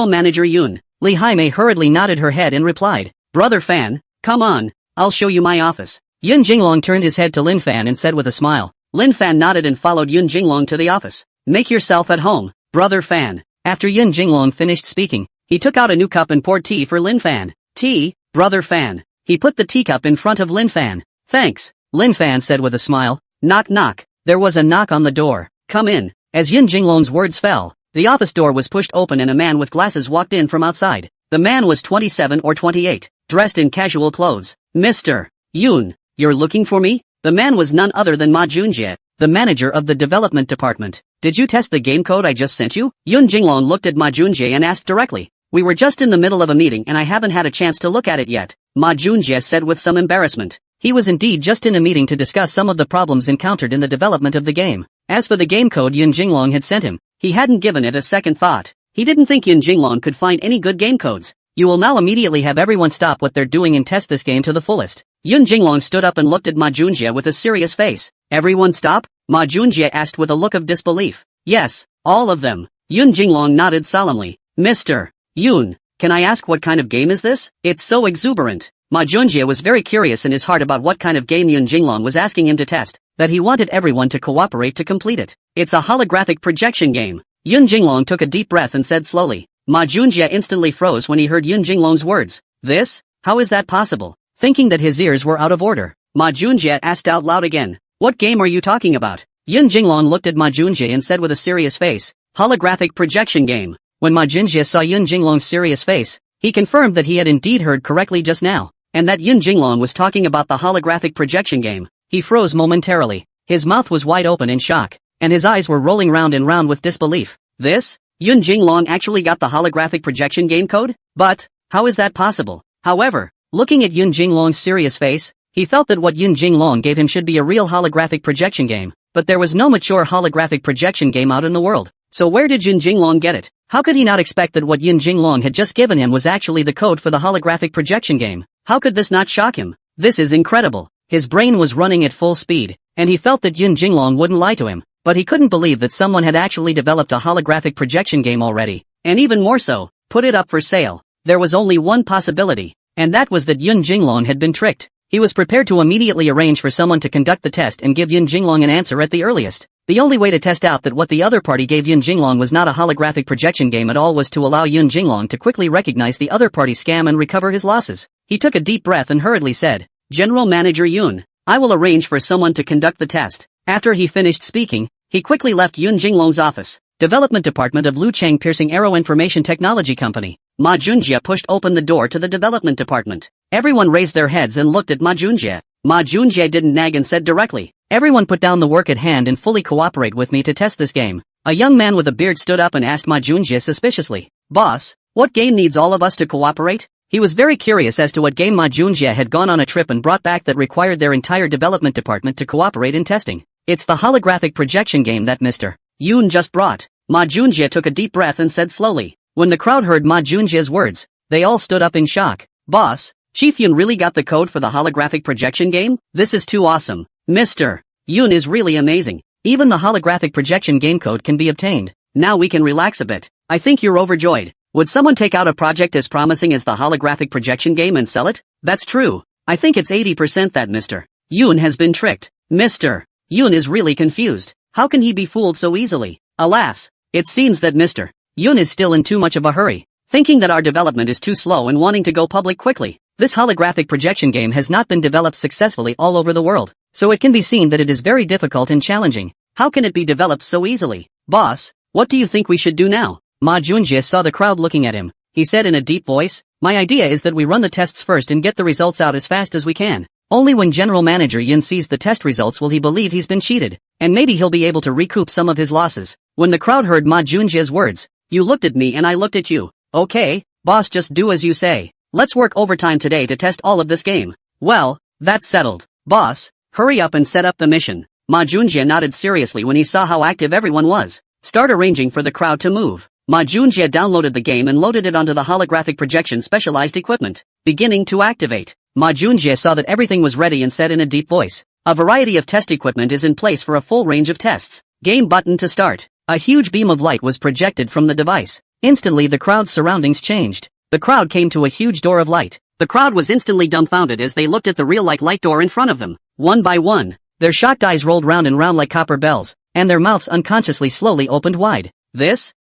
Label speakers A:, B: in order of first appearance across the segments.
A: Manager Yoon. Lee Jaime hurriedly nodded her head and replied, "Brother Fan, come on, I'll show you my office." Yun Jinglong turned his head to Lin Fan and said with a smile. Lin Fan nodded and followed Yun Jinglong to the office. "Make yourself at home, Brother Fan." After Yun Jinglong finished speaking, he took out a new cup and poured tea for Lin Fan. "Tea, Brother Fan." He put the teacup in front of Lin Fan. "Thanks," Lin Fan said with a smile. Knock knock. There was a knock on the door. "Come in." As Yun Jinglong's words fell, the office door was pushed open and a man with glasses walked in from outside. The man was 27 or 28, dressed in casual clothes. "Mr. Yoon, you're looking for me?" The man was none other than Ma Junjie, the manager of the development department. "Did you test the game code I just sent you?" Yun Jinglong looked at Ma Junjie and asked directly. "We were just in the middle of a meeting and I haven't had a chance to look at it yet," Ma Junjie said with some embarrassment. He was indeed just in a meeting to discuss some of the problems encountered in the development of the game. As for the game code Yun Jinglong had sent him, he hadn't given it a second thought. He didn't think Yun Jinglong could find any good game codes. "You will now immediately have everyone stop what they're doing and test this game to the fullest." Yun Jinglong stood up and looked at Ma Junjie with a serious face. "Everyone stop?" Ma Junjie asked with a look of disbelief. "Yes, all of them." Yun Jinglong nodded solemnly. "Mr. Yoon, can I ask what kind of game is this? It's so exuberant." Ma Junjie was very curious in his heart about what kind of game Yun Jinglong was asking him to test, that he wanted everyone to cooperate to complete it. "It's a holographic projection game." Yun Jinglong took a deep breath and said slowly. Ma Junjie instantly froze when he heard Yun Jinglong's words. "This? How is that possible?" Thinking that his ears were out of order, Ma Junjie asked out loud again. "What game are you talking about?" Yun Jinglong looked at Ma Junjie and said with a serious face. "Holographic projection game." When Ma Junjie saw Yun Jinglong's serious face, he confirmed that he had indeed heard correctly just now, and that Yun Jinglong was talking about the holographic projection game. He froze momentarily. His mouth was wide open in shock, and his eyes were rolling round and round with disbelief. "This? Yun Jinglong actually got the holographic projection game code? But, how is that possible?" However, looking at Yun Jinglong's serious face, he felt that what Yun Jinglong gave him should be a real holographic projection game, but there was no mature holographic projection game out in the world. So where did Yun Jinglong get it? How could he not expect that what Yun Jinglong had just given him was actually the code for the holographic projection game? How could this not shock him? This is incredible. His brain was running at full speed, and he felt that Yun Jinglong wouldn't lie to him, but he couldn't believe that someone had actually developed a holographic projection game already, and even more so, put it up for sale. There was only one possibility, and that was that Yun Jinglong had been tricked. He was prepared to immediately arrange for someone to conduct the test and give Yun Jinglong an answer at the earliest. The only way to test out that what the other party gave Yun Jinglong was not a holographic projection game at all was to allow Yun Jinglong to quickly recognize the other party's scam and recover his losses. He took a deep breath and hurriedly said, "General Manager Yoon, I will arrange for someone to conduct the test." After he finished speaking, he quickly left Yun Jinglong's office. Development Department of Lu Cheng Piercing Arrow Information Technology Company. Ma Junjie pushed open the door to the development department. Everyone raised their heads and looked at Ma Junjie. Ma Junjie didn't nag and said directly, "Everyone put down the work at hand and fully cooperate with me to test this game." A young man with a beard stood up and asked Ma Junjie suspiciously, "Boss, what game needs all of us to cooperate?" He was very curious as to what game Ma Junjie had gone on a trip and brought back that required their entire development department to cooperate in testing. "It's the holographic projection game that Mr. Yoon just brought." Ma Junjie took a deep breath and said slowly. When the crowd heard Ma Junjie's words, they all stood up in shock. "Boss, Chief Yoon really got the code for the holographic projection game? This is too awesome. Mr. Yoon is really amazing. Even the holographic projection game code can be obtained. Now we can relax a bit. I think you're overjoyed. Would someone take out a project as promising as the holographic projection game and sell it? That's true. I think it's 80% that Mr. Yoon has been tricked. Mr. Yoon is really confused. How can he be fooled so easily? Alas, it seems that Mr. Yoon is still in too much of a hurry, thinking that our development is too slow and wanting to go public quickly. This holographic projection game has not been developed successfully all over the world, so it can be seen that it is very difficult and challenging. How can it be developed so easily? Boss, what do you think we should do now?" Ma Junjie saw the crowd looking at him. He said in a deep voice, "My idea is that we run the tests first and get the results out as fast as we can. Only when General Manager Yin sees the test results will he believe he's been cheated, and maybe he'll be able to recoup some of his losses." When the crowd heard Ma Junjie's words, "You looked at me and I looked at you. Okay, boss, just do as you say. Let's work overtime today to test all of this game." "Well, that's settled. Boss, hurry up and set up the mission." Ma Junjie nodded seriously when he saw how active everyone was. "Start arranging for the crowd to move." Ma Junjie downloaded the game and loaded it onto the holographic projection specialized equipment. Beginning to activate. Ma Junjie saw that everything was ready and said in a deep voice, "A variety of test equipment is in place for a full range of tests. Game button to start." A huge beam of light was projected from the device. Instantly the crowd's surroundings changed. The crowd came to a huge door of light. The crowd was instantly dumbfounded as they looked at the real light door in front of them. One by one, their shocked eyes rolled round and round like copper bells, and their mouths unconsciously slowly opened wide.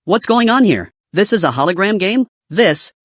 A: What's going on here? This is a hologram game?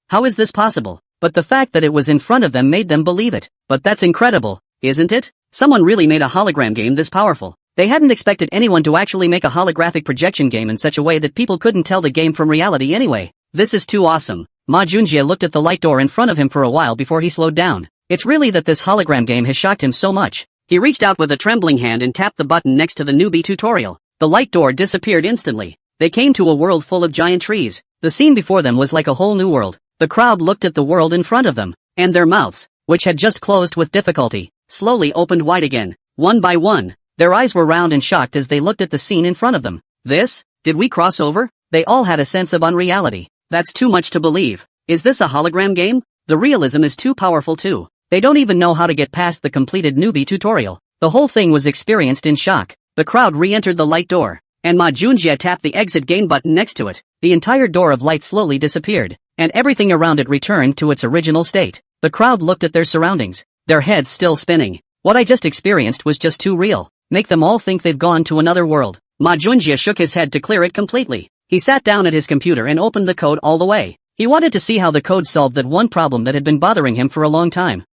A: How is this possible? But the fact that it was in front of them made them believe it. But that's incredible, isn't it? Someone really made a hologram game this powerful. They hadn't expected anyone to actually make a holographic projection game in such a way that people couldn't tell the game from reality anyway. This is too awesome. Ma Junjie looked at the light door in front of him for a while before he slowed down. It's really that this hologram game has shocked him so much. He reached out with a trembling hand and tapped the button next to the newbie tutorial. The light door disappeared instantly. They came to a world full of giant trees. The scene before them was like a whole new world. The crowd looked at the world in front of them, and their mouths, which had just closed with difficulty, slowly opened wide again. One by one, their eyes were round and shocked as they looked at the scene in front of them. Did we cross over? They all had a sense of unreality. That's too much to believe. Is this a hologram game? The realism is too powerful too. They don't even know how to get past the completed newbie tutorial. The whole thing was experienced in shock. The crowd re-entered the light door, and Ma Junjie tapped the exit game button next to it. The entire door of light slowly disappeared, and everything around it returned to its original state. The crowd looked at their surroundings, their heads still spinning. What I just experienced was just too real. Make them all think they've gone to another world. Ma Junjie shook his head to clear it completely. He sat down at his computer and opened the code all the way. He wanted to see how the code solved that one problem that had been bothering him for a long time.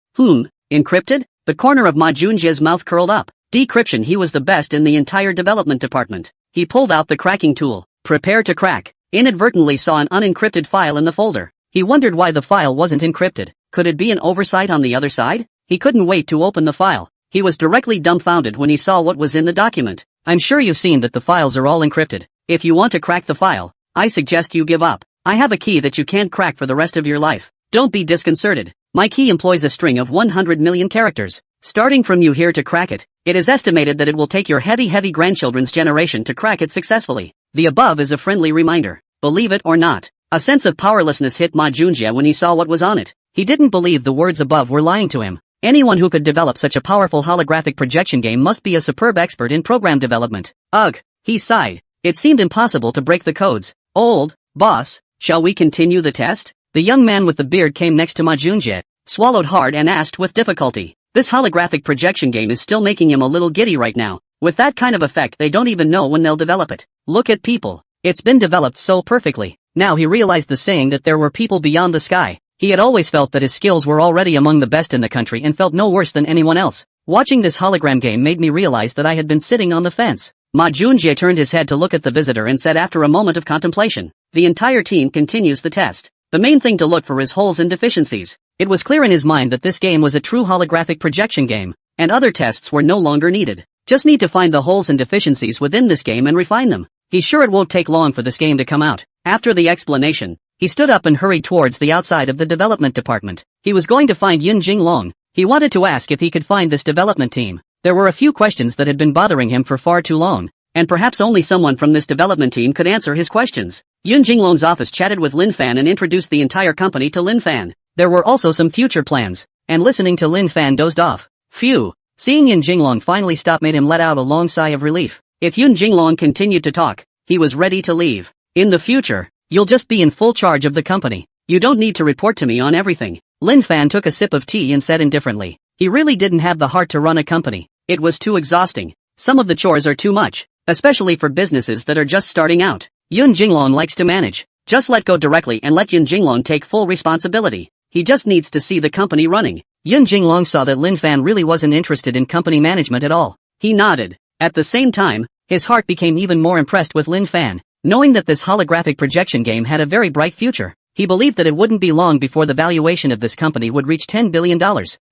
A: Encrypted? The corner of Ma Junjie's mouth curled up. Decryption. He was the best in the entire development department. He pulled out the cracking tool. Prepare to crack. Inadvertently saw an unencrypted file in the folder. He wondered why the file wasn't encrypted. Could it be an oversight on the other side? He couldn't wait to open the file. He was directly dumbfounded when he saw what was in the document. I'm sure you've seen that the files are all encrypted. If you want to crack the file, I suggest you give up. I have a key that you can't crack for the rest of your life. Don't be disconcerted. My key employs a string of 100 million characters. Starting from you here to crack it, it is estimated that it will take your heavy grandchildren's generation to crack it successfully. The above is a friendly reminder. Believe it or not, a sense of powerlessness hit Ma Junjie when he saw what was on it. He didn't believe the words above were lying to him. Anyone who could develop such a powerful holographic projection game must be a superb expert in program development. Ugh, he sighed. It seemed impossible to break the codes. Old boss, shall we continue the test? The young man with the beard came next to Ma Junjie, swallowed hard and asked with difficulty. This holographic projection game is still making him a little giddy right now. With that kind of effect, they don't even know when they'll develop it. Look at people. It's been developed so perfectly. Now he realized the saying that there were people beyond the sky. He had always felt that his skills were already among the best in the country and felt no worse than anyone else. Watching this hologram game made me realize that I had been sitting on the fence. Ma Junjie turned his head to look at the visitor and said after a moment of contemplation, the entire team continues the test. The main thing to look for is holes and deficiencies. It was clear in his mind that this game was a true holographic projection game, and other tests were no longer needed. Just need to find the holes and deficiencies within this game and refine them. He's sure it won't take long for this game to come out. After the explanation, he stood up and hurried towards the outside of the development department. He was going to find Yun Jinglong. He wanted to ask if he could find this development team. There were a few questions that had been bothering him for far too long, and perhaps only someone from this development team could answer his questions. Yun Jinglong's office chatted with Lin Fan and introduced the entire company to Lin Fan. There were also some future plans, and listening to Lin Fan dozed off. Phew. Seeing Yun Jinglong finally stop made him let out a long sigh of relief. If Yun Jinglong continued to talk, he was ready to leave. In the future, you'll just be in full charge of the company. You don't need to report to me on everything. Lin Fan took a sip of tea and said indifferently. He really didn't have the heart to run a company. It was too exhausting. Some of the chores are too much, especially for businesses that are just starting out. Yun Jinglong likes to manage. Just let go directly and let Yun Jinglong take full responsibility. He just needs to see the company running. Yun Jinglong saw that Lin Fan really wasn't interested in company management at all. He nodded. At the same time, his heart became even more impressed with Lin Fan. Knowing that this holographic projection game had a very bright future, he believed that it wouldn't be long before the valuation of this company would reach $10 billion.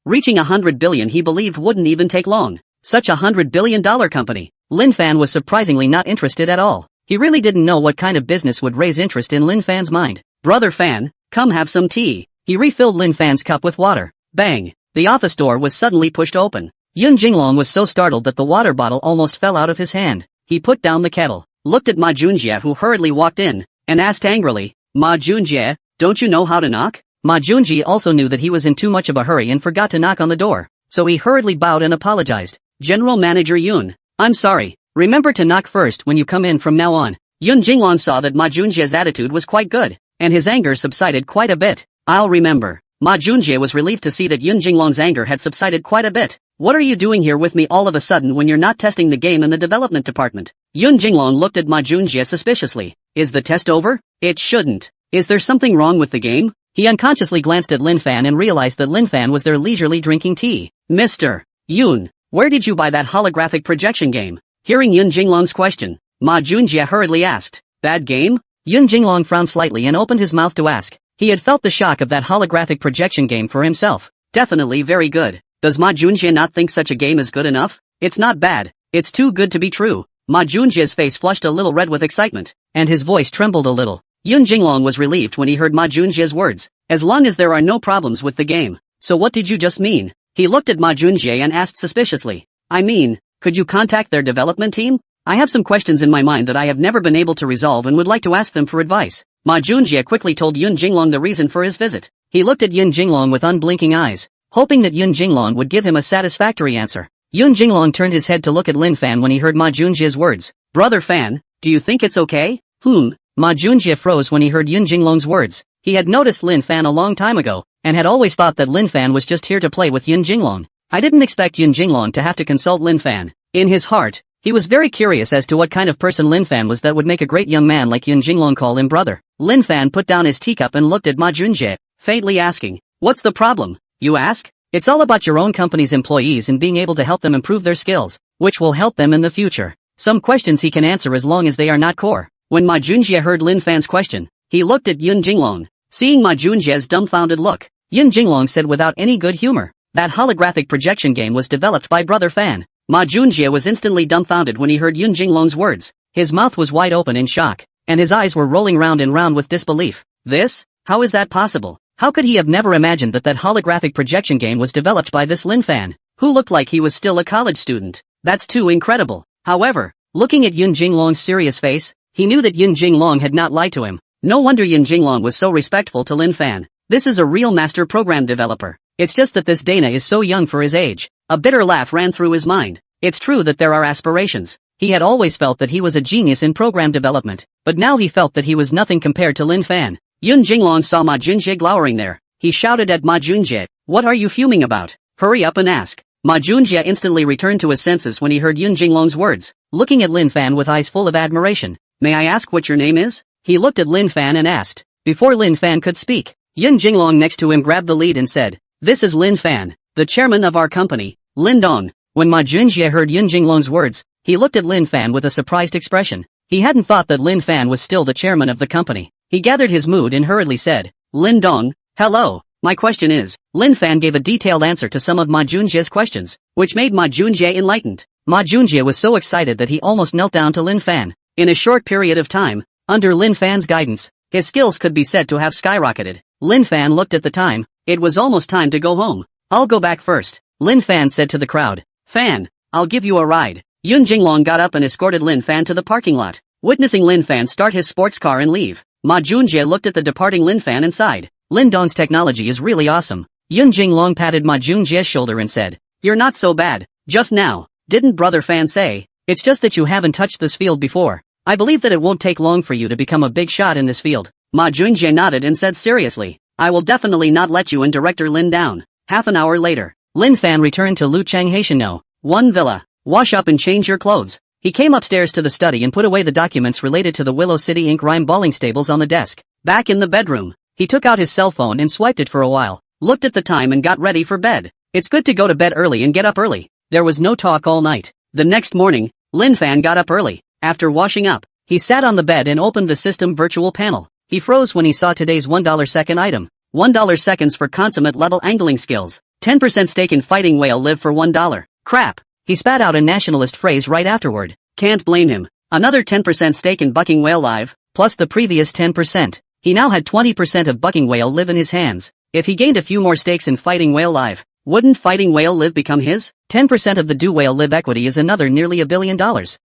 A: Reaching $100 billion he believed wouldn't even take long. Such a $100 billion company. Lin Fan was surprisingly not interested at all. He really didn't know what kind of business would raise interest in Lin Fan's mind. Brother Fan, come have some tea. He refilled Lin Fan's cup with water. Bang! The office door was suddenly pushed open. Yun Jinglong was so startled that the water bottle almost fell out of his hand. He put down the kettle, looked at Ma Junjie who hurriedly walked in, and asked angrily, Ma Junjie, don't you know how to knock? Ma Junjie also knew that he was in too much of a hurry and forgot to knock on the door, so he hurriedly bowed and apologized. General Manager Yun, I'm sorry. Remember to knock first when you come in from now on. Yun Jinglong saw that Ma Junjie's attitude was quite good. and his anger subsided quite a bit. I'll remember. Ma Junjie was relieved to see that Yun Jinglong's anger had subsided quite a bit. What are you doing here with me all of a sudden when you're not testing the game in the development department? Yun Jinglong looked at Ma Junjie suspiciously. Is the test over? It shouldn't. Is there something wrong with the game? He unconsciously glanced at Lin Fan and realized that Lin Fan was there leisurely drinking tea. Mr. Yun, where did you buy that holographic projection game? Hearing Yun Jinglong's question, Ma Junjie hurriedly asked. Bad game? Yun Jinglong frowned slightly and opened his mouth to ask. He had felt the shock of that holographic projection game for himself. Definitely very good. Does Ma Junjie not think such a game is good enough? It's not bad. It's too good to be true. Ma Junjie's face flushed a little red with excitement, and his voice trembled a little. Yun Jinglong was relieved when he heard Ma Junjie's words. As long as there are no problems with the game. So what did you just mean? He looked at Ma Junjie and asked suspiciously. I mean, could you contact their development team? I have some questions in my mind that I have never been able to resolve and would like to ask them for advice. Ma Junjie quickly told Yun Jinglong the reason for his visit. He looked at Yun Jinglong with unblinking eyes, hoping that Yun Jinglong would give him a satisfactory answer. Yun Jinglong turned his head to look at Lin Fan when he heard Ma Junjie's words. Brother Fan, do you think it's okay? Ma Junjie froze when he heard Yun Jinglong's words. He had noticed Lin Fan a long time ago, and had always thought that Lin Fan was just here to play with Yun Jinglong. I didn't expect Yun Jinglong to have to consult Lin Fan. In his heart, he was very curious as to what kind of person Lin Fan was that would make a great young man like Yun Jinglong call him brother. Lin Fan put down his teacup and looked at Ma Junjie, faintly asking, what's the problem, you ask? It's all about your own company's employees and being able to help them improve their skills, which will help them in the future. Some questions he can answer as long as they are not core. When Ma Junjie heard Lin Fan's question, he looked at Yun Jinglong. Seeing Ma Junjie's dumbfounded look, Yun Jinglong said without any good humor, that holographic projection game was developed by Brother Fan. Ma Junjie was instantly dumbfounded when he heard Yun Jinglong's words. His mouth was wide open in shock, and his eyes were rolling round and round with disbelief. This? How is that possible? How could he have never imagined that that holographic projection game was developed by this Lin Fan, who looked like he was still a college student? That's too incredible. However, looking at Yun Jinglong's serious face, he knew that Yun Jinglong had not lied to him. No wonder Yun Jinglong was so respectful to Lin Fan. This is a real master program developer. It's just that this Dana is so young for his age. A bitter laugh ran through his mind. It's true that there are aspirations. He had always felt that he was a genius in program development, but now he felt that he was nothing compared to Lin Fan. Yun Jinglong saw Ma Junjie glowering there. He shouted at Ma Junjie, what are you fuming about? Hurry up and ask. Ma Junjie instantly returned to his senses when he heard Yun Jinglong's words, looking at Lin Fan with eyes full of admiration. May I ask what your name is? He looked at Lin Fan and asked. Before Lin Fan could speak, Yun Jinglong next to him grabbed the lead and said, this is Lin Fan, the chairman of our company, Lin Dong. When Ma Junjie heard Yun Jinglong's words, he looked at Lin Fan with a surprised expression. He hadn't thought that Lin Fan was still the chairman of the company. He gathered his mood and hurriedly said, Lin Dong, hello, my question is. Lin Fan gave a detailed answer to some of Ma Junjie's questions, which made Ma Junjie enlightened. Ma Junjie was so excited that he almost knelt down to Lin Fan. In a short period of time, under Lin Fan's guidance, his skills could be said to have skyrocketed. Lin Fan looked at the time. It was almost time to go home. I'll go back first, Lin Fan said to the crowd. Fan, I'll give you a ride. Yun Jinglong got up and escorted Lin Fan to the parking lot. Witnessing Lin Fan start his sports car and leave, Ma Junjie looked at the departing Lin Fan and sighed. Lin Dong's technology is really awesome. Yun Jinglong patted Ma Junjie's shoulder and said, you're not so bad. Just now, didn't Brother Fan say? It's just that you haven't touched this field before. I believe that it won't take long for you to become a big shot in this field. Ma Junjie nodded and said seriously, I will definitely not let you and Director Lin down. Half an hour later, Lin Fan returned to Lucheng Haitian 1 Villa. Wash up and change your clothes. He came upstairs to the study and put away the documents related to the Willow City Ink Rhyme bowling stables on the desk. Back in the bedroom, he took out his cell phone and swiped it for a while, looked at the time and got ready for bed. It's good to go to bed early and get up early. There was no talk all night. The next morning, Lin Fan got up early. After washing up, he sat on the bed and opened the system virtual panel. He froze when he saw today's $1 second item. $1 seconds for consummate level angling skills. 10% stake in fighting whale live for $1. Crap. He spat out a nationalist phrase right afterward. Can't blame him. Another 10% stake in bucking whale live, plus the previous 10%. He now had 20% of bucking whale live in his hands. If he gained a few more stakes in fighting whale live, wouldn't fighting whale live become his? 10% of the do whale live equity is another nearly $1 billion,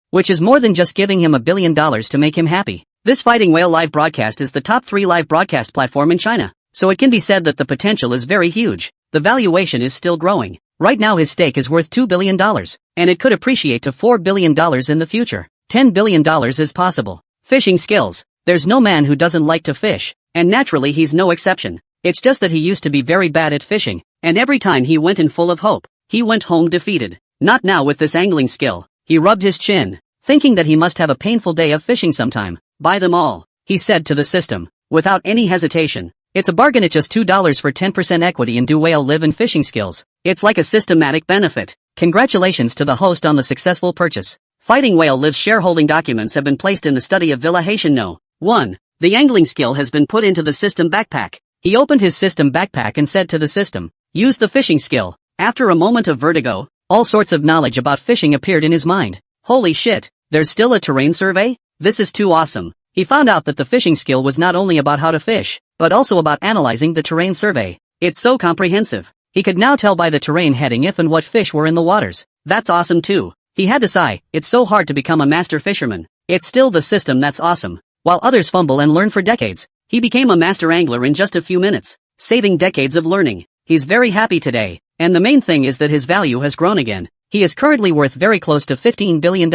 A: which is more than just giving him $1 billion to make him happy. This fighting whale live broadcast is the top 3 live broadcast platform in China, so it can be said that the potential is very huge. The valuation is still growing. Right now his stake is worth $2 billion, and it could appreciate to $4 billion in the future. $10 billion is possible. Fishing skills. There's no man who doesn't like to fish, and naturally he's no exception. It's just that he used to be very bad at fishing, and every time he went in full of hope, he went home defeated. Not now with this angling skill. He rubbed his chin, thinking that he must have a painful day of fishing sometime. Buy them all, he said to the system, without any hesitation. It's a bargain at just $2 for 10% equity in Do Whale Live and fishing skills. It's like a systematic benefit. Congratulations to the host on the successful purchase. Fighting Whale Live's shareholding documents have been placed in the study of Villa Haitian No. 1. The angling skill has been put into the system backpack. He opened his system backpack and said to the system, use the fishing skill. After a moment of vertigo, all sorts of knowledge about fishing appeared in his mind. Holy shit, there's still a terrain survey? This is too awesome. He found out that the fishing skill was not only about how to fish, but also about analyzing the terrain survey. It's so comprehensive. He could now tell by the terrain heading if and what fish were in the waters. That's awesome too. He had to sigh, it's so hard to become a master fisherman. It's still the system that's awesome. While others fumble and learn for decades, he became a master angler in just a few minutes, saving decades of learning. He's very happy today, and the main thing is that his value has grown again. He is currently worth very close to $15 billion.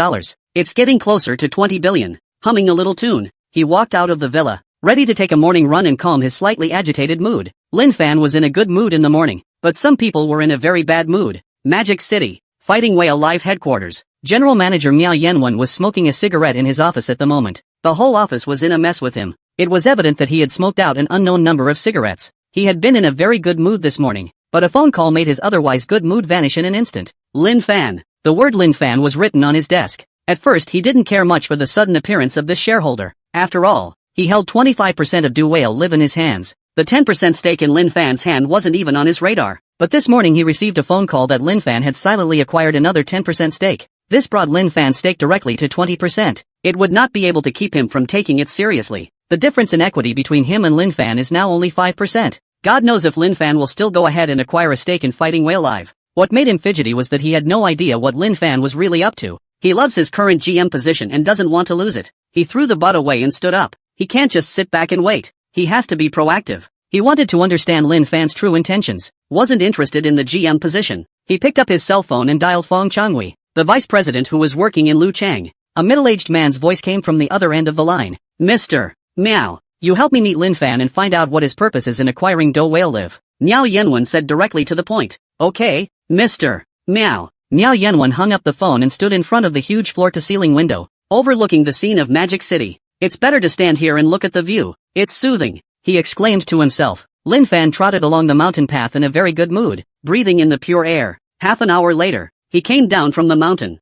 A: It's getting closer to 20 billion. Humming a little tune, he walked out of the villa, ready to take a morning run and calm his slightly agitated mood. Lin Fan was in a good mood in the morning, but some people were in a very bad mood. Magic City, Fighting Whale Live headquarters. General Manager Miao Yenwen was smoking a cigarette in his office at the moment. The whole office was in a mess with him. It was evident that he had smoked out an unknown number of cigarettes. He had been in a very good mood this morning, but a phone call made his otherwise good mood vanish in an instant. Lin Fan. The word Lin Fan was written on his desk. At first he didn't care much for the sudden appearance of this shareholder. After all, he held 25% of Do Whale Live in his hands. The 10% stake in Lin Fan's hand wasn't even on his radar. But this morning he received a phone call that Lin Fan had silently acquired another 10% stake. This brought Lin Fan's stake directly to 20%. It would not be able to keep him from taking it seriously. The difference in equity between him and Lin Fan is now only 5%. God knows if Lin Fan will still go ahead and acquire a stake in Fighting Whale Live. What made him fidgety was that he had no idea what Lin Fan was really up to. He loves his current GM position and doesn't want to lose it. He threw the butt away and stood up. He can't just sit back and wait. He has to be proactive. He wanted to understand Lin Fan's true intentions. Wasn't interested in the GM position. He picked up his cell phone and dialed Fong Changwei, the vice president who was working in Luchang. A middle-aged man's voice came from the other end of the line. Mr. Miao, you help me meet Lin Fan and find out what his purpose is in acquiring Do Whale Live. Miao Yenwen said directly to the point. Okay, Mr. Miao. Miao Yenwen hung up the phone and stood in front of the huge floor-to-ceiling window, overlooking the scene of Magic City. It's better to stand here and look at the view. It's soothing, he exclaimed to himself. Lin Fan trotted along the mountain path in a very good mood, breathing in the pure air. Half an hour later, he came down from the mountain.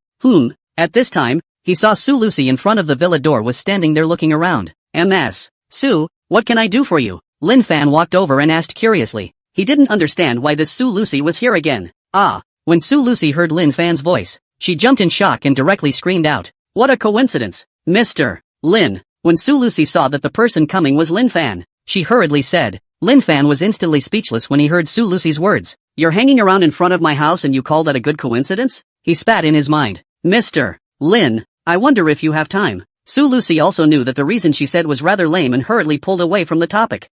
A: At this time, he saw Su Lucy in front of the villa door was standing there looking around. Ms. Su, what can I do for you? Lin Fan walked over and asked curiously. He didn't understand why this Su Lucy was here again. When Su Lucy heard Lin Fan's voice, she jumped in shock and directly screamed out. What a coincidence. Mr. Lin. When Su Lucy saw that the person coming was Lin Fan, she hurriedly said. Lin Fan was instantly speechless when he heard Su Lucy's words. You're hanging around in front of my house and you call that a good coincidence? He spat in his mind. Mr. Lin, I wonder if you have time. Su Lucy also knew that the reason she said was rather lame and hurriedly pulled away from the topic.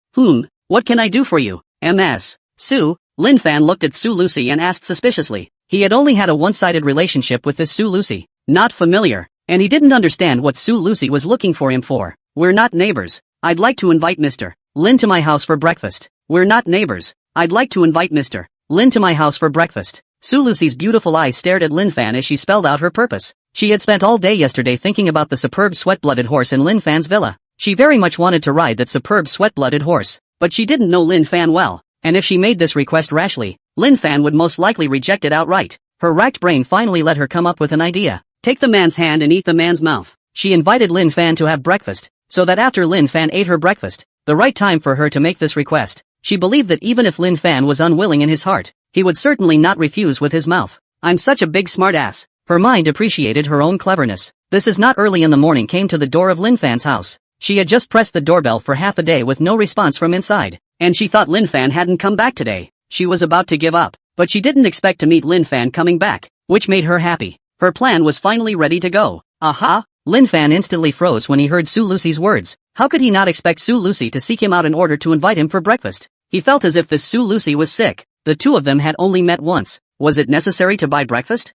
A: What can I do for you? Ms. Su. Lin Fan looked at Su Lucy and asked suspiciously. He had only had a one-sided relationship with this Su Lucy. Not familiar, and he didn't understand what Su Lucy was looking for him for. We're not neighbors. I'd like to invite Mr. Lin to my house for breakfast. We're not neighbors. I'd like to invite Mr. Lin to my house for breakfast. Su Lucy's beautiful eyes stared at Lin Fan as she spelled out her purpose. She had spent all day yesterday thinking about the superb sweat-blooded horse in Lin Fan's villa. She very much wanted to ride that superb sweat-blooded horse, but she didn't know Lin Fan well, and if she made this request rashly, Lin Fan would most likely reject it outright. Her racked brain finally let her come up with an idea. Take the man's hand and eat the man's mouth. She invited Lin Fan to have breakfast, so that after Lin Fan ate her breakfast, the right time for her to make this request, she believed that even if Lin Fan was unwilling in his heart, he would certainly not refuse with his mouth. I'm such a big smartass. Her mind appreciated her own cleverness. This is not early in the morning came to the door of Lin Fan's house. She had just pressed the doorbell for half a day with no response from inside, and she thought Lin Fan hadn't come back today. She was about to give up, but she didn't expect to meet Lin Fan coming back, which made her happy. Her plan was finally ready to go. Aha! Lin Fan instantly froze when he heard Su Lucy's words. How could he not expect Su Lucy to seek him out in order to invite him for breakfast? He felt as if this Su Lucy was sick. The two of them had only met once. Was it necessary to buy breakfast?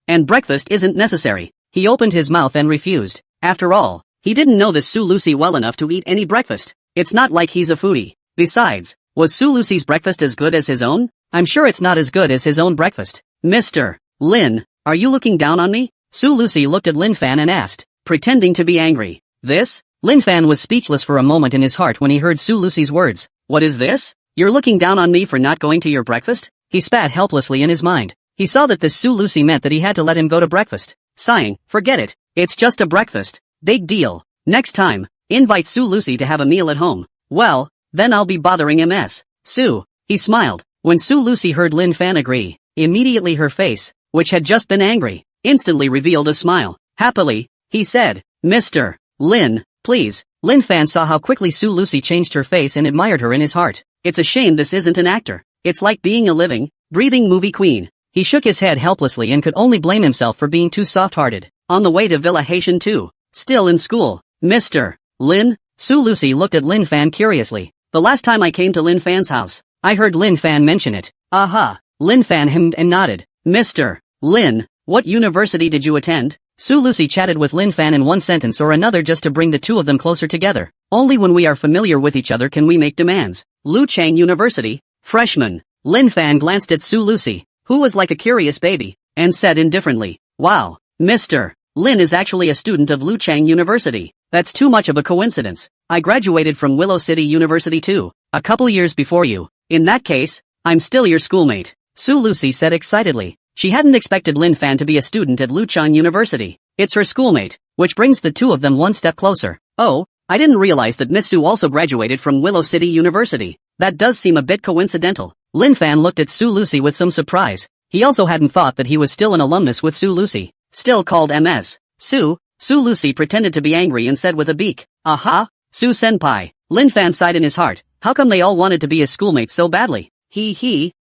A: And breakfast isn't necessary. He opened his mouth and refused. After all, he didn't know this Su Lucy well enough to eat any breakfast. It's not like he's a foodie. Besides, was Su Lucy's breakfast as good as his own? I'm sure it's not as good as his own breakfast. Mr. Lin, are you looking down on me? Su Lucy looked at Lin Fan and asked, pretending to be angry. This? Lin Fan was speechless for a moment in his heart when he heard Su Lucy's words. What is this? You're looking down on me for not going to your breakfast? He spat helplessly in his mind. He saw that this Su Lucy meant that he had to let him go to breakfast. Sighing, forget it. It's just a breakfast. Big deal. Next time, invite Su Lucy to have a meal at home. Well, then I'll be bothering Ms. Su. He smiled. When Su Lucy heard Lin Fan agree, immediately her face, which had just been angry, instantly revealed a smile. Happily, he said, Mr. Lin, please. Lin Fan saw how quickly Su Lucy changed her face and admired her in his heart. It's a shame this isn't an actor. It's like being a living, breathing movie queen. He shook his head helplessly and could only blame himself for being too soft-hearted. On the way to Villa Haitian too. Still in school. Mr. Lin? Su Lucy looked at Lin Fan curiously. The last time I came to Lin Fan's house, I heard Lin Fan mention it. Aha. Lin Fan hemmed and nodded. Mr. Lin, what university did you attend? Su Lucy chatted with Lin Fan in one sentence or another just to bring the two of them closer together. Only when we are familiar with each other can we make demands. Luchang University, freshman. Lin Fan glanced at Su Lucy, who was like a curious baby, and said indifferently, wow, Mr. Lin is actually a student of Luchang University. That's too much of a coincidence. I graduated from Willow City University too, a couple years before you. In that case, I'm still your schoolmate, Su Lucy said excitedly. She hadn't expected Lin Fan to be a student at Luchang University. It's her schoolmate, which brings the two of them one step closer. Oh, I didn't realize that Miss Su also graduated from Willow City University. That does seem a bit coincidental. Lin Fan looked at Su Lucy with some surprise. He also hadn't thought that he was still an alumnus with Su Lucy, still called Ms. Su. Su Lucy pretended to be angry and said with a beak, aha, Su Senpai. Lin Fan sighed in his heart. How come they all wanted to be his schoolmates so badly?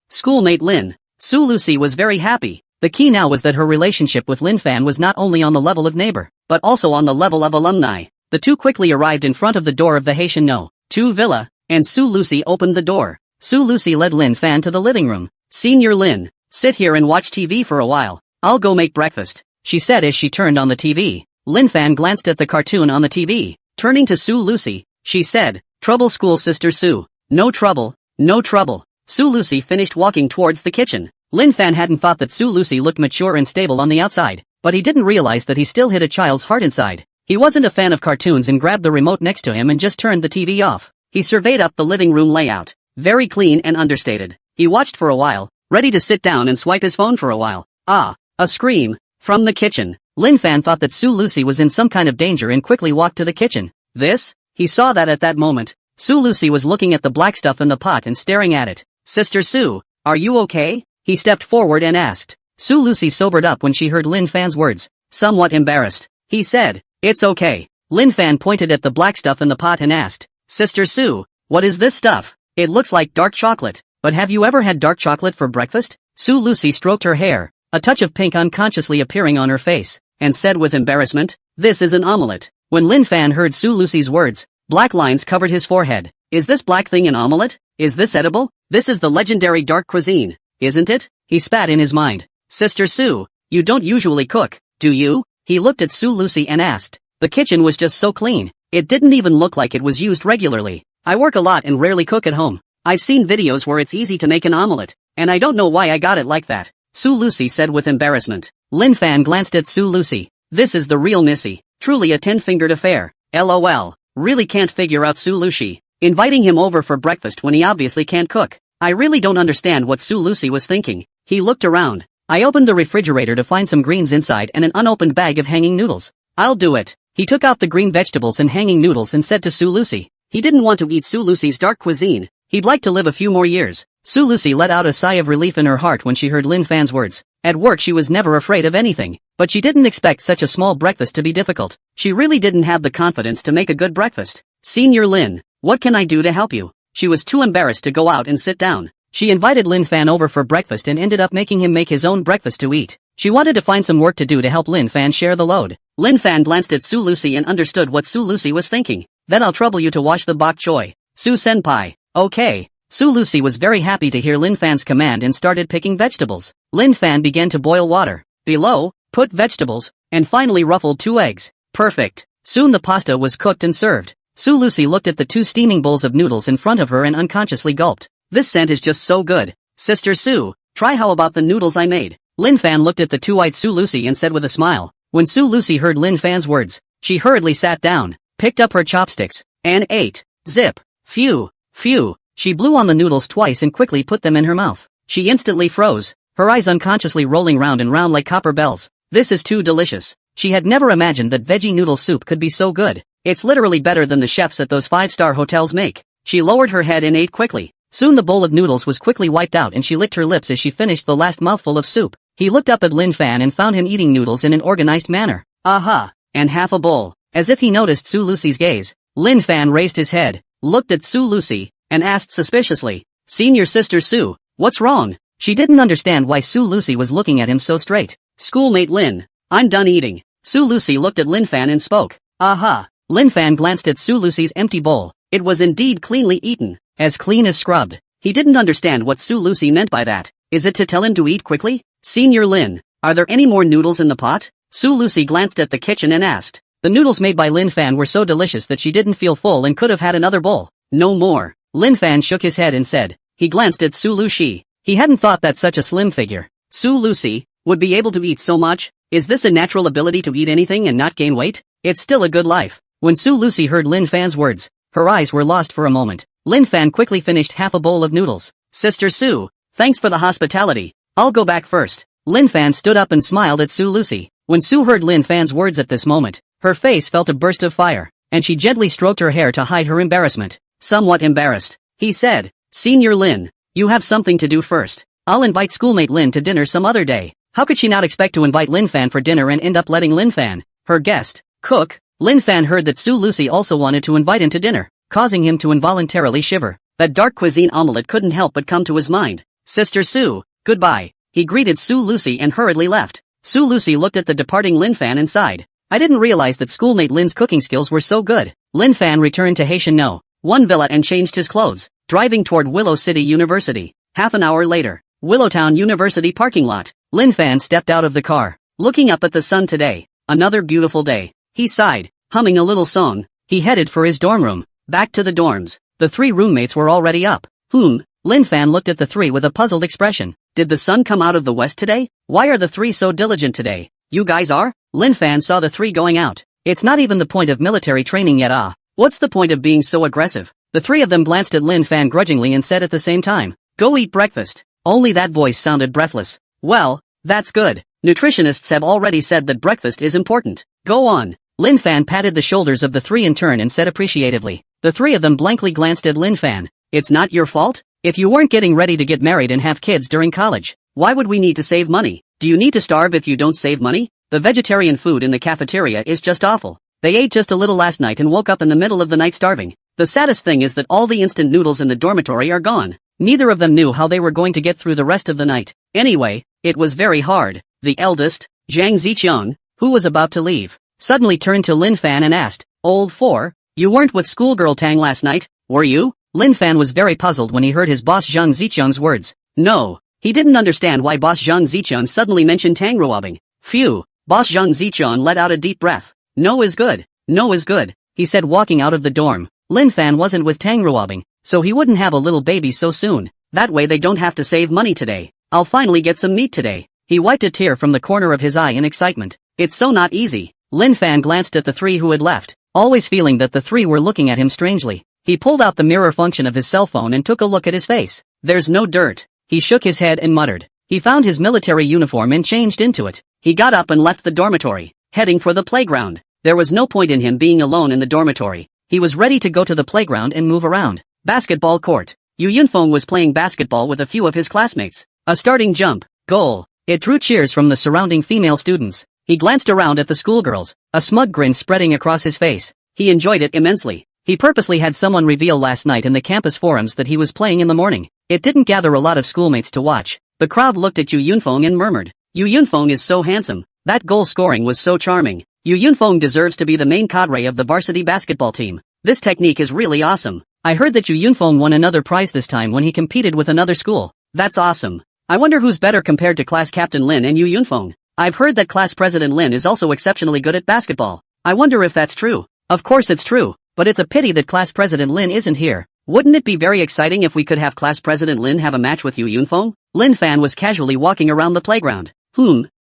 A: Schoolmate Lin. Su Lucy was very happy. The key now was that her relationship with Lin Fan was not only on the level of neighbor, but also on the level of alumni. The two quickly arrived in front of the door of the Haitian No. 2 villa, and Su Lucy opened the door. Su Lucy led Lin Fan to the living room. Senior Lin, sit here and watch TV for a while. I'll go make breakfast, she said as she turned on the TV. Lin Fan glanced at the cartoon on the TV. Turning to Su Lucy, she said, trouble school sister Su. No trouble, no trouble. Su Lucy finished walking towards the kitchen. Lin Fan hadn't thought that Su Lucy looked mature and stable on the outside, but he didn't realize that he still hid a child's heart inside. He wasn't a fan of cartoons and grabbed the remote next to him and just turned the TV off. He surveyed up the living room layout. Very clean and understated. He watched for a while, ready to sit down and swipe his phone for a while. Ah, a scream. From the kitchen. Lin Fan thought that Su Lucy was in some kind of danger and quickly walked to the kitchen. This? He saw that at that moment. Su Lucy was looking at the black stuff in the pot and staring at it. Sister Su, are you okay? He stepped forward and asked. Su Lucy sobered up when she heard Lin Fan's words. Somewhat embarrassed, he said, it's okay. Lin Fan pointed at the black stuff in the pot and asked, Sister Su, what is this stuff? It looks like dark chocolate, but have you ever had dark chocolate for breakfast? Su Lucy stroked her hair, a touch of pink unconsciously appearing on her face, and said with embarrassment, this is an omelette. When Lin Fan heard Su Lucy's words, black lines covered his forehead. Is this black thing an omelette? Is this edible? This is the legendary dark cuisine, isn't it? He spat in his mind. Sister Su, you don't usually cook, do you? He looked at Su Lucy and asked. The kitchen was just so clean. It didn't even look like it was used regularly. I work a lot and rarely cook at home. I've seen videos where it's easy to make an omelette, and I don't know why I got it like that. Su Lucy said with embarrassment. Lin Fan glanced at Su Lucy. This is the real Missy. Truly a 10-fingered affair. LOL. Really can't figure out Su Lucy inviting him over for breakfast when he obviously can't cook. I really don't understand what Su Lucy was thinking. He looked around. I opened the refrigerator to find some greens inside and an unopened bag of hanging noodles. I'll do it. He took out the green vegetables and hanging noodles and said to Su Lucy. He didn't want to eat Su Lucy's dark cuisine. He'd like to live a few more years. Su Lucy let out a sigh of relief in her heart when she heard Lin Fan's words. At work she was never afraid of anything, but she didn't expect such a small breakfast to be difficult. She really didn't have the confidence to make a good breakfast. Senior Lin, what can I do to help you? She was too embarrassed to go out and sit down. She invited Lin Fan over for breakfast and ended up making him make his own breakfast to eat. She wanted to find some work to do to help Lin Fan share the load. Lin Fan glanced at Su Lucy and understood what Su Lucy was thinking. Then I'll trouble you to wash the bok choy. Su Senpai. Okay. Su Lucy was very happy to hear Lin Fan's command and started picking vegetables. Lin Fan began to boil water. Below, put vegetables, and finally ruffled 2 eggs. Perfect. Soon the pasta was cooked and served. Su Lucy looked at the 2 steaming bowls of noodles in front of her and unconsciously gulped. This scent is just so good. Sister Su, try how about the noodles I made? Lin Fan looked at the 2-eyed Su Lucy and said with a smile. When Su Lucy heard Lin Fan's words, she hurriedly sat down, picked up her chopsticks, and ate. Zip. Phew. Phew. She blew on the noodles twice and quickly put them in her mouth. She instantly froze, her eyes unconsciously rolling round and round like copper bells. This is too delicious. She had never imagined that veggie noodle soup could be so good. It's literally better than the chefs at those 5-star hotels make. She lowered her head and ate quickly. Soon the bowl of noodles was quickly wiped out and she licked her lips as she finished the last mouthful of soup. He looked up at Lin Fan and found him eating noodles in an organized manner. Aha! And half a bowl. As if he noticed Su Lucy's gaze, Lin Fan raised his head, looked at Su Lucy, and asked suspiciously, "Senior Sister Su, what's wrong?" She didn't understand why Su Lucy was looking at him so straight. "Schoolmate Lin, I'm done eating." Su Lucy looked at Lin Fan and spoke. Aha! Lin Fan glanced at Su Lucy's empty bowl. It was indeed cleanly eaten, as clean as scrubbed. He didn't understand what Su Lucy meant by that. Is it to tell him to eat quickly? "Senior Lin, are there any more noodles in the pot?" Su Lucy glanced at the kitchen and asked. The noodles made by Lin Fan were so delicious that she didn't feel full and could have had another bowl. "No more." Lin Fan shook his head and said. He glanced at Su Lucy. He hadn't thought that such a slim figure, Su Lucy, would be able to eat so much. Is this a natural ability to eat anything and not gain weight? It's still a good life. When Su Lucy heard Lin Fan's words, her eyes were lost for a moment. Lin Fan quickly finished half a bowl of noodles. "Sister Su, thanks for the hospitality. I'll go back first." Lin Fan stood up and smiled at Su Lucy. When Su heard Lin Fan's words at this moment, her face felt a burst of fire, and she gently stroked her hair to hide her embarrassment. Somewhat embarrassed, he said, "Senior Lin, you have something to do first. I'll invite schoolmate Lin to dinner some other day." How could she not expect to invite Lin Fan for dinner and end up letting Lin Fan, her guest, cook? Lin Fan heard that Su Lucy also wanted to invite him to dinner, causing him to involuntarily shiver. That dark cuisine omelette couldn't help but come to his mind. "Sister Su, goodbye." He greeted Su Lucy and hurriedly left. Su Lucy looked at the departing Lin Fan and sighed. I didn't realize that schoolmate Lin's cooking skills were so good. Lin Fan returned to Haitian No. 1 Villa and changed his clothes, driving toward Willow City University. Half an hour later, Willowtown University parking lot. Lin Fan stepped out of the car, looking up at the sun today. Another beautiful day. He sighed, humming a little song. He headed for his dorm room. Back to the dorms. The 3 roommates were already up. Lin Fan looked at the 3 with a puzzled expression. Did the sun come out of the west today? Why are the 3 so diligent today? You guys are? Lin Fan saw the 3 going out. It's not even the point of military training yet. What's the point of being so aggressive? The 3 of them glanced at Lin Fan grudgingly and said at the same time, "Go eat breakfast." Only that voice sounded breathless. Well, that's good. Nutritionists have already said that breakfast is important. Go on. Lin Fan patted the shoulders of the 3 in turn and said appreciatively. The 3 of them blankly glanced at Lin Fan. It's not your fault? If you weren't getting ready to get married and have kids during college, why would we need to save money? Do you need to starve if you don't save money? The vegetarian food in the cafeteria is just awful. They ate just a little last night and woke up in the middle of the night starving. The saddest thing is that all the instant noodles in the dormitory are gone. Neither of them knew how they were going to get through the rest of the night. Anyway, it was very hard. The eldest, Zhang Ziqiang, who was about to leave, suddenly turned to Lin Fan and asked, "Old 4, you weren't with schoolgirl Tang last night, were you?" Lin Fan was very puzzled when he heard his boss Zhang Ziqiang's words. No, he didn't understand why boss Zhang Ziqiang suddenly mentioned Tang robbing. Phew, boss Zhang Ziqiang let out a deep breath. No is good, no is good, he said walking out of the dorm. Lin Fan wasn't with Tang robbing, so he wouldn't have a little baby so soon. That way they don't have to save money today. I'll finally get some meat today. He wiped a tear from the corner of his eye in excitement. It's so not easy. Lin Fan glanced at the 3 who had left, always feeling that the 3 were looking at him strangely. He pulled out the mirror function of his cell phone and took a look at his face. There's no dirt. He shook his head and muttered. He found his military uniform and changed into it. He got up and left the dormitory, heading for the playground. There was no point in him being alone in the dormitory. He was ready to go to the playground and move around. Basketball court. Yu Yunfeng was playing basketball with a few of his classmates. A starting jump, goal. It drew cheers from the surrounding female students. He glanced around at the schoolgirls, a smug grin spreading across his face. He enjoyed it immensely. He purposely had someone reveal last night in the campus forums that he was playing in the morning. It didn't gather a lot of schoolmates to watch. The crowd looked at Yu Yunfeng and murmured, "Yu Yunfeng is so handsome. That goal scoring was so charming. Yu Yunfeng deserves to be the main cadre of the varsity basketball team. This technique is really awesome. I heard that Yu Yunfeng won another prize this time when he competed with another school. That's awesome. I wonder who's better compared to class captain Lin and Yu Yunfeng. I've heard that class president Lin is also exceptionally good at basketball. I wonder if that's true." Of course it's true. but it's a pity that Class President Lin isn't here. Wouldn't it be very exciting if we could have Class President Lin have a match with Yu Yunfeng? Lin Fan was casually walking around the playground.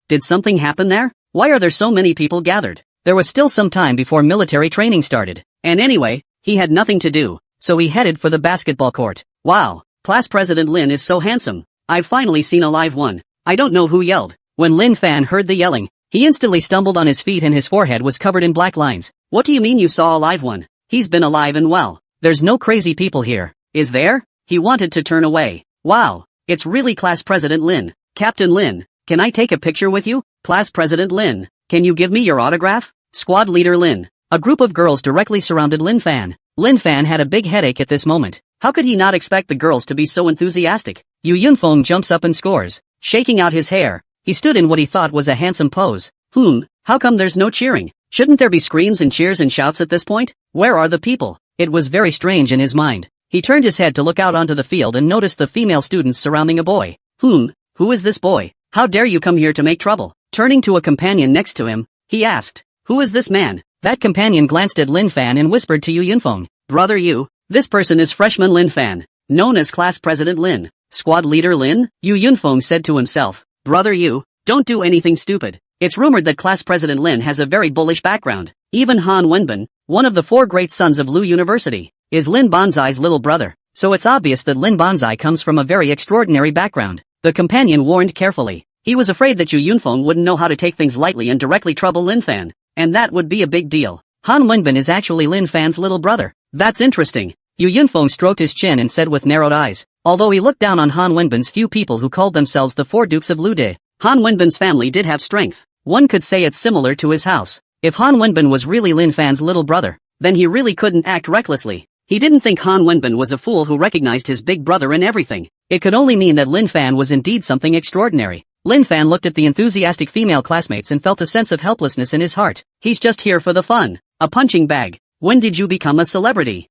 A: Did something happen there? Why are there so many people gathered? There was still some time before military training started. And anyway, he had nothing to do, so he headed for the basketball court. Wow, Class President Lin is so handsome. I've finally seen a live one. I don't know who yelled. When Lin Fan heard the yelling, he instantly stumbled on his feet and his forehead was covered in black lines. What do you mean you saw a live one? He's been alive and well. There's no crazy people here. Is there? He wanted to turn away. Wow, it's really Class President Lin. Captain Lin, can I take a picture with you? Class President Lin, can you give me your autograph? Squad Leader Lin. A group of girls directly surrounded Lin Fan. Lin Fan had a big headache at this moment. How could he not expect the girls to be so enthusiastic? Yu Yunfeng jumps up and scores. Shaking out his hair, he stood in what he thought was a handsome pose. How come there's no cheering? Shouldn't there be screams and cheers and shouts at this point? Where are the people? It was very strange in his mind. He turned his head to look out onto the field and noticed the female students surrounding a boy. Who is this boy? How dare you come here to make trouble? Turning to a companion next to him, he asked, who is this man? That companion glanced at Lin Fan and whispered to Yu Yunfeng, brother Yu, this person is freshman Lin Fan, known as Class President Lin. Squad Leader Lin? Yu Yunfeng said to himself, brother Yu, don't do anything stupid. It's rumored that Class President Lin has a very bullish background. Even Han Wenbin, one of the 4 great sons of Lu University, is Lin Banzai's little brother, so it's obvious that Lin Banzai comes from a very extraordinary background. The companion warned carefully. He was afraid that Yu Yunfeng wouldn't know how to take things lightly and directly trouble Lin Fan, and that would be a big deal. Han Wenbin is actually Lin Fan's little brother. That's interesting. Yu Yunfeng stroked his chin and said with narrowed eyes, although he looked down on Han Wenbin's few people who called themselves the 4 Dukes of Lude. Han Wenbin's family did have strength. One could say it's similar to his house. If Han Wenbin was really Lin Fan's little brother, then he really couldn't act recklessly. He didn't think Han Wenbin was a fool who recognized his big brother in everything. It could only mean that Lin Fan was indeed something extraordinary. Lin Fan looked at the enthusiastic female classmates and felt a sense of helplessness in his heart. He's just here for the fun. A punching bag. When did you become a celebrity?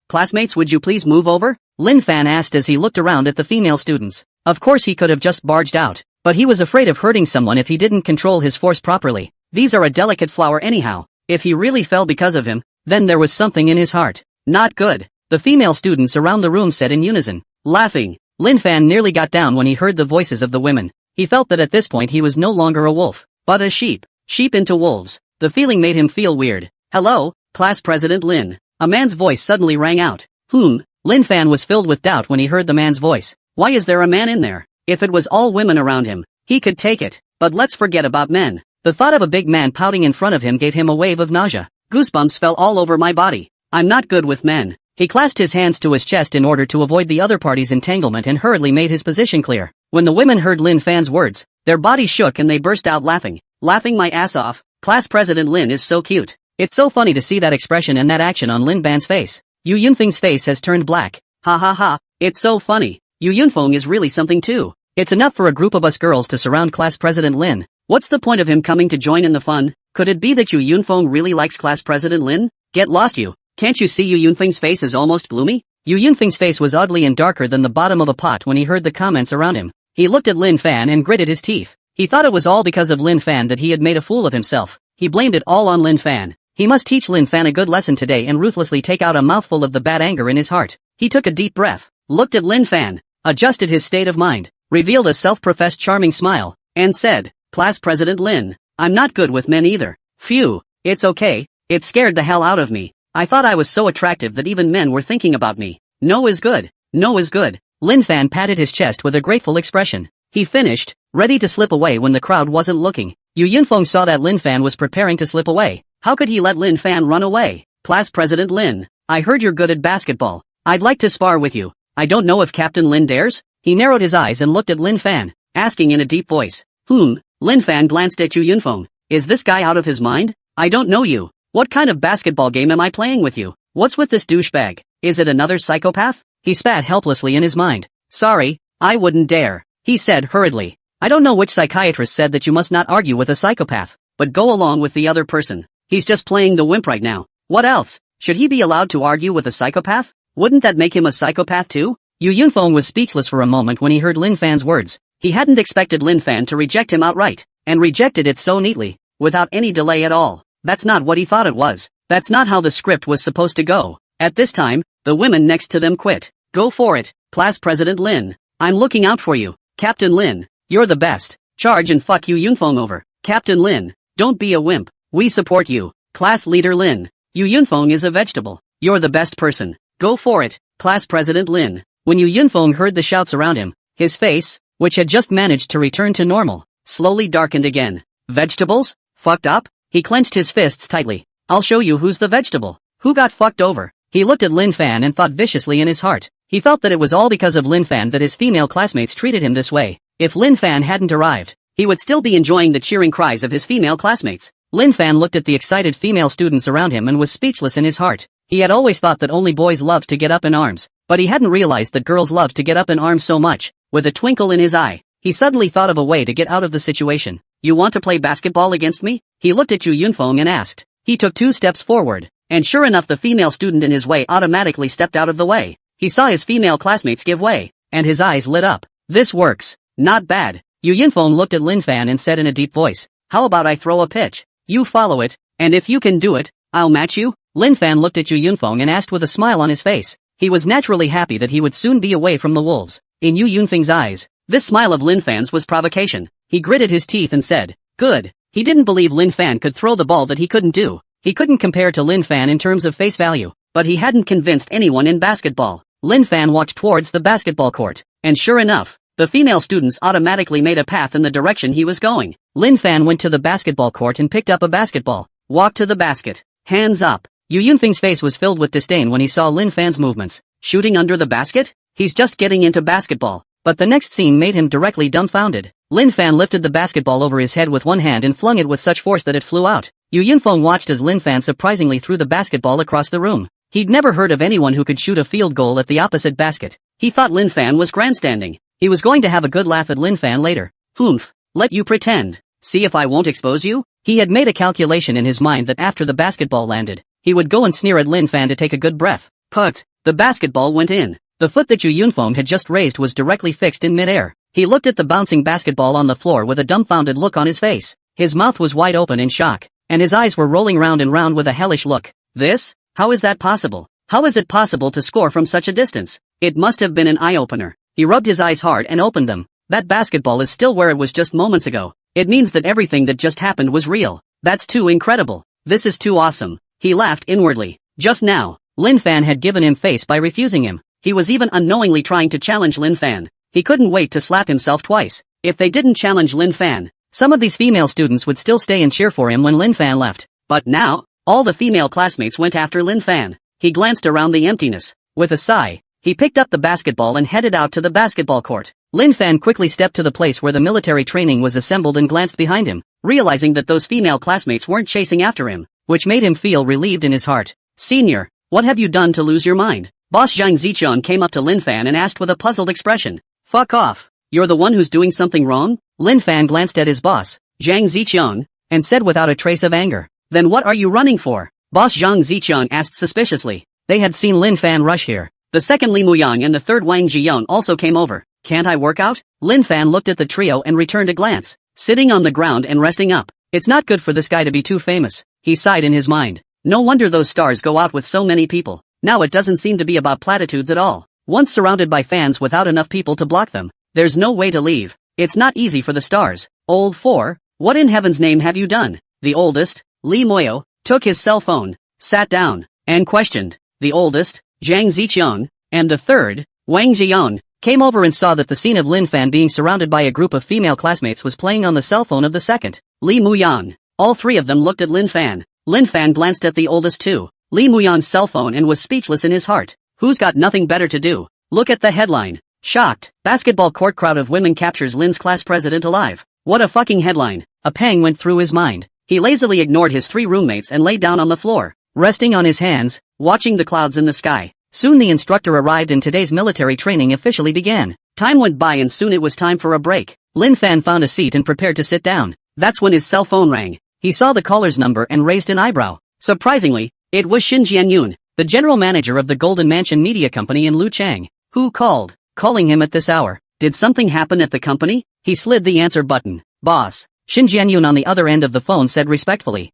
A: Classmates, would you please move over? Lin Fan asked as he looked around at the female students. Of course he could have just barged out, but he was afraid of hurting someone if he didn't control his force properly. These are a delicate flower anyhow. If he really fell because of him, then there was something in his heart. Not good. The female students around the room said in unison, laughing. Lin Fan nearly got down when he heard the voices of the women. He felt that at this point he was no longer a wolf, but a sheep. Sheep into wolves. The feeling made him feel weird. Hello, Class President Lin. A man's voice suddenly rang out. Lin Fan was filled with doubt when he heard the man's voice. Why is there a man in there? If it was all women around him, he could take it. But let's forget about men. The thought of a big man pouting in front of him gave him a wave of nausea. Goosebumps fell all over my body. I'm not good with men. He clasped his hands to his chest in order to avoid the other party's entanglement and hurriedly made his position clear. When the women heard Lin Fan's words, their bodies shook and they burst out laughing. Laughing my ass off. Class President Lin is so cute. It's so funny to see that expression and that action on Lin Ban's face. Yu Yunfeng's face has turned black. Ha ha ha, it's so funny. Yu Yunfeng is really something too. It's enough for a group of us girls to surround Class President Lin. What's the point of him coming to join in the fun? Could it be that Yu Yunfeng really likes Class President Lin? Get lost you. Can't you see Yu Yunfeng's face is almost gloomy? Yu Yunfeng's face was ugly and darker than the bottom of a pot when he heard the comments around him. He looked at Lin Fan and gritted his teeth. He thought it was all because of Lin Fan that he had made a fool of himself. He blamed it all on Lin Fan. He must teach Lin Fan a good lesson today and ruthlessly take out a mouthful of the bad anger in his heart. He took a deep breath, looked at Lin Fan, adjusted his state of mind, revealed a self-professed charming smile, and said, Class President Lin, I'm not good with men either. Phew, it's okay, it scared the hell out of me. I thought I was so attractive that even men were thinking about me. No is good, no is good. Lin Fan patted his chest with a grateful expression. He finished, ready to slip away when the crowd wasn't looking. Yu Yunfeng saw that Lin Fan was preparing to slip away. How could he let Lin Fan run away? Class President Lin, I heard you're good at basketball. I'd like to spar with you. I don't know if Captain Lin dares? He narrowed his eyes and looked at Lin Fan, asking in a deep voice. Lin Fan glanced at Yu Yunfeng. Is this guy out of his mind? I don't know you. What kind of basketball game am I playing with you? What's with this douchebag? Is it another psychopath? He spat helplessly in his mind. Sorry, I wouldn't dare, he said hurriedly. I don't know which psychiatrist said that you must not argue with a psychopath, but go along with the other person. He's just playing the wimp right now. What else? Should he be allowed to argue with a psychopath? Wouldn't that make him a psychopath too? Yu Yunfeng was speechless for a moment when he heard Lin Fan's words. He hadn't expected Lin Fan to reject him outright, and rejected it so neatly, without any delay at all. That's not what he thought it was. That's not how the script was supposed to go. At this time, the women next to them quit. Go for it, Class President Lin. I'm looking out for you, Captain Lin. You're the best. Charge and fuck Yu Yunfeng over. Captain Lin, don't be a wimp. We support you. Class Leader Lin. Yu Yunfeng is a vegetable. You're the best person. Go for it, Class President Lin. When Yu Yunfeng heard the shouts around him, his face, which had just managed to return to normal, slowly darkened again. Vegetables? Fucked up? He clenched his fists tightly. I'll show you who's the vegetable. Who got fucked over? He looked at Lin Fan and thought viciously in his heart. He felt that it was all because of Lin Fan that his female classmates treated him this way. If Lin Fan hadn't arrived, he would still be enjoying the cheering cries of his female classmates. Lin Fan looked at the excited female students around him and was speechless in his heart. He had always thought that only boys loved to get up in arms, but he hadn't realized that girls loved to get up in arms so much. With a twinkle in his eye, he suddenly thought of a way to get out of the situation. You want to play basketball against me? He looked at Yu Yunfeng and asked. He took 2 steps forward, and sure enough the female student in his way automatically stepped out of the way. He saw his female classmates give way, and his eyes lit up. This works. Not bad. Yu Yunfeng looked at Lin Fan and said in a deep voice, how about I throw a pitch? You follow it, and if you can do it, I'll match you? Lin Fan looked at Yu Yunfeng and asked with a smile on his face. He was naturally happy that he would soon be away from the wolves. In Yu Yunfeng's eyes, this smile of Lin Fan's was provocation. He gritted his teeth and said, good. He didn't believe Lin Fan could throw the ball that he couldn't do. He couldn't compare to Lin Fan in terms of face value, but he hadn't convinced anyone in basketball. Lin Fan walked towards the basketball court, and sure enough, the female students automatically made a path in the direction he was going. Lin Fan went to the basketball court and picked up a basketball. Walked to the basket. Hands up. Yu Yunfeng's face was filled with disdain when he saw Lin Fan's movements. Shooting under the basket? He's just getting into basketball. But the next scene made him directly dumbfounded. Lin Fan lifted the basketball over his head with one hand and flung it with such force that it flew out. Yu Yunfeng watched as Lin Fan surprisingly threw the basketball across the room. He'd never heard of anyone who could shoot a field goal at the opposite basket. He thought Lin Fan was grandstanding. He was going to have a good laugh at Lin Fan later. Oomph. Let you pretend. See if I won't expose you? He had made a calculation in his mind that after the basketball landed, he would go and sneer at Lin Fan to take a good breath. Put. The basketball went in. The foot that Yu Yunfeng had just raised was directly fixed in midair. He looked at the bouncing basketball on the floor with a dumbfounded look on his face. His mouth was wide open in shock, and his eyes were rolling round and round with a hellish look. This? How is that possible? How is it possible to score from such a distance? It must have been an eye-opener. He rubbed his eyes hard and opened them. That basketball is still where it was just moments ago. It means that everything that just happened was real. That's too incredible. This is too awesome. He laughed inwardly. Just now, Lin Fan had given him face by refusing him. He was even unknowingly trying to challenge Lin Fan. He couldn't wait to slap himself twice. If they didn't challenge Lin Fan, some of these female students would still stay and cheer for him when Lin Fan left. But now, all the female classmates went after Lin Fan. He glanced around the emptiness. With a sigh, he picked up the basketball and headed out to the basketball court. Lin Fan quickly stepped to the place where the military training was assembled and glanced behind him, realizing that those female classmates weren't chasing after him, which made him feel relieved in his heart. Senior, what have you done to lose your mind? Boss Zhang Zichun came up to Lin Fan and asked with a puzzled expression. Fuck off. You're the one who's doing something wrong? Lin Fan glanced at his boss, Zhang Zichun, and said without a trace of anger. Then what are you running for? Boss Zhang Zichun asked suspiciously. They had seen Lin Fan rush here. The second Li Muyang and the third Wang Ziyong also came over. Can't I work out? Lin Fan looked at the trio and returned a glance. Sitting on the ground and resting up. It's not good for this guy to be too famous. He sighed in his mind. No wonder those stars go out with so many people. Now it doesn't seem to be about platitudes at all. Once surrounded by fans without enough people to block them, there's no way to leave. It's not easy for the stars. Old 4, what in heaven's name have you done? The oldest, Li Moyo, took his cell phone, sat down, and questioned. The oldest, Zhang Zichun, and the third, Wang Ziyong, came over and saw that the scene of Lin Fan being surrounded by a group of female classmates was playing on the cell phone of the second, Li Muyang. All three of them looked at Lin Fan. Lin Fan glanced at the oldest too, Li Muyang's cell phone, and was speechless in his heart. Who's got nothing better to do? Look at the headline. Shocked. Basketball court crowd of women captures Lin's class president alive. What a fucking headline. A pang went through his mind. He lazily ignored his 3 roommates and lay down on the floor, resting on his hands, watching the clouds in the sky. Soon the instructor arrived and today's military training officially began. Time went by and soon it was time for a break. Lin Fan found a seat and prepared to sit down. That's when his cell phone rang. He saw the caller's number and raised an eyebrow. Surprisingly, it was Xin Jianyun, the general manager of the Golden Mansion Media Company in Luchang. Who called? Calling him at this hour. Did something happen at the company? He slid the answer button. Boss. Xin Jianyun on the other end of the phone said respectfully.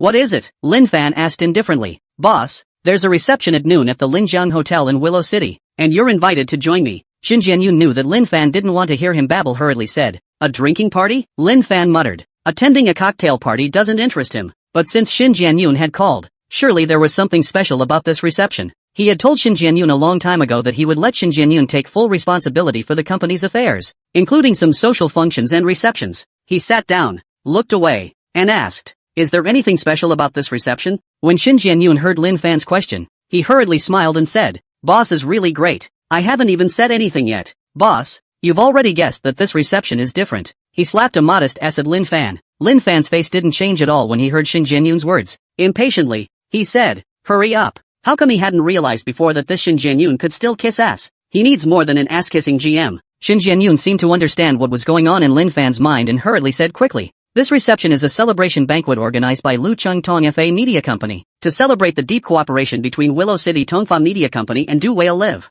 A: What is it? Lin Fan asked indifferently. Boss, there's a reception at noon at the Linjiang Hotel in Willow City, and you're invited to join me. Xin Jianyun knew that Lin Fan didn't want to hear him babble, hurriedly said. A drinking party? Lin Fan muttered. Attending a cocktail party doesn't interest him, but since Xin Jianyun had called, surely there was something special about this reception. He had told Xin Jianyun a long time ago that he would let Xin Jianyun take full responsibility for the company's affairs, including some social functions and receptions. He sat down, looked away, and asked, is there anything special about this reception? When Xin Jianyun heard Lin Fan's question, he hurriedly smiled and said, Boss is really great. I haven't even said anything yet. Boss, you've already guessed that this reception is different. He slapped a modest ass at Lin Fan. Lin Fan's face didn't change at all when he heard Xin Jianyun's words. Impatiently, he said, hurry up. How come he hadn't realized before that this Xin Jianyun could still kiss ass? He needs more than an ass-kissing GM. Xin Jianyun seemed to understand what was going on in Lin Fan's mind and hurriedly said quickly, this reception is a celebration banquet organized by Lucheng Tong FA Media Company to celebrate the deep cooperation between Willow City Tongfa Media Company and Du Whale Live.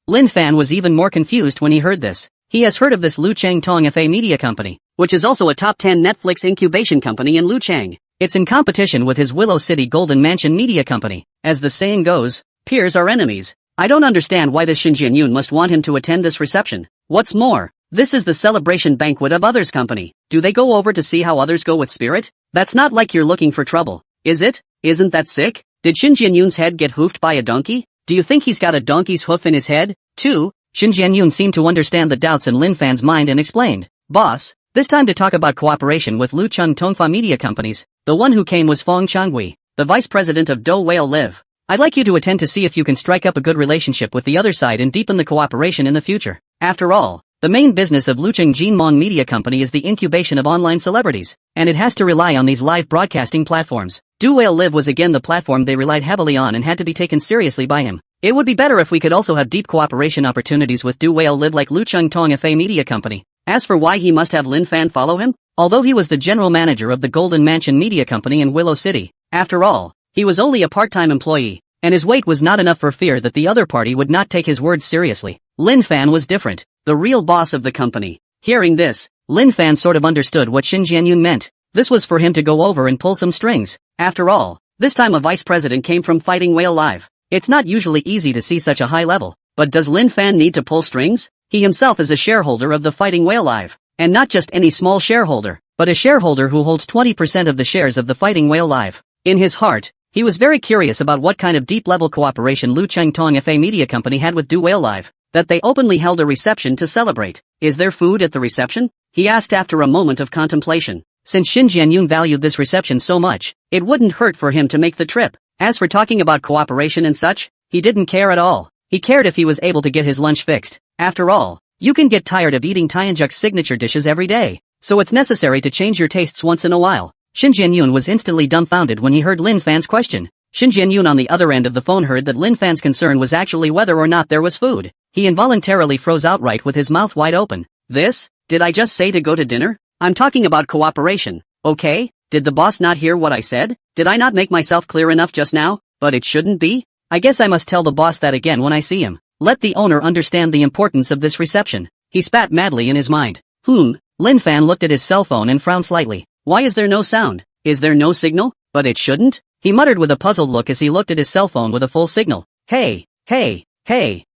A: Lin Fan was even more confused when he heard this. He has heard of this Lucheng Tong FA Media Company, which is also a top 10 Netflix incubation company in Lucheng. It's in competition with his Willow City Golden Mansion Media Company. As the saying goes, peers are enemies. I don't understand why this Xin Jianyun must want him to attend this reception. What's more, this is the celebration banquet of others' company. Do they go over to see how others go with spirit? That's not like you're looking for trouble, is it? Isn't that sick? Did Xin Jianyun's head get hoofed by a donkey? Do you think he's got a donkey's hoof in his head, too? Xin Jianyun seemed to understand the doubts in Lin Fan's mind and explained, Boss, this time to talk about cooperation with Lucheng Tongfa Media Companies. The one who came was Fong Changgui, the vice president of Du Whale Live. I'd like you to attend to see if you can strike up a good relationship with the other side and deepen the cooperation in the future. After all, the main business of Lucheng Jinmong Media Company is the incubation of online celebrities, and it has to rely on these live broadcasting platforms. Du Whale Live was again the platform they relied heavily on and had to be taken seriously by him. It would be better if we could also have deep cooperation opportunities with Du Whale Live like Lucheng Tong FA Media Company. As for why he must have Lin Fan follow him, although he was the general manager of the Golden Mansion Media Company in Willow City, after all, he was only a part-time employee, and his weight was not enough for fear that the other party would not take his words seriously. Lin Fan was different, the real boss of the company. Hearing this, Lin Fan sort of understood what Xin Jianyun meant. This was for him to go over and pull some strings. After all, this time a vice president came from Fighting Whale Live. It's not usually easy to see such a high level, but does Lin Fan need to pull strings? He himself is a shareholder of the Fighting Whale Live, and not just any small shareholder, but a shareholder who holds 20% of the shares of the Fighting Whale Live. In his heart, he was very curious about what kind of deep-level cooperation Lucheng Tong FA Media Company had with Du Whale Live, that they openly held a reception to celebrate. Is there food at the reception? He asked after a moment of contemplation. Since Xin Jianyun valued this reception so much, it wouldn't hurt for him to make the trip. As for talking about cooperation and such, he didn't care at all. He cared if he was able to get his lunch fixed. After all, you can get tired of eating Tianjuk's signature dishes every day, so it's necessary to change your tastes once in a while. Xin Jianyun was instantly dumbfounded when he heard Lin Fan's question. Xin Jianyun on the other end of the phone heard that Lin Fan's concern was actually whether or not there was food. He involuntarily froze outright with his mouth wide open. Did I just say to go to dinner? I'm talking about cooperation, okay? Did the boss not hear what I said? Did I not make myself clear enough just now? But it shouldn't be? I guess I must tell the boss that again when I see him. Let the owner understand the importance of this reception. He spat madly in his mind. Lin Fan looked at his cell phone and frowned slightly. Why is there no sound? Is there no signal? But it shouldn't? He muttered with a puzzled look as he looked at his cell phone with a full signal. Hey,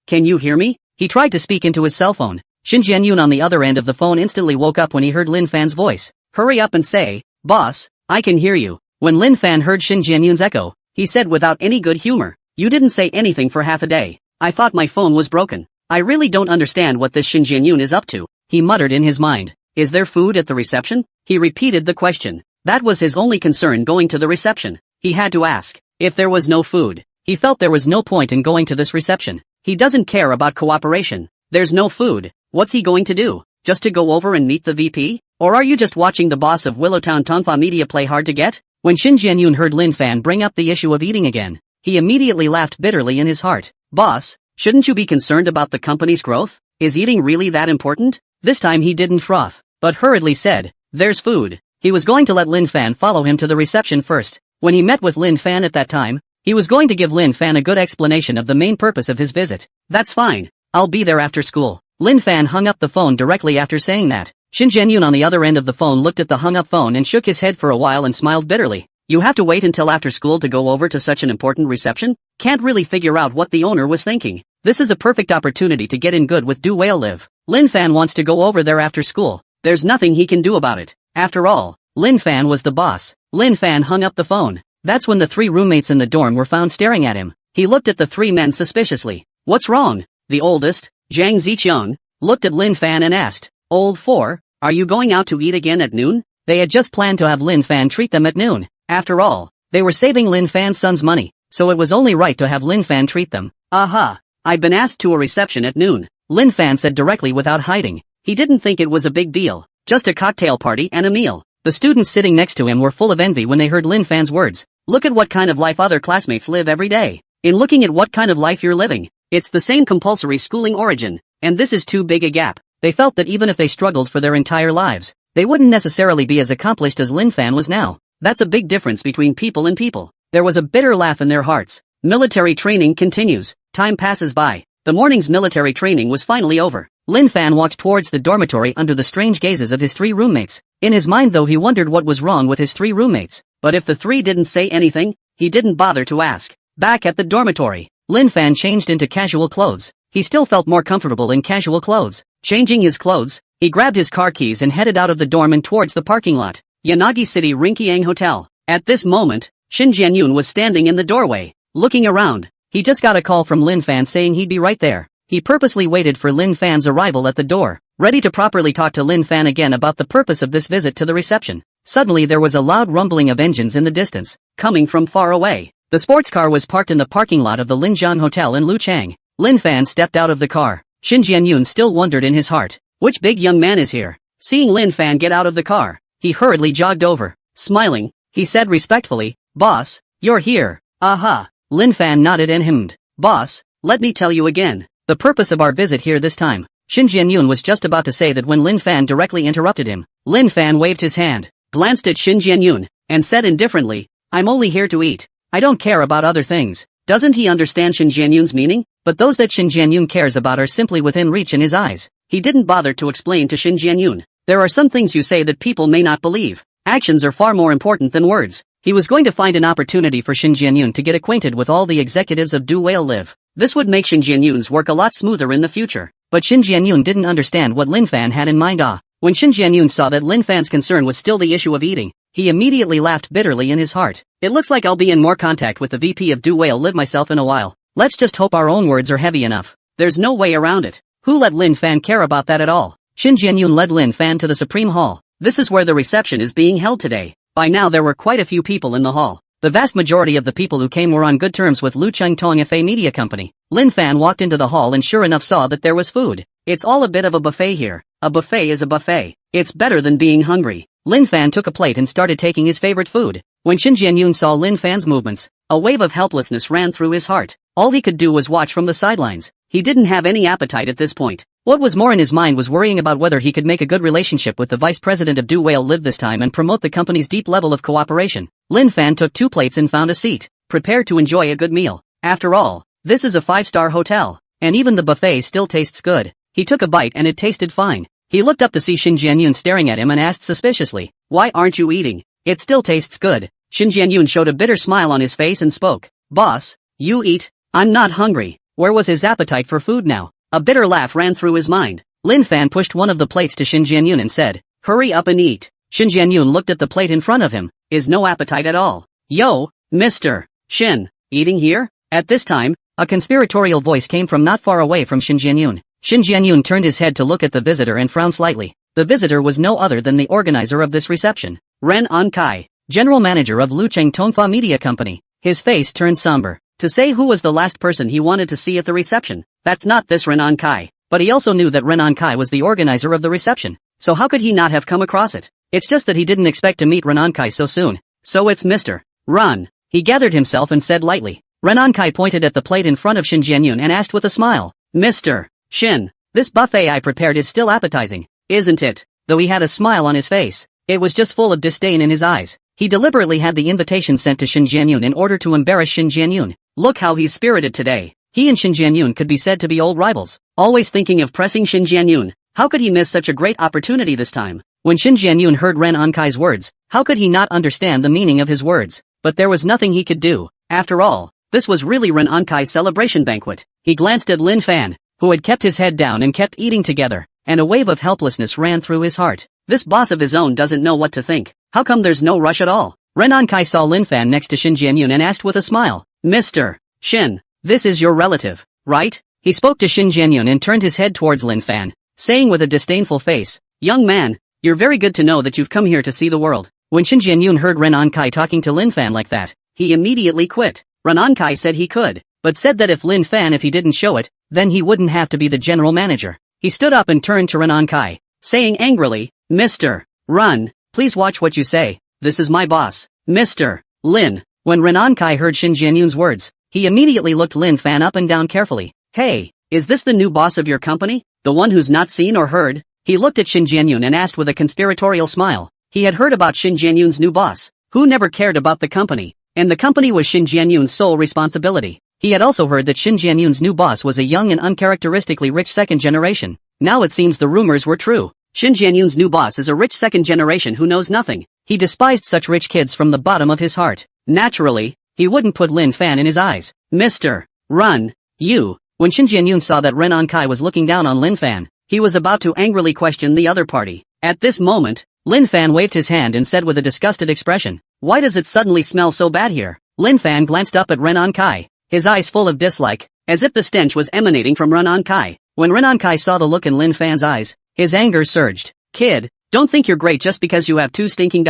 A: can you hear me? He tried to speak into his cell phone. Xin Jianyun on the other end of the phone instantly woke up when he heard Lin Fan's voice. Hurry up and say, boss, I can hear you. When Lin Fan heard Xin Jianyun's echo, he said without any good humor, you didn't say anything for half a day. I thought my phone was broken. I really don't understand what this Xin Jianyun is up to. He muttered in his mind. Is there food at the reception? He repeated the question. That was his only concern going to the reception. He had to ask. If there was no food, he felt there was no point in going to this reception. He doesn't care about cooperation. There's no food. What's he going to do? Just to go over and meet the VP? Or are you just watching the boss of Willowtown Tongfa Media play hard to get? When Xin Jianyun heard Lin Fan bring up the issue of eating again, he immediately laughed bitterly in his heart. Boss, shouldn't you be concerned about the company's growth? Is eating really that important? This time he didn't froth, but hurriedly said, there's food. He was going to let Lin Fan follow him to the reception first. When he met with Lin Fan at that time, he was going to give Lin Fan a good explanation of the main purpose of his visit. That's fine. I'll be there after school. Lin Fan hung up the phone directly after saying that. Xin Jianyun on the other end of the phone looked at the hung-up phone and shook his head for a while and smiled bitterly. You have to wait until after school to go over to such an important reception? Can't really figure out what the owner was thinking. This is a perfect opportunity to get in good with Do Whale Live. Lin Fan wants to go over there after school. There's nothing he can do about it. After all, Lin Fan was the boss. Lin Fan hung up the phone. That's when the 3 roommates in the dorm were found staring at him. He looked at the 3 men suspiciously. What's wrong? The oldest, Zhang Ziqiang, looked at Lin Fan and asked, Old 4, are you going out to eat again at noon? They had just planned to have Lin Fan treat them at noon. After all, they were saving Lin Fan's son's money, so it was only right to have Lin Fan treat them. Aha! I've been asked to a reception at noon, Lin Fan said directly without hiding. He didn't think it was a big deal, just a cocktail party and a meal. The students sitting next to him were full of envy when they heard Lin Fan's words. Look at what kind of life other classmates live every day. In looking at what kind of life you're living, it's the same compulsory schooling origin, and this is too big a gap. They felt that even if they struggled for their entire lives, they wouldn't necessarily be as accomplished as Lin Fan was now. That's a big difference between people and people. There was a bitter laugh in their hearts. Military training continues. Time passes by. The morning's military training was finally over. Lin Fan walked towards the dormitory under the strange gazes of his 3 roommates. In his mind though he wondered what was wrong with his 3 roommates. But if the 3 didn't say anything, he didn't bother to ask. Back at the dormitory, Lin Fan changed into casual clothes. He still felt more comfortable in casual clothes. Changing his clothes, he grabbed his car keys and headed out of the dorm and towards the parking lot. Yanagi City Rinkiang Hotel. At this moment, Shin Jianyun was standing in the doorway, looking around. He just got a call from Lin Fan saying he'd be right there. He purposely waited for Lin Fan's arrival at the door, ready to properly talk to Lin Fan again about the purpose of this visit to the reception. Suddenly there was a loud rumbling of engines in the distance, coming from far away. The sports car was parked in the parking lot of the Linjiang Hotel in Luchang. Lin Fan stepped out of the car. Shin Jianyun still wondered in his heart, which big young man is here? Seeing Lin Fan get out of the car, he hurriedly jogged over. Smiling, he said respectfully, Boss, you're here. Aha. Lin Fan nodded and hummed. Boss, let me tell you again, the purpose of our visit here this time. Shin Jianyun was just about to say that when Lin Fan directly interrupted him. Lin Fan waved his hand, glanced at Shin Jianyun, and said indifferently, I'm only here to eat. I don't care about other things. Doesn't he understand Shin Jianyun's meaning? But those that Shin Jianyun cares about are simply within reach in his eyes. He didn't bother to explain to Shin Jianyun. There are some things you say that people may not believe. Actions are far more important than words. He was going to find an opportunity for Shin Jianyun to get acquainted with all the executives of Do Whale Live. This would make Shin Jianyun's work a lot smoother in the future. But Shin Jianyun didn't understand what Lin Fan had in mind. When Shin Jianyun saw that Lin Fan's concern was still the issue of eating, he immediately laughed bitterly in his heart. It looks like I'll be in more contact with the VP of Do Whale Live myself in a while. Let's just hope our own words are heavy enough. There's no way around it. Who let Lin Fan care about that at all? Shin Jianyun led Lin Fan to the Supreme Hall. This is where the reception is being held today. By now there were quite a few people in the hall. The vast majority of the people who came were on good terms with Lucheng Tong FA Media Company. Lin Fan walked into the hall and sure enough saw that there was food. It's all a bit of a buffet here. A buffet is a buffet. It's better than being hungry. Lin Fan took a plate and started taking his favorite food. When Shin Jianyun saw Lin Fan's movements, a wave of helplessness ran through his heart. All he could do was watch from the sidelines. He didn't have any appetite at this point. What was more in his mind was worrying about whether he could make a good relationship with the vice president of Do Whale Live this time and promote the company's deep level of cooperation. Lin Fan took 2 plates and found a seat, prepared to enjoy a good meal. After all, this is a 5-star hotel, and even the buffet still tastes good. He took a bite and it tasted fine. He looked up to see Shin Jianyun staring at him and asked suspiciously, Why aren't you eating? It still tastes good. Shin Jianyun showed a bitter smile on his face and spoke, Boss, you eat. I'm not hungry. Where was his appetite for food now? A bitter laugh ran through his mind. Lin Fan pushed one of the plates to Shin Jianyun and said, Hurry up and eat. Shin Jianyun looked at the plate in front of him. Is no appetite at all. Yo, Mr. Shin, eating here? At this time, a conspiratorial voice came from not far away from Shin Jianyun. Shin Jianyun turned his head to look at the visitor and frowned slightly. The visitor was no other than the organizer of this reception, Ren An Kai, general manager of Lucheng Tongfa Media Company. His face turned somber. To say who was the last person he wanted to see at the reception, that's not this Ren An Kai. But he also knew that Ren An Kai was the organizer of the reception, so how could he not have come across it? It's just that he didn't expect to meet Ren An Kai so soon. So it's Mr. Ren. He gathered himself and said lightly. Ren An Kai pointed at the plate in front of Shin Jianyun and asked with a smile, Mr. Shin, this buffet I prepared is still appetizing, isn't it? Though he had a smile on his face, it was just full of disdain in his eyes. He deliberately had the invitation sent to Shin Jianyun in order to embarrass Shin Jianyun. Look how he's spirited today. He and Shin Jianyun could be said to be old rivals, always thinking of pressing Shin Jianyun. How could he miss such a great opportunity this time? When Shin Jianyun heard Ren An Kai's words, How could he not understand the meaning of his words? But there was nothing he could do. After all, this was really Ren Ankai's celebration banquet. He glanced at Lin Fan, who had kept his head down and kept eating together, and a wave of helplessness ran through his heart. This boss of his own doesn't know what to think. How come there's no rush at all? Ren Ankai saw Lin Fan next to Shin Jianyun and asked with a smile, Mr. Shin, this is your relative, right? He spoke to Shin Jianyun and turned his head towards Lin Fan, saying with a disdainful face, young man, you're very good to know that you've come here to see the world. When Shin Jianyun heard Ren Ankai talking to Lin Fan like that, he immediately quit. Ren Ankai said he could, but said that if he didn't show it, then he wouldn't have to be the general manager. He stood up and turned to Ren Ankai, saying angrily, Mr. Run, please watch what you say. This is my boss, Mr. Lin. When Ren Ankai heard Shin Jianyun's words, he immediately looked Lin Fan up and down carefully. Hey, is this the new boss of your company? The one who's not seen or heard? He looked at Shin Jianyun and asked with a conspiratorial smile. He had heard about Shin Jianyun's new boss, who never cared about the company, and the company was Shin Jianyun's sole responsibility. He had also heard that Shin Jianyun's new boss was a young and uncharacteristically rich second generation. Now it seems the rumors were true. Shin Jianyun's new boss is a rich second generation who knows nothing. He despised such rich kids from the bottom of his heart. Naturally, he wouldn't put Lin Fan in his eyes. Mr. Run, you. When Shin Jianyun saw that Ren Ankai was looking down on Lin Fan, he was about to angrily question the other party. At this moment, Lin Fan waved his hand and said with a disgusted expression, why does it suddenly smell so bad here? Lin Fan glanced up at Ren Ankai, his eyes full of dislike, as if the stench was emanating from Ren Ankai. When Ren Ankai saw the look in Lin Fan's eyes, his anger surged. Kid, don't think you're great just because you have $2 stinking.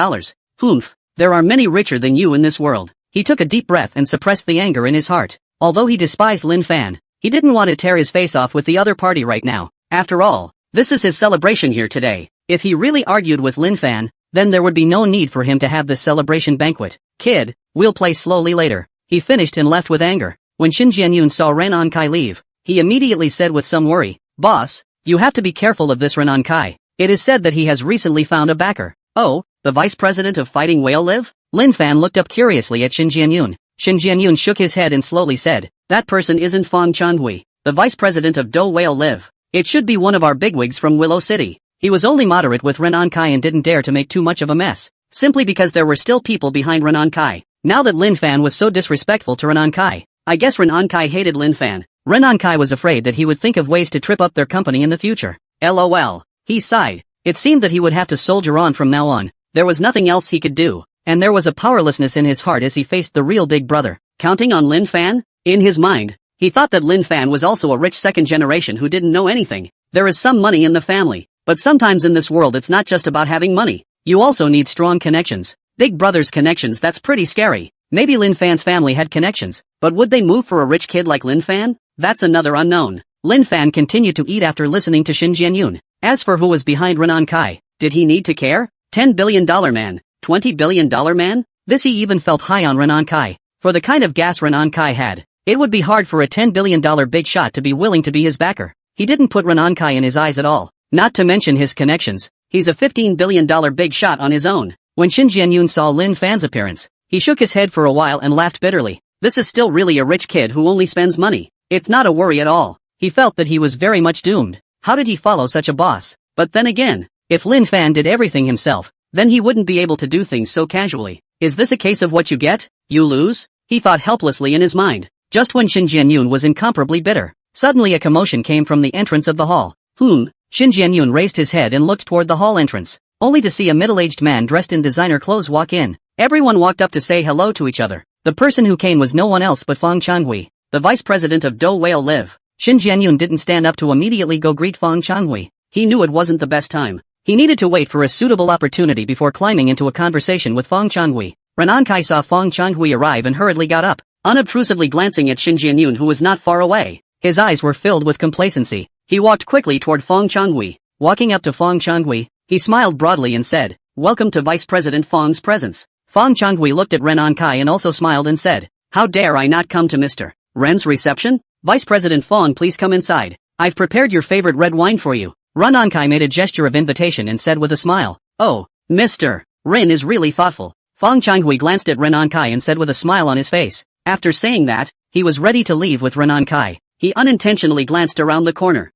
A: Humph, there are many richer than you in this world. He took a deep breath and suppressed the anger in his heart. Although he despised Lin Fan, he didn't want to tear his face off with the other party right now. After all, this is his celebration here today. If he really argued with Lin Fan, then there would be no need for him to have this celebration banquet. Kid, we'll play slowly later. He finished and left with anger. When Shin Jianyun saw Ren Ankai leave, he immediately said with some worry, boss, you have to be careful of this Ren Ankai. It is said that he has recently found a backer. Oh, the vice president of Fighting Whale Live? Lin Fan looked up curiously at Shin Jianyun. Shin Jianyun shook his head and slowly said, that person isn't Fong Chanhui, the vice president of Do Whale Live. It should be one of our bigwigs from Willow City. He was only moderate with Ren Ankai and didn't dare to make too much of a mess, simply because there were still people behind Ren Ankai. Now that Lin Fan was so disrespectful to Ren Ankai, I guess Ren Ankai hated Lin Fan. Ren Ankai was afraid that he would think of ways to trip up their company in the future. LOL. He sighed. It seemed that he would have to soldier on from now on. There was nothing else he could do, and there was a powerlessness in his heart as he faced the real big brother. Counting on Lin Fan? In his mind, he thought that Lin Fan was also a rich second generation who didn't know anything. There is some money in the family, but sometimes in this world it's not just about having money. You also need strong connections. Big brother's connections, that's pretty scary. Maybe Lin Fan's family had connections, but would they move for a rich kid like Lin Fan? That's another unknown. Lin Fan continued to eat after listening to Shin Jianyun. As for who was behind Ren Ankai, did he need to care? $10 billion man, $20 billion man? This he even felt high on Ren Ankai. For the kind of gas Ren Ankai had, it would be hard for a $10 billion big shot to be willing to be his backer. He didn't put Ren Ankai in his eyes at all, not to mention his connections. He's a $15 billion big shot on his own. When Shin Jianyun saw Lin Fan's appearance, he shook his head for a while and laughed bitterly. This is still really a rich kid who only spends money. It's not a worry at all. He felt that he was very much doomed. How did he follow such a boss? But then again, if Lin Fan did everything himself, then he wouldn't be able to do things so casually. Is this a case of what you get, you lose? He thought helplessly in his mind. Just when Shin Jianyun was incomparably bitter, suddenly a commotion came from the entrance of the hall. Shin Jianyun raised his head and looked toward the hall entrance, only to see a middle-aged man dressed in designer clothes walk in. Everyone walked up to say hello to each other. The person who came was no one else but Fong Chanhui, the vice president of Do Whale Live. Shin Jianyun didn't stand up to immediately go greet Fong Chanhui. He knew it wasn't the best time. He needed to wait for a suitable opportunity before climbing into a conversation with Fong Chanhui. Ren Ankai saw Fong Chanhui arrive and hurriedly got up, unobtrusively glancing at Shin Jianyun who was not far away. His eyes were filled with complacency. He walked quickly toward Fong Chanhui. Walking up to Fong Chanhui, he smiled broadly and said, "Welcome to Vice President Fong's presence." Fong Chanhui looked at Ren Ankai and also smiled and said, "How dare I not come to Mr. Ren's reception? Vice President Fong, please come inside. I've prepared your favorite red wine for you." Ren Ankai made a gesture of invitation and said with a smile, "Oh, Mr. Ren is really thoughtful." Fong Chanhui glanced at Ren Ankai and said with a smile on his face. After saying that, he was ready to leave with Ren Ankai. He unintentionally glanced around the corner.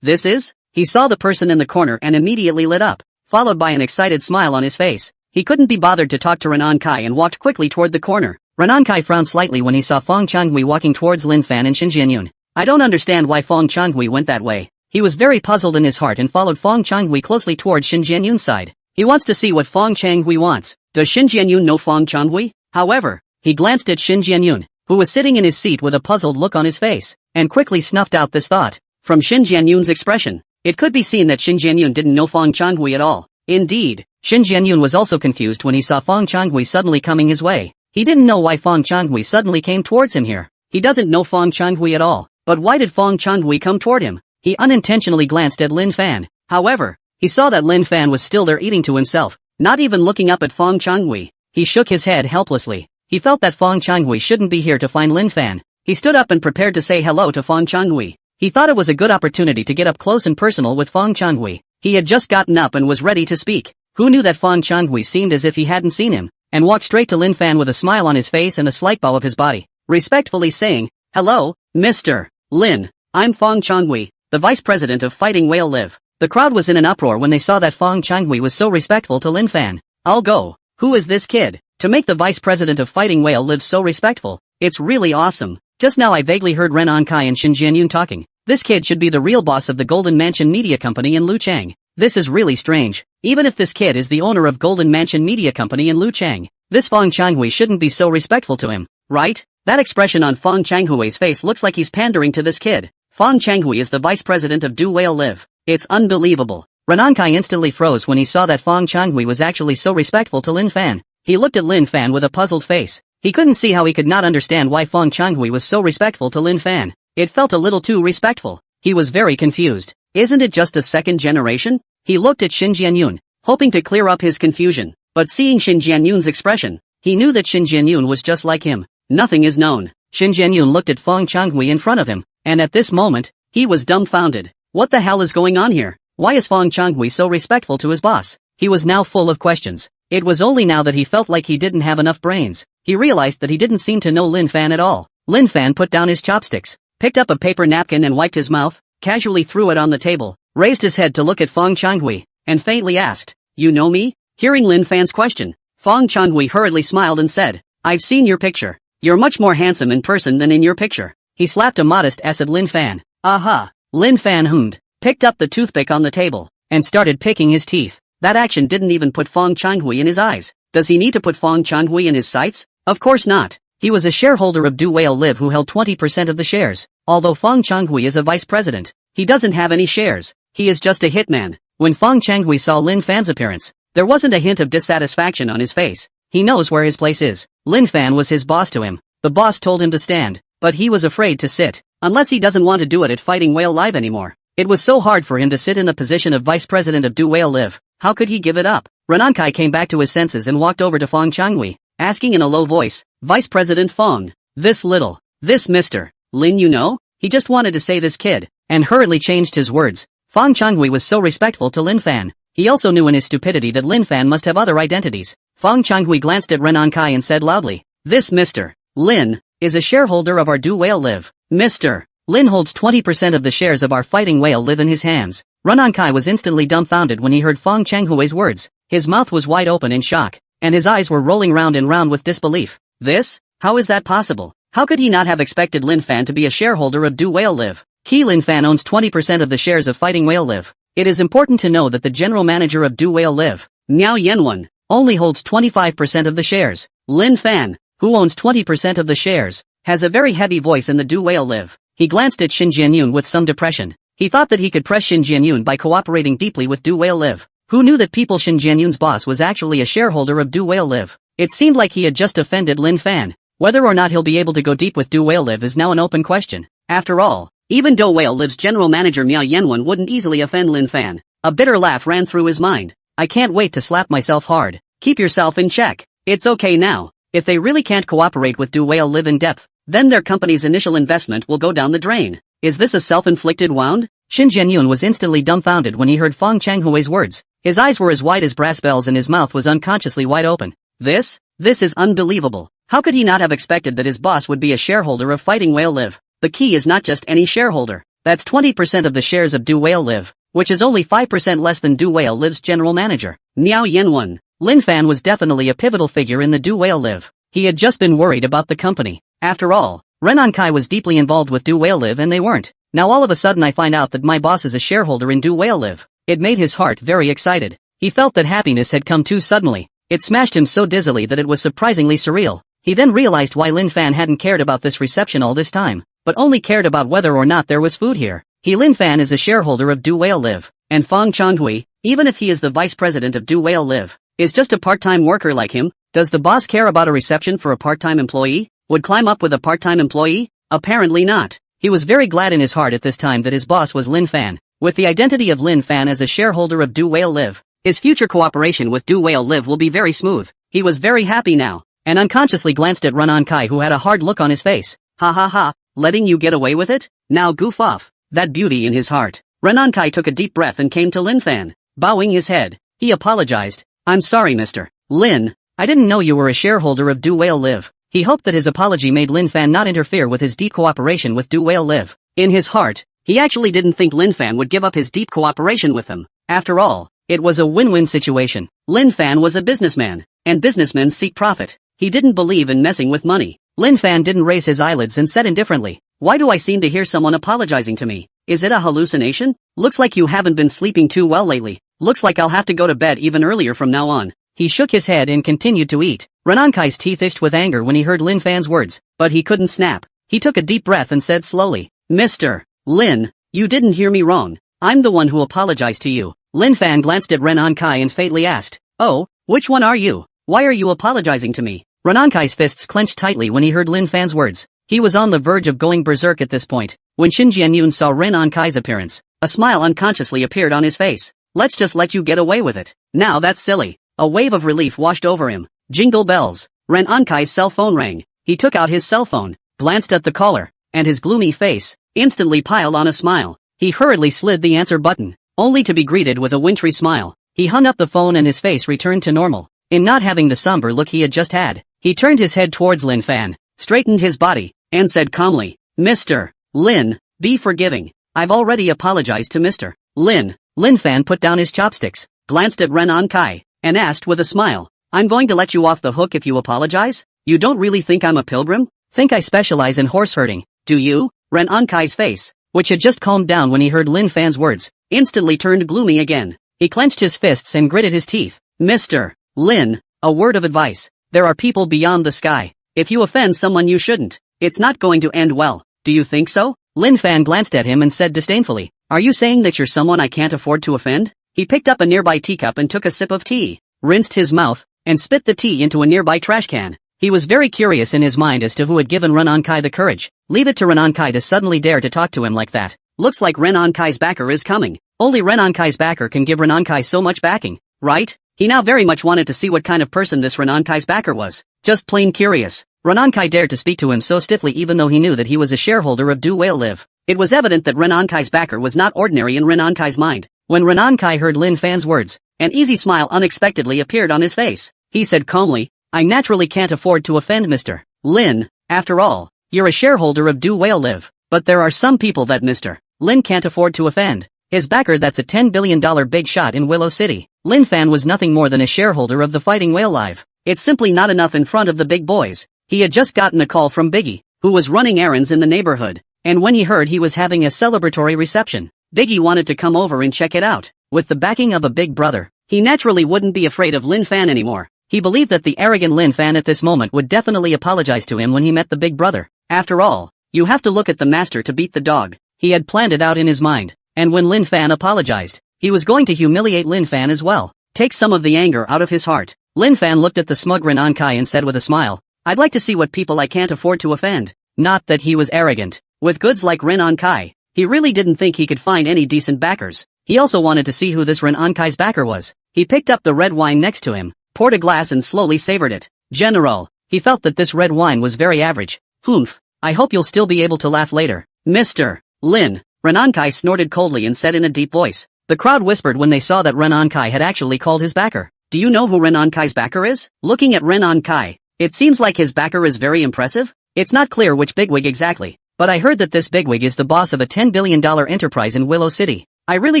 A: This is? He saw the person in the corner and immediately lit up, followed by an excited smile on his face. He couldn't be bothered to talk to Renan Kai and walked quickly toward the corner. Renan Kai frowned slightly when he saw Fong Changhui walking towards Lin Fan and Xin Jianyun. I don't understand why Fong Changhui went that way. He was very puzzled in his heart and followed Fong Changhui closely towards Xin Jianyun's side. He wants to see what Fong Changhui wants. Does Xin Jianyun know Fong Changhui? However, he glanced at Xin Jianyun, who was sitting in his seat with a puzzled look on his face, and quickly snuffed out this thought. From Xin Jianyun's expression, it could be seen that Xin Jianyun didn't know Fong Changhui at all. Indeed, Xin Jianyun was also confused when he saw Fong Changhui suddenly coming his way. He didn't know why Fong Changhui suddenly came towards him here. He doesn't know Fong Changhui at all, but why did Fong Changhui come toward him? He unintentionally glanced at Lin Fan. However, he saw that Lin Fan was still there eating to himself, not even looking up at Fong Changhui. He shook his head helplessly. He felt that Fong Changhui shouldn't be here to find Lin Fan. He stood up and prepared to say hello to Fong Changhui. He thought it was a good opportunity to get up close and personal with Fong Changhui. He had just gotten up and was ready to speak. Who knew that Fong Changhui seemed as if he hadn't seen him, and walked straight to Lin Fan with a smile on his face and a slight bow of his body, respectfully saying, "Hello, Mr. Lin. I'm Fong Changhui, the vice president of Fighting Whale Live." The crowd was in an uproar when they saw that Fong Changhui was so respectful to Lin Fan. "I'll go. Who is this kid? To make the vice president of Fighting Whale Live so respectful, it's really awesome. Just now I vaguely heard Renan Kai and Xin Jianyun talking. This kid should be the real boss of the Golden Mansion Media Company in Luchang. This is really strange. Even if this kid is the owner of Golden Mansion Media Company in Luchang, this Fong Changhui shouldn't be so respectful to him, right? That expression on Fong Changhui's face looks like he's pandering to this kid. Fong Changhui is the vice president of Do Whale Live. It's unbelievable." Renan Kai instantly froze when he saw that Fong Changhui was actually so respectful to Lin Fan. He looked at Lin Fan with a puzzled face. He couldn't see how he could not understand why Fong Changhui was so respectful to Lin Fan. It felt a little too respectful. He was very confused. Isn't it just a second generation? He looked at Xin Jianyun, hoping to clear up his confusion, but seeing Xin Jianyun's expression, he knew that Xin Jianyun was just like him. Nothing is known. Xin Jianyun looked at Fong Changhui in front of him, and at this moment, he was dumbfounded. What the hell is going on here? Why is Fong Changhui so respectful to his boss? He was now full of questions. It was only now that he felt like he didn't have enough brains. He realized that he didn't seem to know Lin Fan at all. Lin Fan put down his chopsticks, picked up a paper napkin and wiped his mouth, casually threw it on the table, raised his head to look at Fong Changhui, and faintly asked, "You know me?" Hearing Lin Fan's question, Fong Changhui hurriedly smiled and said, "I've seen your picture. You're much more handsome in person than in your picture." He slapped a modest ass at Lin Fan. "Aha!" Lin Fan hummed, picked up the toothpick on the table, and started picking his teeth. That action didn't even put Fong Changhui in his eyes. Does he need to put Fong Changhui in his sights? Of course not. He was a shareholder of Do Whale Live who held 20% of the shares. Although Fong Changhui is a vice president, he doesn't have any shares. He is just a hitman. When Fong Changhui saw Lin Fan's appearance, there wasn't a hint of dissatisfaction on his face. He knows where his place is. Lin Fan was his boss to him. The boss told him to stand, but he was afraid to sit, unless he doesn't want to do it at Fighting Whale Live anymore. It was so hard for him to sit in the position of vice president of Do Whale Live. How could he give it up? Renan Kai came back to his senses and walked over to Fong Changhui, asking in a low voice, "Vice President Fong, this Mr. Lin you know?" He just wanted to say this kid, and hurriedly changed his words. Fong Changhui was so respectful to Lin Fan. He also knew in his stupidity that Lin Fan must have other identities. Fong Changhui glanced at Renan Kai and said loudly, "This Mr. Lin is a shareholder of our Do Whale Live. Mr. Lin holds 20% of the shares of our Fighting Whale Live in his hands." Renan Kai was instantly dumbfounded when he heard Fong Changhui's words. His mouth was wide open in shock, and his eyes were rolling round and round with disbelief. This? How is that possible? How could he not have expected Lin Fan to be a shareholder of Do Whale Live? Lin Fan owns 20% of the shares of Fighting Whale Live. It is important to know that the general manager of Do Whale Live, Miao Yanwen, only holds 25% of the shares. Lin Fan, who owns 20% of the shares, has a very heavy voice in the Do Whale Live. He glanced at Xin Jianyun with some depression. He thought that he could press Xin Jianyun by cooperating deeply with Do Whale Live. Who knew that People Xin Jianyun's boss was actually a shareholder of Do Whale Live? It seemed like he had just offended Lin Fan. Whether or not he'll be able to go deep with Do Whale Live is now an open question. After all, even Do Whale Live's general manager Miao Yanwen wouldn't easily offend Lin Fan. A bitter laugh ran through his mind. "I can't wait to slap myself hard. Keep yourself in check. It's okay now. If they really can't cooperate with Do Whale Live in depth, then their company's initial investment will go down the drain. Is this a self-inflicted wound?" Xin Jianyun was instantly dumbfounded when he heard Fong Changhui's words. His eyes were as wide as brass bells and his mouth was unconsciously wide open. This is unbelievable. How could he not have expected that his boss would be a shareholder of Fighting Whale Live? The key is not just any shareholder. That's 20% of the shares of Do Whale Live, which is only 5% less than Do Whale Live's general manager, Miao Yanwen. Lin Fan was definitely a pivotal figure in the Do Whale Live. He had just been worried about the company. After all, Renan Kai was deeply involved with Do Whale Live and they weren't. Now all of a sudden I find out that my boss is a shareholder in Do Whale Live. It made his heart very excited. He felt that happiness had come too suddenly. It smashed him so dizzily that it was surprisingly surreal. He then realized why Lin Fan hadn't cared about this reception all this time, but only cared about whether or not there was food here. Lin Fan is a shareholder of Do Whale Live, and Fong Chonghui, even if he is the vice president of Do Whale Live, is just a part-time worker like him. Does the boss care about a reception for a part-time employee? Would climb up with a part-time employee? Apparently not. He was very glad in his heart at this time that his boss was Lin Fan. With the identity of Lin Fan as a shareholder of Do Whale Live, his future cooperation with Do Whale Live will be very smooth. He was very happy now, and unconsciously glanced at Renan Kai, who had a hard look on his face. Ha ha ha, letting you get away with it? Now goof off. That beauty in his heart. Renan Kai took a deep breath and came to Lin Fan. Bowing his head, he apologized. I'm sorry, Mr. Lin. I didn't know you were a shareholder of Do Whale Live. He hoped that his apology made Lin Fan not interfere with his deep cooperation with Do Whale Live. In his heart, he actually didn't think Lin Fan would give up his deep cooperation with him. After all, it was a win-win situation. Lin Fan was a businessman, and businessmen seek profit. He didn't believe in messing with money. Lin Fan didn't raise his eyelids and said indifferently, "Why do I seem to hear someone apologizing to me? Is it a hallucination? Looks like you haven't been sleeping too well lately. Looks like I'll have to go to bed even earlier from now on." He shook his head and continued to eat. Renan Kai's teeth itched with anger when he heard Lin Fan's words, but he couldn't snap. He took a deep breath and said slowly, "Mr. Lin, you didn't hear me wrong. I'm the one who apologized to you." Lin Fan glanced at Renan Kai and faintly asked, "Oh, which one are you? Why are you apologizing to me?" Renan Kai's fists clenched tightly when he heard Lin Fan's words. He was on the verge of going berserk at this point. When Shin Jianyun saw Renan Kai's appearance, a smile unconsciously appeared on his face. "Let's just let you get away with it. Now that's silly." A wave of relief washed over him. Jingle bells. Renan Kai's cell phone rang. He took out his cell phone, glanced at the caller, and his gloomy face instantly piled on a smile. He hurriedly slid the answer button, only to be greeted with a wintry smile. He hung up the phone and his face returned to normal. In not having the somber look he had just had, he turned his head towards Lin Fan, straightened his body, and said calmly, "Mr. Lin, be forgiving. I've already apologized to Mr. Lin." Lin Fan put down his chopsticks, glanced at Renan Kai, and asked with a smile, "I'm going to let you off the hook if you apologize? You don't really think I'm a pilgrim? Think I specialize in horse herding, do you?" Renan Kai's face, which had just calmed down when he heard Lin Fan's words, instantly turned gloomy again. He clenched his fists and gritted his teeth. "Mr. Lin, a word of advice. There are people beyond the sky. If you offend someone you shouldn't, it's not going to end well. Do you think so?" Lin Fan glanced at him and said disdainfully, "Are you saying that you're someone I can't afford to offend?" He picked up a nearby teacup and took a sip of tea, rinsed his mouth, and spit the tea into a nearby trash can. He was very curious in his mind as to who had given Renan Kai the courage. Leave it to Renan Kai to suddenly dare to talk to him like that. Looks like Renan Kai's backer is coming. Only Renan Kai's backer can give Renan Kai so much backing, right? He now very much wanted to see what kind of person this Renan Kai's backer was. Just plain curious. Renan Kai dared to speak to him so stiffly even though he knew that he was a shareholder of Do Whale Live. It was evident that Renan Kai's backer was not ordinary in Renan Kai's mind. When Renan Kai heard Lin Fan's words, an easy smile unexpectedly appeared on his face. He said calmly, "I naturally can't afford to offend Mr. Lin. After all, you're a shareholder of Do Whale Live. But there are some people that Mr. Lin can't afford to offend. His backer, that's a $10 billion big shot in Willow City. Lin Fan was nothing more than a shareholder of the Fighting Whale Live. It's simply not enough in front of the big boys." He had just gotten a call from Biggie, who was running errands in the neighborhood, and when he heard he was having a celebratory reception, Biggie wanted to come over and check it out. With the backing of a big brother, he naturally wouldn't be afraid of Lin Fan anymore. He believed that the arrogant Lin Fan at this moment would definitely apologize to him when he met the big brother. After all, you have to look at the master to beat the dog. He had planned it out in his mind, and when Lin Fan apologized, he was going to humiliate Lin Fan as well. Take some of the anger out of his heart. Lin Fan looked at the smug Renan Kai and said with a smile, "I'd like to see what people I can't afford to offend." Not that he was arrogant. With goods like Renan Kai, he really didn't think he could find any decent backers. He also wanted to see who this Renan Kai's backer was. He picked up the red wine next to him, poured a glass and slowly savored it. General, he felt that this red wine was very average. "Humph, I hope you'll still be able to laugh later. Mr. Lin." Renan Kai snorted coldly and said in a deep voice. The crowd whispered when they saw that Renan Kai had actually called his backer. "Do you know who Renan Kai's backer is?" Looking at Renan Kai, it seems like his backer is very impressive. It's not clear which bigwig exactly, but I heard that this bigwig is the boss of a $10 billion enterprise in Willow City. I really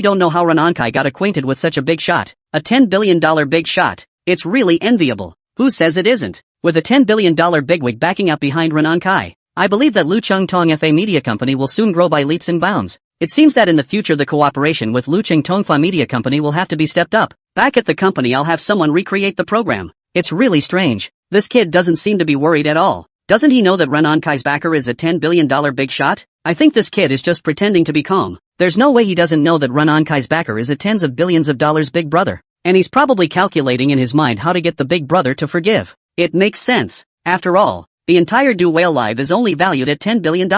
A: don't know how Renan Kai got acquainted with such a big shot. A $10 billion big shot. It's really enviable. Who says it isn't? With a $10 billion bigwig backing up behind Renan Kai, I believe that Lu Cheng Tong FA Media Company will soon grow by leaps and bounds. It seems that in the future the cooperation with Lu Cheng Tong Fa Media Company will have to be stepped up. Back at the company I'll have someone recreate the program. It's really strange. This kid doesn't seem to be worried at all. Doesn't he know that Renan Kai's backer is a $10 billion big shot? I think this kid is just pretending to be calm. There's no way he doesn't know that Renan Kai's backer is a tens of billions of dollars big brother. And he's probably calculating in his mind how to get the big brother to forgive. It makes sense. After all, the entire Do Whale Live is only valued at $10 billion.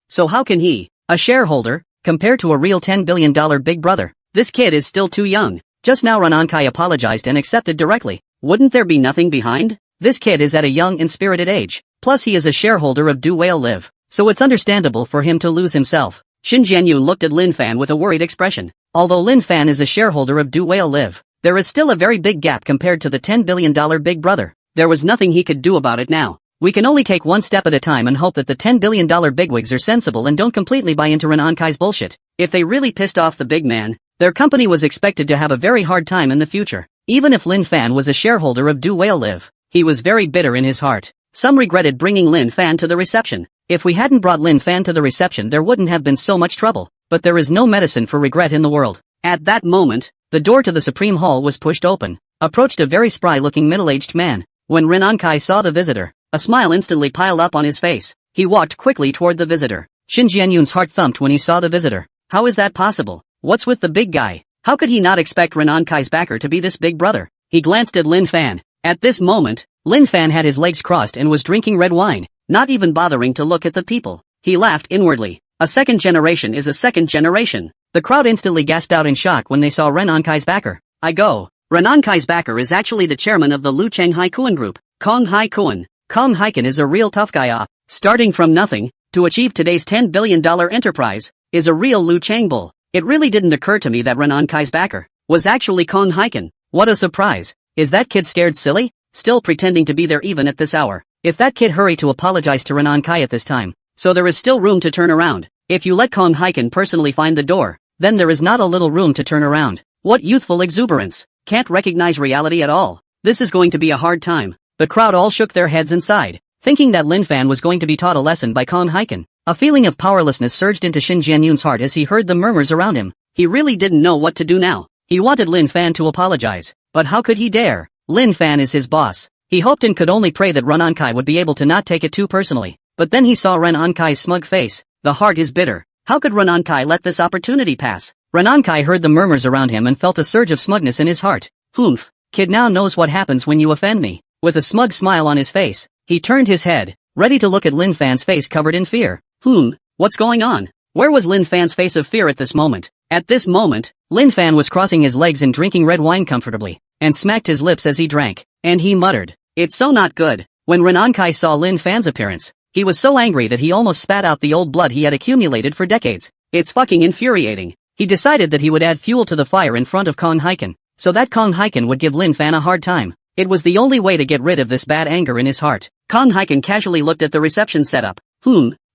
A: So how can he, a shareholder, compare to a real $10 billion big brother? This kid is still too young. Just now Renan Kai apologized and accepted directly. Wouldn't there be nothing behind? This kid is at a young and spirited age. Plus he is a shareholder of Do Whale Live. So it's understandable for him to lose himself. Shin Jianyun looked at Lin Fan with a worried expression. Although Lin Fan is a shareholder of Do Whale Live, there is still a very big gap compared to the $10 billion big brother. There was nothing he could do about it now. We can only take one step at a time and hope that the $10 billion bigwigs are sensible and don't completely buy into Renan Kai's bullshit. If they really pissed off the big man, their company was expected to have a very hard time in the future. Even if Lin Fan was a shareholder of Do Whale Live, he was very bitter in his heart. Some regretted bringing Lin Fan to the reception. If we hadn't brought Lin Fan to the reception there wouldn't have been so much trouble. But there is no medicine for regret in the world. At that moment, the door to the Supreme Hall was pushed open. Approached a very spry-looking middle-aged man. When Renan Kai saw the visitor, a smile instantly piled up on his face. He walked quickly toward the visitor. Shin Jianyun's heart thumped when he saw the visitor. How is that possible? What's with the big guy? How could he not expect Renan Kai's backer to be this big brother? He glanced at Lin Fan. At this moment, Lin Fan had his legs crossed and was drinking red wine, not even bothering to look at the people. He laughed inwardly. A second generation is a second generation. The crowd instantly gasped out in shock when they saw Renan Kai's backer. Renan Kai's backer is actually the chairman of the Lu Cheng Hai Kuan Group, Kong Hai Kuan. Kong Haiken is a real tough guy. Starting from nothing, to achieve today's $10 billion enterprise, is a real Lu Cheng bull. It really didn't occur to me that Renan Kai's backer was actually Kong Haiken. What a surprise. Is that kid scared silly? Still pretending to be there even at this hour. If that kid hurried to apologize to Renan Kai at this time, so there is still room to turn around. If you let Kong Haiken personally find the door, then there is not a little room to turn around. What youthful exuberance. Can't recognize reality at all. This is going to be a hard time. The crowd all shook their heads and sighed, thinking that Lin Fan was going to be taught a lesson by Kong Haiken. A feeling of powerlessness surged into Shin Jianyun's heart as he heard the murmurs around him. He really didn't know what to do now. He wanted Lin Fan to apologize, but how could he dare? Lin Fan is his boss. He hoped and could only pray that Renan Kai would be able to not take it too personally. But then he saw Renan Kai's smug face. The heart is bitter. How could Renan Kai let this opportunity pass? Renan Kai heard the murmurs around him and felt a surge of smugness in his heart. Humph, kid now knows what happens when you offend me. With a smug smile on his face, he turned his head, ready to look at Lin Fan's face covered in fear. What's going on? Where was Lin Fan's face of fear at this moment? At this moment, Lin Fan was crossing his legs and drinking red wine comfortably, and smacked his lips as he drank, and he muttered, "It's so not good." When Renan Kai saw Lin Fan's appearance, he was so angry that he almost spat out the old blood he had accumulated for decades. It's fucking infuriating. He decided that he would add fuel to the fire in front of Kong Haiken, so that Kong Haiken would give Lin Fan a hard time. It was the only way to get rid of this bad anger in his heart. Kong Haiken casually looked at the reception setup.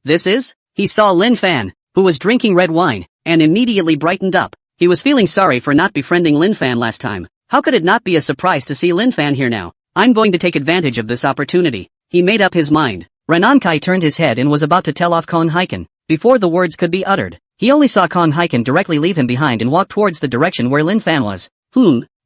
A: This is? He saw Lin Fan, who was drinking red wine, and immediately brightened up. He was feeling sorry for not befriending Lin Fan last time. How could it not be a surprise to see Lin Fan here now? I'm going to take advantage of this opportunity. He made up his mind. Renan Kai turned his head and was about to tell off Kong Haiken. Before the words could be uttered, he only saw Kong Haiken directly leave him behind and walk towards the direction where Lin Fan was.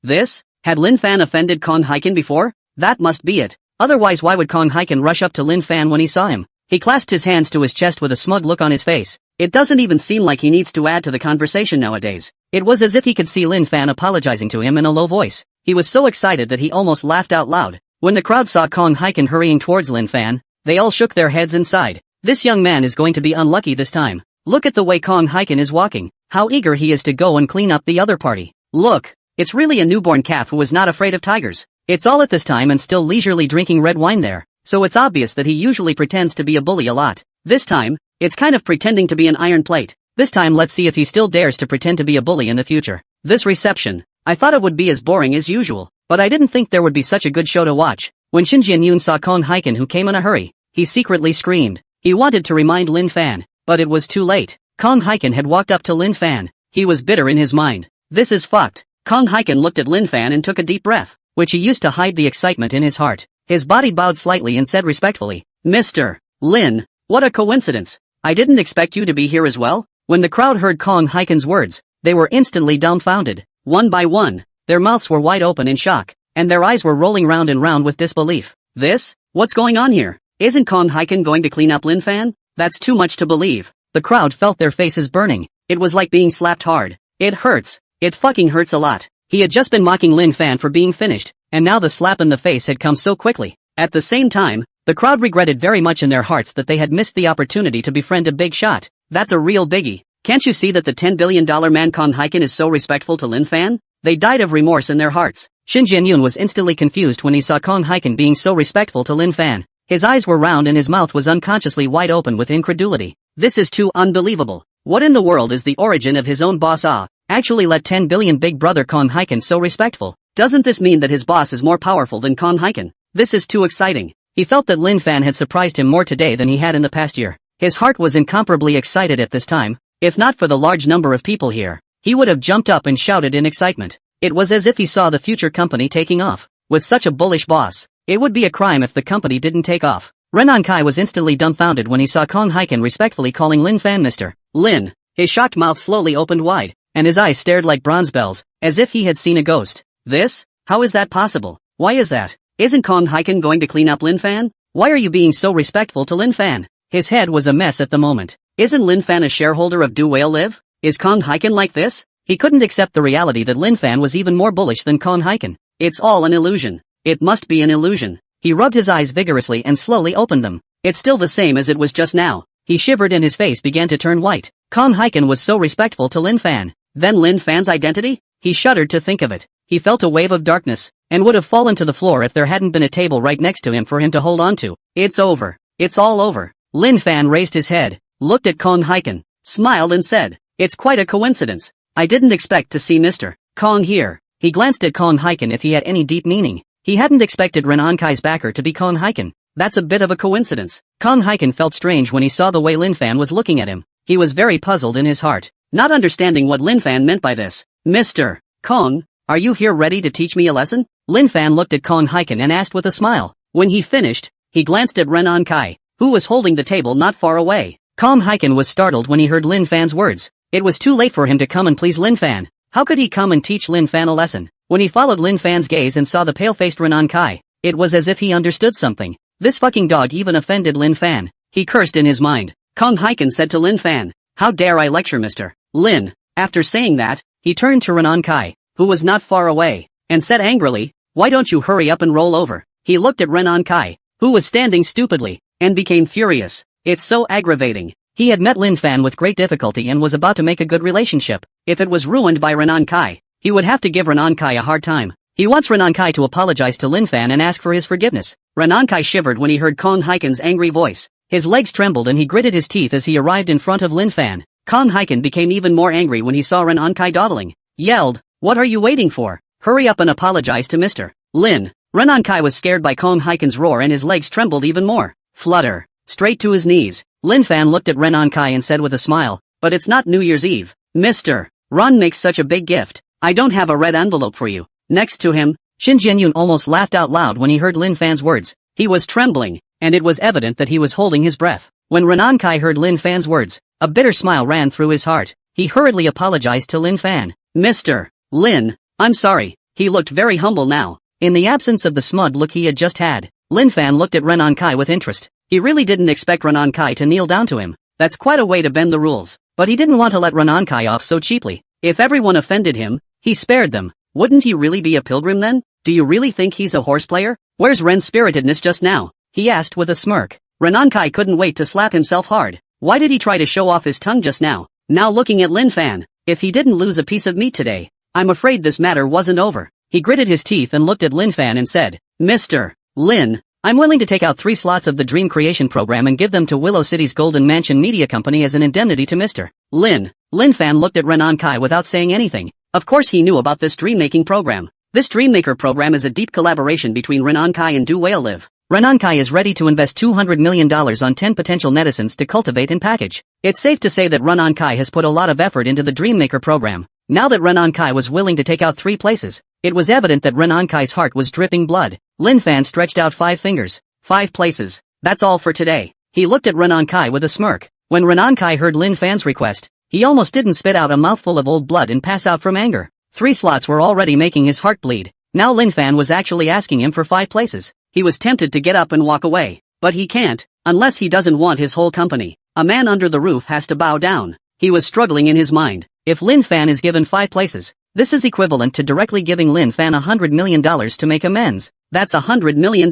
A: This? Had Lin Fan offended Kong Haiken before? That must be it. Otherwise why would Kong Haiken rush up to Lin Fan when he saw him? He clasped his hands to his chest with a smug look on his face. It doesn't even seem like he needs to add to the conversation nowadays. It was as if he could see Lin Fan apologizing to him in a low voice. He was so excited that he almost laughed out loud. When the crowd saw Kong Haiken hurrying towards Lin Fan, they all shook their heads and sighed. This young man is going to be unlucky this time. Look at the way Kong Haiken is walking. How eager he is to go and clean up the other party. Look. It's really a newborn calf who is not afraid of tigers. It's all at this time and still leisurely drinking red wine there. So it's obvious that he usually pretends to be a bully a lot. This time, it's kind of pretending to be an iron plate. This time let's see if he still dares to pretend to be a bully in the future. This reception. I thought it would be as boring as usual, but I didn't think there would be such a good show to watch. When Shin Jianyun saw Kong Haiken who came in a hurry, he secretly screamed. He wanted to remind Lin Fan, but it was too late. Kong Haiken had walked up to Lin Fan. He was bitter in his mind. This is fucked. Kong Haiken looked at Lin Fan and took a deep breath. which he used to hide the excitement in his heart. His body bowed slightly and said respectfully, Mr. Lin, what a coincidence. I didn't expect you to be here as well. When the crowd heard Kong Hiken's words, they were instantly dumbfounded. One by one, their mouths were wide open in shock, and their eyes were rolling round and round with disbelief. This? What's going on here? Isn't Kong Hiken going to clean up Lin Fan? That's too much to believe. The crowd felt their faces burning. It was like being slapped hard. It hurts. It fucking hurts a lot. He had just been mocking Lin Fan for being finished, and now the slap in the face had come so quickly. At the same time, the crowd regretted very much in their hearts that they had missed the opportunity to befriend a big shot. That's a real biggie. Can't you see that the $10 billion man Kong Hiken is so respectful to Lin Fan? They died of remorse in their hearts. Shin Jianyun was instantly confused when he saw Kong Hiken being so respectful to Lin Fan. His eyes were round and his mouth was unconsciously wide open with incredulity. This is too unbelievable. What in the world is the origin of his own boss actually let 10 billion big brother Kong Hiken so respectful? Doesn't this mean that his boss is more powerful than Kong Hiken? This is too exciting. He felt that Lin Fan had surprised him more today than he had in the past year. His heart was incomparably excited at this time. If not for the large number of people here, he would have jumped up and shouted in excitement. It was as if he saw the future company taking off. With such a bullish boss, it would be a crime if the company didn't take off. Renan Kai was instantly dumbfounded when he saw Kong Hiken respectfully calling Lin Fan Mr. Lin. His shocked mouth slowly opened wide, and his eyes stared like bronze bells, as if he had seen a ghost. This? How is that possible? Why is that? Isn't Kong Hiken going to clean up Lin Fan? Why are you being so respectful to Lin Fan? His head was a mess at the moment. Isn't Lin Fan a shareholder of Do Whale Live? Is Kong Hiken like this? He couldn't accept the reality that Lin Fan was even more bullish than Kong Hiken. It's all an illusion. It must be an illusion. He rubbed his eyes vigorously and slowly opened them. It's still the same as it was just now. He shivered and his face began to turn white. Kong Hiken was so respectful to Lin Fan. Then Lin Fan's identity? He shuddered to think of it. He felt a wave of darkness, and would have fallen to the floor if there hadn't been a table right next to him for him to hold on to. It's over. It's all over. Lin Fan raised his head, looked at Kong Hiken, smiled and said, It's quite a coincidence. I didn't expect to see Mr. Kong here. He glanced at Kong Hiken if he had any deep meaning. He hadn't expected Renan Kai's backer to be Kong Hiken. That's a bit of a coincidence. Kong Hiken felt strange when he saw the way Lin Fan was looking at him. He was very puzzled in his heart, not understanding what Lin Fan meant by this. Mr. Kong, are you here ready to teach me a lesson? Lin Fan looked at Kong Hiken and asked with a smile. When he finished, he glanced at Renan Kai, who was holding the table not far away. Kong Hiken was startled when he heard Lin Fan's words. It was too late for him to come and please Lin Fan. How could he come and teach Lin Fan a lesson? When he followed Lin Fan's gaze and saw the pale-faced Renan Kai, it was as if he understood something. This fucking dog even offended Lin Fan. He cursed in his mind. Kong Hiken said to Lin Fan, How dare I lecture Mr. Lin? After saying that, he turned to Renan Kai, who was not far away, and said angrily, Why don't you hurry up and roll over? He looked at Renan Kai, who was standing stupidly, and became furious. It's so aggravating. He had met Lin Fan with great difficulty and was about to make a good relationship. If it was ruined by Renan Kai, he would have to give Renan Kai a hard time. He wants Renan Kai to apologize to Lin Fan and ask for his forgiveness. Renan Kai shivered when he heard Kong Hiken's angry voice. His legs trembled and he gritted his teeth as he arrived in front of Lin Fan. Kong Hiken became even more angry when he saw Renan Kai dawdling. Yelled, What are you waiting for? Hurry up and apologize to Mr. Lin. Renan Kai was scared by Kong Hiken's roar and his legs trembled even more. Flutter. Straight to his knees. Lin Fan looked at Renan Kai and said with a smile, But it's not New Year's Eve. Mr. Ron makes such a big gift. I don't have a red envelope for you. Next to him, Shin Jianyun almost laughed out loud when he heard Lin Fan's words. He was trembling, and it was evident that he was holding his breath. When Renan Kai heard Lin Fan's words, a bitter smile ran through his heart. He hurriedly apologized to Lin Fan. Mr. Lin, I'm sorry. He looked very humble now. In the absence of the smug look he had just had, Lin Fan looked at Renan Kai with interest. He really didn't expect Renan Kai to kneel down to him. That's quite a way to bend the rules. But he didn't want to let Renan Kai off so cheaply. If everyone offended him, he spared them. Wouldn't he really be a pilgrim then? Do you really think he's a horse player? Where's Ren's spiritedness just now? He asked with a smirk. Renan Kai couldn't wait to slap himself hard. Why did he try to show off his tongue just now? Now looking at Lin Fan, if he didn't lose a piece of meat today, I'm afraid this matter wasn't over. He gritted his teeth and looked at Lin Fan and said, Mr. Lin, I'm willing to take out 3 slots of the Dream Creation program and give them to Willow City's Golden Mansion Media Company as an indemnity to Mr. Lin. Lin Fan looked at Renan Kai without saying anything. Of course he knew about this dream-making program. This Dreammaker program is a deep collaboration between Renan Kai and Do Whale Live. Renan Kai is ready to invest $200 million on 10 potential netizens to cultivate and package. It's safe to say that Renan Kai has put a lot of effort into the Dreammaker program. Now that Renan Kai was willing to take out 3 places, It was evident that Ren Ankai's heart was dripping blood. Lin Fan stretched out 5 fingers. 5 places. That's all for today. He looked at Ren Ankai with a smirk. When Ren Ankai heard Lin Fan's request, he almost didn't spit out a mouthful of old blood and pass out from anger. 3 slots were already making his heart bleed. Now Lin Fan was actually asking him for 5 places. He was tempted to get up and walk away. But he can't, unless he doesn't want his whole company. A man under the roof has to bow down. He was struggling in his mind. If Lin Fan is given 5 places, this is equivalent to directly giving Lin Fan $100 million to make amends. That's $100 million.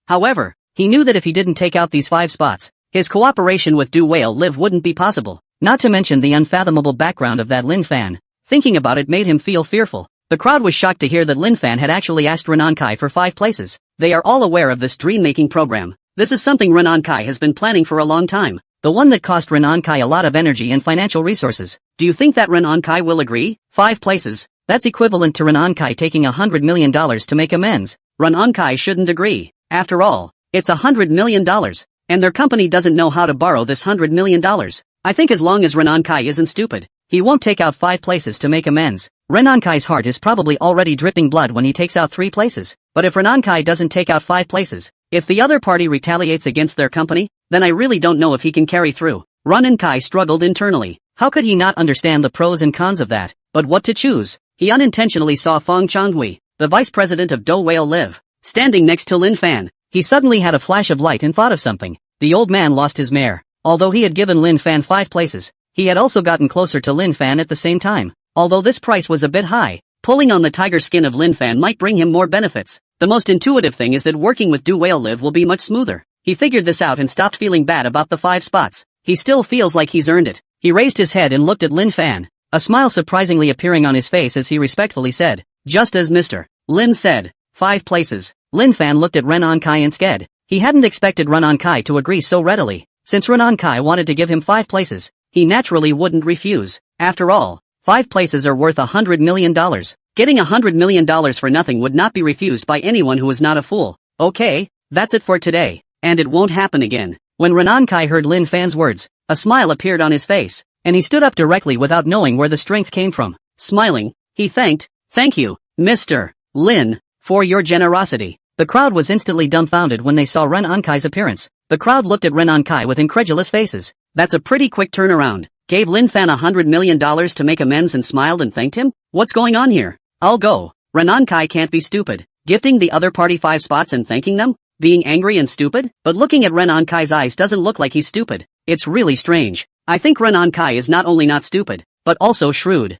A: However, he knew that if he didn't take out these 5 spots, his cooperation with Do Whale Live wouldn't be possible. Not to mention the unfathomable background of that Lin Fan. Thinking about it made him feel fearful. The crowd was shocked to hear that Lin Fan had actually asked Ren Ankai for 5 places. They are all aware of this dream-making program. This is something Ren Ankai has been planning for a long time. The one that cost Ren Ankai a lot of energy and financial resources. Do you think that Ren Ankai will agree? 5 places. That's equivalent to Ren Ankai taking $100 million to make amends. Ren Ankai shouldn't agree. After all, it's $100 million. And their company doesn't know how to borrow this $100 million. I think as long as Ren Ankai isn't stupid, he won't take out 5 places to make amends. Ren Ankai's heart is probably already dripping blood when he takes out 3 places. But if Ren Ankai doesn't take out 5 places, if the other party retaliates against their company, then I really don't know if he can carry through. Ren Ankai struggled internally. How could he not understand the pros and cons of that? But what to choose? He unintentionally saw Fong Changhui, the vice president of Do Whale Live, standing next to Lin Fan. He suddenly had a flash of light and thought of something. The old man lost his mare. Although he had given Lin Fan 5 places, he had also gotten closer to Lin Fan at the same time. Although this price was a bit high, pulling on the tiger skin of Lin Fan might bring him more benefits. The most intuitive thing is that working with Do Whale Live will be much smoother. He figured this out and stopped feeling bad about the 5 spots. He still feels like he's earned it. He raised his head and looked at Lin Fan, a smile surprisingly appearing on his face as he respectfully said, "Just as Mr. Lin said, 5 places." Lin Fan looked at Ren Ankai instead. He hadn't expected Ren Ankai to agree so readily. Since Ren Ankai wanted to give him 5 places, he naturally wouldn't refuse. After all, 5 places are worth $100 million. Getting $100 million for nothing would not be refused by anyone who is not a fool. Okay, that's it for today. And it won't happen again. When Ren Ankai heard Lin Fan's words, a smile appeared on his face, and he stood up directly without knowing where the strength came from. Smiling, he thanked, "Thank you, Mr. Lin, for your generosity." The crowd was instantly dumbfounded when they saw Ren Ankai's appearance. The crowd looked at Ren Ankai with incredulous faces. That's a pretty quick turnaround. Gave Lin Fan $100 million to make amends and smiled and thanked him? What's going on here? I'll go. Ren Ankai can't be stupid. Gifting the other party 5 spots and thanking them? Being angry and stupid? But looking at Ren Ankai's eyes doesn't look like he's stupid. It's really strange. I think Ren Ankai is not only not stupid, but also shrewd.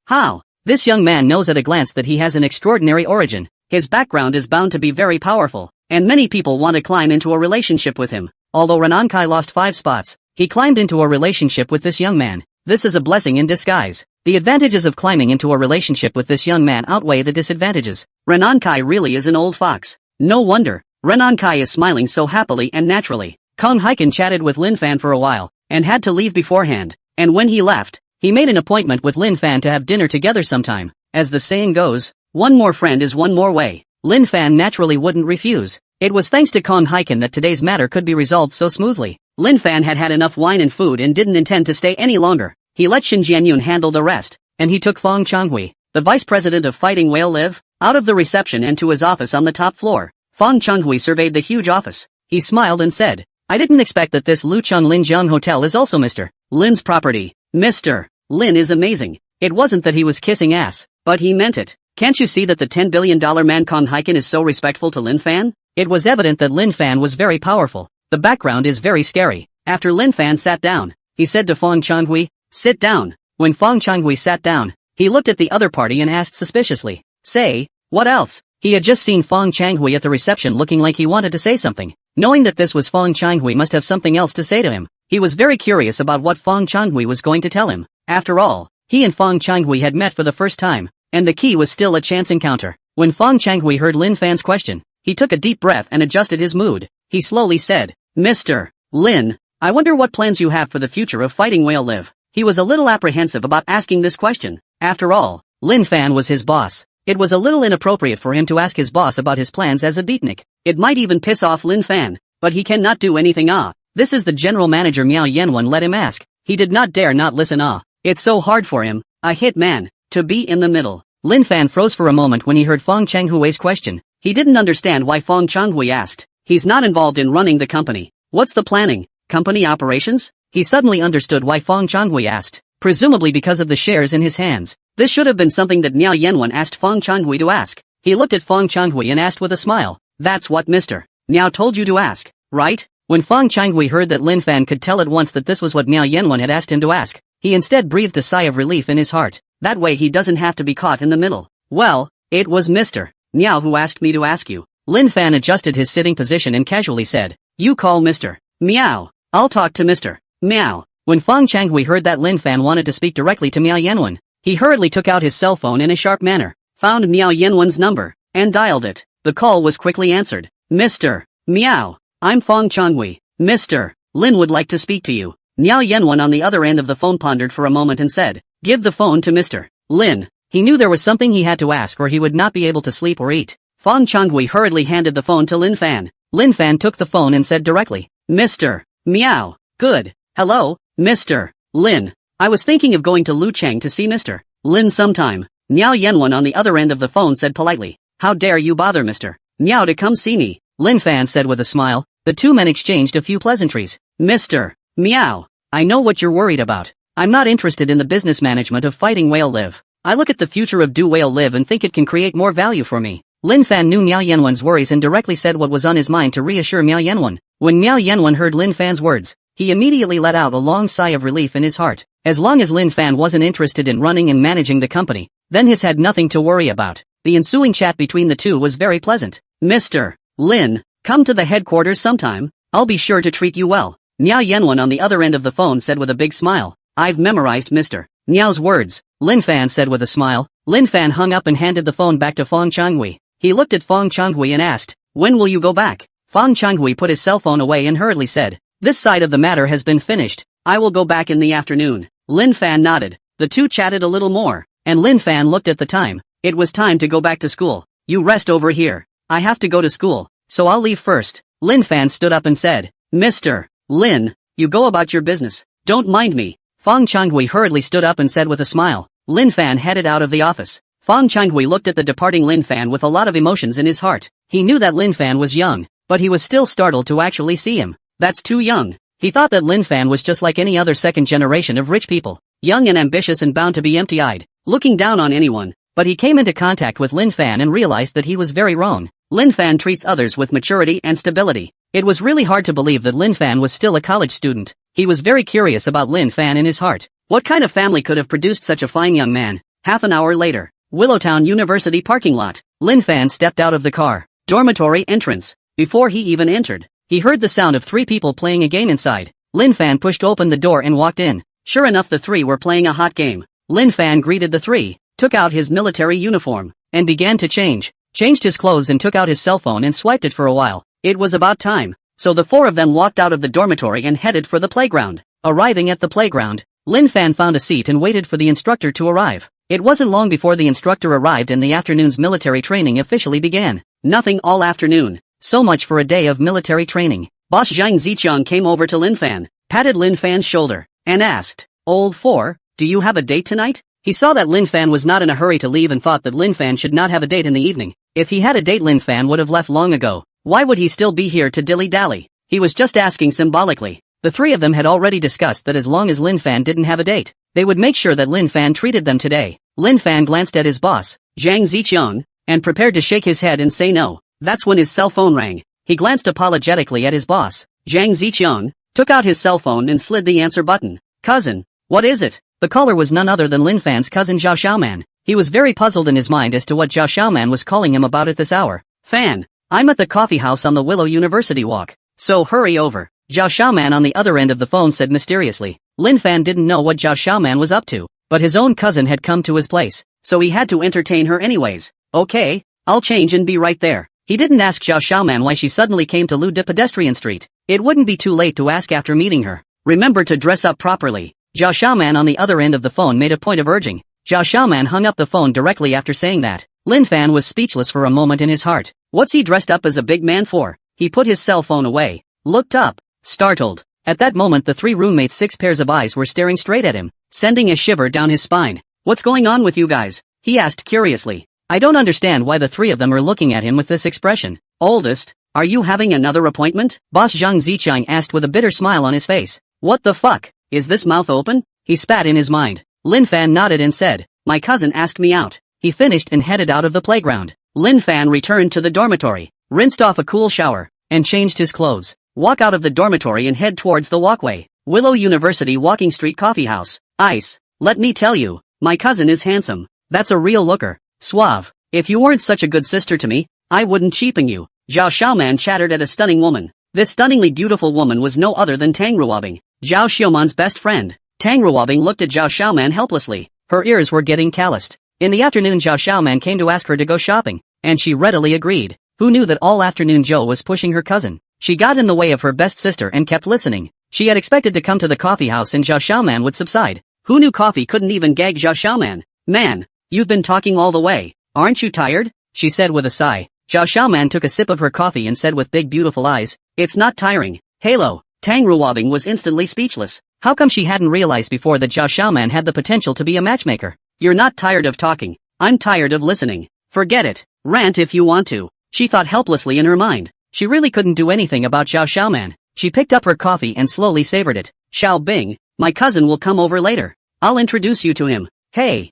A: How? This young man knows at a glance that he has an extraordinary origin. His background is bound to be very powerful, and many people want to climb into a relationship with him. Although Ren Ankai lost 5 spots, he climbed into a relationship with this young man. This is a blessing in disguise. The advantages of climbing into a relationship with this young man outweigh the disadvantages. Ren Ankai really is an old fox. No wonder. Ren Ankai is smiling so happily and naturally. Kong Hiken chatted with Lin Fan for a while, and had to leave beforehand. And when he left, he made an appointment with Lin Fan to have dinner together sometime. As the saying goes, one more friend is one more way. Lin Fan naturally wouldn't refuse. It was thanks to Kong Hiken that today's matter could be resolved so smoothly. Lin Fan had had enough wine and food and didn't intend to stay any longer. He let Shin Jianyun handle the rest, and he took Fong Changhui, the vice president of Fighting Whale Live, out of the reception and to his office on the top floor. Fong Changhui surveyed the huge office. He smiled and said, "I didn't expect that this Lucheng Linjiang Hotel is also Mr. Lin's property. Mr. Lin is amazing." It wasn't that he was kissing ass, but he meant it. Can't you see that the $10 billion man Kong Hiken is so respectful to Lin Fan? It was evident that Lin Fan was very powerful. The background is very scary. After Lin Fan sat down, he said to Fong Changhui, "Sit down." When Fong Changhui sat down, he looked at the other party and asked suspiciously, "Say, what else?" He had just seen Fong Changhui at the reception looking like he wanted to say something. Knowing that this was Fong Changhui must have something else to say to him. He was very curious about what Fong Changhui was going to tell him. After all, he and Fong Changhui had met for the first time, and the key was still a chance encounter. When Fong Changhui heard Lin Fan's question, he took a deep breath and adjusted his mood. He slowly said, "Mr. Lin, I wonder what plans you have for the future of Fighting Whale Live." He was a little apprehensive about asking this question. After all, Lin Fan was his boss. It was a little inappropriate for him to ask his boss about his plans as a beatnik. It might even piss off Lin Fan, but he cannot do anything. This is the general manager Miao Yanwen let him ask. He did not dare not listen. It's so hard for him, a hit man, to be in the middle. Lin Fan froze for a moment when he heard Fong Changhui's question. He didn't understand why Fong Changhui asked. He's not involved in running the company. What's the planning? Company operations? He suddenly understood why Fong Changhui asked. Presumably because of the shares in his hands. This should have been something that Miao Yanwen asked Fong Changhui to ask. He looked at Fong Changhui and asked with a smile. That's what Mr. Miao told you to ask, right? When Fong Changhui heard that Lin Fan could tell at once that this was what Miao Yanwen had asked him to ask, he instead breathed a sigh of relief in his heart. That way he doesn't have to be caught in the middle. Well, it was Mr. Miao who asked me to ask you. Lin Fan adjusted his sitting position and casually said, you call Mr. Miao. I'll talk to Mr. Miao. When Fong Changhui heard that Lin Fan wanted to speak directly to Miao Yanwen, he hurriedly took out his cell phone in a sharp manner, found Miao Yanwen's number, and dialed it. The call was quickly answered. Mr. Miao, I'm Fong Changhui. Mr. Lin would like to speak to you. Miao Yanwen on the other end of the phone pondered for a moment and said, give the phone to Mr. Lin. He knew there was something he had to ask or he would not be able to sleep or eat. Fong Changhui hurriedly handed the phone to Lin Fan. Lin Fan took the phone and said directly, Mr. Miao. Good. Hello, Mr. Lin. I was thinking of going to Lucheng to see Mr. Lin sometime. Miao Yanwen on the other end of the phone said politely, how dare you bother Mr. Miao to come see me? Lin Fan said with a smile. The two men exchanged a few pleasantries. Mr. Miao, I know what you're worried about. I'm not interested in the business management of Fighting Whale Live. I look at the future of Do Whale Live and think it can create more value for me. Lin Fan knew Miao Yanwen's worries and directly said what was on his mind to reassure Miao Yanwen. When Miao Yanwen heard Lin Fan's words, he immediately let out a long sigh of relief in his heart. As long as Lin Fan wasn't interested in running and managing the company, then he had nothing to worry about. The ensuing chat between the two was very pleasant. Mr. Lin, come to the headquarters sometime. I'll be sure to treat you well. Miao Yanwen on the other end of the phone said with a big smile. I've memorized Mr. Miao's words. Lin Fan said with a smile. Lin Fan hung up and handed the phone back to Fong Changhui. He looked at Fong Changhui and asked, when will you go back? Fong Changhui put his cell phone away and hurriedly said, this side of the matter has been finished. I will go back in the afternoon. Lin Fan nodded. The two chatted a little more, and Lin Fan looked at the time. It was time to go back to school. You rest over here. I have to go to school, so I'll leave first. Lin Fan stood up and said, Mr. Lin, you go about your business. Don't mind me. Fong Changhui hurriedly stood up and said with a smile. Lin Fan headed out of the office. Fong Changhui looked at the departing Lin Fan with a lot of emotions in his heart. He knew that Lin Fan was young, but he was still startled to actually see him. That's too young. He thought that Lin Fan was just like any other second generation of rich people, young and ambitious and bound to be empty-eyed, looking down on anyone. But he came into contact with Lin Fan and realized that he was very wrong. Lin Fan treats others with maturity and stability. It was really hard to believe that Lin Fan was still a college student. He was very curious about Lin Fan in his heart. What kind of family could have produced such a fine young man? Half an hour later, Willowtown University parking lot. Lin Fan stepped out of the car. Dormitory entrance. Before he even entered, he heard the sound of three people playing a game inside. Lin Fan pushed open the door and walked in. Sure enough, the three were playing a hot game. Lin Fan greeted the three, took out his military uniform, and began to changed his clothes and took out his cell phone and swiped it for a while. It was about time, so the four of them walked out of the dormitory and headed for the playground. Arriving at the playground, Lin Fan found a seat and waited for the instructor to arrive. It wasn't long before the instructor arrived and the afternoon's military training officially began. Nothing all afternoon. So much for a day of military training. Boss Zhang Ziqiang came over to Lin Fan, patted Lin Fan's shoulder, and asked, Old Four, do you have a date tonight? He saw that Lin Fan was not in a hurry to leave and thought that Lin Fan should not have a date in the evening. If he had a date, Lin Fan would have left long ago. Why would he still be here to dilly-dally? He was just asking symbolically. The three of them had already discussed that as long as Lin Fan didn't have a date, they would make sure that Lin Fan treated them today. Lin Fan glanced at his boss, Zhang Ziqiang, and prepared to shake his head and say no. That's when his cell phone rang. He glanced apologetically at his boss, Zhang Ziqiang, took out his cell phone and slid the answer button. Cousin, what is it? The caller was none other than Lin Fan's cousin Zhao Xiaoman. He was very puzzled in his mind as to what Zhao Xiaoman was calling him about at this hour. Fan, I'm at the coffee house on the Willow University walk, so hurry over. Zhao Xiaoman on the other end of the phone said mysteriously. Lin Fan didn't know what Zhao Xiaoman was up to, but his own cousin had come to his place, so he had to entertain her anyways. Okay, I'll change and be right there. He didn't ask Zhao Xiaoman why she suddenly came to Lu De Pedestrian Street. It wouldn't be too late to ask after meeting her. Remember to dress up properly. Zhao Xiaoman on the other end of the phone made a point of urging. Zhao Xiaoman hung up the phone directly after saying that. Lin Fan was speechless for a moment in his heart. What's he dressed up as a big man for? He put his cell phone away, looked up, startled. At that moment the three roommates' 6 pairs of eyes were staring straight at him, sending a shiver down his spine. What's going on with you guys? He asked curiously. I don't understand why the three of them are looking at him with this expression. Oldest, are you having another appointment? Boss Zhang Zichang asked with a bitter smile on his face. What the fuck? Is this mouth open? He spat in his mind. Lin Fan nodded and said, my cousin asked me out. He finished and headed out of the playground. Lin Fan returned to the dormitory, rinsed off a cool shower, and changed his clothes. Walk out of the dormitory and head towards the walkway. Willow University Walking Street Coffee House. Ice. Let me tell you, my cousin is handsome. That's a real looker. Suave. If you weren't such a good sister to me, I wouldn't cheapen you. Zhao Xiaoman chattered at a stunning woman. This stunningly beautiful woman was no other than Tang Ruobing, Zhao Xiaoman's best friend. Tang Ruobing looked at Zhao Xiaoman helplessly. Her ears were getting calloused. In the afternoon Zhao Xiaoman came to ask her to go shopping, and she readily agreed. Who knew that all afternoon Zhou was pushing her cousin? She got in the way of her best sister and kept listening. She had expected to come to the coffee house and Zhao Xiaoman would subside. Who knew coffee couldn't even gag Zhao Xiaoman? Man, you've been talking all the way. Aren't you tired? She said with a sigh. Zhao Xiaoman took a sip of her coffee and said with big beautiful eyes, it's not tiring. Halo. Tang Ruobing was instantly speechless. How come she hadn't realized before that Zhao Xiaoman had the potential to be a matchmaker? You're not tired of talking. I'm tired of listening. Forget it. Rant if you want to. She thought helplessly in her mind. She really couldn't do anything about Zhao Xiaoman. She picked up her coffee and slowly savored it. Xiao Bing, my cousin will come over later. I'll introduce you to him. Hey,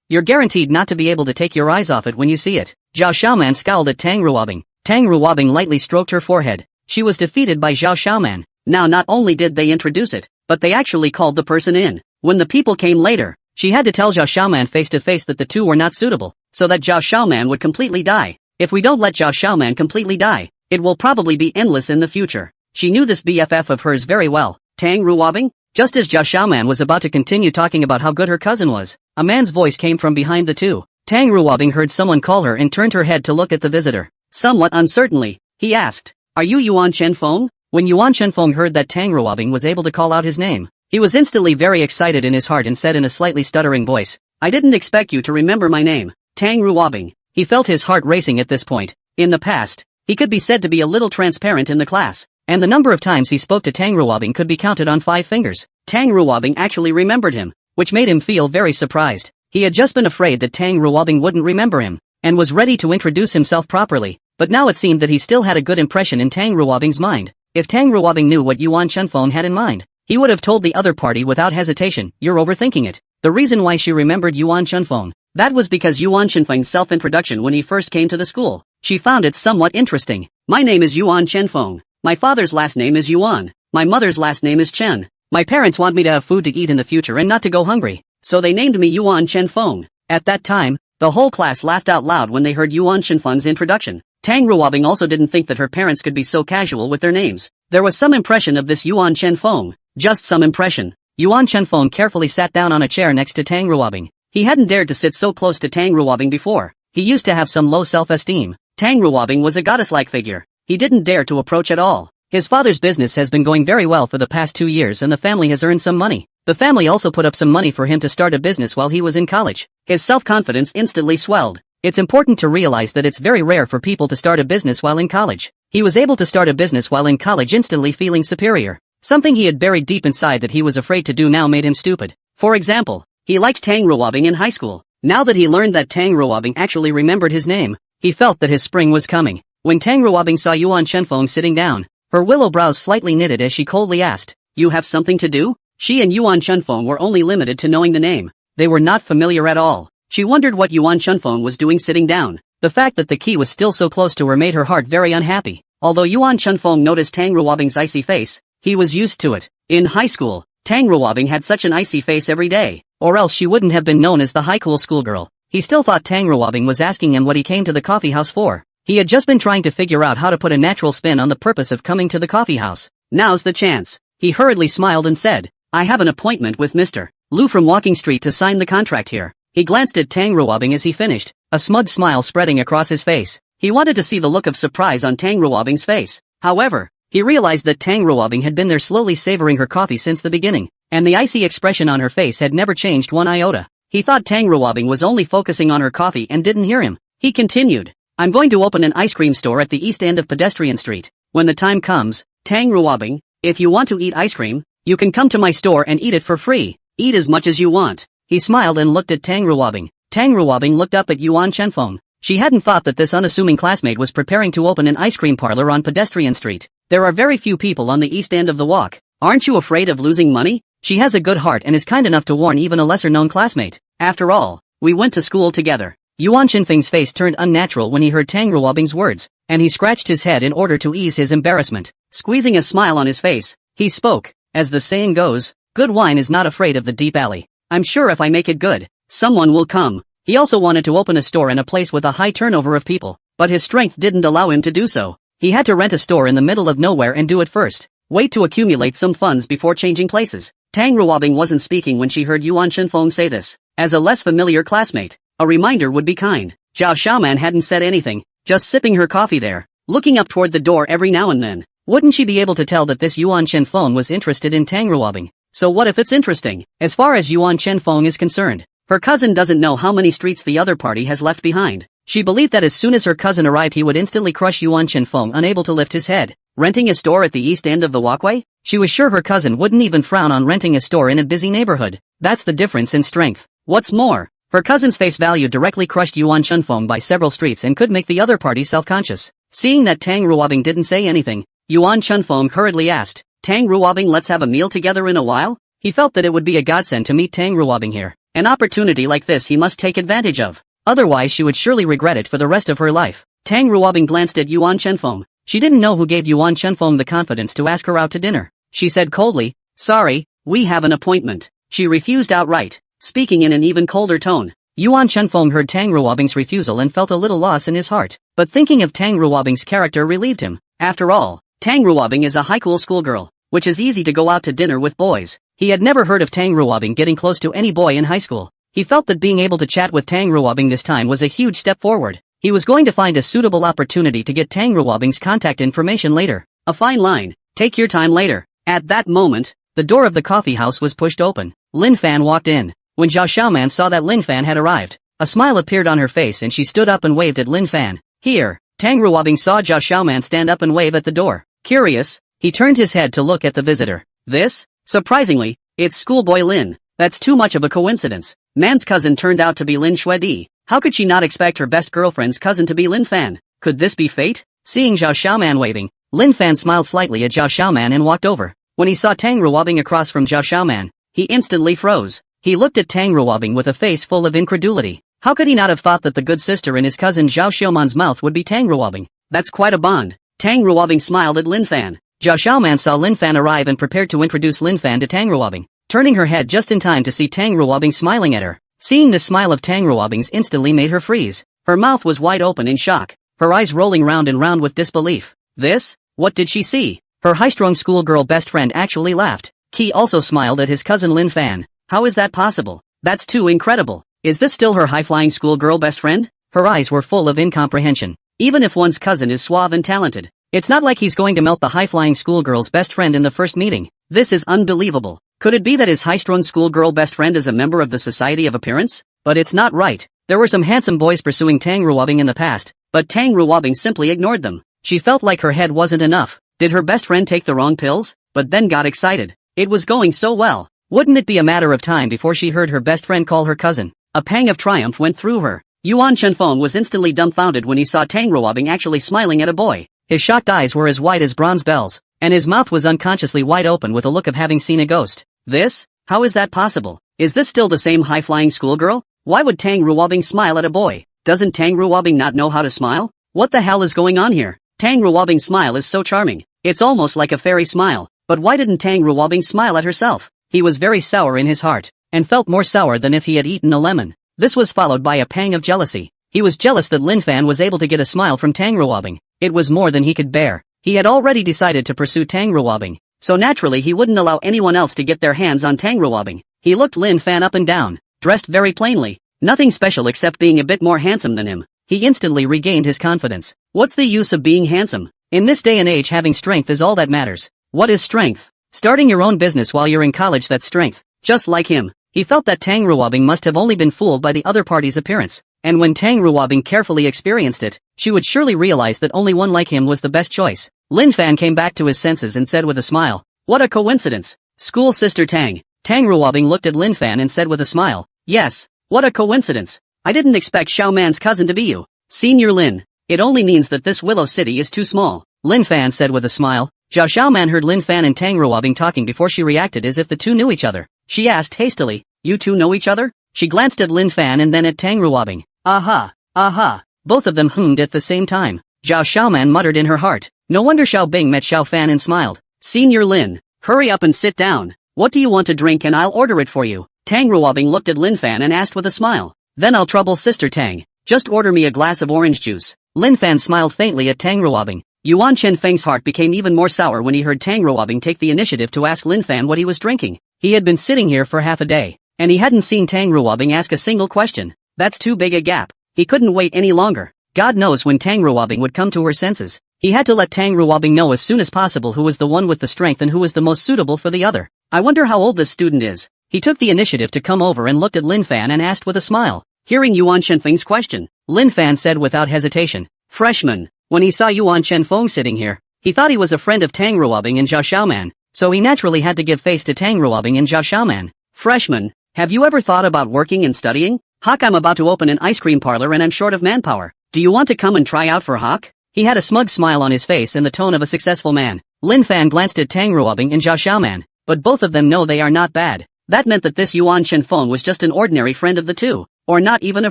A: you're guaranteed not to be able to take your eyes off it when you see it. Zhao Xiaoman scowled at Tang Ruobing. Tang Ruobing lightly stroked her forehead. She was defeated by Zhao Xiaoman. Now not only did they introduce it, but they actually called the person in. When the people came later, she had to tell Zhao Xiaoman face to face that the two were not suitable, so that Zhao Xiaoman would completely die. If we don't let Zhao Xiaoman completely die, it will probably be endless in the future. She knew this BFF of hers very well. Tang Ruobing? Just as Zhao Xiaoman was about to continue talking about how good her cousin was, a man's voice came from behind the two. Tang Ruobing heard someone call her and turned her head to look at the visitor. Somewhat uncertainly, he asked, are you Yuan Chenfeng? When Yuan Chenfeng heard that Tang Ruobing was able to call out his name, he was instantly very excited in his heart and said in a slightly stuttering voice, I didn't expect you to remember my name, Tang Ruobing. He felt his heart racing at this point. In the past, he could be said to be a little transparent in the class, and the number of times he spoke to Tang Ruobing could be counted on 5 fingers. Tang Ruobing actually remembered him, which made him feel very surprised. He had just been afraid that Tang Ruobing wouldn't remember him, and was ready to introduce himself properly, but now it seemed that he still had a good impression in Tang Ruobing's mind. If Tang Ruobing knew what Yuan Chenfeng had in mind, he would have told the other party without hesitation, you're overthinking it. The reason why she remembered Yuan Chenfeng, that was because Yuan Chenfeng's self-introduction when he first came to the school. She found it somewhat interesting. My name is Yuan Chenfeng. My father's last name is Yuan. My mother's last name is Chen. My parents want me to have food to eat in the future and not to go hungry, so they named me Yuan Chenfeng. At that time, the whole class laughed out loud when they heard Yuan Chenfeng's introduction. Tang Ruobing also didn't think that her parents could be so casual with their names. There was some impression of this Yuan Chenfeng. Just some impression. Yuan Chenfeng carefully sat down on a chair next to Tang Ruobing. He hadn't dared to sit so close to Tang Ruobing before. He used to have some low self-esteem. Tang Ruobing was a goddess-like figure. He didn't dare to approach at all. His father's business has been going very well for the past 2 years and the family has earned some money. The family also put up some money for him to start a business while he was in college. His self-confidence instantly swelled. It's important to realize that it's very rare for people to start a business while in college. He was able to start a business while in college instantly feeling superior. Something he had buried deep inside that he was afraid to do now made him stupid. For example, he liked Tang Ruobing in high school. Now that he learned that Tang Ruobing actually remembered his name, he felt that his spring was coming. When Tang Ruobing saw Yuan Chenfeng sitting down, her willow brows slightly knitted as she coldly asked, you have something to do? She and Yuan Chenfeng were only limited to knowing the name. They were not familiar at all. She wondered what Yuan Chenfeng was doing sitting down. The fact that the key was still so close to her made her heart very unhappy. Although Yuan Chenfeng noticed Tang Ruobing's icy face, he was used to it. In high school, Tang Ruobing had such an icy face every day, or else she wouldn't have been known as the high cool schoolgirl. He still thought Tang Ruobing was asking him what he came to the coffee house for. He had just been trying to figure out how to put a natural spin on the purpose of coming to the coffee house. Now's the chance. He hurriedly smiled and said, I have an appointment with Mr. Lu from Walking Street to sign the contract here. He glanced at Tang Ruobing as he finished, a smug smile spreading across his face. He wanted to see the look of surprise on Tang Ruobing's face. However, he realized that Tang Ruobing had been there slowly savoring her coffee since the beginning, and the icy expression on her face had never changed one iota. He thought Tang Ruobing was only focusing on her coffee and didn't hear him. He continued, I'm going to open an ice cream store at the east end of Pedestrian Street. When the time comes, Tang Ruobing, if you want to eat ice cream, you can come to my store and eat it for free. Eat as much as you want. He smiled and looked at Tang Ruobing. Tang Ruobing looked up at Yuan Chenfeng. She hadn't thought that this unassuming classmate was preparing to open an ice cream parlor on Pedestrian Street. There are very few people on the east end of the walk. Aren't you afraid of losing money? She has a good heart and is kind enough to warn even a lesser-known classmate. After all, we went to school together. Yuan Chenfeng's face turned unnatural when he heard Tang Ruobing's words, and he scratched his head in order to ease his embarrassment. Squeezing a smile on his face, he spoke. As the saying goes, good wine is not afraid of the deep alley. I'm sure if I make it good, someone will come. He also wanted to open a store in a place with a high turnover of people, but his strength didn't allow him to do so. He had to rent a store in the middle of nowhere and do it first. Wait to accumulate some funds before changing places. Tang Ruobing wasn't speaking when she heard Yuan Chenfeng say this. As a less familiar classmate, a reminder would be kind. Zhao Xiaoman hadn't said anything, just sipping her coffee there, looking up toward the door every now and then. Wouldn't she be able to tell that this Yuan Chenfeng was interested in Tang Ruobing? So what if it's interesting? As far as Yuan Chenfeng is concerned, her cousin doesn't know how many streets the other party has left behind. She believed that as soon as her cousin arrived he would instantly crush Yuan Chenfeng, unable to lift his head. Renting a store at the east end of the walkway? She was sure her cousin wouldn't even frown on renting a store in a busy neighborhood. That's the difference in strength. What's more, her cousin's face value directly crushed Yuan Chenfeng by several streets and could make the other party self-conscious. Seeing that Tang Ruobing didn't say anything, Yuan Chenfeng hurriedly asked, Tang Ruobing, let's have a meal together in a while? He felt that it would be a godsend to meet Tang Ruobing here. An opportunity like this he must take advantage of. Otherwise she would surely regret it for the rest of her life. Tang Ruobing glanced at Yuan Chenfeng. She didn't know who gave Yuan Chenfeng the confidence to ask her out to dinner. She said coldly, sorry, we have an appointment. She refused outright, speaking in an even colder tone. Yuan Chenfeng heard Tang Ruobing's refusal and felt a little loss in his heart, but thinking of Tang Ruobing's character relieved him. After all, Tang Ruobing is a high-cool schoolgirl, which is easy to go out to dinner with boys. He had never heard of Tang Ruobing getting close to any boy in high school. He felt that being able to chat with Tang Ruobing this time was a huge step forward. He was going to find a suitable opportunity to get Tang Ruobing's contact information later. A fine line. Take your time later. At that moment, the door of the coffee house was pushed open. Lin Fan walked in. When Zhao Xiaoman saw that Lin Fan had arrived, a smile appeared on her face and she stood up and waved at Lin Fan. Here, Tang Ruobing saw Zhao Xiaoman stand up and wave at the door. Curious, he turned his head to look at the visitor. This? Surprisingly, it's schoolboy Lin. That's too much of a coincidence. Man's cousin turned out to be Lin Xuedi. How could she not expect her best girlfriend's cousin to be Lin Fan? Could this be fate? Seeing Zhao Xiaoman waving, Lin Fan smiled slightly at Zhao Xiaoman and walked over. When he saw Tang Ruobing across from Zhao Xiaoman, he instantly froze. He looked at Tang Ruobing with a face full of incredulity. How could he not have thought that the good sister in his cousin Zhao Xiaoman's mouth would be Tang Ruobing? That's quite a bond. Tang Ruobing smiled at Lin Fan. Zhao Xiaoman saw Lin Fan arrive and prepared to introduce Lin Fan to Tang Ruobing, turning her head just in time to see Tang Ruobing smiling at her. Seeing the smile of Tang Ruobing's instantly made her freeze. Her mouth was wide open in shock, her eyes rolling round and round with disbelief. This? What did she see? Her high-strung schoolgirl best friend actually laughed. Qi also smiled at his cousin Lin Fan. How is that possible? That's too incredible. Is this still her high-flying schoolgirl best friend? Her eyes were full of incomprehension. Even if one's cousin is suave and talented, it's not like he's going to melt the high-flying schoolgirl's best friend in the first meeting. This is unbelievable. Could it be that his high-strung schoolgirl best friend is a member of the Society of Appearance? But it's not right. There were some handsome boys pursuing Tang Ruobing in the past, but Tang Ruobing simply ignored them. She felt like her head wasn't enough. Did her best friend take the wrong pills? But then got excited. It was going so well. Wouldn't it be a matter of time before she heard her best friend call her cousin? A pang of triumph went through her. Yuan Chenfeng was instantly dumbfounded when he saw Tang Ruobing actually smiling at a boy. His shocked eyes were as white as bronze bells, and his mouth was unconsciously wide open with a look of having seen a ghost. This? How is that possible? Is this still the same high-flying schoolgirl? Why would Tang Ruobing smile at a boy? Doesn't Tang Ruobing not know how to smile? What the hell is going on here? Tang Ruobing's smile is so charming. It's almost like a fairy smile. But why didn't Tang Ruobing smile at herself? He was very sour in his heart, and felt more sour than if he had eaten a lemon. This was followed by a pang of jealousy. He was jealous that Lin Fan was able to get a smile from Tang Ruobing. It was more than he could bear. He had already decided to pursue Tang Ruobing, so naturally he wouldn't allow anyone else to get their hands on Tang Ruobing. He looked Lin Fan up and down, dressed very plainly, nothing special except being a bit more handsome than him. He instantly regained his confidence. What's the use of being handsome? In this day and age, having strength is all that matters. What is strength? Starting your own business while you're in college, that's strength. Just like him, he felt that Tang Ruobing must have only been fooled by the other party's appearance. And when Tang Ruobing carefully experienced it, she would surely realize that only one like him was the best choice. Lin Fan came back to his senses and said with a smile, "What a coincidence. School sister Tang." Tang Ruobing looked at Lin Fan and said with a smile, "Yes, what a coincidence. I didn't expect Xiao Man's cousin to be you. Senior Lin. It only means that this Willow City is too small, Lin Fan said with a smile. Zhao Xiaoman heard Lin Fan and Tang Ruobing talking before she reacted as if the two knew each other. She asked hastily, you two know each other? She glanced at Lin Fan and then at Tang Ruobing. Aha, aha. Both of them hummed at the same time. Zhao Xiaoman muttered in her heart. No wonder Xiao Bing met Xiao Fan and smiled. Senior Lin, hurry up and sit down. What do you want to drink and I'll order it for you? Tang Ruobing looked at Lin Fan and asked with a smile. Then I'll trouble Sister Tang. Just order me a glass of orange juice. Lin Fan smiled faintly at Tang Ruobing. Yuan Chenfeng's heart became even more sour when he heard Tang Ruobing take the initiative to ask Lin Fan what he was drinking. He had been sitting here for half a day, and he hadn't seen Tang Ruobing ask a single question. That's too big a gap. He couldn't wait any longer. God knows when Tang Ruobing would come to her senses. He had to let Tang Ruobing know as soon as possible who was the one with the strength and who was the most suitable for the other. I wonder how old this student is. He took the initiative to come over and looked at Lin Fan and asked with a smile. Hearing Yuan Chenfeng's question, Lin Fan said without hesitation, freshman. When he saw Yuan Chenfeng sitting here, he thought he was a friend of Tang Ruobing and Zhao Xiaoman, so he naturally had to give face to Tang Ruobing and Zhao Xiaoman. Freshman, have you ever thought about working and studying? Hawk, I'm about to open an ice cream parlor and I'm short of manpower. Do you want to come and try out for Hawk? He had a smug smile on his face and the tone of a successful man. Lin Fan glanced at Tang Ruobing and Zhao Xiaoman, but both of them know they are not bad. That meant that this Yuan Chenfeng was just an ordinary friend of the two, or not even a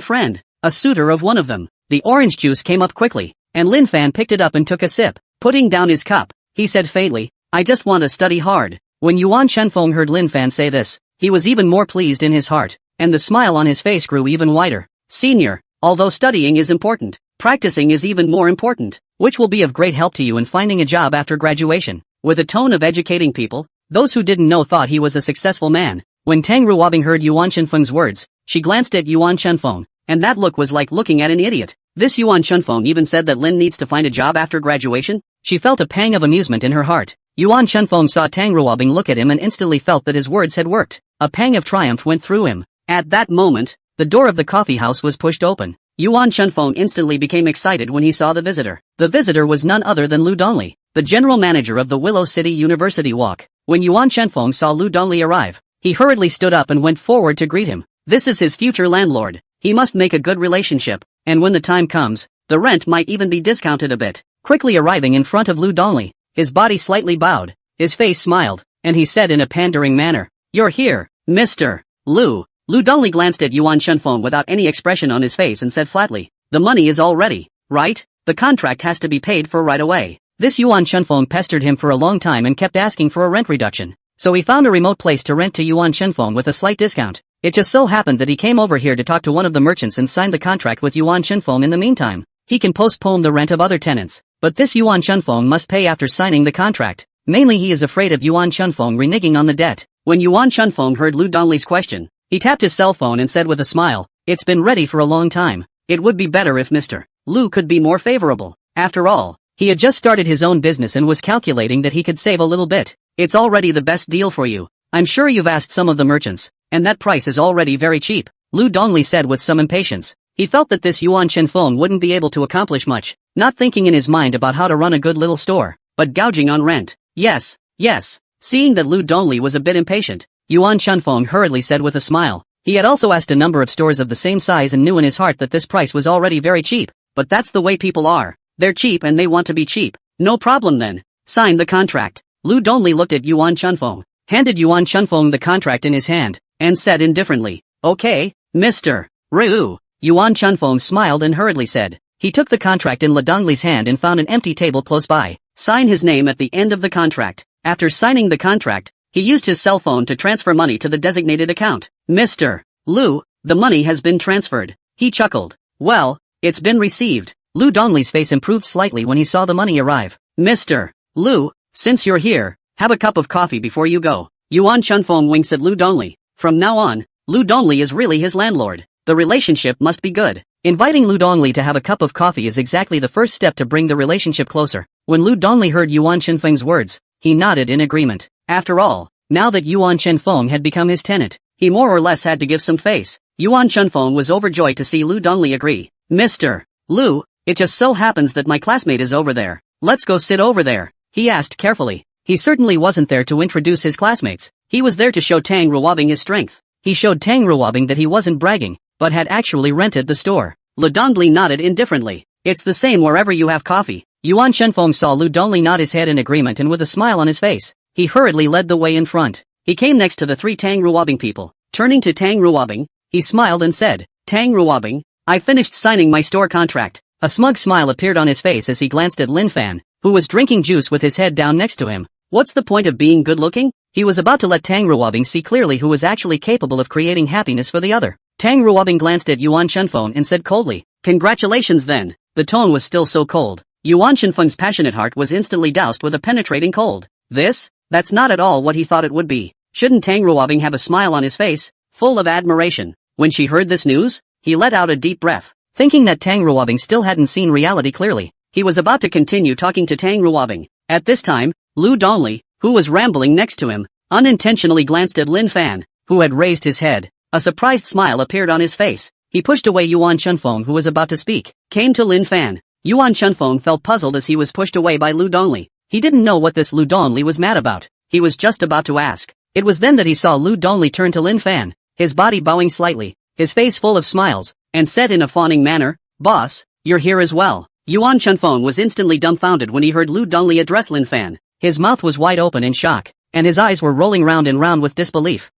A: friend, a suitor of one of them. The orange juice came up quickly, and Lin Fan picked it up and took a sip. Putting down his cup, he said faintly, I just want to study hard. When Yuan Chenfeng heard Lin Fan say this, he was even more pleased in his heart, and the smile on his face grew even wider. Senior, although studying is important, practicing is even more important, which will be of great help to you in finding a job after graduation. With a tone of educating people, those who didn't know thought he was a successful man. When Tang Ruobing heard Yuan Chenfeng's words, she glanced at Yuan Chenfeng, and that look was like looking at an idiot. This Yuan Chenfeng even said that Lin needs to find a job after graduation? She felt a pang of amusement in her heart. Yuan Chenfeng saw Tang Ruobing look at him and instantly felt that his words had worked. A pang of triumph went through him. At that moment, the door of the coffee house was pushed open. Yuan Chenfeng instantly became excited when he saw the visitor. The visitor was none other than Lu Donglei, the general manager of the Willow City University Walk. When Yuan Chenfeng saw Lu Donglei arrive, he hurriedly stood up and went forward to greet him. This is his future landlord. He must make a good relationship, and when the time comes, the rent might even be discounted a bit. Quickly arriving in front of Lu Donglei, his body slightly bowed, his face smiled, and he said in a pandering manner, You're here, Mr. Lu. Lu Donglei glanced at Yuan Chenfeng without any expression on his face and said flatly, The money is all ready, right? The contract has to be paid for right away. This Yuan Chenfeng pestered him for a long time and kept asking for a rent reduction, so he found a remote place to rent to Yuan Chenfeng with a slight discount. It just so happened that he came over here to talk to one of the merchants and signed the contract with Yuan Chenfeng. In the meantime, he can postpone the rent of other tenants, but this Yuan Chenfeng must pay after signing the contract. Mainly he is afraid of Yuan Chenfeng reneging on the debt. When Yuan Chenfeng heard Lu Donglei's question, he tapped his cell phone and said with a smile, It's been ready for a long time. It would be better if Mr. Lu could be more favorable. After all, he had just started his own business and was calculating that he could save a little bit. It's already the best deal for you. I'm sure you've asked some of the merchants, and that price is already very cheap, Lu Donglei said with some impatience. He felt that this Yuan Chenfeng wouldn't be able to accomplish much, not thinking in his mind about how to run a good little store, but gouging on rent. Yes. Seeing that Lu Donglei was a bit impatient, Yuan Chenfeng hurriedly said with a smile. He had also asked a number of stores of the same size and knew in his heart that this price was already very cheap, but that's the way people are. They're cheap and they want to be cheap. No problem then. Sign the contract. Lu Donglei looked at Yuan Chenfeng, handed Yuan Chenfeng the contract in his hand, and said indifferently, Okay, Mr. Ryu. Yuan Chenfeng smiled and hurriedly said. He took the contract in Lu Donglei's hand and found an empty table close by. Sign his name at the end of the contract. After signing the contract, he used his cell phone to transfer money to the designated account. Mr. Lu, the money has been transferred. He chuckled. Well, it's been received. Lu Donglei's face improved slightly when he saw the money arrive. Mr. Lu, since you're here, have a cup of coffee before you go. Yuan Chenfeng winks at Lu Donglei. From now on, Lu Donglei is really his landlord. The relationship must be good. Inviting Lu Donglei to have a cup of coffee is exactly the first step to bring the relationship closer. When Lu Donglei heard Yuan Chenfeng's words, he nodded in agreement. After all, now that Yuan Chenfeng had become his tenant, he more or less had to give some face. Yuan Chenfeng was overjoyed to see Lu Donglei agree. Mr. Lu, it just so happens that my classmate is over there. Let's go sit over there, he asked carefully. He certainly wasn't there to introduce his classmates. He was there to show Tang Ruobing his strength. He showed Tang Ruobing that he wasn't bragging, but had actually rented the store. Lu Donli nodded indifferently. It's the same wherever you have coffee. Yuan Shenfeng saw Lu Donli nod his head in agreement, and with a smile on his face, he hurriedly led the way in front. He came next to the three Tang Ruobing people. Turning to Tang Ruobing, he smiled and said, Tang Ruobing, I finished signing my store contract. A smug smile appeared on his face as he glanced at Lin Fan, who was drinking juice with his head down next to him. What's the point of being good-looking? He was about to let Tang Ruobing see clearly who was actually capable of creating happiness for the other. Tang Ruobing glanced at Yuan Shenfeng and said coldly, Congratulations then. The tone was still so cold. Yuan Shenfeng's passionate heart was instantly doused with a penetrating cold. That's not at all what he thought it would be. Shouldn't Tang Ruobing have a smile on his face, full of admiration? When she heard this news, he let out a deep breath. Thinking that Tang Ruobing still hadn't seen reality clearly, he was about to continue talking to Tang Ruobing. At this time, Lu Donli, who was rambling next to him, unintentionally glanced at Lin Fan, who had raised his head. A surprised smile appeared on his face. He pushed away Yuan Shenfeng, who was about to speak, came to Lin Fan. Yuan Shenfeng felt puzzled as he was pushed away by Lu Donli. He didn't know what this Lu Donli was mad about. He was just about to ask. It was then that he saw Lu Donli turn to Lin Fan, his body bowing slightly, his face full of smiles, and said in a fawning manner, Boss, you're here as well. Yuan Shenfeng was instantly dumbfounded when he heard Lu Donli address Lin Fan. His mouth was wide open in shock, and his eyes were rolling round and round with disbelief.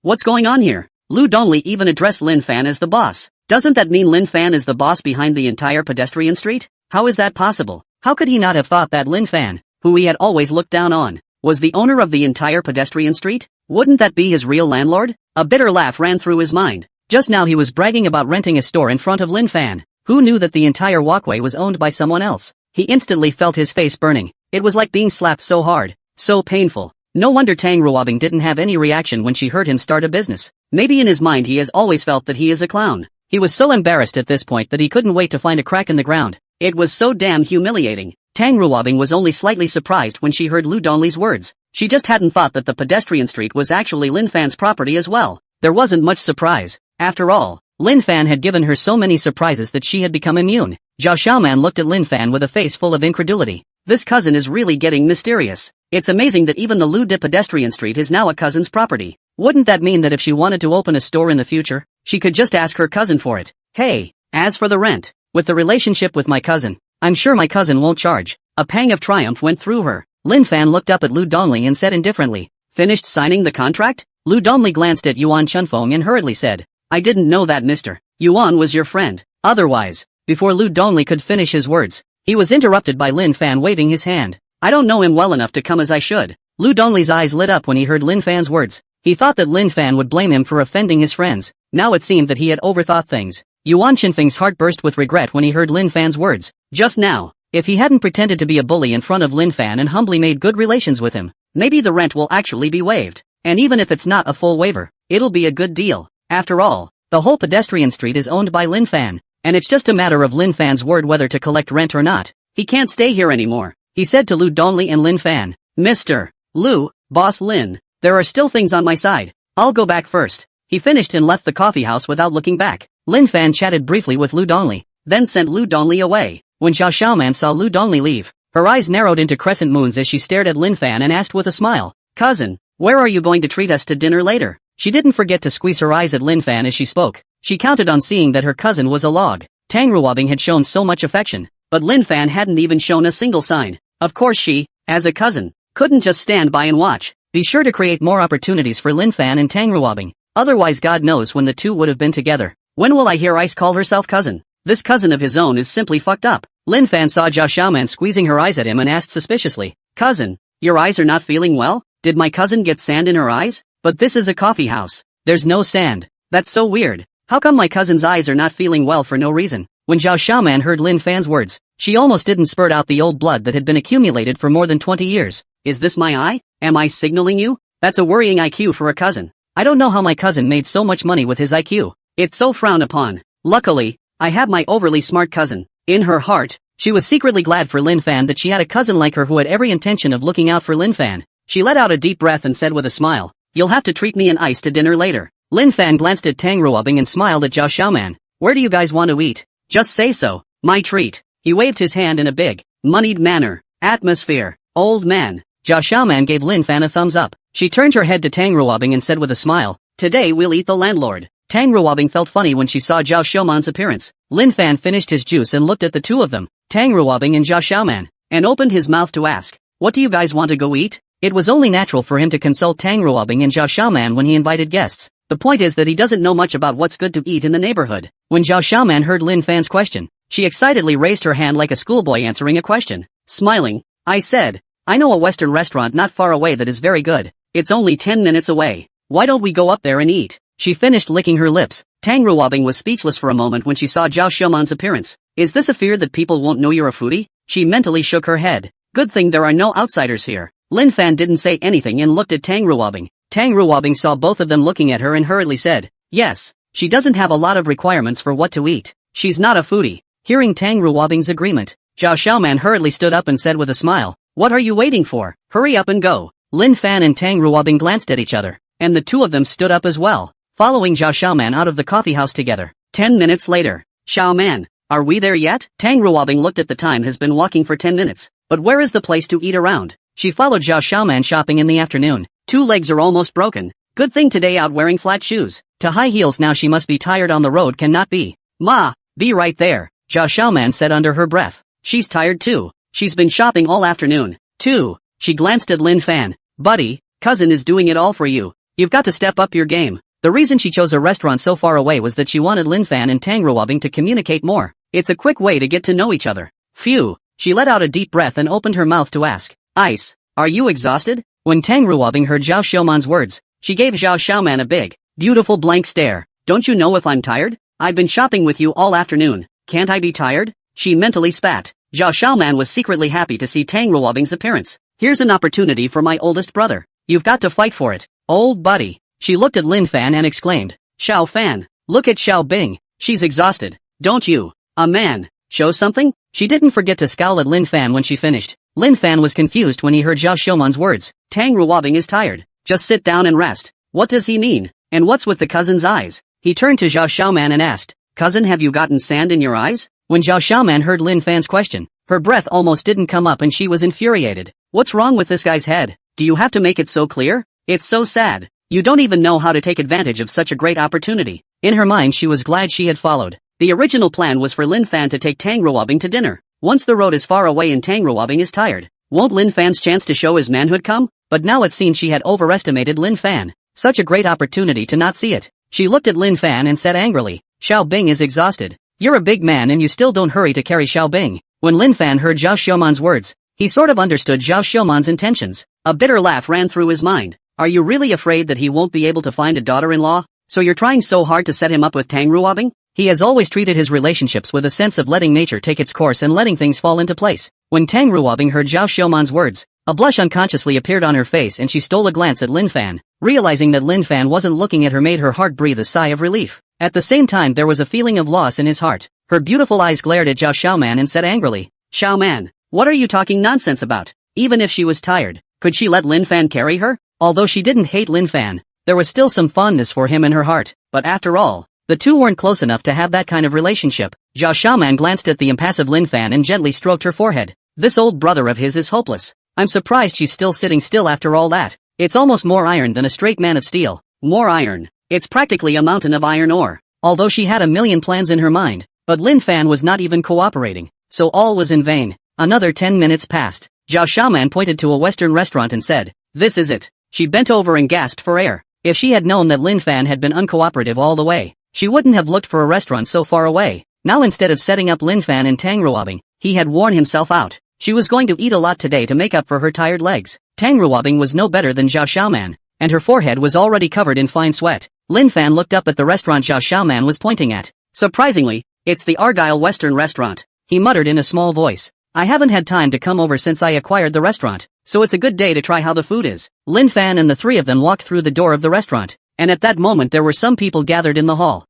A: What's going on here? Lu Donli even addressed Lin Fan as the boss. Doesn't that mean Lin Fan is the boss behind the entire pedestrian street? How is that possible? How could he not have thought that Lin Fan, who he had always looked down on, was the owner of the entire pedestrian street? Wouldn't that be his real landlord? A bitter laugh ran through his mind. Just now he was bragging about renting a store in front of Lin Fan. Who knew that the entire walkway was owned by someone else? He instantly felt his face burning. It was like being slapped so hard, so painful. No wonder Tang Ruobing didn't have any reaction when she heard him start a business. Maybe in his mind he has always felt that he is a clown. He was so embarrassed at this point that he couldn't wait to find a crack in the ground. It was so damn humiliating. Tang Ruobing was only slightly surprised when she heard Lu Donli's words. She just hadn't thought that the pedestrian street was actually Lin Fan's property as well. There wasn't much surprise. After all, Lin Fan had given her so many surprises that she had become immune. Zhao Xiaoman looked at Lin Fan with a face full of incredulity. This cousin is really getting mysterious. It's amazing that even the Lu de pedestrian street is now a cousin's property. Wouldn't that mean that if she wanted to open a store in the future, she could just ask her cousin for it? Hey, as for the rent, with the relationship with my cousin, I'm sure my cousin won't charge. A pang of triumph went through her. Lin Fan looked up at Lu Donli and said indifferently, Finished signing the contract? Lu Donli glanced at Yuan Shenfeng and hurriedly said, I didn't know that Mr. Yuan was your friend. Otherwise, before Lu Donli could finish his words, he was interrupted by Lin Fan waving his hand. I don't know him well enough to come as I should. Lu Donli's eyes lit up when he heard Lin Fan's words. He thought that Lin Fan would blame him for offending his friends. Now it seemed that he had overthought things. Yuan Shenfeng's heart burst with regret when he heard Lin Fan's words. Just now, if he hadn't pretended to be a bully in front of Lin Fan and humbly made good relations with him, maybe the rent will actually be waived. And even if it's not a full waiver, it'll be a good deal. After all, the whole pedestrian street is owned by Lin Fan, and it's just a matter of Lin Fan's word whether to collect rent or not. He can't stay here anymore, he said to Lu Donli and Lin Fan. Mr. Lu, Boss Lin, there are still things on my side. I'll go back first. He finished and left the coffee house without looking back. Lin Fan chatted briefly with Lu Donli, then sent Lu Donli away. When Zhao Xiaoman saw Lu Donli leave, her eyes narrowed into crescent moons as she stared at Lin Fan and asked with a smile, Cousin, where are you going to treat us to dinner later? She didn't forget to squeeze her eyes at Lin Fan as she spoke. She counted on seeing that her cousin was a log. Tang Ruobing had shown so much affection, but Lin Fan hadn't even shown a single sign. Of course she, as a cousin, couldn't just stand by and watch. Be sure to create more opportunities for Lin Fan and Tang Ruobing. Otherwise God knows when the two would have been together. When will I hear Ice call herself cousin? This cousin of his own is simply fucked up. Lin Fan saw Zhao Xiaoman squeezing her eyes at him and asked suspiciously, Cousin, your eyes are not feeling well? Did my cousin get sand in her eyes? But this is a coffee house. There's no sand. That's so weird. How come my cousin's eyes are not feeling well for no reason? When Zhao Xiaoman heard Lin Fan's words, she almost didn't spurt out the old blood that had been accumulated for more than 20 years. Is this my eye? Am I signaling you? That's a worrying IQ for a cousin. I don't know how my cousin made so much money with his IQ. It's so frowned upon. Luckily, I have my overly smart cousin. In her heart, she was secretly glad for Lin Fan that she had a cousin like her who had every intention of looking out for Lin Fan. She let out a deep breath and said with a smile, You'll have to treat me and Ice to dinner later. Lin Fan glanced at Tang Ruobing and smiled at Zhao Xiaoman. Where do you guys want to eat? Just say so. My treat. He waved his hand in a big, moneyed manner. Atmosphere. Old man. Zhao Xiaoman gave Lin Fan a thumbs up. She turned her head to Tang Ruobing and said with a smile, Today we'll eat the landlord. Tang Ruobing felt funny when she saw Zhao Xiaoman's appearance. Lin Fan finished his juice and looked at the two of them, Tang Ruobing and Zhao Xiaoman, and opened his mouth to ask, "What do you guys want to go eat?" It was only natural for him to consult Tang Ruobing and Zhao Xiaoman when he invited guests. The point is that he doesn't know much about what's good to eat in the neighborhood. When Zhao Xiaoman heard Lin Fan's question, she excitedly raised her hand like a schoolboy answering a question. Smiling, "I said, I know a Western restaurant not far away that is very good. It's only 10 minutes away. Why don't we go up there and eat?" She finished licking her lips. Tang Ruobing was speechless for a moment when she saw Zhao Xiaoman's appearance. Is this a fear that people won't know you're a foodie? She mentally shook her head. Good thing there are no outsiders here. Lin Fan didn't say anything and looked at Tang Ruobing. Tang Ruobing saw both of them looking at her and hurriedly said, "Yes, she doesn't have a lot of requirements for what to eat. She's not a foodie." Hearing Tang Ruobing's agreement, Zhao Xiaoman hurriedly stood up and said with a smile, "What are you waiting for? Hurry up and go." Lin Fan and Tang Ruobing glanced at each other, and the two of them stood up as well, following Zhao Xiaoman out of the coffee house together. 10 minutes later, "Xiaoman, are we there yet?" Tang Ruobing looked at the time. Has been walking for 10 minutes, but where is the place to eat around? She followed Zhao Xiaoman shopping in the afternoon. 2 legs are almost broken. Good thing today out wearing flat shoes. To high heels now she must be tired on the road cannot be. "Ma, be right there," Zhao Xiaoman said under her breath. She's tired too. She's been shopping all afternoon, too. She glanced at Lin Fan. "Buddy, cousin is doing it all for you. You've got to step up your game." The reason she chose a restaurant so far away was that she wanted Lin Fan and Tang Ruobing to communicate more. It's a quick way to get to know each other. Phew. She let out a deep breath and opened her mouth to ask, "Ice, are you exhausted?" When Tang Ruobing heard Zhao Xiaoman's words, she gave Zhao Xiaoman a big, beautiful blank stare. "Don't you know if I'm tired? I've been shopping with you all afternoon. Can't I be tired?" She mentally spat. Zhao Xiaoman was secretly happy to see Tang Ruobing's appearance. "Here's an opportunity for my oldest brother. You've got to fight for it, old buddy." She looked at Lin Fan and exclaimed, "Xiao Fan, look at Xiao Bing. She's exhausted. Don't you, a man, show something?" She didn't forget to scowl at Lin Fan when she finished. Lin Fan was confused when he heard Zhao Xiaoman's words. Tang Ruobing is tired. Just sit down and rest. What does he mean? And what's with the cousin's eyes? He turned to Zhao Xiaoman and asked, "Cousin, have you gotten sand in your eyes?" When Zhao Xiaoman heard Lin Fan's question, her breath almost didn't come up and she was infuriated. What's wrong with this guy's head? Do you have to make it so clear? It's so sad. You don't even know how to take advantage of such a great opportunity. In her mind she was glad she had followed. The original plan was for Lin Fan to take Tang Ruobing to dinner. Once the road is far away and Tang Ruobing is tired, won't Lin Fan's chance to show his manhood come? But now it seemed she had overestimated Lin Fan. Such a great opportunity to not see it. She looked at Lin Fan and said angrily, "Xiao Bing is exhausted. You're a big man and you still don't hurry to carry Xiao Bing." When Lin Fan heard Zhao Xiaoman's words, he sort of understood Zhao Xiaoman's intentions. A bitter laugh ran through his mind. Are you really afraid that he won't be able to find a daughter-in-law? So you're trying so hard to set him up with Tang Ruobing? He has always treated his relationships with a sense of letting nature take its course and letting things fall into place. When Tang Ruobing heard Zhao Xiaoman's words, a blush unconsciously appeared on her face and she stole a glance at Lin Fan. Realizing that Lin Fan wasn't looking at her made her heart breathe a sigh of relief. At the same time there was a feeling of loss in his heart. Her beautiful eyes glared at Zhao Xiaoman and said angrily, "Xiaoman, what are you talking nonsense about? Even if she was tired, could she let Lin Fan carry her?" Although she didn't hate Lin Fan, there was still some fondness for him in her heart. But after all, the two weren't close enough to have that kind of relationship. Zhao Xiaoman glanced at the impassive Lin Fan and gently stroked her forehead. This old brother of his is hopeless. I'm surprised she's still sitting still after all that. It's almost more iron than a straight man of steel. More iron. It's practically a mountain of iron ore. Although she had a million plans in her mind, but Lin Fan was not even cooperating. So all was in vain. Another 10 minutes passed. Zhao Xiaoman pointed to a Western restaurant and said, "This is it." She bent over and gasped for air. If she had known that Lin Fan had been uncooperative all the way, she wouldn't have looked for a restaurant so far away. Now instead of setting up Lin Fan and Tang Ruobing, he had worn himself out. She was going to eat a lot today to make up for her tired legs. Tang Ruobing was no better than Zhao Xiaoman, and her forehead was already covered in fine sweat. Lin Fan looked up at the restaurant Zhao Xiaoman was pointing at. Surprisingly, it's the Argyle Western restaurant, he muttered in a small voice. I haven't had time to come over since I acquired the restaurant, so it's a good day to try how the food is. Lin Fan and the three of them walked through the door of the restaurant, and at that moment there were some people gathered in the hall.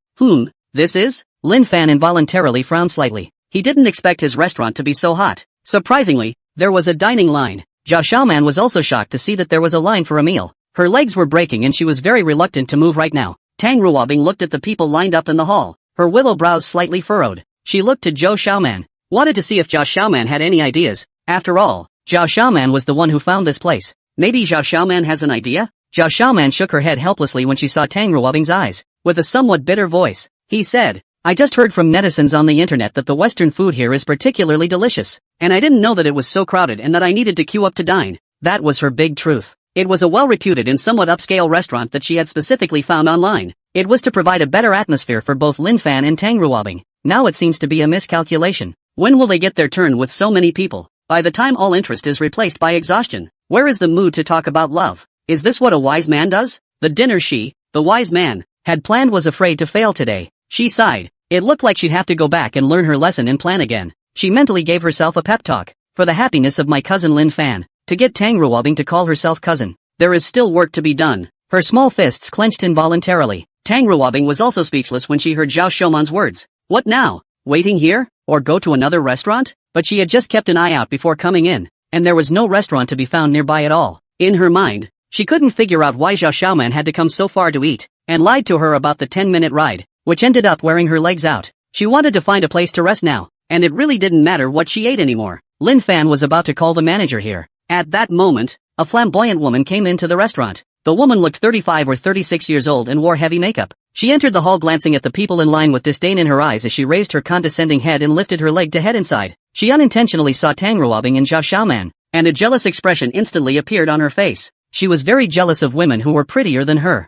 A: This is? Lin Fan involuntarily frowned slightly. He didn't expect his restaurant to be so hot. Surprisingly, there was a dining line. Zhao Xiaoman was also shocked to see that there was a line for a meal. Her legs were breaking and she was very reluctant to move right now. Tang Ruobing looked at the people lined up in the hall, her willow brows slightly furrowed. She looked to Zhao Xiaoman, wanted to see if Zhao Xiaoman had any ideas. After all, Zhao Xiaoman was the one who found this place. Maybe Zhao Xiaoman has an idea? Zhao Xiaoman shook her head helplessly when she saw Tang Ruobing's eyes. with a somewhat bitter voice. He said, I just heard from netizens on the internet that the Western food here is particularly delicious, and I didn't know that it was so crowded and that I needed to queue up to dine. That was her big truth. It was a well-reputed and somewhat upscale restaurant that she had specifically found online. It was to provide a better atmosphere for both Lin Fan and Tang Ruobing. Now it seems to be a miscalculation. When will they get their turn with so many people? By the time all interest is replaced by exhaustion, where is the mood to talk about love? Is this what a wise man does? The dinner she, the wise man, had planned was afraid to fail today. She sighed. It looked like she'd have to go back and learn her lesson and plan again. She mentally gave herself a pep talk. For the happiness of my cousin Lin Fan, to get Tang Ruobing to call herself cousin. There is still work to be done. Her small fists clenched involuntarily. Tang Ruobing was also speechless when she heard Zhao Shouman's words. What now? Waiting here? Or go to another restaurant? But she had just kept an eye out before coming in, and there was no restaurant to be found nearby at all. In her mind, she couldn't figure out why Zhao Shouman had to come so far to eat, and lied to her about the 10-minute ride, which ended up wearing her legs out. She wanted to find a place to rest now, and it really didn't matter what she ate anymore. Lin Fan was about to call the manager here. At that moment, a flamboyant woman came into the restaurant. The woman looked 35 or 36 years old and wore heavy makeup. She entered the hall glancing at the people in line with disdain in her eyes as she raised her condescending head and lifted her leg to head inside. She unintentionally saw Tang Ruobing and Zhao Shouman, and a jealous expression instantly appeared on her face. She was very jealous of women who were prettier than her.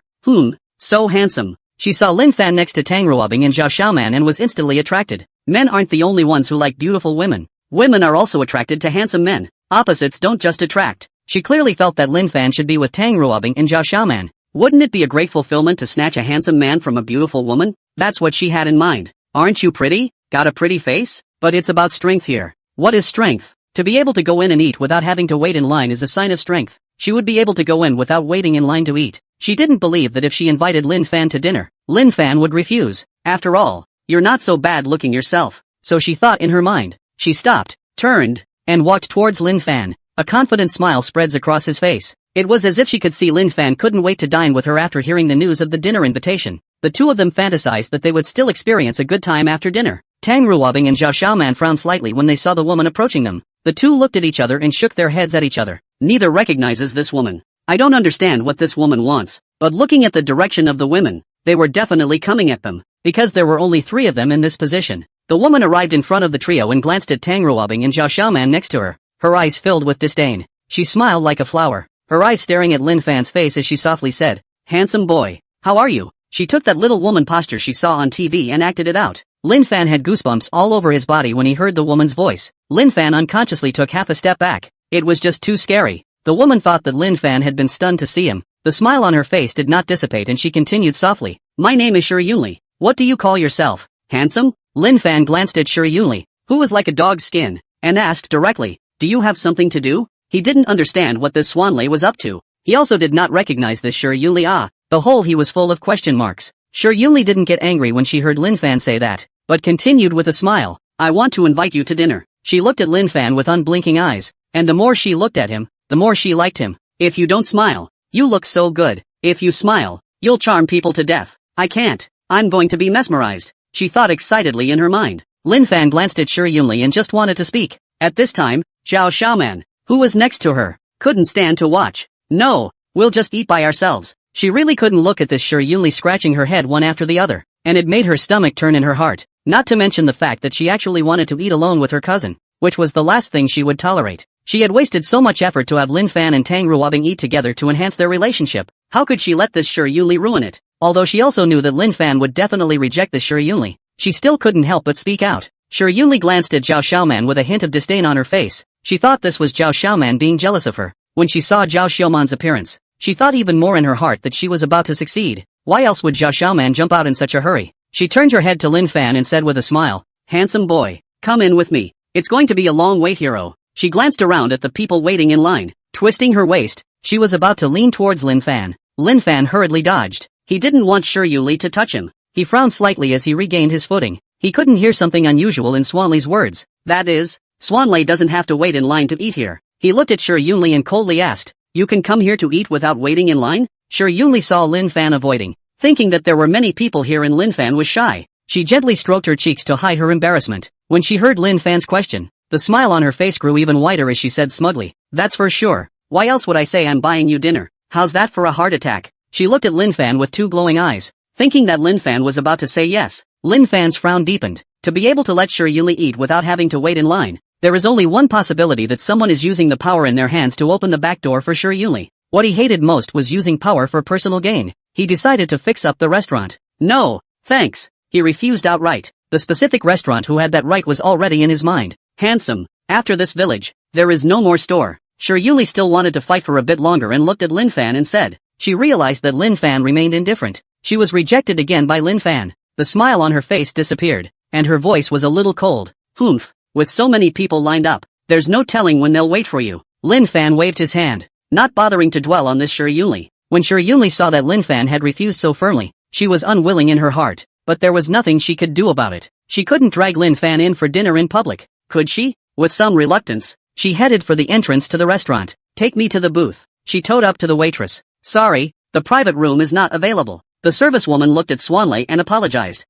A: So handsome. She saw Lin Fan next to Tang Ruobing and Zhao Shouman and was instantly attracted. Men aren't the only ones who like beautiful women. Women are also attracted to handsome men. Opposites don't just attract. She clearly felt that Lin Fan should be with Tang Ruobing and Zhao Shouman. Wouldn't it be a great fulfillment to snatch a handsome man from a beautiful woman? That's what she had in mind. Aren't you pretty? Got a pretty face? But it's about strength here. What is strength? To be able to go in and eat without having to wait in line is a sign of strength. She would be able to go in without waiting in line to eat. She didn't believe that if she invited Lin Fan to dinner, Lin Fan would refuse. After all, you're not so bad looking yourself. So she thought in her mind. She stopped, turned, and walked towards Lin Fan. A confident smile spreads across his face. It was as if she could see Lin Fan couldn't wait to dine with her after hearing the news of the dinner invitation. The two of them fantasized that they would still experience a good time after dinner. Tang Ruobing and Zhao Shouman frowned slightly when they saw the woman approaching them. The two looked at each other and shook their heads at each other. Neither recognizes this woman. I don't understand what this woman wants, but looking at the direction of the women, they were definitely coming at them, because there were only 3 of them in this position. The woman arrived in front of the trio and glanced at Tang Ruobing and Zhao Shouman next to her, her eyes filled with disdain. She smiled like a flower, her eyes staring at Lin Fan's face as she softly said, "Handsome boy, how are you?" She took that little woman posture she saw on TV and acted it out. Lin Fan had goosebumps all over his body when he heard the woman's voice. Lin Fan unconsciously took half a step back. It was just too scary. The woman thought that Lin Fan had been stunned to see him. The smile on her face did not dissipate and she continued softly, "My name is Shi Yunli. What do you call yourself? Handsome?" Lin Fan glanced at Shi Yunli, who was like a dog's skin, and asked directly, "Do you have something to do?" He didn't understand what this Swanlei was up to. He also did not recognize this Shi Yunli. The whole he was full of question marks. Shi Yunli didn't get angry when she heard Lin Fan say that, but continued with a smile, "I want to invite you to dinner." She looked at Lin Fan with unblinking eyes, and the more she looked at him, the more she liked him. "If you don't smile, you look so good. If you smile, you'll charm people to death. I can't. I'm going to be mesmerized," she thought excitedly in her mind. Lin Fan glanced at Shi Yunli and just wanted to speak. At this time, Zhao Shouman, who was next to her, couldn't stand to watch. "No, we'll just eat by ourselves." She really couldn't look at this Shi Yunli scratching her head one after the other, and it made her stomach turn in her heart, not to mention the fact that she actually wanted to eat alone with her cousin, which was the last thing she would tolerate. She had wasted so much effort to have Lin Fan and Tang Ruobing eat together to enhance their relationship. How could she let this Shi Yunli ruin it? Although she also knew that Lin Fan would definitely reject this Shi Yunli, she still couldn't help but speak out. Shi Yunli glanced at Zhao Shouman with a hint of disdain on her face. She thought this was Zhao Shouman being jealous of her. When she saw Zhao Shouman's appearance, she thought even more in her heart that she was about to succeed. Why else would Zhao Shouman jump out in such a hurry? She turned her head to Lin Fan and said with a smile, "Handsome boy, come in with me. It's going to be a long wait hero." She glanced around at the people waiting in line. Twisting her waist, she was about to lean towards Lin Fan. Lin Fan hurriedly dodged. He didn't want Shi Yunli to touch him. He frowned slightly as he regained his footing. He couldn't hear something unusual in Swanlei's words. That is, Swanlei doesn't have to wait in line to eat here. He looked at Shi Yunli and coldly asked, "You can come here to eat without waiting in line?" Shi Yunli saw Lin Fan avoiding, thinking that there were many people here and Lin Fan was shy. She gently stroked her cheeks to hide her embarrassment. When she heard Lin Fan's question, the smile on her face grew even wider as she said smugly, "That's for sure. Why else would I say I'm buying you dinner? How's that for a heart attack?" She looked at Lin Fan with 2 glowing eyes. Thinking that Lin Fan was about to say yes, Lin Fan's frown deepened. To be able to let Shi Yuli eat without having to wait in line, there is only one possibility: that someone is using the power in their hands to open the back door for Shi Yuli. What he hated most was using power for personal gain. He decided to fix up the restaurant. No, thanks. He refused outright. The specific restaurant who had that right was already in his mind. Handsome. After this village, there is no more store. Shi Yuli still wanted to fight for a bit longer and looked at Lin Fan and said. She realized that Lin Fan remained indifferent. She was rejected again by Lin Fan. The smile on her face disappeared, and her voice was a little cold. Humph. With so many people lined up, there's no telling when they'll wait for you. Lin Fan waved his hand, not bothering to dwell on this Shi Yuli. When Shi Yuli saw that Lin Fan had refused so firmly, she was unwilling in her heart, but there was nothing she could do about it. She couldn't drag Lin Fan in for dinner in public, could she? With some reluctance, she headed for the entrance to the restaurant. Take me to the booth. She towed up to the waitress. Sorry, the private room is not available. The servicewoman looked at Swanley and apologized.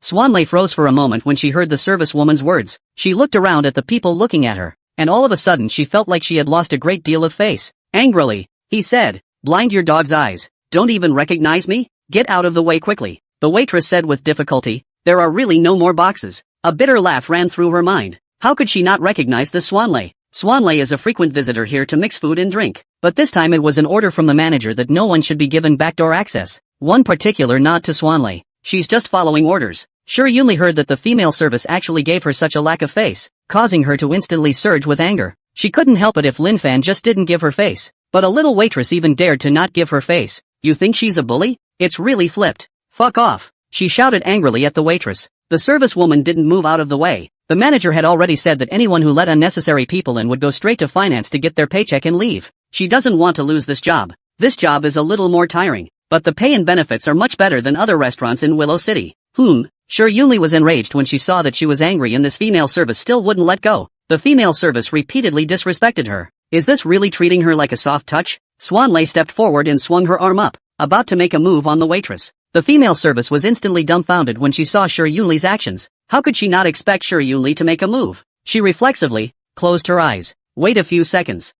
A: Swanley froze for a moment when she heard the servicewoman's words. She looked around at the people looking at her, and all of a sudden she felt like she had lost a great deal of face. Angrily, he said, blind your dog's eyes. Don't even recognize me? Get out of the way quickly. The waitress said with difficulty, there are really no more boxes. A bitter laugh ran through her mind. How could she not recognize the Swanley? Swanley is a frequent visitor here to mix food and drink, but this time it was an order from the manager that no one should be given backdoor access. One particular nod to Swanley. She's just following orders. Shi Yuli heard that the female service actually gave her such a lack of face, causing her to instantly surge with anger. She couldn't help it if Lin Fan just didn't give her face, but a little waitress even dared to not give her face. You think she's a bully? It's really flipped. Fuck off. She shouted angrily at the waitress. The servicewoman didn't move out of the way. The manager had already said that anyone who let unnecessary people in would go straight to finance to get their paycheck and leave. She doesn't want to lose this job. This job is a little more tiring, but the pay and benefits are much better than other restaurants in Willow City. Shi Yuli was enraged when she saw that she was angry and this female service still wouldn't let go. The female service repeatedly disrespected her. Is this really treating her like a soft touch? Swanley stepped forward and swung her arm up, about to make a move on the waitress. The female service was instantly dumbfounded when she saw Shi Yuli's actions. How could she not expect Shi Yuli to make a move? She reflexively closed her eyes. Wait a few seconds.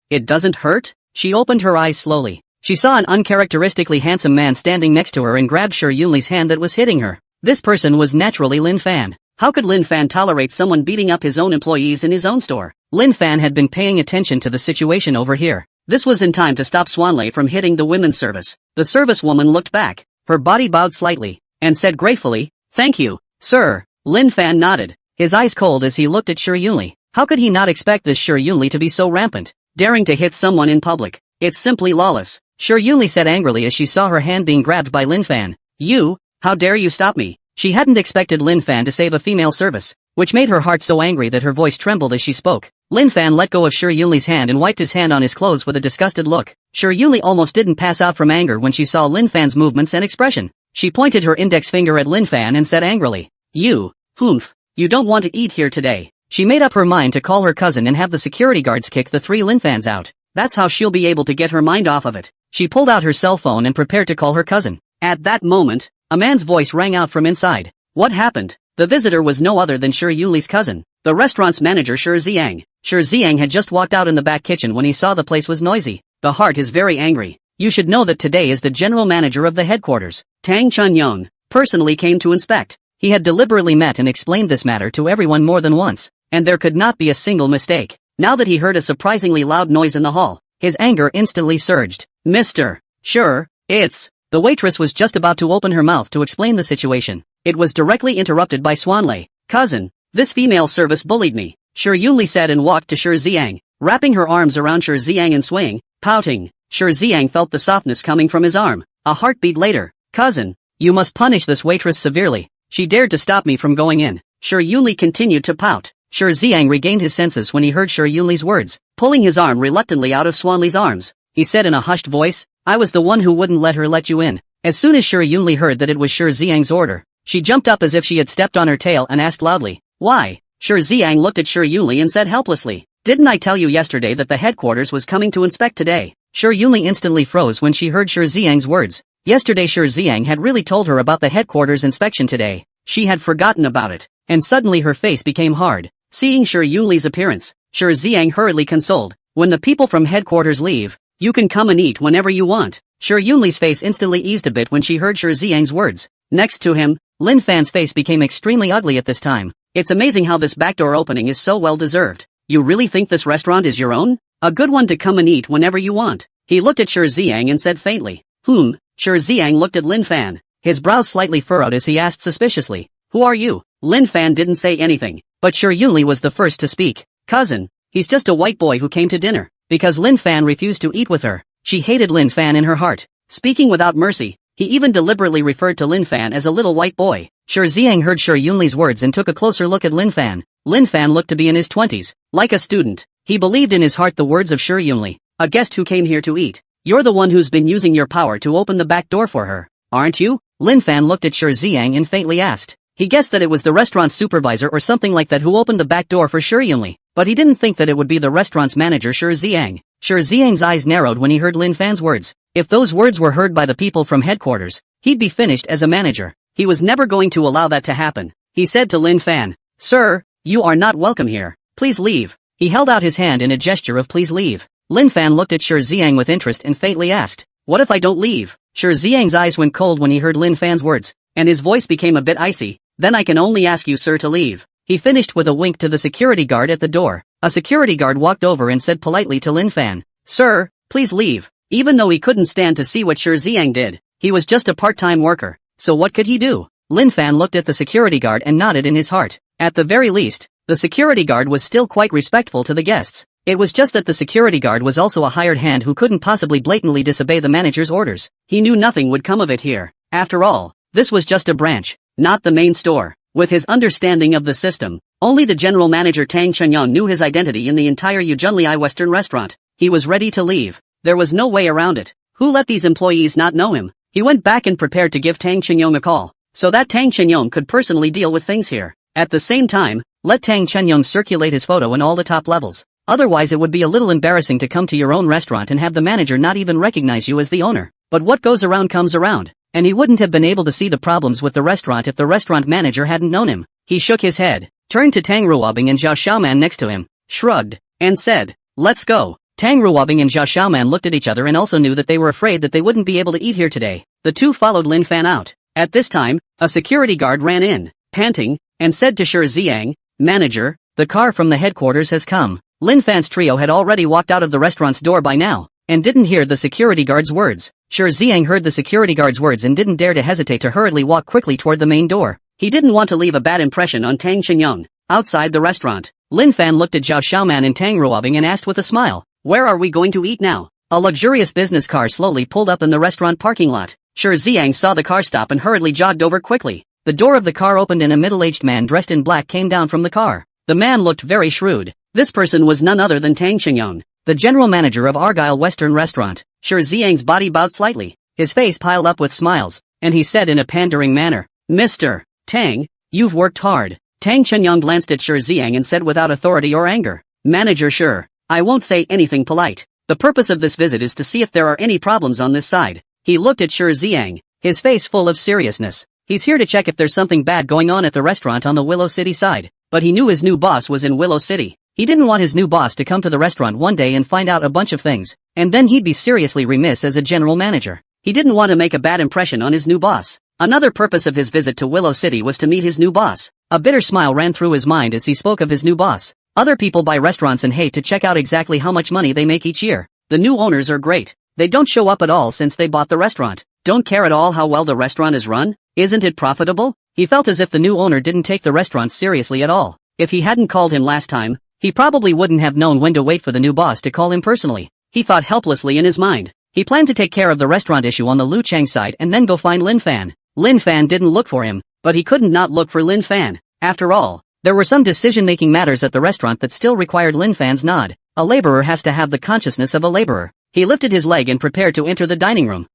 A: It doesn't hurt? She opened her eyes slowly. She saw an uncharacteristically handsome man standing next to her and grabbed Shi Yuli's hand that was hitting her. This person was naturally Lin Fan. How could Lin Fan tolerate someone beating up his own employees in his own store? Lin Fan had been paying attention to the situation over here. This was in time to stop Swanley from hitting the women's service. The servicewoman looked back. Her body bowed slightly, and said gratefully, thank you, sir. Lin Fan nodded, his eyes cold as he looked at Shi Yuli. How could he not expect this Shi Yuli to be so rampant, daring to hit someone in public? It's simply lawless. Shi Yuli said angrily as she saw her hand being grabbed by Lin Fan. You, how dare you stop me? She hadn't expected Lin Fan to save a female service, which made her heart so angry that her voice trembled as she spoke. Lin Fan let go of Shi Yuli's hand and wiped his hand on his clothes with a disgusted look. Shi Yuli almost didn't pass out from anger when she saw Lin Fan's movements and expression. She pointed her index finger at Lin Fan and said angrily, you don't want to eat here today. She made up her mind to call her cousin and have the security guards kick the 3 Lin Fans out. That's how she'll be able to get her mind off of it. She pulled out her cell phone and prepared to call her cousin. At that moment, a man's voice rang out from inside. What happened? The visitor was no other than Shi Yuli's cousin, the restaurant's manager Shi Ziyang. Shi Ziyang had just walked out in the back kitchen when he saw the place was noisy. The heart is very angry. You should know that today is the general manager of the headquarters. Tang Chunyong personally came to inspect. He had deliberately met and explained this matter to everyone more than once, and there could not be a single mistake. Now that he heard a surprisingly loud noise in the hall, his anger instantly surged. Mr. Sure, it's... The waitress was just about to open her mouth to explain the situation. It was directly interrupted by Swanley. Cousin, this female service bullied me, Shi Yuli said and walked to Shi Ziyang, wrapping her arms around Shi Ziyang and swaying, pouting. Shi Ziyang felt the softness coming from his arm. A heartbeat later, cousin, you must punish this waitress severely. She dared to stop me from going in. Shi Yuli continued to pout. Shi Ziyang regained his senses when he heard Shi Yuli's words. Pulling his arm reluctantly out of Swanley's arms, he said in a hushed voice, I was the one who wouldn't let her let you in. As soon as Shi Yuli heard that it was Shi Ziyang's order, she jumped up as if she had stepped on her tail and asked loudly, why? Shi Ziyang looked at Shi Yuli and said helplessly, didn't I tell you yesterday that the headquarters was coming to inspect today? Shi Yuli instantly froze when she heard Shi Ziyang's words. Yesterday Shi Ziyang had really told her about the headquarters inspection today. She had forgotten about it, and suddenly her face became hard. Seeing Shi Yuli's appearance, Shi Ziyang hurriedly consoled, when the people from headquarters leave, you can come and eat whenever you want. Shi Yunli's face instantly eased a bit when she heard Shi Ziyang's words. Next to him, Lin Fan's face became extremely ugly at this time. It's amazing how this backdoor opening is so well deserved. You really think this restaurant is your own? A good one to come and eat whenever you want. He looked at Shi Ziyang and said faintly. Shi Ziyang looked at Lin Fan. His brows slightly furrowed as he asked suspiciously. Who are you? Lin Fan didn't say anything, but Shi Yunli was the first to speak. Cousin. He's just a white boy who came to dinner. Because Lin Fan refused to eat with her, she hated Lin Fan in her heart. Speaking without mercy, he even deliberately referred to Lin Fan as a little white boy. Shi Ziyang heard Shi Yunli's words and took a closer look at Lin Fan. Lin Fan looked to be in his 20s, like a student. He believed in his heart the words of Shi Yunli, a guest who came here to eat. You're the one who's been using your power to open the back door for her, aren't you? Lin Fan looked at Shi Ziyang and faintly asked. He guessed that it was the restaurant supervisor or something like that who opened the back door for Shi Yunli, but he didn't think that it would be the restaurant's manager Shi Ziyang. Shi Ziyang's eyes narrowed when he heard Lin Fan's words. If those words were heard by the people from headquarters, he'd be finished as a manager. He was never going to allow that to happen. He said to Lin Fan, Sir, you are not welcome here. Please leave. He held out his hand in a gesture of please leave. Lin Fan looked at Shi Ziyang with interest and faintly asked, what if I don't leave? Shi Ziyang's eyes went cold when he heard Lin Fan's words, and his voice became a bit icy. Then I can only ask you, sir, to leave. He finished with a wink to the security guard at the door. A security guard walked over and said politely to Lin Fan, Sir, please leave. Even though he couldn't stand to see what Shi Ziyang did, he was just a part-time worker, so what could he do? Lin Fan looked at the security guard and nodded in his heart. At the very least, the security guard was still quite respectful to the guests. It was just that the security guard was also a hired hand who couldn't possibly blatantly disobey the manager's orders. He knew nothing would come of it here. After all, this was just a branch, not the main store. With his understanding of the system, only the general manager Tang Chenyang knew his identity in the entire Yujunli Western restaurant. He was ready to leave. There was no way around it. Who let these employees not know him? He went back and prepared to give Tang Chenyang a call, so that Tang Chenyang could personally deal with things here. At the same time, let Tang Chenyang circulate his photo in all the top levels. Otherwise it would be a little embarrassing to come to your own restaurant and have the manager not even recognize you as the owner. But what goes around comes around, and he wouldn't have been able to see the problems with the restaurant if the restaurant manager hadn't known him. He shook his head, turned to Tang Ruobing and Zhao Xiaoman next to him, shrugged, and said, let's go. Tang Ruobing and Zhao Xiaoman looked at each other and also knew that they were afraid that they wouldn't be able to eat here today. The two followed Lin Fan out. At this time, a security guard ran in, panting, and said to Shi Ziyang, Manager, the car from the headquarters has come. Lin Fan's trio had already walked out of the restaurant's door by now, and didn't hear the security guard's words. Shi Ziyang heard the security guard's words and didn't dare to hesitate to hurriedly walk quickly toward the main door. He didn't want to leave a bad impression on Tang Chenyang. Outside the restaurant, Lin Fan looked at Zhao Xiaoman and Tang Ruobing and asked with a smile, where are we going to eat now? A luxurious business car slowly pulled up in the restaurant parking lot. Shi Ziyang saw the car stop and hurriedly jogged over quickly. The door of the car opened and a middle-aged man dressed in black came down from the car. The man looked very shrewd. This person was none other than Tang Chenyang, the general manager of Argyle Western Restaurant. Shi Ziyang's body bowed slightly. His face piled up with smiles, and he said in a pandering manner, Mr. Tang, you've worked hard. Tang Chenyang glanced at Shi Ziyang and said without authority or anger, Manager sure, I won't say anything polite. The purpose of this visit is to see if there are any problems on this side. He looked at Shi Ziyang, his face full of seriousness. He's here to check if there's something bad going on at the restaurant on the Willow City side. But he knew his new boss was in Willow City. He didn't want his new boss to come to the restaurant one day and find out a bunch of things, and then he'd be seriously remiss as a general manager. He didn't want to make a bad impression on his new boss. Another purpose of his visit to Willow City was to meet his new boss. A bitter smile ran through his mind as he spoke of his new boss. Other people buy restaurants and hate to check out exactly how much money they make each year. The new owners are great. They don't show up at all since they bought the restaurant. Don't care at all how well the restaurant is run. Isn't it profitable? He felt as if the new owner didn't take the restaurant seriously at all. If he hadn't called him last time, he probably wouldn't have known when to wait for the new boss to call him personally. He thought helplessly in his mind. He planned to take care of the restaurant issue on the Lu Chang side and then go find Lin Fan. Lin Fan didn't look for him, but he couldn't not look for Lin Fan. After all, there were some decision-making matters at the restaurant that still required Lin Fan's nod. A laborer has to have the consciousness of a laborer. He lifted his leg and prepared to enter the dining room.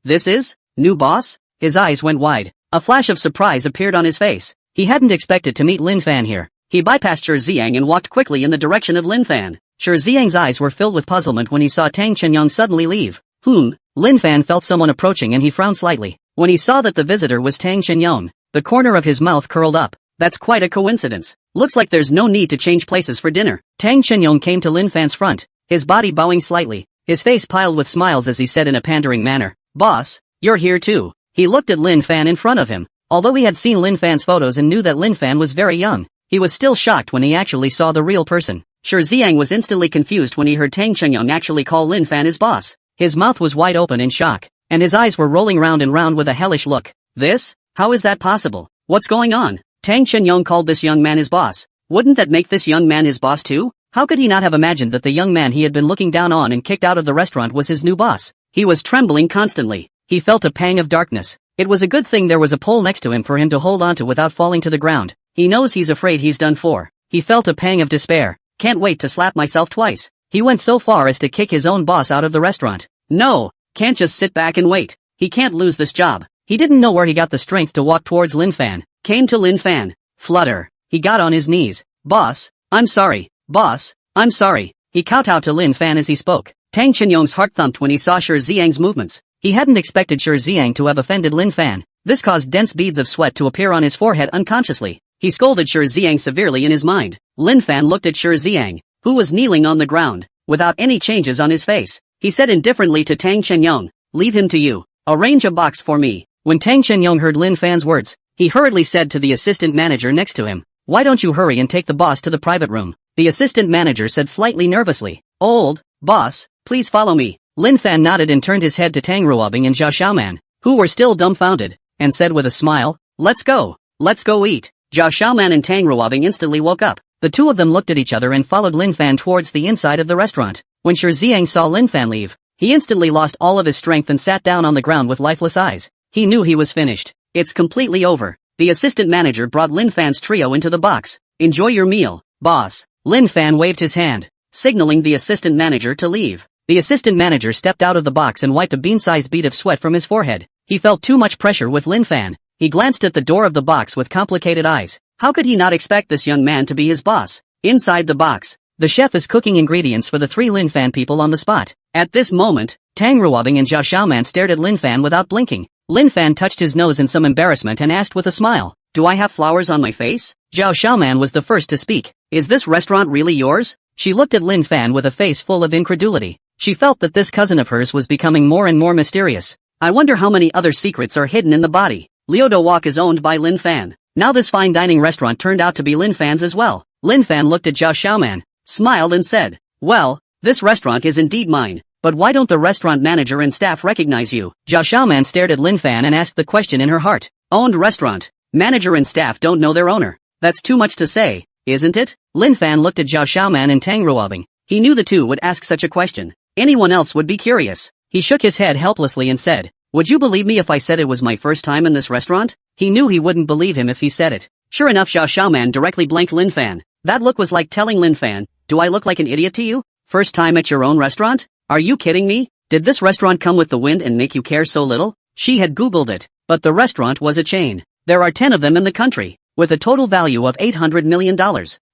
A: This is? New boss? His eyes went wide. A flash of surprise appeared on his face. He hadn't expected to meet Lin Fan here. He bypassed Shi Ziyang and walked quickly in the direction of Lin Fan. Shi Ziyang's eyes were filled with puzzlement when he saw Tang Chenyang suddenly leave. Lin Fan felt someone approaching and he frowned slightly. When he saw that the visitor was Tang Chenyang, the corner of his mouth curled up. That's quite a coincidence. Looks like there's no need to change places for dinner. Tang Chenyang came to Lin Fan's front, his body bowing slightly. his face piled with smiles as he said in a pandering manner, "Boss, you're here too." He looked at Lin Fan in front of him. Although he had seen Lin Fan's photos and knew that Lin Fan was very young, he was still shocked when he actually saw the real person. Shi Xiang was instantly confused when he heard Tang Chengyang actually call Lin Fan his boss. His mouth was wide open in shock, and his eyes were rolling round and round with a hellish look. This? How is that possible? What's going on? Tang Chengyang called this young man his boss. Wouldn't that make this young man his boss too? How could he not have imagined that the young man he had been looking down on and kicked out of the restaurant was his new boss? He was trembling constantly. He felt a pang of darkness. It was a good thing there was a pole next to him for him to hold onto without falling to the ground. He knows he's afraid he's done for. He felt a pang of despair. Can't wait to slap myself twice. He went so far as to kick his own boss out of the restaurant. No, can't just sit back and wait. He can't lose this job. He didn't know where he got the strength to walk towards Lin Fan. Came to Lin Fan. Flutter. He got on his knees. Boss, I'm sorry. Boss, I'm sorry. He kowtowed to Lin Fan as he spoke. Tang Chengyang's heart thumped when he saw Shi Xiang's movements. He hadn't expected Shi Xiang to have offended Lin Fan. This caused dense beads of sweat to appear on his forehead unconsciously. He scolded Shi Xiang severely in his mind. Lin Fan looked at Shi Xiang, who was kneeling on the ground, without any changes on his face. He said indifferently to Tang Chengyang, "Leave him to you. Arrange a box for me." When Tang Chengyang heard Lin Fan's words, he hurriedly said to the assistant manager next to him, "Why don't you hurry and take the boss to the private room?" The assistant manager said slightly nervously, "Old boss, please follow me." Lin Fan nodded and turned his head to Tang Ruobing and Zhao Xiaoman, who were still dumbfounded, and said with a smile, "Let's go eat." Zhao Xiaoman and Tang Ruobing instantly woke up. The two of them looked at each other and followed Lin Fan towards the inside of the restaurant. When Shi Xiang saw Lin Fan leave, he instantly lost all of his strength and sat down on the ground with lifeless eyes. He knew he was finished. It's completely over. The assistant manager brought Lin Fan's trio into the box. "Enjoy your meal, boss." Lin Fan waved his hand, signaling the assistant manager to leave. The assistant manager stepped out of the box and wiped a bean-sized bead of sweat from his forehead. He felt too much pressure with Lin Fan. He glanced at the door of the box with complicated eyes. How could he not expect this young man to be his boss? Inside the box, the chef is cooking ingredients for the three Lin Fan people on the spot. At this moment, Tang Ruobing and Zhao Xiaoman stared at Lin Fan without blinking. Lin Fan touched his nose in some embarrassment and asked with a smile, "Do I have flowers on my face?" Zhao Xiaoman was the first to speak. "Is this restaurant really yours?" She looked at Lin Fan with a face full of incredulity. She felt that this cousin of hers was becoming more and more mysterious. I wonder how many other secrets are hidden in the body. Liudo Wok is owned by Lin Fan. Now this fine dining restaurant turned out to be Lin Fan's as well. Lin Fan looked at Zhao Xiaoman, smiled and said, "Well, this restaurant is indeed mine, but why don't the restaurant manager and staff recognize you?" Zhao Xiaoman stared at Lin Fan and asked the question in her heart. Owned restaurant. Manager and staff don't know their owner. That's too much to say, isn't it? Lin Fan looked at Zhao Xiaoman and Tang Ruobing. He knew the two would ask such a question. Anyone else would be curious. He shook his head helplessly and said, "Would you believe me if I said it was my first time in this restaurant?" He knew he wouldn't believe him if he said it. Sure enough, Zhao Xiaoman directly blanked Lin Fan. That look was like telling Lin Fan, "Do I look like an idiot to you? First time at your own restaurant? Are you kidding me? Did this restaurant come with the wind and make you care so little?" She had googled it, but the restaurant was a chain. There are 10 of them in the country, with a total value of $800 million.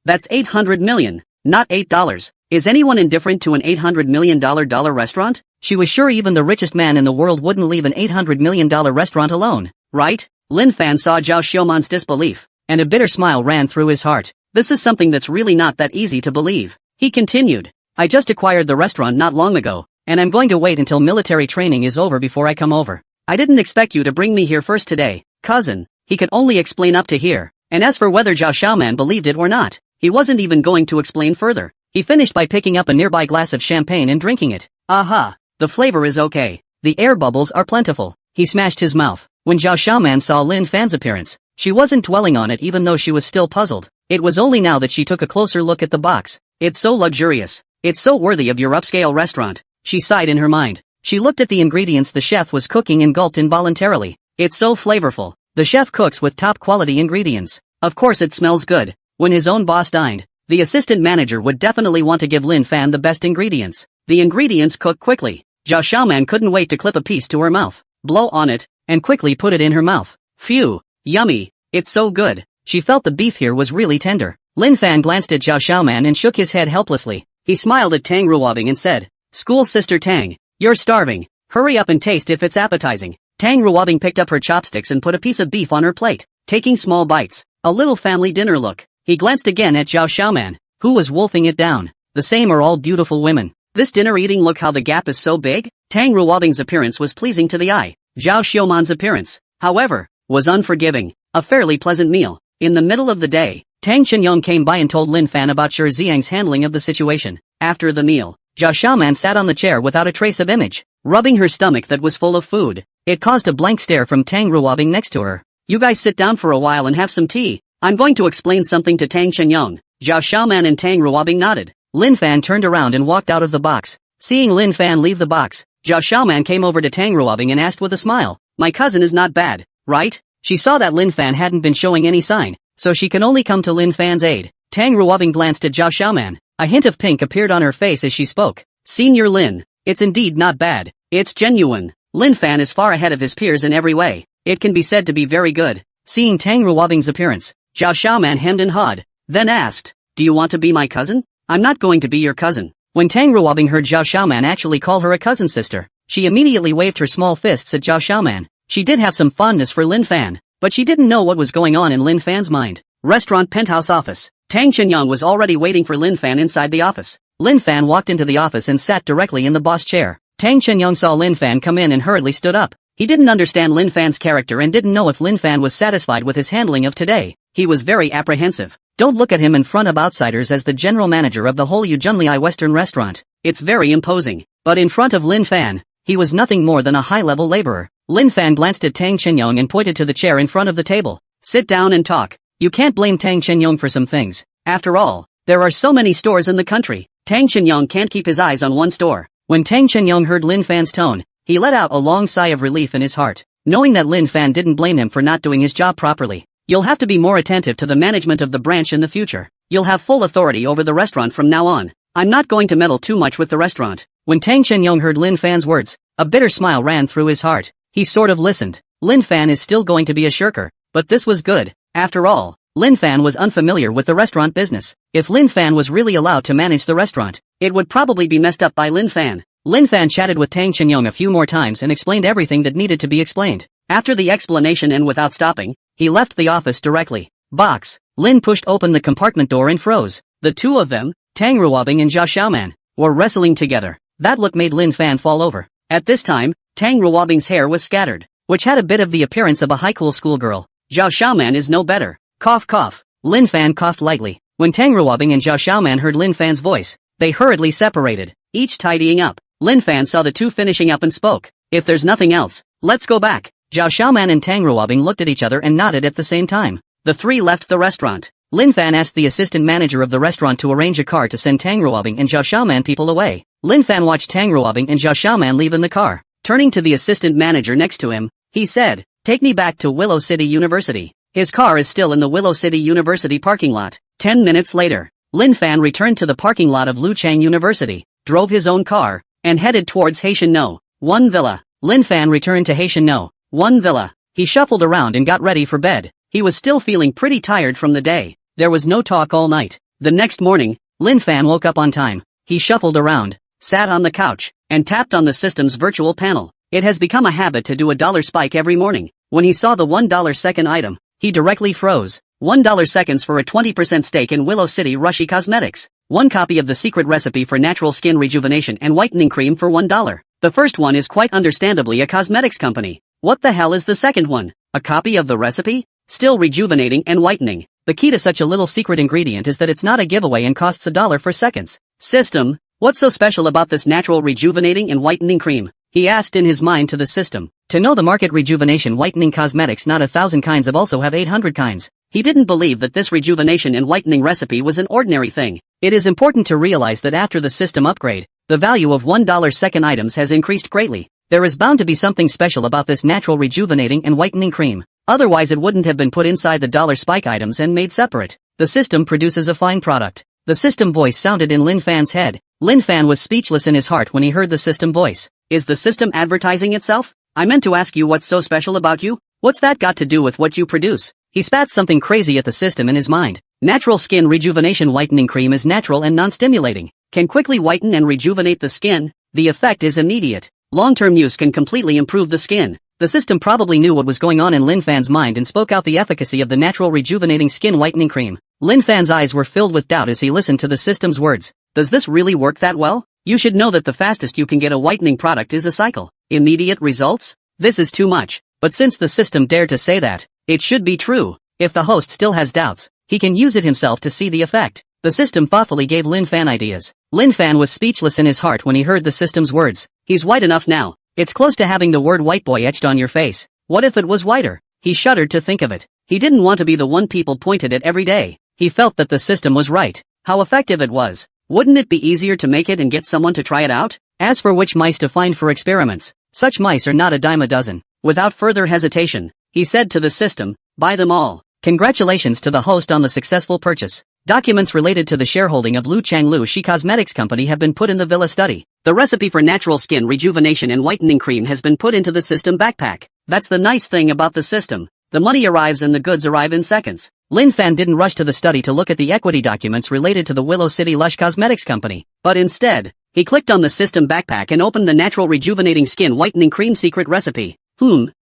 A: That's 800 million, not $8. Is anyone indifferent to an $800 million restaurant? She was sure even the richest man in the world wouldn't leave an $800 million restaurant alone, right? Lin Fan saw Zhao Xiaoman's disbelief, and a bitter smile ran through his heart. This is something that's really not that easy to believe. He continued, "I just acquired the restaurant not long ago, and I'm going to wait until military training is over before I come over. I didn't expect you to bring me here first today, cousin." He could only explain up to here, and as for whether Zhao Xiaoman believed it or not, he wasn't even going to explain further. He finished by picking up a nearby glass of champagne and drinking it. Aha! The flavor is okay. The air bubbles are plentiful. He smashed his mouth. When Zhao Xiaoman saw Lin Fan's appearance, she wasn't dwelling on it even though she was still puzzled. It was only now that she took a closer look at the box. It's so luxurious. It's so worthy of your upscale restaurant. She sighed in her mind. She looked at the ingredients the chef was cooking and gulped involuntarily. It's so flavorful. The chef cooks with top quality ingredients. Of course it smells good. When his own boss dined, the assistant manager would definitely want to give Lin Fan the best ingredients. The ingredients cook quickly. Zhao Xiaoman couldn't wait to clip a piece to her mouth, blow on it, and quickly put it in her mouth. Phew, yummy, it's so good. She felt the beef here was really tender. Lin Fan glanced at Zhao Xiaoman and shook his head helplessly. He smiled at Tang Ruobing and said, "School sister Tang, you're starving. Hurry up and taste if it's appetizing." Tang Ruobing picked up her chopsticks and put a piece of beef on her plate, taking small bites. A little family dinner look. He glanced again at Zhao Xiaoman, who was wolfing it down. The same are all beautiful women. This dinner eating look how the gap is so big? Tang Ruobing's appearance was pleasing to the eye. Zhao Xiuman's appearance, however, was unforgiving. A fairly pleasant meal. In the middle of the day, Tang Qinyong came by and told Lin Fan about Shi Xiang's handling of the situation. After the meal, Zhao Xiaoman sat on the chair without a trace of image, rubbing her stomach that was full of food. It caused a blank stare from Tang Ruobing next to her. You guys sit down for a while and have some tea. I'm going to explain something to Tang Qinyong. Zhao Xiaoman and Tang Ruobing nodded. Lin Fan turned around and walked out of the box. Seeing Lin Fan leave the box, Zhao Xiaoman came over to Tang Ruobing and asked with a smile, my cousin is not bad, right? She saw that Lin Fan hadn't been showing any sign, so she can only come to Lin Fan's aid. Tang Ruobing glanced at Zhao Xiaoman. A hint of pink appeared on her face as she spoke. Senior Lin, it's indeed not bad. It's genuine. Lin Fan is far ahead of his peers in every way. It can be said to be very good. Seeing Tang Ruobing's appearance, Zhao Xiaoman hemmed and hawed, then asked, do you want to be my cousin? I'm not going to be your cousin. When Tang Ruobing heard Zhao Xiaoman actually call her a cousin sister, she immediately waved her small fists at Zhao Xiaoman. She did have some fondness for Lin Fan, but she didn't know what was going on in Lin Fan's mind. Restaurant penthouse office. Tang Qinyong was already waiting for Lin Fan inside the office. Lin Fan walked into the office and sat directly in the boss chair. Tang Qinyong saw Lin Fan come in and hurriedly stood up. He didn't understand Lin Fan's character and didn't know if Lin Fan was satisfied with his handling of today. He was very apprehensive. Don't look at him in front of outsiders as the general manager of the whole Yuzhenliai Western restaurant. It's very imposing. But in front of Lin Fan, he was nothing more than a high-level laborer. Lin Fan glanced at Tang Qinyong and pointed to the chair in front of the table. Sit down and talk. You can't blame Tang Qinyong for some things. After all, there are so many stores in the country. Tang Qinyong can't keep his eyes on one store. When Tang Qinyong heard Lin Fan's tone, he let out a long sigh of relief in his heart, knowing that Lin Fan didn't blame him for not doing his job properly. You'll have to be more attentive to the management of the branch in the future. You'll have full authority over the restaurant from now on. I'm not going to meddle too much with the restaurant. When Tang Qinyong heard Lin Fan's words, a bitter smile ran through his heart. He sort of listened. Lin Fan is still going to be a shirker, but this was good. After all, Lin Fan was unfamiliar with the restaurant business. If Lin Fan was really allowed to manage the restaurant, it would probably be messed up by Lin Fan. Lin Fan chatted with Tang Qinyong a few more times and explained everything that needed to be explained. After the explanation and without stopping, he left the office directly. Box. Lin pushed open the compartment door and froze. The two of them, Tang Ruobing and Zhao Xiaoman, were wrestling together. That look made Lin Fan fall over. At this time, Tang Ruobing's hair was scattered, which had a bit of the appearance of a high-cool schoolgirl. Zhao Xiaoman is no better. Cough cough. Lin Fan coughed lightly. When Tang Ruobing and Zhao Xiaoman heard Lin Fan's voice, they hurriedly separated, each tidying up. Lin Fan saw the two finishing up and spoke. If there's nothing else, let's go back. Zhao Xiaoman and Tang Ruobing looked at each other and nodded at the same time. The three left the restaurant. Lin Fan asked the assistant manager of the restaurant to arrange a car to send Tang Ruobing and Zhao Xiaoman people away. Lin Fan watched Tang Ruobing and Zhao Xiaoman leave in the car. Turning to the assistant manager next to him, he said, take me back to Willow City University. His car is still in the Willow City University parking lot. 10 minutes later, Lin Fan returned to the parking lot of Luchang University, drove his own car, and headed towards Haitian No. 1 Villa. Lin Fan returned to Haitian No. 1 Villa. He shuffled around and got ready for bed. He was still feeling pretty tired from the day. There was no talk all night. The next morning, Lin Fan woke up on time. He shuffled around, sat on the couch, and tapped on the system's virtual panel. It has become a habit to do a dollar spike every morning. When he saw the $1 second item, he directly froze. $1 seconds for a 20% stake in Willow City Rushi Cosmetics. One copy of the secret recipe for natural skin rejuvenation and whitening cream for $1. The first one is quite understandably a cosmetics company. What the hell is the second one? A copy of the recipe? Still rejuvenating and whitening. The key to such a little secret ingredient is that it's not a giveaway and costs $1 for seconds. System, what's so special about this natural rejuvenating and whitening cream? He asked in his mind to the system. To know the market rejuvenation whitening cosmetics not 1,000 kinds of also have 800 kinds. He didn't believe that this rejuvenation and whitening recipe was an ordinary thing. It is important to realize that after the system upgrade, the value of $1 second items has increased greatly. There is bound to be something special about this natural rejuvenating and whitening cream. Otherwise it wouldn't have been put inside the dollar spike items and made separate. The system produces a fine product. The system voice sounded in Lin Fan's head. Lin Fan was speechless in his heart when he heard the system voice. Is the system advertising itself? I meant to ask you what's so special about you? What's that got to do with what you produce? He spat something crazy at the system in his mind. Natural skin rejuvenation whitening cream is natural and non-stimulating. Can quickly whiten and rejuvenate the skin. The effect is immediate. Long-term use can completely improve the skin. The system probably knew what was going on in Lin Fan's mind and spoke out the efficacy of the natural rejuvenating skin whitening cream. Lin Fan's eyes were filled with doubt as he listened to the system's words. Does this really work that well? You should know that the fastest you can get a whitening product is a cycle. Immediate results? This is too much. But since the system dared to say that, it should be true. If the host still has doubts, he can use it himself to see the effect. The system thoughtfully gave Lin Fan ideas. Lin Fan was speechless in his heart when he heard the system's words. He's white enough now. It's close to having the word white boy etched on your face. What if it was whiter? He shuddered to think of it. He didn't want to be the one people pointed at every day. He felt that the system was right. How effective it was. Wouldn't it be easier to make it and get someone to try it out? As for which mice to find for experiments, such mice are not a dime a dozen. Without further hesitation, he said to the system, buy them all. Congratulations to the host on the successful purchase. Documents related to the shareholding of Lu Changlu Shi Cosmetics Company have been put in the Villa study. The recipe for natural skin rejuvenation and whitening cream has been put into the system backpack. That's the nice thing about the system. The money arrives and the goods arrive in seconds. Lin Fan didn't rush to the study to look at the equity documents related to the Willow City Lush Cosmetics Company, but instead, he clicked on the system backpack and opened the natural rejuvenating skin whitening cream secret recipe.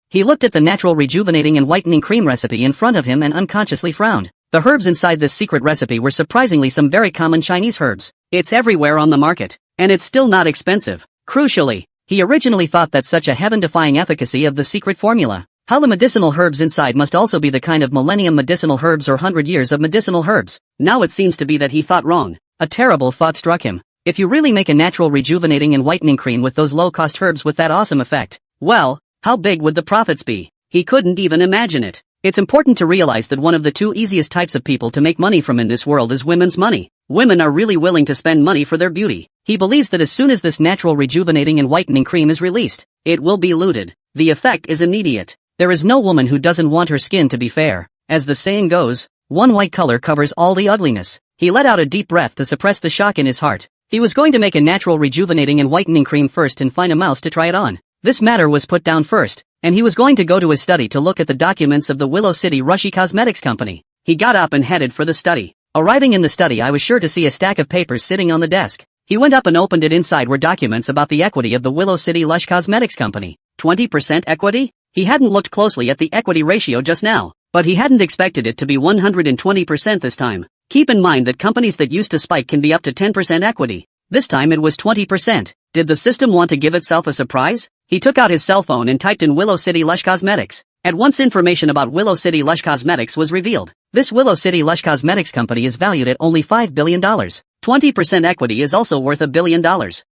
A: He looked at the natural rejuvenating and whitening cream recipe in front of him and unconsciously frowned. The herbs inside this secret recipe were surprisingly some very common Chinese herbs. It's everywhere on the market, and it's still not expensive. Crucially, he originally thought that such a heaven-defying efficacy of the secret formula. How the medicinal herbs inside must also be the kind of millennium medicinal herbs or 100 years of medicinal herbs. Now it seems to be that he thought wrong. A terrible thought struck him. If you really make a natural rejuvenating and whitening cream with those low-cost herbs with that awesome effect, well, how big would the profits be? He couldn't even imagine it. It's important to realize that one of the two easiest types of people to make money from in this world is women's money. Women are really willing to spend money for their beauty. He believes that as soon as this natural rejuvenating and whitening cream is released, it will be looted. The effect is immediate. There is no woman who doesn't want her skin to be fair. As the saying goes, one white color covers all the ugliness. He let out a deep breath to suppress the shock in his heart. He was going to make a natural rejuvenating and whitening cream first and find a mouse to try it on. This matter was put down first, and he was going to go to his study to look at the documents of the Willow City Rushy Cosmetics Company. He got up and headed for the study. Arriving in the study, I was sure to see a stack of papers sitting on the desk. He went up and opened it. Inside were documents about the equity of the Willow City Lush Cosmetics Company. 20% equity? He hadn't looked closely at the equity ratio just now, but he hadn't expected it to be 120% this time. Keep in mind that companies that used to spike can be up to 10% equity. This time it was 20%. Did the system want to give itself a surprise? He took out his cell phone and typed in Willow City Lush Cosmetics. At once information about Willow City Lush Cosmetics was revealed. This Willow City Lush Cosmetics company is valued at only $5 billion. 20% equity is also worth $1 billion.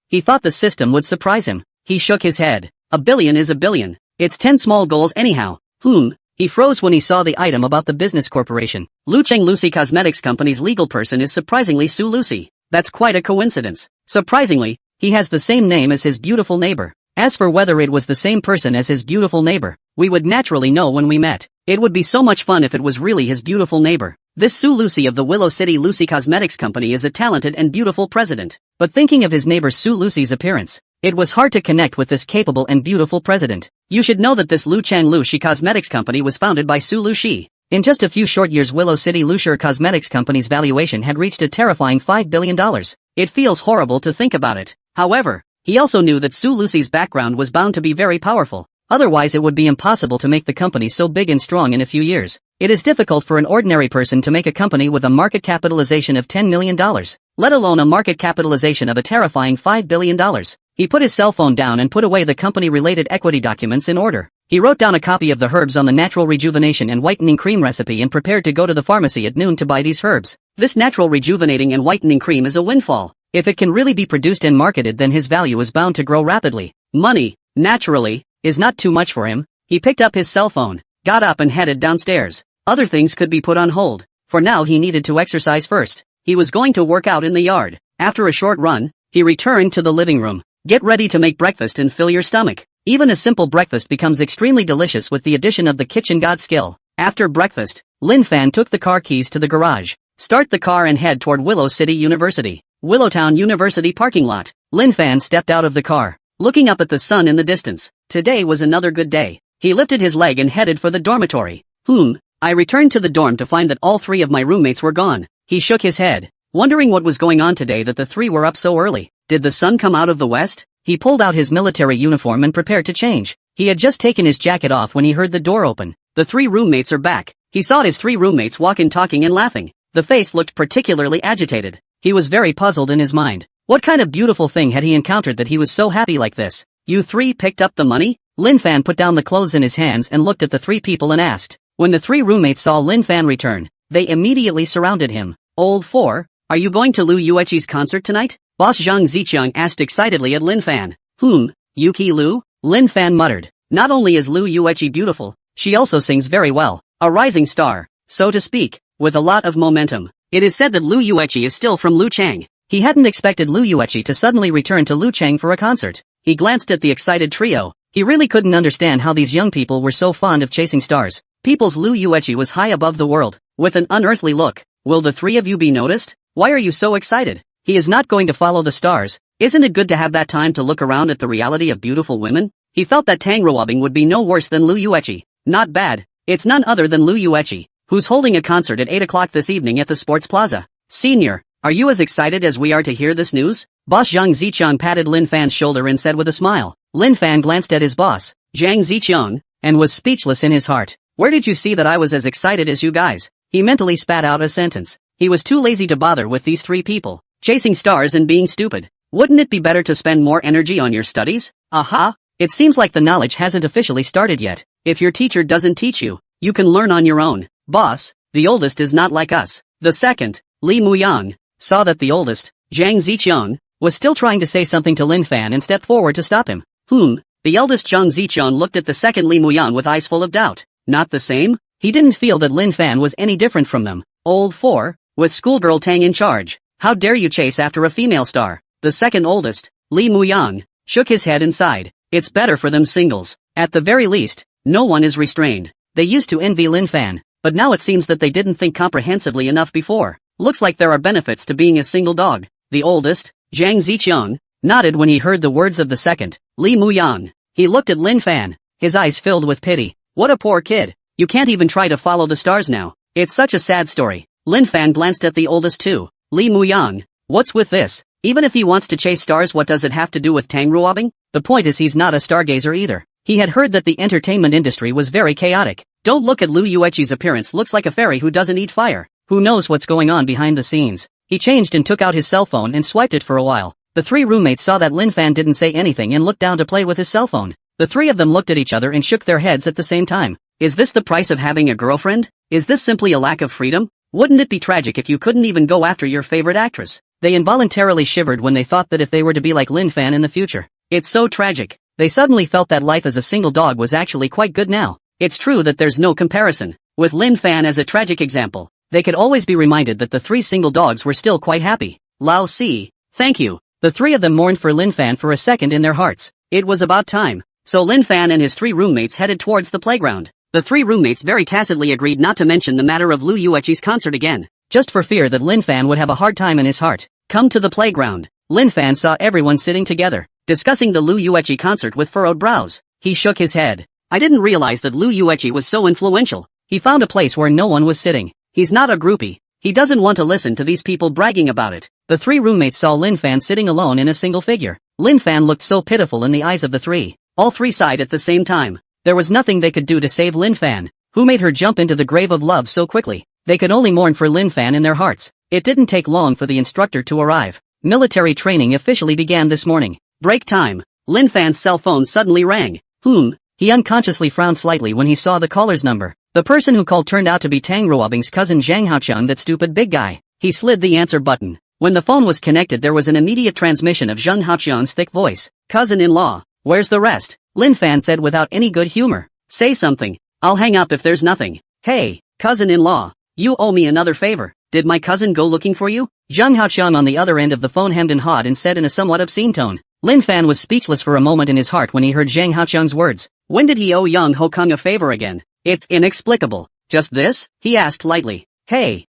A: He thought the system would surprise him. He shook his head. $1 billion is $1 billion. It's 10 small goals anyhow. He froze when he saw the item about the business corporation. Lu Cheng Lucy Cosmetics Company's legal person is surprisingly Sue Lucy. That's quite a coincidence. Surprisingly, he has the same name as his beautiful neighbor. As for whether it was the same person as his beautiful neighbor, we would naturally know when we met. It would be so much fun if it was really his beautiful neighbor. This Sue Lucy of the Willow City Lucy Cosmetics Company is a talented and beautiful president. But thinking of his neighbor Sue Lucy's appearance, it was hard to connect with this capable and beautiful president. You should know that this Lu Changlu Shi Cosmetics Company was founded by Sue Lu Shi. In just a few short years, Willow City Lushur Cosmetics Company's valuation had reached a terrifying $5 billion. It feels horrible to think about it. However, he also knew that Sue Lucy's background was bound to be very powerful. Otherwise it would be impossible to make the company so big and strong in a few years. It is difficult for an ordinary person to make a company with a market capitalization of $10 million, let alone a market capitalization of a terrifying $5 billion. He put his cell phone down and put away the company-related equity documents in order. He wrote down a copy of the herbs on the natural rejuvenation and whitening cream recipe and prepared to go to the pharmacy at noon to buy these herbs. This natural rejuvenating and whitening cream is a windfall. If it can really be produced and marketed, then his value is bound to grow rapidly. Money, naturally, is not too much for him. He picked up his cell phone, got up and headed downstairs. Other things could be put on hold. For now he needed to exercise first. He was going to work out in the yard. After a short run, he returned to the living room. Get ready to make breakfast and fill your stomach. Even a simple breakfast becomes extremely delicious with the addition of the kitchen god skill. After breakfast, Lin Fan took the car keys to the garage. Start the car and head toward Willow City University. Willowtown University parking lot. Lin Fan stepped out of the car, looking up at the sun in the distance. Today was another good day. He lifted his leg and headed for the dormitory. I returned to the dorm to find that all three of my roommates were gone. He shook his head, wondering what was going on today that the three were up so early. Did the sun come out of the west? He pulled out his military uniform and prepared to change. He had just taken his jacket off when he heard the door open. The three roommates are back. He saw his three roommates walk in talking and laughing. The face looked particularly agitated. He was very puzzled in his mind. What kind of beautiful thing had he encountered that he was so happy like this? You three picked up the money? Lin Fan put down the clothes in his hands and looked at the three people and asked. When the three roommates saw Lin Fan return, they immediately surrounded him. Old Four, are you going to Lu Yueqi's concert tonight? Boss Zhang Ziqiang asked excitedly at Lin Fan. Yuki Lu? Lin Fan muttered. Not only is Lu Yueqi beautiful, she also sings very well. A rising star, so to speak, with a lot of momentum. It is said that Lu Yueqi is still from Luchang. He hadn't expected Lu Yueqi to suddenly return to Luchang for a concert. He glanced at the excited trio. He really couldn't understand how these young people were so fond of chasing stars. People's Lu Yueqi was high above the world, with an unearthly look. Will the three of you be noticed? Why are you so excited? He is not going to follow the stars. Isn't it good to have that time to look around at the reality of beautiful women? He felt that Tang Ruobing would be no worse than Lu Yueqi. Not bad. It's none other than Lu Yueqi, who's holding a concert at 8 o'clock this evening at the Sports Plaza. Senior, are you as excited as we are to hear this news? Boss Zhang Ziqiang patted Lin Fan's shoulder and said with a smile. Lin Fan glanced at his boss, Zhang Ziqiang, and was speechless in his heart. Where did you see that I was as excited as you guys? He mentally spat out a sentence. He was too lazy to bother with these three people, chasing stars and being stupid. Wouldn't it be better to spend more energy on your studies? Aha! It seems like the knowledge hasn't officially started yet. If your teacher doesn't teach you, you can learn on your own. Boss, the oldest is not like us. The second, Li Muyang, saw that the oldest, Zhang Ziqiang, was still trying to say something to Lin Fan and stepped forward to stop him. The eldest Zhang Ziqiang looked at the second Li Muyang with eyes full of doubt. Not the same? He didn't feel that Lin Fan was any different from them. Old Four, with schoolgirl Tang in charge. How dare you chase after a female star? The second oldest, Li Muyang, shook his head and sighed. It's better for them singles. At the very least, no one is restrained. They used to envy Lin Fan, but now it seems that they didn't think comprehensively enough before. Looks like there are benefits to being a single dog. The oldest, Zhang Ziqiang, nodded when he heard the words of the second, Li Muyang. He looked at Lin Fan, his eyes filled with pity. What a poor kid. You can't even try to follow the stars now. It's such a sad story. Lin Fan glanced at the oldest too, Li Muyang. What's with this? Even if he wants to chase stars, what does it have to do with Tang Ruobing? The point is he's not a stargazer either. He had heard that the entertainment industry was very chaotic. Don't look at Lu Yueqi's appearance, looks like a fairy who doesn't eat fire. Who knows what's going on behind the scenes? He changed and took out his cell phone and swiped it for a while. The three roommates saw that Lin Fan didn't say anything and looked down to play with his cell phone. The three of them looked at each other and shook their heads at the same time. Is this the price of having a girlfriend? Is this simply a lack of freedom? Wouldn't it be tragic if you couldn't even go after your favorite actress? They involuntarily shivered when they thought that if they were to be like Lin Fan in the future. It's so tragic. They suddenly felt that life as a single dog was actually quite good now. It's true that there's no comparison. With Lin Fan as a tragic example, they could always be reminded that the three single dogs were still quite happy. Lao Si, thank you. The three of them mourned for Lin Fan for a second in their hearts. It was about time. So Lin Fan and his three roommates headed towards the playground. The three roommates very tacitly agreed not to mention the matter of Lu Yueqi's concert again, just for fear that Lin Fan would have a hard time in his heart. Come to the playground. Lin Fan saw everyone sitting together, discussing the Lu Yueqi concert with furrowed brows. He shook his head. I didn't realize that Lu Yueqi was so influential. He found a place where no one was sitting. He's not a groupie. He doesn't want to listen to these people bragging about it. The three roommates saw Lin Fan sitting alone in a single figure. Lin Fan looked so pitiful in the eyes of the three. All three sighed at the same time. There was nothing they could do to save Lin Fan, who made her jump into the grave of love so quickly. They could only mourn for Lin Fan in their hearts. It didn't take long for the instructor to arrive. Military training officially began this morning. Break time. Lin Fan's cell phone suddenly rang. He unconsciously frowned slightly when he saw the caller's number. The person who called turned out to be Tang Ruobing's cousin Zhang Haocheng, that stupid big guy. He slid the answer button. When the phone was connected, there was an immediate transmission of Zhang Haocheng's thick voice. Cousin-in-law, where's the rest? Lin Fan said without any good humor. Say something. I'll hang up if there's nothing. Hey, cousin-in-law, you owe me another favor. Did my cousin go looking for you? Zhang Haocheng on the other end of the phone hemmed and hawed and said in a somewhat obscene tone. Lin Fan was speechless for a moment in his heart when he heard Zhang Haocheng's words. When did he owe Young Hokung a favor again? It's inexplicable. Just this? He asked lightly. Hey,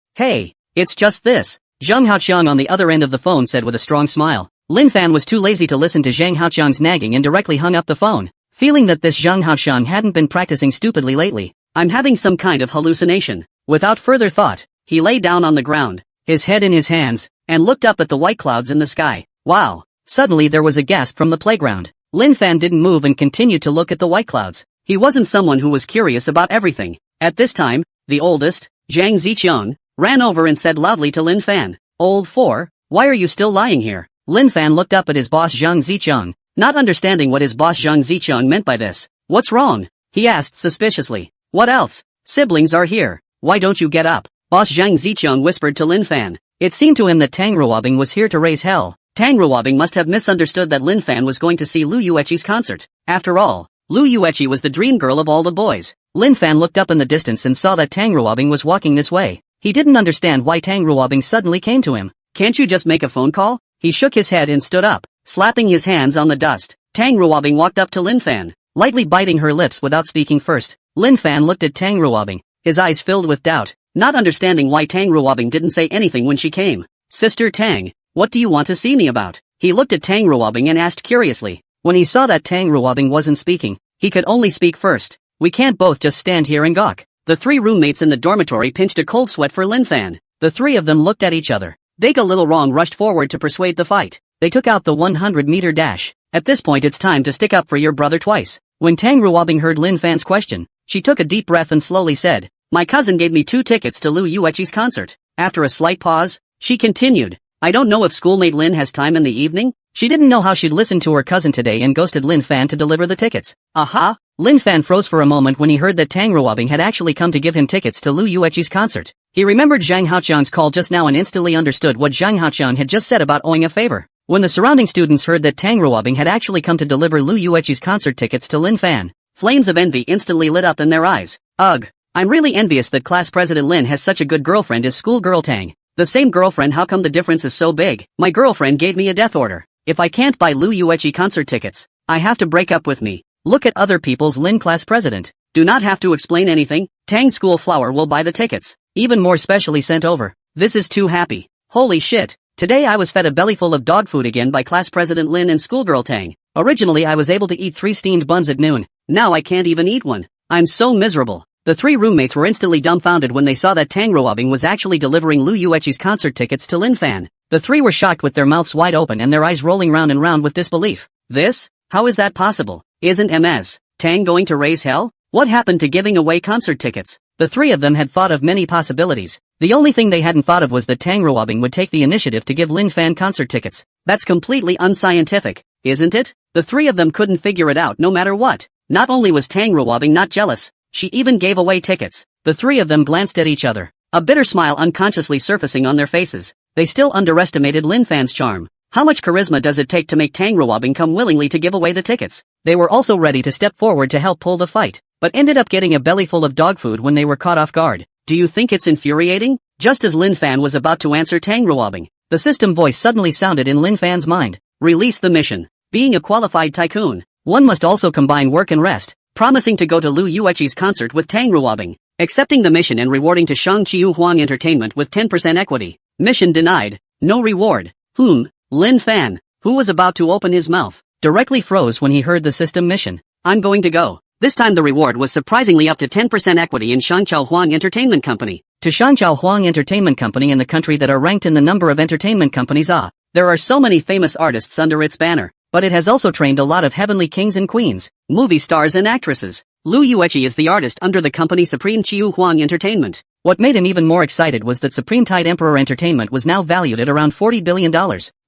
A: it's just this. Zhang Haocheng on the other end of the phone said with a strong smile. Lin Fan was too lazy to listen to Zhang Haocheng's nagging and directly hung up the phone, feeling that this Zhang Haocheng hadn't been practicing stupidly lately. I'm having some kind of hallucination. Without further thought, he lay down on the ground, his head in his hands, and looked up at the white clouds in the sky. Wow! Suddenly there was a gasp from the playground. Lin Fan didn't move and continued to look at the white clouds. He wasn't someone who was curious about everything. At this time, the oldest, Zhang Ziqiang, ran over and said loudly to Lin Fan, Old Four, why are you still lying here? Lin Fan looked up at his boss Zhang Zicheng, not understanding what his boss Zhang Zicheng meant by this. What's wrong? He asked suspiciously. What else? Siblings are here. Why don't you get up? Boss Zhang Zicheng whispered to Lin Fan. It seemed to him that Tang Ruobing was here to raise hell. Tang Ruobing must have misunderstood that Lin Fan was going to see Lu Yueqi's concert. After all, Lu Yueqi was the dream girl of all the boys. Lin Fan looked up in the distance and saw that Tang Ruobing was walking this way. He didn't understand why Tang Ruobing suddenly came to him. Can't you just make a phone call? He shook his head and stood up, slapping his hands on the dust. Tang Ruobing walked up to Lin Fan, lightly biting her lips without speaking first. Lin Fan looked at Tang Ruobing, his eyes filled with doubt, not understanding why Tang Ruobing didn't say anything when she came. Sister Tang, what do you want to see me about? He looked at Tang Ruobing and asked curiously. When he saw that Tang Ruobing wasn't speaking, he could only speak first. We can't both just stand here and gawk. The three roommates in the dormitory pinched a cold sweat for Lin Fan. The three of them looked at each other. Vega Little Wrong rushed forward to persuade the fight. They took out the 100-meter dash. At this point it's time to stick up for your brother twice. When Tang Ruobing heard Lin Fan's question, she took a deep breath and slowly said, my cousin gave me 2 tickets to Lu Yueqi's concert. After a slight pause, she continued, I don't know if schoolmate Lin has time in the evening? She didn't know how she'd listen to her cousin today and ghosted Lin Fan to deliver the tickets. Aha! Lin Fan froze for a moment when he heard that Tang Ruobing had actually come to give him tickets to Lu Yueqi's concert. He remembered Zhang Haoqiang's call just now and instantly understood what Zhang Haoqiang had just said about owing a favor. When the surrounding students heard that Tang Ruobing had actually come to deliver Lu Yueqi's concert tickets to Lin Fan, flames of envy instantly lit up in their eyes. Ugh! I'm really envious that class president Lin has such a good girlfriend as schoolgirl Tang. The same girlfriend, how come the difference is so big? My girlfriend gave me a death order. If I can't buy Lu Yueqi concert tickets, I have to break up with me. Look at other people's Lin class president. Do not have to explain anything. Tang school flower will buy the tickets. Even more specially sent over. This is too happy. Holy shit. Today I was fed a bellyful of dog food again by class president Lin and schoolgirl Tang. Originally I was able to eat 3 steamed buns at noon. Now I can't even eat one. I'm so miserable. The 3 roommates were instantly dumbfounded when they saw that Tang Ruobing was actually delivering Lu Yueqi's concert tickets to Lin Fan. The 3 were shocked with their mouths wide open and their eyes rolling round and round with disbelief. This? How is that possible? Isn't Ms. Tang going to raise hell? What happened to giving away concert tickets? The 3 of them had thought of many possibilities. The only thing they hadn't thought of was that Tang Ruobing would take the initiative to give Lin Fan concert tickets. That's completely unscientific, isn't it? The 3 of them couldn't figure it out no matter what. Not only was Tang Ruobing not jealous, she even gave away tickets. The 3 of them glanced at each other, a bitter smile unconsciously surfacing on their faces. They still underestimated Lin Fan's charm. How much charisma does it take to make Tang Ruobing come willingly to give away the tickets? They were also ready to step forward to help pull the fight, but ended up getting a bellyful of dog food when they were caught off guard. Do you think it's infuriating? Just as Lin Fan was about to answer Tang Ruobing, the system voice suddenly sounded in Lin Fan's mind. Release the mission. Being a qualified tycoon, one must also combine work and rest. Promising to go to Lu Yueqi's concert with Tang Ruobing. Accepting the mission and rewarding to Shangqiu Huang Entertainment with 10% equity. Mission denied. No reward. Lin Fan, who was about to open his mouth, directly froze when he heard the system mission. I'm going to go. This time the reward was surprisingly up to 10% equity in Shangqiu Huang Entertainment Company. To Shangqiu Huang Entertainment Company in the country that are ranked in the number of entertainment companies. There are so many famous artists under its banner, but it has also trained a lot of heavenly kings and queens, movie stars and actresses. Lu Yueqi is the artist under the company Supreme Chiu Huang Entertainment. What made him even more excited was that Supreme Tide Emperor Entertainment was now valued at around $40 billion.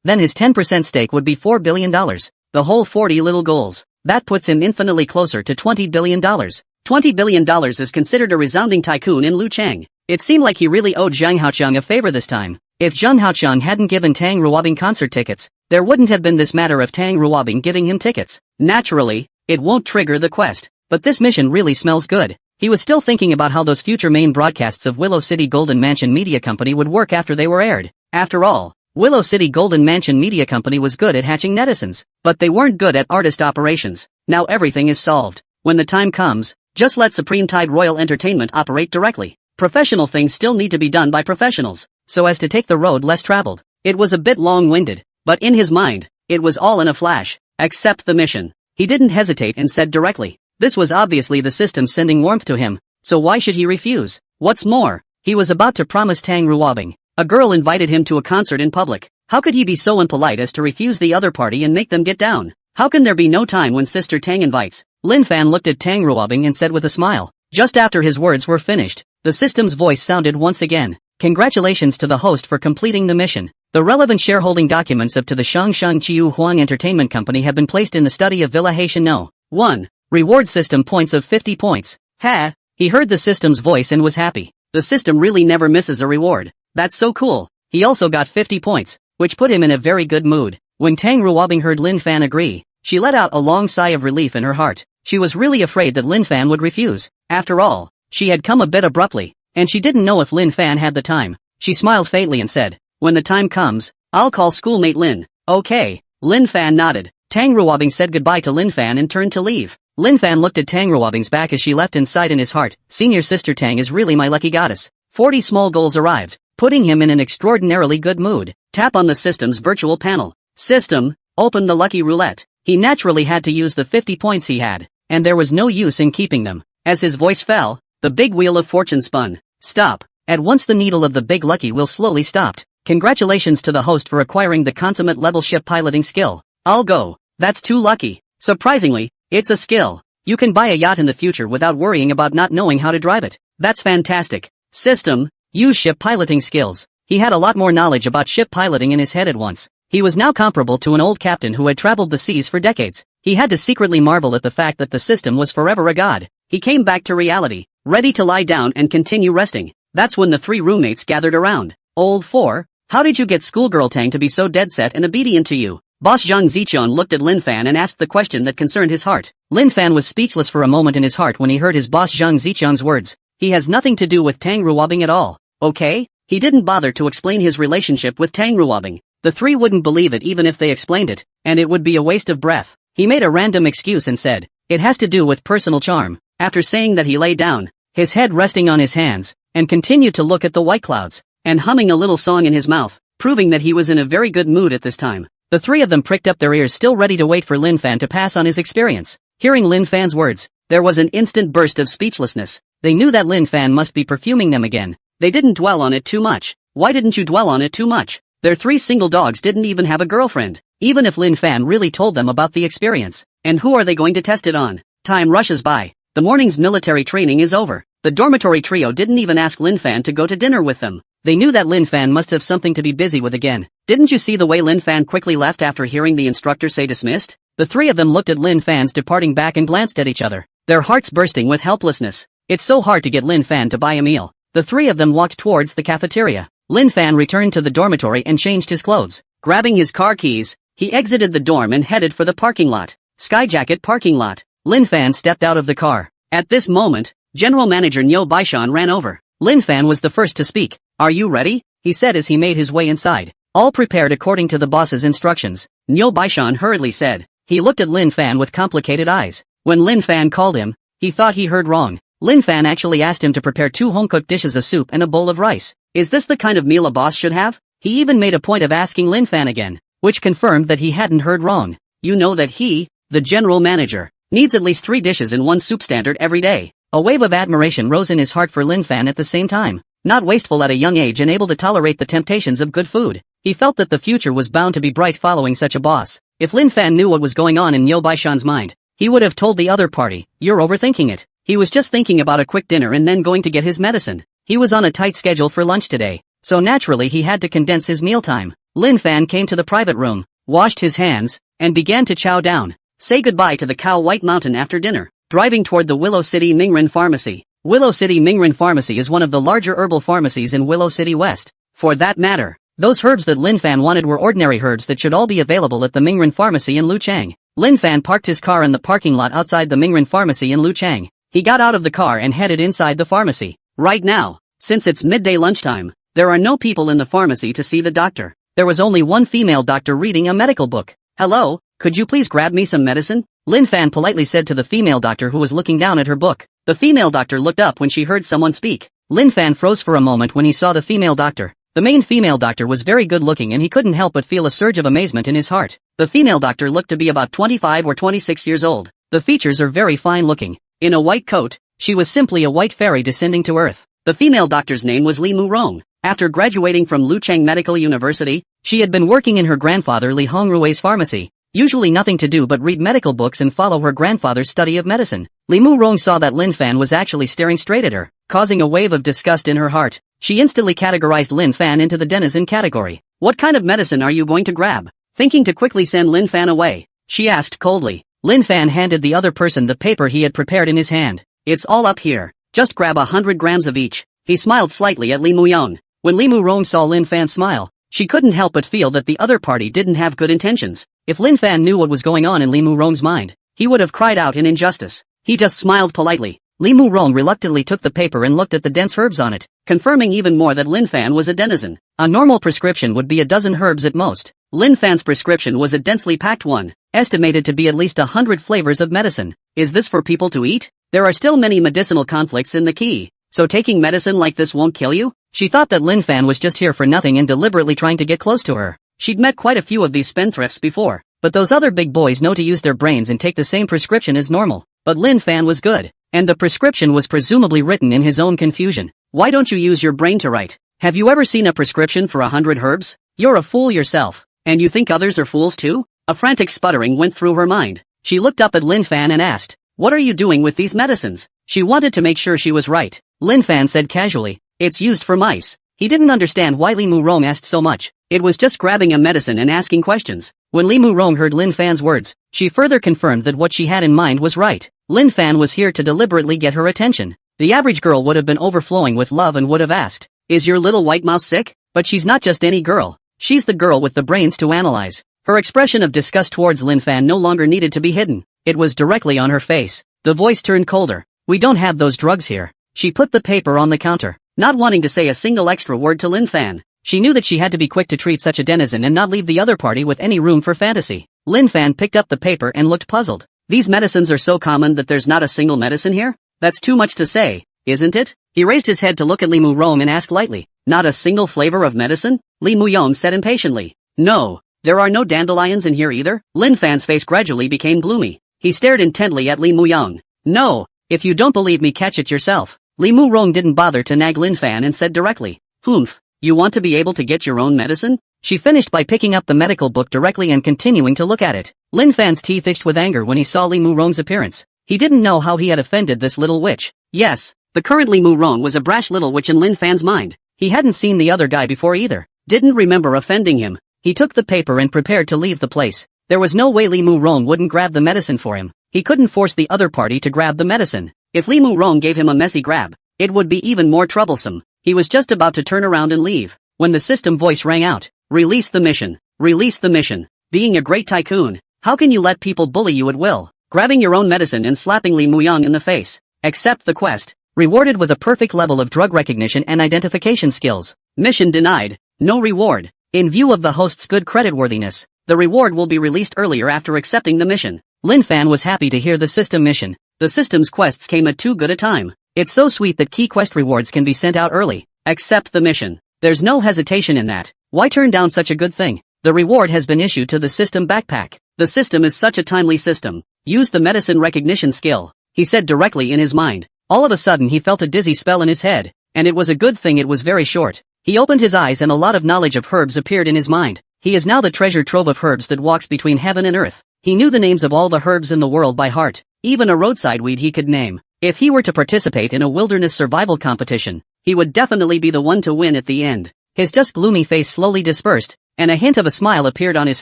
A: Then his 10% stake would be $4 billion. The whole 40 little goals. That puts him infinitely closer to $20 billion. $20 billion is considered a resounding tycoon in Lucheng. It seemed like he really owed Zhang Haoqiang a favor this time. If Zhang Haoqiang hadn't given Tang Ruobing concert tickets, there wouldn't have been this matter of Tang Ruobing giving him tickets. Naturally, it won't trigger the quest. But this mission really smells good. He was still thinking about how those future main broadcasts of Willow City Golden Mansion Media Company would work after they were aired. After all, Willow City Golden Mansion Media Company was good at hatching netizens, but they weren't good at artist operations. Now everything is solved. When the time comes, just let Supreme Tide Royal Entertainment operate directly. Professional things still need to be done by professionals, so as to take the road less traveled. It was a bit long-winded, but in his mind, it was all in a flash. Accept the mission. He didn't hesitate and said directly. This was obviously the system sending warmth to him, so why should he refuse? What's more, he was about to promise Tang Ruobing. A girl invited him to a concert in public. How could he be so impolite as to refuse the other party and make them get down? How can there be no time when Sister Tang invites? Lin Fan looked at Tang Ruobing and said with a smile. Just after his words were finished, the system's voice sounded once again. Congratulations to the host for completing the mission. The relevant shareholding documents of to the Shangsheng Chiu Huang Entertainment Company have been placed in the study of Villa Haitian No. 1. Reward system points of 50 points. Ha! He heard the system's voice and was happy. The system really never misses a reward. That's so cool. He also got 50 points, which put him in a very good mood. When Tang Ruobing heard Lin Fan agree, she let out a long sigh of relief in her heart. She was really afraid that Lin Fan would refuse. After all, she had come a bit abruptly, and she didn't know if Lin Fan had the time. She smiled faintly and said, "When the time comes, I'll call schoolmate Lin." Okay. Lin Fan nodded. Tang Ruobing said goodbye to Lin Fan and turned to leave. Lin Fan looked at Tang Ruobing's back as she left and sighed in his heart. Senior sister Tang is really my lucky goddess. 40 small goals arrived, putting him in an extraordinarily good mood. Tap on the system's virtual panel. System, open the lucky roulette. He naturally had to use the 50 points he had, and there was no use in keeping them. As his voice fell, the big wheel of fortune spun. Stop. At once the needle of the big lucky wheel slowly stopped. Congratulations to the host for acquiring the consummate level ship piloting skill. I'll go. That's too lucky. Surprisingly, it's a skill. You can buy a yacht in the future without worrying about not knowing how to drive it. That's fantastic. System, use ship piloting skills. He had a lot more knowledge about ship piloting in his head at once. He was now comparable to an old captain who had traveled the seas for decades. He had to secretly marvel at the fact that the system was forever a god. He came back to reality, ready to lie down and continue resting. That's when the three roommates gathered around. Old Four, how did you get schoolgirl Tang to be so dead set and obedient to you? Boss Zhang Zichun looked at Lin Fan and asked the question that concerned his heart. Lin Fan was speechless for a moment in his heart when he heard his boss Zhang Zichun's words. He has nothing to do with Tang Ruobing at all. Okay? He didn't bother to explain his relationship with Tang Ruobing. The three wouldn't believe it even if they explained it, and it would be a waste of breath. He made a random excuse and said, "It has to do with personal charm." After saying that, he lay down, his head resting on his hands, and continued to look at the white clouds, and humming a little song in his mouth, proving that he was in a very good mood at this time. The three of them pricked up their ears, still ready to wait for Lin Fan to pass on his experience. Hearing Lin Fan's words, there was an instant burst of speechlessness. They knew that Lin Fan must be perfuming them again. They didn't dwell on it too much. Why didn't you dwell on it too much? Their three single dogs didn't even have a girlfriend, even if Lin Fan really told them about the experience. And who are they going to test it on? Time rushes by. The morning's military training is over. The dormitory trio didn't even ask Lin Fan to go to dinner with them. They knew that Lin Fan must have something to be busy with again. Didn't you see the way Lin Fan quickly left after hearing the instructor say dismissed? The three of them looked at Lin Fan's departing back and glanced at each other, their hearts bursting with helplessness. It's so hard to get Lin Fan to buy a meal. The three of them walked towards the cafeteria. Lin Fan returned to the dormitory and changed his clothes. Grabbing his car keys, he exited the dorm and headed for the parking lot. Skyjacket parking lot. Lin Fan stepped out of the car. At this moment, General Manager Niu Baishan ran over. Lin Fan was the first to speak. "Are you ready?" he said as he made his way inside. "All prepared according to the boss's instructions," Niu Baishan hurriedly said. He looked at Lin Fan with complicated eyes. When Lin Fan called him, he thought he heard wrong. Lin Fan actually asked him to prepare 2 home-cooked dishes of soup and a bowl of rice. Is this the kind of meal a boss should have? He even made a point of asking Lin Fan again, which confirmed that he hadn't heard wrong. You know that he, the general manager, needs at least 3 dishes and 1 soup standard every day. A wave of admiration rose in his heart for Lin Fan at the same time. Not wasteful at a young age and able to tolerate the temptations of good food. He felt that the future was bound to be bright following such a boss. If Lin Fan knew what was going on in Niu Baishan's mind, he would have told the other party, "You're overthinking it." He was just thinking about a quick dinner and then going to get his medicine. He was on a tight schedule for lunch today, so naturally he had to condense his mealtime. Lin Fan came to the private room, washed his hands, and began to chow down. Say goodbye to the cow White Mountain after dinner. Driving toward the Willow City Mingren Pharmacy. Willow City Mingren Pharmacy is one of the larger herbal pharmacies in Willow City West. For that matter, those herbs that Lin Fan wanted were ordinary herbs that should all be available at the Mingren Pharmacy in Luchang. Lin Fan parked his car in the parking lot outside the Mingren Pharmacy in Luchang. He got out of the car and headed inside the pharmacy. Right now, since it's midday lunchtime, there are no people in the pharmacy to see the doctor. There was only one female doctor reading a medical book. "Hello, could you please grab me some medicine?" Lin Fan politely said to the female doctor who was looking down at her book. The female doctor looked up when she heard someone speak. Lin Fan froze for a moment when he saw the female doctor. The main female doctor was very good looking and he couldn't help but feel a surge of amazement in his heart. The female doctor looked to be about 25 or 26 years old. The features are very fine looking. In a white coat, she was simply a white fairy descending to earth. The female doctor's name was Li Murong. After graduating from Luchang Medical University, she had been working in her grandfather Li Hongrui's pharmacy. Usually nothing to do but read medical books and follow her grandfather's study of medicine. Li Murong saw that Lin Fan was actually staring straight at her, causing a wave of disgust in her heart. She instantly categorized Lin Fan into the denizen category. What kind of medicine are you going to grab? Thinking to quickly send Lin Fan away, she asked coldly. Lin Fan handed the other person the paper he had prepared in his hand. It's all up here. Just grab 100 grams of each. He smiled slightly at Li Muyong. When Li Murong saw Lin Fan smile, she couldn't help but feel that the other party didn't have good intentions. If Lin Fan knew what was going on in Li Murong's mind, he would have cried out in injustice. He just smiled politely. Li Murong reluctantly took the paper and looked at the dense herbs on it, confirming even more that Lin Fan was a denizen. A normal prescription would be a dozen herbs at most. Lin Fan's prescription was a densely packed one, estimated to be at least 100 flavors of medicine. Is this for people to eat? There are still many medicinal conflicts in the key, so taking medicine like this won't kill you? She thought that Lin Fan was just here for nothing and deliberately trying to get close to her. She'd met quite a few of these spendthrifts before, but those other big boys know to use their brains and take the same prescription as normal. But Lin Fan was good, and the prescription was presumably written in his own confusion. Why don't you use your brain to write? Have you ever seen a prescription for 100 herbs? You're a fool yourself. And you think others are fools too? A frantic sputtering went through her mind. She looked up at Lin Fan and asked, what are you doing with these medicines? She wanted to make sure she was right. Lin Fan said casually, it's used for mice. He didn't understand why Li Murong asked so much. It was just grabbing a medicine and asking questions. When Li Murong heard Lin Fan's words, she further confirmed that what she had in mind was right. Lin Fan was here to deliberately get her attention. The average girl would have been overflowing with love and would have asked, is your little white mouse sick? But she's not just any girl. She's the girl with the brains to analyze. Her expression of disgust towards Lin Fan no longer needed to be hidden. It was directly on her face. The voice turned colder. We don't have those drugs here. She put the paper on the counter, not wanting to say a single extra word to Lin Fan. She knew that she had to be quick to treat such a denizen and not leave the other party with any room for fantasy. Lin Fan picked up the paper and looked puzzled. These medicines are so common that there's not a single medicine here? That's too much to say, isn't it? He raised his head to look at Li Murong and asked lightly, not a single flavor of medicine? Li Muyong said impatiently. No, there are no dandelions in here either. Lin Fan's face gradually became gloomy. He stared intently at Li Muyong. No, if you don't believe me, catch it yourself. Li Murong didn't bother to nag Lin Fan and said directly, Humph, you want to be able to get your own medicine? She finished by picking up the medical book directly and continuing to look at it. Lin Fan's teeth itched with anger when he saw Li Murong's appearance. He didn't know how he had offended this little witch. Yes, the current Li Murong was a brash little witch in Lin Fan's mind. He hadn't seen the other guy before either. Didn't remember offending him. He took the paper and prepared to leave the place. There was no way Li Murong wouldn't grab the medicine for him. He couldn't force the other party to grab the medicine. If Li Murong gave him a messy grab, it would be even more troublesome. He was just about to turn around and leave, when the system voice rang out. Release the mission. Release the mission. Being a great tycoon, how can you let people bully you at will? Grabbing your own medicine and slapping Li Muyong in the face. Accept the quest. Rewarded with a perfect level of drug recognition and identification skills. Mission denied. No reward. In view of the host's good creditworthiness, the reward will be released earlier after accepting the mission. Lin Fan was happy to hear the system mission. The system's quests came at too good a time. It's so sweet that key quest rewards can be sent out early. Accept the mission. There's no hesitation in that. Why turn down such a good thing? The reward has been issued to the system backpack. The system is such a timely system. Use the medicine recognition skill, he said directly in his mind. All of a sudden he felt a dizzy spell in his head, and it was a good thing it was very short. He opened his eyes and a lot of knowledge of herbs appeared in his mind. He is now the treasure trove of herbs that walks between heaven and earth. He knew the names of all the herbs in the world by heart, even a roadside weed he could name. If he were to participate in a wilderness survival competition, he would definitely be the one to win at the end. His just gloomy face slowly dispersed, and a hint of a smile appeared on his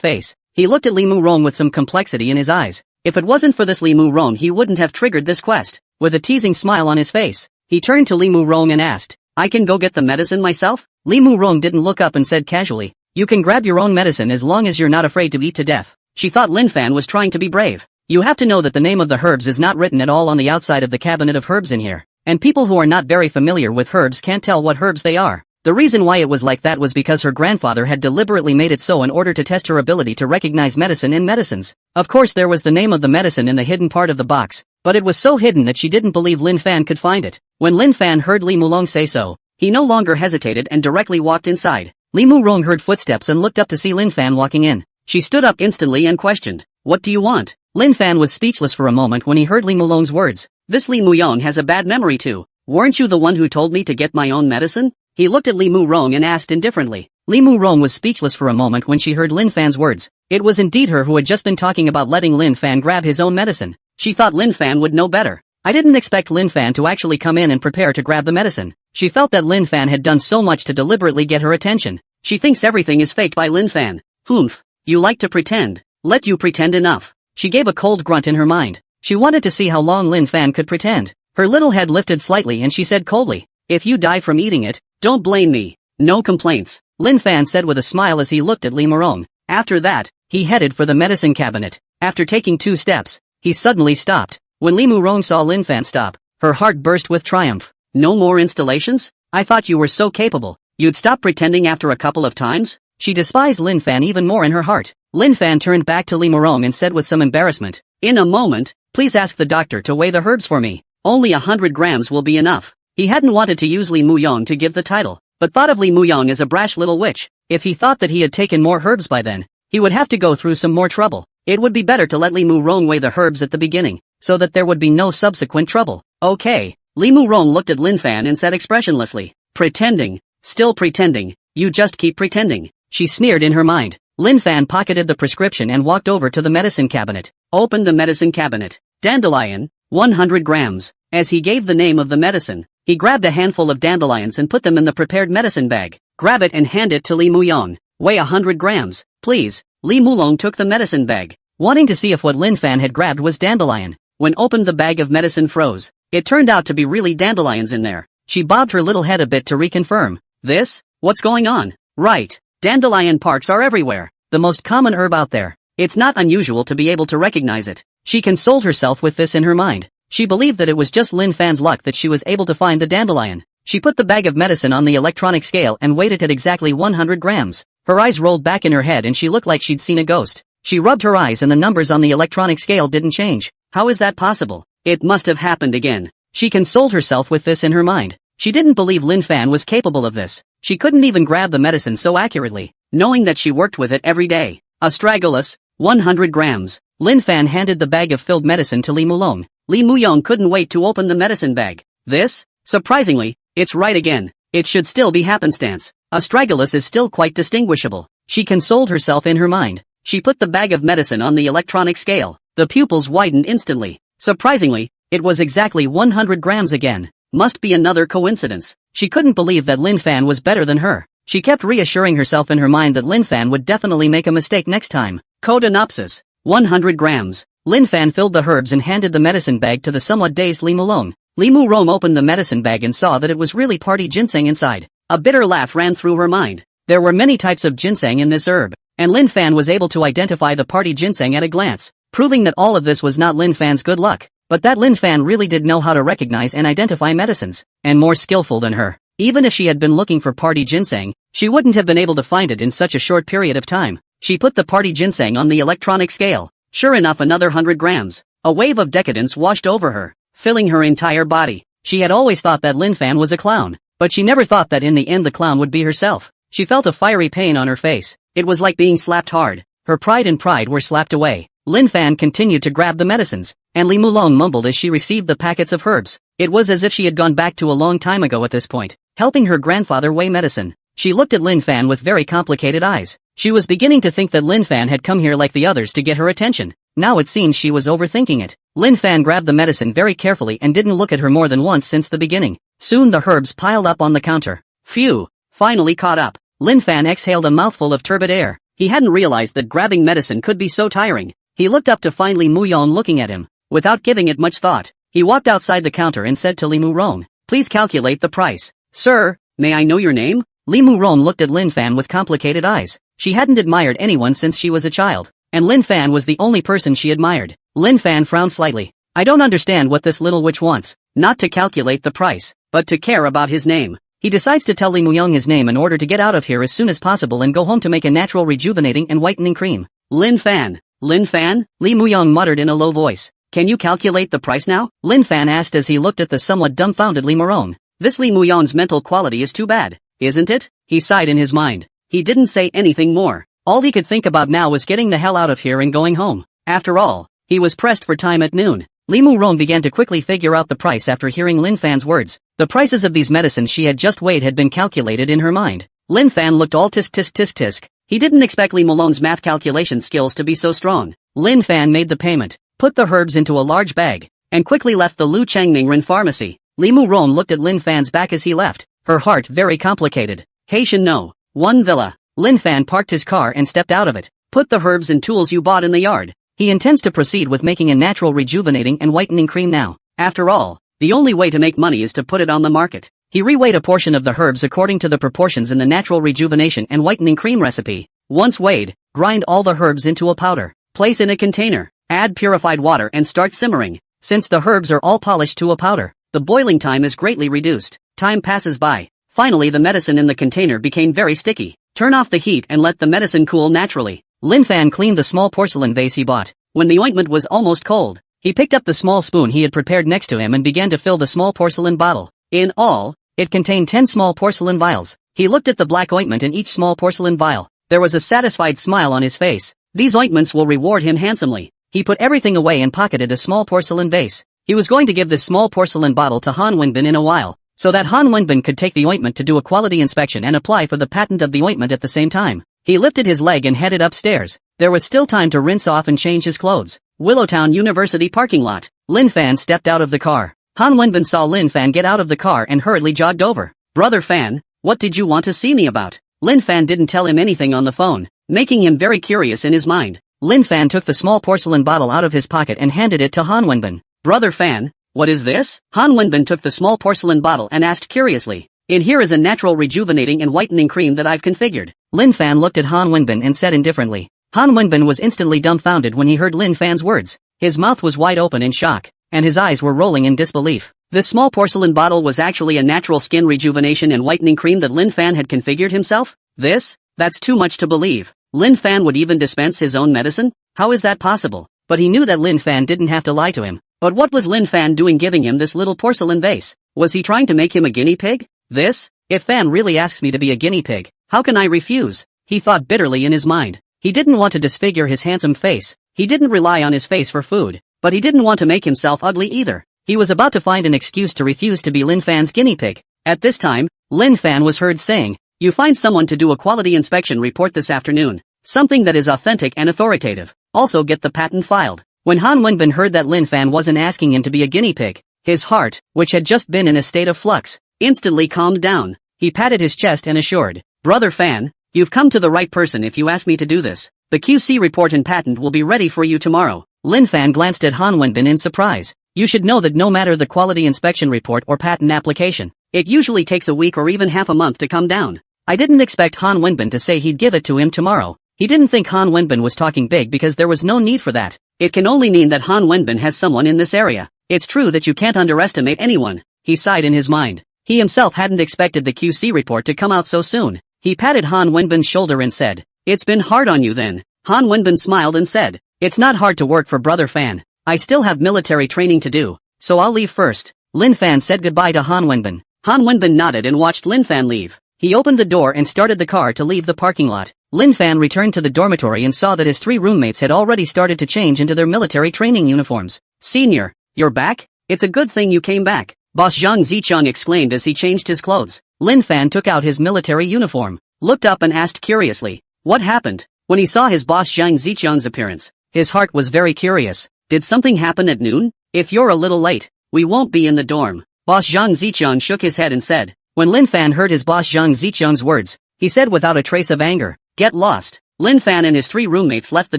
A: face. He looked at Li Murong with some complexity in his eyes. If it wasn't for this Li Murong, he wouldn't have triggered this quest. With a teasing smile on his face, he turned to Li Murong and asked, I can go get the medicine myself? Li Murong didn't look up and said casually, you can grab your own medicine as long as you're not afraid to eat to death. She thought Lin Fan was trying to be brave. You have to know that the name of the herbs is not written at all on the outside of the cabinet of herbs in here, and people who are not very familiar with herbs can't tell what herbs they are. The reason why it was like that was because her grandfather had deliberately made it so in order to test her ability to recognize medicine in medicines. Of course there was the name of the medicine in the hidden part of the box, but it was so hidden that she didn't believe Lin Fan could find it. When Lin Fan heard Li Murong say so, he no longer hesitated and directly walked inside. Li Murong heard footsteps and looked up to see Lin Fan walking in. She stood up instantly and questioned, what do you want? Lin Fan was speechless for a moment when he heard Li Murong's words. This Li Muyong has a bad memory too. Weren't you the one who told me to get my own medicine? He looked at Li Murong and asked indifferently. Li Murong was speechless for a moment when she heard Lin Fan's words. It was indeed her who had just been talking about letting Lin Fan grab his own medicine. She thought Lin Fan would know better. I didn't expect Lin Fan to actually come in and prepare to grab the medicine. She felt that Lin Fan had done so much to deliberately get her attention. She thinks everything is faked by Lin Fan. Humph. You like to pretend. Let you pretend enough. She gave a cold grunt in her mind. She wanted to see how long Lin Fan could pretend. Her little head lifted slightly and she said coldly, "If you die from eating it, don't blame me. No complaints," Lin Fan said with a smile as he looked at Li Murong. After that, he headed for the medicine cabinet. After taking 2 steps, he suddenly stopped. When Li Murong saw Lin Fan stop, her heart burst with triumph. "No more installations? I thought you were so capable. You'd stop pretending after a couple of times?" She despised Lin Fan even more in her heart. Lin Fan turned back to Li Murong and said with some embarrassment, "In a moment, please ask the doctor to weigh the herbs for me. Only 100 grams will be enough." He hadn't wanted to use Li Muyong to give the title, but thought of Li Muyong as a brash little witch. If he thought that he had taken more herbs by then, he would have to go through some more trouble. It would be better to let Li Murong weigh the herbs at the beginning, so that there would be no subsequent trouble. "Okay." Li Murong looked at Lin Fan and said expressionlessly, "Pretending. Still pretending. You just keep pretending." She sneered in her mind. Lin Fan pocketed the prescription and walked over to the medicine cabinet. Opened the medicine cabinet. Dandelion, 100 grams. As he gave the name of the medicine, he grabbed a handful of dandelions and put them in the prepared medicine bag. "Grab it and hand it to Li Muyong. Weigh 100 grams, please." Li Muyong took the medicine bag, wanting to see if what Lin Fan had grabbed was dandelion. When opened, the bag of medicine froze. It turned out to be really dandelions in there. She bobbed her little head a bit to reconfirm. "This? What's going on?" "Right. Dandelion parks are everywhere. The most common herb out there. It's not unusual to be able to recognize it." She consoled herself with this in her mind. She believed that it was just Lin Fan's luck that she was able to find the dandelion. She put the bag of medicine on the electronic scale and weighed it at exactly 100 grams. Her eyes rolled back in her head and she looked like she'd seen a ghost. She rubbed her eyes and the numbers on the electronic scale didn't change. How is that possible? It must have happened again. She consoled herself with this in her mind. She didn't believe Lin Fan was capable of this. She couldn't even grab the medicine so accurately, knowing that she worked with it every day. Astragalus, 100 grams. Lin Fan handed the bag of filled medicine to Li Muyong. Li Muyong couldn't wait to open the medicine bag. "This? Surprisingly, it's right again. It should still be happenstance. Astragalus is still quite distinguishable." She consoled herself in her mind. She put the bag of medicine on the electronic scale. The pupils widened instantly. Surprisingly, it was exactly 100 grams again. Must be another coincidence. She couldn't believe that Lin Fan was better than her. She kept reassuring herself in her mind that Lin Fan would definitely make a mistake next time. Codenopsis, 100 grams. Lin Fan filled the herbs and handed the medicine bag to the somewhat dazed Li Muyong. Li Muyong opened the medicine bag and saw that it was really party ginseng inside. A bitter laugh ran through her mind. There were many types of ginseng in this herb, and Lin Fan was able to identify the party ginseng at a glance, proving that all of this was not Lin Fan's good luck, but that Lin Fan really did know how to recognize and identify medicines, and more skillful than her. Even if she had been looking for party ginseng, she wouldn't have been able to find it in such a short period of time. She put the party ginseng on the electronic scale. Sure enough, another 100 grams. A wave of decadence washed over her, filling her entire body. She had always thought that Lin Fan was a clown, but she never thought that in the end the clown would be herself. She felt a fiery pain on her face. It was like being slapped hard. Her pride and pride were slapped away. Lin Fan continued to grab the medicines, and Li Muyong mumbled as she received the packets of herbs. It was as if she had gone back to a long time ago at this point, helping her grandfather weigh medicine. She looked at Lin Fan with very complicated eyes. She was beginning to think that Lin Fan had come here like the others to get her attention. Now it seems she was overthinking it. Lin Fan grabbed the medicine very carefully and didn't look at her more than once since the beginning. Soon the herbs piled up on the counter. Phew! Finally caught up. Lin Fan exhaled a mouthful of turbid air. He hadn't realized that grabbing medicine could be so tiring. He looked up to find Li Muyong looking at him. Without giving it much thought, he walked outside the counter and said to Li Muyong, "Please calculate the price." "Sir, may I know your name?" Li Muyong looked at Lin Fan with complicated eyes. She hadn't admired anyone since she was a child, and Lin Fan was the only person she admired. Lin Fan frowned slightly. "I don't understand what this little witch wants. Not to calculate the price, but to care about his name." He decides to tell Li Muyong his name in order to get out of here as soon as possible and go home to make a natural rejuvenating and whitening cream. "Lin Fan. Lin Fan?" Li Muyong muttered in a low voice. "Can you calculate the price now?" Lin Fan asked as he looked at the somewhat dumbfounded Li Muyong. This Li Muyong's mental quality is too bad, isn't it? He sighed in his mind. He didn't say anything more. All he could think about now was getting the hell out of here and going home. After all, he was pressed for time at noon. Li Muyong began to quickly figure out the price after hearing Lin Fan's words. The prices of these medicines she had just weighed had been calculated in her mind. Lin Fan looked all tisk tisk tisk tisk. He didn't expect Li Muyong's math calculation skills to be so strong. Lin Fan made the payment, put the herbs into a large bag, and quickly left the Lu Changming pharmacy. Li Muyong looked at Lin Fan's back as he left, her heart very complicated. "Haitian no. 1 Villa. Lin Fan parked his car and stepped out of it. Put the herbs and tools you bought in the yard. He intends to proceed with making a natural rejuvenating and whitening cream now. After all, the only way to make money is to put it on the market. He reweighed a portion of the herbs according to the proportions in the natural rejuvenation and whitening cream recipe. Once weighed, grind all the herbs into a powder. Place in a container. Add purified water and start simmering. Since the herbs are all polished to a powder, the boiling time is greatly reduced. Time passes by. Finally the medicine in the container became very sticky. Turn off the heat and let the medicine cool naturally. Lin Fan cleaned the small porcelain vase he bought. When the ointment was almost cold, he picked up the small spoon he had prepared next to him and began to fill the small porcelain bottle. In all, it contained 10 small porcelain vials. He looked at the black ointment in each small porcelain vial. There was a satisfied smile on his face. These ointments will reward him handsomely. He put everything away and pocketed a small porcelain vase. He was going to give this small porcelain bottle to Han Wenbin in a while, so that Han Wenbin could take the ointment to do a quality inspection and apply for the patent of the ointment at the same time. He lifted his leg and headed upstairs. There was still time to rinse off and change his clothes. Willowtown University parking lot. Lin Fan stepped out of the car. Han Wenbin saw Lin Fan get out of the car and hurriedly jogged over. Brother Fan, what did you want to see me about? Lin Fan didn't tell him anything on the phone, making him very curious in his mind. Lin Fan took the small porcelain bottle out of his pocket and handed it to Han Wenbin. Brother Fan, what is this? Han Wenbin took the small porcelain bottle and asked curiously. In here is a natural rejuvenating and whitening cream that I've configured. Lin Fan looked at Han Wenbin and said indifferently. Han Wenbin was instantly dumbfounded when he heard Lin Fan's words. His mouth was wide open in shock, and his eyes were rolling in disbelief. This small porcelain bottle was actually a natural skin rejuvenation and whitening cream that Lin Fan had configured himself? That's too much to believe. Lin Fan would even dispense his own medicine? How is that possible? But he knew that Lin Fan didn't have to lie to him. But what was Lin Fan doing giving him this little porcelain vase? Was he trying to make him a guinea pig? If Fan really asks me to be a guinea pig, how can I refuse? He thought bitterly in his mind. He didn't want to disfigure his handsome face. He didn't rely on his face for food, but he didn't want to make himself ugly either. He was about to find an excuse to refuse to be Lin Fan's guinea pig. At this time, Lin Fan was heard saying, "You find someone to do a quality inspection report this afternoon. Something that is authentic and authoritative. Also get the patent filed." When Han Wenbin heard that Lin Fan wasn't asking him to be a guinea pig, his heart, which had just been in a state of flux, instantly calmed down. He patted his chest and assured, "Brother Fan, you've come to the right person if you ask me to do this. The QC report and patent will be ready for you tomorrow." Lin Fan glanced at Han Wenbin in surprise. You should know that no matter the quality inspection report or patent application, it usually takes a week or even half a month to come down. I didn't expect Han Wenbin to say he'd give it to him tomorrow. He didn't think Han Wenbin was talking big because there was no need for that. It can only mean that Han Wenbin has someone in this area. It's true that you can't underestimate anyone. He sighed in his mind. He himself hadn't expected the QC report to come out so soon. He patted Han Wenbin's shoulder and said, "It's been hard on you then." Han Wenbin smiled and said, "It's not hard to work for Brother Fan. I still have military training to do, so I'll leave first." Lin Fan said goodbye to Han Wenbin. Han Wenbin nodded and watched Lin Fan leave. He opened the door and started the car to leave the parking lot. Lin Fan returned to the dormitory and saw that his 3 roommates had already started to change into their military training uniforms. "Senior, you're back? It's a good thing you came back," Boss Zhang Zicheng exclaimed as he changed his clothes. Lin Fan took out his military uniform, looked up and asked curiously, "What happened?" When he saw his boss Zhang Zicheng's appearance, his heart was very curious. "Did something happen at noon? If you're a little late, we won't be in the dorm." Boss Zhang Zicheng shook his head and said. When Lin Fan heard his boss Zhang Zicheng's words, he said without a trace of anger, "Get lost." Lin Fan and his 3 roommates left the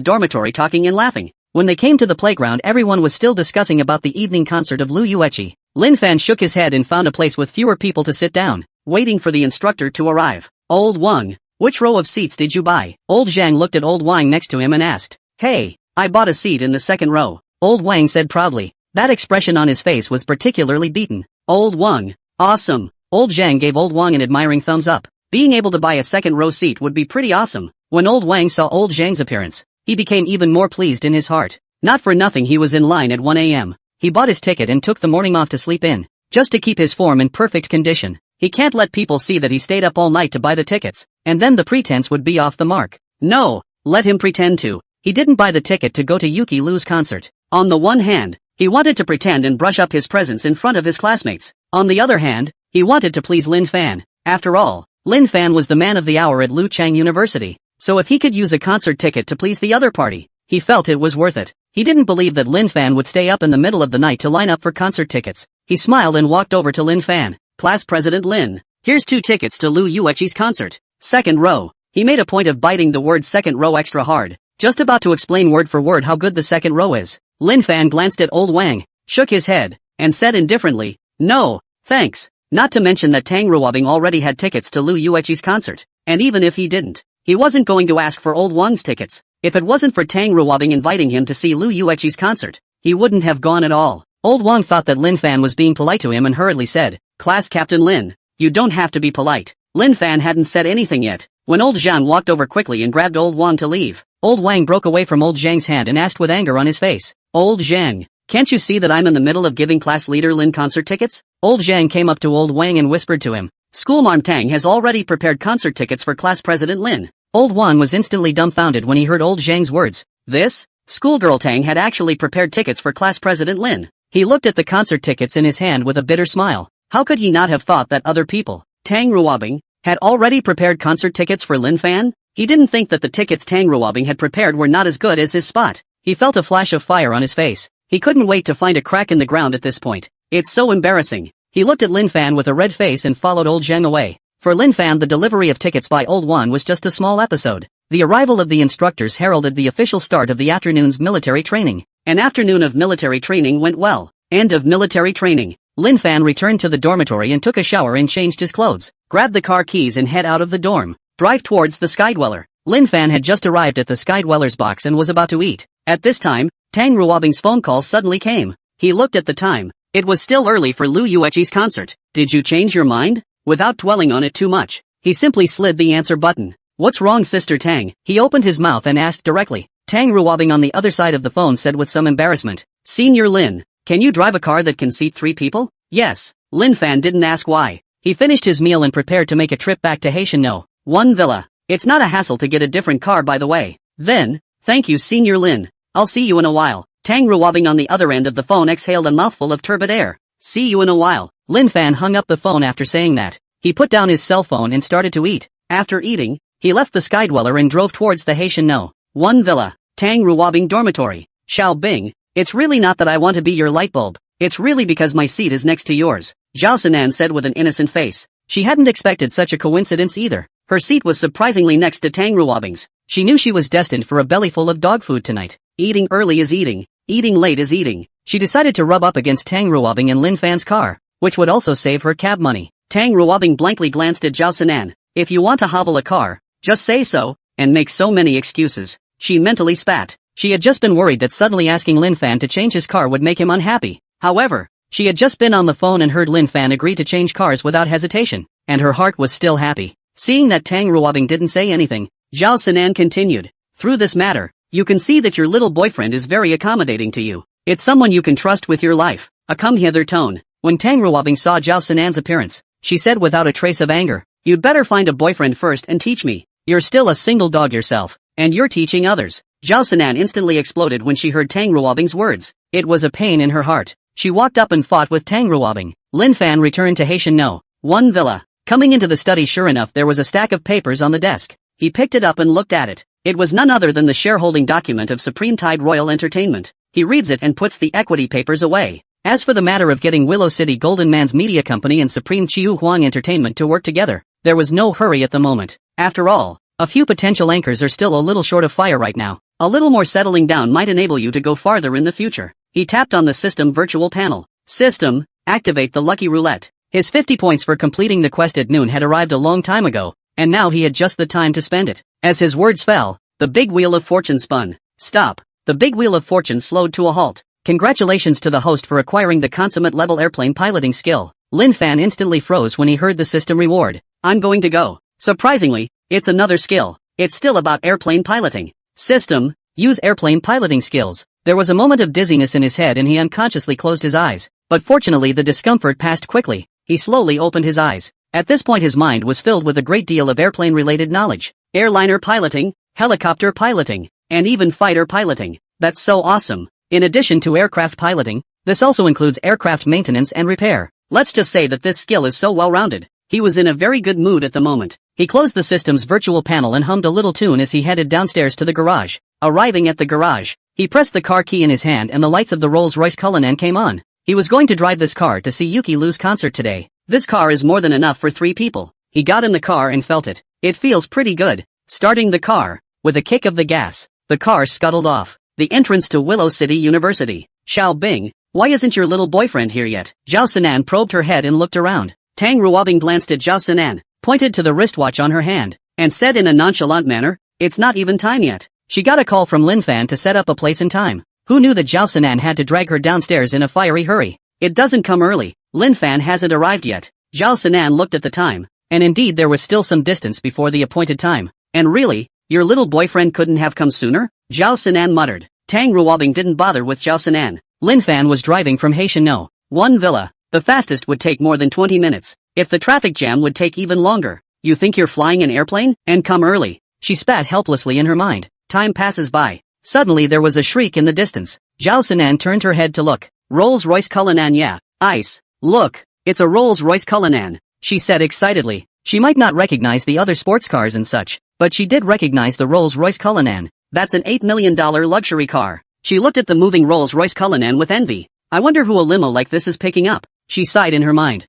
A: dormitory talking and laughing. When they came to the playground, everyone was still discussing about the evening concert of Lu Yueqi. Lin Fan shook his head and found a place with fewer people to sit down, waiting for the instructor to arrive. "Old Wang, which row of seats did you buy?" Old Zhang looked at Old Wang next to him and asked. "Hey, I bought a seat in the 2nd row." Old Wang said proudly. That expression on his face was particularly beaten. "Old Wang, awesome." Old Zhang gave Old Wang an admiring thumbs up. Being able to buy a 2nd row seat would be pretty awesome. When Old Wang saw Old Zhang's appearance, he became even more pleased in his heart. Not for nothing he was in line at 1 a.m. He bought his ticket and took the morning off to sleep in, just to keep his form in perfect condition. He can't let people see that he stayed up all night to buy the tickets, and then the pretense would be off the mark. No, let him pretend to. He didn't buy the ticket to go to Yuki Lu's concert. On the one hand, he wanted to pretend and brush up his presence in front of his classmates. On the other hand, he wanted to please Lin Fan. After all, Lin Fan was the man of the hour at Luchang University, so if he could use a concert ticket to please the other party, he felt it was worth it. He didn't believe that Lin Fan would stay up in the middle of the night to line up for concert tickets. He smiled and walked over to Lin Fan. "Class President Lin, here's 2 tickets to Lu Yueqi's concert. Second row. He made a point of biting the word second row extra hard, just about to explain word for word how good the second row is. Lin Fan glanced at old Wang, shook his head, and said indifferently, "No, thanks." Not to mention that Tang Ruobing already had tickets to Lu Yueqi's concert, and even if he didn't, he wasn't going to ask for old Wang's tickets. If it wasn't for Tang Ruobing inviting him to see Lu Yueqi's concert, he wouldn't have gone at all. Old Wang thought that Lin Fan was being polite to him and hurriedly said, "Class Captain Lin, you don't have to be polite." Lin Fan hadn't said anything yet, when old Zhang walked over quickly and grabbed old Wang to leave. Old Wang broke away from old Zhang's hand and asked with anger on his face, "Old Zhang, can't you see that I'm in the middle of giving class leader Lin concert tickets?" Old Zhang came up to old Wang and whispered to him, "Schoolmarm Tang has already prepared concert tickets for class president Lin." Old Wang was instantly dumbfounded when he heard old Zhang's words. This? Schoolgirl Tang had actually prepared tickets for class president Lin. He looked at the concert tickets in his hand with a bitter smile. How could he not have thought that other people, Tang Ruobing, had already prepared concert tickets for Lin Fan? He didn't think that the tickets Tang Ruobing had prepared were not as good as his spot. He felt a flash of fire on his face. He couldn't wait to find a crack in the ground at this point. It's so embarrassing. He looked at Lin Fan with a red face and followed old Zhang away. For Lin Fan, the delivery of tickets by old Wan was just a small episode. The arrival of the instructors heralded the official start of the afternoon's military training. An afternoon of military training went well. End of military training. Lin Fan returned to the dormitory and took a shower and changed his clothes, grabbed the car keys and head out of the dorm, drive towards the Skydweller. Lin Fan had just arrived at the Skydweller's box and was about to eat. At this time, Tang Ruobing's phone call suddenly came. He looked at the time. It was still early for Lu Yueqi's concert. "Did you change your mind?" Without dwelling on it too much, he simply slid the answer button. "What's wrong, Sister Tang?" He opened his mouth and asked directly. Tang Ruobing on the other side of the phone said with some embarrassment, "Senior Lin, can you drive a car that can seat 3 people? "Yes." Lin Fan didn't ask why. He finished his meal and prepared to make a trip back to Haitian No. 1 Villa. It's not a hassle to get a different car, by the way. Then, "Thank you, Senior Lin. I'll see you in a while." Tang Ruobing on the other end of the phone exhaled a mouthful of turbid air. "See you in a while." Lin Fan hung up the phone after saying that. He put down his cell phone and started to eat. After eating, he left the Skydweller and drove towards the Haitian No. 1 Villa. Tang Ruobing dormitory. Xiao Bing, it's really not that I want to be your light bulb. It's really because my seat is next to yours, Zhao Sinan said with an innocent face. She hadn't expected such a coincidence either. Her seat was surprisingly next to Tang Ruobing's. She knew she was destined for a bellyful of dog food tonight. Eating early is eating late is eating. She decided to rub up against Tang Ruobing and Lin Fan's car, which would also save her cab money. Tang Ruobing blankly glanced at Zhao Sinan. "If you want to hobble a car, just say so, and make so many excuses." She mentally spat. She had just been worried that suddenly asking Lin Fan to change his car would make him unhappy. However, she had just been on the phone and heard Lin Fan agree to change cars without hesitation, and her heart was still happy. Seeing that Tang Ruobing didn't say anything, Zhao Sinan continued, "Through this matter, you can see that your little boyfriend is very accommodating to you. It's someone you can trust with your life." A come-hither tone. When Tang Ruobing saw Zhao Sinan's appearance, she said without a trace of anger, "You'd better find a boyfriend first and teach me. You're still a single dog yourself, and you're teaching others." Zhao Sinan instantly exploded when she heard Tang Ruobing's words. It was a pain in her heart. She walked up and fought with Tang Ruobing. Lin Fan returned to Haitian No. 1 Villa. Coming into the study, sure enough, there was a stack of papers on the desk. He picked it up and looked at it. It was none other than the shareholding document of Supreme Tide Royal Entertainment. He reads it and puts the equity papers away. As for the matter of getting Willow City Golden Man's Media Company and Supreme Chiu Huang Entertainment to work together, there was no hurry at the moment. After all, a few potential anchors are still a little short of fire right now. A little more settling down might enable you to go farther in the future. He tapped on the system virtual panel. "System, activate the lucky roulette." His 50 points for completing the quest at noon had arrived a long time ago, and now he had just the time to spend it. As his words fell, the big wheel of fortune spun. Stop. The big wheel of fortune slowed to a halt. Congratulations to the host for acquiring the consummate level airplane piloting skill. Lin Fan instantly froze when he heard the system reward. "I'm going to go." Surprisingly, it's another skill. It's still about airplane piloting. System, use airplane piloting skills. There was a moment of dizziness in his head and he unconsciously closed his eyes. But fortunately the discomfort passed quickly. He slowly opened his eyes. At this point his mind was filled with a great deal of airplane-related knowledge. Airliner piloting, helicopter piloting, and even fighter piloting. That's so awesome. In addition to aircraft piloting, this also includes aircraft maintenance and repair. Let's just say that this skill is so well-rounded. He was in a very good mood at the moment. He closed the system's virtual panel and hummed a little tune as he headed downstairs to the garage. Arriving at the garage, he pressed the car key in his hand and the lights of the Rolls-Royce Cullinan came on. He was going to drive this car to see Yuki Lu's concert today. This car is more than enough for 3 people. He got in the car and felt it. It feels pretty good. Starting the car. With a kick of the gas, the car scuttled off. The entrance to Willow City University. Xiao Bing, why isn't your little boyfriend here yet? Zhao Sinan probed her head and looked around. Tang Ruobing glanced at Zhao Sinan, pointed to the wristwatch on her hand, and said in a nonchalant manner, "It's not even time yet." She got a call from Lin Fan to set up a place and time. Who knew that Zhao Sinan had to drag her downstairs in a fiery hurry? It doesn't come early. Lin Fan hasn't arrived yet. Zhao Sinan looked at the time, and indeed there was still some distance before the appointed time. And really, your little boyfriend couldn't have come sooner? Zhao Sinan muttered. Tang Ruobing didn't bother with Zhao Sinan. Lin Fan was driving from Heishan One Villa. The fastest would take more than 20 minutes. If the traffic jam would take even longer. You think you're flying an airplane? And come early. She spat helplessly in her mind. Time passes by. Suddenly there was a shriek in the distance. Zhao Sinan turned her head to look. Rolls-Royce Cullinan, yeah. Ice. Look. It's a Rolls-Royce Cullinan. She said excitedly. She might not recognize the other sports cars and such, but she did recognize the Rolls-Royce Cullinan. That's an $8 million luxury car. She looked at the moving Rolls-Royce Cullinan with envy. I wonder who a limo like this is picking up. She sighed in her mind.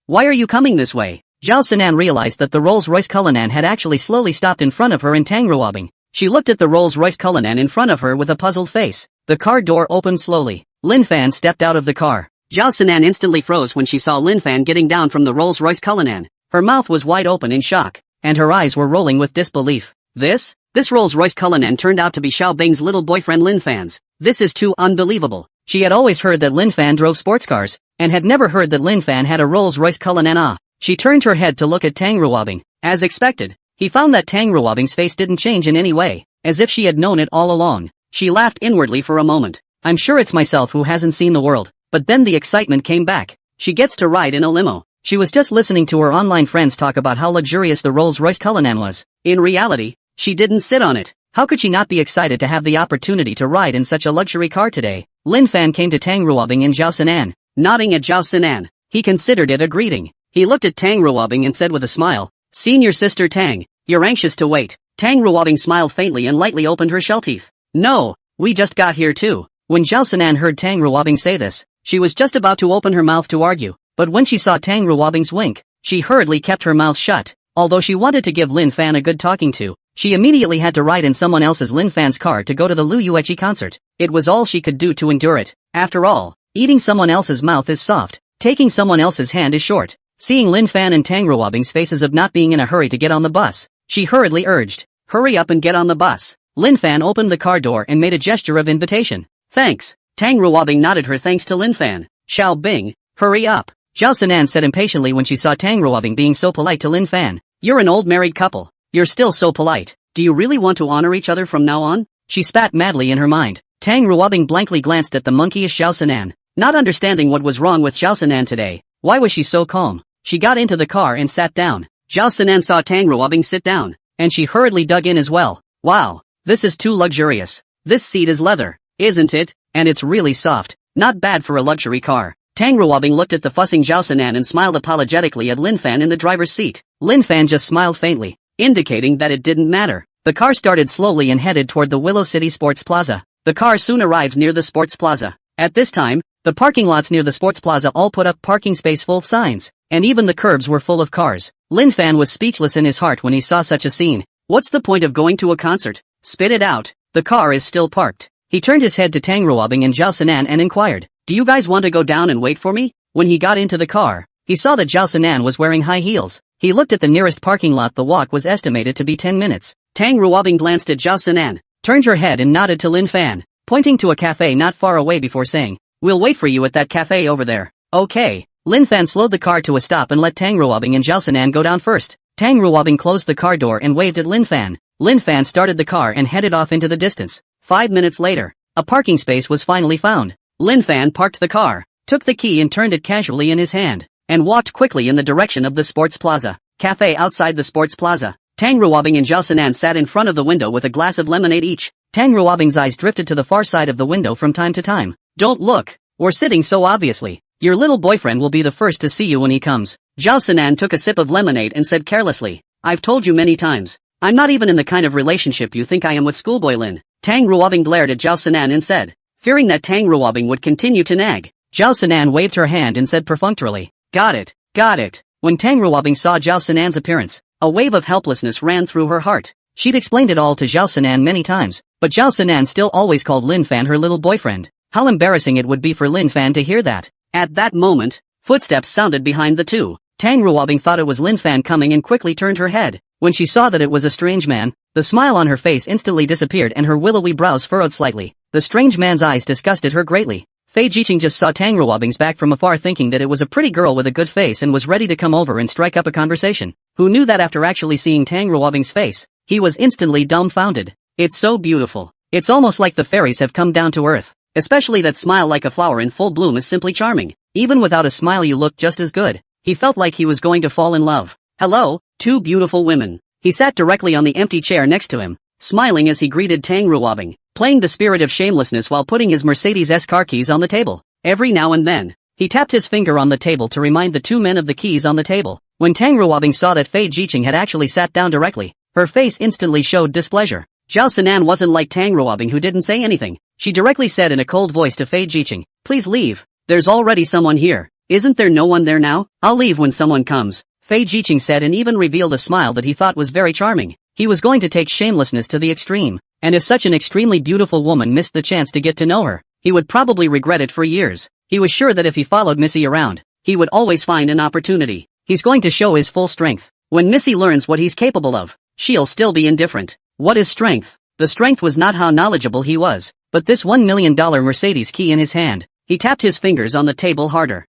A: Why are you coming this way? Zhao Sinan realized that the Rolls-Royce Cullinan had actually slowly stopped in front of her in Tang Ruobing. She looked at the Rolls-Royce Cullinan in front of her with a puzzled face. The car door opened slowly. Lin Fan stepped out of the car. Zhao Sinan instantly froze when she saw Lin Fan getting down from the Rolls-Royce Cullinan. Her mouth was wide open in shock, and her eyes were rolling with disbelief. This Rolls-Royce Cullinan turned out to be Xiao Bing's little boyfriend Lin Fan's. This is too unbelievable. She had always heard that Lin Fan drove sports cars, and had never heard that Lin Fan had a Rolls-Royce Cullinan. She turned her head to look at Tang Ruobing. As expected, he found that Tang Ruobing's face didn't change in any way, as if she had known it all along. She laughed inwardly for a moment. I'm sure it's myself who hasn't seen the world. But then the excitement came back. She gets to ride in a limo. She was just listening to her online friends talk about how luxurious the Rolls-Royce Cullinan was. In reality, she didn't sit on it. How could she not be excited to have the opportunity to ride in such a luxury car today? Lin Fan came to Tang Ruobing and Zhao Sinan. Nodding at Zhao Sinan, he considered it a greeting. He looked at Tang Ruobing and said with a smile, "Senior sister Tang, you're anxious to wait." Tang Ruobing smiled faintly and lightly opened her shell teeth. "No, we just got here too." When Zhao Sinan heard Tang Ruobing say this, she was just about to open her mouth to argue, but when she saw Tang Ruobing's wink, she hurriedly kept her mouth shut. Although she wanted to give Lin Fan a good talking to, she immediately had to ride in someone else's Lin Fan's car to go to the Lu Yueqi concert. It was all she could do to endure it. After all, eating someone else's mouth is soft, taking someone else's hand is short. Seeing Lin Fan and Tang Ruobing's faces of not being in a hurry to get on the bus, she hurriedly urged, "Hurry up and get on the bus." Lin Fan opened the car door and made a gesture of invitation. "Thanks." Tang Ruobing nodded her thanks to Lin Fan. "Xiao Bing, hurry up." Zhao Sinan said impatiently when she saw Tang Ruobing being so polite to Lin Fan. "You're an old married couple. You're still so polite. Do you really want to honor each other from now on?" She spat madly in her mind. Tang Ruobing blankly glanced at the monkeyish Zhao Sinan, not understanding what was wrong with Zhao Sinan today. Why was she so calm? She got into the car and sat down. Zhao Sinan saw Tang Ruobing sit down, and she hurriedly dug in as well. "Wow, this is too luxurious. This seat is leather, isn't it? And it's really soft. Not bad for a luxury car." Tang Ruobing looked at the fussing Zhao Sinan and smiled apologetically at Lin Fan in the driver's seat. Lin Fan just smiled faintly, indicating that it didn't matter. The car started slowly and headed toward the Willow City Sports Plaza. The car soon arrived near the Sports Plaza. At this time, the parking lots near the Sports Plaza all put up parking space full signs, and even the curbs were full of cars. Lin Fan was speechless in his heart when he saw such a scene. What's the point of going to a concert? Spit it out. The car is still parked. He turned his head to Tang Ruobing and Zhao Sinan and inquired, "Do you guys want to go down and wait for me?" When he got into the car, he saw that Zhao Sinan was wearing high heels. He looked at the nearest parking lot. The walk was estimated to be 10 minutes. Tang Ruobing glanced at Zhao Sinan, turned her head and nodded to Lin Fan, pointing to a cafe not far away before saying, "We'll wait for you at that cafe over there." "Okay." Lin Fan slowed the car to a stop and let Tang Ruobing and Zhao Sinan go down first. Tang Ruobing closed the car door and waved at Lin Fan. Lin Fan started the car and headed off into the distance. 5 minutes later, a parking space was finally found. Lin Fan parked the car, took the key and turned it casually in his hand, and walked quickly in the direction of the Sports Plaza cafe outside the Sports Plaza. Tang Ruobing and Zhao Sinan sat in front of the window with a glass of lemonade each. Tang Ruobing's eyes drifted to the far side of the window from time to time. "Don't look. We're sitting so obviously. Your little boyfriend will be the first to see you when he comes." Zhao Sinan took a sip of lemonade and said carelessly, "I've told you many times. I'm not even in the kind of relationship you think I am with schoolboy Lin." Tang Ruobing glared at Zhao Sinan and said, fearing that Tang Ruobing would continue to nag. Zhao Sinan waved her hand and said perfunctorily, Got it. When Tang Ruobing saw Zhao Sinan's appearance, A wave of helplessness ran through her heart. She'd explained it all to Zhao Sinan many times, but Zhao Sinan still always called Lin Fan her little boyfriend. How embarrassing it would be for Lin Fan to hear that. At that moment, footsteps sounded behind the two. Tang Ruobing thought it was Lin Fan coming and quickly turned her head. When she saw that it was a strange man, the smile on her face instantly disappeared and her willowy brows furrowed slightly. The strange man's eyes disgusted her greatly. Fei Jiqing just saw Tang Ruobing's back from afar, thinking that it was a pretty girl with a good face and was ready to come over and strike up a conversation. Who knew that after actually seeing Tang Ruobing's face, he was instantly dumbfounded. It's so beautiful. It's almost like the fairies have come down to earth. Especially that smile like a flower in full bloom is simply charming. Even without a smile you look just as good. He felt like he was going to fall in love. Hello, two beautiful women. He sat directly on the empty chair next to him, smiling as he greeted Tang Ruobing, playing the spirit of shamelessness while putting his Mercedes-S car keys on the table. Every now and then, he tapped his finger on the table to remind the two men of the keys on the table. When Tang Ruobing saw that Fei Jiqing had actually sat down directly, her face instantly showed displeasure. Zhao Sinan wasn't like Tang Ruobing, who didn't say anything. She directly said in a cold voice to Fei Jiqing, "Please leave. There's already someone here. Isn't there no one there now? I'll leave when someone comes." Fei Jiqing said and even revealed a smile that he thought was very charming. He was going to take shamelessness to the extreme, and if such an extremely beautiful woman missed the chance to get to know her, he would probably regret it for years. He was sure that if he followed Missy around, he would always find an opportunity. He's going to show his full strength. When Missy learns what he's capable of, she'll still be indifferent. What is strength? The strength was not how knowledgeable he was, but this $1 million Mercedes key in his hand. He tapped his fingers on the table harder.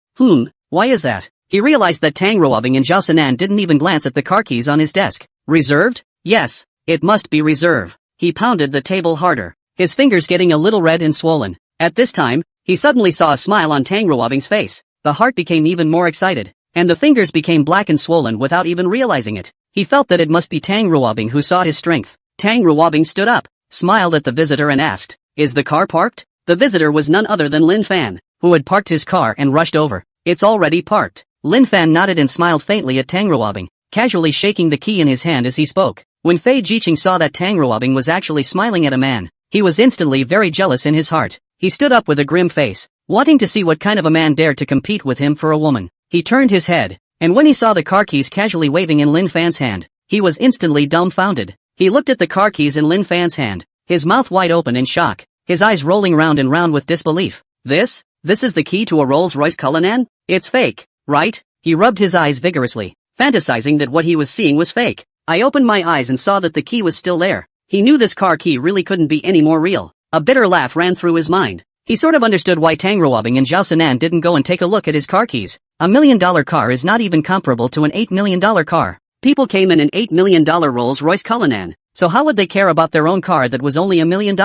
A: Why is that? He realized that Tang Ruobing and Zhao Sinan didn't even glance at the car keys on his desk. Reserved? Yes, it must be reserve. He pounded the table harder, his fingers getting a little red and swollen. At this time, he suddenly saw a smile on Tang Ruobing's face. The heart became even more excited, and the fingers became black and swollen without even realizing it. He felt that it must be Tang Ruobing who saw his strength. Tang Ruobing stood up, smiled at the visitor and asked, "Is the car parked?" The visitor was none other than Lin Fan, who had parked his car and rushed over. "It's already parked." Lin Fan nodded and smiled faintly at Tang Ruobing, casually shaking the key in his hand as he spoke. When Fei Jiqing saw that Tang Ruobing was actually smiling at a man, he was instantly very jealous in his heart. He stood up with a grim face, wanting to see what kind of a man dared to compete with him for a woman. He turned his head, and when he saw the car keys casually waving in Lin Fan's hand, he was instantly dumbfounded. He looked at the car keys in Lin Fan's hand, his mouth wide open in shock, his eyes rolling round and round with disbelief. This is the key to a Rolls-Royce Cullinan? It's fake, right? He rubbed his eyes vigorously, fantasizing that what he was seeing was fake. I opened my eyes and saw that the key was still there. He knew this car key really couldn't be any more real. A bitter laugh ran through his mind. He sort of understood why Tang Ruobing and Zhao Sinan didn't go and take a look at his car keys. $1 million car is not even comparable to an $8 million car. People came in an $8 million Rolls-Royce Cullinan, so how would they care about their own car that was only $1 million?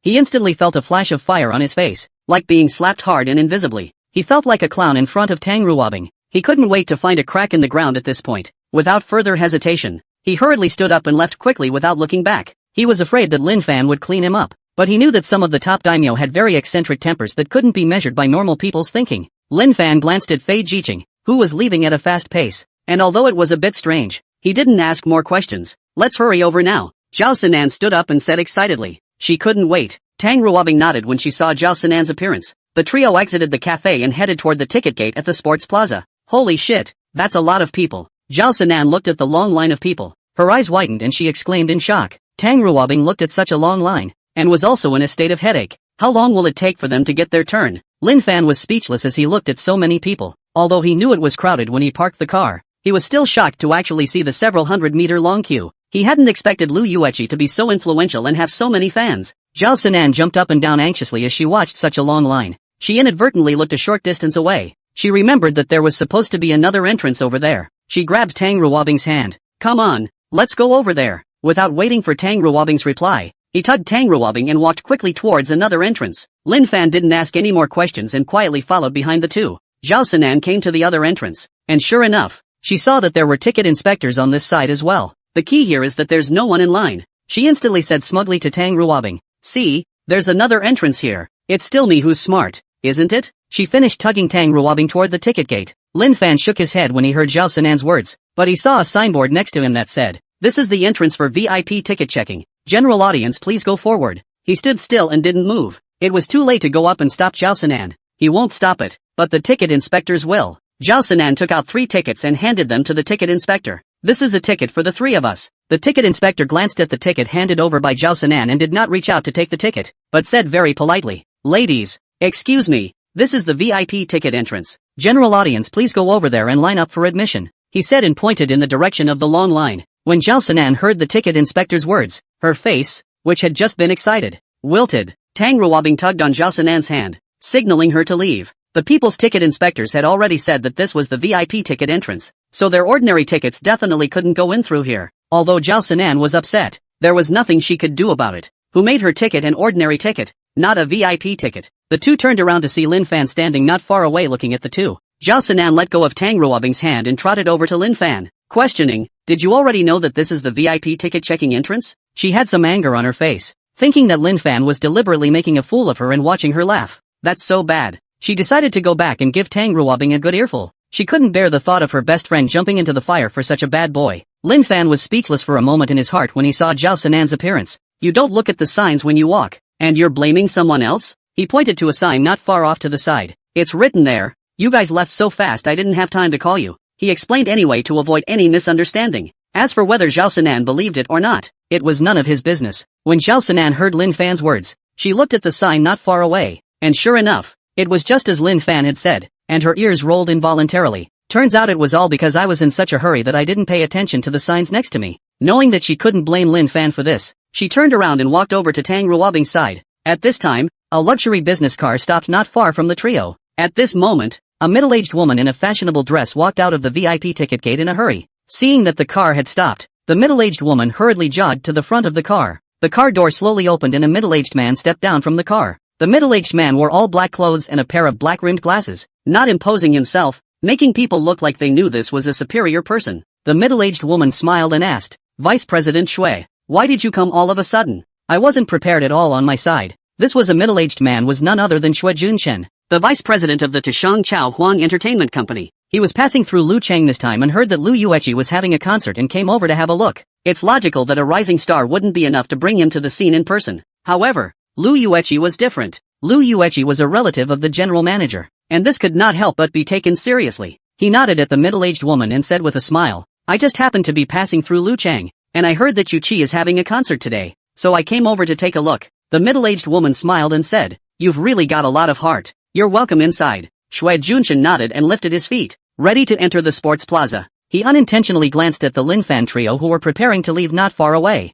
A: He instantly felt a flash of fire on his face, like being slapped hard and invisibly. He felt like a clown in front of Tang Ruobing. He couldn't wait to find a crack in the ground at this point. Without further hesitation, he hurriedly stood up and left quickly without looking back. He was afraid that Lin Fan would clean him up, but he knew that some of the top daimyo had very eccentric tempers that couldn't be measured by normal people's thinking. Lin Fan glanced at Fei Jiqing, who was leaving at a fast pace, and although it was a bit strange, he didn't ask more questions. "Let's hurry over now." Zhao Sinan stood up and said excitedly. She couldn't wait. Tang Ruobing nodded when she saw Zhao Sinan's appearance. The trio exited the cafe and headed toward the ticket gate at the sports plaza. Holy shit, that's a lot of people. Zhao Sinan looked at the long line of people. Her eyes widened and she exclaimed in shock. Tang Ruobing looked at such a long line, and was also in a state of headache. How long will it take for them to get their turn? Lin Fan was speechless as he looked at so many people. Although he knew it was crowded when he parked the car, he was still shocked to actually see the several hundred-meter long queue. He hadn't expected Lu Yueqi to be so influential and have so many fans. Zhao Sinan jumped up and down anxiously as she watched such a long line. She inadvertently looked a short distance away. She remembered that there was supposed to be another entrance over there. She grabbed Tang Ruobing's hand. "Come on, let's go over there." Without waiting for Tang Ruobing's reply, he tugged Tang Ruobing and walked quickly towards another entrance. Lin Fan didn't ask any more questions and quietly followed behind the two. Zhao Sinan came to the other entrance, and sure enough, she saw that there were ticket inspectors on this side as well. "The key here is that there's no one in line," she instantly said smugly to Tang Ruobing. "See, there's another entrance here. It's still me who's smart, isn't it?" She finished tugging Tang Ruobing toward the ticket gate. Lin Fan shook his head when he heard Zhao Sinan's words, but he saw a signboard next to him that said, "This is the entrance for VIP ticket checking. General audience, please go forward." He stood still and didn't move. It was too late to go up and stop Zhao Sinan. He won't stop it, but the ticket inspectors will. Zhao Sinan took out 3 tickets and handed them to the ticket inspector. This is a ticket for the three of us. The ticket inspector glanced at the ticket handed over by Zhao Sinan and did not reach out to take the ticket, but said very politely, "Ladies, excuse me, this is the VIP ticket entrance. General audience, please go over there and line up for admission," he said and pointed in the direction of the long line. When Zhao Sinan heard the ticket inspector's words, her face, which had just been excited, wilted. Tang Ruobing tugged on Zhao Sinan's hand, signaling her to leave. The people's ticket inspectors had already said that this was the VIP ticket entrance, so their ordinary tickets definitely couldn't go in through here. Although Zhao Sinan was upset, there was nothing she could do about it. Who made her ticket an ordinary ticket, not a VIP ticket? The two turned around to see Lin Fan standing not far away looking at the two. Zhao Sinan let go of Tang Ruobing's hand and trotted over to Lin Fan, questioning, "Did you already know that this is the VIP ticket checking entrance?" She had some anger on her face, thinking that Lin Fan was deliberately making a fool of her and watching her laugh. That's so bad. She decided to go back and give Tang Ruobing a good earful. She couldn't bear the thought of her best friend jumping into the fire for such a bad boy. Lin Fan was speechless for a moment in his heart when he saw Zhao Sinan's appearance. "You don't look at the signs when you walk, and you're blaming someone else?" He pointed to a sign not far off to the side. "It's written there, 'You guys left so fast I didn't have time to call you,'" he explained anyway to avoid any misunderstanding. As for whether Zhao Sinan believed it or not, it was none of his business. When Zhao Sinan heard Lin Fan's words, she looked at the sign not far away, and sure enough, it was just as Lin Fan had said, and her ears rolled involuntarily. Turns out it was all because I was in such a hurry that I didn't pay attention to the signs next to me. Knowing that she couldn't blame Lin Fan for this, she turned around and walked over to Tang Ruobing's side. At this time, a luxury business car stopped not far from the trio. At this moment, a middle-aged woman in a fashionable dress walked out of the VIP ticket gate in a hurry. Seeing that the car had stopped, the middle-aged woman hurriedly jogged to the front of the car. The car door slowly opened and a middle-aged man stepped down from the car. The middle-aged man wore all black clothes and a pair of black-rimmed glasses, not imposing himself, making people look like they knew this was a superior person. The middle-aged woman smiled and asked, "Vice President Shui, why did you come all of a sudden?" "I wasn't prepared at all on my side." This was a middle-aged man was none other than Shui Junchen, the vice president of the Tishang Chao Huang Entertainment Company. He was passing through Lucheng this time and heard that Lu Yueqi was having a concert and came over to have a look. It's logical that a rising star wouldn't be enough to bring him to the scene in person. However, Lu Yueqi was different. Lu Yueqi was a relative of the general manager, and this could not help but be taken seriously. He nodded at the middle-aged woman and said with a smile, "I just happened to be passing through Lucheng, and I heard that Yu Qi is having a concert today, so I came over to take a look." The middle-aged woman smiled and said, "You've really got a lot of heart. You're welcome inside." Shui Junshin nodded and lifted his feet, ready to enter the sports plaza. He unintentionally glanced at the Lin Fan trio who were preparing to leave not far away.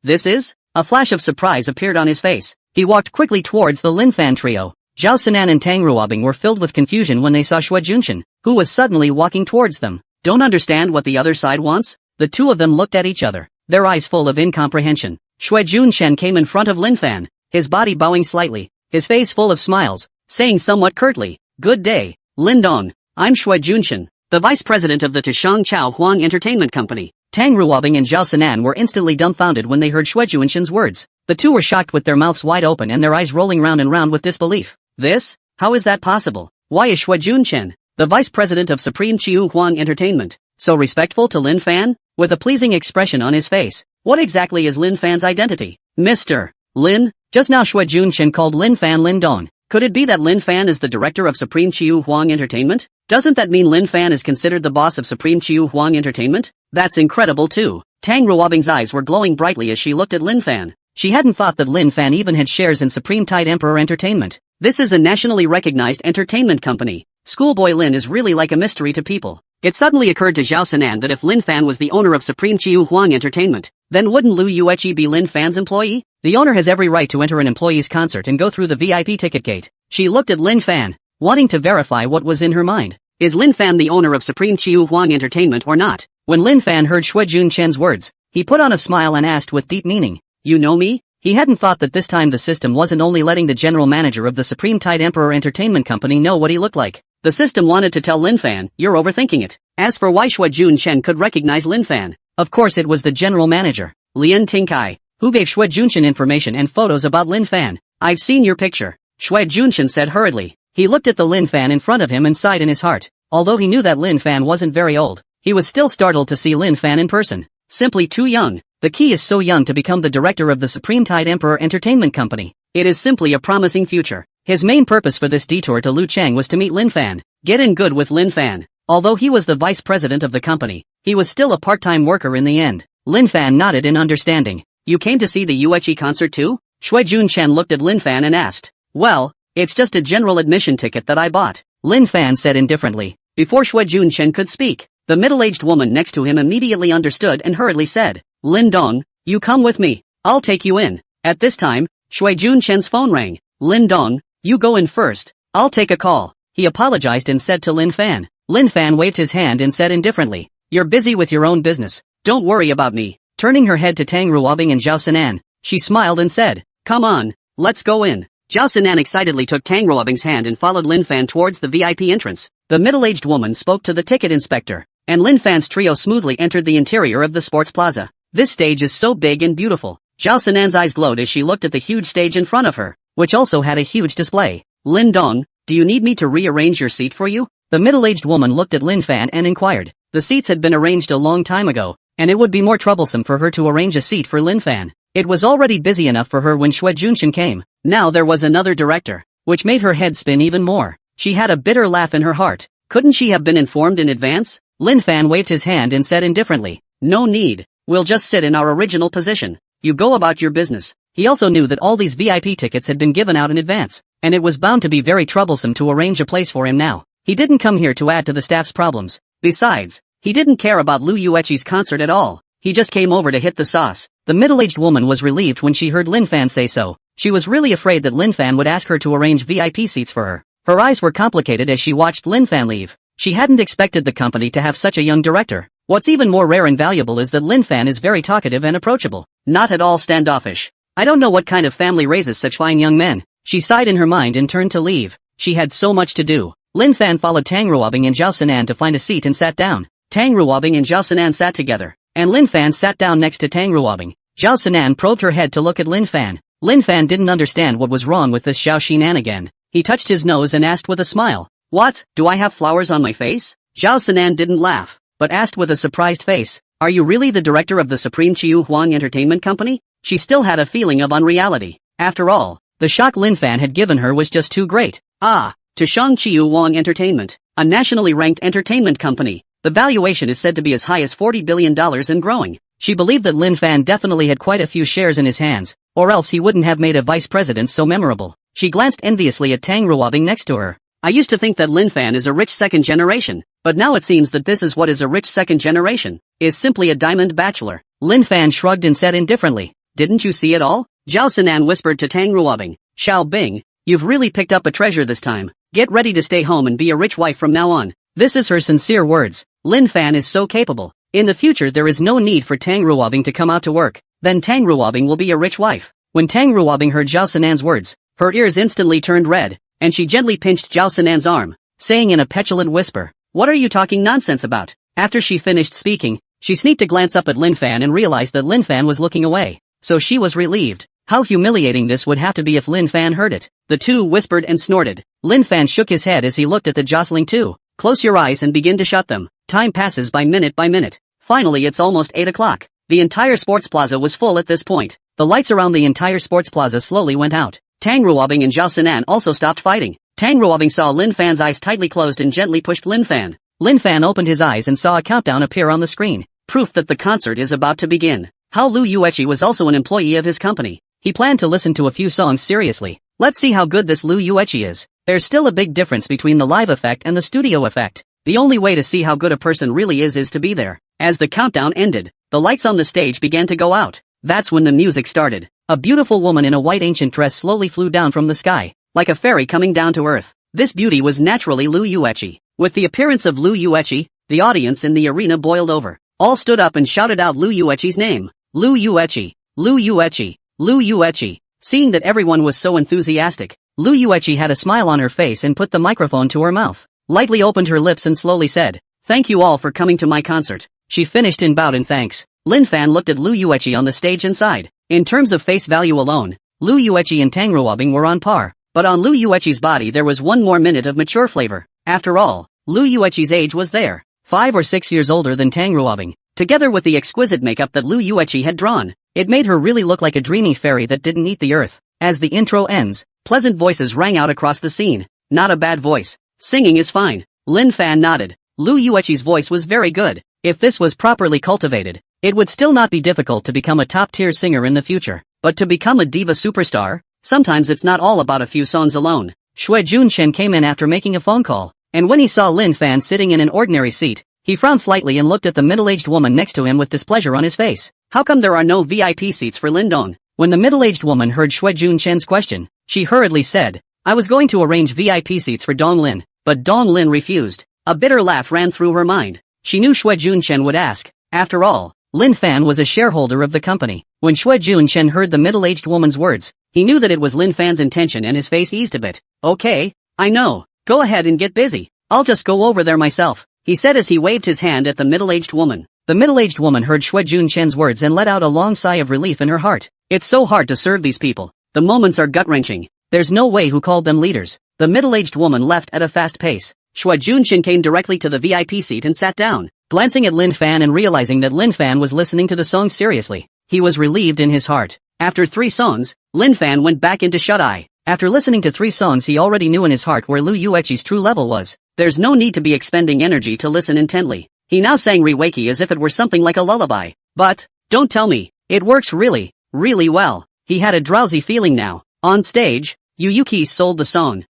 A: This is? A flash of surprise appeared on his face. He walked quickly towards the Lin Fan trio. Zhao Sinan and Tang Ruobing were filled with confusion when they saw Shui Junshin, who was suddenly walking towards them. Don't understand what the other side wants? The two of them looked at each other, their eyes full of incomprehension. Shui Junshen came in front of Lin Fan, his body bowing slightly, his face full of smiles, saying somewhat curtly, "Good day, Lin Dong. I'm Shui Junshen, the vice president of the Tishang Chao Huang Entertainment Company." Tang Ruobing and Zhao Sinan were instantly dumbfounded when they heard Shui Junshen's words. The two were shocked with their mouths wide open and their eyes rolling round and round with disbelief. This? How is that possible? Why is Shui Junshen, the vice president of Supreme Chiu Huang Entertainment, so respectful to Lin Fan? With a pleasing expression on his face, what exactly is Lin Fan's identity? Mr. Lin? Just now Shui Junshen called Lin Fan Lin Dong. Could it be that Lin Fan is the director of Supreme Chiu Huang Entertainment? Doesn't that mean Lin Fan is considered the boss of Supreme Chiu Huang Entertainment? That's incredible too. Tang Ruobing's eyes were glowing brightly as she looked at Lin Fan. She hadn't thought that Lin Fan even had shares in Supreme Tide Emperor Entertainment. This is a nationally recognized entertainment company. Schoolboy Lin is really like a mystery to people. It suddenly occurred to Zhao Sinan that if Lin Fan was the owner of Supreme Chiu Huang Entertainment, then wouldn't Lu Yueqi be Lin Fan's employee? The owner has every right to enter an employee's concert and go through the VIP ticket gate. She looked at Lin Fan, wanting to verify what was in her mind. Is Lin Fan the owner of Supreme Chiu Huang Entertainment or not? When Lin Fan heard Shui Junshen's words, he put on a smile and asked with deep meaning, "You know me?" He hadn't thought that this time the system wasn't only letting the general manager of the Supreme Tide Emperor Entertainment Company know what he looked like. The system wanted to tell Lin Fan, "You're overthinking it." As for why Shui Junshen could recognize Lin Fan, of course it was the general manager, Lian Tingkai, who gave Shui Junshen information and photos about Lin Fan. "I've seen your picture," Shui Junshen said hurriedly. He looked at the Lin Fan in front of him and sighed in his heart. Although he knew that Lin Fan wasn't very old, he was still startled to see Lin Fan in person. Simply too young. The key is so young to become the director of the Supreme Tide Emperor Entertainment Company. It is simply a promising future. His main purpose for this detour to Lucheng was to meet Lin Fan, get in good with Lin Fan. Although he was the vice president of the company, he was still a part-time worker in the end. Lin Fan nodded in understanding. You came to see the Yuechi concert too? Shui Junchen looked at Lin Fan and asked. Well, it's just a general admission ticket that I bought, Lin Fan said indifferently. Before Shui Junchen could speak, the middle-aged woman next to him immediately understood and hurriedly said, Lin Dong, you come with me. I'll take you in. At this time, Shui Junchen's phone rang. Lin Dong, you go in first. I'll take a call. He apologized and said to Lin Fan. Lin Fan waved his hand and said indifferently, You're busy with your own business. Don't worry about me. Turning her head to Tang Ruobing and Zhao Sinan, she smiled and said, Come on, let's go in. Zhao Sinan excitedly took Tang Ruobing's hand and followed Lin Fan towards the VIP entrance. The middle-aged woman spoke to the ticket inspector, and Lin Fan's trio smoothly entered the interior of the sports plaza. This stage is so big and beautiful. Zhao Sinan's eyes glowed as she looked at the huge stage in front of her, which also had a huge display. Lin Dong, do you need me to rearrange your seat for you? The middle-aged woman looked at Lin Fan and inquired. The seats had been arranged a long time ago, and it would be more troublesome for her to arrange a seat for Lin Fan. It was already busy enough for her when Shui Junchen came. Now there was another director, which made her head spin even more. She had a bitter laugh in her heart. Couldn't she have been informed in advance? Lin Fan waved his hand and said indifferently, No need, we'll just sit in our original position. You go about your business. He also knew that all these VIP tickets had been given out in advance, and it was bound to be very troublesome to arrange a place for him now. He didn't come here to add to the staff's problems. Besides, he didn't care about Lu Yuechi's concert at all. He just came over to hit the sauce. The middle-aged woman was relieved when she heard Lin Fan say so. She was really afraid that Lin Fan would ask her to arrange VIP seats for her. Her eyes were complicated as she watched Lin Fan leave. She hadn't expected the company to have such a young director. What's even more rare and valuable is that Lin Fan is very talkative and approachable, not at all standoffish. I don't know what kind of family raises such fine young men. She sighed in her mind and turned to leave. She had so much to do. Lin Fan followed Tang Ruobing and Zhao Sinan to find a seat and sat down. Tang Ruobing and Zhao Sinan sat together, and Lin Fan sat down next to Tang Ruobing. Zhao Sinan probed her head to look at Lin Fan. Lin Fan didn't understand what was wrong with this Zhao Sinan again. He touched his nose and asked with a smile, What, do I have flowers on my face? Zhao Sinan didn't laugh, but asked with a surprised face, Are you really the director of the Supreme Chiu Huang Entertainment Company? She still had a feeling of unreality. After all, the shock Lin Fan had given her was just too great. To Shang Chiu Huang Entertainment, a nationally ranked entertainment company. The valuation is said to be as high as $40 billion and growing. She believed that Lin Fan definitely had quite a few shares in his hands, or else he wouldn't have made a vice president so memorable. She glanced enviously at Tang Ruobing next to her. I used to think that Lin Fan is a rich second generation, but now it seems that this is what is a rich second generation, is simply a diamond bachelor. Lin Fan shrugged and said indifferently, Didn't you see it all? Zhao Sinan whispered to Tang Ruobing, Xiao Bing, you've really picked up a treasure this time. Get ready to stay home and be a rich wife from now on. This is her sincere words. Lin Fan is so capable. In the future there is no need for Tang Ruobing to come out to work. Then Tang Ruobing will be a rich wife. When Tang Ruobing heard Zhao Sinan's words, her ears instantly turned red, and she gently pinched Zhao Sinan's arm, saying in a petulant whisper, What are you talking nonsense about? After she finished speaking, she sneaked a glance up at Lin Fan and realized that Lin Fan was looking away. So she was relieved. How humiliating this would have to be if Lin Fan heard it. The two whispered and snorted. Lin Fan shook his head as he looked at the jostling two. Close your eyes and begin to shut them. Time passes by minute by minute. Finally it's almost 8 o'clock. The entire sports plaza was full at this point. The lights around the entire sports plaza slowly went out. Tang Ruobing and Zhao Sinan also stopped fighting. Tang Ruobing saw Lin Fan's eyes tightly closed and gently pushed Lin Fan. Lin Fan opened his eyes and saw a countdown appear on the screen. Proof that the concert is about to begin. How Lu Yuechi was also an employee of his company. He planned to listen to a few songs seriously. Let's see how good this Lu Yuechi is. There's still a big difference between the live effect and the studio effect. The only way to see how good a person really is to be there. As the countdown ended, the lights on the stage began to go out. That's when the music started. A beautiful woman in a white ancient dress slowly flew down from the sky, like a fairy coming down to earth. This beauty was naturally Lu Yuechi. With the appearance of Lu Yuechi, the audience in the arena boiled over. All stood up and shouted out Lu Yuechi's name. Lu Yuechi, Lu Yuechi, Lu Yuechi. Seeing that everyone was so enthusiastic, Lu Yuechi had a smile on her face and put the microphone to her mouth, lightly opened her lips and slowly said, Thank you all for coming to my concert. She finished and bowed in thanks. Lin Fan looked at Lu Yuechi on the stage and sighed. In terms of face value alone, Lu Yuechi and Tang Ruobing were on par, but on Lu Yuechi's body there was one more minute of mature flavor. After all, Lu Yuechi's age was there, 5 or 6 years older than Tang Ruobing. Together with the exquisite makeup that Lu Yuechi had drawn, it made her really look like a dreamy fairy that didn't eat the earth. As the intro ends, pleasant voices rang out across the scene. Not a bad voice. Singing is fine. Lin Fan nodded. Lu Yuechi's voice was very good. If this was properly cultivated, it would still not be difficult to become a top-tier singer in the future. But to become a diva superstar, sometimes it's not all about a few songs alone. Xue Junchen came in after making a phone call, and when he saw Lin Fan sitting in an ordinary seat, he frowned slightly and looked at the middle-aged woman next to him with displeasure on his face. How come there are no VIP seats for Lin Dong? When the middle-aged woman heard Xue Junchen's question, she hurriedly said, I was going to arrange VIP seats for Dong Lin, but Dong Lin refused. A bitter laugh ran through her mind. She knew Xue Junchen would ask. After all, Lin Fan was a shareholder of the company. When Xue Junchen heard the middle-aged woman's words, he knew that it was Lin Fan's intention and his face eased a bit. Okay, I know. Go ahead and get busy. I'll just go over there myself, he said as he waved his hand at the middle-aged woman. The middle-aged woman heard Xue Junchen's words and let out a long sigh of relief in her heart. It's so hard to serve these people. The moments are gut-wrenching. There's no way who called them leaders. The middle-aged woman left at a fast pace. Xue Junchen came directly to the VIP seat and sat down. Glancing at Lin Fan and realizing that Lin Fan was listening to the song seriously, he was relieved in his heart. After 3 songs, Lin Fan went back into shut-eye. After listening to 3 songs he already knew in his heart where Lu Yueqi's true level was. There's no need to be expending energy to listen intently. He now sang Riweki as if it were something like a lullaby. But, don't tell me, it works really, really well. He had a drowsy feeling now. On stage, Yu Yuki sold the song.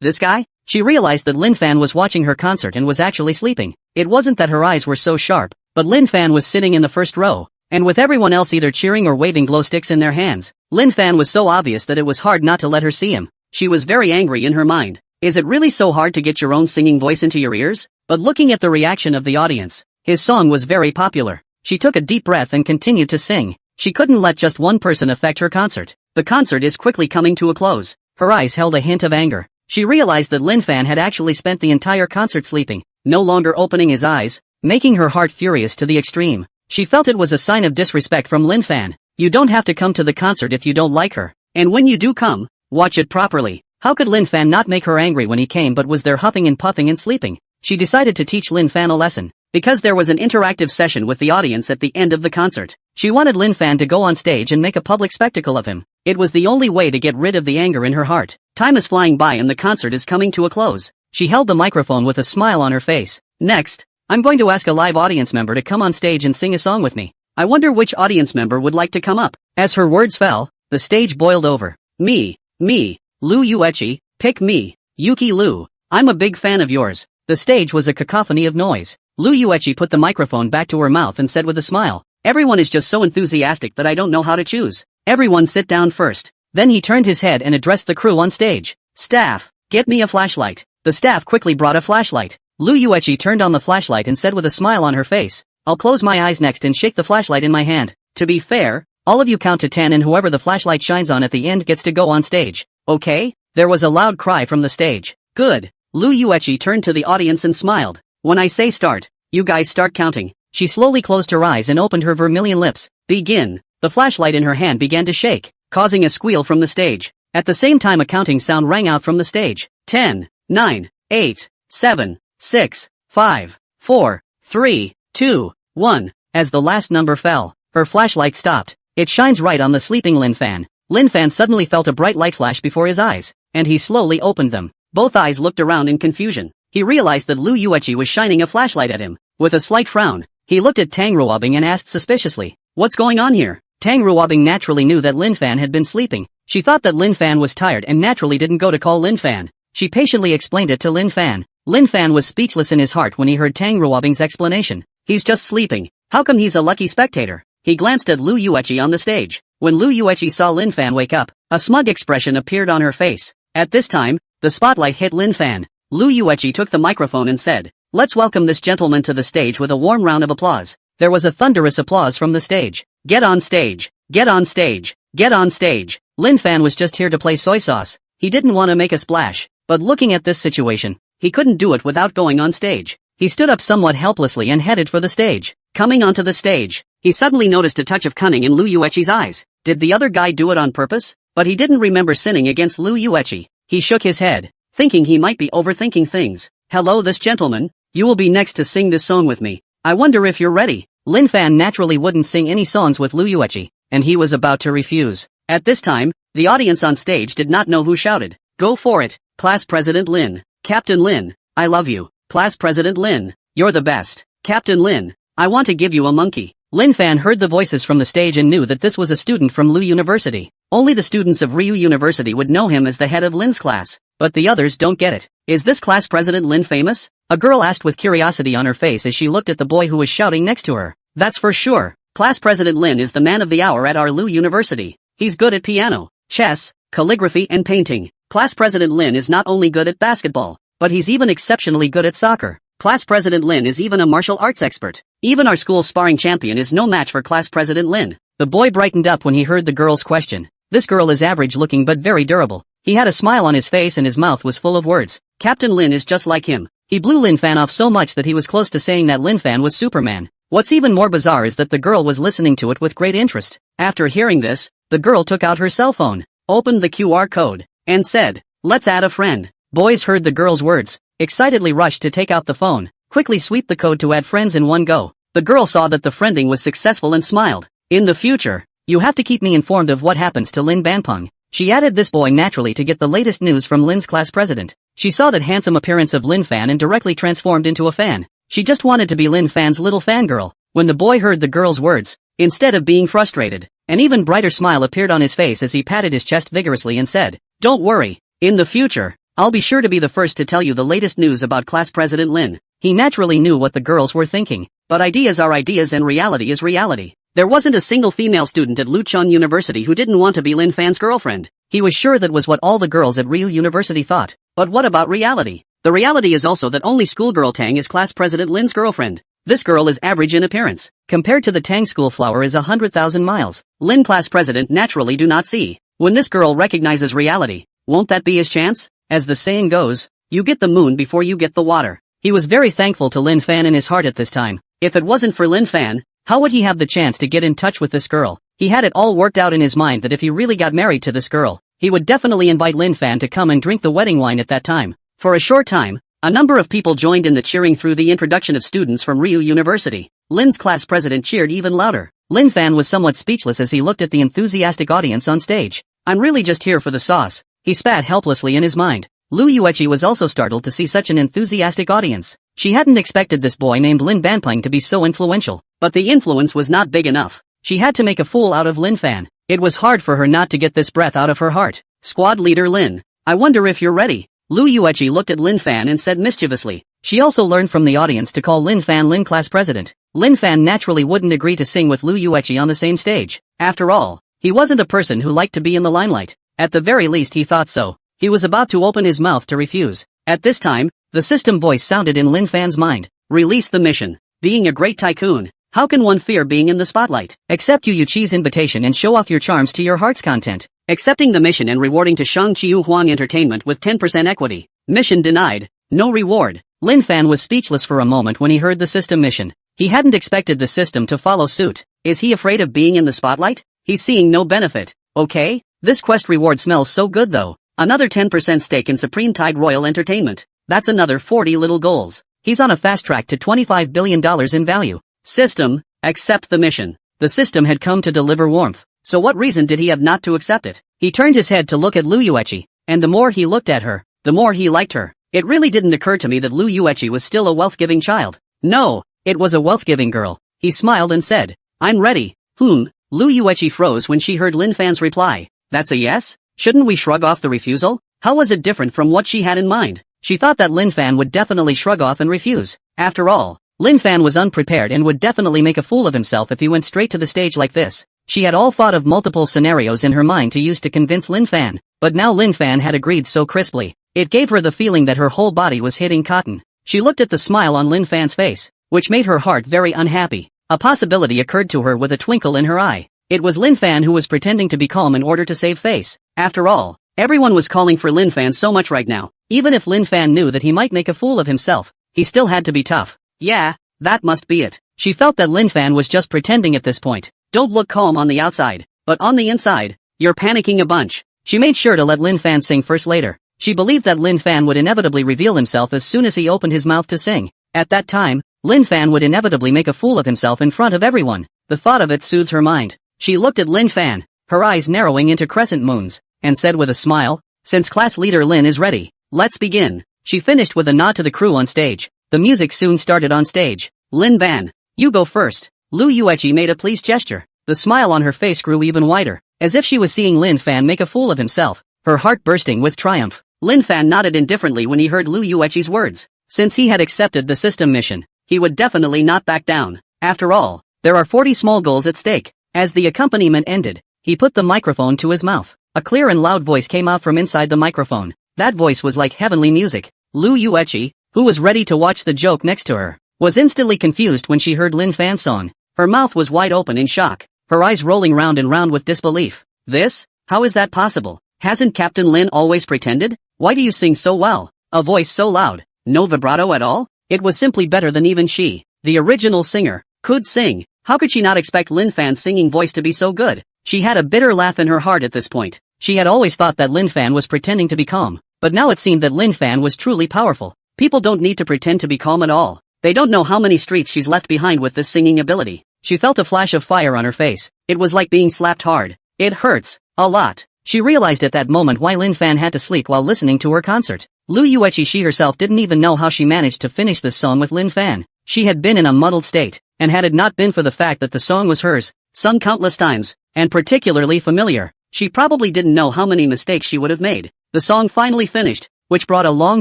A: This guy? She realized that Lin Fan was watching her concert and was actually sleeping. It wasn't that her eyes were so sharp, but Lin Fan was sitting in the first row, and with everyone else either cheering or waving glow sticks in their hands, Lin Fan was so obvious that it was hard not to let her see him. She was very angry in her mind. Is it really so hard to get your own singing voice into your ears? But looking at the reaction of the audience, his song was very popular. She took a deep breath and continued to sing. She couldn't let just one person affect her concert. The concert is quickly coming to a close. Her eyes held a hint of anger. She realized that Lin Fan had actually spent the entire concert sleeping, no longer opening his eyes, making her heart furious to the extreme. She felt it was a sign of disrespect from Lin Fan. You don't have to come to the concert if you don't like her. And when you do come, watch it properly. How could Lin Fan not make her angry when he came but was there huffing and puffing and sleeping? She decided to teach Lin Fan a lesson. Because there was an interactive session with the audience at the end of the concert, she wanted Lin Fan to go on stage and make a public spectacle of him. It was the only way to get rid of the anger in her heart. Time is flying by and the concert is coming to a close. She held the microphone with a smile on her face. Next, I'm going to ask a live audience member to come on stage and sing a song with me. I wonder which audience member would like to come up. As her words fell, the stage boiled over. Me, Lu Yueqi, pick me, Yuki Lu. I'm a big fan of yours. The stage was a cacophony of noise. Lu Yueqi put the microphone back to her mouth and said with a smile, everyone is just so enthusiastic that I don't know how to choose. Everyone sit down first. Then he turned his head and addressed the crew on stage. Staff, get me a flashlight. The staff quickly brought a flashlight. Lu Yueqi turned on the flashlight and said with a smile on her face, I'll close my eyes next and shake the flashlight in my hand. To be fair, all of you count to 10 and whoever the flashlight shines on at the end gets to go on stage. Okay? There was a loud cry from the stage. Good. Lu Yueqi turned to the audience and smiled. When I say start, you guys start counting. She slowly closed her eyes and opened her vermilion lips. Begin. The flashlight in her hand began to shake, causing a squeal from the stage. At the same time a counting sound rang out from the stage. 10, 9, 8, 7, 6, 5, 4, 3, 2, 1. As the last number fell, her flashlight stopped. It shines right on the sleeping Lin Fan. Lin Fan suddenly felt a bright light flash before his eyes, and he slowly opened them. Both eyes looked around in confusion. He realized that Lu Yueqi was shining a flashlight at him. With a slight frown, he looked at Tang Ruobing and asked suspiciously, what's going on here? Tang Ruobing naturally knew that Lin Fan had been sleeping. She thought that Lin Fan was tired and naturally didn't go to call Lin Fan. She patiently explained it to Lin Fan. Lin Fan was speechless in his heart when he heard Tang Ruobing's explanation. He's just sleeping. How come he's a lucky spectator? He glanced at Lu Yueqi on the stage. When Lu Yueqi saw Lin Fan wake up, a smug expression appeared on her face. At this time, the spotlight hit Lin Fan. Lu Yueqi took the microphone and said, let's welcome this gentleman to the stage with a warm round of applause. There was a thunderous applause from the stage. Get on stage. Get on stage. Get on stage. Lin Fan was just here to play soy sauce. He didn't want to make a splash. But looking at this situation, he couldn't do it without going on stage. He stood up somewhat helplessly and headed for the stage. Coming onto the stage, he suddenly noticed a touch of cunning in Lu Yueqi's eyes. Did the other guy do it on purpose? But he didn't remember sinning against Lu Yueqi. He shook his head, thinking he might be overthinking things. Hello, this gentleman. You will be next to sing this song with me. I wonder if you're ready. Lin Fan naturally wouldn't sing any songs with Lu Yueqi, and he was about to refuse. At this time, the audience on stage did not know who shouted. Go for it, Class President Lin. Captain Lin, I love you. Class President Lin, you're the best. Captain Lin, I want to give you a monkey. Lin Fan heard the voices from the stage and knew that this was a student from Lu University. Only the students of Ryu University would know him as the head of Lin's class, but the others don't get it. Is this class president Lin famous? A girl asked with curiosity on her face as she looked at the boy who was shouting next to her. That's for sure. Class president Lin is the man of the hour at our Lu University. He's good at piano, chess, calligraphy and painting. Class president Lin is not only good at basketball, but he's even exceptionally good at soccer. Class president Lin is even a martial arts expert. Even our school's sparring champion is no match for class president Lin. The boy brightened up when he heard the girl's question. This girl is average looking but very durable. He had a smile on his face and his mouth was full of words. Captain Lin is just like him. He blew Lin Fan off so much that he was close to saying that Lin Fan was Superman. What's even more bizarre is that the girl was listening to it with great interest. After hearing this, the girl took out her cell phone, opened the QR code, and said, "Let's add a friend." Boys heard the girl's words, excitedly rushed to take out the phone, quickly sweep the code to add friends in one go. The girl saw that the friending was successful and smiled. In the future, you have to keep me informed of what happens to Lin Banpeng. She added this boy naturally to get the latest news from Lin's class president. She saw that handsome appearance of Lin Fan and directly transformed into a fan. She just wanted to be Lin Fan's little fangirl. When the boy heard the girl's words, instead of being frustrated, an even brighter smile appeared on his face as he patted his chest vigorously and said, "Don't worry. In the future, I'll be sure to be the first to tell you the latest news about class president Lin." He naturally knew what the girls were thinking, but ideas are ideas and reality is reality. There wasn't a single female student at Luchon University who didn't want to be Lin Fan's girlfriend. He was sure that was what all the girls at Ryu University thought. But what about reality? The reality is also that only schoolgirl Tang is class president Lin's girlfriend. This girl is average in appearance. Compared to the Tang school flower is 100,000 miles. Lin class president naturally do not see. When this girl recognizes reality, won't that be his chance? As the saying goes, you get the moon before you get the water. He was very thankful to Lin Fan in his heart at this time. If it wasn't for Lin Fan, how would he have the chance to get in touch with this girl? He had it all worked out in his mind that if he really got married to this girl, he would definitely invite Lin Fan to come and drink the wedding wine at that time. For a short time, a number of people joined in the cheering through the introduction of students from Ryu University. Lin's class president cheered even louder. Lin Fan was somewhat speechless as he looked at the enthusiastic audience on stage. "I'm really just here for the sauce," he spat helplessly in his mind. Lu Yueqi was also startled to see such an enthusiastic audience. She hadn't expected this boy named Lin Banpeng to be so influential, but the influence was not big enough. She had to make a fool out of Lin Fan. It was hard for her not to get this breath out of her heart. "Squad leader Lin, I wonder if you're ready." Lu Yueqi looked at Lin Fan and said mischievously. She also learned from the audience to call Lin Fan Lin class president. Lin Fan naturally wouldn't agree to sing with Lu Yueqi on the same stage. After all, he wasn't a person who liked to be in the limelight. At the very least he thought so. He was about to open his mouth to refuse. At this time, the system voice sounded in Lin Fan's mind. "Release the mission. Being a great tycoon, how can one fear being in the spotlight? Accept Yu Yuqi's invitation and show off your charms to your heart's content. Accepting the mission and rewarding to Shang Chiu Huang Entertainment with 10% equity. Mission denied. No reward." Lin Fan was speechless for a moment when he heard the system mission. He hadn't expected the system to follow suit. Is he afraid of being in the spotlight? He's seeing no benefit. Okay, this quest reward smells so good though. Another 10% stake in Supreme Tide Royal Entertainment. That's another 40 little goals. He's on a fast track to $25 billion in value. System, accept the mission. The system had come to deliver warmth. So what reason did he have not to accept it? He turned his head to look at Lu Yueqi, and the more he looked at her, the more he liked her. It really didn't occur to me that Lu Yueqi was still a wealth-giving child. No, it was a wealth-giving girl. He smiled and said, "I'm ready." Lu Yueqi froze when she heard Lin Fan's reply. "That's a yes? Shouldn't we shrug off the refusal?" How was it different from what she had in mind? She thought that Lin Fan would definitely shrug off and refuse. After all, Lin Fan was unprepared and would definitely make a fool of himself if he went straight to the stage like this. She had all thought of multiple scenarios in her mind to use to convince Lin Fan, but now Lin Fan had agreed so crisply. It gave her the feeling that her whole body was hitting cotton. She looked at the smile on Lin Fan's face, which made her heart very unhappy. A possibility occurred to her with a twinkle in her eye. It was Lin Fan who was pretending to be calm in order to save face. After all, everyone was calling for Lin Fan so much right now. Even if Lin Fan knew that he might make a fool of himself, he still had to be tough. Yeah, that must be it. She felt that Lin Fan was just pretending at this point. Don't look calm on the outside, but on the inside, you're panicking a bunch. She made sure to let Lin Fan sing first later. She believed that Lin Fan would inevitably reveal himself as soon as he opened his mouth to sing. At that time, Lin Fan would inevitably make a fool of himself in front of everyone. The thought of it soothed her mind. She looked at Lin Fan, her eyes narrowing into crescent moons, and said with a smile, "Since class leader Lin is ready, let's begin." She finished with a nod to the crew on stage. The music soon started on stage. Lin Fan, you go first. Lu Yueqi made a pleased gesture. The smile on her face grew even wider, as if she was seeing Lin Fan make a fool of himself, her heart bursting with triumph. Lin Fan nodded indifferently when he heard Lu Yueqi's words. Since he had accepted the system mission, he would definitely not back down. After all, there are 40 small goals at stake. As the accompaniment ended, he put the microphone to his mouth. A clear and loud voice came out from inside the microphone. That voice was like heavenly music. Lu Yueqi, who was ready to watch the joke next to her, was instantly confused when she heard Lin Fan's song. Her mouth was wide open in shock, her eyes rolling round and round with disbelief. This? How is that possible? Hasn't Captain Lin always pretended? Why do you sing so well? A voice so loud, no vibrato at all? It was simply better than even she, the original singer, could sing. How could she not expect Lin Fan's singing voice to be so good? She had a bitter laugh in her heart at this point. She had always thought that Lin Fan was pretending to be calm, but now it seemed that Lin Fan was truly powerful. People don't need to pretend to be calm at all. They don't know how many streets she's left behind with this singing ability. She felt a flash of fire on her face. It was like being slapped hard. It hurts. A lot. She realized at that moment why Lin Fan had to sleep while listening to her concert. Lu Yueqi she herself didn't even know how she managed to finish this song with Lin Fan. She had been in a muddled state, and had it not been for the fact that the song was hers, sung countless times, and particularly familiar, she probably didn't know how many mistakes she would have made. The song finally finished, which brought a long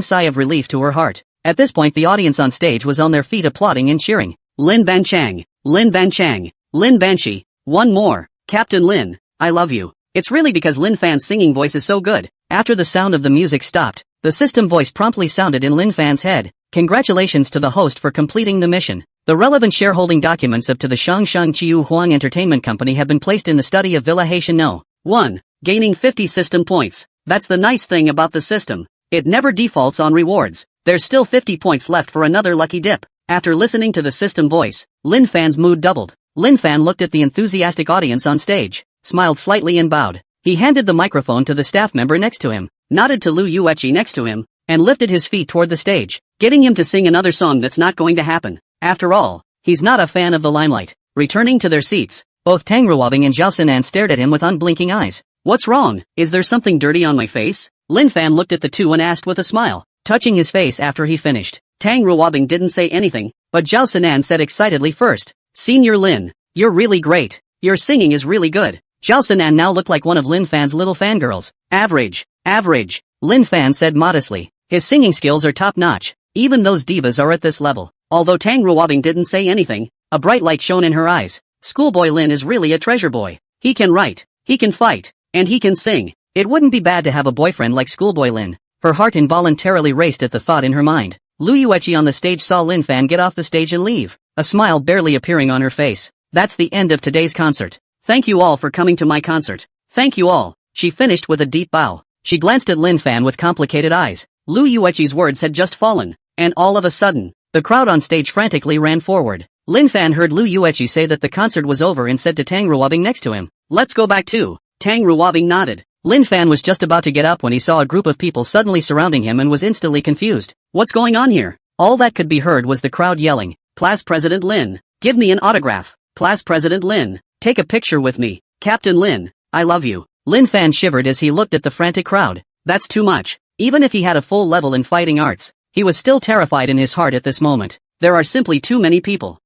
A: sigh of relief to her heart. At this point the audience on stage was on their feet applauding and cheering. Lin Banchang, Lin Banchang, Lin Banshi, one more, Captain Lin, I love you. It's really because Lin Fan's singing voice is so good. After the sound of the music stopped, the system voice promptly sounded in Lin Fan's head. Congratulations to the host for completing the mission. The relevant shareholding documents of to the Shangsheng Chiu Huang Entertainment Company have been placed in the study of Villa Haitian No. 1. Gaining 50 system points. That's the nice thing about the system. It never defaults on rewards. There's still 50 points left for another lucky dip. After listening to the system voice, Lin Fan's mood doubled. Lin Fan looked at the enthusiastic audience on stage, smiled slightly and bowed. He handed the microphone to the staff member next to him, nodded to Lu Yueqi next to him, and lifted his feet toward the stage, getting him to sing another song that's not going to happen. After all, he's not a fan of the limelight. Returning to their seats, both Tang Ruobing and Zhao Sinan stared at him with unblinking eyes. What's wrong? Is there something dirty on my face? Lin Fan looked at the two and asked with a smile, touching his face after he finished. Tang Ruobing didn't say anything, but Zhao Sinan said excitedly first, Senior Lin, you're really great. Your singing is really good. Zhao Sinan now looked like one of Lin Fan's little fangirls. Average, average, Lin Fan said modestly. His singing skills are top-notch. Even those divas are at this level. Although Tang Ruobing didn't say anything, a bright light shone in her eyes. Schoolboy Lin is really a treasure boy. He can write, he can fight, and he can sing. It wouldn't be bad to have a boyfriend like Schoolboy Lin. Her heart involuntarily raced at the thought in her mind. Lu Yueqi on the stage saw Lin Fan get off the stage and leave, a smile barely appearing on her face. That's the end of today's concert. Thank you all for coming to my concert. Thank you all. She finished with a deep bow. She glanced at Lin Fan with complicated eyes. Lu Yueqi's words had just fallen, and all of a sudden, the crowd on stage frantically ran forward. Lin Fan heard Lu Yueqi say that the concert was over and said to Tang Ruobing next to him, "Let's go back too." Tang Ruobing nodded. Lin Fan was just about to get up when he saw a group of people suddenly surrounding him and was instantly confused. What's going on here? All that could be heard was the crowd yelling, "Class President Lin, give me an autograph. Class President Lin, take a picture with me. Captain Lin, I love you." Lin Fan shivered as he looked at the frantic crowd. That's too much. Even if he had a full level in fighting arts, he was still terrified in his heart at this moment. There are simply too many people.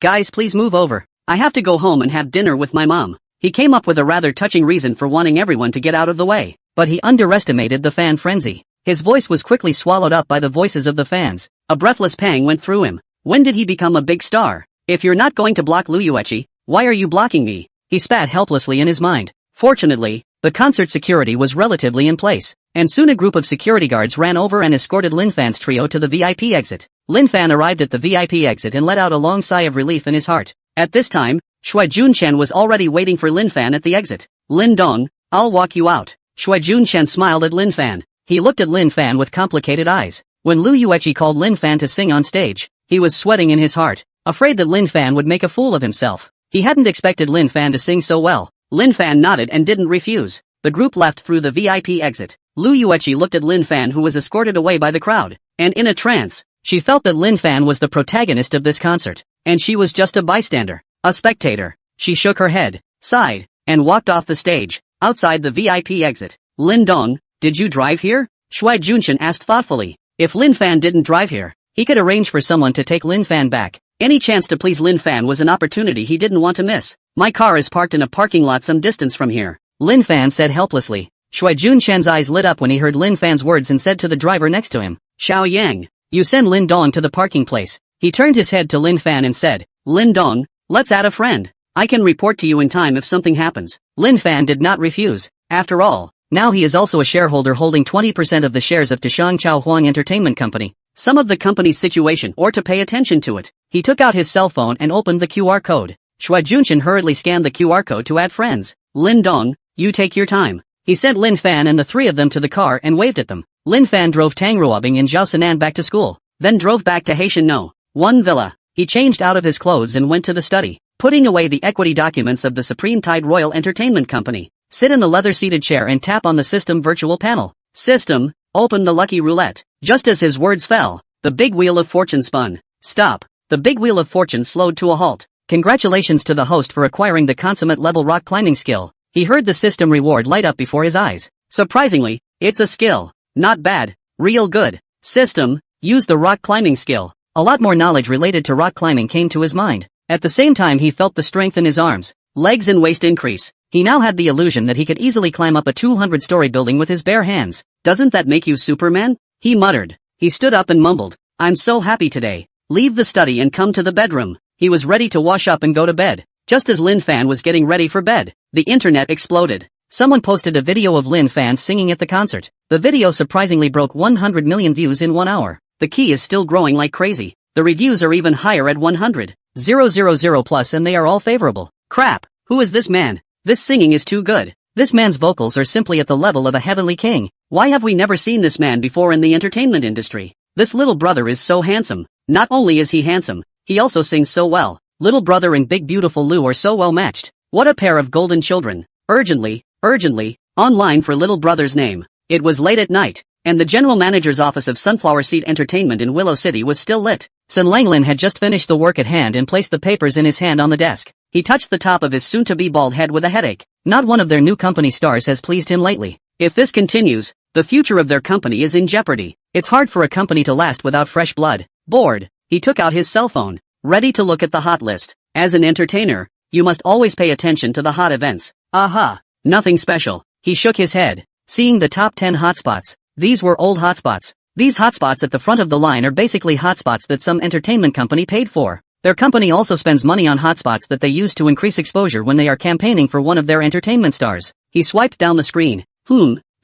A: Guys please move over. I have to go home and have dinner with my mom. He came up with a rather touching reason for wanting everyone to get out of the way, but he underestimated the fan frenzy. His voice was quickly swallowed up by the voices of the fans. A breathless pang went through him. When did he become a big star? If you're not going to block Lu Yueqi, why are you blocking me? He spat helplessly in his mind. Fortunately, the concert security was relatively in place, and soon a group of security guards ran over and escorted Lin Fan's trio to the VIP exit. Lin Fan arrived at the VIP exit and let out a long sigh of relief in his heart. At this time, Shui Junchen was already waiting for Lin Fan at the exit. "Lin Dong, I'll walk you out." Shui Junchen smiled at Lin Fan. He looked at Lin Fan with complicated eyes. When Lu Yueqi called Lin Fan to sing on stage, he was sweating in his heart, afraid that Lin Fan would make a fool of himself. He hadn't expected Lin Fan to sing so well. Lin Fan nodded and didn't refuse. The group left through the VIP exit. Lu Yueqi looked at Lin Fan who was escorted away by the crowd, and in a trance, she felt that Lin Fan was the protagonist of this concert, and she was just a bystander, a spectator. She shook her head, sighed, and walked off the stage. Outside the VIP exit, "Lin Dong, did you drive here?" Shui Junchen asked thoughtfully. If Lin Fan didn't drive here, he could arrange for someone to take Lin Fan back. Any chance to please Lin Fan was an opportunity he didn't want to miss. My car is parked in a parking lot some distance from here, Lin Fan said helplessly. Shui Junchen's eyes lit up when he heard Lin Fan's words and said to the driver next to him, Xiao Yang, you send Lin Dong to the parking place. He turned his head to Lin Fan and said, Lin Dong, let's add a friend. I can report to you in time if something happens. Lin Fan did not refuse. After all, now he is also a shareholder holding 20% of the shares of Tishang Chao Huang Entertainment Company. Some of the company's situation or to pay attention to it. He took out his cell phone and opened the QR code. Shui Junshen hurriedly scanned the QR code to add friends. Lin Dong, you take your time. He sent Lin Fan and the three of them to the car and waved at them. Lin Fan drove Tang Ruobing and Zhao Sinan back to school, then drove back to Haitian No. 1 Villa. He changed out of his clothes and went to the study, putting away the equity documents of the Supreme Tide Royal Entertainment Company. Sit in the leather-seated chair and tap on the system virtual panel. System, open the lucky roulette. Just as his words fell, the big wheel of fortune spun. Stop. The big wheel of fortune slowed to a halt. Congratulations to the host for acquiring the consummate level rock climbing skill. He heard the system reward light up before his eyes. Surprisingly, it's a skill. Not bad. Real good. System, use the rock climbing skill. A lot more knowledge related to rock climbing came to his mind. At the same time he felt the strength in his arms, legs and waist increase. He now had the illusion that he could easily climb up a 200-story building with his bare hands. Doesn't that make you Superman? He muttered. He stood up and mumbled, I'm so happy today. Leave the study and come to the bedroom. He was ready to wash up and go to bed. Just as Lin Fan was getting ready for bed, the internet exploded. Someone posted a video of Lin Fan singing at the concert. The video surprisingly broke 100 million views in 1 hour. The key is still growing like crazy. The reviews are even higher at 100,000 plus and they are all favorable. Crap, who is this man? This singing is too good. This man's vocals are simply at the level of a heavenly king. Why have we never seen this man before in the entertainment industry? This little brother is so handsome. Not only is he handsome, he also sings so well. Little brother and big beautiful Lu are so well matched. What a pair of golden children. Urgently, online for little brother's name. It was late at night, and the general manager's office of Sunflower Seed Entertainment in Willow City was still lit. Sun Langlin had just finished the work at hand and placed the papers in his hand on the desk. He touched the top of his soon-to-be bald head with a headache. Not one of their new company stars has pleased him lately. If this continues, the future of their company is in jeopardy. It's hard for a company to last without fresh blood. Bored, he took out his cell phone, ready to look at the hot list. As an entertainer, you must always pay attention to the hot events. Aha, nothing special. He shook his head, seeing the top 10 hotspots. These were old hotspots. These hotspots at the front of the line are basically hotspots that some entertainment company paid for. Their company also spends money on hotspots that they use to increase exposure when they are campaigning for one of their entertainment stars. He swiped down the screen.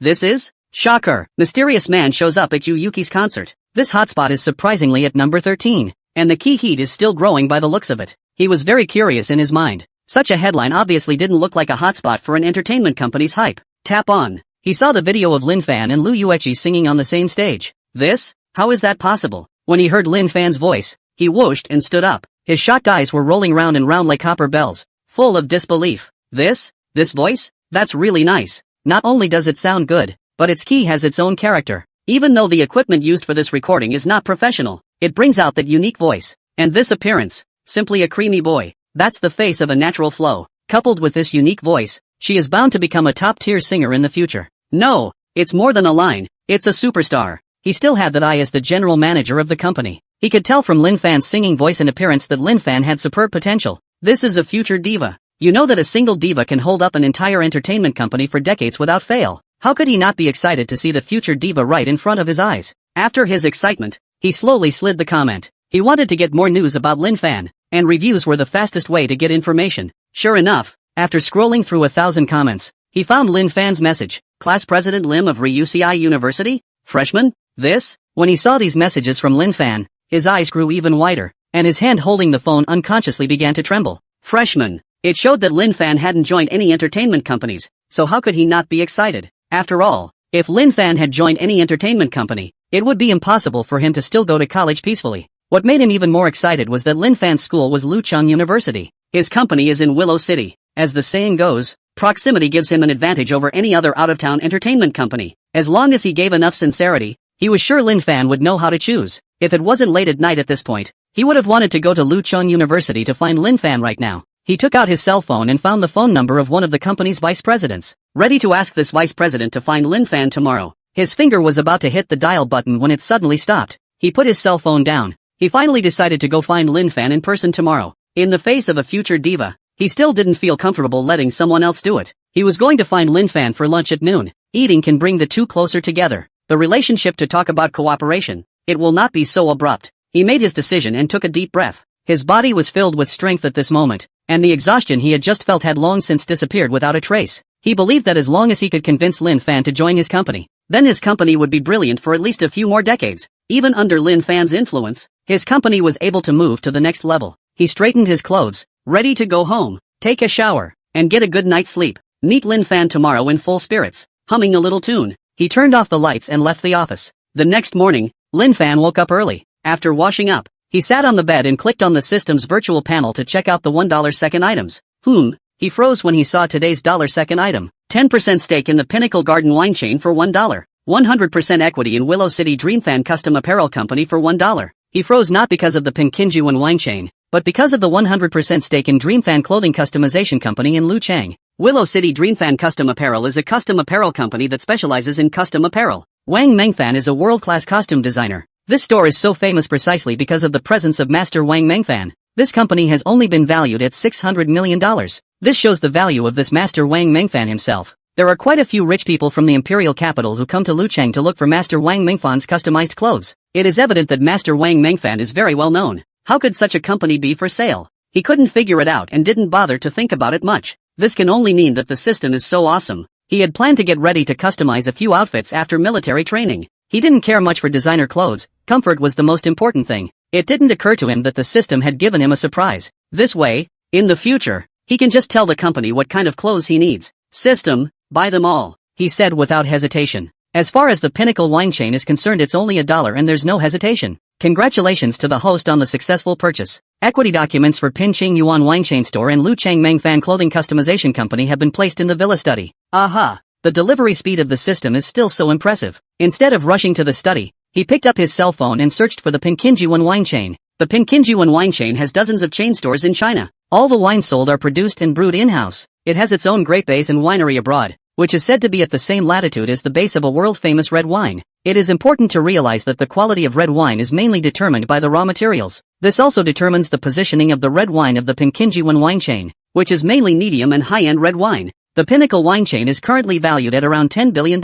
A: This is? Shocker. Mysterious man shows up at Yu Yuki's concert. This hotspot is surprisingly at number 13. And the key heat is still growing by the looks of it. He was very curious in his mind. Such a headline obviously didn't look like a hotspot for an entertainment company's hype. Tap on. He saw the video of Lin Fan and Lu Yueqi singing on the same stage. This? How is that possible? When he heard Lin Fan's voice, he whooshed and stood up. His shocked eyes were rolling round and round like copper bells, full of disbelief. This voice? That's really nice. Not only does it sound good, but its key has its own character. Even though the equipment used for this recording is not professional, it brings out that unique voice. And this appearance, simply a creamy boy. That's the face of a natural flow. Coupled with this unique voice, she is bound to become a top-tier singer in the future. No, it's more than a line, it's a superstar. He still had that eye as the general manager of the company. He could tell from Lin Fan's singing voice and appearance that Lin Fan had superb potential. This is a future diva. You know that a single diva can hold up an entire entertainment company for decades without fail. How could he not be excited to see the future diva right in front of his eyes? After his excitement, he slowly slid the comment. He wanted to get more news about Lin Fan, and reviews were the fastest way to get information. Sure enough, after scrolling through 1,000 comments, he found Lin Fan's message. Class President Lim of RUCI University? Freshman? This? When he saw these messages from Lin Fan, his eyes grew even wider, and his hand holding the phone unconsciously began to tremble. Freshman. It showed that Lin Fan hadn't joined any entertainment companies, so how could he not be excited? After all, if Lin Fan had joined any entertainment company, it would be impossible for him to still go to college peacefully. What made him even more excited was that Lin Fan's school was Lucheng University. His company is in Willow City. As the saying goes, proximity gives him an advantage over any other out-of-town entertainment company. As long as he gave enough sincerity, he was sure Lin Fan would know how to choose. If it wasn't late at night at this point, he would have wanted to go to Lucheng University to find Lin Fan right now. He took out his cell phone and found the phone number of one of the company's vice presidents, ready to ask this vice president to find Lin Fan tomorrow. His finger was about to hit the dial button when it suddenly stopped. He put his cell phone down. He finally decided to go find Lin Fan in person tomorrow. In the face of a future diva, he still didn't feel comfortable letting someone else do it. He was going to find Lin Fan for lunch at noon. Eating can bring the two closer together. The relationship to talk about cooperation. It will not be so abrupt. He made his decision and took a deep breath. His body was filled with strength at this moment, and the exhaustion he had just felt had long since disappeared without a trace. He believed that as long as he could convince Lin Fan to join his company, then his company would be brilliant for at least a few more decades. Even under Lin Fan's influence, his company was able to move to the next level. He straightened his clothes, ready to go home, take a shower, and get a good night's sleep. Meet Lin Fan tomorrow in full spirits. Humming a little tune, he turned off the lights and left the office. The next morning, Lin Fan woke up early. After washing up, he sat on the bed and clicked on the system's virtual panel to check out the $1 second items. He froze when he saw today's $1 item. 10% stake in the Pinnacle Garden wine chain for $1. 100% equity in Willow City Dreamfan Custom Apparel Company for $1. He froze not because of the Pinkinjuan wine chain, but because of the 100% stake in Dreamfan Clothing Customization Company in Luchang. Willow City Dreamfan Custom Apparel is a custom apparel company that specializes in custom apparel. Wang Mengfan is a world-class costume designer. This store is so famous precisely because of the presence of Master Wang Mengfan. This company has only been valued at $600 million. This shows the value of this Master Wang Mengfan himself. There are quite a few rich people from the imperial capital who come to Luchang to look for Master Wang Mengfan's customized clothes. It is evident that Master Wang Mengfan is very well known. How could such a company be for sale? He couldn't figure it out and didn't bother to think about it much. This can only mean that the system is so awesome. He had planned to get ready to customize a few outfits after military training. He didn't care much for designer clothes. Comfort was the most important thing. It didn't occur to him that the system had given him a surprise. This way, in the future, he can just tell the company what kind of clothes he needs. System, buy them all, he said without hesitation. As far as the Pinnacle wine chain is concerned, it's only $1 and there's no hesitation. Congratulations to the host on the successful purchase. Equity documents for Pinching Yuan Wine Chain Store and Luchang Mengfan Clothing Customization Company have been placed in the villa study. Aha! The delivery speed of the system is still so impressive. Instead of rushing to the study, he picked up his cell phone and searched for the Pinkinjuan wine chain. The Pinkinjuan wine chain has dozens of chain stores in China. All the wines sold are produced and brewed in-house. It has its own grape base and winery abroad, which is said to be at the same latitude as the base of a world-famous red wine. It is important to realize that the quality of red wine is mainly determined by the raw materials. This also determines the positioning of the red wine of the Pinkinjuan wine chain, which is mainly medium and high-end red wine. The Pinnacle wine chain is currently valued at around $10 billion.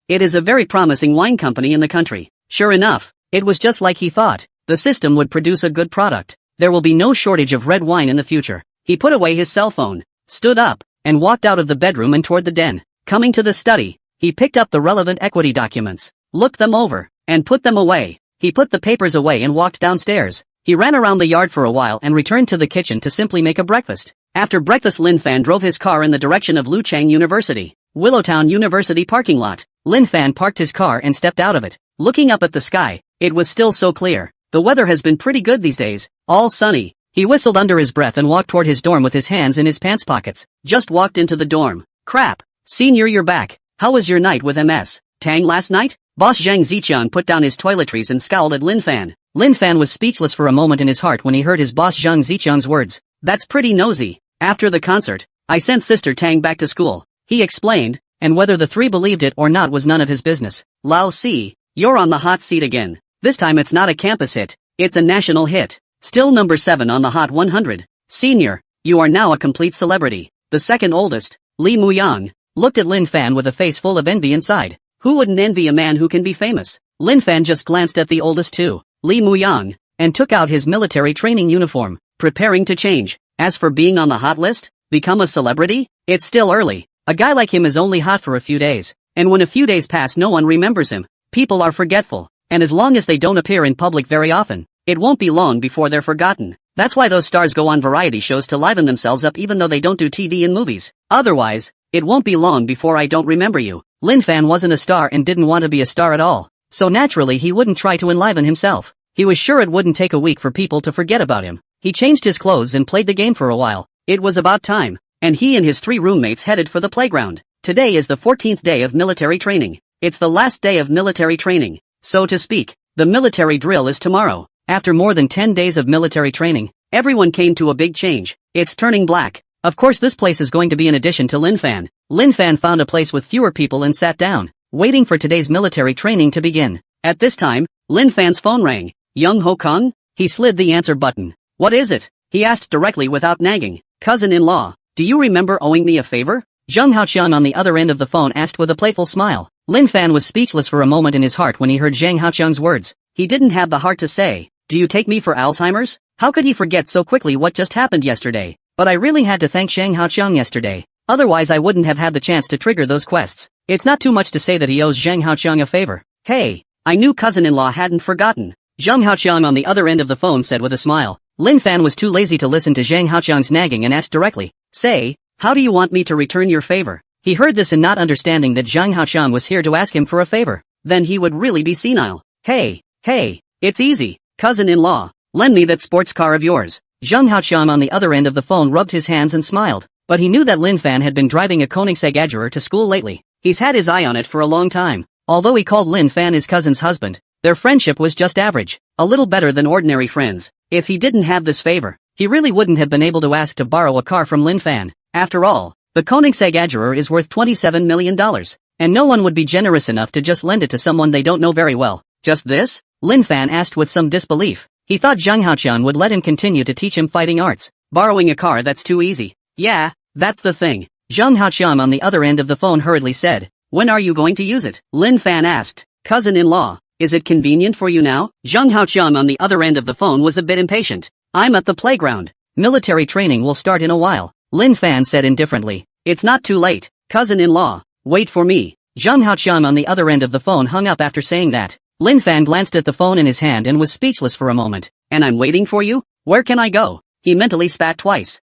A: It is a very promising wine company in the country. Sure enough, it was just like he thought. The system would produce a good product. There will be no shortage of red wine in the future. He put away his cell phone, stood up, and walked out of the bedroom and toward the den. Coming to the study, he picked up the relevant equity documents, looked them over, and put them away. He put the papers away and walked downstairs. He ran around the yard for a while and returned to the kitchen to simply make a breakfast. After breakfast, Lin Fan drove his car in the direction of Luchang University, Willowtown University parking lot. Lin Fan parked his car and stepped out of it. Looking up at the sky, it was still so clear. The weather has been pretty good these days, all sunny. He whistled under his breath and walked toward his dorm with his hands in his pants pockets. Just walked into the dorm. Crap. Senior, you're back. How was your night with MS Tang last night? Boss Zhang Ziqian put down his toiletries and scowled at Lin Fan. Lin Fan was speechless for a moment in his heart when he heard his boss Zhang Ziqian's words. That's pretty nosy. After the concert, I sent Sister Tang back to school, he explained, and whether the three believed it or not was none of his business. Lao Si, you're on the hot seat again. This time it's not a campus hit, it's a national hit. Still number 7 on the Hot 100. Senior, you are now a complete celebrity. The second oldest, Li Muyang, looked at Lin Fan with a face full of envy inside. Who wouldn't envy a man who can be famous? Lin Fan just glanced at the oldest too, Li Muyang, and took out his military training uniform, preparing to change. As for being on the hot list, become a celebrity? It's still early. A guy like him is only hot for a few days, and when a few days pass no one remembers him. People are forgetful, and as long as they don't appear in public very often, it won't be long before they're forgotten. That's why those stars go on variety shows to liven themselves up even though they don't do TV and movies. Otherwise, it won't be long before I don't remember you. Lin Fan wasn't a star and didn't want to be a star at all, so naturally he wouldn't try to enliven himself. He was sure it wouldn't take a week for people to forget about him. He changed his clothes and played the game for a while. It was about time, and he and his 3 roommates headed for the playground. Today is the 14th day of military training. It's the last day of military training, so to speak. The military drill is tomorrow. After more than 10 days of military training, everyone came to a big change. It's turning black. Of course this place is going to be an addition to Lin Fan. Lin Fan found a place with fewer people and sat down, waiting for today's military training to begin. At this time, Lin Fan's phone rang. Young Ho Kong? He slid the answer button. What is it? He asked directly without nagging. Cousin-in-law, do you remember owing me a favor? Zheng Haoqiang on the other end of the phone asked with a playful smile. Lin Fan was speechless for a moment in his heart when he heard Zheng Haoqiang's words. He didn't have the heart to say, do you take me for Alzheimer's? How could he forget so quickly what just happened yesterday? But I really had to thank Zheng Haoqiang yesterday. Otherwise I wouldn't have had the chance to trigger those quests. It's not too much to say that he owes Zheng Haoqiang a favor. Hey, I knew cousin-in-law hadn't forgotten. Zheng Haoqiang on the other end of the phone said with a smile. Lin Fan was too lazy to listen to Zheng Haoqiang's nagging and asked directly, say, how do you want me to return your favor? He heard this and not understanding that Zheng Haoqiang was here to ask him for a favor. Then he would really be senile. Hey, it's easy, cousin-in-law. Lend me that sports car of yours. Zheng Haoqiang on the other end of the phone rubbed his hands and smiled. But he knew that Lin Fan had been driving a Koenigsegg Ajurer to school lately. He's had his eye on it for a long time. Although he called Lin Fan his cousin's husband, their friendship was just average, a little better than ordinary friends. If he didn't have this favor, he really wouldn't have been able to ask to borrow a car from Lin Fan. After all, the Koenigsegg Ajurer is worth $27 million, and no one would be generous enough to just lend it to someone they don't know very well. Just this? Lin Fan asked with some disbelief. He thought Zheng Haoqiang would let him continue to teach him fighting arts. Borrowing a car, that's too easy. Yeah, that's the thing. Zheng Haoqiang on the other end of the phone hurriedly said. When are you going to use it? Lin Fan asked. Cousin-in-law, is it convenient for you now? Zheng Haoqiang on the other end of the phone was a bit impatient. I'm at the playground. Military training will start in a while. Lin Fan said indifferently. It's not too late, cousin-in-law. Wait for me. Zheng Haoqiang on the other end of the phone hung up after saying that. Lin Fan glanced at the phone in his hand and was speechless for a moment. And I'm waiting for you? Where can I go? He mentally spat twice.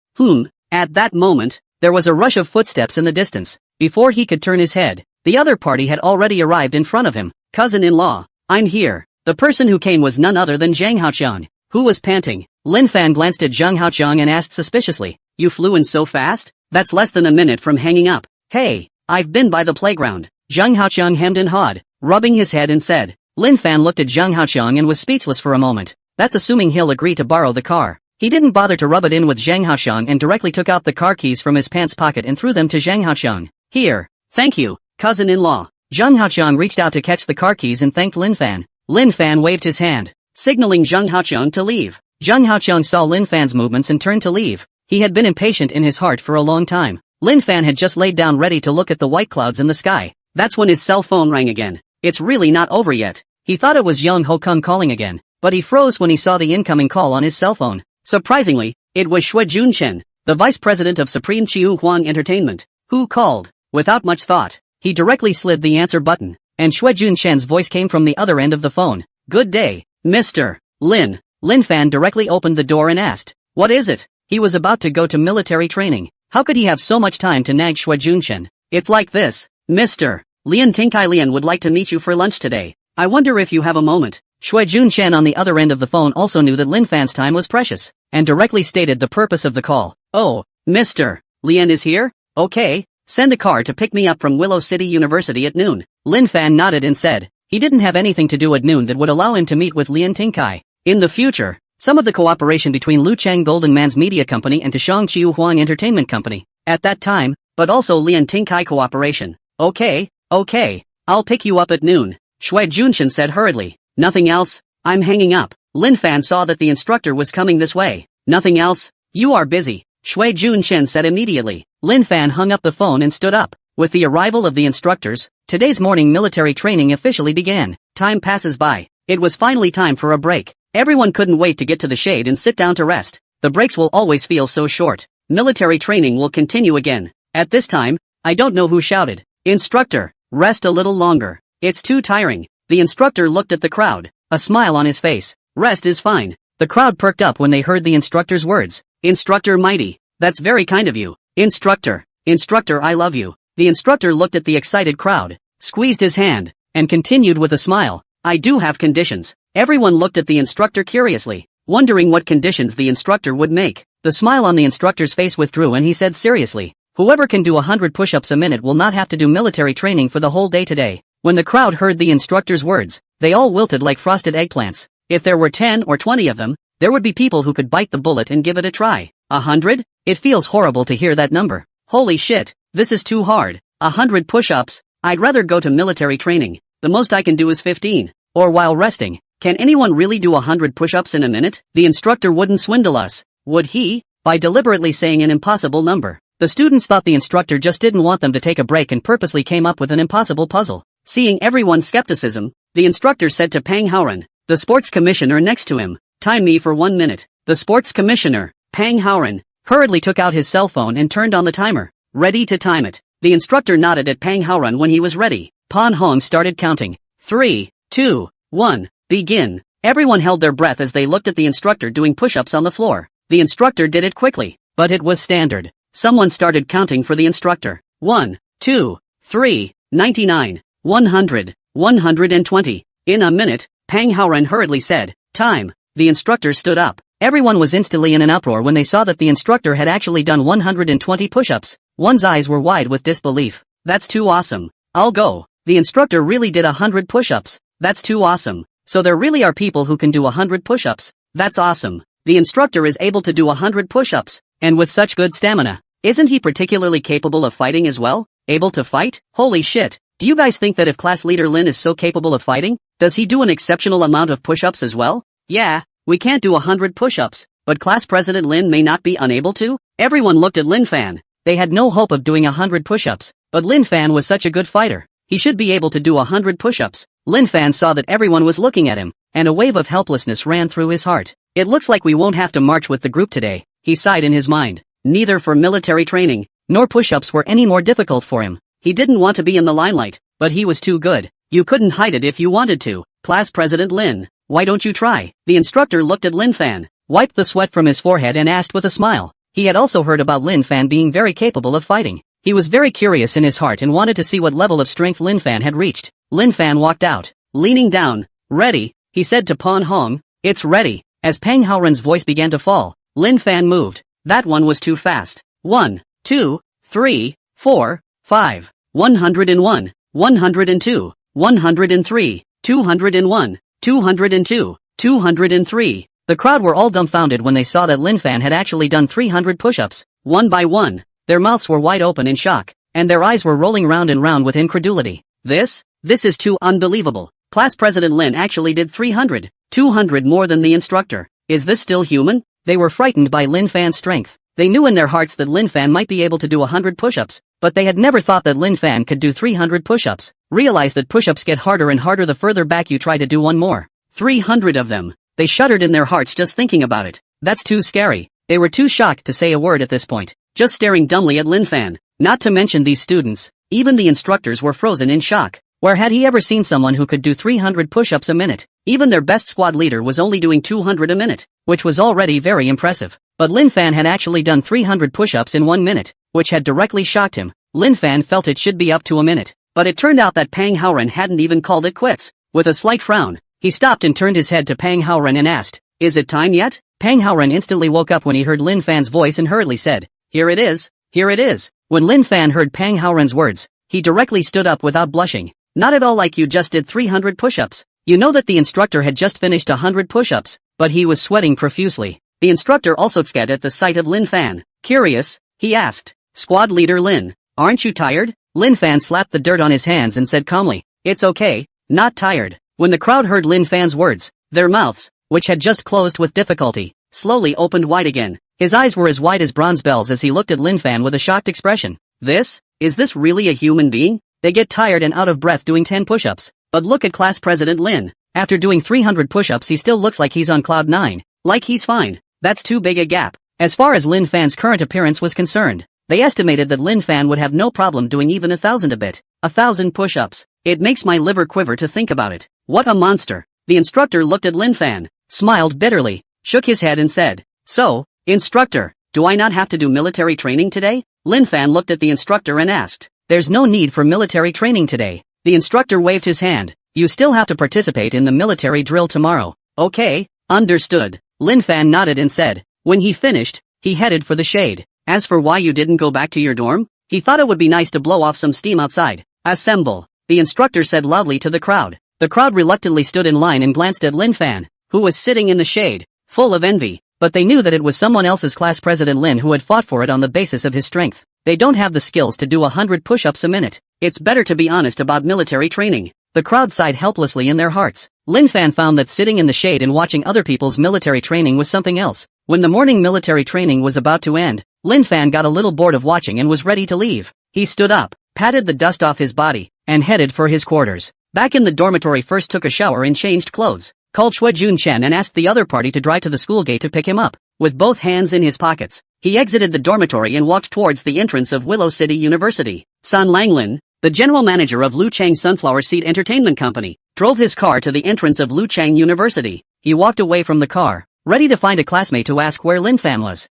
A: At that moment, there was a rush of footsteps in the distance. Before he could turn his head, the other party had already arrived in front of him. Cousin-in-law, I'm here. The person who came was none other than Zheng Haoqiang, who was panting. Lin Fan glanced at Zheng Haoqiang and asked suspiciously, you flew in so fast? That's less than a minute from hanging up. Hey, I've been by the playground. Zheng Haoqiang hemmed and hawed, rubbing his head and said. Lin Fan looked at Zheng Haoqiang and was speechless for a moment. That's assuming he'll agree to borrow the car. He didn't bother to rub it in with Zheng Haoqiang and directly took out the car keys from his pants pocket and threw them to Zheng Haoqiang. Here, thank you, cousin-in-law. Zheng Haoqiang reached out to catch the car keys and thanked Lin Fan. Lin Fan waved his hand, signaling Zheng Haoqiang to leave. Zheng Haoqiang saw Lin Fan's movements and turned to leave. He had been impatient in his heart for a long time. Lin Fan had just laid down ready to look at the white clouds in the sky. That's when his cell phone rang again. It's really not over yet. He thought it was Young Ho Kung calling again, but he froze when he saw the incoming call on his cell phone. Surprisingly, it was Xue Junchen, the vice president of Supreme Chiu Huang Entertainment, who called. Without much thought, he directly slid the answer button, and Xue Junchen's voice came from the other end of the phone. Good day, Mr. Lin. Lin Fan directly opened the door and asked, what is it? He was about to go to military training. How could he have so much time to nag Xue Junchen? It's like this, Mr. Lian Tinkai Lian would like to meet you for lunch today. I wonder if you have a moment. Xue Junchen on the other end of the phone also knew that Lin Fan's time was precious, and directly stated the purpose of the call. Oh, Mr. Lian is here? Okay, send a car to pick me up from Willow City University at noon. Lin Fan nodded and said, he didn't have anything to do at noon that would allow him to meet with Lian Tinkai. In the future, some of the cooperation between Lu Cheng Golden Man's Media Company and Tashong Chiu Huang Entertainment Company, at that time, but also Lian Tinkai cooperation. Okay, I'll pick you up at noon. Xue Junchen said hurriedly. Nothing else? I'm hanging up. Lin Fan saw that the instructor was coming this way. Nothing else? You are busy. Xue Junchen said immediately. Lin Fan hung up the phone and stood up. With the arrival of the instructors, today's morning military training officially began. Time passes by. It was finally time for a break. Everyone couldn't wait to get to the shade and sit down to rest. The breaks will always feel so short. Military training will continue again. At this time, I don't know who shouted. Instructor, rest a little longer. It's too tiring. The instructor looked at the crowd, a smile on his face. Rest is fine. The crowd perked up when they heard the instructor's words. Instructor Mighty, that's very kind of you. Instructor, I love you. The instructor looked at the excited crowd, squeezed his hand, and continued with a smile. I do have conditions. Everyone looked at the instructor curiously, wondering what conditions the instructor would make. The smile on the instructor's face withdrew and he said seriously, whoever can do 100 push-ups a minute will not have to do military training for the whole day today. When the crowd heard the instructor's words, they all wilted like frosted eggplants. If there were 10 or 20 of them, there would be people who could bite the bullet and give it a try. 100? It feels horrible to hear that number. Holy shit, this is too hard. 100 push-ups? I'd rather go to military training. The most I can do is 15. Or while resting. Can anyone really do 100 push-ups in a minute? The instructor wouldn't swindle us, would he? By deliberately saying an impossible number. The students thought the instructor just didn't want them to take a break and purposely came up with an impossible puzzle. Seeing everyone's skepticism, the instructor said to Pang Haoran, the sports commissioner next to him, time me for 1 minute. The sports commissioner, Pang Haoran, hurriedly took out his cell phone and turned on the timer, ready to time it. The instructor nodded at Pang Haoran when he was ready. Pan Hong started counting. 3, 2, 1, begin. Everyone held their breath as they looked at the instructor doing push-ups on the floor. The instructor did it quickly, but it was standard. Someone started counting for the instructor. 1, 2, 3, 99, 100, 120. In a minute, Pang Haoran hurriedly said, time. The instructor stood up. Everyone was instantly in an uproar when they saw that the instructor had actually done 120 push-ups. One's eyes were wide with disbelief. That's too awesome. I'll go. The instructor really did 100 push-ups. That's too awesome. So there really are people who can do 100 push-ups. That's awesome. The instructor is able to do 100 push-ups, and with such good stamina. Isn't he particularly capable of fighting as well? Able to fight? Holy shit. Do you guys think that if class leader Lin is so capable of fighting, does he do an exceptional amount of push-ups as well? Yeah, we can't do 100 push-ups, but class president Lin may not be unable to? Everyone looked at Lin Fan. They had no hope of doing 100 push-ups, but Lin Fan was such a good fighter. He should be able to do 100 push-ups. Lin Fan saw that everyone was looking at him, and a wave of helplessness ran through his heart. It looks like we won't have to march with the group today, he sighed in his mind. Neither for military training, nor push-ups were any more difficult for him. He didn't want to be in the limelight, but he was too good. You couldn't hide it if you wanted to. Class President Lin, why don't you try? The instructor looked at Lin Fan, wiped the sweat from his forehead and asked with a smile. He had also heard about Lin Fan being very capable of fighting. He was very curious in his heart and wanted to see what level of strength Lin Fan had reached. Lin Fan walked out, leaning down. Ready, he said to Pan Hong. It's ready. As Pang Haoran's voice began to fall, Lin Fan moved. That one was too fast. 1, 2, 3, 4, 5, 101, 102, 103, 201, 202, 203. The crowd were all dumbfounded when they saw that Lin Fan had actually done 300 push-ups. One by one, their mouths were wide open in shock, and their eyes were rolling round and round with incredulity. This is too unbelievable. Class President Lin actually did 300, 200 more than the instructor. Is this still human? They were frightened by Lin Fan's strength. They knew in their hearts that Lin Fan might be able to do 100 push-ups, but they had never thought that Lin Fan could do 300 push-ups. Realize that push-ups get harder and harder the further back you try to do one more. 300 of them. They shuddered in their hearts just thinking about it. That's too scary. They were too shocked to say a word at this point, just staring dumbly at Lin Fan. Not to mention these students, even the instructors were frozen in shock. Where had he ever seen someone who could do 300 push-ups a minute? Even their best squad leader was only doing 200 a minute, which was already very impressive. But Lin Fan had actually done 300 push-ups in 1 minute, which had directly shocked him. Lin Fan felt it should be up to a minute, but it turned out that Pang Haoran hadn't even called it quits. With a slight frown, he stopped and turned his head to Pang Haoran and asked, is it time yet? Pang Haoran instantly woke up when he heard Lin Fan's voice and hurriedly said, here it is, here it is. When Lin Fan heard Pang Haoran's words, he directly stood up without blushing. Not at all like you just did 300 push-ups. You know that the instructor had just finished 100 push-ups, but he was sweating profusely. The instructor also scared at the sight of Lin Fan. Curious, he asked, Squad Leader Lin, aren't you tired? Lin Fan slapped the dirt on his hands and said calmly, it's okay, not tired. When the crowd heard Lin Fan's words, their mouths, which had just closed with difficulty, slowly opened wide again. His eyes were as wide as bronze bells as he looked at Lin Fan with a shocked expression. Is this really a human being? They get tired and out of breath doing 10 push-ups. But look at Class President Lin. After doing 300 push-ups he still looks like he's on cloud 9. Like he's fine. That's too big a gap. As far as Lin Fan's current appearance was concerned, they estimated that Lin Fan would have no problem doing even 1,000 a bit. 1,000 push-ups. It makes my liver quiver to think about it. What a monster. The instructor looked at Lin Fan, smiled bitterly, shook his head and said, so, instructor, do I not have to do military training today? Lin Fan looked at the instructor and asked, there's no need for military training today. The instructor waved his hand. You still have to participate in the military drill tomorrow. Okay, understood. Lin Fan nodded and said, when he finished, he headed for the shade. As for why you didn't go back to your dorm, he thought it would be nice to blow off some steam outside. Assemble, the instructor said loudly to the crowd. The crowd reluctantly stood in line and glanced at Lin Fan, who was sitting in the shade, full of envy, but they knew that it was someone else's Class President Lin who had fought for it on the basis of his strength. They don't have the skills to do 100 push-ups a minute. It's better to be honest about military training. The crowd sighed helplessly in their hearts. Lin Fan found that sitting in the shade and watching other people's military training was something else. When the morning military training was about to end, Lin Fan got a little bored of watching and was ready to leave. He stood up, patted the dust off his body, and headed for his quarters. Back in the dormitory, first took a shower and changed clothes, called Xue Junchen and asked the other party to drive to the school gate to pick him up. With both hands in his pockets, he exited the dormitory and walked towards the entrance of Willow City University. Sun Langlin, the general manager of Lu Chang Sunflower Seed Entertainment Company, drove his car to the entrance of Lu Chang University. He walked away from the car, ready to find a classmate to ask where Lin Fan was.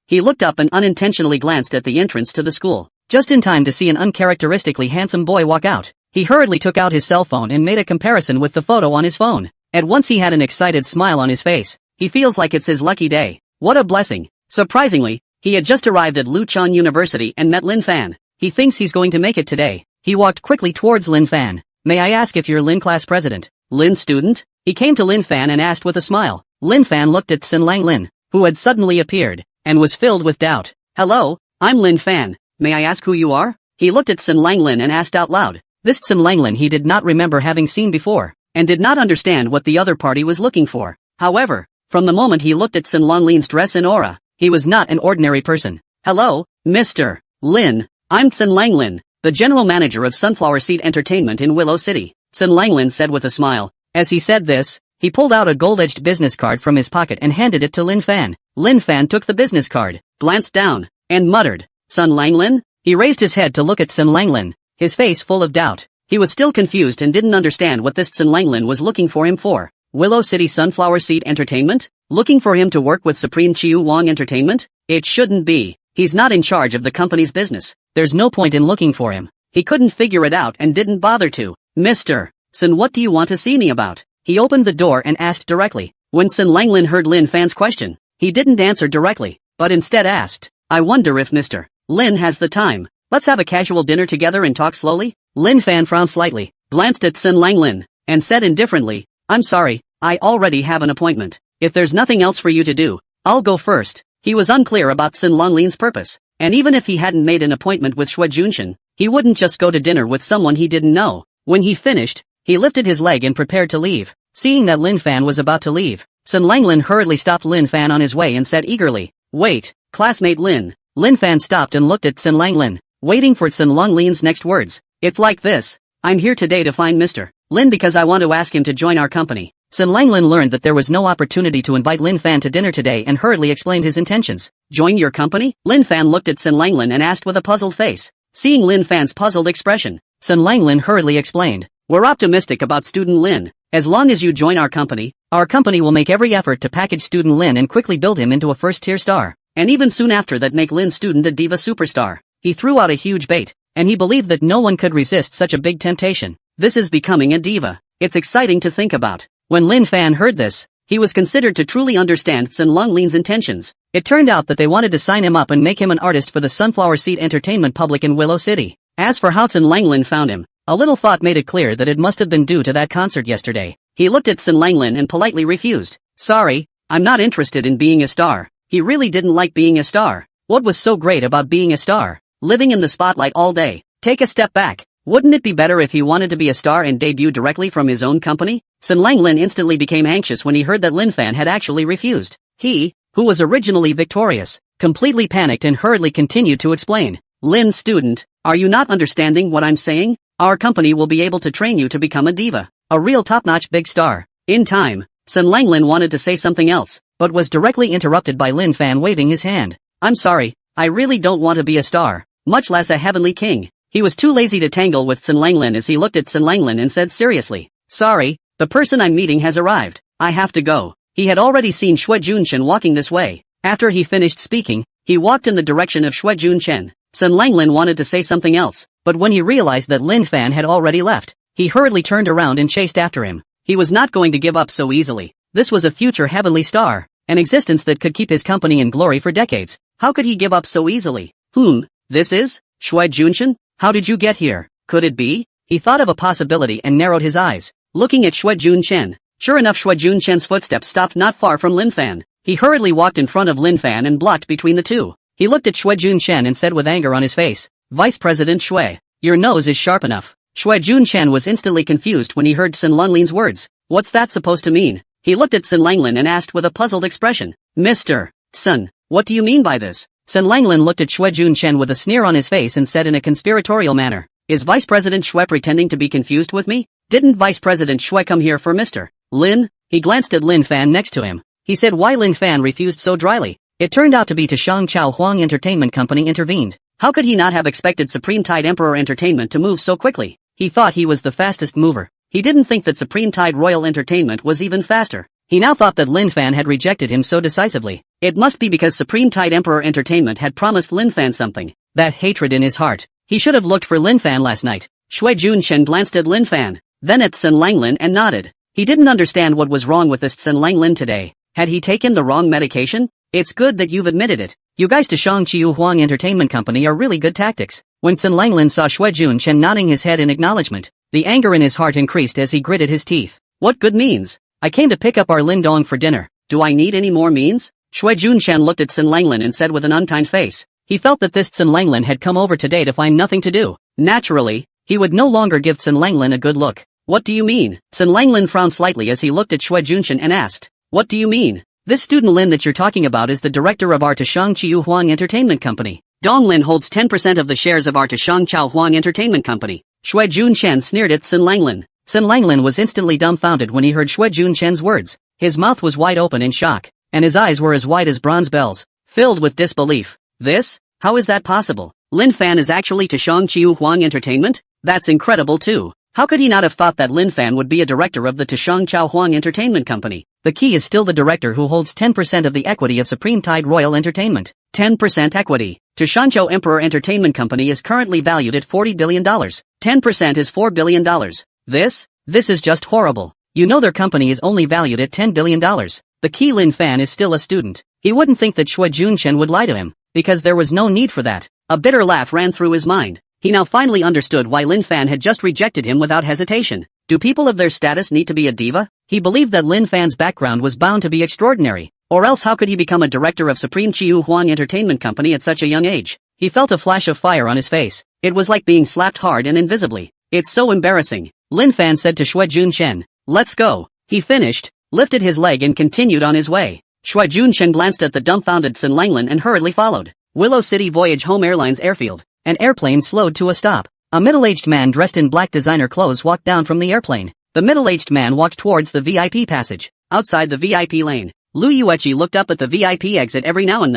A: He looked up and unintentionally glanced at the entrance to the school, just in time to see an uncharacteristically handsome boy walk out. He hurriedly took out his cell phone and made a comparison with the photo on his phone. At once he had an excited smile on his face. He feels like it's his lucky day. What a blessing. Surprisingly, he had just arrived at Lu Chang University and met Lin Fan. He thinks he's going to make it today. He walked quickly towards Lin Fan. May I ask if you're Lin class president? Lin student? He came to Lin Fan and asked with a smile. Lin Fan looked at Sun Langlin, who had suddenly appeared, and was filled with doubt. Hello, I'm Lin Fan. May I ask who you are? He looked at Sun Langlin and asked out loud. This Sun Langlin he did not remember having seen before, and did not understand what the other party was looking for. However, from the moment he looked at Sun Langlin's dress and aura, he was not an ordinary person. Hello, Mr. Lin. I'm Sun Langlin, the general manager of Sunflower Seed Entertainment in Willow City, Sun Langlin said with a smile. As he said this, he pulled out a gold-edged business card from his pocket and handed it to Lin Fan. Lin Fan took the business card, glanced down, and muttered, Sun Langlin? He raised his head to look at Sun Langlin, his face full of doubt. He was still confused and didn't understand what this Sun Langlin was looking for him for. Willow City Sunflower Seed Entertainment? Looking for him to work with Supreme Chiu Wang Entertainment? It shouldn't be. He's not in charge of the company's business. There's no point in looking for him. He couldn't figure it out and didn't bother to. Mr. Sun, what do you want to see me about? He opened the door and asked directly. When Sun Langlin heard Lin Fan's question, he didn't answer directly, but instead asked, I wonder if Mr. Lin has the time. Let's have a casual dinner together and talk slowly? Lin Fan frowned slightly, glanced at Sun Langlin, and said indifferently, I'm sorry, I already have an appointment. If there's nothing else for you to do, I'll go first. He was unclear about Sun Langlin's purpose, and even if he hadn't made an appointment with Xue Junshin, he wouldn't just go to dinner with someone he didn't know. When he finished, he lifted his leg and prepared to leave. Seeing that Lin Fan was about to leave, Sun Langlin hurriedly stopped Lin Fan on his way and said eagerly, Wait, classmate Lin. Lin Fan stopped and looked at Sun Langlin, waiting for Sun Langlin's next words. It's like this. I'm here today to find Mr. Lin because I want to ask him to join our company. Sun Langlin learned that there was no opportunity to invite Lin Fan to dinner today and hurriedly explained his intentions. Join your company? Lin Fan looked at Sun Langlin and asked with a puzzled face. Seeing Lin Fan's puzzled expression, Sun Langlin hurriedly explained. We're optimistic about student Lin. As long as you join our company will make every effort to package student Lin and quickly build him into a first-tier star. And even soon after that make Lin student a diva superstar. He threw out a huge bait, and he believed that no one could resist such a big temptation. This is becoming a diva. It's exciting to think about. When Lin Fan heard this, he was considered to truly understand Sun Langlin's intentions. It turned out that they wanted to sign him up and make him an artist for the Sunflower Seed Entertainment public in Willow City. As for how Sun Langlin found him, a little thought made it clear that it must have been due to that concert yesterday. He looked at Sun Langlin and politely refused. Sorry, I'm not interested in being a star. He really didn't like being a star. What was so great about being a star? Living in the spotlight all day. Take a step back. Wouldn't it be better if he wanted to be a star and debut directly from his own company? Sun Langlin instantly became anxious when he heard that Lin Fan had actually refused. He, who was originally victorious, completely panicked and hurriedly continued to explain. Lin student, are you not understanding what I'm saying? Our company will be able to train you to become a diva, a real top-notch big star. In time. Sun Langlin wanted to say something else, but was directly interrupted by Lin Fan waving his hand. I'm sorry, I really don't want to be a star, much less a heavenly king. He was too lazy to tangle with Sun Langlin as he looked at Sun Langlin and said seriously, Sorry, the person I'm meeting has arrived. I have to go. He had already seen Xue Junshin walking this way. After he finished speaking, he walked in the direction of Xue Junshin. Sun Langlin wanted to say something else, but when he realized that Lin Fan had already left, he hurriedly turned around and chased after him. He was not going to give up so easily. This was a future heavenly star, an existence that could keep his company in glory for decades. How could he give up so easily? This is? Xue Junshin? How did you get here? Could it be? He thought of a possibility and narrowed his eyes, looking at Xue Junshin. Sure enough, Xue Junshin's footsteps stopped not far from Lin Fan. He hurriedly walked in front of Lin Fan and blocked between the two. He looked at Xue Junshin and said with anger on his face, Vice President Xue, your nose is sharp enough. Xue Junchen was instantly confused when he heard Sun Lanlin's words. What's that supposed to mean? He looked at Sun Langlin and asked with a puzzled expression. Mr. Sun, what do you mean by this? Sun Langlin looked at Xue Junchen with a sneer on his face and said in a conspiratorial manner. Is Vice President Xue pretending to be confused with me? Didn't Vice President Xue come here for Mr. Lin? He glanced at Lin Fan next to him. He said why Lin Fan refused so dryly. It turned out to be Tashang Chao Huang Entertainment Company intervened. How could he not have expected Supreme Tide Emperor Entertainment to move so quickly? He thought he was the fastest mover. He didn't think that Supreme Tide Royal Entertainment was even faster. He now thought that Lin Fan had rejected him so decisively. It must be because Supreme Tide Emperor Entertainment had promised Lin Fan something. That hatred in his heart. He should have looked for Lin Fan last night. Xue Junchen glanced at Lin Fan, then at Sun Langlin and nodded. He didn't understand what was wrong with this Sun Langlin today. Had he taken the wrong medication? It's good that you've admitted it. You guys to Shang Chiu Huang Entertainment Company are really good tactics. When Sun Langlin saw Xue Junchen nodding his head in acknowledgement, the anger in his heart increased as he gritted his teeth. What good means? I came to pick up our Lindong for dinner. Do I need any more means? Xue Junchen looked at Sun Langlin and said with an unkind face. He felt that this Sun Langlin had come over today to find nothing to do. Naturally, he would no longer give Sun Langlin a good look. What do you mean? Sun Langlin frowned slightly as he looked at Xue Junchen and asked. What do you mean? This student Lin that you're talking about is the director of our Tashang Chiu Huang Entertainment Company. Dong Lin holds 10% of the shares of our Tashang Chao Huang Entertainment Company. Xue Junchen sneered at Sun Langlin. Sun Langlin was instantly dumbfounded when he heard Xue Junchen's words. His mouth was wide open in shock, and his eyes were as wide as bronze bells, filled with disbelief. This? How is that possible? Lin Fan is actually Tashang Chiu Huang Entertainment? That's incredible too. How could he not have thought that Lin Fan would be a director of the Tashang Chao Huang Entertainment Company? The key is still the director who holds 10% of the equity of Supreme Tide Royal Entertainment. 10% equity. Tashanchou Emperor Entertainment Company is currently valued at $40 billion. 10% is $4 billion. This is just horrible. You know their company is only valued at $10 billion. The key Lin Fan is still a student. He wouldn't think that Xue Junchen would lie to him, because there was no need for that. A bitter laugh ran through his mind. He now finally understood why Lin Fan had just rejected him without hesitation. Do people of their status need to be a diva? He believed that Lin Fan's background was bound to be extraordinary, or else how could he become a director of Supreme Chiu Huang Entertainment Company at such a young age? He felt a flash of fire on his face. It was like being slapped hard and invisibly. It's so embarrassing. Lin Fan said to Xue Junchen. Let's go. He finished, lifted his leg and continued on his way. Xue Junchen glanced at the dumbfounded Sun Langlin and hurriedly followed. Willow City Voyage Home Airlines Airfield. An airplane slowed to a stop. A middle-aged man dressed in black designer clothes walked down from the airplane. The middle-aged man walked towards the VIP passage. Outside the VIP lane, Lu Yueqi looked up at the VIP exit every now and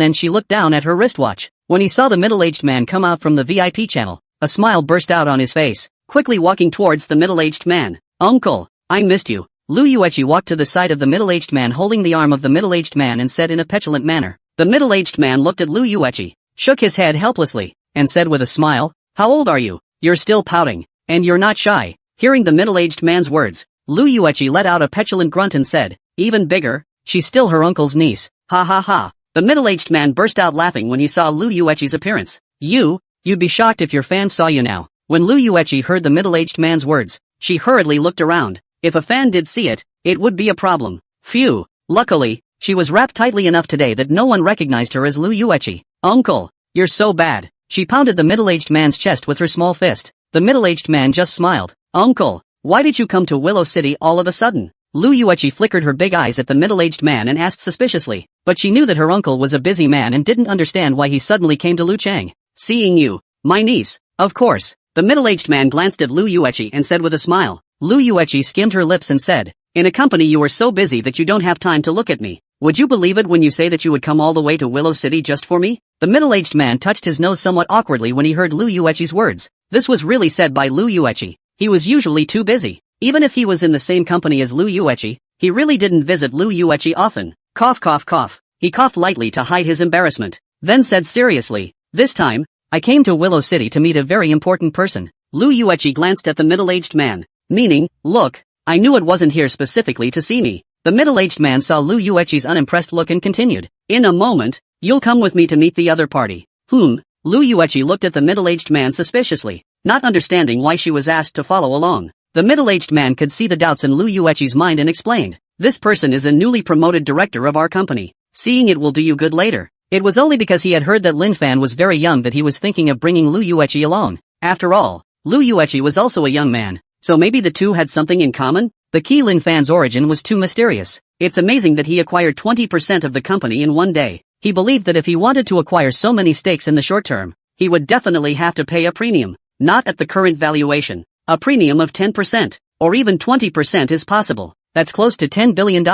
A: then she looked down at her wristwatch. When he saw the middle-aged man come out from the VIP channel, a smile burst out on his face. Quickly walking towards the middle-aged man. Uncle, I missed you. Lu Yueqi walked to the side of the middle-aged man holding the arm of the middle-aged man and said in a petulant manner. The middle-aged man looked at Lu Yueqi, shook his head helplessly, and said with a smile, How old are you? You're still pouting, and you're not shy. Hearing the middle-aged man's words, Lu Yueqi let out a petulant grunt and said, Even bigger, she's still her uncle's niece. Ha ha ha. The middle-aged man burst out laughing when he saw Lu Yueqi's appearance. You'd be shocked if your fans saw you now. When Lu Yueqi heard the middle-aged man's words, she hurriedly looked around. If a fan did see it, it would be a problem. Phew. Luckily, she was wrapped tightly enough today that no one recognized her as Lu Yueqi. Uncle, you're so bad. She pounded the middle-aged man's chest with her small fist. The middle-aged man just smiled. Uncle, why did you come to Willow City all of a sudden? Lu Yueqi flickered her big eyes at the middle-aged man and asked suspiciously, but she knew that her uncle was a busy man and didn't understand why he suddenly came to Lu Chang. Seeing you, my niece, of course. The middle-aged man glanced at Lu Yueqi and said with a smile. Lu Yueqi skimmed her lips and said, In a company you are so busy that you don't have time to look at me. Would you believe it when you say that you would come all the way to Willow City just for me? The middle-aged man touched his nose somewhat awkwardly when he heard Lu Yueqi's words. This was really said by Lu Yueqi. He was usually too busy. Even if he was in the same company as Lu Yueqi, he really didn't visit Lu Yueqi often. Cough cough cough. He coughed lightly to hide his embarrassment, then said seriously, This time, I came to Willow City to meet a very important person. Lu Yueqi glanced at the middle-aged man, meaning, look, I knew it wasn't here specifically to see me. The middle-aged man saw Lu Yueqi's unimpressed look and continued, In a moment, you'll come with me to meet the other party. Lu Yueqi looked at the middle-aged man suspiciously, not understanding why she was asked to follow along. The middle-aged man could see the doubts in Lu Yueqi's mind and explained, This person is a newly promoted director of our company. Seeing it will do you good later. It was only because he had heard that Lin Fan was very young that he was thinking of bringing Lu Yueqi along. After all, Lu Yueqi was also a young man, so maybe the two had something in common? The key Lin Fan's origin was too mysterious. It's amazing that he acquired 20% of the company in one day. He believed that if he wanted to acquire so many stakes in the short term, he would definitely have to pay a premium. Not at the current valuation. A premium of 10%, or even 20% is possible. That's close to $10 billion.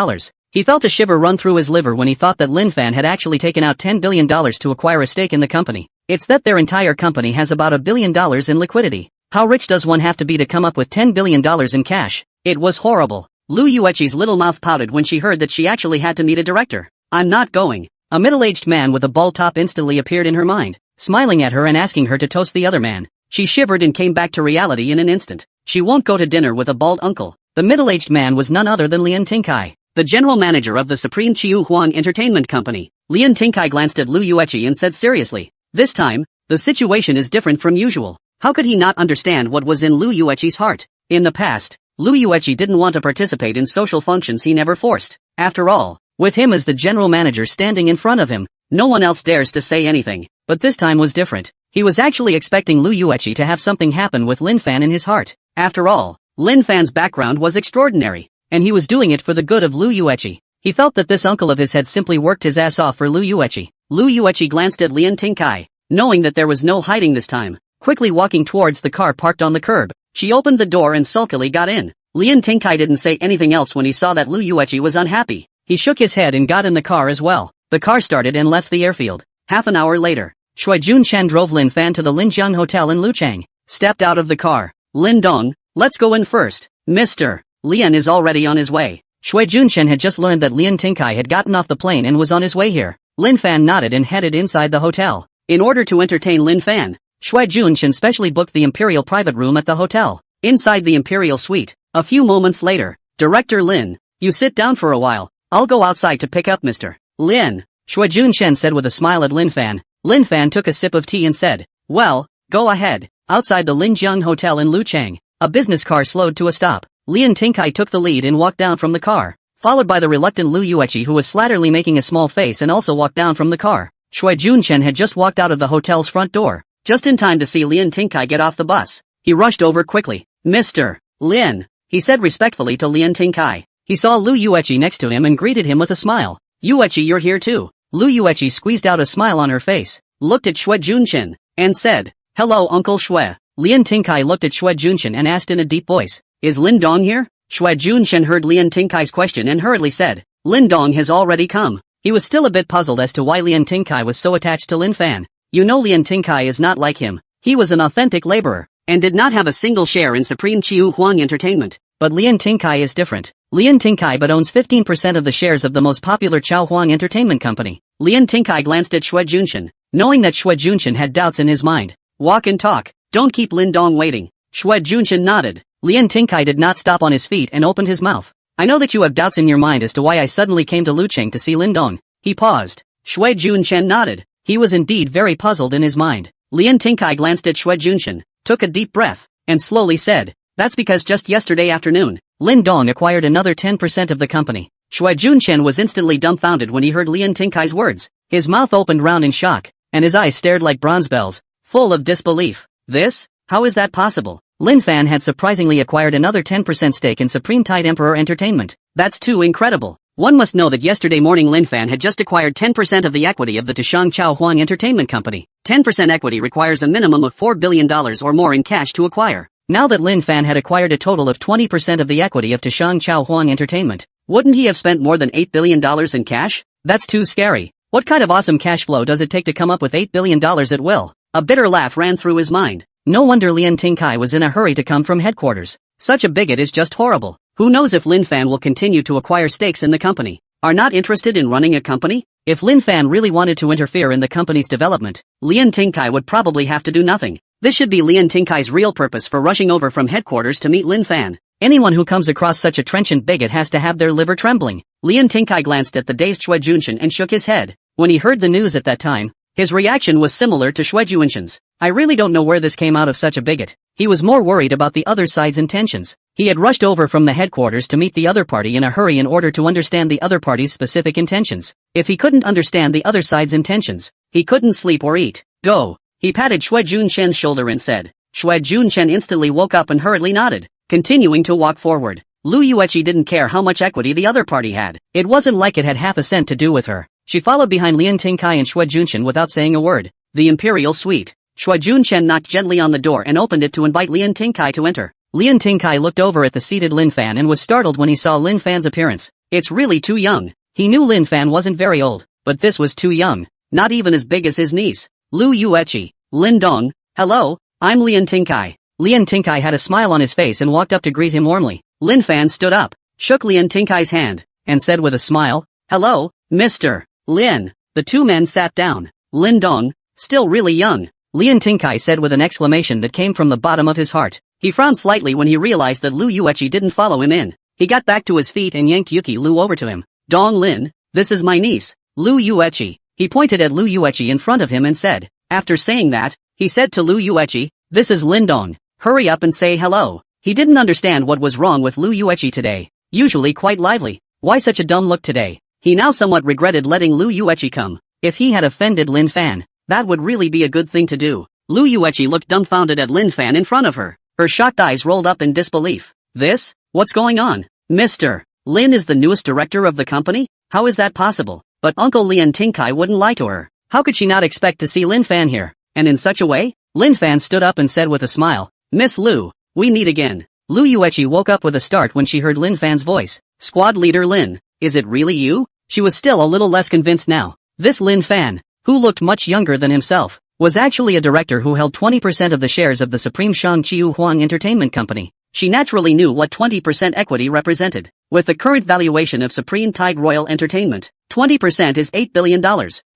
A: He felt a shiver run through his liver when he thought that Lin Fan had actually taken out $10 billion to acquire a stake in the company. It's that their entire company has about $1 billion in liquidity. How rich does one have to be to come up with $10 billion in cash? It was horrible. Lu Yueqi's little mouth pouted when she heard that she actually had to meet a director. I'm not going. A middle-aged man with a bald top instantly appeared in her mind, smiling at her and asking her to toast the other man. She shivered and came back to reality in an instant. She won't go to dinner with a bald uncle. The middle-aged man was none other than Lian Tinkai, the general manager of the Supreme Chiu Huang Entertainment Company. Lian Tinkai glanced at Lu Yueqi and said seriously, "This time, the situation is different from usual." How could he not understand what was in Lu Yueqi's heart? In the past, Lu Yueqi didn't want to participate in social functions he never forced. After all, with him as the general manager standing in front of him, no one else dares to say anything. But this time was different. He was actually expecting Lu Yueqi to have something happen with Lin Fan in his heart. After all, Lin Fan's background was extraordinary, and he was doing it for the good of Lu Yueqi. He felt that this uncle of his had simply worked his ass off for Lu Yueqi. Lu Yueqi glanced at Lian Tinkai, knowing that there was no hiding this time. Quickly walking towards the car parked on the curb, she opened the door and sulkily got in. Lian Tinkai didn't say anything else when he saw that Lu Yueqi was unhappy. He shook his head and got in the car as well. The car started and left the airfield. Half an hour later, Shui Junchen drove Lin Fan to the Linjiang Hotel in Luchang. Stepped out of the car. "Lin Dong, let's go in first. Mr. Lian is already on his way." Shui Junchen had just learned that Lian Tinkai had gotten off the plane and was on his way here. Lin Fan nodded and headed inside the hotel. In order to entertain Lin Fan, Shui Junchen specially booked the Imperial private room at the hotel. Inside the Imperial suite, a few moments later, "Director Lin, you sit down for a while. I'll go outside to pick up Mr. Lin," Shui Junchen said with a smile at Lin Fan. Lin Fan took a sip of tea and said, "Well, go ahead." Outside the Linjiang Hotel in Luchang, a business car slowed to a stop. Lian Tinkai took the lead and walked down from the car, followed by the reluctant Lu Yueqi who was slatterly making a small face and also walked down from the car. Shui Junchen had just walked out of the hotel's front door, just in time to see Lian Tinkai get off the bus. He rushed over quickly. "Mr. Lin," he said respectfully to Lian Tinkai. He saw Lu Yueqi next to him and greeted him with a smile. "Yueqi, you're here too." Lu Yueqi squeezed out a smile on her face, looked at Shui Junchen, and said, "Hello Uncle Shui." Lian Tinkai looked at Shui Junchen and asked in a deep voice, "Is Lin Dong here?" Shui Junchen heard Lian Tinkai's question and hurriedly said, "Lin Dong has already come." He was still a bit puzzled as to why Lian Tinkai was so attached to Lin Fan. You know Lian Tinkai is not like him. He was an authentic laborer, and did not have a single share in Supreme Chiu Huang Entertainment. But Lian Tinkai is different. Lian Tinkai but owns 15% of the shares of the most popular Chao Huang Entertainment Company. Lian Tinkai glanced at Shui Junchen, knowing that Shui Junchen had doubts in his mind. "Walk and talk. Don't keep Lin Dong waiting." Shui Junchen nodded. Lian Tinkai did not stop on his feet and opened his mouth. "I know that you have doubts in your mind as to why I suddenly came to Lucheng to see Lin Dong." He paused. Shui Junchen nodded. He was indeed very puzzled in his mind. Lian Tinkai glanced at Shui Junchen, took a deep breath, and slowly said, "That's because just yesterday afternoon, Lin Dong acquired another 10% of the company." Shui Junchen was instantly dumbfounded when he heard Lian Tinkai's words. His mouth opened round in shock, and his eyes stared like bronze bells, full of disbelief. "This? How is that possible?" Lin Fan had surprisingly acquired another 10% stake in Supreme Tide Emperor Entertainment. That's too incredible. One must know that yesterday morning Lin Fan had just acquired 10% of the equity of the Tashang Chao Huang Entertainment Company. 10% equity requires a minimum of $4 billion or more in cash to acquire. Now that Lin Fan had acquired a total of 20% of the equity of Tashang Chao Huang Entertainment, wouldn't he have spent more than $8 billion in cash? That's too scary. What kind of awesome cash flow does it take to come up with $8 billion at will? A bitter laugh ran through his mind. No wonder Lian Tinkai was in a hurry to come from headquarters. Such a bigot is just horrible. Who knows if Lin Fan will continue to acquire stakes in the company? Are not interested in running a company? If Lin Fan really wanted to interfere in the company's development, Lian Tinkai would probably have to do nothing. This should be Lian Tinkai's real purpose for rushing over from headquarters to meet Lin Fan. Anyone who comes across such a trenchant bigot has to have their liver trembling. Lian Tinkai glanced at the dazed Shui Junchen and shook his head. When he heard the news at that time, his reaction was similar to Shui Junchen's. I really don't know where this came out of such a bigot. He was more worried about the other side's intentions. He had rushed over from the headquarters to meet the other party in a hurry in order to understand the other party's specific intentions. If he couldn't understand the other side's intentions, he couldn't sleep or eat. "Go." He patted Shui Junchen's shoulder and said, Xue Junchen instantly woke up and hurriedly nodded, continuing to walk forward. Lu Yueqi didn't care how much equity the other party had. It wasn't like it had half a cent to do with her. She followed behind Lian Tingkai and Xue Junchen without saying a word. The Imperial Suite. Xue Junchen knocked gently on the door and opened it to invite Lian Tingkai to enter. Lian Tingkai looked over at the seated Lin Fan and was startled when he saw Lin Fan's appearance. It's really too young. He knew Lin Fan wasn't very old, but this was too young. Not even as big as his niece. Lu Yueqi. Lin Dong. Hello, I'm Lian Tingkai. Lian Tingkai had a smile on his face and walked up to greet him warmly. Lin Fan stood up, shook Lian Tingkai's hand, and said with a smile, "Hello, Mr. Lin." The two men sat down. Lin Dong, still really young, Lian Tingkai said with an exclamation that came from the bottom of his heart. He frowned slightly when he realized that Lu Yueqi didn't follow him in. He got back to his feet and yanked Yuki Lu over to him. "Dong Lin, this is my niece, Lu Yueqi." He pointed at Lu Yueqi in front of him and said. After saying that, he said to Lu Yueqi, "This is Lin Dong. Hurry up and say hello." He didn't understand what was wrong with Lu Yueqi today. Usually quite lively. Why such a dumb look today? He now somewhat regretted letting Lu Yueqi come. If he had offended Lin Fan, that would really be a good thing to do. Lu Yueqi looked dumbfounded at Lin Fan in front of her. Her shocked eyes rolled up in disbelief. "This? What's going on? Mr. Lin is the newest director of the company? How is that possible?" But Uncle Lian Tingkai wouldn't lie to her. How could she not expect to see Lin Fan here? And in such a way? Lin Fan stood up and said with a smile, "Miss Lu, we meet again." Lu Yueqi woke up with a start when she heard Lin Fan's voice. "Squad leader Lin, is it really you?" She was still a little less convinced now. This Lin Fan, who looked much younger than himself, was actually a director who held 20% of the shares of the Supreme Shang Chiu Huang Entertainment Company. She naturally knew what 20% equity represented. With the current valuation of Supreme Tide Royal Entertainment, 20% is $8 billion.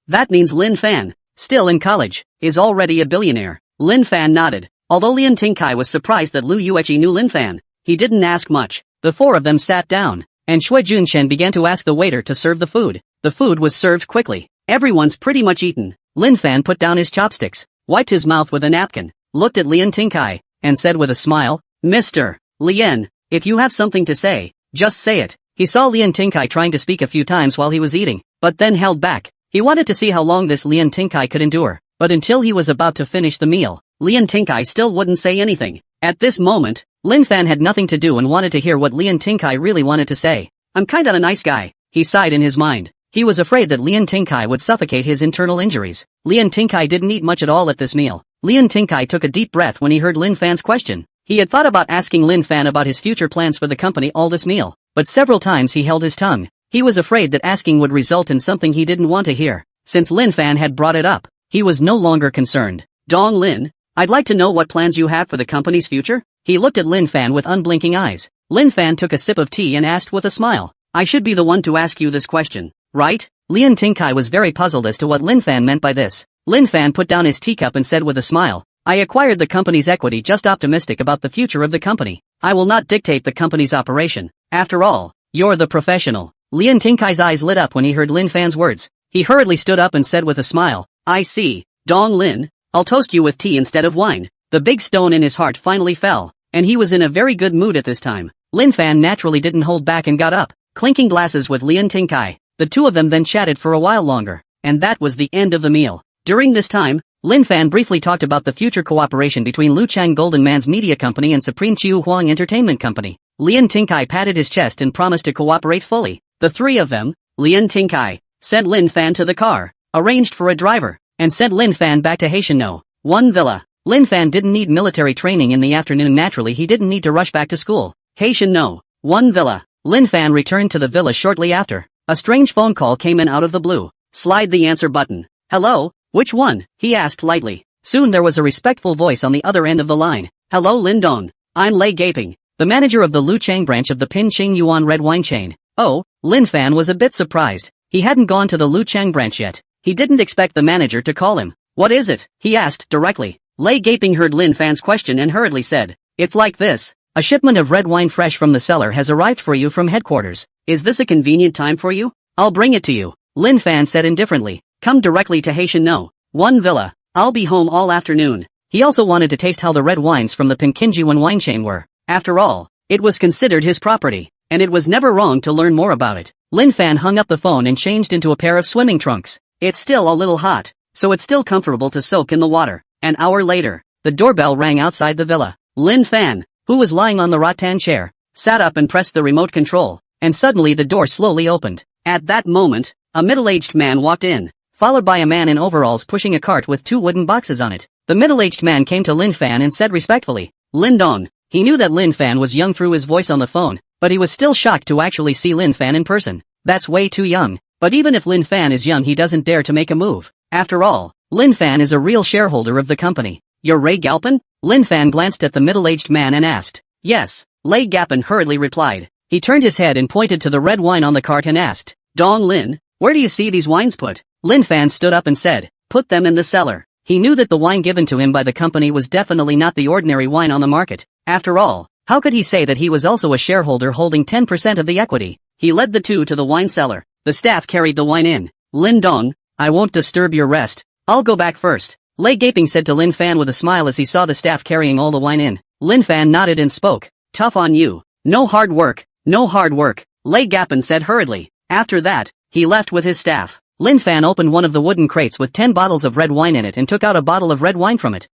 A: That means Lin Fan, still in college, is already a billionaire. Lin Fan nodded. Although Lian Tingkai was surprised that Lu Yueqi knew Lin Fan, he didn't ask much. The four of them sat down, and Xue Junchen began to ask the waiter to serve the food. The food was served quickly. Everyone's pretty much eaten. Lin Fan put down his chopsticks, wiped his mouth with a napkin, looked at Lian Tingkai, and said with a smile, "Mr. Lian, if you have something to say, just say it." He saw Lian Tingkai trying to speak a few times while he was eating, but then held back. He wanted to see how long this Lian Tingkai could endure, but until he was about to finish the meal, Lian Tingkai still wouldn't say anything. At this moment, Lin Fan had nothing to do and wanted to hear what Lian Tingkai really wanted to say. "I'm kinda a nice guy," he sighed in his mind. He was afraid that Lian Tingkai would suffocate his internal injuries. Lian Tingkai didn't eat much at all at this meal. Lian Tingkai took a deep breath when he heard Lin Fan's question. He had thought about asking Lin Fan about his future plans for the company all this meal, but several times he held his tongue. He was afraid that asking would result in something he didn't want to hear. Since Lin Fan had brought it up, he was no longer concerned. "Dong Lin, I'd like to know what plans you have for the company's future?" He looked at Lin Fan with unblinking eyes. Lin Fan took a sip of tea and asked with a smile, "I should be the one to ask you this question, right?" Lian Tingkai was very puzzled as to what Lin Fan meant by this. Lin Fan put down his teacup and said with a smile, "I acquired the company's equity just optimistic about the future of the company. I will not dictate the company's operation. After all, you're the professional." Lian Tingkai's eyes lit up when he heard Lin Fan's words. He hurriedly stood up and said with a smile, "I see. Dong Lin, I'll toast you with tea instead of wine." The big stone in his heart finally fell, and he was in a very good mood at this time. Lin Fan naturally didn't hold back and got up, clinking glasses with Lian Tingkai. The two of them then chatted for a while longer, and that was the end of the meal. During this time, Lin Fan briefly talked about the future cooperation between Luchang Golden Man's media company and Supreme Chiu Huang Entertainment Company. Lian Tingkai patted his chest and promised to cooperate fully. The three of them, Lian Tingkai, sent Lin Fan to the car, arranged for a driver, and sent Lin Fan back to Haitian One Villa. Lin Fan didn't need military training in the afternoon. Naturally he didn't need to rush back to school. Haitian One Villa. Lin Fan returned to the villa shortly after. A strange phone call came in out of the blue. Slide the answer button. "Hello, which one?" he asked lightly. Soon there was a respectful voice on the other end of the line. "Hello Lin Dong. I'm Lei Gaping, the manager of the Luchang branch of the Pin Ching Yuan red wine chain." Oh, Lin Fan was a bit surprised. He hadn't gone to the Luchang branch yet. He didn't expect the manager to call him. "What is it?" he asked directly. Lei Gaping heard Lin Fan's question and hurriedly said, "It's like this. A shipment of red wine fresh from the cellar has arrived for you from headquarters. Is this a convenient time for you? I'll bring it to you." Lin Fan said indifferently, "Come directly to Haitian One Villa. I'll be home all afternoon." He also wanted to taste how the red wines from the Pinkinjiwan wine chain were. After all, it was considered his property, and it was never wrong to learn more about it. Lin Fan hung up the phone and changed into a pair of swimming trunks. It's still a little hot, so it's still comfortable to soak in the water. An hour later, the doorbell rang outside the villa. Lin Fan, who was lying on the rattan chair, sat up and pressed the remote control, and suddenly the door slowly opened. At that moment, a middle-aged man walked in, followed by a man in overalls pushing a cart with 2 wooden boxes on it. The middle-aged man came to Lin Fan and said respectfully, "Lin Dong." He knew that Lin Fan was young through his voice on the phone, but he was still shocked to actually see Lin Fan in person. That's way too young. But even if Lin Fan is young, he doesn't dare to make a move. After all, Lin Fan is a real shareholder of the company. "You're Ray Galpin?" Lin Fan glanced at the middle-aged man and asked. "Yes," Lay Galpin hurriedly replied. He turned his head and pointed to the red wine on the cart and asked, "Dong Lin, where do you see these wines put?" Lin Fan stood up and said, "Put them in the cellar." He knew that the wine given to him by the company was definitely not the ordinary wine on the market. After all, how could he say that he was also a shareholder holding 10% of the equity? He led the two to the wine cellar. The staff carried the wine in. "Lin Dong, I won't disturb your rest. I'll go back first," Lay Gaping said to Lin Fan with a smile as he saw the staff carrying all the wine in. Lin Fan nodded and spoke. "Tough on you. No hard work, no hard work," Lay Gapin said hurriedly. After that, he left with his staff. Lin Fan opened one of the wooden crates with 10 bottles of red wine in it and took out a bottle of red wine from it.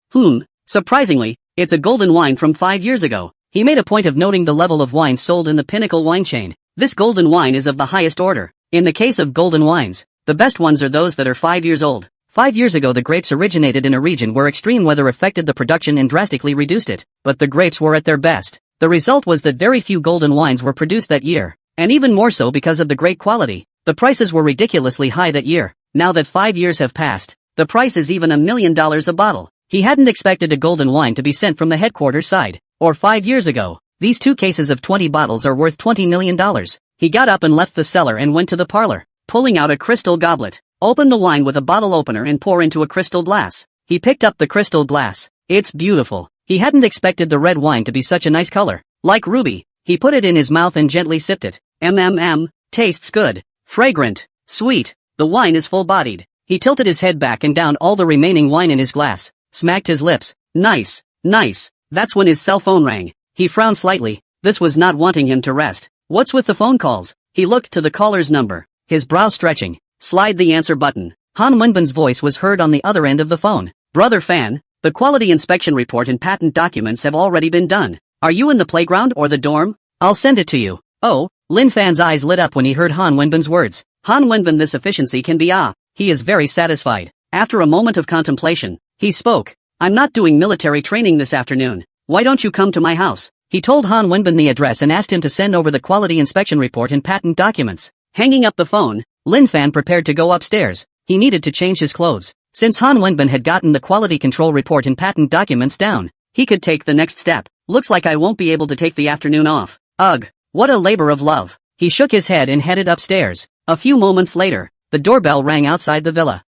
A: Surprisingly, it's a golden wine from 5 years ago. He made a point of noting the level of wine sold in the Pinnacle wine chain. This golden wine is of the highest order. In the case of golden wines, the best ones are those that are 5 years old. 5 years ago the grapes originated in a region where extreme weather affected the production and drastically reduced it, but the grapes were at their best. The result was that very few golden wines were produced that year, and even more so because of the great quality. The prices were ridiculously high that year. Now that 5 years have passed, the price is even $1 million a bottle. He hadn't expected a golden wine to be sent from the headquarters side, or 5 years ago. These 2 cases of 20 bottles are worth $20 million. He got up and left the cellar and went to the parlor, pulling out a crystal goblet. Open the wine with a bottle opener and pour into a crystal glass. He picked up the crystal glass. It's beautiful. He hadn't expected the red wine to be such a nice color. Like ruby. He put it in his mouth and gently sipped it. Tastes good. Fragrant. Sweet. The wine is full-bodied. He tilted his head back and downed all the remaining wine in his glass. Smacked his lips. Nice. Nice. That's when his cell phone rang. He frowned slightly. This was not wanting him to rest. What's with the phone calls? He looked to the caller's number. His brow stretching. Slide the answer button. Han Wenbin's voice was heard on the other end of the phone. "Brother Fan, the quality inspection report and patent documents have already been done. Are you in the playground or the dorm? I'll send it to you." "Oh," Lin Fan's eyes lit up when he heard Han Wenbin's words. Han Wenbin, this efficiency can be he is very satisfied. After a moment of contemplation, he spoke. "I'm not doing military training this afternoon. Why don't you come to my house?" He told Han Wenbin the address and asked him to send over the quality inspection report and patent documents. Hanging up the phone, Lin Fan prepared to go upstairs. He needed to change his clothes. Since Han Wenbin had gotten the quality control report and patent documents down, he could take the next step. "Looks like I won't be able to take the afternoon off. Ugh, what a labor of love." He shook his head and headed upstairs. A few moments later, the doorbell rang outside the villa.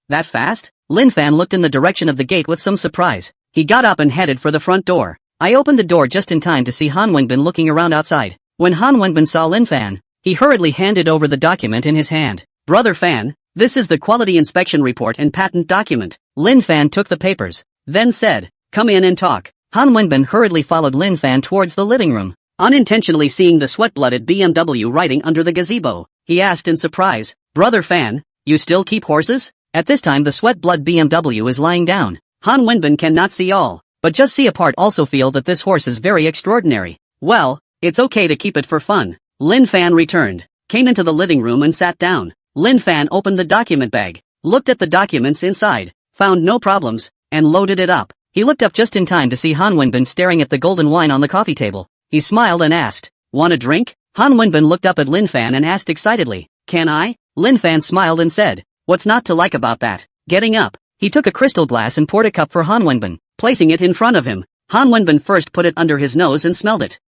A: That fast? Lin Fan looked in the direction of the gate with some surprise. He got up and headed for the front door. I opened the door just in time to see Han Wenbin looking around outside. When Han Wenbin saw Lin Fan, he hurriedly handed over the document in his hand. "Brother Fan, this is the quality inspection report and patent document." Lin Fan took the papers, then said, "Come in and talk." Han Wenbin hurriedly followed Lin Fan towards the living room. Unintentionally seeing the sweat-blooded BMW riding under the gazebo, he asked in surprise, "Brother Fan, you still keep horses?" At this time the sweat-blood BMW is lying down. Han Wenbin cannot see all, but just see a part. Also feel that this horse is very extraordinary. "Well, it's okay to keep it for fun." Lin Fan returned, came into the living room and sat down. Lin Fan opened the document bag, looked at the documents inside, found no problems, and loaded it up. He looked up just in time to see Han Wenbin staring at the golden wine on the coffee table. He smiled and asked, "Want a drink?" Han Wenbin looked up at Lin Fan and asked excitedly, "Can I?" Lin Fan smiled and said, "What's not to like about that?" Getting up, he took a crystal glass and poured a cup for Han Wenbin, placing it in front of him. Han Wenbin first put it under his nose and smelled it.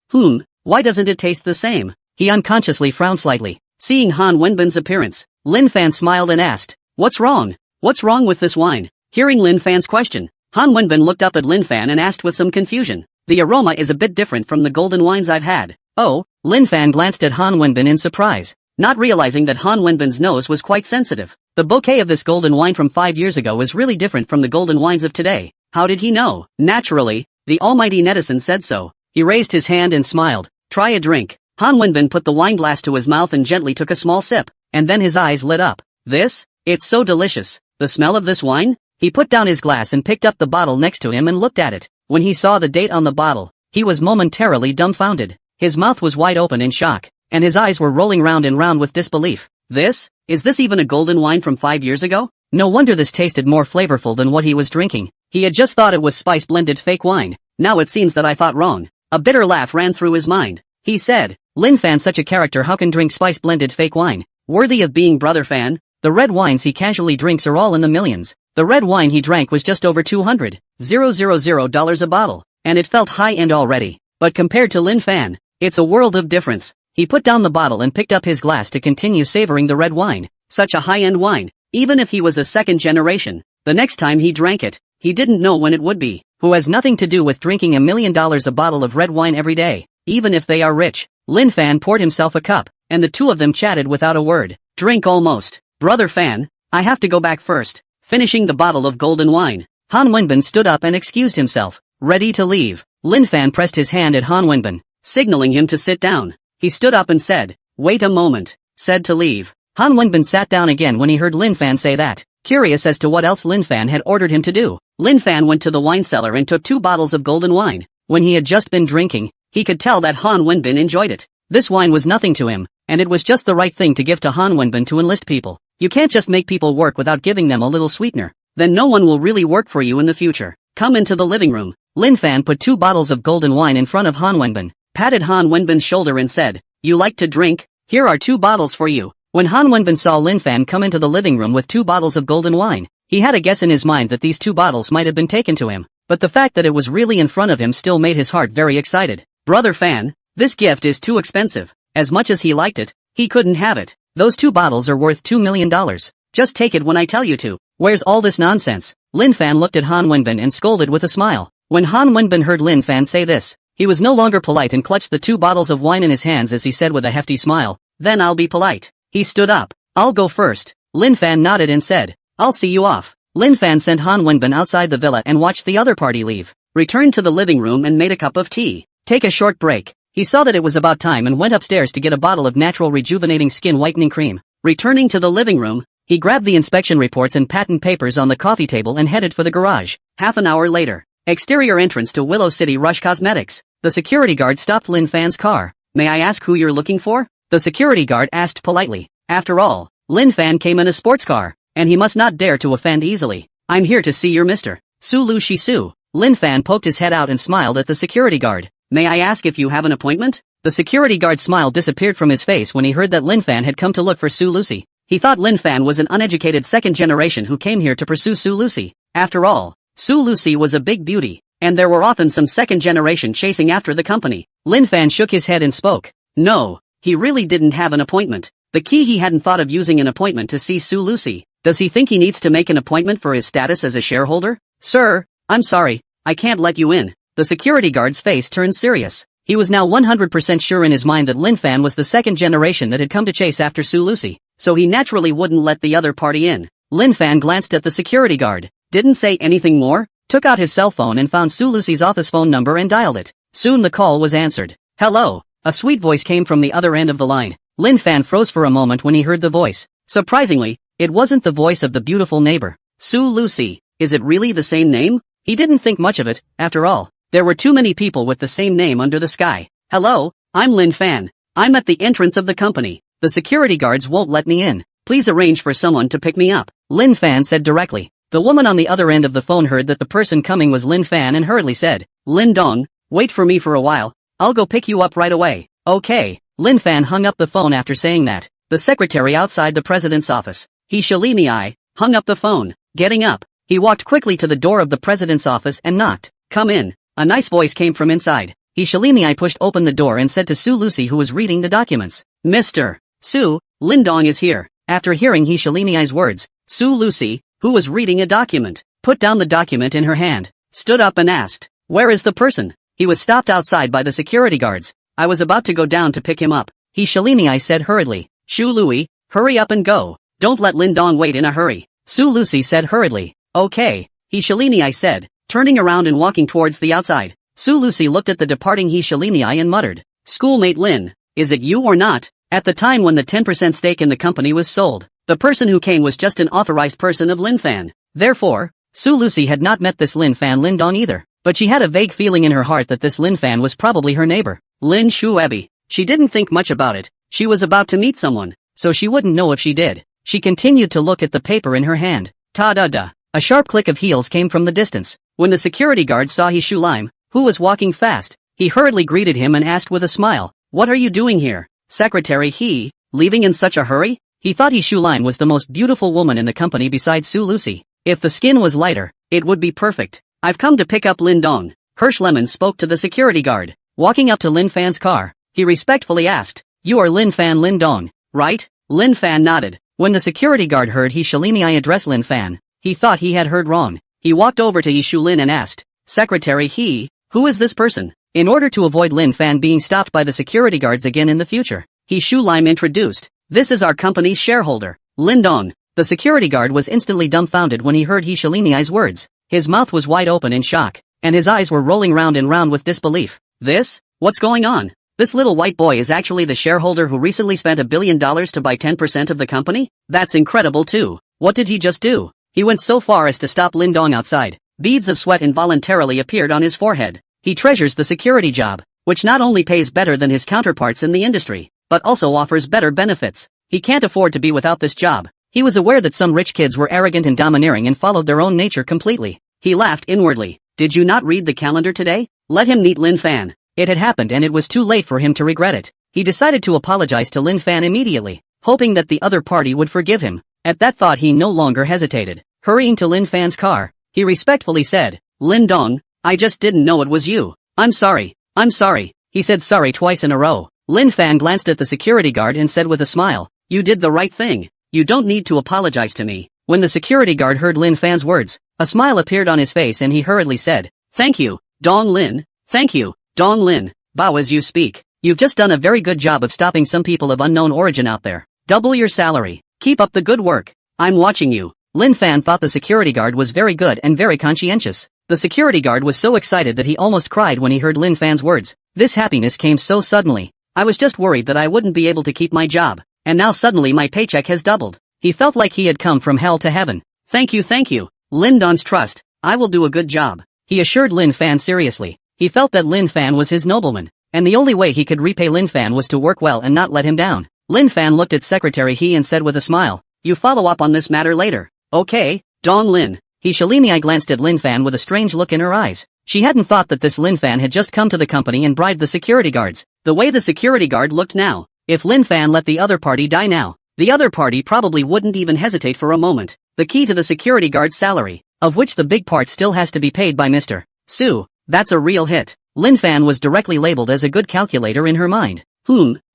A: Why doesn't it taste the same?" He unconsciously frowned slightly. Seeing Han Wenbin's appearance, Lin Fan smiled and asked, "What's wrong? What's wrong with this wine?" Hearing Lin Fan's question, Han Wenbin looked up at Lin Fan and asked with some confusion, "The aroma is a bit different from the golden wines I've had." "Oh," Lin Fan glanced at Han Wenbin in surprise, not realizing that Han Wenbin's nose was quite sensitive. The bouquet of this golden wine from 5 years ago is really different from the golden wines of today. How did he know? Naturally, the almighty netizen said so. He raised his hand and smiled. "Try a drink." Han Wenbin put the wine glass to his mouth and gently took a small sip, and then his eyes lit up. It's so delicious. The smell of this wine? He put down his glass and picked up the bottle next to him and looked at it. When he saw the date on the bottle, he was momentarily dumbfounded. His mouth was wide open in shock, and his eyes were rolling round and round with disbelief. Is this even a golden wine from 5 years ago? No wonder this tasted more flavorful than what he was drinking. He had just thought it was spice-blended fake wine. Now it seems that I thought wrong. A bitter laugh ran through his mind. He said, Lin Fan, such a character, how can drink spice-blended fake wine? Worthy of being Brother Fan. The red wines he casually drinks are all in the millions. The red wine he drank was just over $200,000 a bottle, and it felt high-end already. But compared to Lin Fan, it's a world of difference. He put down the bottle and picked up his glass to continue savoring the red wine. Such a high-end wine, even if he was a second generation. The next time he drank it, he didn't know when it would be. Who has nothing to do with drinking $1 million a bottle of red wine every day, even if they are rich. Lin Fan poured himself a cup, and the two of them chatted without a word. Drink almost. Brother Fan, I have to go back first. Finishing the bottle of golden wine, Han Wenbin stood up and excused himself, ready to leave. Lin Fan pressed his hand at Han Wenbin, signaling him to sit down. He stood up and said, wait a moment, said to leave. Han Wenbin sat down again when he heard Lin Fan say that, curious as to what else Lin Fan had ordered him to do. Lin Fan went to the wine cellar and took 2 bottles of golden wine. When he had just been drinking, he could tell that Han Wenbin enjoyed it. This wine was nothing to him, and it was just the right thing to give to Han Wenbin to enlist people. You can't just make people work without giving them a little sweetener. Then no one will really work for you in the future. Come into the living room. Lin Fan put 2 bottles of golden wine in front of Han Wenbin, patted Han Wenbin's shoulder and said, you like to drink? Here are 2 bottles for you. When Han Wenbin saw Lin Fan come into the living room with 2 bottles of golden wine, he had a guess in his mind that these 2 bottles might have been taken to him, but the fact that it was really in front of him still made his heart very excited. Brother Fan, this gift is too expensive. As much as he liked it, he couldn't have it. Those 2 bottles are worth $2 million. Just take it when I tell you to. Where's all this nonsense? Lin Fan looked at Han Wenbin and scolded with a smile. When Han Wenbin heard Lin Fan say this, he was no longer polite and clutched the 2 bottles of wine in his hands as he said with a hefty smile, then I'll be polite. He stood up. I'll go first. Lin Fan nodded and said, I'll see you off. Lin Fan sent Han Wenbin outside the villa and watched the other party leave, returned to the living room and made a cup of tea. Take a short break. He saw that it was about time and went upstairs to get a bottle of natural rejuvenating skin whitening cream. Returning to the living room, he grabbed the inspection reports and patent papers on the coffee table and headed for the garage. Half an hour later, exterior entrance to Willow City Rush Cosmetics. The security guard stopped Lin Fan's car. May I ask who you're looking for? The security guard asked politely. After all, Lin Fan came in a sports car, and he must not dare to offend easily. I'm here to see your Mr. Su Lu Shi Su. Lin Fan poked his head out and smiled at the security guard. May I ask if you have an appointment? The security guard's smile disappeared from his face when he heard that Lin Fan had come to look for Su Lucy. He thought Lin Fan was an uneducated second generation who came here to pursue Su Lucy. After all, Su Lucy was a big beauty, and there were often some second generation chasing after the company. Lin Fan shook his head and spoke. No, he really didn't have an appointment. The key, he hadn't thought of using an appointment to see Su Lucy. Does he think he needs to make an appointment for his status as a shareholder? Sir, I'm sorry, I can't let you in. The security guard's face turned serious. He was now 100% sure in his mind that Lin Fan was the second generation that had come to chase after Su Lucy, so he naturally wouldn't let the other party in. Lin Fan glanced at the security guard, didn't say anything more, took out his cell phone and found Su Lucy's office phone number and dialed it. Soon the call was answered. Hello, a sweet voice came from the other end of the line. Lin Fan froze for a moment when he heard the voice. Surprisingly, it wasn't the voice of the beautiful neighbor. Su Lucy, is it really the same name? He didn't think much of it, after all. There were too many people with the same name under the sky. Hello, I'm Lin Fan. I'm at the entrance of the company. The security guards won't let me in. Please arrange for someone to pick me up. Lin Fan said directly. The woman on the other end of the phone heard that the person coming was Lin Fan and hurriedly said, Lin Dong, wait for me for a while. I'll go pick you up right away. Okay. Lin Fan hung up the phone after saying that. The secretary outside the president's office, He Shalini, hung up the phone. Getting up, he walked quickly to the door of the president's office and knocked. Come in. A nice voice came from inside. He Shalini pushed open the door and said to Su Lucy, who was reading the documents, Mr. Su, Lin Dong is here. After hearing He Shalini's words, Su Lucy, who was reading a document, put down the document in her hand, stood up and asked, Where is the person? He was stopped outside by the security guards. I was about to go down to pick him up. He Shalini said hurriedly. Shu Lui, hurry up and go. Don't let Lin Dong wait in a hurry. Su Lucy said hurriedly. Okay, He Shalini said, turning around and walking towards the outside. Su Lucy looked at the departing He Shalini and muttered, Schoolmate Lin, is it you or not? At the time when the 10% stake in the company was sold, the person who came was just an authorized person of Lin Fan. Therefore, Su Lucy had not met this Lin Fan Lin Dong either, but she had a vague feeling in her heart that this Lin Fan was probably her neighbor, Lin Shuebi. She didn't think much about it. She was about to meet someone, so she wouldn't know if she did. She continued to look at the paper in her hand. Ta-da-da. A sharp click of heels came from the distance. When the security guard saw He Shu Lime, who was walking fast, he hurriedly greeted him and asked with a smile, "What are you doing here, Secretary He? Leaving in such a hurry?" He thought He Shu Lime was the most beautiful woman in the company besides Su Lucy. If the skin was lighter, it would be perfect. "I've come to pick up Lin Dong." Hirsch Lemon spoke to the security guard. Walking up to Lin Fan's car, he respectfully asked, "You are Lin Fan Lin Dong, right?" Lin Fan nodded. When the security guard heard He Shalimi address Lin Fan, he thought he had heard wrong. He walked over to He Shu Lin and asked, "Secretary He, who is this person?" In order to avoid Lin Fan being stopped by the security guards again in the future, He Shu Lime introduced, "This is our company's shareholder, Lin Dong." The security guard was instantly dumbfounded when he heard He Shalimi's words. His mouth was wide open in shock, and his eyes were rolling round and round with disbelief. What's going on? This little white boy is actually the shareholder who recently spent $1 billion to buy 10% of the company? That's incredible too. What did he just do? He went so far as to stop Lin Dong outside. Beads of sweat involuntarily appeared on his forehead. He treasures the security job, which not only pays better than his counterparts in the industry, but also offers better benefits. He can't afford to be without this job. He was aware that some rich kids were arrogant and domineering and followed their own nature completely. He laughed inwardly. Did you not read the calendar today? Let him meet Lin Fan. It had happened and it was too late for him to regret it. He decided to apologize to Lin Fan immediately, hoping that the other party would forgive him. At that thought he no longer hesitated. Hurrying to Lin Fan's car, he respectfully said, "Lin Dong, I just didn't know it was you. I'm sorry. He said sorry twice in a row. Lin Fan glanced at the security guard and said with a smile, "You did the right thing. You don't need to apologize to me." When the security guard heard Lin Fan's words, a smile appeared on his face and he hurriedly said, "Thank you, Dong Lin. Thank you, Dong Lin. Bow as you speak. You've just done a very good job of stopping some people of unknown origin out there. Double your salary. Keep up the good work. I'm watching you." Lin Fan thought the security guard was very good and very conscientious. The security guard was so excited that he almost cried when he heard Lin Fan's words. This happiness came so suddenly. "I was just worried that I wouldn't be able to keep my job, and now suddenly my paycheck has doubled." He felt like he had come from hell to heaven. Thank you. Lin Dong's trust. I will do a good job," he assured Lin Fan seriously. He felt that Lin Fan was his nobleman, and the only way he could repay Lin Fan was to work well and not let him down. Lin Fan looked at Secretary He and said with a smile, "You follow up on this matter later." "Okay, Dong Lin." He Shalimi glanced at Lin Fan with a strange look in her eyes. She hadn't thought that this Lin Fan had just come to the company and bribed the security guards. The way the security guard looked now, if Lin Fan let the other party die now, the other party probably wouldn't even hesitate for a moment. The key to the security guard's salary, of which the big part still has to be paid by Mr. Su, that's a real hit. Lin Fan was directly labeled as a good calculator in her mind.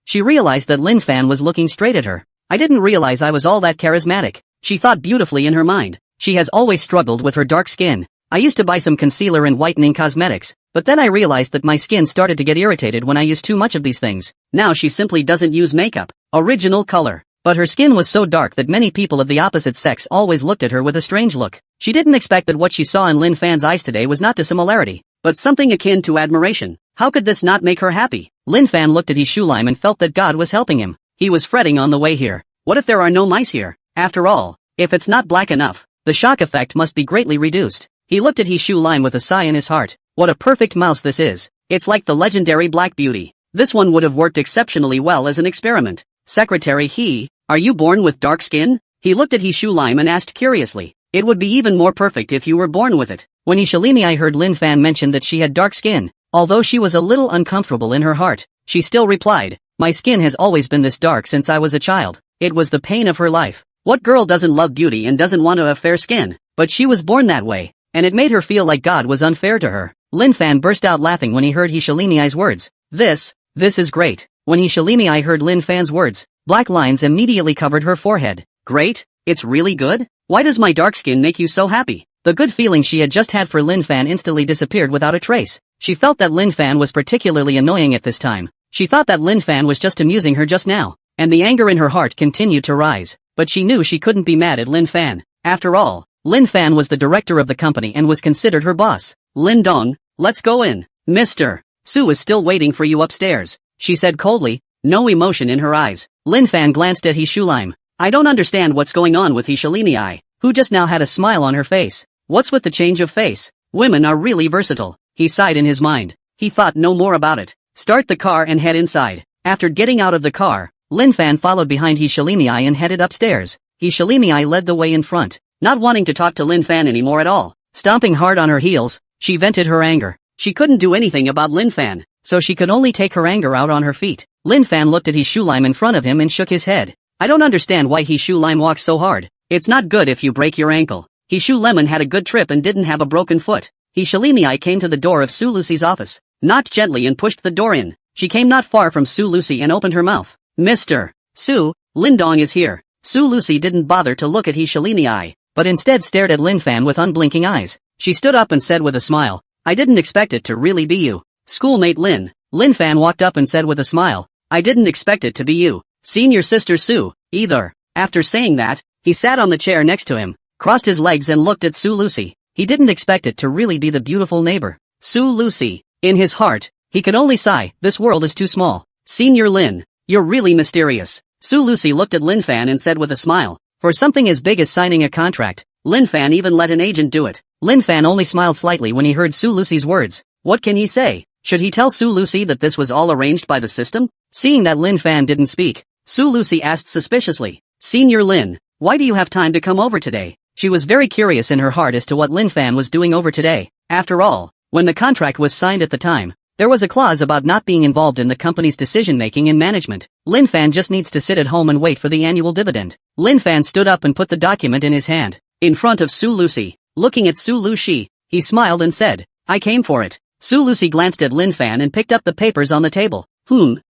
A: She realized that Lin Fan was looking straight at her. "I didn't realize I was all that charismatic," she thought beautifully in her mind. She has always struggled with her dark skin. "I used to buy some concealer and whitening cosmetics, but then I realized that my skin started to get irritated when I used too much of these things. Now she simply doesn't use makeup. Original color." But her skin was so dark that many people of the opposite sex always looked at her with a strange look. She didn't expect that what she saw in Lin Fan's eyes today was not dissimilarity, but something akin to admiration. How could this not make her happy? Lin Fan looked at He Shu Lime and felt that God was helping him. He was fretting on the way here. What if there are no mice here? After all, if it's not black enough, the shock effect must be greatly reduced. He looked at He Shu Lime with a sigh in his heart. What a perfect mouse this is. It's like the legendary Black Beauty. This one would have worked exceptionally well as an experiment. Secretary He, are you born with dark skin? He looked at He Shu Lime and asked curiously. It would be even more perfect if you were born with it. When He Shalimi heard Lin Fan mention that she had dark skin, although she was a little uncomfortable in her heart, she still replied, "My skin has always been this dark since I was a child. It was the pain of her life. What girl doesn't love beauty and doesn't want to have fair skin? But she was born that way, and it made her feel like God was unfair to her." Lin Fan burst out laughing when he heard He Shalimi's words. This is great. When He Shalimi heard Lin Fan's words, black lines immediately covered her forehead. Great? It's really good? Why does my dark skin make you so happy? The good feeling she had just had for Lin Fan instantly disappeared without a trace. She felt that Lin Fan was particularly annoying at this time. She thought that Lin Fan was just amusing her just now, and the anger in her heart continued to rise. But she knew she couldn't be mad at Lin Fan. After all, Lin Fan was the director of the company and was considered her boss. "Lin Dong, let's go in. Mr. Su is still waiting for you upstairs," she said coldly, no emotion in her eyes. Lin Fan glanced at He Shu Lime. "I don't understand what's going on with He Shalimi, who just now had a smile on her face. What's with the change of face? Women are really versatile. He sighed in his mind. He thought no more about it. Start the car and head inside. After getting out of the car, Lin Fan followed behind He Shalimei and headed upstairs. He Shalimei led the way in front, not wanting to talk to Lin Fan anymore at all. Stomping hard on her heels, she vented her anger. She couldn't do anything about Lin Fan, so she could only take her anger out on her feet. Lin Fan looked at He Shalimei in front of him and shook his head. I don't understand why He Shalimei walks so hard. It's not good if you break your ankle. He Shalimei had a good trip and didn't have a broken foot. He Shalimei came to the door of Su Lucy's office, knocked gently and pushed the door in. She came not far from Su Lucy and opened her mouth. Mr. Su, Lindong is here. Su Lucy didn't bother to look at He Shalimei, but instead stared at Lin Fan with unblinking eyes. She stood up and said with a smile, I didn't expect it to really be you. Schoolmate Lin. Lin Fan walked up and said with a smile, I didn't expect it to be you. Senior sister Su, either. After saying that, he sat on the chair next to him, crossed his legs and looked at Su Lucy. He didn't expect it to really be the beautiful neighbor, Su Lucy. In his heart, he could only sigh, this world is too small. Senior Lin, you're really mysterious. Su Lucy looked at Lin Fan and said with a smile, for something as big as signing a contract, Lin Fan even let an agent do it. Lin Fan only smiled slightly when he heard Su Lucy's words. What can he say? Should he tell Su Lucy that this was all arranged by the system? Seeing that Lin Fan didn't speak, Su Lucy asked suspiciously, Senior Lin, why do you have time to come over today? She was very curious in her heart as to what Lin Fan was doing over today. After all, when the contract was signed at the time, there was a clause about not being involved in the company's decision-making and management. Lin Fan just needs to sit at home and wait for the annual dividend. Lin Fan stood up and put the document in his hand, in front of Su Lucy. Looking at Su Lucy, he smiled and said, I came for it. Su Lucy glanced at Lin Fan and picked up the papers on the table.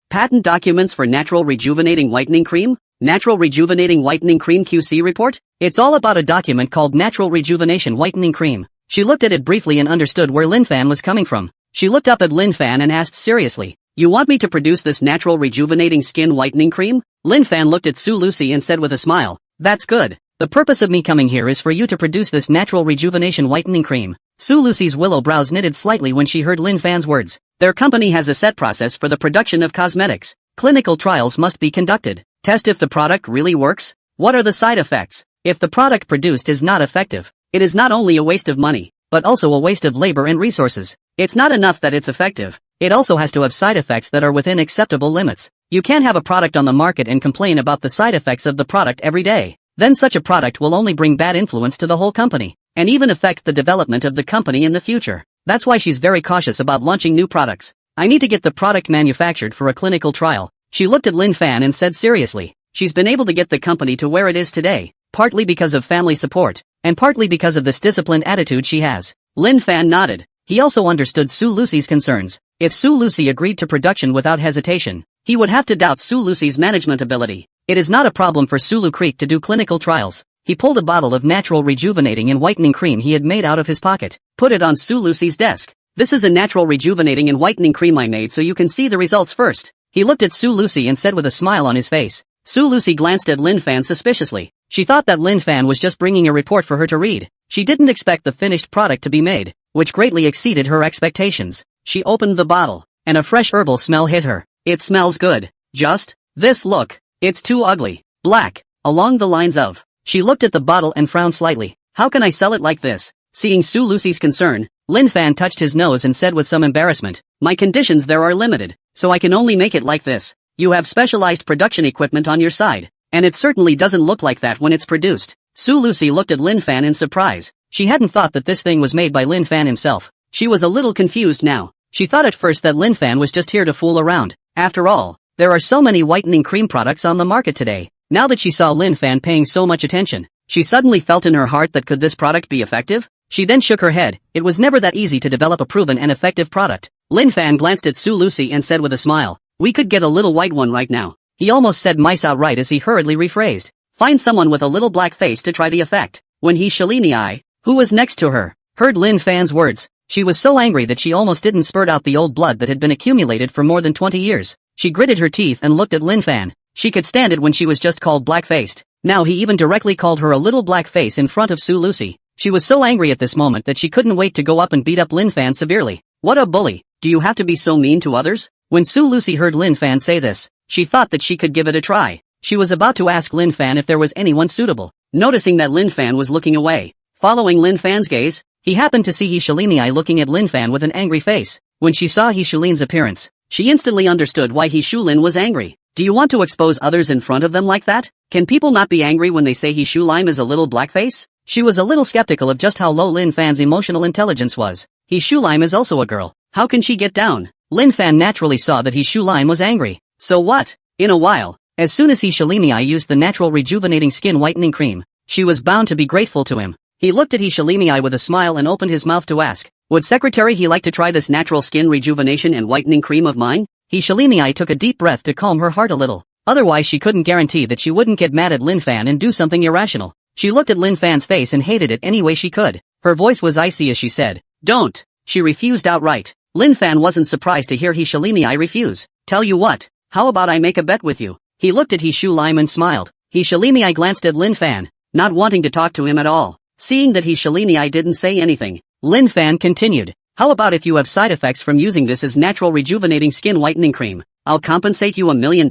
A: Patent documents for natural rejuvenating whitening cream? Natural Rejuvenating Whitening Cream QC report? It's all about a document called Natural Rejuvenation Whitening Cream. She looked at it briefly and understood where Lin Fan was coming from. She looked up at Lin Fan and asked seriously, you want me to produce this natural rejuvenating skin whitening cream? Lin Fan looked at Su Lucy and said with a smile, that's good. The purpose of me coming here is for you to produce this natural rejuvenation whitening cream. Su Lucy's willow brows knitted slightly when she heard Lin Fan's words. Their company has a set process for the production of cosmetics. Clinical trials must be conducted. Test if the product really works. What are the side effects? If the product produced is not effective, it is not only a waste of money, but also a waste of labor and resources. It's not enough that it's effective. It also has to have side effects that are within acceptable limits. You can't have a product on the market and complain about the side effects of the product every day. Then such a product will only bring bad influence to the whole company, and even affect the development of the company in the future. That's why she's very cautious about launching new products. I need to get the product manufactured for a clinical trial. She looked at Lin Fan and said seriously, she's been able to get the company to where it is today, partly because of family support, and partly because of this disciplined attitude she has. Lin Fan nodded. He also understood Su Lucy's concerns. If Su Lucy agreed to production without hesitation, he would have to doubt Su Lucy's management ability. It is not a problem for Sulu Creek to do clinical trials. He pulled a bottle of natural rejuvenating and whitening cream he had made out of his pocket, put it on Su Lucy's desk. This is a natural rejuvenating and whitening cream I made so you can see the results first. He looked at Su Lucy and said with a smile on his face. Su Lucy glanced at Lin Fan suspiciously. She thought that Lin Fan was just bringing a report for her to read. She didn't expect the finished product to be made, which greatly exceeded her expectations. She opened the bottle, and a fresh herbal smell hit her. It smells good. Just this look. It's too ugly. Black. Along the lines of. She looked at the bottle and frowned slightly. How can I sell it like this? Seeing Su Lucy's concern, Lin Fan touched his nose and said with some embarrassment, my conditions there are limited, so I can only make it like this. You have specialized production equipment on your side, and it certainly doesn't look like that when it's produced. Su Lucy looked at Lin Fan in surprise. She hadn't thought that this thing was made by Lin Fan himself. She was a little confused now. She thought at first that Lin Fan was just here to fool around. After all, there are so many whitening cream products on the market today. Now that she saw Lin Fan paying so much attention, she suddenly felt in her heart that could this product be effective? She then shook her head. It was never that easy to develop a proven and effective product. Lin Fan glanced at Su Lucy and said with a smile, we could get a little white one right now. He almost said mice outright as he hurriedly rephrased. Find someone with a little black face to try the effect. When He Shalimei, who was next to her, heard Lin Fan's words, she was so angry that she almost didn't spurt out the old blood that had been accumulated for more than 20 years. She gritted her teeth and looked at Lin Fan. She could stand it when she was just called black-faced. Now he even directly called her a little black face in front of Su Lucy. She was so angry at this moment that she couldn't wait to go up and beat up Lin Fan severely. What a bully. Do you have to be so mean to others? When Su Lucy heard Lin Fan say this, she thought that she could give it a try. She was about to ask Lin Fan if there was anyone suitable. Noticing that Lin Fan was looking away, Following Lin Fan's gaze, he happened to see He Shalini looking at Lin Fan with an angry face. When she saw He Shulin's appearance, she instantly understood why He Shulin was angry. Do you want to expose others in front of them like that? Can people not be angry when they say He Shulim is a little blackface? She was a little skeptical of just how low Lin Fan's emotional intelligence was. He Shulim is also a girl. How can she get down? Lin Fan naturally saw that He Shulim was angry. So what? In a while, as soon as He Shalini used the natural rejuvenating skin whitening cream, she was bound to be grateful to him. He looked at He Shalini with a smile and opened his mouth to ask, would Secretary he like to try this natural skin rejuvenation and whitening cream of mine? He Shalini took a deep breath to calm her heart a little. Otherwise she couldn't guarantee that she wouldn't get mad at Lin Fan and do something irrational. She looked at Lin Fan's face and hated it any way she could. Her voice was icy as she said, don't. She refused outright. Lin Fan wasn't surprised to hear He Shalini refuse. Tell you what, how about I make a bet with you? He looked at He Shulim and smiled. He Shalini glanced at Lin Fan, not wanting to talk to him at all. Seeing that He Shalini didn't say anything, Lin Fan continued, how about if you have side effects from using this as natural rejuvenating skin whitening cream, I'll compensate you $1 million?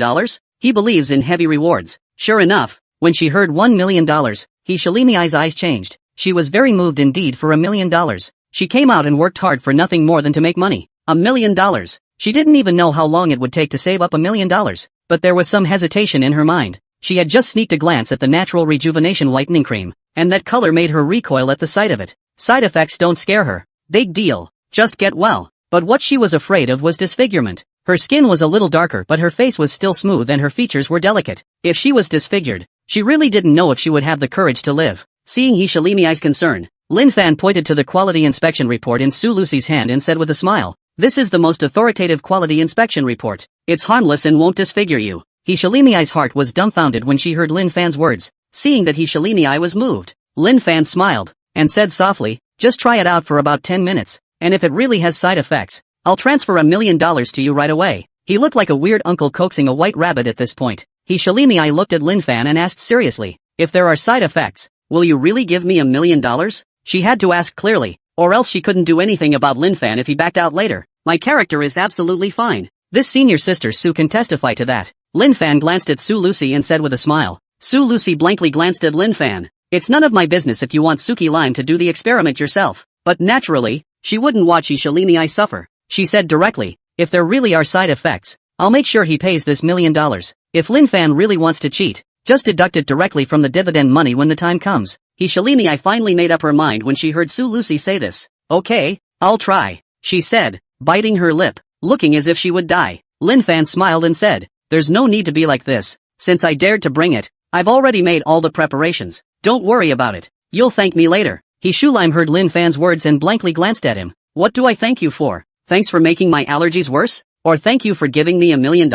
A: He believes in heavy rewards. Sure enough, when she heard $1 million, He Shalini's eyes changed. She was very moved indeed for $1 million. She came out and worked hard for nothing more than to make money. $1 million. She didn't even know how long it would take to save up $1 million, but there was some hesitation in her mind. She had just sneaked a glance at the natural rejuvenation whitening cream, and that color made her recoil at the sight of it. Side effects don't scare her. Big deal. Just get well. But what she was afraid of was disfigurement. Her skin was a little darker but her face was still smooth and her features were delicate. If she was disfigured, she really didn't know if she would have the courage to live. Seeing He Shalini's concern, Lin Fan pointed to the quality inspection report in Su Lucy's hand and said with a smile, this is the most authoritative quality inspection report. It's harmless and won't disfigure you. He Shalini's heart was dumbfounded when she heard Lin Fan's words. Seeing that He Shalini was moved, Lin Fan smiled, and said softly, just try it out for about 10 minutes, and if it really has side effects, I'll transfer $1 million to you right away. He looked like a weird uncle coaxing a white rabbit at this point. He Shalini looked at Lin Fan and asked seriously, if there are side effects, will you really give me $1 million? She had to ask clearly, or else she couldn't do anything about Lin Fan if he backed out later. My character is absolutely fine. This senior sister Sue can testify to that. Lin Fan glanced at Su Lucy and said with a smile. Su Lucy blankly glanced at Lin Fan. It's none of my business if you want Suki Lime to do the experiment yourself. But naturally, she wouldn't watch He Shalini suffer. She said directly, if there really are side effects, I'll make sure he pays this $1 million. If Lin Fan really wants to cheat, just deduct it directly from the dividend money when the time comes. He Shalini finally made up her mind when she heard Su Lucy say this. Okay, I'll try, she said, biting her lip, looking as if she would die. Lin Fan smiled and said, there's no need to be like this. Since I dared to bring it, I've already made all the preparations. Don't worry about it. You'll thank me later. He Shulim heard Lin Fan's words and blankly glanced at him. What do I thank you for? Thanks for making my allergies worse? Or thank you for giving me $1 million?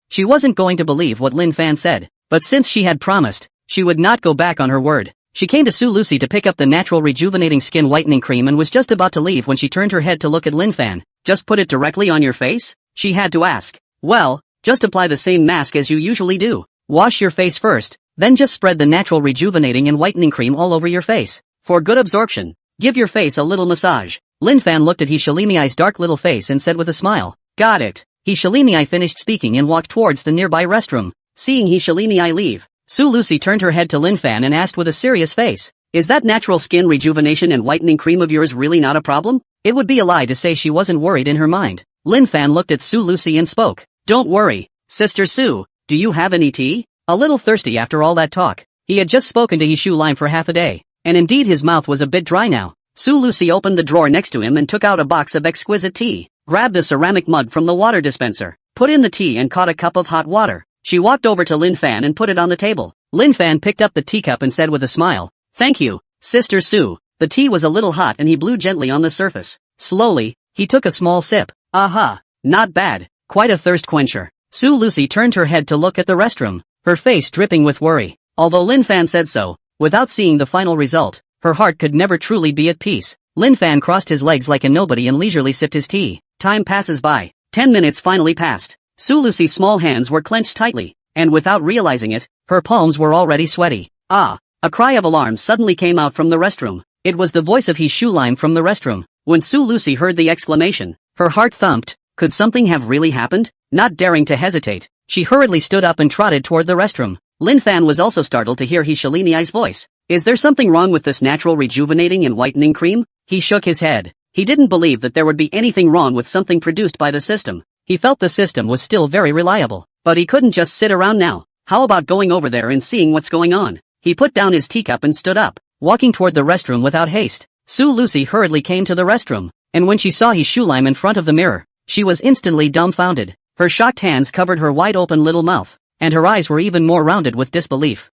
A: She wasn't going to believe what Lin Fan said, but since she had promised, she would not go back on her word. She came to Su Lucy to pick up the natural rejuvenating skin whitening cream and was just about to leave when she turned her head to look at Lin Fan. Just put it directly on your face? She had to ask. Well, just apply the same mask as you usually do. Wash your face first, then just spread the natural rejuvenating and whitening cream all over your face. For good absorption, give your face a little massage. Lin Fan looked at He Shalini's dark little face and said with a smile, got it. He Shalini finished speaking and walked towards the nearby restroom. Seeing He Shalini leave, Su Lucy turned her head to Lin Fan and asked with a serious face, is that natural skin rejuvenation and whitening cream of yours really not a problem? It would be a lie to say she wasn't worried in her mind. Lin Fan looked at Su Lucy and spoke, don't worry, Sister Sue, do you have any tea? A little thirsty after all that talk. He had just spoken to He Shulim for half a day, and indeed his mouth was a bit dry now. Su Lucy opened the drawer next to him and took out a box of exquisite tea, grabbed a ceramic mug from the water dispenser, put in the tea and caught a cup of hot water. She walked over to Lin Fan and put it on the table. Lin Fan picked up the teacup and said with a smile, thank you, Sister Sue. The tea was a little hot and he blew gently on the surface. Slowly, he took a small sip. Aha, not bad, quite a thirst quencher. Su Lucy turned her head to look at the restroom, her face dripping with worry. Although Lin Fan said so, without seeing the final result, her heart could never truly be at peace. Lin Fan crossed his legs like a nobody and leisurely sipped his tea. Time passes by. 10 minutes finally passed. Su Lucy's small hands were clenched tightly, and without realizing it, her palms were already sweaty. Ah! A cry of alarm suddenly came out from the restroom. It was the voice of He Shulim from the restroom. When Su Lucy heard the exclamation, her heart thumped. Could something have really happened? Not daring to hesitate, she hurriedly stood up and trotted toward the restroom. Lin Fan was also startled to hear He Shalini's voice. Is there something wrong with this natural rejuvenating and whitening cream? He shook his head. He didn't believe that there would be anything wrong with something produced by the system. He felt the system was still very reliable. But he couldn't just sit around now. How about going over there and seeing what's going on? He put down his teacup and stood up, walking toward the restroom without haste. Sue Lucy hurriedly came to the restroom, and when she saw his shoe lime in front of the mirror, she was instantly dumbfounded. Her shocked hands covered her wide-open little mouth, and her eyes were even more rounded with disbelief.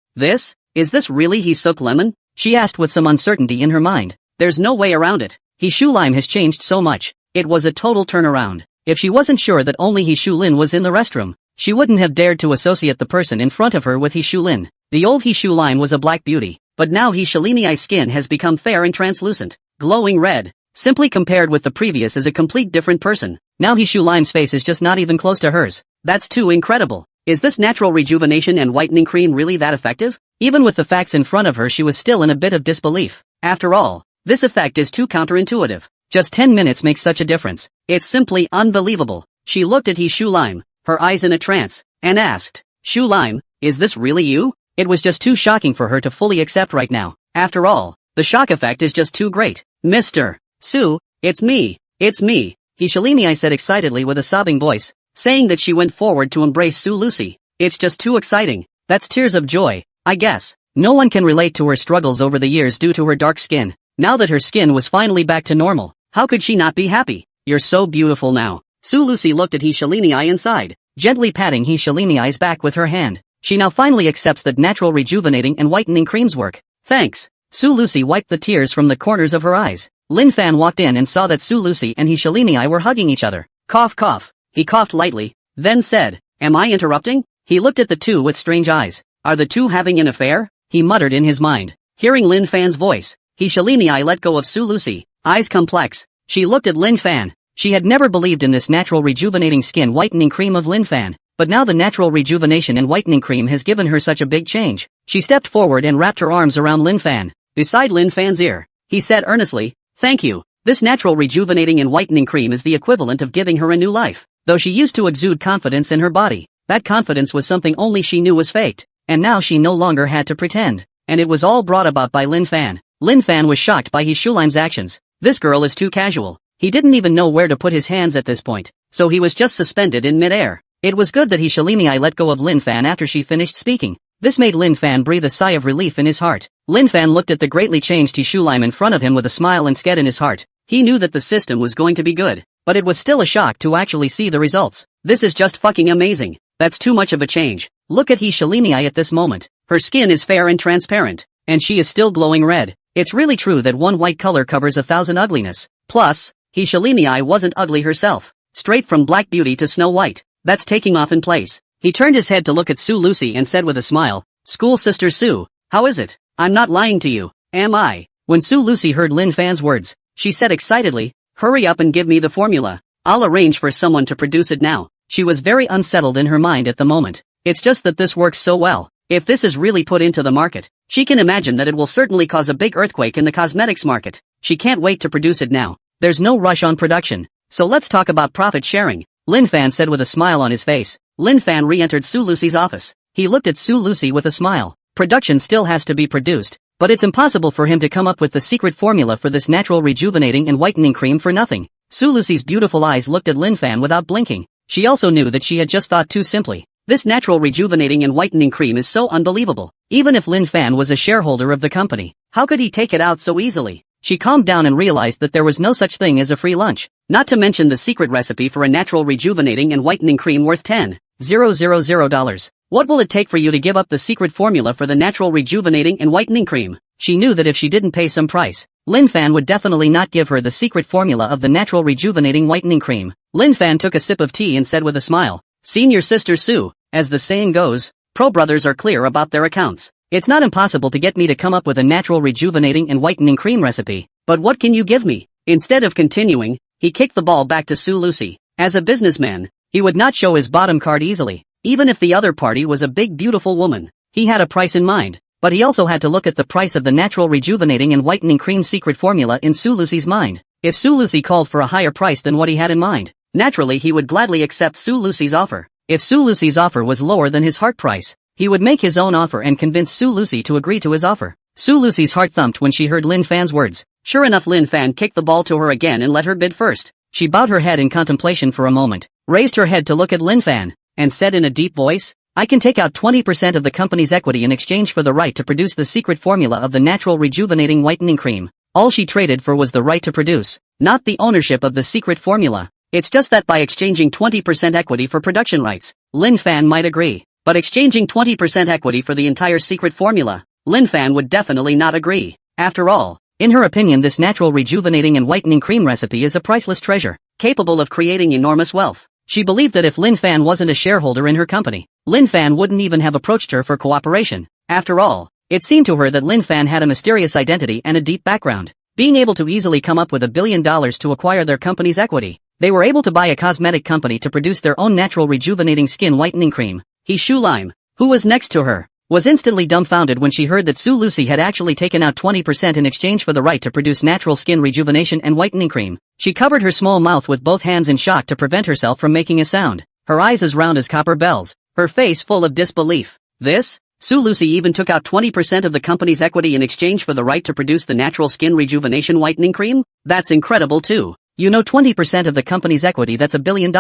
A: Is this really his soak lemon? She asked with some uncertainty in her mind. There's no way around it. His shoe lime has changed so much. It was a total turnaround. If she wasn't sure that only his shoe lin was in the restroom, she wouldn't have dared to associate the person in front of her with his shoe lin. The old his shoe lime was a black beauty, but now his Shalini's skin has become fair and translucent, glowing red. Simply compared with the previous is a complete different person. Now his shoe lime's face is just not even close to hers. That's too incredible. Is this natural rejuvenation and whitening cream really that effective? Even with the facts in front of her, she was still in a bit of disbelief. After all, this effect is too counterintuitive. Just 10 minutes makes such a difference. It's simply unbelievable. She looked at his shoe lime, her eyes in a trance, and asked, "Shoe lime, is this really you?" It was just too shocking for her to fully accept right now. After all, the shock effect is just too great. Mr. Sue, it's me. He Shalini said excitedly with a sobbing voice, saying that she went forward to embrace Sue Lucy. It's just too exciting. That's tears of joy, I guess. No one can relate to her struggles over the years due to her dark skin. Now that her skin was finally back to normal, how could she not be happy? You're so beautiful now. Sue Lucy looked at Shalini inside, gently patting Shalini's back with her hand. She now finally accepts that natural rejuvenating and whitening creams work. Thanks. Sue Lucy wiped the tears from the corners of her eyes. Lin Fan walked in and saw that Sue Lucy and Shalini were hugging each other. Cough cough. He coughed lightly, then said, "Am I interrupting?" He looked at the two with strange eyes. Are the two having an affair? He muttered in his mind. Hearing Lin Fan's voice, Shalini let go of Sue Lucy. Eyes complex. She looked at Lin Fan. She had never believed in this natural rejuvenating skin whitening cream of Lin Fan, but now the natural rejuvenation and whitening cream has given her such a big change. She stepped forward and wrapped her arms around Lin Fan. Beside Lin Fan's ear, he said earnestly, "Thank you. This natural rejuvenating and whitening cream is the equivalent of giving her a new life." Though she used to exude confidence in her body, that confidence was something only she knew was faked, and now she no longer had to pretend. And it was all brought about by Lin Fan. Lin Fan was shocked by his Shulime's actions. This girl is too casual. He didn't even know where to put his hands at this point, so he was just suspended in mid-air. It was good that Shalini let go of Lin Fan after she finished speaking. This made Lin Fan breathe a sigh of relief in his heart. Lin Fan looked at the greatly changed Shulime in front of him with a smile and sked in his heart. He knew that the system was going to be good, but it was still a shock to actually see the results. This is just fucking amazing. That's too much of a change. Look at Shalini at this moment. Her skin is fair and transparent, and she is still glowing red. It's really true that one white color covers 1,000 ugliness. Plus, Shalini wasn't ugly herself. Straight from black beauty to snow white. That's taking off in place. He turned his head to look at Sue Lucy and said with a smile, "School sister Sue, how is it? I'm not lying to you, am I?" When Sue Lucy heard Lin Fan's words, she said excitedly, "Hurry up and give me the formula. I'll arrange for someone to produce it now." She was very unsettled in her mind at the moment. It's just that this works so well. If this is really put into the market, she can imagine that it will certainly cause a big earthquake in the cosmetics market. She can't wait to produce it now. There's no rush on production. So let's talk about profit sharing, Lin Fan said with a smile on his face. Lin Fan re-entered Sue Lucy's office. He looked at Sue Lucy with a smile. Production still has to be produced, but it's impossible for him to come up with the secret formula for this natural rejuvenating and whitening cream for nothing. Sue Lucy's beautiful eyes looked at Lin Fan without blinking. She also knew that she had just thought too simply. This natural rejuvenating and whitening cream is so unbelievable. Even if Lin Fan was a shareholder of the company, how could he take it out so easily? She calmed down and realized that there was no such thing as a free lunch, not to mention the secret recipe for a natural rejuvenating and whitening cream worth $10,000. What will it take for you to give up the secret formula for the natural rejuvenating and whitening cream? She knew that if she didn't pay some price, Lin Fan would definitely not give her the secret formula of the natural rejuvenating whitening cream. Lin Fan took a sip of tea and said with a smile, "Senior sister Sue, as the saying goes, pro brothers are clear about their accounts. It's not impossible to get me to come up with a natural rejuvenating and whitening cream recipe, but what can you give me?" Instead of continuing, he kicked the ball back to Sue Lucy. As a businessman, he would not show his bottom card easily, even if the other party was a big beautiful woman. He had a price in mind, but he also had to look at the price of the natural rejuvenating and whitening cream secret formula in Sue Lucy's mind. If Sue Lucy called for a higher price than what he had in mind, naturally he would gladly accept Sue Lucy's offer. If Sue Lucy's offer was lower than his heart price, he would make his own offer and convince Sue Lucy to agree to his offer. Sue Lucy's heart thumped when she heard Lin Fan's words. Sure enough, Lin Fan kicked the ball to her again and let her bid first. She bowed her head in contemplation for a moment, raised her head to look at Lin Fan, and said in a deep voice, I can take out 20% of the company's equity in exchange for the right to produce the secret formula of the natural rejuvenating whitening cream. All she traded for was the right to produce, not the ownership of the secret formula. It's just that by exchanging 20% equity for production rights, Lin Fan might agree. But exchanging 20% equity for the entire secret formula, Lin Fan would definitely not agree. After all, in her opinion, this natural rejuvenating and whitening cream recipe is a priceless treasure, capable of creating enormous wealth. She believed that if Lin Fan wasn't a shareholder in her company, Lin Fan wouldn't even have approached her for cooperation. After all, it seemed to her that Lin Fan had a mysterious identity and a deep background, being able to easily come up with $1 billion to acquire their company's equity. They were able to buy a cosmetic company to produce their own natural rejuvenating skin whitening cream. He Shu Lime, who was next to her, was instantly dumbfounded when she heard that Sue Lucy had actually taken out 20% in exchange for the right to produce natural skin rejuvenation and whitening cream. She covered her small mouth with both hands in shock to prevent herself from making a sound, her eyes as round as copper bells, her face full of disbelief. This? Sue Lucy even took out 20% of the company's equity in exchange for the right to produce the natural skin rejuvenation whitening cream? That's incredible too. 20% of the company's equity, that's $1 billion.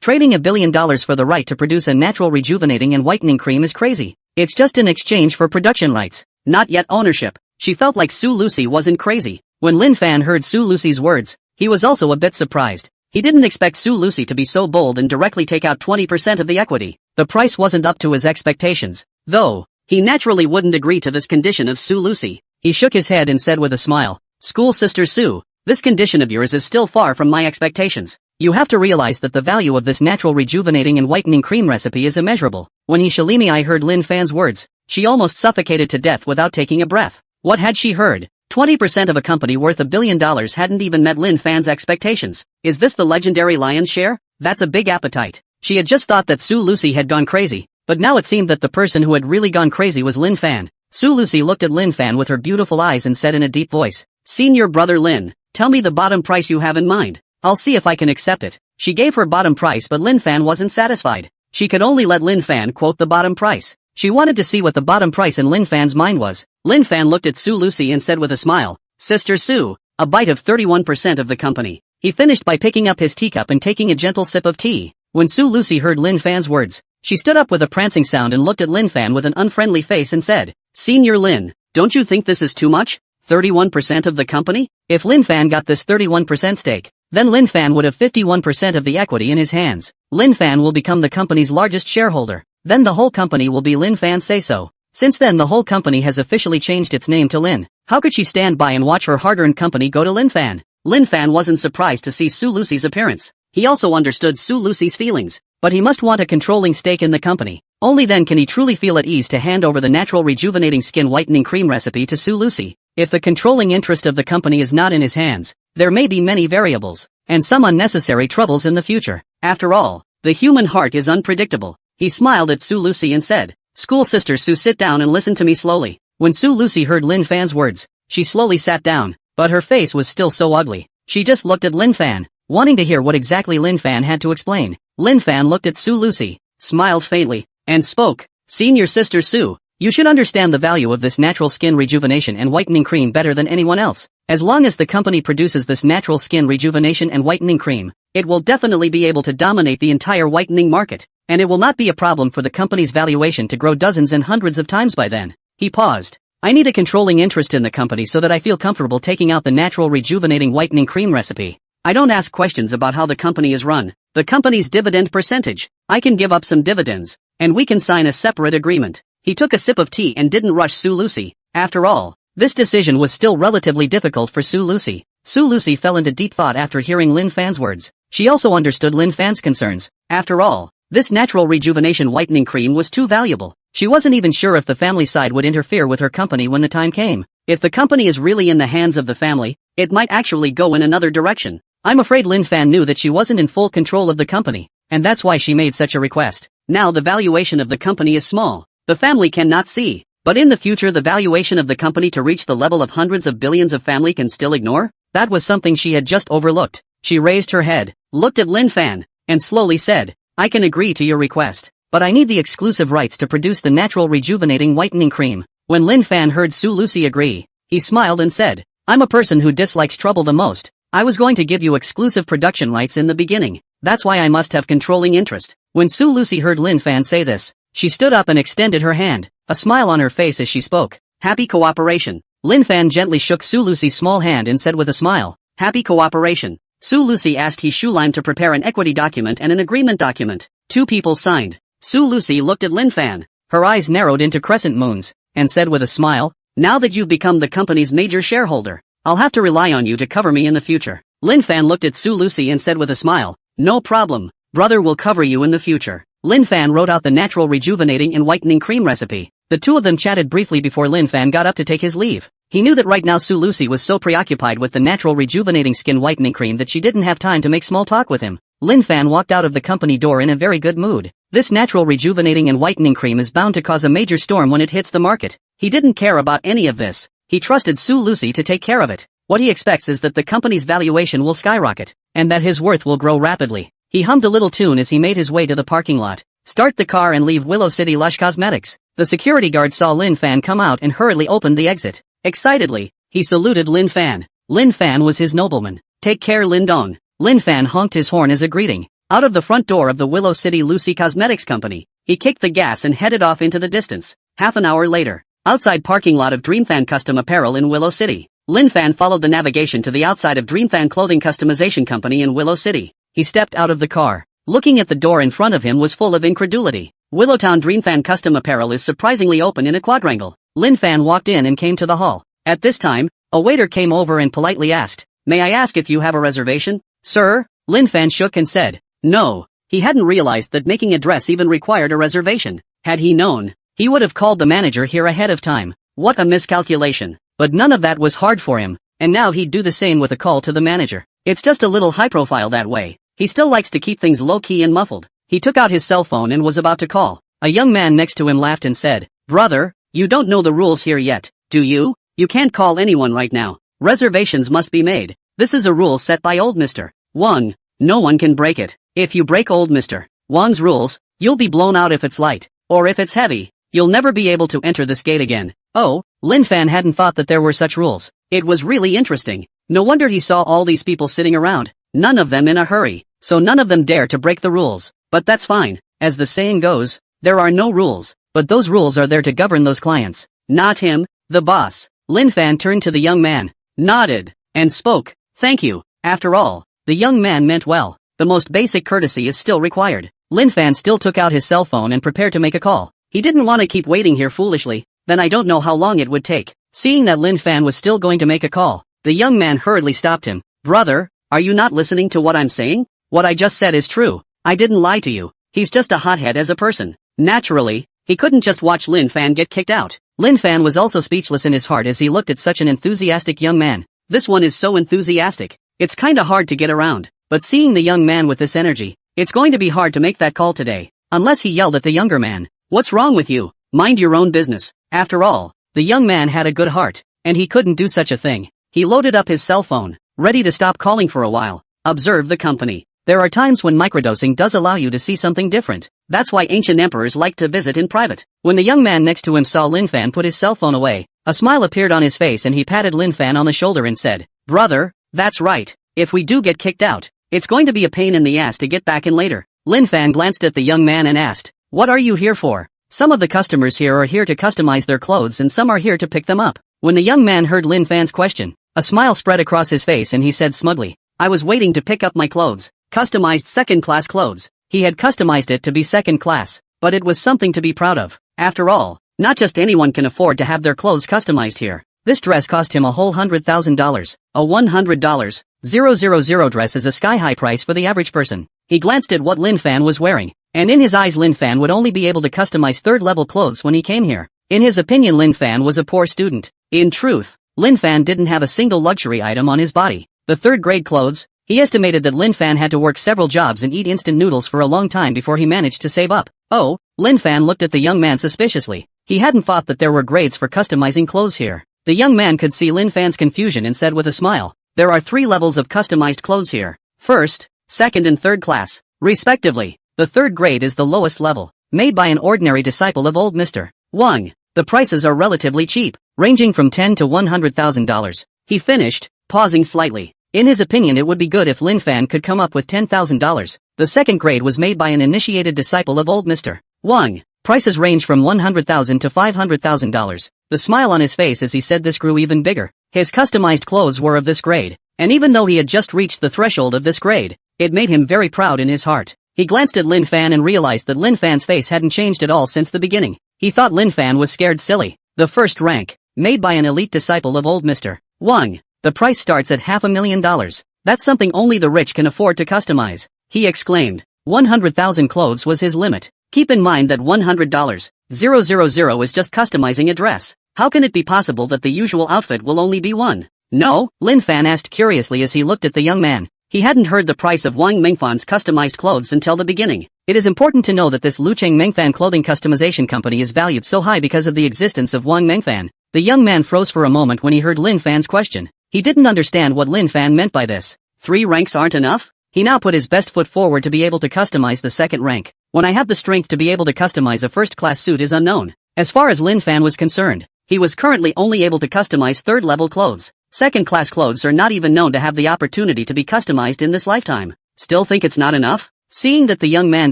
A: Trading $1 billion for the right to produce a natural rejuvenating and whitening cream is crazy. It's just in exchange for production rights, not yet ownership. She felt like Sue Lucy wasn't crazy. When Lin Fan heard Sue Lucy's words, he was also a bit surprised. He didn't expect Sue Lucy to be so bold and directly take out 20% of the equity. The price wasn't up to his expectations, though. He naturally wouldn't agree to this condition of Sue Lucy. He shook his head and said with a smile, School Sister Sue, this condition of yours is still far from my expectations. You have to realize that the value of this natural rejuvenating and whitening cream recipe is immeasurable. When I heard Lin Fan's words, she almost suffocated to death without taking a breath. What had she heard? 20% of a company worth $1 billion hadn't even met Lin Fan's expectations. Is this the legendary lion's share? That's a big appetite. She had just thought that Sue Lucy had gone crazy, but now it seemed that the person who had really gone crazy was Lin Fan. Sue Lucy looked at Lin Fan with her beautiful eyes and said in a deep voice, Senior brother Lin, tell me the bottom price you have in mind. I'll see if I can accept it. She gave her bottom price, but Lin Fan wasn't satisfied. She could only let Lin Fan quote the bottom price. She wanted to see what the bottom price in Lin Fan's mind was. Lin Fan looked at Sue Lucy and said with a smile, Sister Sue, a bite of 31% of the company. He finished by picking up his teacup and taking a gentle sip of tea. When Sue Lucy heard Lin Fan's words, she stood up with a prancing sound and looked at Lin Fan with an unfriendly face and said, Senior Lin, don't you think this is too much? 31% of the company? If Lin Fan got this 31% stake, then Lin Fan would have 51% of the equity in his hands. Lin Fan will become the company's largest shareholder. Then the whole company will be Lin Fan Say So. Since then the whole company has officially changed its name to Lin. How could she stand by and watch her hard-earned company go to Lin Fan? Lin Fan wasn't surprised to see Sue Lucy's appearance. He also understood Sue Lucy's feelings, but he must want a controlling stake in the company. Only then can he truly feel at ease to hand over the natural rejuvenating skin whitening cream recipe to Sue Lucy. If the controlling interest of the company is not in his hands, there may be many variables, and some unnecessary troubles in the future. After all, the human heart is unpredictable. He smiled at Sue Lucy and said, School Sister Sue, sit down and listen to me slowly. When Sue Lucy heard Lin Fan's words, she slowly sat down, but her face was still so ugly. She just looked at Lin Fan, wanting to hear what exactly Lin Fan had to explain. Lin Fan looked at Sue Lucy, smiled faintly, and spoke, Senior Sister Sue, you should understand the value of this natural skin rejuvenation and whitening cream better than anyone else. As long as the company produces this natural skin rejuvenation and whitening cream, it will definitely be able to dominate the entire whitening market, and it will not be a problem for the company's valuation to grow dozens and hundreds of times by then. He paused. I need a controlling interest in the company so that I feel comfortable taking out the natural rejuvenating whitening cream recipe. I don't ask questions about how the company is run, the company's dividend percentage. I can give up some dividends, and we can sign a separate agreement. He took a sip of tea and didn't rush Sue Lucy. After all, this decision was still relatively difficult for Sue Lucy. Sue Lucy fell into deep thought after hearing Lin Fan's words. She also understood Lin Fan's concerns. After all, this natural rejuvenation whitening cream was too valuable. She wasn't even sure if the family side would interfere with her company when the time came. If the company is really in the hands of the family, it might actually go in another direction. I'm afraid Lin Fan knew that she wasn't in full control of the company, and that's why she made such a request. Now the valuation of the company is small. The family cannot see, but in the future the valuation of the company to reach the level of hundreds of billions of family can still ignore? That was something she had just overlooked. She raised her head, looked at Lin Fan, and slowly said, I can agree to your request, but I need the exclusive rights to produce the natural rejuvenating whitening cream. When Lin Fan heard Su Lucy agree, he smiled and said, I'm a person who dislikes trouble the most. I was going to give you exclusive production rights in the beginning. That's why I must have controlling interest. When Su Lucy heard Lin Fan say this, she stood up and extended her hand, a smile on her face as she spoke. Happy cooperation. Lin Fan gently shook Su Lucy's small hand and said with a smile, happy cooperation. Su Lucy asked He Shulim to prepare an equity document and an agreement document. 2 people signed. Su Lucy looked at Lin Fan. Her eyes narrowed into crescent moons, and said with a smile, now that you've become the company's major shareholder, I'll have to rely on you to cover me in the future. Lin Fan looked at Su Lucy and said with a smile, no problem, brother will cover you in the future. Lin Fan wrote out the natural rejuvenating and whitening cream recipe. The 2 of them chatted briefly before Lin Fan got up to take his leave. He knew that right now Su Lucy was so preoccupied with the natural rejuvenating skin whitening cream that she didn't have time to make small talk with him. Lin Fan walked out of the company door in a very good mood. This natural rejuvenating and whitening cream is bound to cause a major storm when it hits the market. He didn't care about any of this. He trusted Su Lucy to take care of it. What he expects is that the company's valuation will skyrocket, and that his worth will grow rapidly. He hummed a little tune as he made his way to the parking lot. Start the car and leave Willow City Lush Cosmetics. The security guard saw Lin Fan come out and hurriedly opened the exit. Excitedly, he saluted Lin Fan. Lin Fan was his nobleman. Take care, Lin Dong. Lin Fan honked his horn as a greeting. Out of the front door of the Willow City Lucy Cosmetics Company, he kicked the gas and headed off into the distance. Half an hour later, outside parking lot of DreamFan Custom Apparel in Willow City, Lin Fan followed the navigation to the outside of DreamFan Clothing Customization Company in Willow City. He stepped out of the car. Looking at the door in front of him was full of incredulity. Willowtown DreamFan Custom Apparel is surprisingly open in a quadrangle. Lin Fan walked in and came to the hall. At this time, a waiter came over and politely asked, may I ask if you have a reservation? Sir? Lin Fan shook and said, no. He hadn't realized that making a dress even required a reservation. Had he known, he would have called the manager here ahead of time. What a miscalculation. But none of that was hard for him, and now he'd do the same with a call to the manager. It's just a little high profile that way. He still likes to keep things low-key and muffled. He took out his cell phone and was about to call. A young man next to him laughed and said, brother, you don't know the rules here yet, do you? You can't call anyone right now. Reservations must be made. This is a rule set by old Mr. Wang. No one can break it. If you break old Mr. Wang's rules, you'll be blown out if it's light, or if it's heavy. You'll never be able to enter this gate again. Oh, Lin Fan hadn't thought that there were such rules. It was really interesting. No wonder he saw all these people sitting around. None of them in a hurry, so none of them dare to break the rules. But that's fine. As the saying goes, there are no rules, but those rules are there to govern those clients. Not him, the boss. Lin Fan turned to the young man, nodded, and spoke, thank you. After all, the young man meant well. The most basic courtesy is still required. Lin Fan still took out his cell phone and prepared to make a call. He didn't want to keep waiting here foolishly, then I don't know how long it would take. Seeing that Lin Fan was still going to make a call, the young man hurriedly stopped him. Brother, are you not listening to what I'm saying? What I just said is true. I didn't lie to you. He's just a hothead as a person. Naturally, he couldn't just watch Lin Fan get kicked out. Lin Fan was also speechless in his heart as he looked at such an enthusiastic young man. This one is so enthusiastic. It's kinda hard to get around. But seeing the young man with this energy, it's going to be hard to make that call today. Unless he yelled at the younger man. What's wrong with you? Mind your own business. After all, the young man had a good heart, and he couldn't do such a thing. He loaded up his cell phone, ready to stop calling for a while. Observe the company. There are times when microdosing does allow you to see something different. That's why ancient emperors liked to visit in private. When the young man next to him saw Lin Fan put his cell phone away, a smile appeared on his face and he patted Lin Fan on the shoulder and said, brother, that's right. If we do get kicked out, it's going to be a pain in the ass to get back in later. Lin Fan glanced at the young man and asked, what are you here for? Some of the customers here are here to customize their clothes and some are here to pick them up. When the young man heard Lin Fan's question, a smile spread across his face and he said smugly, I was waiting to pick up my clothes. Customized second-class clothes. He had customized it to be second class, but it was something to be proud of. After all, not just anyone can afford to have their clothes customized here. This dress cost him a whole $100,000. A $100,000 dress is a sky-high price for the average person. He glanced at what Lin Fan was wearing, and in his eyes Lin Fan would only be able to customize third-level clothes when he came here. In his opinion Lin Fan was a poor student. In truth, Lin Fan didn't have a single luxury item on his body. The third-grade clothes, he estimated that Lin Fan had to work several jobs and eat instant noodles for a long time before he managed to save up. Oh, Lin Fan looked at the young man suspiciously. He hadn't thought that there were grades for customizing clothes here. The young man could see Lin Fan's confusion and said with a smile, there are 3 levels of customized clothes here. First, second and third class, respectively. The third grade is the lowest level, made by an ordinary disciple of old Mr. Wang. The prices are relatively cheap, ranging from $10 to $100,000. He finished, pausing slightly. In his opinion, it would be good if Lin Fan could come up with $10,000. The second grade was made by an initiated disciple of old Mr. Wang. Prices range from $100,000 to $500,000. The smile on his face as he said this grew even bigger. His customized clothes were of this grade, and even though he had just reached the threshold of this grade, it made him very proud in his heart. He glanced at Lin Fan and realized that Lin Fan's face hadn't changed at all since the beginning. He thought Lin Fan was scared silly. The first rank, made by an elite disciple of old Mr. Wang. The price starts at $500,000. That's something only the rich can afford to customize. He exclaimed. 100,000 clothes was his limit. Keep in mind that $100,000 is just customizing a dress. How can it be possible that the usual outfit will only be one? No? Lin Fan asked curiously as he looked at the young man. He hadn't heard the price of Wang Mengfan's customized clothes until the beginning. It is important to know that this Lucheng Mengfan clothing customization company is valued so high because of the existence of Wang Mengfan. The young man froze for a moment when he heard Lin Fan's question. He didn't understand what Lin Fan meant by this. 3 ranks aren't enough? He now put his best foot forward to be able to customize the second rank. When I have the strength to be able to customize a first-class suit is unknown. As far as Lin Fan was concerned, he was currently only able to customize third-level clothes. Second-class clothes are not even known to have the opportunity to be customized in this lifetime. Still think it's not enough? Seeing that the young man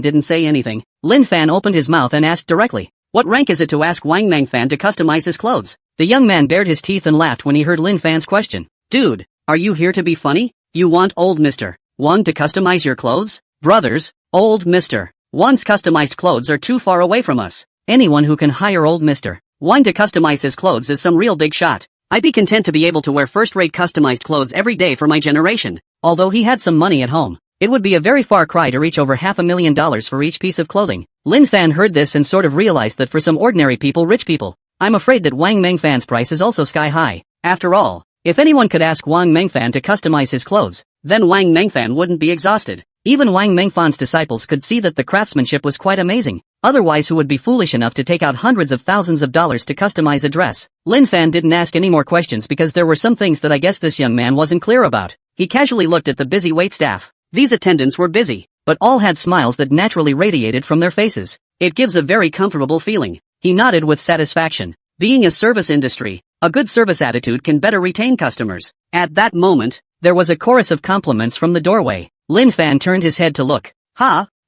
A: didn't say anything, Lin Fan opened his mouth and asked directly, what rank is it to ask Wang Mengfan to customize his clothes? The young man bared his teeth and laughed when he heard Lin Fan's question. Dude, are you here to be funny? You want old Mr. Wang to customize your clothes? Brothers, old Mr. Wang's customized clothes are too far away from us. Anyone who can hire old Mr. Wang to customize his clothes is some real big shot. I'd be content to be able to wear first-rate customized clothes every day for my generation. Although he had some money at home, it would be a very far cry to reach over $500,000 for each piece of clothing. Lin Fan heard this and sort of realized that for some ordinary people, rich people, I'm afraid that Wang Mengfan's price is also sky high. After all, if anyone could ask Wang Mengfan to customize his clothes, then Wang Mengfan wouldn't be exhausted. Even Wang Mengfan's disciples could see that the craftsmanship was quite amazing. Otherwise, who would be foolish enough to take out hundreds of thousands of dollars to customize a dress? Lin Fan didn't ask any more questions because there were some things that I guess this young man wasn't clear about. He casually looked at the busy waitstaff. These attendants were busy, but all had smiles that naturally radiated from their faces. It gives a very comfortable feeling. He nodded with satisfaction. Being a service industry, a good service attitude can better retain customers. At that moment, there was a chorus of compliments from the doorway. Lin Fan turned his head to look.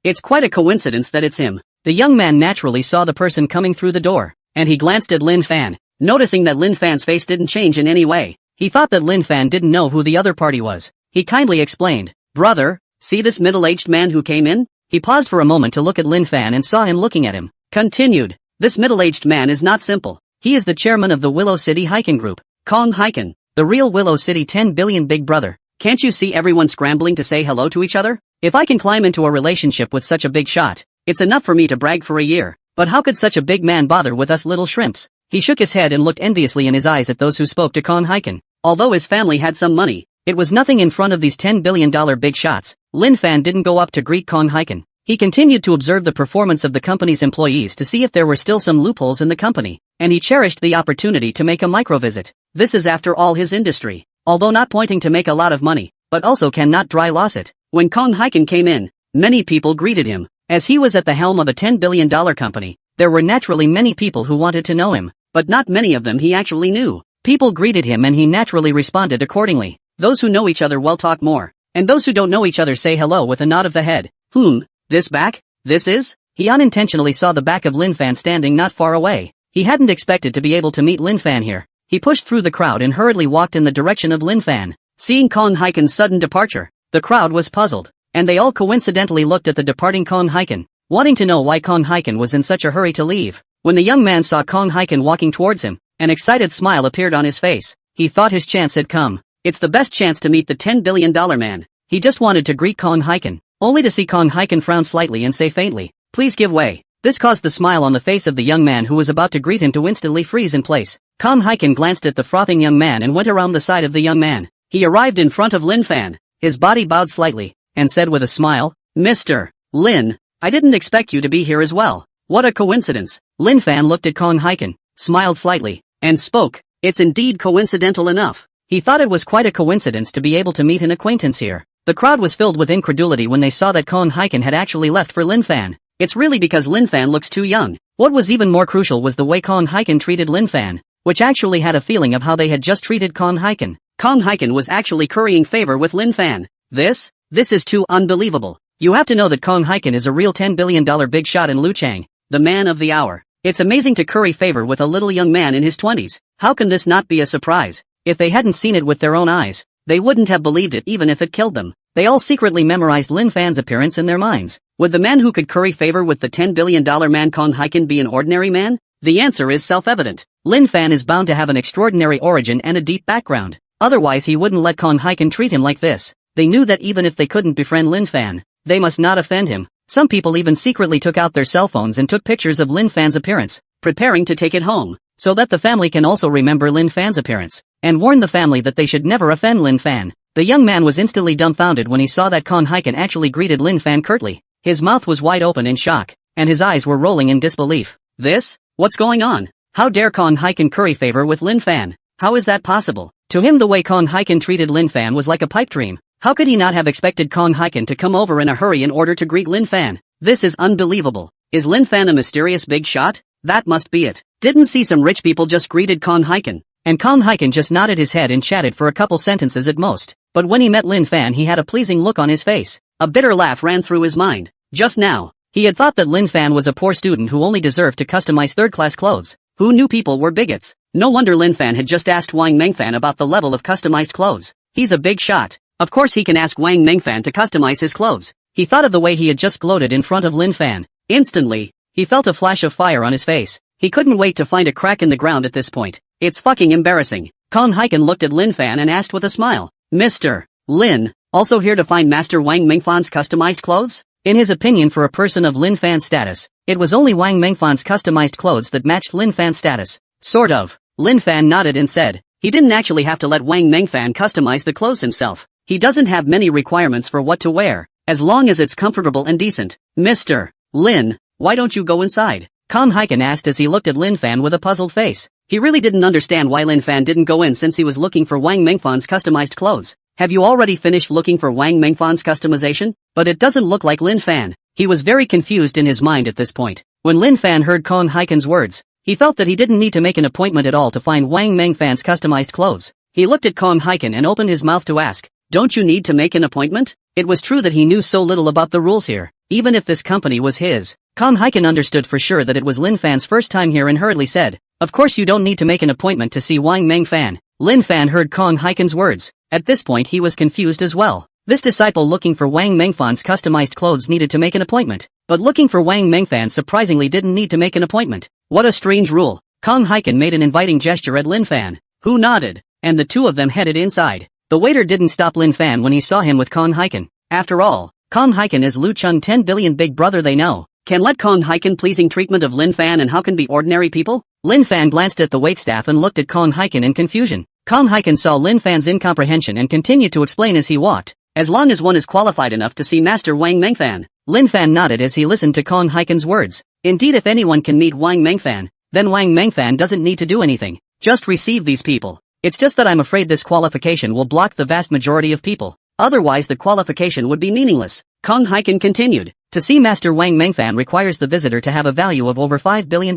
A: It's quite a coincidence that it's him. The young man naturally saw the person coming through the door, and he glanced at Lin Fan, noticing that Lin Fan's face didn't change in any way. He thought that Lin Fan didn't know who the other party was. He kindly explained, brother, see this middle-aged man who came in? He paused for a moment to look at Lin Fan and saw him looking at him. Continued, this middle-aged man is not simple. He is the chairman of the Willow City Hiking Group, Kong Hiken, the real Willow City 10 billion big brother. Can't you see everyone scrambling to say hello to each other? If I can climb into a relationship with such a big shot, it's enough for me to brag for a year. But how could such a big man bother with us little shrimps? He shook his head and looked enviously in his eyes at those who spoke to Kong Hiken. Although his family had some money, it was nothing in front of these $10 billion big shots. Lin Fan didn't go up to greet Kong Hiken. He continued to observe the performance of the company's employees to see if there were still some loopholes in the company, and he cherished the opportunity to make a micro-visit. This is after all his industry, although not pointing to make a lot of money, but also cannot dry loss it. When Kong Hiken came in, many people greeted him. As he was at the helm of a $10 billion company, there were naturally many people who wanted to know him, but not many of them he actually knew. People greeted him and he naturally responded accordingly. Those who know each other well talk more, and those who don't know each other say hello with a nod of the head. This back? This is? He unintentionally saw the back of Lin Fan standing not far away. He hadn't expected to be able to meet Lin Fan here. He pushed through the crowd and hurriedly walked in the direction of Lin Fan. Seeing Kong Hiken's sudden departure, the crowd was puzzled, and they all coincidentally looked at the departing Kong Hiken, wanting to know why Kong Hiken was in such a hurry to leave. When the young man saw Kong Hiken walking towards him, an excited smile appeared on his face. He thought his chance had come. It's the best chance to meet the $10 billion man. He just wanted to greet Kong Hiken, only to see Kong Hiken frown slightly and say faintly, please give way. This caused the smile on the face of the young man who was about to greet him to instantly freeze in place. Kong Hiken glanced at the frothing young man and went around the side of the young man. He arrived in front of Lin Fan. His body bowed slightly, and said with a smile, Mr. Lin, I didn't expect you to be here as well. What a coincidence. Lin Fan looked at Kong Hiken, smiled slightly, and spoke. It's indeed coincidental enough. He thought it was quite a coincidence to be able to meet an acquaintance here. The crowd was filled with incredulity when they saw that Kong Hiken had actually left for Lin Fan. It's really because Lin Fan looks too young. What was even more crucial was the way Kong Hiken treated Lin Fan, which actually had a feeling of how they had just treated Kong Hiken. Kong Hiken was actually currying favor with Lin Fan. This is too unbelievable. You have to know that Kong Hiken is a real $10 billion big shot in Luchang, the man of the hour. It's amazing to curry favor with a little young man in his 20s. How can this not be a surprise? If they hadn't seen it with their own eyes, they wouldn't have believed it even if it killed them. They all secretly memorized Lin Fan's appearance in their minds. Would the man who could curry favor with the $10 billion man Kong Hiken be an ordinary man? The answer is self-evident. Lin Fan is bound to have an extraordinary origin and a deep background. Otherwise he wouldn't let Kong Hiken treat him like this. They knew that even if they couldn't befriend Lin Fan, they must not offend him. Some people even secretly took out their cell phones and took pictures of Lin Fan's appearance, preparing to take it home, so that the family can also remember Lin Fan's appearance, and warn the family that they should never offend Lin Fan. The young man was instantly dumbfounded when he saw that Kong Hiken actually greeted Lin Fan curtly. His mouth was wide open in shock, and his eyes were rolling in disbelief. What's going on? How dare Kong Hiken curry favor with Lin Fan? How is that possible? To him the way Kong Hiken treated Lin Fan was like a pipe dream. How could he not have expected Kong Hiken to come over in a hurry in order to greet Lin Fan? This is unbelievable. Is Lin Fan a mysterious big shot? That must be it. Didn't see some rich people just greeted Kong Hiken, and Kong Hiken just nodded his head and chatted for a couple sentences at most. But when he met Lin Fan he had a pleasing look on his face. A bitter laugh ran through his mind. Just now, he had thought that Lin Fan was a poor student who only deserved to customize third-class clothes. Who knew people were bigots? No wonder Lin Fan had just asked Wang Mengfan about the level of customized clothes. He's a big shot. Of course he can ask Wang Mengfan to customize his clothes. He thought of the way he had just gloated in front of Lin Fan. Instantly, he felt a flash of fire on his face. He couldn't wait to find a crack in the ground at this point. It's fucking embarrassing. Kong Hiken looked at Lin Fan and asked with a smile, Mr. Lin, also here to find Master Wang Mengfan's customized clothes? In his opinion, for a person of Lin Fan's status, it was only Wang Mengfan's customized clothes that matched Lin Fan's status. Sort of. Lin Fan nodded and said, he didn't actually have to let Wang Mengfan customize the clothes himself. He doesn't have many requirements for what to wear, as long as it's comfortable and decent. Mr. Lin, why don't you go inside? Kong Hiken asked as he looked at Lin Fan with a puzzled face. He really didn't understand why Lin Fan didn't go in since he was looking for Wang Mengfan's customized clothes. Have you already finished looking for Wang Mengfan's customization? But it doesn't look like Lin Fan. He was very confused in his mind at this point. When Lin Fan heard Kong Hiken's words, he felt that he didn't need to make an appointment at all to find Wang Mengfan's customized clothes. He looked at Kong Hiken and opened his mouth to ask, don't you need to make an appointment? It was true that he knew so little about the rules here, even if this company was his. Kong Hiken understood for sure that it was Lin Fan's first time here and hurriedly said, of course you don't need to make an appointment to see Wang Mengfan. Lin Fan heard Kong Hiken's words. At this point he was confused as well. This disciple looking for Wang Mengfan's customized clothes needed to make an appointment, but looking for Wang Mengfan surprisingly didn't need to make an appointment. What a strange rule. Kong Hiken made an inviting gesture at Lin Fan, who nodded, and the two of them headed inside. The waiter didn't stop Lin Fan when he saw him with Kong Hiken. After all, Kong Hiken is Lu Chun 10 billion big brother they know. Can let Kong Hiken pleasing treatment of Lin Fan and how can be ordinary people? Lin Fan glanced at the waitstaff and looked at Kong Hiken in confusion. Kong Hiken saw Lin Fan's incomprehension and continued to explain as he walked. As long as one is qualified enough to see Master Wang Mengfan. Lin Fan nodded as he listened to Kong Hiken's words. Indeed, if anyone can meet Wang Mengfan, then Wang Mengfan doesn't need to do anything. Just receive these people. It's just that I'm afraid this qualification will block the vast majority of people. Otherwise the qualification would be meaningless. Kong Hiken continued. To see Master Wang Mengfan requires the visitor to have a value of over $5 billion.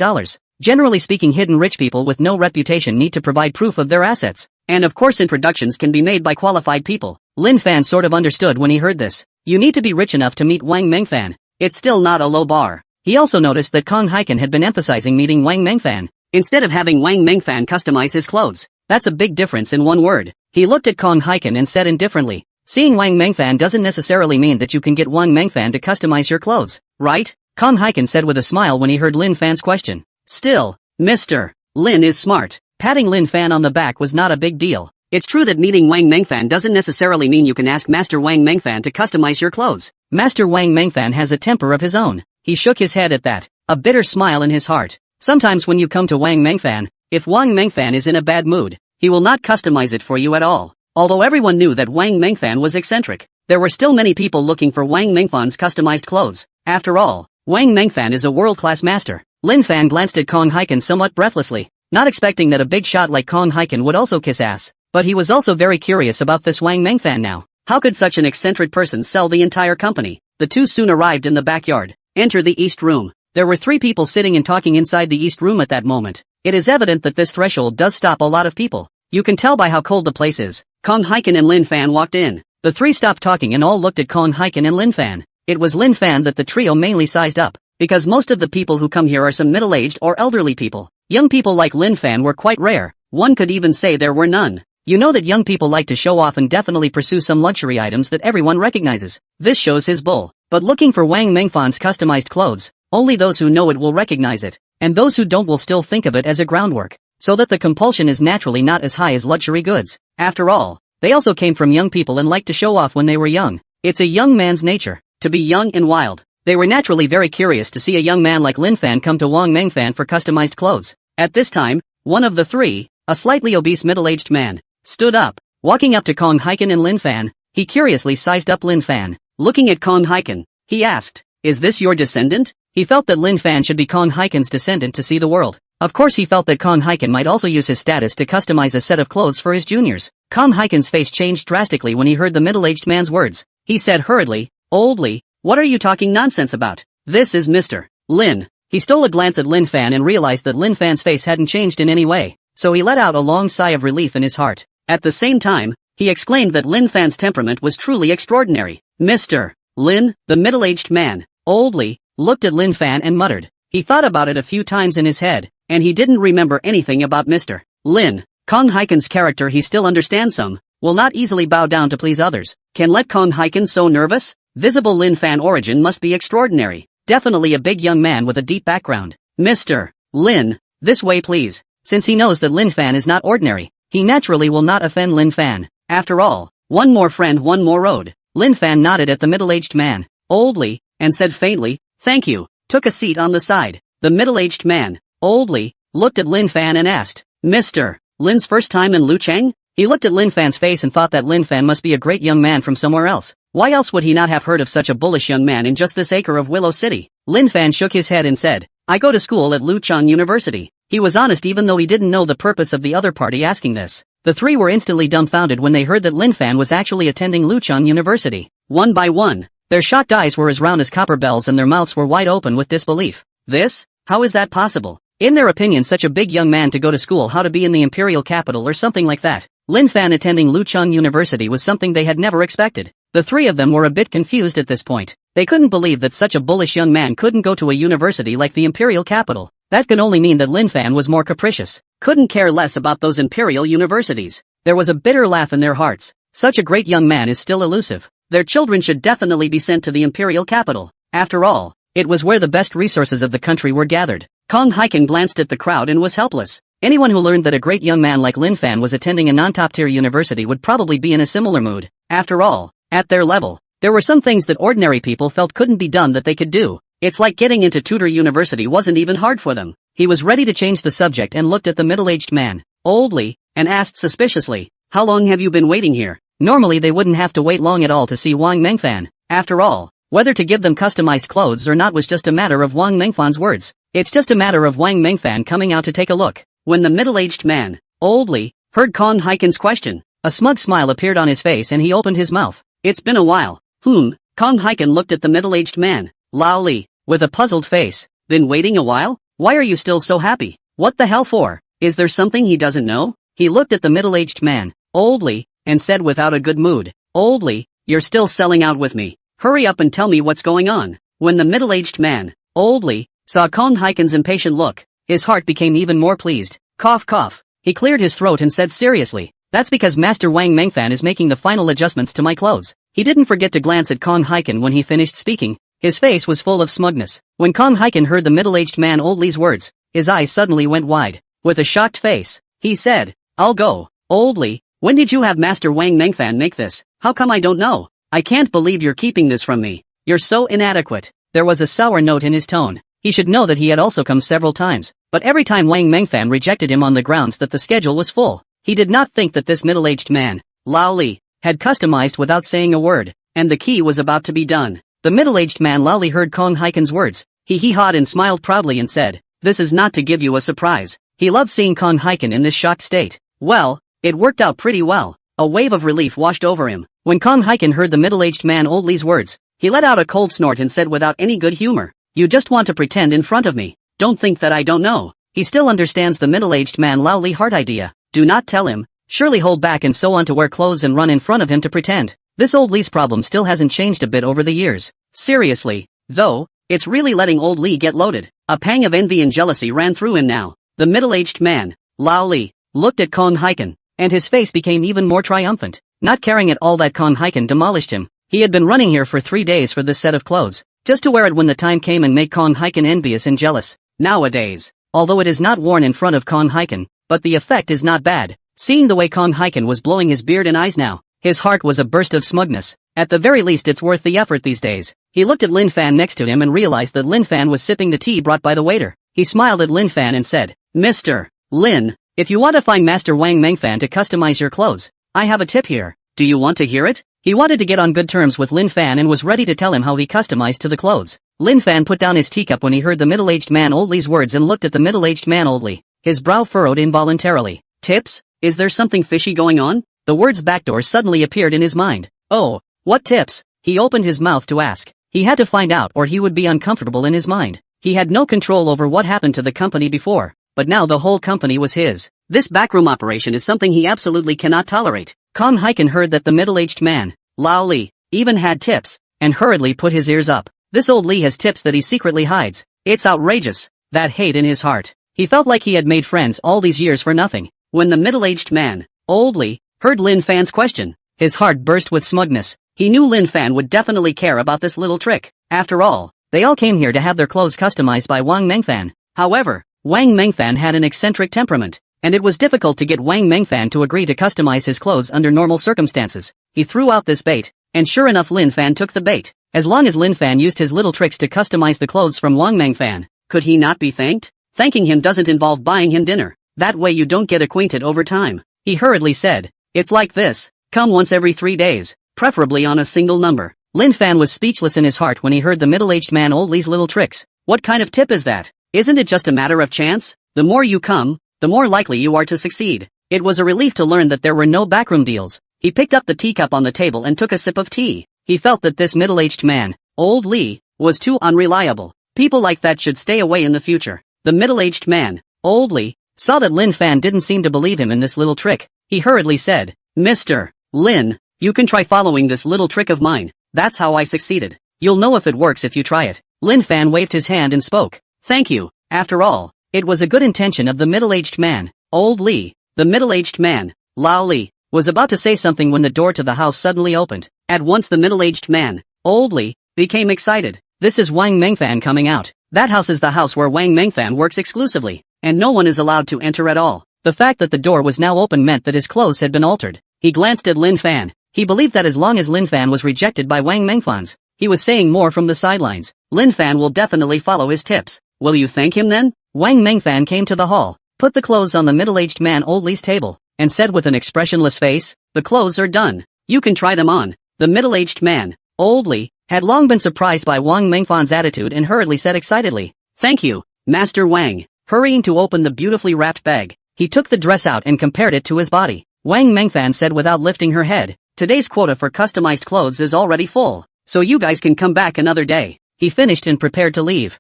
A: Generally speaking, hidden rich people with no reputation need to provide proof of their assets. And of course introductions can be made by qualified people. Lin Fan sort of understood when he heard this. You need to be rich enough to meet Wang Mengfan. It's still not a low bar. He also noticed that Kong Hiken had been emphasizing meeting Wang Mengfan, instead of having Wang Mengfan customize his clothes. That's a big difference in one word. He looked at Kong Hiken and said indifferently, seeing Wang Mengfan doesn't necessarily mean that you can get Wang Mengfan to customize your clothes, right? Kong Hiken said with a smile when he heard Lin Fan's question. Still, Mr. Lin is smart. Patting Lin Fan on the back was not a big deal. It's true that meeting Wang Mengfan doesn't necessarily mean you can ask Master Wang Mengfan to customize your clothes. Master Wang Mengfan has a temper of his own. He shook his head at that, a bitter smile in his heart. Sometimes when you come to Wang Mengfan, if Wang Mengfan is in a bad mood, he will not customize it for you at all. Although everyone knew that Wang Mengfan was eccentric, there were still many people looking for Wang Mengfan's customized clothes. After all, Wang Mengfan is a world-class master. Lin Fan glanced at Kong Hiken somewhat breathlessly, not expecting that a big shot like Kong Hiken would also kiss ass. But he was also very curious about this Wang Mengfan now. How could such an eccentric person sell the entire company? The two soon arrived in the backyard. Enter the East Room. There were 3 people sitting and talking inside the east room at that moment. It is evident that this threshold does stop a lot of people. You can tell by how cold the place is. Kong Hiken and Lin Fan walked in. The 3 stopped talking and all looked at Kong Hiken and Lin Fan. It was Lin Fan that the trio mainly sized up, because most of the people who come here are some middle-aged or elderly people. Young people like Lin Fan were quite rare. One could even say there were none. You know that young people like to show off and definitely pursue some luxury items that everyone recognizes. This shows his bull. But looking for Wang Mengfan's customized clothes, only those who know it will recognize it, and those who don't will still think of it as a groundwork, so that the compulsion is naturally not as high as luxury goods. After all, they also came from young people and liked to show off when they were young. It's a young man's nature, to be young and wild. They were naturally very curious to see a young man like Lin Fan come to Wang Mengfan for customized clothes. At this time, one of the 3, a slightly obese middle-aged man, stood up. Walking up to Kong Hiken and Lin Fan, he curiously sized up Lin Fan. Looking at Kong Hiken, he asked, "Is this your descendant?" He felt that Lin Fan should be Kong Hiken's descendant to see the world. Of course he felt that Kong Hiken might also use his status to customize a set of clothes for his juniors. Kong Hiken's face changed drastically when he heard the middle-aged man's words. He said hurriedly, "Oldly, what are you talking nonsense about? This is Mr. Lin." He stole a glance at Lin Fan and realized that Lin Fan's face hadn't changed in any way, so he let out a long sigh of relief in his heart. At the same time, he exclaimed that Lin Fan's temperament was truly extraordinary. Mr. Lin, the middle-aged man, oldly, looked at Lin Fan and muttered. He thought about it a few times in his head, and he didn't remember anything about Mr. Lin. Kong Hiken's character he still understands some, will not easily bow down to please others. Can let Kong Hiken so nervous? Visible Lin Fan origin must be extraordinary. Definitely a big young man with a deep background. Mr. Lin, this way please. Since he knows that Lin Fan is not ordinary, he naturally will not offend Lin Fan. After all, one more friend, one more road. Lin Fan nodded at the middle-aged man, oldly, and said faintly, "Thank you," took a seat on the side. The middle-aged man, oldly, looked at Lin Fan and asked, "Mr. Lin's first time in Lucheng?" He looked at Lin Fan's face and thought that Lin Fan must be a great young man from somewhere else. Why else would he not have heard of such a bullish young man in just this acre of Willow City? Lin Fan shook his head and said, "I go to school at Lucheng University." He was honest even though he didn't know the purpose of the other party asking this. The 3 were instantly dumbfounded when they heard that Lin Fan was actually attending Lucheng University. One by one, their shocked eyes were as round as copper bells and their mouths were wide open with disbelief. This? How is that possible? In their opinion, such a big young man to go to school, how to be in the imperial capital or something like that. Lin Fan attending Lucheng University was something they had never expected. The 3 of them were a bit confused at this point. They couldn't believe that such a bullish young man couldn't go to a university like the imperial capital. That could only mean that Lin Fan was more capricious, couldn't care less about those imperial universities. There was a bitter laugh in their hearts. Such a great young man is still elusive. Their children should definitely be sent to the imperial capital. After all, it was where the best resources of the country were gathered. Kong Hiken glanced at the crowd and was helpless. Anyone who learned that a great young man like Lin Fan was attending a non-top-tier university would probably be in a similar mood. After all, at their level, there were some things that ordinary people felt couldn't be done that they could do. It's like getting into Tudor University wasn't even hard for them. He was ready to change the subject and looked at the middle-aged man, oldly, and asked suspiciously, "How long have you been waiting here?" Normally they wouldn't have to wait long at all to see Wang Mengfan. After all, whether to give them customized clothes or not was just a matter of Wang Mengfan's words. It's just a matter of Wang Mengfan coming out to take a look. When the middle-aged man, oldly, heard Kong Hiken's question, a smug smile appeared on his face and he opened his mouth. "It's been a while." Kong Hiken looked at the middle-aged man, Lao Li, with a puzzled face. "Been waiting a while? Why are you still so happy? What the hell for? Is there something he doesn't know?" He looked at the middle-aged man, oldly, and said without a good mood, "Oldly, you're still selling out with me. Hurry up and tell me what's going on." When the middle-aged man, oldly, saw Kong Hiken's impatient look, his heart became even more pleased. Cough cough. He cleared his throat and said seriously, "That's because Master Wang Mengfan is making the final adjustments to my clothes." He didn't forget to glance at Kong Hiken when he finished speaking. His face was full of smugness. When Kong Hiken heard the middle-aged man Oldly's words, his eyes suddenly went wide. With a shocked face, he said, "I'll go." "Oldly, when did you have Master Wang Mengfan make this? How come I don't know? I can't believe you're keeping this from me. You're so inadequate." There was a sour note in his tone. He should know that he had also come several times, but every time Wang Mengfan rejected him on the grounds that the schedule was full. He did not think that this middle-aged man, Lao Li, had customized without saying a word, and the key was about to be done. The middle-aged man Lao Li heard Kong Hiken's words. He hee-hawed and smiled proudly and said, "This is not to give you a surprise." He loved seeing Kong Hiken in this shocked state. Well, it worked out pretty well. A wave of relief washed over him. When Kong Hiken heard the middle-aged man Oldly's words, he let out a cold snort and said without any good humor, You just want to pretend in front of me. Don't think that I don't know. He still understands the middle-aged man Lao Li heart idea. Do not tell him. Surely hold back and so on to wear clothes and run in front of him to pretend. This old Li's problem still hasn't changed a bit over the years. Seriously, though, it's really letting old Li get loaded. A pang of envy and jealousy ran through him now. The middle-aged man, Lao Li, looked at Kong Hiken, and his face became even more triumphant. Not caring at all that Kong Hiken demolished him. He had been running here for 3 days for this set of clothes, just to wear it when the time came and make Kong Hiken envious and jealous. Nowadays, although it is not worn in front of Kong Hiken, but the effect is not bad. Seeing the way Kong Hiken was blowing his beard and eyes now, his heart was a burst of smugness. At the very least it's worth the effort these days. He looked at Lin Fan next to him and realized that Lin Fan was sipping the tea brought by the waiter. He smiled at Lin Fan and said, Mr. Lin, if you want to find Master Wang Mengfan to customize your clothes, I have a tip here. Do you want to hear it? He wanted to get on good terms with Lin Fan and was ready to tell him how he customized to the clothes. Lin Fan put down his teacup when he heard the middle-aged man Old Li's words and looked at the middle-aged man Old Li. His brow furrowed involuntarily. Tips? Is there something fishy going on? The words backdoor suddenly appeared in his mind. Oh, what tips? He opened his mouth to ask. He had to find out or he would be uncomfortable in his mind. He had no control over what happened to the company before, but now the whole company was his. This backroom operation is something he absolutely cannot tolerate. Kong Hiken heard that the middle-aged man, Lao Li, even had tips, and hurriedly put his ears up. This old Li has tips that he secretly hides. It's outrageous. That hate in his heart. He felt like he had made friends all these years for nothing. When the middle-aged man, Old Li, heard Lin Fan's question, his heart burst with smugness. He knew Lin Fan would definitely care about this little trick. After all, they all came here to have their clothes customized by Wang Mengfan. However, Wang Mengfan had an eccentric temperament, and it was difficult to get Wang Mengfan to agree to customize his clothes under normal circumstances. He threw out this bait, and sure enough Lin Fan took the bait. As long as Lin Fan used his little tricks to customize the clothes from Wang Mengfan, could he not be thanked? Thanking him doesn't involve buying him dinner. That way you don't get acquainted over time. He hurriedly said, it's like this, come once every 3 days, preferably on a single number. Lin Fan was speechless in his heart when he heard the middle-aged man Old Li's little tricks. What kind of tip is that? Isn't it just a matter of chance? The more you come, the more likely you are to succeed. It was a relief to learn that there were no backroom deals. He picked up the teacup on the table and took a sip of tea. He felt that this middle-aged man, Old Li, was too unreliable. People like that should stay away in the future. The middle-aged man, Old Li, saw that Lin Fan didn't seem to believe him in this little trick. He hurriedly said, Mr. Lin, you can try following this little trick of mine. That's how I succeeded. You'll know if it works if you try it. Lin Fan waved his hand and spoke. Thank you. After all, it was a good intention of the middle-aged man, Old Li. The middle-aged man, Lao Li, was about to say something when the door to the house suddenly opened. At once the middle-aged man, Old Li, became excited. This is Wang Mengfan coming out. That house is the house where Wang Mengfan works exclusively, and no one is allowed to enter at all. The fact that the door was now open meant that his clothes had been altered. He glanced at Lin Fan. He believed that as long as Lin Fan was rejected by Wang Mengfan's, he was saying more from the sidelines. Lin Fan will definitely follow his tips. Will you thank him then? Wang Mengfan came to the hall, put the clothes on the middle-aged man Old Li's table, and said with an expressionless face, the clothes are done. You can try them on. The middle-aged man, Old Li, had long been surprised by Wang Mengfan's attitude and hurriedly said excitedly, Thank you, Master Wang. Hurrying to open the beautifully wrapped bag, he took the dress out and compared it to his body. Wang Mengfan said without lifting her head, Today's quota for customized clothes is already full, so you guys can come back another day. He finished and prepared to leave.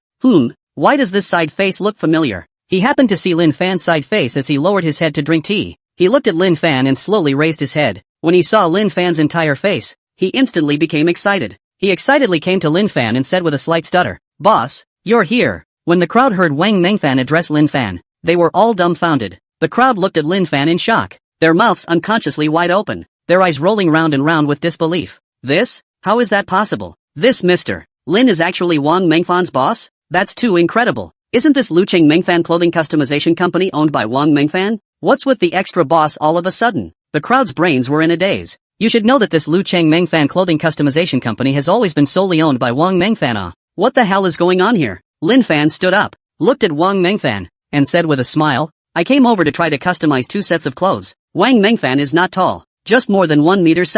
A: Why does this side face look familiar? He happened to see Lin Fan's side face as he lowered his head to drink tea. He looked at Lin Fan and slowly raised his head. When he saw Lin Fan's entire face, he instantly became excited. He excitedly came to Lin Fan and said with a slight stutter, Boss, you're here. When the crowd heard Wang Mengfan address Lin Fan, they were all dumbfounded. The crowd looked at Lin Fan in shock, their mouths unconsciously wide open, their eyes rolling round and round with disbelief. This? How is that possible? This Mr. Lin is actually Wang Mengfan's boss? That's too incredible. Isn't this Lucheng Mengfan clothing customization company owned by Wang Mengfan? What's with the extra boss all of a sudden? The crowd's brains were in a daze. You should know that this Lucheng Mengfan clothing customization company has always been solely owned by Wang Mengfan. What the hell is going on here? Lin Fan stood up, looked at Wang Mengfan, and said with a smile, I came over to try to customize 2 sets of clothes. Wang Mengfan is not tall, just more than 1.7 meters.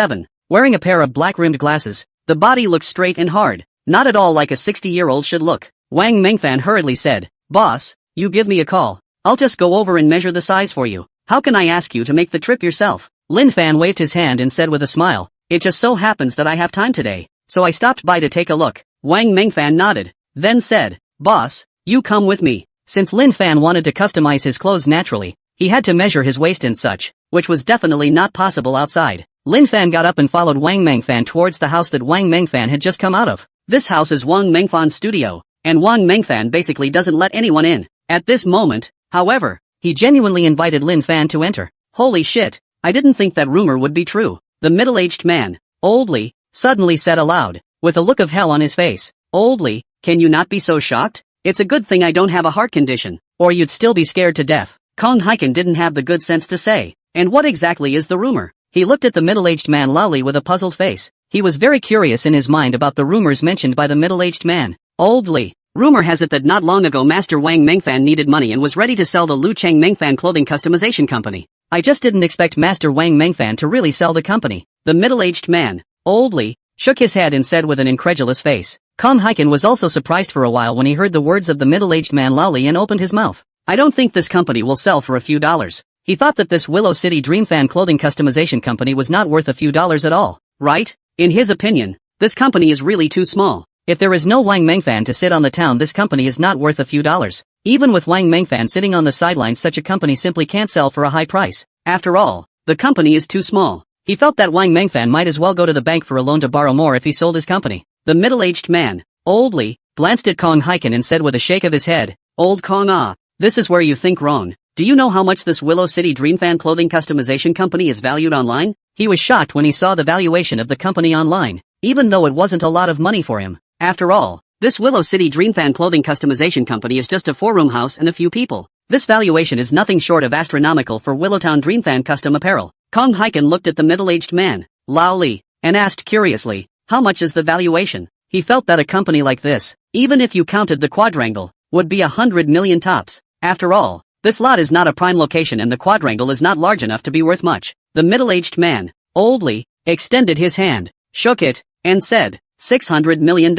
A: Wearing a pair of black-rimmed glasses, the body looks straight and hard, not at all like a 60-year-old should look. Wang Mengfan hurriedly said, Boss, you give me a call. I'll just go over and measure the size for you. How can I ask you to make the trip yourself? Lin Fan waved his hand and said with a smile, It just so happens that I have time today, so I stopped by to take a look. Wang Mengfan nodded. then said, "Boss, you come with me." Since Lin Fan wanted to customize his clothes naturally, he had to measure his waist and such, which was definitely not possible outside. Lin Fan got up and followed Wang Mengfan towards the house that Wang Mengfan had just come out of. This house is Wang Mengfan's studio, and Wang Mengfan basically doesn't let anyone in. At this moment, however, he genuinely invited Lin Fan to enter. Holy shit, I didn't think that rumor would be true. The middle-aged man, Old Li, suddenly said aloud, with a look of hell on his face. Old Li, can you not be so shocked? It's a good thing I don't have a heart condition, or you'd still be scared to death. Kong Hiken didn't have the good sense to say. And what exactly is the rumor? He looked at the middle-aged man Lao with a puzzled face. He was very curious in his mind about the rumors mentioned by the middle-aged man. Old Li, rumor has it that not long ago Master Wang Mengfan needed money and was ready to sell the Lu Cheng Mengfan clothing customization company. I just didn't expect Master Wang Mengfan to really sell the company. The middle-aged man, Old Li, shook his head and said with an incredulous face. Kong Hiken was also surprised for a while when he heard the words of the middle-aged man Lao Li and opened his mouth. I don't think this company will sell for a few dollars. He thought that this Willow City Dreamfan clothing customization company was not worth a few dollars at all, right? In his opinion, this company is really too small. If there is no Wang Mengfan to sit on the town, this company is not worth a few dollars. Even with Wang Mengfan sitting on the sidelines, such a company simply can't sell for a high price. After all, the company is too small. He felt that Wang Mengfan might as well go to the bank for a loan to borrow more if he sold his company. The middle-aged man, Old Li, glanced at Kong Hiken and said with a shake of his head, Old Kong this is where you think wrong. Do you know how much this Willow City Dreamfan clothing customization company is valued online? He was shocked when he saw the valuation of the company online, even though it wasn't a lot of money for him. After all, this Willow City Dreamfan clothing customization company is just a 4-room house and a few people. This valuation is nothing short of astronomical for Willowtown Dreamfan custom apparel. Kong Hiken looked at the middle-aged man, Lao Li, and asked curiously, how much is the valuation? He felt that a company like this, even if you counted the quadrangle, would be 100 million tops. After all, this lot is not a prime location and the quadrangle is not large enough to be worth much. The middle-aged man, Old Li, extended his hand, shook it, and said, $600 million.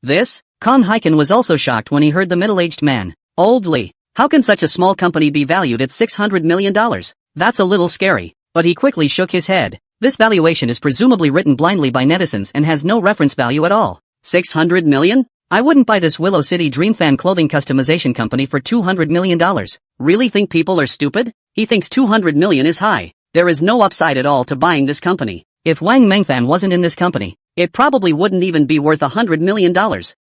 A: This? Kong Hiken was also shocked when he heard the middle-aged man, Old Li. How can such a small company be valued at $600 million? That's a little scary. But he quickly shook his head. This valuation is presumably written blindly by netizens and has no reference value at all. 600 million? I wouldn't buy this Willow City Dreamfan clothing customization company for $200 million. Really think people are stupid? He thinks 200 million is high. There is no upside at all to buying this company. If Wang Mengfan wasn't in this company, it probably wouldn't even be worth $100 million.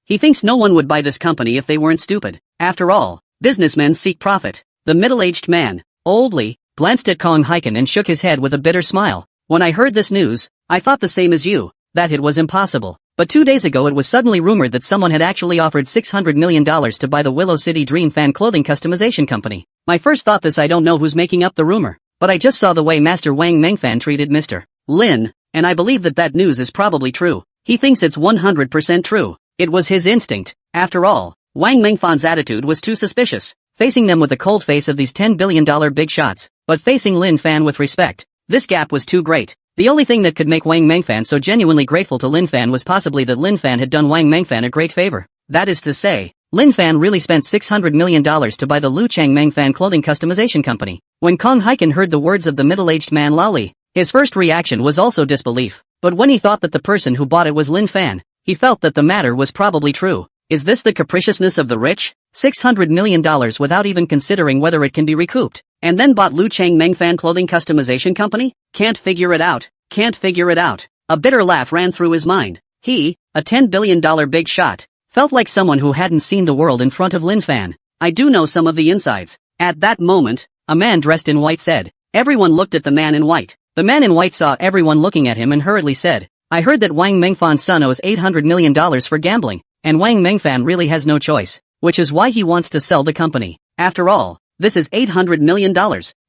A: He thinks no one would buy this company if they weren't stupid. After all, businessmen seek profit. The middle-aged man, Old Li, glanced at Kong Hiken and shook his head with a bitter smile. When I heard this news, I thought the same as you, that it was impossible. But 2 days ago it was suddenly rumored that someone had actually offered $600 million to buy the Willow City Dreamfan clothing customization company. My first thought this, I don't know who's making up the rumor, but I just saw the way Master Wang Mengfan treated Mr. Lin, and I believe that news is probably true. He thinks it's 100% true. It was his instinct. After all, Wang Mengfan's attitude was too suspicious, facing them with the cold face of these $10 billion big shots, but facing Lin Fan with respect. This gap was too great. The only thing that could make Wang Mengfan so genuinely grateful to Lin Fan was possibly that Lin Fan had done Wang Mengfan a great favor. That is to say, Lin Fan really spent $600 million to buy the Lu Cheng Mengfan clothing customization company. When Kong Hiken heard the words of the middle-aged man Lao Li, his first reaction was also disbelief. But when he thought that the person who bought it was Lin Fan, he felt that the matter was probably true. Is this the capriciousness of the rich? $600 million without even considering whether it can be recouped, and then bought Lu Cheng Mengfan clothing customization company? Can't figure it out. Can't figure it out. A bitter laugh ran through his mind. He, a $10 billion big shot, felt like someone who hadn't seen the world in front of Lin Fan. I do know some of the insides. At that moment, a man dressed in white said. Everyone looked at the man in white. The man in white saw everyone looking at him and hurriedly said, I heard that Wang Mengfan's son owes $800 million for gambling, and Wang Mengfan really has no choice, which is why he wants to sell the company. After all, this is $800 million.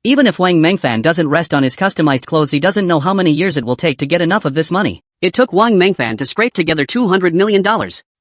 A: Even if Wang Mengfan doesn't rest on his customized clothes, he doesn't know how many years it will take to get enough of this money. It took Wang Mengfan to scrape together $200 million.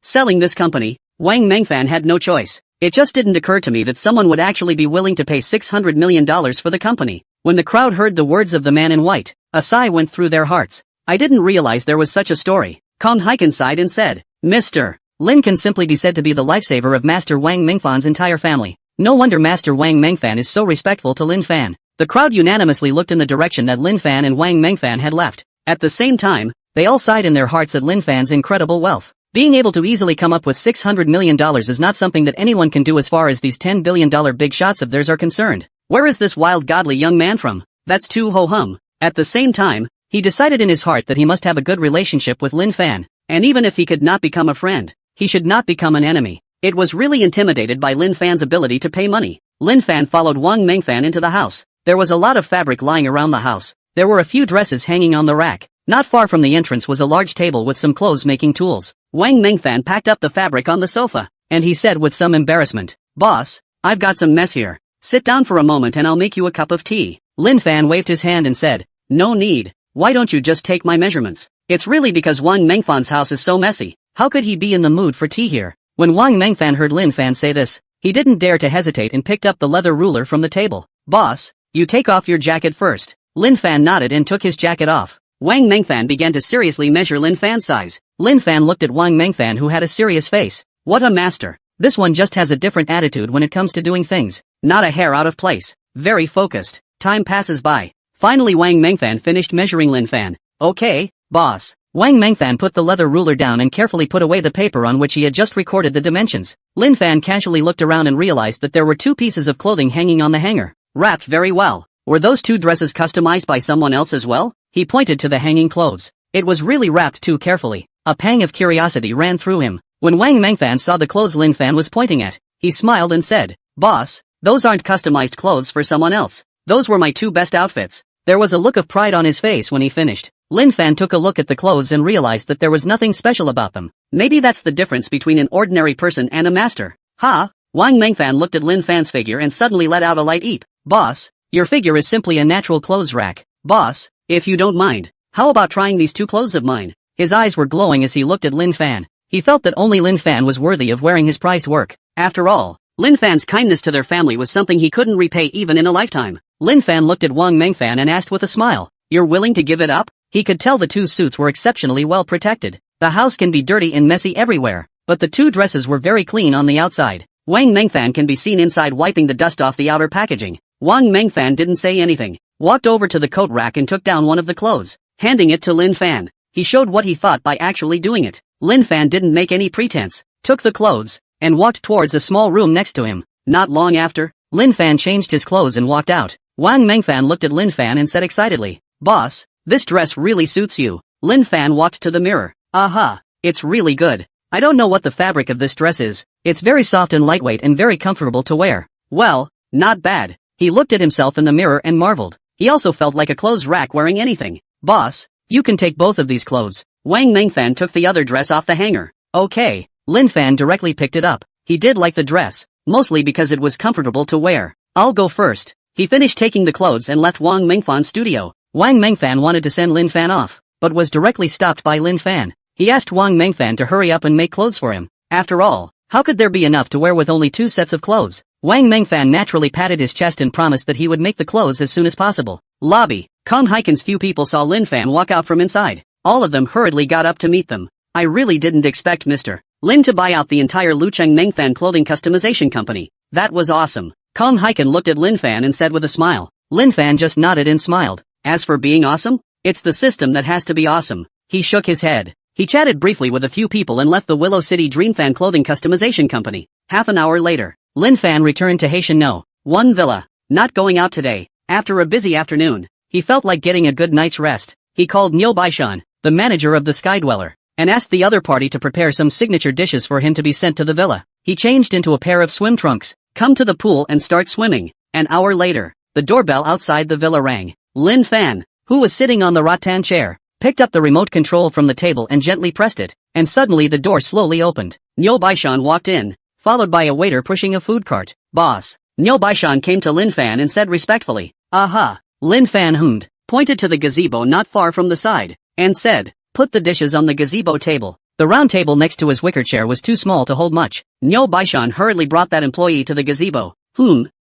A: Selling this company, Wang Mengfan had no choice. It just didn't occur to me that someone would actually be willing to pay $600 million for the company. When the crowd heard the words of the man in white, a sigh went through their hearts. I didn't realize there was such a story. Kong Hiken sighed and said, Mr. Lin can simply be said to be the lifesaver of Master Wang Mengfan's entire family. No wonder Master Wang Mengfan is so respectful to Lin Fan. The crowd unanimously looked in the direction that Lin Fan and Wang Mengfan had left. At the same time, they all sighed in their hearts at Lin Fan's incredible wealth. Being able to easily come up with $600 million is not something that anyone can do as far as these $10 billion big shots of theirs are concerned. Where is this wild godly young man from? That's too ho-hum. At the same time, he decided in his heart that he must have a good relationship with Lin Fan, and even if he could not become a friend, he should not become an enemy. It was really intimidated by Lin Fan's ability to pay money. Lin Fan followed Wang Mengfan into the house. There was a lot of fabric lying around the house. There were a few dresses hanging on the rack. Not far from the entrance was a large table with some clothes-making tools. Wang Mengfan packed up the fabric on the sofa, and he said with some embarrassment, "Boss, I've got some mess here. Sit down for a moment and I'll make you a cup of tea." Lin Fan waved his hand and said, "No need. Why don't you just take my measurements?" It's really because Wang Mengfan's house is so messy. How could he be in the mood for tea here? When Wang Mengfan heard Lin Fan say this, he didn't dare to hesitate and picked up the leather ruler from the table. "Boss, you take off your jacket first." Lin Fan nodded and took his jacket off. Wang Mengfan began to seriously measure Lin Fan's size. Lin Fan looked at Wang Mengfan, who had a serious face. What a master. This one just has a different attitude when it comes to doing things. Not a hair out of place. Very focused. Time passes by. Finally Wang Mengfan finished measuring Lin Fan. "Okay, boss." Wang Mengfan put the leather ruler down and carefully put away the paper on which he had just recorded the dimensions. Lin Fan casually looked around and realized that there were 2 pieces of clothing hanging on the hanger. Wrapped very well. Were those 2 dresses customized by someone else as well? He pointed to the hanging clothes. It was really wrapped too carefully. A pang of curiosity ran through him. When Wang Mengfan saw the clothes Lin Fan was pointing at, he smiled and said, "Boss, those aren't customized clothes for someone else. Those were my 2 best outfits." There was a look of pride on his face when he finished. Lin Fan took a look at the clothes and realized that there was nothing special about them. Maybe that's the difference between an ordinary person and a master. Ha! Wang Mengfan looked at Lin Fan's figure and suddenly let out a light eep. "Boss, your figure is simply a natural clothes rack. Boss, if you don't mind, how about trying these 2 clothes of mine?" His eyes were glowing as he looked at Lin Fan. He felt that only Lin Fan was worthy of wearing his prized work. After all, Lin Fan's kindness to their family was something he couldn't repay even in a lifetime. Lin Fan looked at Wang Mengfan and asked with a smile, "You're willing to give it up?" He could tell the 2 suits were exceptionally well protected. The house can be dirty and messy everywhere, but the 2 dresses were very clean on the outside. Wang Mengfan can be seen inside wiping the dust off the outer packaging. Wang Mengfan didn't say anything, walked over to the coat rack and took down one of the clothes, handing it to Lin Fan. He showed what he thought by actually doing it. Lin Fan didn't make any pretense, took the clothes, and walked towards a small room next to him. Not long after, Lin Fan changed his clothes and walked out. Wang Mengfan looked at Lin Fan and said excitedly, "Boss, this dress really suits you." Lin Fan walked to the mirror. "Aha, it's really good. I don't know what the fabric of this dress is. It's very soft and lightweight and very comfortable to wear." "Well, not bad." He looked at himself in the mirror and marveled. He also felt like a clothes rack wearing anything. "Boss, you can take both of these clothes." Wang Mengfan took the other dress off the hanger. "Okay." Lin Fan directly picked it up. He did like the dress, mostly because it was comfortable to wear. "I'll go first." He finished taking the clothes and left Wang Mengfan's studio. Wang Mengfan wanted to send Lin Fan off, but was directly stopped by Lin Fan. He asked Wang Mengfan to hurry up and make clothes for him. After all, how could there be enough to wear with only 2 sets of clothes? Wang Mengfan naturally patted his chest and promised that he would make the clothes as soon as possible. Lobby. Kong Haiken's few people saw Lin Fan walk out from inside. All of them hurriedly got up to meet them. "I really didn't expect Mr. Lin to buy out the entire Lucheng Mengfan clothing customization company. That was awesome." Kong Haiken looked at Lin Fan and said with a smile. Lin Fan just nodded and smiled. "As for being awesome, it's the system that has to be awesome." He shook his head. He chatted briefly with a few people and left the Willow City Dreamfan clothing customization company. Half an hour later, Lin Fan returned to Haitian No. 1 Villa. Not going out today. After a busy afternoon, he felt like getting a good night's rest. He called Niu Baishan, the manager of the Sky Dweller, and asked the other party to prepare some signature dishes for him to be sent to the villa. He changed into a pair of swim trunks, come to the pool and start swimming. An hour later, the doorbell outside the villa rang. Lin Fan, who was sitting on the rattan chair, picked up the remote control from the table and gently pressed it, and suddenly the door slowly opened. Niu Baishan walked in, followed by a waiter pushing a food cart. "Boss." Niu Baishan came to Lin Fan and said respectfully, "Aha." Lin Fan hummed, pointed to the gazebo not far from the side, and said, "Put the dishes on the gazebo table." The round table next to his wicker chair was too small to hold much. Niu Baishan hurriedly brought that employee to the gazebo.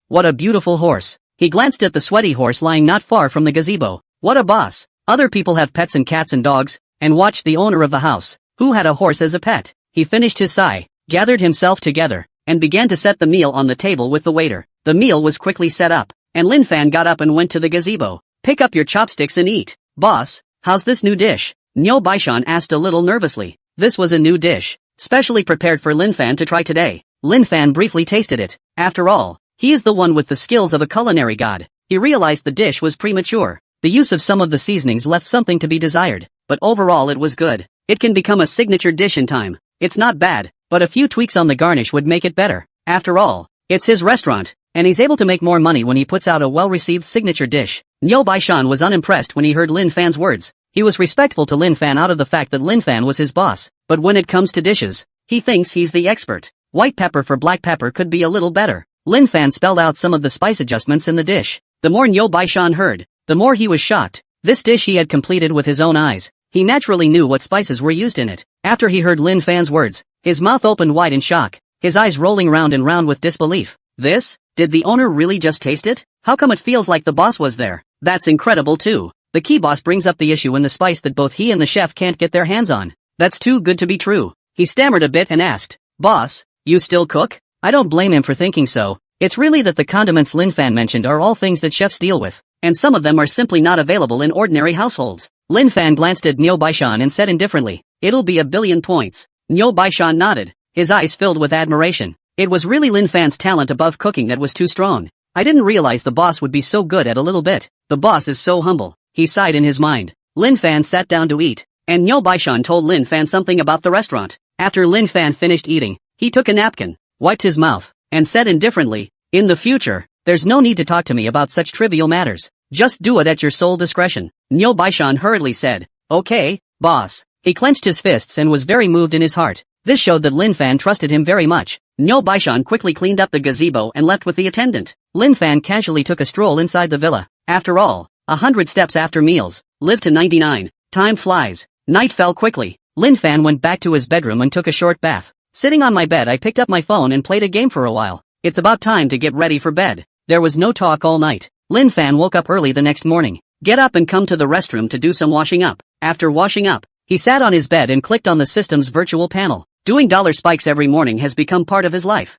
A: What a beautiful horse. He glanced at the sweaty horse lying not far from the gazebo. What a boss. Other people have pets and cats and dogs, and watched the owner of the house, who had a horse as a pet. He finished his sigh, gathered himself together, and began to set the meal on the table with the waiter. The meal was quickly set up, and Lin Fan got up and went to the gazebo. "Pick up your chopsticks and eat." "Boss, how's this new dish?" Niu Baishan asked a little nervously. This was a new dish. specially prepared for Lin Fan to try today. Lin Fan briefly tasted it. After all, he is the one with the skills of a culinary god. He realized the dish was premature. The use of some of the seasonings left something to be desired, but overall it was good. It can become a signature dish in time. It's not bad, but a few tweaks on the garnish would make it better. After all, it's his restaurant, and he's able to make more money when he puts out a well-received signature dish. Niu Baishan was unimpressed when he heard Lin Fan's words. He was respectful to Lin Fan out of the fact that Lin Fan was his boss, but when it comes to dishes, he thinks he's the expert. White pepper for black pepper could be a little better. Lin Fan spelled out some of the spice adjustments in the dish. The more Niu Baishan heard, the more he was shocked. This dish he had completed with his own eyes. He naturally knew what spices were used in it. After he heard Lin Fan's words, his mouth opened wide in shock, his eyes rolling round and round with disbelief. This? Did the owner really just taste it? How come it feels like the boss was there? That's incredible too. The key boss brings up the issue in the spice that both he and the chef can't get their hands on. That's too good to be true. He stammered a bit and asked, "Boss, you still cook?" I don't blame him for thinking so. It's really that the condiments Lin Fan mentioned are all things that chefs deal with, and some of them are simply not available in ordinary households. Lin Fan glanced at Niu Baishan and said indifferently, "It'll be 1,000,000,000 points." Niu Baishan nodded, his eyes filled with admiration. It was really Lin Fan's talent above cooking that was too strong. I didn't realize the boss would be so good at a little bit. The boss is so humble, he sighed in his mind. Lin Fan sat down to eat, and Niu Baishan told Lin Fan something about the restaurant. After Lin Fan finished eating, he took a napkin, wiped his mouth, and said indifferently, "In the future, there's no need to talk to me about such trivial matters. Just do it at your sole discretion." Niu Baishan hurriedly said, "Okay, boss." He clenched his fists and was very moved in his heart. This showed that Lin Fan trusted him very much. Niu Baishan quickly cleaned up the gazebo and left with the attendant. Lin Fan casually took a stroll inside the villa. After all, 100 steps after meals, live to 99. Time flies. Night fell quickly. Lin Fan went back to his bedroom and took a short bath. Sitting on my bed, I picked up my phone and played a game for a while. It's about time to get ready for bed. There was no talk all night. Lin Fan woke up early the next morning. Get up and come to the restroom to do some washing up. After washing up, he sat on his bed and clicked on the system's virtual panel. Doing dollar spikes every morning has become part of his life.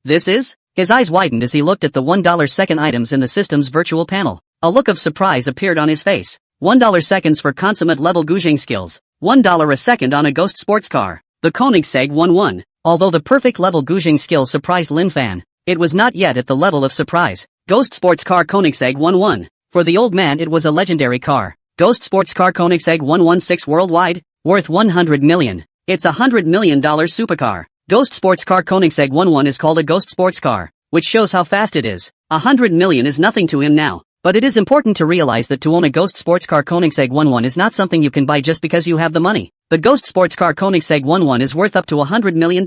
A: This is? His eyes widened as he looked at the $1 second items in the system's virtual panel. A look of surprise appeared on his face. $1 seconds for consummate level gouging skills. $1 a second on a ghost sports car. The Koenigsegg 1-1. Although the perfect level gouging skill surprised Lin Fan, it was not yet at the level of surprise. Ghost sports car Koenigsegg 1-1. For the old man it was a legendary car. Ghost sports car Koenigsegg 116 worldwide, worth $100 million. It's a $100 million supercar. Ghost sports car Koenigsegg 1-1 is called a ghost sports car, which shows how fast it is. $100 million is nothing to him now. But it is important to realize that to own a ghost sports car Koenigsegg 1-1 is not something you can buy just because you have the money. The ghost sports car Koenigsegg 1-1 is worth up to $100 million,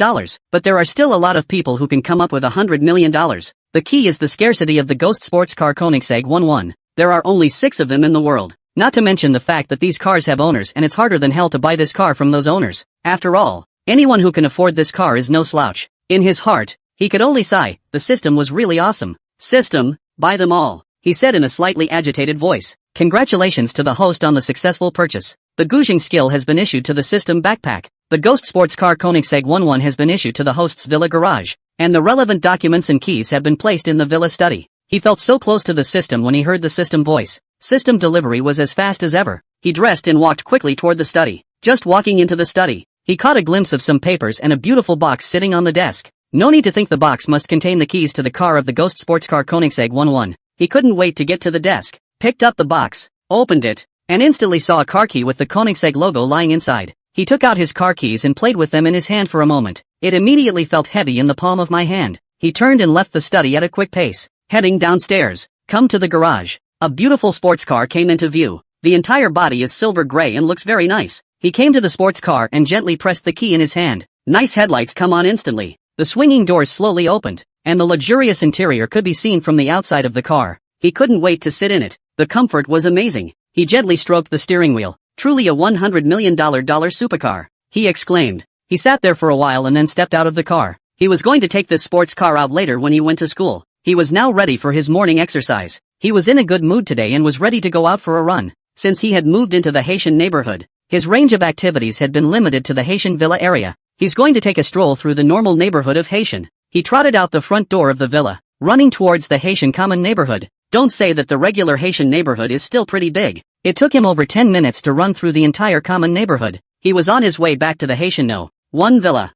A: but there are still a lot of people who can come up with $100 million. The key is the scarcity of the ghost sports car Koenigsegg 1-1. There are only 6 of them in the world. Not to mention the fact that these cars have owners and it's harder than hell to buy this car from those owners. After all, anyone who can afford this car is no slouch. In his heart, he could only sigh. The system was really awesome. System, buy them all, he said in a slightly agitated voice. Congratulations to the host on the successful purchase. The gouging skill has been issued to the system backpack. The ghost sports car Koenigsegg 1-1 has been issued to the host's villa garage, and the relevant documents and keys have been placed in the villa study. He felt so close to the system when he heard the system voice. System delivery was as fast as ever. He dressed and walked quickly toward the study. Just walking into the study, he caught a glimpse of some papers and a beautiful box sitting on the desk. No need to think the box must contain the keys to the car of the ghost sports car Koenigsegg 1-1. He couldn't wait to get to the desk, picked up the box, opened it, and instantly saw a car key with the Koenigsegg logo lying inside. He took out his car keys and played with them in his hand for a moment. It immediately felt heavy in the palm of my hand. He turned and left the study at a quick pace, heading downstairs. Come to the garage. A beautiful sports car came into view. The entire body is silver gray and looks very nice. He came to the sports car and gently pressed the key in his hand. Nice headlights come on instantly. The swinging doors slowly opened, and the luxurious interior could be seen from the outside of the car. He couldn't wait to sit in it. The comfort was amazing. He gently stroked the steering wheel. Truly a $100 million supercar, he exclaimed. He sat there for a while and then stepped out of the car. He was going to take this sports car out later when he went to school. He was now ready for his morning exercise. He was in a good mood today and was ready to go out for a run. Since he had moved into the Haitian neighborhood, his range of activities had been limited to the Haitian villa area. He's going to take a stroll through the normal neighborhood of Haitian. He trotted out the front door of the villa, running towards the Haitian common neighborhood. Don't say that the regular Haitian neighborhood is still pretty big. It took him over 10 minutes to run through the entire common neighborhood. He was on his way back to the Haitian no. One villa.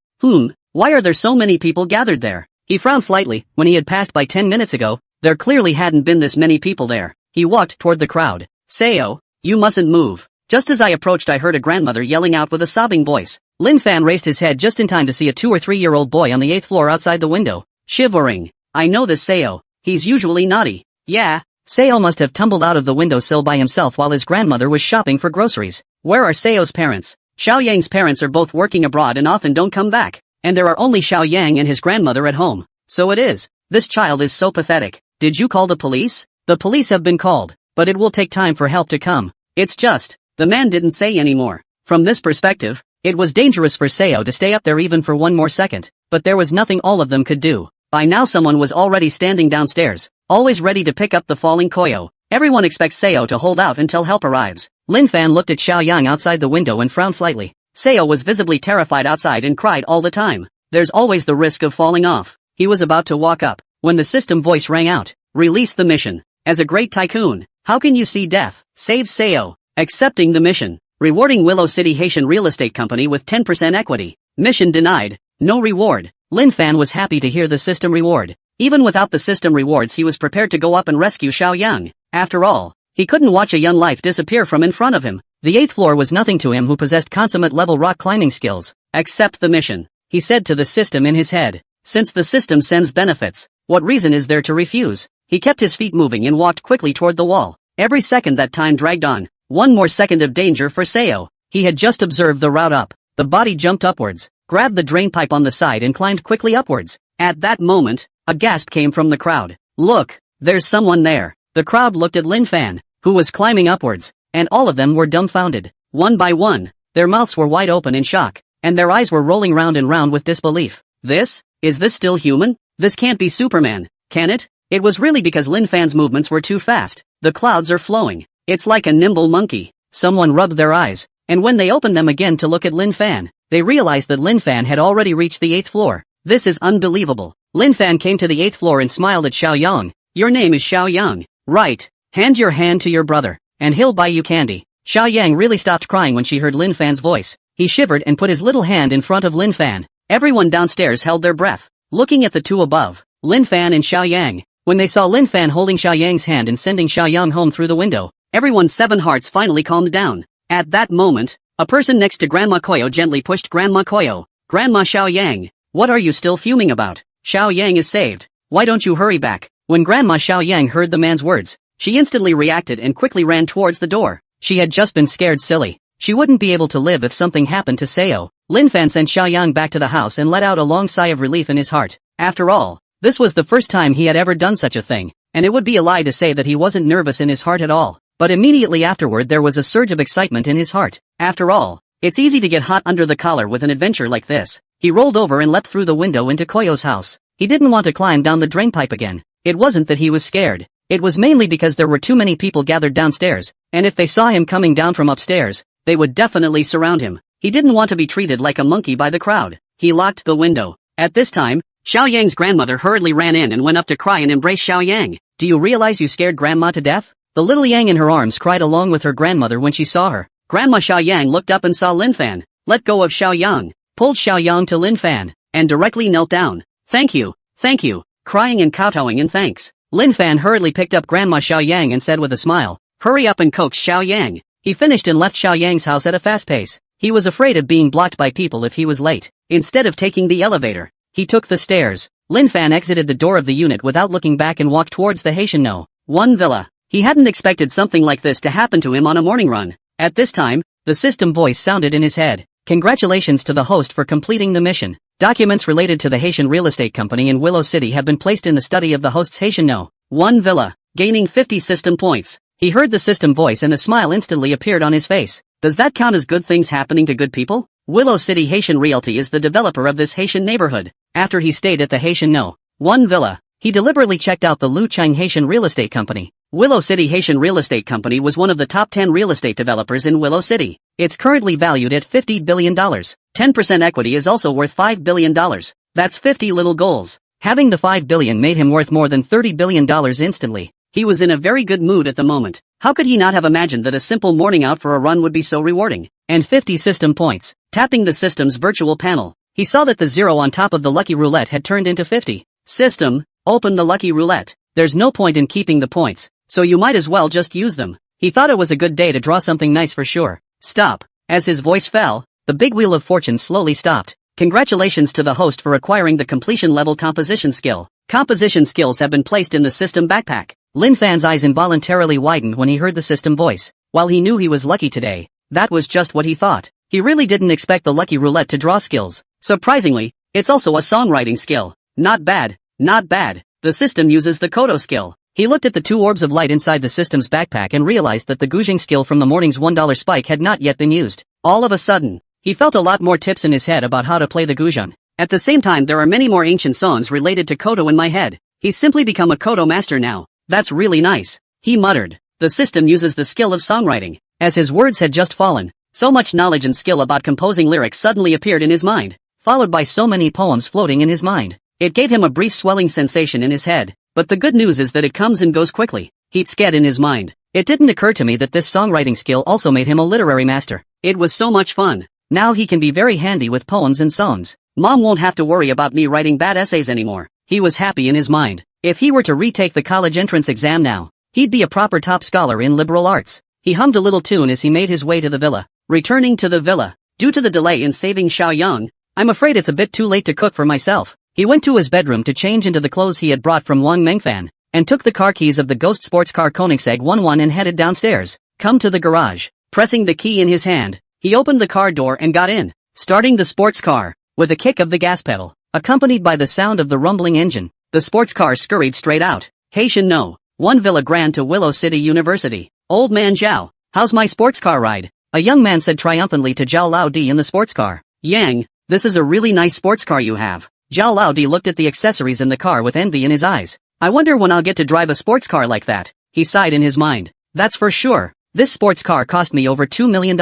A: Why are there so many people gathered there? He frowned slightly. When he had passed by 10 minutes ago, there clearly hadn't been this many people there. He walked toward the crowd. Sayo, you mustn't move. Just as I approached, I heard a grandmother yelling out with a sobbing voice. Lin Fan raised his head just in time to see a 2 or 3-year-old boy on the 8th floor outside the window, shivering. I know this Sayo. He's usually naughty. Yeah. Sayo must have tumbled out of the windowsill by himself while his grandmother was shopping for groceries. Where are Sayo's parents? Xiao Yang's parents are both working abroad and often don't come back. And there are only Xiao Yang and his grandmother at home. So it is. This child is so pathetic. Did you call the police? The police have been called, but it will take time for help to come. It's just, the man didn't say any more. From this perspective, it was dangerous for Sayo to stay up there even for one more second, but there was nothing all of them could do. By now someone was already standing downstairs, always ready to pick up the falling Koyo. Everyone expects Sayo to hold out until help arrives. Lin Fan looked at Xiao Yang outside the window and frowned slightly. Sayo was visibly terrified outside and cried all the time. There's always the risk of falling off. He was about to walk up, when the system voice rang out. Release the mission. As a great tycoon, how can you see death? Save Sayo. Accepting the mission. Rewarding Willow City Haitian Real Estate Company with 10% equity. Mission denied. No reward. Lin Fan was happy to hear the system reward. Even without the system rewards, he was prepared to go up and rescue Xiao Yang. After all, he couldn't watch a young life disappear from in front of him. The 8th floor was nothing to him who possessed consummate level rock climbing skills. Accept the mission, he said to the system in his head. Since the system sends benefits, what reason is there to refuse? He kept his feet moving and walked quickly toward the wall. Every second that time dragged on. One more second of danger for Sayo. He had just observed the route up. The body jumped upwards, grabbed the drain pipe on the side and climbed quickly upwards. At that moment, a gasp came from the crowd. Look, there's someone there. The crowd looked at Lin Fan, who was climbing upwards, and all of them were dumbfounded. One by one, their mouths were wide open in shock, and their eyes were rolling round and round with disbelief. Is this still human? This can't be Superman, can it? It was really because Lin Fan's movements were too fast. The clouds are flowing. It's like a nimble monkey. Someone rubbed their eyes, and when they opened them again to look at Lin Fan, they realized that Lin Fan had already reached the 8th floor. This is unbelievable. Lin Fan came to the 8th floor and smiled at Xiao Yang. Your name is Xiao Yang, right? Hand your hand to your brother, and he'll buy you candy. Xiao Yang really stopped crying when she heard Lin Fan's voice. He shivered and put his little hand in front of Lin Fan. Everyone downstairs held their breath, looking at the two above, Lin Fan and Xiao Yang. When they saw Lin Fan holding Xiao Yang's hand and sending Xiao Yang home through the window, everyone's 7 hearts finally calmed down. At that moment, a person next to Grandma Koyo gently pushed Grandma Koyo. Grandma Xiao Yang, what are you still fuming about? Xiao Yang is saved. Why don't you hurry back? When Grandma Xiao Yang heard the man's words, she instantly reacted and quickly ran towards the door. She had just been scared silly. She wouldn't be able to live if something happened to Sayo. Lin Fan sent Xiao Yang back to the house and let out a long sigh of relief in his heart. After all, this was the first time he had ever done such a thing, and it would be a lie to say that he wasn't nervous in his heart at all. But immediately afterward there was a surge of excitement in his heart. After all, it's easy to get hot under the collar with an adventure like this. He rolled over and leapt through the window into Koyo's house. He didn't want to climb down the drainpipe again. It wasn't that he was scared. It was mainly because there were too many people gathered downstairs, and if they saw him coming down from upstairs, they would definitely surround him. He didn't want to be treated like a monkey by the crowd. He locked the window. At this time, Xiao Yang's grandmother hurriedly ran in and went up to cry and embrace Xiao Yang. Do you realize you scared Grandma to death? The little Yang in her arms cried along with her grandmother when she saw her. Grandma Xiao Yang looked up and saw Lin Fan, let go of Xiao Yang, pulled Xiao Yang to Lin Fan, and directly knelt down. Thank you, crying and kowtowing in thanks. Lin Fan hurriedly picked up Grandma Xiao Yang and said with a smile, hurry up and coax Xiao Yang. He finished and left Xiao Yang's house at a fast pace. He was afraid of being blocked by people if he was late. Instead of taking the elevator, he took the stairs. Lin Fan exited the door of the unit without looking back and walked towards the Haitian No. 1 villa. He hadn't expected something like this to happen to him on a morning run. At this time, the system voice sounded in his head. Congratulations to the host for completing the mission. Documents related to the Haitian Real Estate Company in Willow City have been placed in the study of the host's Haitian No. 1 villa, gaining 50 system points. He heard the system voice and a smile instantly appeared on his face. Does that count as good things happening to good people? Willow City Haitian Realty is the developer of this Haitian neighborhood. After he stayed at the Haitian No. 1 villa, he deliberately checked out the Lu Chang Haitian Real Estate Company. Willow City Haitian Real Estate Company was one of the top 10 real estate developers in Willow City. It's currently valued at $50 billion. 10% equity is also worth $5 billion. That's 50 little goals. Having the $5 billion made him worth more than $30 billion instantly. He was in a very good mood at the moment. How could he not have imagined that a simple morning out for a run would be so rewarding? And 50 system points. Tapping the system's virtual panel, he saw that the 0 on top of the lucky roulette had turned into 50. System, open the lucky roulette. There's no point in keeping the points, so you might as well just use them. He thought it was a good day to draw something nice for sure. Stop. As his voice fell, the big wheel of fortune slowly stopped. Congratulations to the host for acquiring the completion level composition skill. Composition skills have been placed in the system backpack. Lin Fan's eyes involuntarily widened when he heard the system voice. While he knew he was lucky today, that was just what he thought. He really didn't expect the lucky roulette to draw skills. Surprisingly, it's also a songwriting skill. Not bad, not bad. The system uses the Kodo skill. He looked at the 2 orbs of light inside the system's backpack and realized that the gouging skill from the morning's $1 spike had not yet been used. All of a sudden, he felt a lot more tips in his head about how to play the guzheng. At the same time, there are many more ancient songs related to Kodo in my head. He's simply become a Kodo master now. That's really nice, he muttered. The system uses the skill of songwriting. As his words had just fallen, so much knowledge and skill about composing lyrics suddenly appeared in his mind, followed by so many poems floating in his mind. It gave him a brief swelling sensation in his head, but the good news is that it comes and goes quickly. He'd scared in his mind. It didn't occur to me that this songwriting skill also made him a literary master. It was so much fun. Now he can be very handy with poems and songs. Mom won't have to worry about me writing bad essays anymore. He was happy in his mind. If he were to retake the college entrance exam now, he'd be a proper top scholar in liberal arts. He hummed a little tune as he made his way to the villa. Returning to the villa, due to the delay in saving Xiaoyang, I'm afraid it's a bit too late to cook for myself. He went to his bedroom to change into the clothes he had brought from Wang Mengfan, and took the car keys of the ghost sports car Koenigsegg 11 and headed downstairs. Come to the garage. Pressing the key in his hand, he opened the car door and got in, starting the sports car, with a kick of the gas pedal, accompanied by the sound of the rumbling engine. The sports car scurried straight out. Haitian no. 1 Villa Grand to Willow City University. Old man Zhao, how's my sports car ride? A young man said triumphantly to Zhao Laodi in the sports car. Yang, this is a really nice sports car you have. Zhao Laodi looked at the accessories in the car with envy in his eyes. I wonder when I'll get to drive a sports car like that. He sighed in his mind. That's for sure. This sports car cost me over $2 million.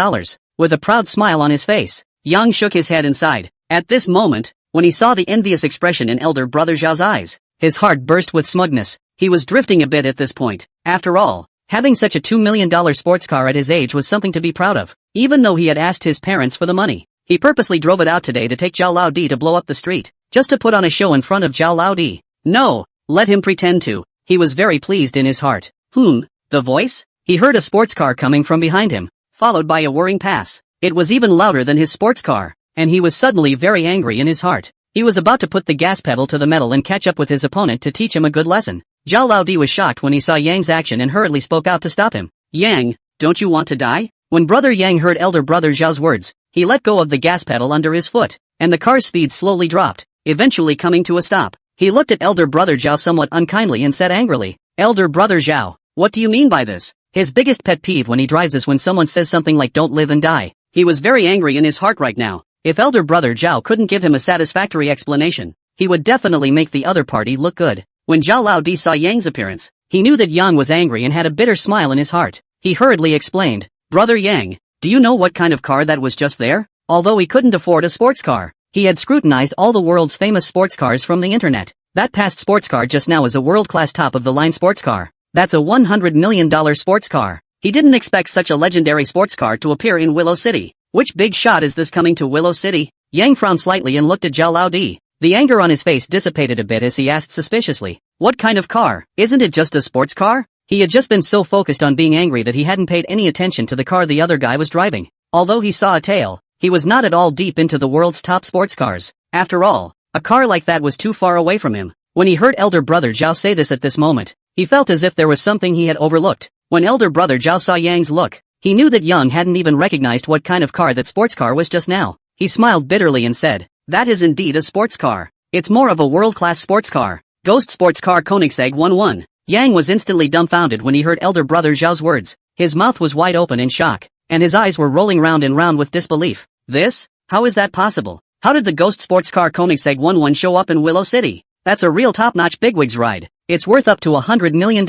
A: With a proud smile on his face, Yang shook his head inside. At this moment, when he saw the envious expression in elder brother Zhao's eyes, his heart burst with smugness. He was drifting a bit at this point. After all, having such a $2 million sports car at his age was something to be proud of. Even though he had asked his parents for the money, he purposely drove it out today to take Zhao Laodi to blow up the street, just to put on a show in front of Zhao Laodi. No, let him pretend to. He was very pleased in his heart. The voice? He heard a sports car coming from behind him, followed by a whirring pass. It was even louder than his sports car, and he was suddenly very angry in his heart. He was about to put the gas pedal to the metal and catch up with his opponent to teach him a good lesson. Zhao Laodi was shocked when he saw Yang's action and hurriedly spoke out to stop him. Yang, don't you want to die? When brother Yang heard elder brother Zhao's words, he let go of the gas pedal under his foot, and the car's speed slowly dropped, eventually coming to a stop. He looked at elder brother Zhao somewhat unkindly and said angrily, Elder brother Zhao, what do you mean by this? His biggest pet peeve when he drives is when someone says something like don't live and die. He was very angry in his heart right now. If elder brother Zhao couldn't give him a satisfactory explanation, he would definitely make the other party look good. When Zhao Laodi saw Yang's appearance, he knew that Yang was angry and had a bitter smile in his heart. He hurriedly explained, Brother Yang, do you know what kind of car that was just there? Although he couldn't afford a sports car, he had scrutinized all the world's famous sports cars from the internet. That past sports car just now is a world-class top-of-the-line sports car. That's a $100 million sports car. He didn't expect such a legendary sports car to appear in Willow City. Which big shot is this coming to Willow City? Yang frowned slightly and looked at Zhao Laodi. The anger on his face dissipated a bit as he asked suspiciously, what kind of car? Isn't it just a sports car? He had just been so focused on being angry that he hadn't paid any attention to the car the other guy was driving. Although he saw a tail, he was not at all deep into the world's top sports cars. After all, a car like that was too far away from him. When he heard elder brother Zhao say this at this moment, he felt as if there was something he had overlooked. When elder brother Zhao saw Yang's look, he knew that Yang hadn't even recognized what kind of car that sports car was just now. He smiled bitterly and said, that is indeed a sports car. It's more of a world-class sports car. Ghost sports car Koenigsegg 11. Yang was instantly dumbfounded when he heard elder brother Zhao's words. His mouth was wide open in shock, and his eyes were rolling round and round with disbelief. This? How is that possible? How did the ghost sports car Koenigsegg 11 show up in Willow City? That's a real top-notch bigwig's ride. It's worth up to $100 million.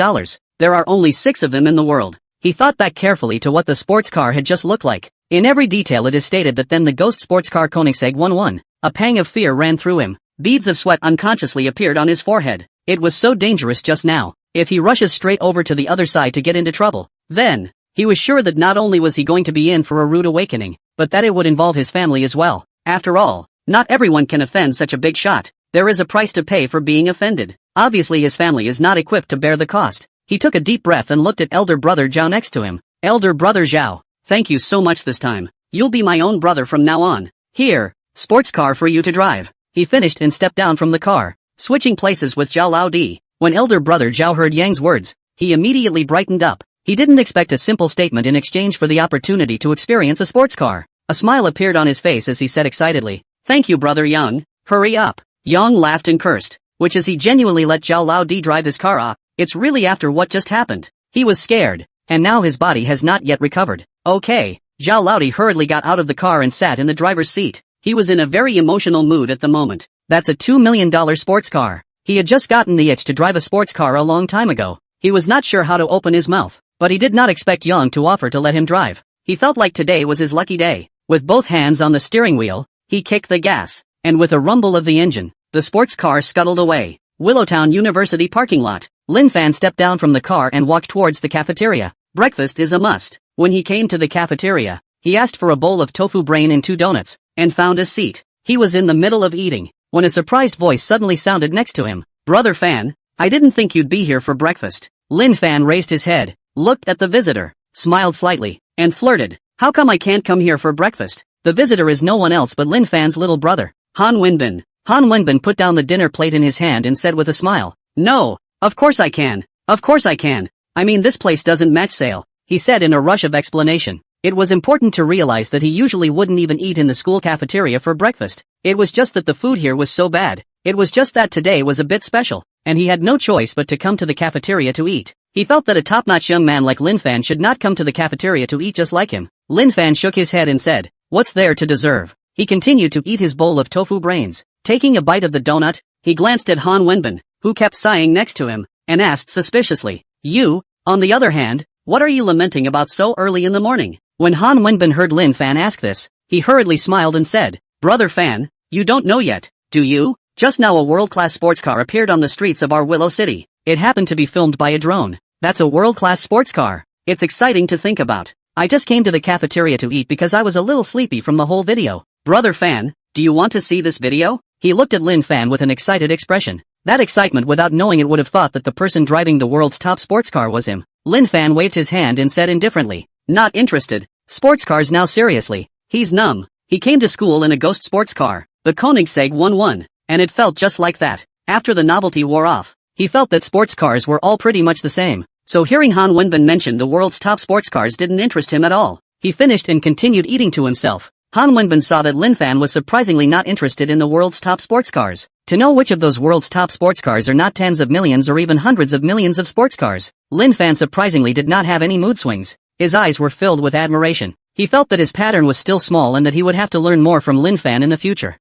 A: There are only 6 of them in the world. He thought back carefully to what the sports car had just looked like. In every detail it is stated that then the ghost sports car Koenigsegg 11. A pang of fear ran through him. Beads of sweat unconsciously appeared on his forehead. It was so dangerous just now. If he rushes straight over to the other side to get into trouble, then, he was sure that not only was he going to be in for a rude awakening, but that it would involve his family as well. After all, not everyone can offend such a big shot. There is a price to pay for being offended. Obviously his family is not equipped to bear the cost. He took a deep breath and looked at elder brother Zhao next to him. Elder brother Zhao, thank you so much this time. You'll be my own brother from now on. Here, sports car for you to drive. He finished and stepped down from the car, switching places with Zhao Laodi. When elder brother Zhao heard Yang's words, he immediately brightened up. He didn't expect a simple statement in exchange for the opportunity to experience a sports car. A smile appeared on his face as he said excitedly, "Thank you brother Yang, hurry up." Yang laughed and cursed, which as he genuinely let Zhao Laodi drive his car off. It's really after what just happened. He was scared, and now his body has not yet recovered. Okay, Zhao Laodi hurriedly got out of the car and sat in the driver's seat. He was in a very emotional mood at the moment. That's a $2 million sports car. He had just gotten the itch to drive a sports car a long time ago. He was not sure how to open his mouth, but he did not expect Yang to offer to let him drive. He felt like today was his lucky day. With both hands on the steering wheel, he kicked the gas, and with a rumble of the engine, the sports car scuttled away. Willowtown University parking lot. Lin Fan stepped down from the car and walked towards the cafeteria. Breakfast is a must. When he came to the cafeteria, he asked for a bowl of tofu brain and 2 donuts, and found a seat. He was in the middle of eating, when a surprised voice suddenly sounded next to him. "Brother Fan, I didn't think you'd be here for breakfast." Lin Fan raised his head, looked at the visitor, smiled slightly, and flirted. "How come I can't come here for breakfast?" The visitor is no one else but Lin Fan's little brother, Han Wenbin. Han Wenbin put down the dinner plate in his hand and said with a smile, "No, of course I can. Of course I can. I mean this place doesn't match sale," he said in a rush of explanation. It was important to realize that he usually wouldn't even eat in the school cafeteria for breakfast. It was just that the food here was so bad. It was just that today was a bit special, and he had no choice but to come to the cafeteria to eat. He felt that a top-notch young man like Lin Fan should not come to the cafeteria to eat just like him. Lin Fan shook his head and said, "What's there to deserve?" He continued to eat his bowl of tofu brains. Taking a bite of the donut, he glanced at Han Wenbin, who kept sighing next to him, and asked suspiciously, "You, on the other hand, what are you lamenting about so early in the morning?" When Han Wenbin heard Lin Fan ask this, he hurriedly smiled and said, "Brother Fan, you don't know yet, do you? Just now a world-class sports car appeared on the streets of our Willow City. It happened to be filmed by a drone. That's a world-class sports car. It's exciting to think about. I just came to the cafeteria to eat because I was a little sleepy from the whole video. Brother Fan, do you want to see this video?" He looked at Lin Fan with an excited expression. That excitement, without knowing it, would have thought that the person driving the world's top sports car was him. Lin Fan waved his hand and said indifferently, "Not interested. Sports cars now, seriously." He's numb. He came to school in a ghost sports car, the Koenigsegg 11, and it felt just like that. After the novelty wore off, he felt that sports cars were all pretty much the same. So hearing Han Wenbin mention the world's top sports cars didn't interest him at all. He finished and continued eating to himself. Han Wenbin saw that Lin Fan was surprisingly not interested in the world's top sports cars. To know which of those world's top sports cars are not tens of millions or even hundreds of millions of sports cars, Lin Fan surprisingly did not have any mood swings. His eyes were filled with admiration. He felt that his pattern was still small and that he would have to learn more from Lin Fan in the future.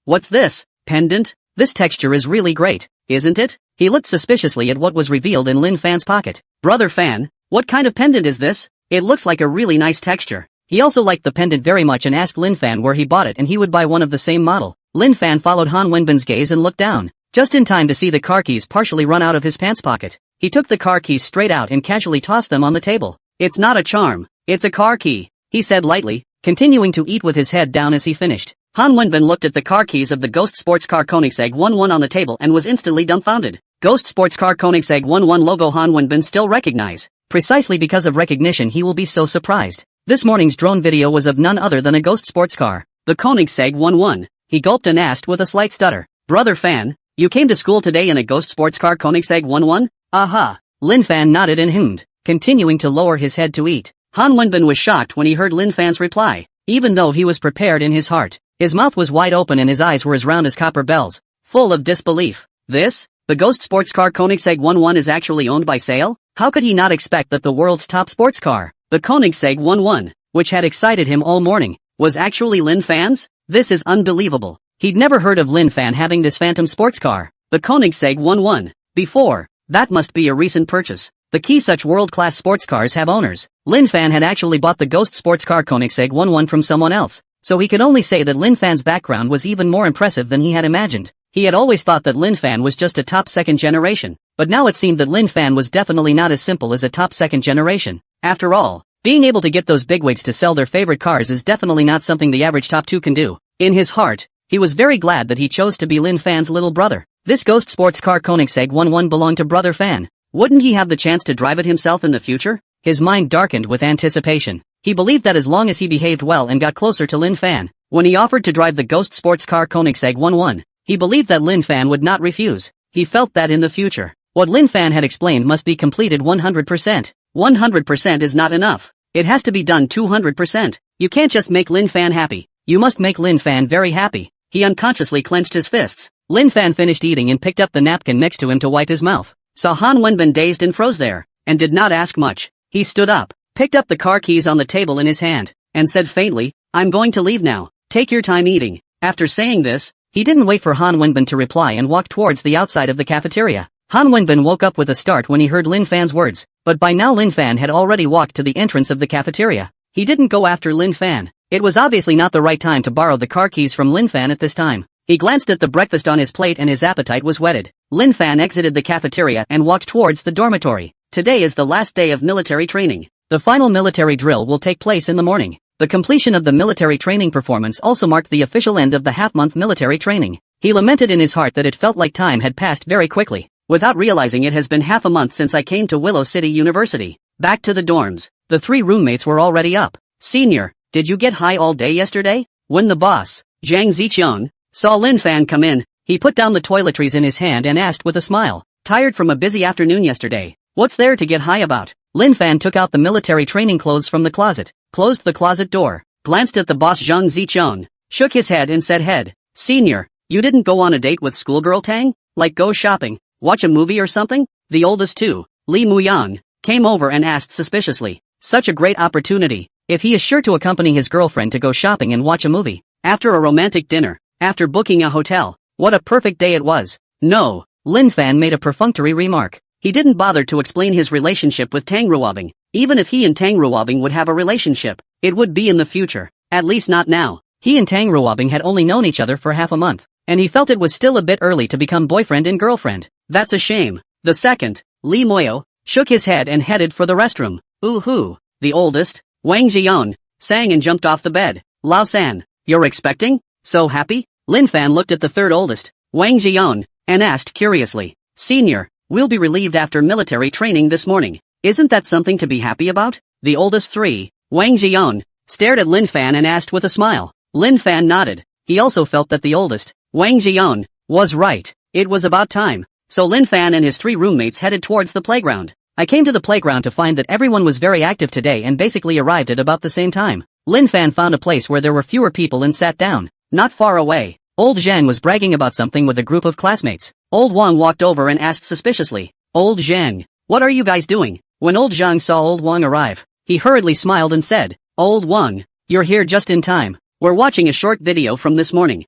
A: What's this? Pendant? This texture is really great, isn't it? He looked suspiciously at what was revealed in Lin Fan's pocket. "Brother Fan, what kind of pendant is this? It looks like a really nice texture." He also liked the pendant very much and asked Lin Fan where he bought it and he would buy one of the same model. Lin Fan followed Han Wenbin's gaze and looked down, just in time to see the car keys partially run out of his pants pocket. He took the car keys straight out and casually tossed them on the table. "It's not a charm, it's a car key," he said lightly, continuing to eat with his head down as he finished. Han Wenbin looked at the car keys of the Ghost Sports Car Koenigsegg 11 on the table and was instantly dumbfounded. Ghost Sports Car Koenigsegg 11 logo Han Wenbin still recognize. Precisely because of recognition he will be so surprised. This morning's drone video was of none other than a ghost sports car, the Koenigsegg 11. He gulped and asked with a slight stutter, "Brother Fan, you came to school today in a ghost sports car Koenigsegg 11? Aha." Lin Fan nodded and hummed, continuing to lower his head to eat. Han Wenbin was shocked when he heard Lin Fan's reply, even though he was prepared in his heart. His mouth was wide open and his eyes were as round as copper bells, full of disbelief. This? The ghost sports car Koenigsegg 11 is actually owned by Sale? How could he not expect that the world's top sports car, the Koenigsegg 11, which had excited him all morning, was actually Lin Fan's? This is unbelievable. He'd never heard of Lin Fan having this phantom sports car, the Koenigsegg 11, before. That must be a recent purchase. The key such world-class sports cars have owners. Lin Fan had actually bought the ghost sports car Koenigsegg 11 from someone else, so he could only say that Lin Fan's background was even more impressive than he had imagined. He had always thought that Lin Fan was just a top second generation, but now it seemed that Lin Fan was definitely not as simple as a top second generation. After all, Being able to get those bigwigs to sell their favorite cars is definitely not something the average top 2 can do. In his heart, he was very glad that he chose to be Lin Fan's little brother. This ghost sports car Koenigsegg 11 belonged to Brother Fan. Wouldn't he have the chance to drive it himself in the future? His mind darkened with anticipation. He believed that as long as he behaved well and got closer to Lin Fan, when he offered to drive the ghost sports car Koenigsegg 11, he believed that Lin Fan would not refuse. He felt that in the future, what Lin Fan had explained must be completed 100%. 100% is not enough. It has to be done 200%. You can't just make Lin Fan happy. You must make Lin Fan very happy. He unconsciously clenched his fists. Lin Fan finished eating and picked up the napkin next to him to wipe his mouth. Saw Han Wenbin dazed and froze there, and did not ask much. He stood up, picked up the car keys on the table in his hand, and said faintly, "I'm going to leave now. Take your time eating." After saying this, he didn't wait for Han Wenbin to reply and walked towards the outside of the cafeteria. Han Wenbin woke up with a start when he heard Lin Fan's words, but by now Lin Fan had already walked to the entrance of the cafeteria. He didn't go after Lin Fan. It was obviously not the right time to borrow the car keys from Lin Fan at this time. He glanced at the breakfast on his plate and his appetite was whetted. Lin Fan exited the cafeteria and walked towards the dormitory. Today is the last day of military training. The final military drill will take place in the morning. The completion of the military training performance also marked the official end of the half-month military training. He lamented in his heart that it felt like time had passed very quickly. Without realizing it has been half a month since I came to Willow City University. Back to the dorms. The 3 roommates were already up. "Senior, did you get high all day yesterday?" When the boss, Zhang Ziqiang, saw Lin Fan come in, he put down the toiletries in his hand and asked with a smile, "Tired from a busy afternoon yesterday? What's there to get high about?" Lin Fan took out the military training clothes from the closet, closed the closet door, glanced at the boss Zhang Ziqiang, shook his head and said, "Senior, you didn't go on a date with schoolgirl Tang? Like go shopping, watch a movie or something?" The oldest two, Li Muyang, came over and asked suspiciously. Such a great opportunity, if he is sure to accompany his girlfriend to go shopping and watch a movie. After a romantic dinner, after booking a hotel, what a perfect day it was. No, Lin Fan made a perfunctory remark. He didn't bother to explain his relationship with Tang Ruobing. Even if he and Tang Ruobing would have a relationship, it would be in the future. At least not now. He and Tang Ruobing had only known each other for half a month, and he felt it was still a bit early to become boyfriend and girlfriend. That's a shame. The second, Li Moyo, shook his head and headed for the restroom. Ooh-hoo. The oldest, Wang Jian, sang and jumped off the bed. Lao San, you're expecting? So happy? Lin Fan looked at the third oldest, Wang Jian, and asked curiously, "Senior, we'll be relieved after military training this morning. Isn't that something to be happy about?" The oldest 3, Wang Jian, stared at Lin Fan and asked with a smile. Lin Fan nodded. He also felt that the oldest, Wang Jian, was right. It was about time. So Lin Fan and his 3 roommates headed towards the playground. I came to the playground to find that everyone was very active today and basically arrived at about the same time. Lin Fan found a place where there were fewer people and sat down. Not far away, Old Zhang was bragging about something with a group of classmates. Old Wang walked over and asked suspiciously, "Old Zhang, what are you guys doing?" When Old Zhang saw Old Wang arrive, he hurriedly smiled and said, "Old Wang, you're here just in time. We're watching a short video from this morning."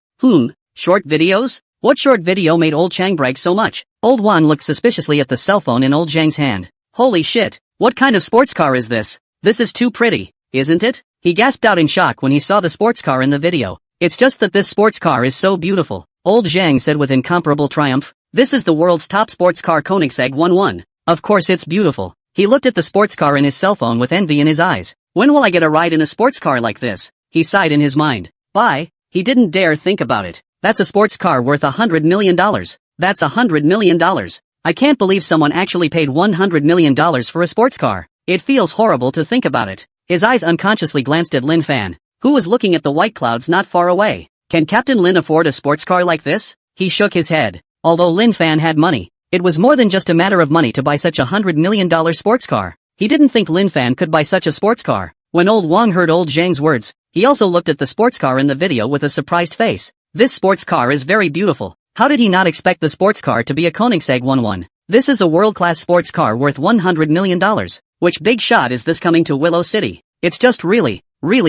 A: Short videos? What short video made Old Chang brag so much? Old Wang looked suspiciously at the cell phone in Old Zhang's hand. Holy shit, what kind of sports car is this? This is too pretty, isn't it? He gasped out in shock when he saw the sports car in the video. It's just that this sports car is so beautiful, Old Zhang said with incomparable triumph. This is the world's top sports car Koenigsegg 11. Of course it's beautiful. He looked at the sports car in his cell phone with envy in his eyes. When will I get a ride in a sports car like this? He sighed in his mind. Bye. He didn't dare think about it. That's a sports car worth $100 million. That's $100 million. I can't believe someone actually paid $100 million for a sports car. It feels horrible to think about it. His eyes unconsciously glanced at Lin Fan, who was looking at the white clouds not far away. Can Captain Lin afford a sports car like this? He shook his head. Although Lin Fan had money, it was more than just a matter of money to buy such a $100 million sports car. He didn't think Lin Fan could buy such a sports car. When Old Wang heard Old Zhang's words, he also looked at the sports car in the video with a surprised face. This sports car is very beautiful. How did he not expect the sports car to be a Koenigsegg 11? This is a world-class sports car worth $100 million. Which big shot is this coming to Willow City? It's just really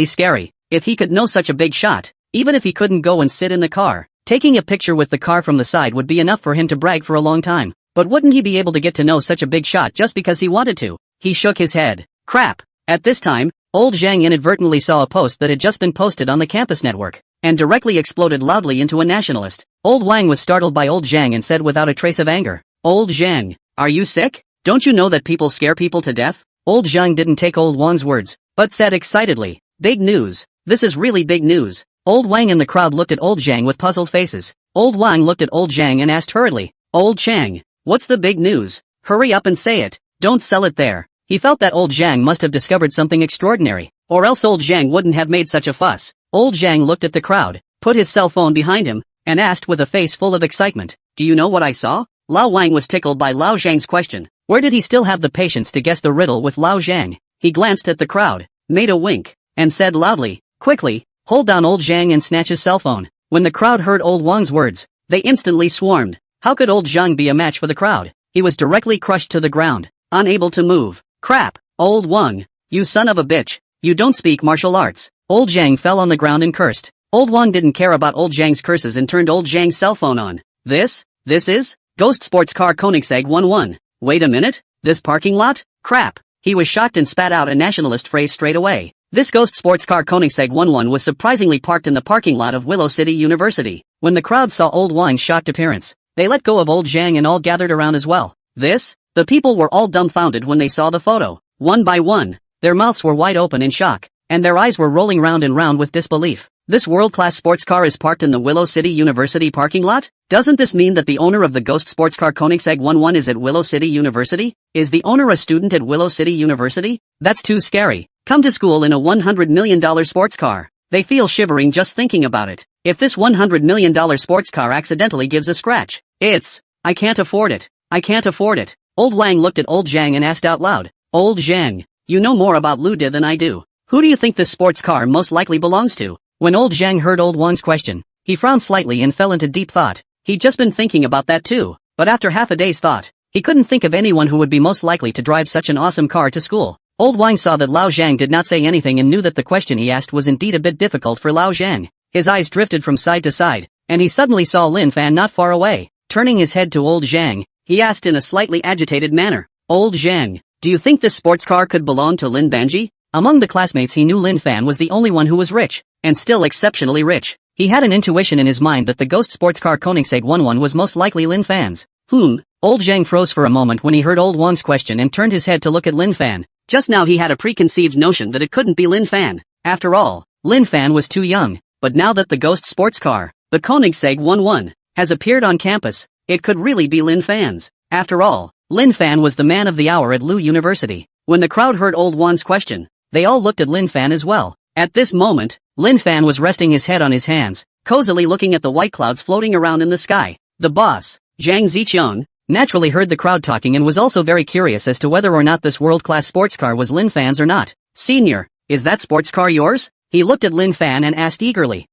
A: scary. If he could know such a big shot, even if he couldn't go and sit in the car, taking a picture with the car from the side would be enough for him to brag for a long time. But wouldn't he be able to get to know such a big shot just because he wanted to? He shook his head. Crap. At this time, Old Zhang inadvertently saw a post that had just been posted on the campus network, and directly exploded loudly into a nationalist. Old Wang was startled by Old Zhang and said without a trace of anger, "Old Zhang, are you sick? Don't you know that people scare people to death? Old Zhang didn't take old Wang's words, but said excitedly, "Big news. This is really big news." Old Wang and the crowd looked at old Zhang with puzzled faces. Old Wang looked at old Zhang and asked hurriedly, "Old Chang, what's the big news? Hurry up and say it. Don't sell it there." He felt that old Zhang must have discovered something extraordinary, or else old Zhang wouldn't have made such a fuss. Old Zhang looked at the crowd, put his cell phone behind him, and asked with a face full of excitement, "Do you know what I saw?" Lao Wang was tickled by Lao Zhang's question. Where did he still have the patience to guess the riddle with Lao Zhang? He glanced at the crowd, made a wink, and said loudly, "Quickly, hold down old Zhang and snatch his cell phone." When the crowd heard old Wang's words, they instantly swarmed. How could old Zhang be a match for the crowd? He was directly crushed to the ground, unable to move. "Crap, old Wang, you son of a bitch, you don't speak martial arts." Old Zhang fell on the ground and cursed. Old Wang didn't care about old Zhang's curses and turned old Zhang's cell phone on. This is? Ghost Sports Car Koenigsegg 11. Wait a minute, this parking lot? Crap. He was shocked and spat out a nationalist phrase straight away. This Ghost Sports Car Koenigsegg 11 was surprisingly parked in the parking lot of Willow City University. When the crowd saw old Wang's shocked appearance, they let go of old Zhang and all gathered around as well. The people were all dumbfounded when they saw the photo. One by one, their mouths were wide open in shock, and their eyes were rolling round and round with disbelief. This world-class sports car is parked in the Willow City University parking lot? Doesn't this mean that the owner of the Ghost Sports Car Koenigsegg 11 is at Willow City University? Is the owner a student at Willow City University? That's too scary. Come to school in a $100 million sports car. They feel shivering just thinking about it. If this $100 million sports car accidentally gives a scratch, I can't afford it. I can't afford it. Old Wang looked at old Zhang and asked out loud, "Old Zhang, you know more about Lu Di than I do. Who do you think this sports car most likely belongs to?" When old Zhang heard old Wang's question, he frowned slightly and fell into deep thought. He'd just been thinking about that too, but after half a day's thought, he couldn't think of anyone who would be most likely to drive such an awesome car to school. Old Wang saw that Lao Zhang did not say anything and knew that the question he asked was indeed a bit difficult for Lao Zhang. His eyes drifted from side to side, and he suddenly saw Lin Fan not far away. Turning his head to old Zhang, he asked in a slightly agitated manner, "Old Zhang, do you think this sports car could belong to Lin Banji?" Among the classmates he knew Lin Fan was the only one who was rich, and still exceptionally rich. He had an intuition in his mind that the Ghost Sports Car Koenigsegg 11 was most likely Lin Fan's. Old Zhang froze for a moment when he heard old Wang's question and turned his head to look at Lin Fan. Just now he had a preconceived notion that it couldn't be Lin Fan. After all, Lin Fan was too young, but now that the Ghost Sports Car, the Koenigsegg 11, has appeared on campus, it could really be Lin Fan's. After all, Lin Fan was the man of the hour at Lu University. When the crowd heard old Wang's question, they all looked at Lin Fan as well. At this moment, Lin Fan was resting his head on his hands, cozily looking at the white clouds floating around in the sky. The boss, Zhang Ziqiang, naturally heard the crowd talking and was also very curious as to whether or not this world-class sports car was Lin Fan's or not. "Senior, is that sports car yours?" He looked at Lin Fan and asked eagerly.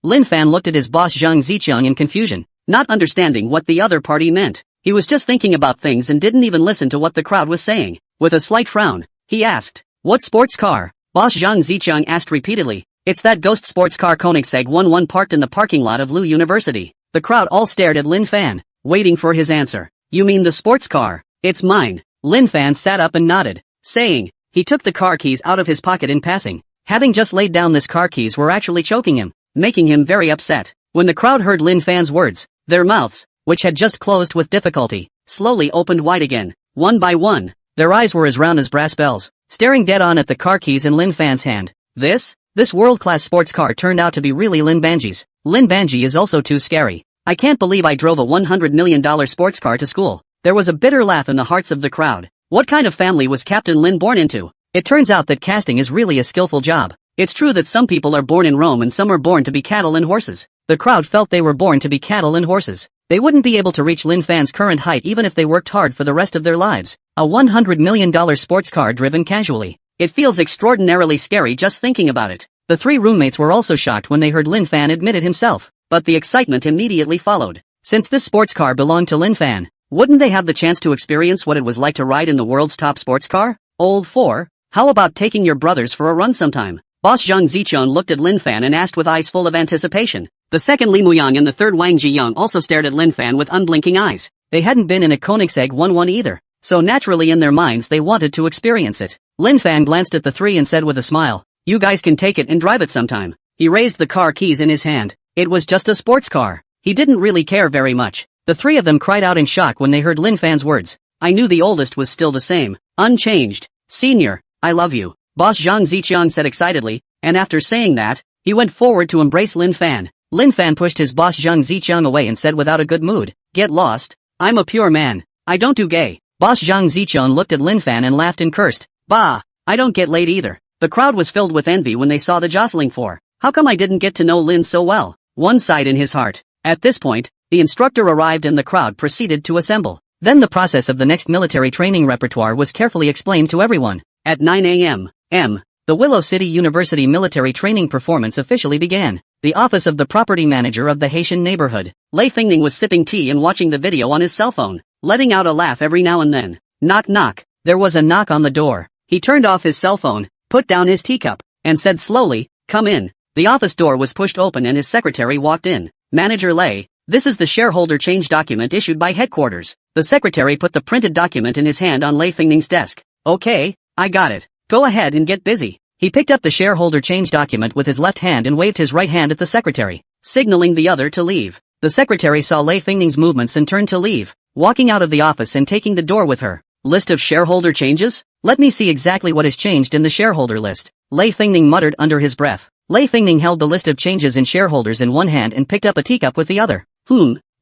A: Lin Fan looked at his boss Zhang Ziqiang in confusion, not understanding what the other party meant. He was just thinking about things and didn't even listen to what the crowd was saying. With a slight frown, he asked, "What sports car?" Boss Zhang Ziqiang asked repeatedly. "It's that Ghost Sports Car Koenigsegg 11 parked in the parking lot of Lu University." The crowd all stared at Lin Fan, waiting for his answer. "You mean the sports car? It's mine." Lin Fan sat up and nodded, saying, he took the car keys out of his pocket in passing. Having just laid down this car keys were actually choking him, making him very upset. When the crowd heard Lin Fan's words, their mouths, which had just closed with difficulty, slowly opened wide again. One by one, their eyes were as round as brass bells, staring dead on at the car keys in Lin Fan's hand. This world-class sports car turned out to be really Lin Banji's. Lin Banji is also too scary. I can't believe I drove a $100 million sports car to school. There was a bitter laugh in the hearts of the crowd. What kind of family was Captain Lin born into? It turns out that casting is really a skillful job. It's true that some people are born in Rome and some are born to be cattle and horses. The crowd felt they were born to be cattle and horses. They wouldn't be able to reach Lin Fan's current height even if they worked hard for the rest of their lives. A $100 million sports car driven casually. It feels extraordinarily scary just thinking about it. The three roommates were also shocked when they heard Lin Fan admit it himself, but the excitement immediately followed. Since this sports car belonged to Lin Fan, wouldn't they have the chance to experience what it was like to ride in the world's top sports car? Old 4, how about taking your brothers for a run sometime? Boss Zhang Ziqiang looked at Lin Fan and asked with eyes full of anticipation. The second Li Muyang and the third Wang Jiyang also stared at Lin Fan with unblinking eyes. They hadn't been in a Koenigsegg 11 either, so naturally in their minds they wanted to experience it. Lin Fan glanced at the three and said with a smile, "You guys can take it and drive it sometime." He raised the car keys in his hand. It was just a sports car. He didn't really care very much. The three of them cried out in shock when they heard Lin Fan's words. I knew the oldest was still the same, unchanged. Senior, I love you, Boss Zhang Ziqiang said excitedly, and after saying that, he went forward to embrace Lin Fan. Lin Fan pushed his boss Zhang Ziqiang away and said without a good mood, "Get lost. I'm a pure man. I don't do gay." Boss Zhang Ziqiang looked at Lin Fan and laughed and cursed. "Bah, I don't get laid either." The crowd was filled with envy when they saw the jostling for. How come I didn't get to know Lin so well? One sighed in his heart. At this point, the instructor arrived and the crowd proceeded to assemble. Then the process of the next military training repertoire was carefully explained to everyone. At 9 a.m. The Willow City University military training performance officially began. The office of the property manager of the Haitian neighborhood. Lei Fingning was sipping tea and watching the video on his cell phone, letting out a laugh every now and then. Knock knock. There was a knock on the door. He turned off his cell phone, put down his teacup, and said slowly, "Come in." The office door was pushed open and his secretary walked in. "Manager Lei, this is the shareholder change document issued by headquarters." The secretary put the printed document in his hand on Lei Fingning's desk. "Okay, I got it. Go ahead and get busy." He picked up the shareholder change document with his left hand and waved his right hand at the secretary, signaling the other to leave. The secretary saw Lei Fingning's movements and turned to leave, walking out of the office and taking the door with her. "List of shareholder changes? Let me see exactly what is changed in the shareholder list," Lei Fingning muttered under his breath. Lei Fingning held the list of changes in shareholders in one hand and picked up a teacup with the other.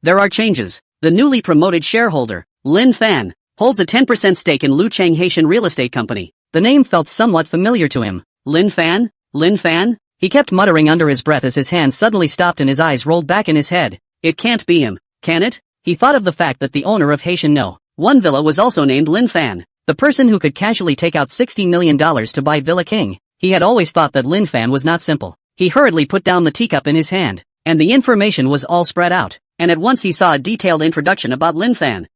A: There are changes. The newly promoted shareholder, Lin Fan, holds a 10% stake in Lucheng Haitian Real Estate Company. The name felt somewhat familiar to him. Lin Fan? Lin Fan? He kept muttering under his breath as his hand suddenly stopped and his eyes rolled back in his head. It can't be him, can it? He thought of the fact that the owner of Haitian No. 1 Villa was also named Lin Fan, the person who could casually take out $60 million to buy Villa King. He had always thought that Lin Fan was not simple. He hurriedly put down the teacup in his hand, and the information was all spread out, and at once he saw a detailed introduction about Lin Fan.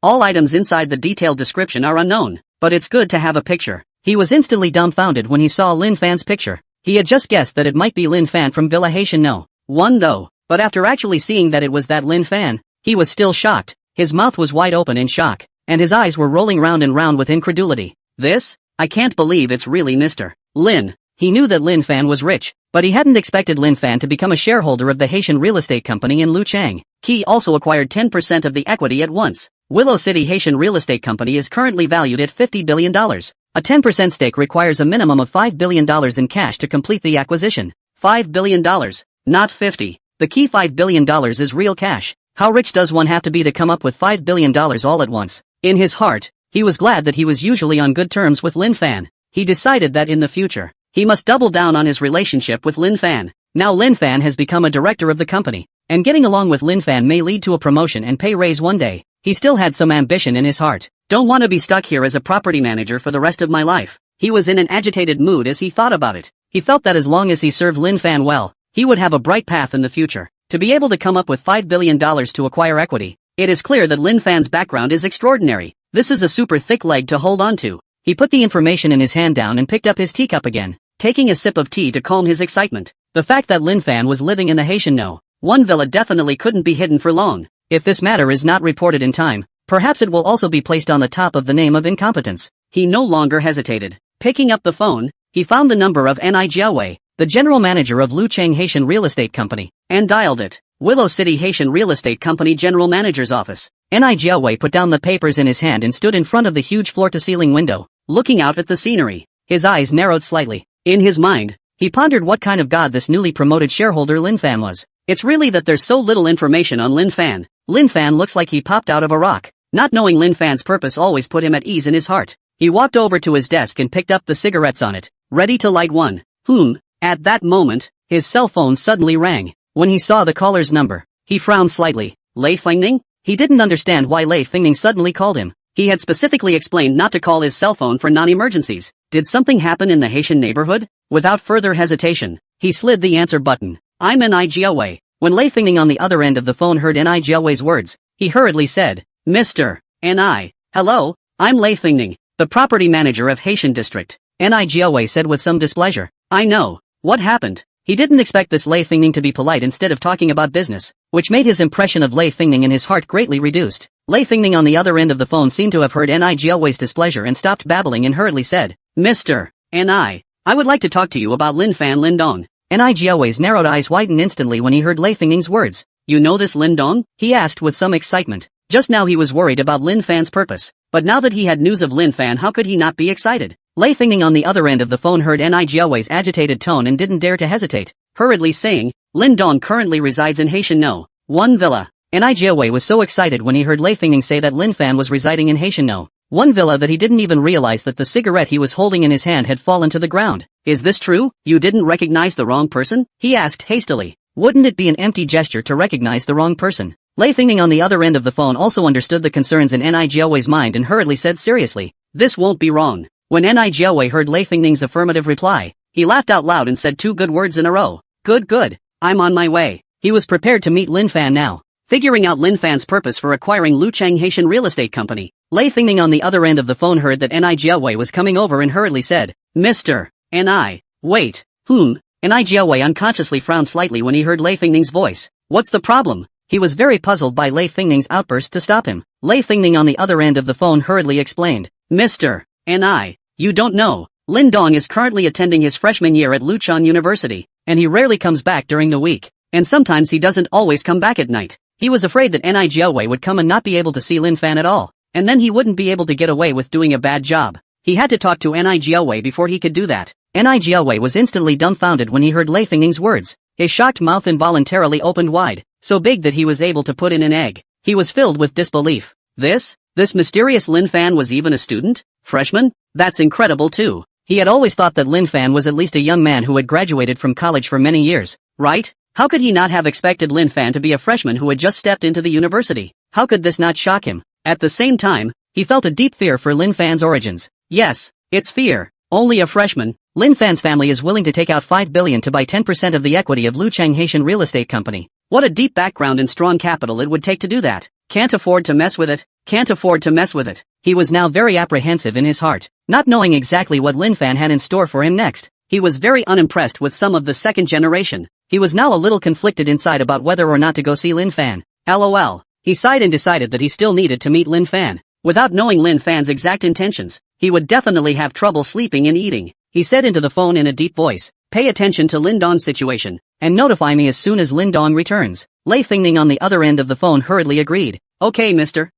A: All items inside the detailed description are unknown, but it's good to have a picture. He was instantly dumbfounded when he saw Lin Fan's picture. He had just guessed that it might be Lin Fan from Villa Haitian No. 1 though, but after actually seeing that it was that Lin Fan, he was still shocked. His mouth was wide open in shock, and his eyes were rolling round and round with incredulity. I can't believe it's really Mr. Lin. He knew that Lin Fan was rich, but he hadn't expected Lin Fan to become a shareholder of the Haitian real estate company in Lucheng. He also acquired 10% of the equity at once. Willow City Haitian Real Estate Company is currently valued at $50 billion. A 10% stake requires a minimum of $5 billion in cash to complete the acquisition. $5 billion, not 50. The key $5 billion is real cash. How rich does one have to be to come up with $5 billion all at once? In his heart, he was glad that he was usually on good terms with Lin Fan. He decided that in the future, he must double down on his relationship with Lin Fan. Now Lin Fan has become a director of the company, and getting along with Lin Fan may lead to a promotion and pay raise one day. He still had some ambition in his heart. Don't want to be stuck here as a property manager for the rest of my life. He was in an agitated mood as he thought about it. He felt that as long as he served Lin Fan well, he would have a bright path in the future. To be able to come up with $5 billion to acquire equity, it is clear that Lin Fan's background is extraordinary. This is a super thick leg to hold on to. He put the information in his hand down and picked up his teacup again, taking a sip of tea to calm his excitement. The fact that Lin Fan was living in the Haitian No. 1 Villa definitely couldn't be hidden for long. If this matter is not reported in time, perhaps it will also be placed on the top of the name of incompetence. He no longer hesitated. Picking up the phone, he found the number of Ni Jiawei, the general manager of Lucheng Haitian Real Estate Company, and dialed it. Willow City Haitian Real Estate Company General Manager's office. Ni Jiawei put down the papers in his hand and stood in front of the huge floor-to-ceiling window, looking out at the scenery. His eyes narrowed slightly. In his mind, he pondered what kind of god this newly promoted shareholder Lin Fan was. It's really that there's so little information on Lin Fan. Lin Fan looks like he popped out of a rock. Not knowing Lin Fan's purpose always put him at ease in his heart. He walked over to his desk and picked up the cigarettes on it, ready to light one. At that moment, his cell phone suddenly rang. When he saw the caller's number, he frowned slightly. Lei Fingning? He didn't understand why Lei Fingning suddenly called him. He had specifically explained not to call his cell phone for non-emergencies. Did something happen in the Haitian neighborhood? Without further hesitation, he slid the answer button. I'm Ni Jiawei. When Lei Fingning on the other end of the phone heard Ni Jiawei's words, he hurriedly said, Mr. Ni. Hello, I'm Lei Fingning, the property manager of Haitian District. Ni Jiawei said with some displeasure. I know. What happened? He didn't expect this Lei Fingning to be polite instead of talking about business, which made his impression of Lei Fingning in his heart greatly reduced. Lei Fingning on the other end of the phone seemed to have heard Ni Jiawei's displeasure and stopped babbling and hurriedly said, Mr. Ni. I would like to talk to you about Lin Fan Lindong. Ni Jiawei's narrowed eyes widened instantly when he heard Lei Fingning's words. You know this Lindong? He asked with some excitement. Just now he was worried about Lin Fan's purpose. but now that he had news of Lin Fan, how could he not be excited? Lei Fingning on the other end of the phone heard Nijiaowei's agitated tone and didn't dare to hesitate, hurriedly saying, Lin Dong currently resides in Haitian No. 1 Villa. Nijiaowei was so excited when he heard Lei Fingning say that Lin Fan was residing in Haitian No. 1 Villa that he didn't even realize that the cigarette he was holding in his hand had fallen to the ground. Is this true? You didn't recognize the wrong person? He asked hastily. Wouldn't it be an empty gesture to recognize the wrong person? Lei Fingning on the other end of the phone also understood the concerns in Nijiaowei's mind and hurriedly said seriously, this won't be wrong. When Nijiaowei heard Lei Fingning's affirmative reply, he laughed out loud and said 2 good words in a row. Good. I'm on my way. He was prepared to meet Lin Fan now. Figuring out Lin Fan's purpose for acquiring Lucheng Haitian Real Estate Company, Lei Fingning on the other end of the phone heard that Nijiaowei was coming over and hurriedly said, Mr. Wait, whom? Nijiaowei unconsciously frowned slightly when he heard Lei Fingning's voice. What's the problem? He was very puzzled by Lei Fingning's outburst to stop him. Lei Fingning on the other end of the phone hurriedly explained, Mr. You don't know. Lin Dong is currently attending his freshman year at Lucheng University, and he rarely comes back during the week. And sometimes he doesn't always come back at night. He was afraid that Nijiaowei would come and not be able to see Lin Fan at all, and then he wouldn't be able to get away with doing a bad job. He had to talk to Nijiaowei before he could do that. Nijiaowei was instantly dumbfounded when he heard Lei Fingning's words. His shocked mouth involuntarily opened wide, so big that he was able to put in an egg. He was filled with disbelief. This mysterious Lin Fan was even a student? Freshman? That's incredible too. He had always thought that Lin Fan was at least a young man who had graduated from college for many years, right? How could he not have expected Lin Fan to be a freshman who had just stepped into the university? How could this not shock him? At the same time, he felt a deep fear for Lin Fan's origins. Yes, it's fear. Only a freshman. Lin Fan's family is willing to take out 5 billion to buy 10% of the equity of Lucheng Haitian Real Estate Company. What a deep background and strong capital it would take to do that. Can't afford to mess with it. He was now very apprehensive in his heart, not knowing exactly what Lin Fan had in store for him next. He was very unimpressed with some of the second generation. He was now a little conflicted inside about whether or not to go see Lin Fan. LOL. He sighed and decided that he still needed to meet Lin Fan. Without knowing Lin Fan's exact intentions, he would definitely have trouble sleeping and eating. He said into the phone in a deep voice, pay attention to Lin Dong's situation, and notify me as soon as Lin Dong returns. Lei Fingning on the other end of the phone hurriedly agreed. Okay Mr.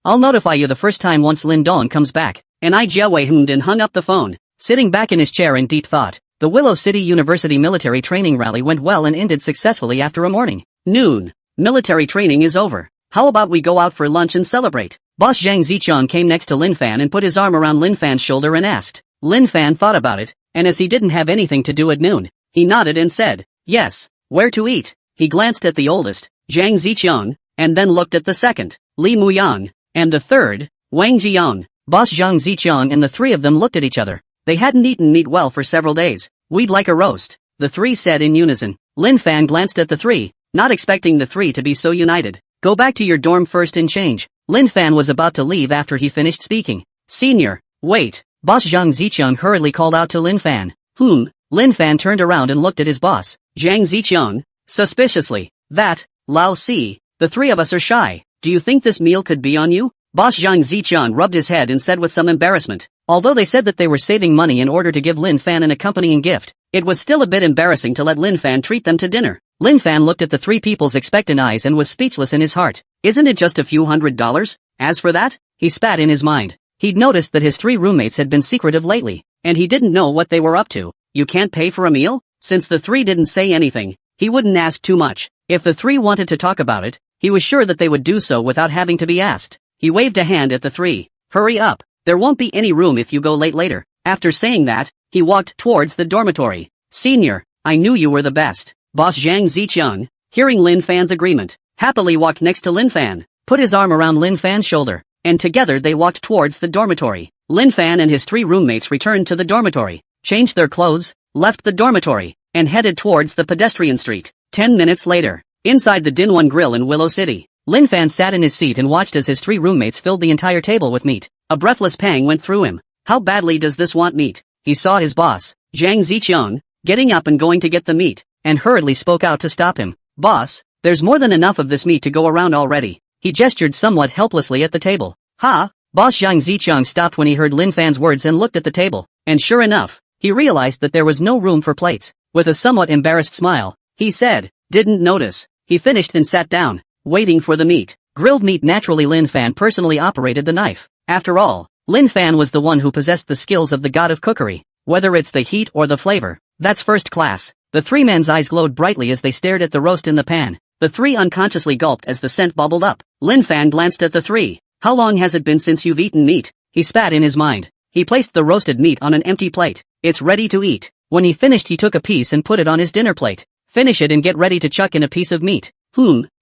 A: I'll notify you the first time once Lin Dong comes back. Nijiaowei hummed and hung up the phone. Sitting back in his chair in deep thought, the Willow City University military training rally went well and ended successfully after a morning. Noon. Military training is over. How about we go out for lunch and celebrate? Boss Zhang Zichang came next to Lin Fan and put his arm around Lin Fan's shoulder and asked. Lin Fan thought about it, and as he didn't have anything to do at noon, he nodded and said, yes. Where to eat? He glanced at the oldest, Zhang Zichang, and then looked at the second, Li Muyang, and the third, Wang Jiang. Boss Zhang Zichang and the three of them looked at each other. They hadn't eaten meat well for several days. We'd like a roast, the three said in unison. Lin Fan glanced at the three, not expecting the three to be so united. Go back to your dorm first and change. Lin Fan was about to leave after he finished speaking. Senior, wait. Boss Zhang Zichang hurriedly called out to Lin Fan. Whom? Lin Fan turned around and looked at his boss, Zhang Zichang, suspiciously. That, Lao Si, the three of us are shy. Do you think this meal could be on you? Boss Zhang Zichang rubbed his head and said with some embarrassment. Although they said that they were saving money in order to give Lin Fan an accompanying gift, it was still a bit embarrassing to let Lin Fan treat them to dinner. Lin Fan looked at the three people's expectant eyes and was speechless in his heart. Isn't it just a few $100s? As for that, he spat in his mind. He'd noticed that his three roommates had been secretive lately, and he didn't know what they were up to. You can't pay for a meal? Since the three didn't say anything, he wouldn't ask too much. If the three wanted to talk about it, he was sure that they would do so without having to be asked. He waved a hand at the three. Hurry up. There won't be any room if you go late later. After saying that, he walked towards the dormitory. Senior, I knew you were the best. Boss Zhang Zichang, hearing Lin Fan's agreement, happily walked next to Lin Fan, put his arm around Lin Fan's shoulder, and together they walked towards the dormitory. Lin Fan and his three roommates returned to the dormitory, changed their clothes, left the dormitory, and headed towards the pedestrian street. 10 minutes later, inside the Dinwan Grill in Willow City, Lin Fan sat in his seat and watched as his three roommates filled the entire table with meat. A breathless pang went through him. How badly does this want meat? He saw his boss, Zhang Zichang, getting up and going to get the meat, and hurriedly spoke out to stop him. Boss, there's more than enough of this meat to go around already. He gestured somewhat helplessly at the table. Ha! Boss Zhang Zichang stopped when he heard Lin Fan's words and looked at the table, and sure enough, he realized that there was no room for plates. With a somewhat embarrassed smile, he said, didn't notice. He finished and sat down, waiting for the meat. Grilled meat. Naturally Lin Fan personally operated the knife. After all, Lin Fan was the one who possessed the skills of the god of cookery. Whether it's the heat or the flavor, that's first class. The three men's eyes glowed brightly as they stared at the roast in the pan. The three unconsciously gulped as the scent bubbled up. Lin Fan glanced at the three. How long has it been since you've eaten meat? He spat in his mind. He placed the roasted meat on an empty plate. It's ready to eat. When he finished, he took a piece and put it on his dinner plate. Finish it and get ready to chuck in a piece of meat.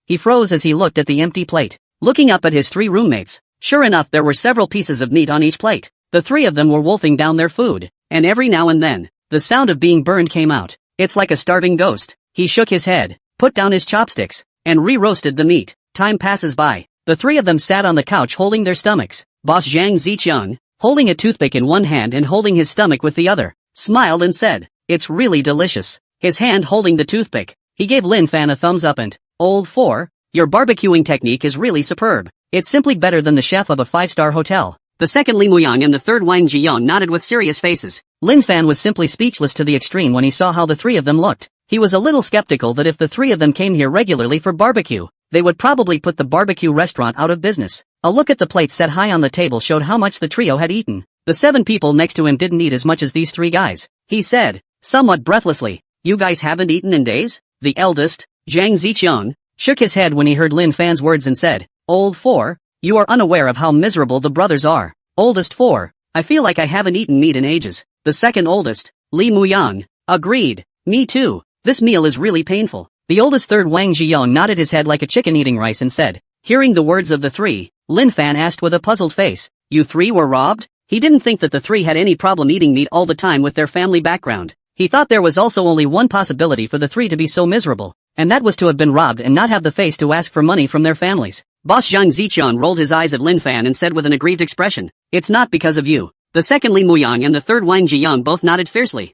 A: He froze as he looked at the empty plate. Looking up at his three roommates, sure enough there were several pieces of meat on each plate. The three of them were wolfing down their food, and every now and then, the sound of being burned came out. It's like a starving ghost. He shook his head, put down his chopsticks, and re-roasted the meat. Time passes by. The three of them sat on the couch holding their stomachs. Boss Zhang Ziqiang, holding a toothpick in one hand and holding his stomach with the other, smiled and said, "It's really delicious." His hand holding the toothpick, he gave Lin Fan a thumbs up and, "Old 4, your barbecuing technique is really superb. It's simply better than the chef of a 5-star hotel." The second Li Muyang and the third Wang Jiyong nodded with serious faces. Lin Fan was simply speechless to the extreme when he saw how the three of them looked. He was a little skeptical that if the three of them came here regularly for barbecue, they would probably put the barbecue restaurant out of business. A look at the plate set high on the table showed how much the trio had eaten. The 7 people next to him didn't eat as much as these 3 guys. He said, somewhat breathlessly, "You guys haven't eaten in days?" The eldest, Zhang Ziqiang, shook his head when he heard Lin Fan's words and said, "Old 4, you are unaware of how miserable the brothers are." Oldest 4, "I feel like I haven't eaten meat in ages." The second oldest, Li Muyang, agreed, "Me too, this meal is really painful." The oldest third Wang Ziyong nodded his head like a chicken eating rice and said, hearing the words of the three, Lin Fan asked with a puzzled face, "You 3 were robbed?" He didn't think that the 3 had any problem eating meat all the time with their family background. He thought there was also only one possibility for the 3 to be so miserable, and that was to have been robbed and not have the face to ask for money from their families. Boss Zhang Ziqiang rolled his eyes at Lin Fan and said with an aggrieved expression, "It's not because of you." The second Li Muyang and the third Wang Jiyong both nodded fiercely.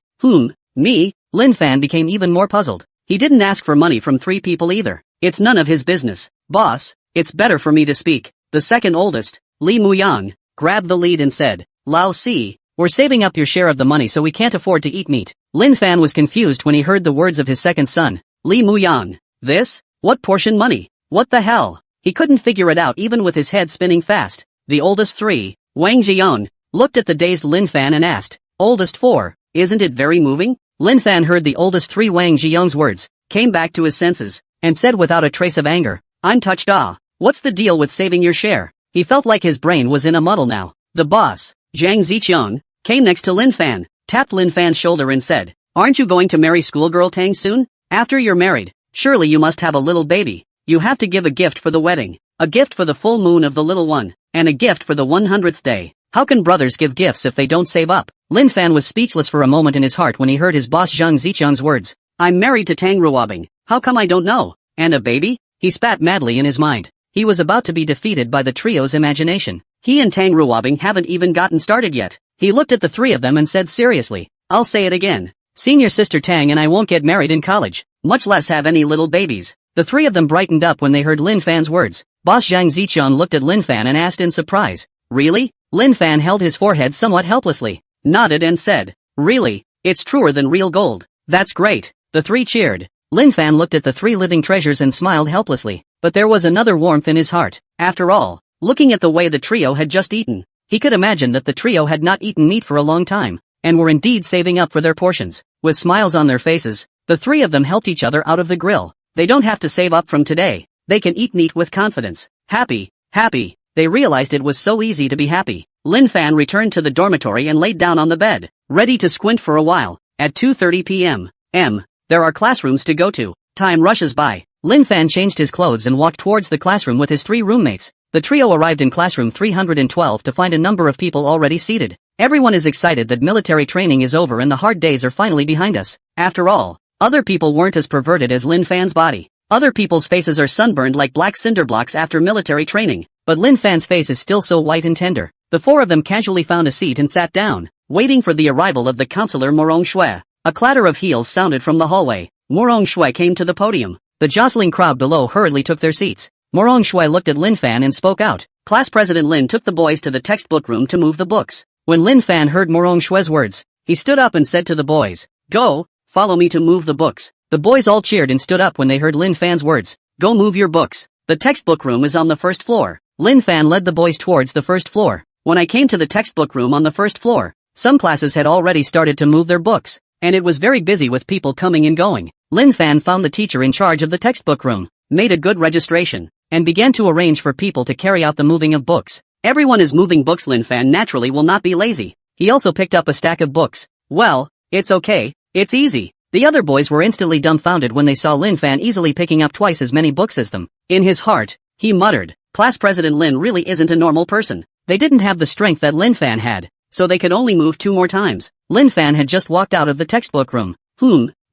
A: Me? Lin Fan became even more puzzled. He didn't ask for money from 3 people either. It's none of his business. Boss, it's better for me to speak. The second oldest, Li Muyang, grabbed the lead and said, "Lao Si, we're saving up your share of the money so we can't afford to eat meat." Lin Fan was confused when he heard the words of his second son, Li Muyang. This? What portion money? What the hell? He couldn't figure it out even with his head spinning fast. The oldest 3, Wang Jiyong, looked at the dazed Lin Fan and asked, "Oldest 4, isn't it very moving?" Lin Fan heard the oldest 3 Wang Jiyong's words, came back to his senses, and said without a trace of anger, "I'm touched. What's the deal with saving your share?" He felt like his brain was in a muddle now. The boss, Zhang Ziqiang, came next to Lin Fan, tapped Lin Fan's shoulder and said, "Aren't you going to marry schoolgirl Tang soon? After you're married, surely you must have a little baby. You have to give a gift for the wedding, a gift for the full moon of the little one, and a gift for the 100th day. How can brothers give gifts if they don't save up?" Lin Fan was speechless for a moment in his heart when he heard his boss Zhang Ziqiang's words. "I'm married to Tang Ruobing. How come I don't know? And a baby?" He spat madly in his mind. He was about to be defeated by the trio's imagination. He and Tang Ruobing haven't even gotten started yet. He looked at the 3 of them and said seriously, "I'll say it again. Senior sister Tang and I won't get married in college, much less have any little babies." The 3 of them brightened up when they heard Lin Fan's words. Boss Zhang Ziqiang looked at Lin Fan and asked in surprise, "Really?" Lin Fan held his forehead somewhat helplessly, nodded and said, "Really, it's truer than real gold." "That's great." The 3 cheered. Lin Fan looked at the 3 living treasures and smiled helplessly, but there was another warmth in his heart. After all, looking at the way the trio had just eaten, he could imagine that the trio had not eaten meat for a long time, and were indeed saving up for their portions. With smiles on their faces, the 3 of them helped each other out of the grill. They don't have to save up from today. They can eat meat with confidence. Happy. They realized it was so easy to be happy. Lin Fan returned to the dormitory and laid down on the bed, ready to squint for a while. At 2:30 p.m. There are classrooms to go to. Time rushes by. Lin Fan changed his clothes and walked towards the classroom with his 3 roommates. The trio arrived in classroom 312 to find a number of people already seated. Everyone is excited that military training is over and the hard days are finally behind us. After all, other people weren't as perverted as Lin Fan's body. Other people's faces are sunburned like black cinder blocks after military training, but Lin Fan's face is still so white and tender. The 4 of them casually found a seat and sat down, waiting for the arrival of the counselor Morong Shui. A clatter of heels sounded from the hallway. Morong Shui came to the podium. The jostling crowd below hurriedly took their seats. Morong Shui looked at Lin Fan and spoke out. Class President Lin took the boys to the textbook room to move the books. When Lin Fan heard Morong Shui's words, he stood up and said to the boys, "Go, follow me to move the books." The boys all cheered and stood up when they heard Lin Fan's words. "Go move your books. The textbook room is on the first floor." Lin Fan led the boys towards the first floor. When I came to the textbook room on the first floor, some classes had already started to move their books, and it was very busy with people coming and going. Lin Fan found the teacher in charge of the textbook room, made a good registration, and began to arrange for people to carry out the moving of books. Everyone is moving books. Lin Fan naturally will not be lazy. He also picked up a stack of books. Well, it's okay, it's easy. The other boys were instantly dumbfounded when they saw Lin Fan easily picking up twice as many books as them. In his heart, he muttered, Class President Lin really isn't a normal person. They didn't have the strength that Lin Fan had, so they could only move 2 more times. Lin Fan had just walked out of the textbook room.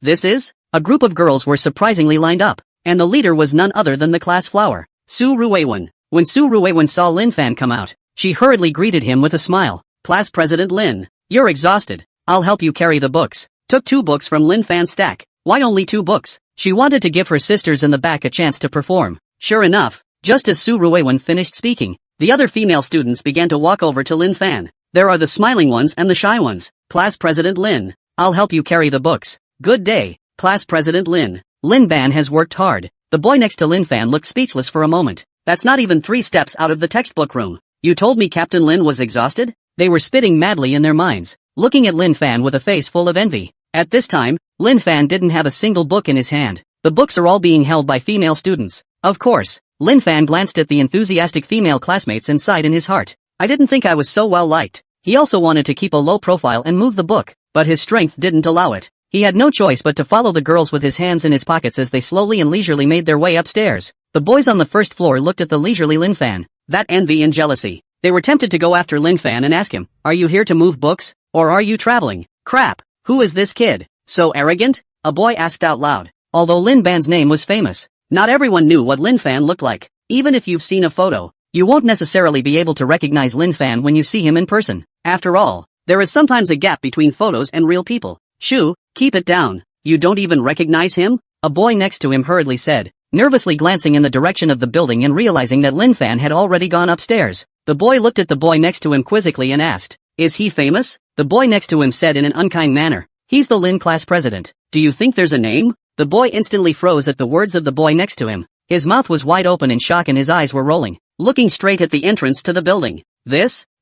A: This is? A group of girls were surprisingly lined up, and the leader was none other than the class flower, Su Ruiwen. When Su Ruiwen saw Lin Fan come out, she hurriedly greeted him with a smile. Class President Lin, you're exhausted. I'll help you carry the books. Took 2 books from Lin Fan's stack. Why only 2 books? She wanted to give her sisters in the back a chance to perform. Sure enough, just as Su Ruiwen finished speaking, the other female students began to walk over to Lin Fan. There are the smiling ones and the shy ones. Class President Lin, I'll help you carry the books. Good day, Class President Lin. Lin Fan has worked hard. The boy next to Lin Fan looked speechless for a moment. That's not even 3 steps out of the textbook room. You told me Captain Lin was exhausted? They were spitting madly in their minds, looking at Lin Fan with a face full of envy. At this time, Lin Fan didn't have a single book in his hand. The books are all being held by female students. Of course, Lin Fan glanced at the enthusiastic female classmates and sighed in his heart. I didn't think I was so well liked. He also wanted to keep a low profile and move the book, but his strength didn't allow it. He had no choice but to follow the girls with his hands in his pockets as they slowly and leisurely made their way upstairs. The boys on the first floor looked at the leisurely Lin Fan. That envy and jealousy. They were tempted to go after Lin Fan and ask him, are you here to move books, or are you traveling? Crap, who is this kid? So arrogant? A boy asked out loud. Although Lin Fan's name was famous, not everyone knew what Lin Fan looked like. Even if you've seen a photo, you won't necessarily be able to recognize Lin Fan when you see him in person. After all, there is sometimes a gap between photos and real people. Shoo, keep it down. You don't even recognize him? A boy next to him hurriedly said, nervously glancing in the direction of the building and realizing that Lin Fan had already gone upstairs. The boy looked at the boy next to him quizzically and asked, is he famous? The boy next to him said in an unkind manner, he's the Lin class president. Do you think there's a name? The boy instantly froze at the words of the boy next to him. His mouth was wide open in shock and his eyes were rolling, looking straight at the entrance to the building.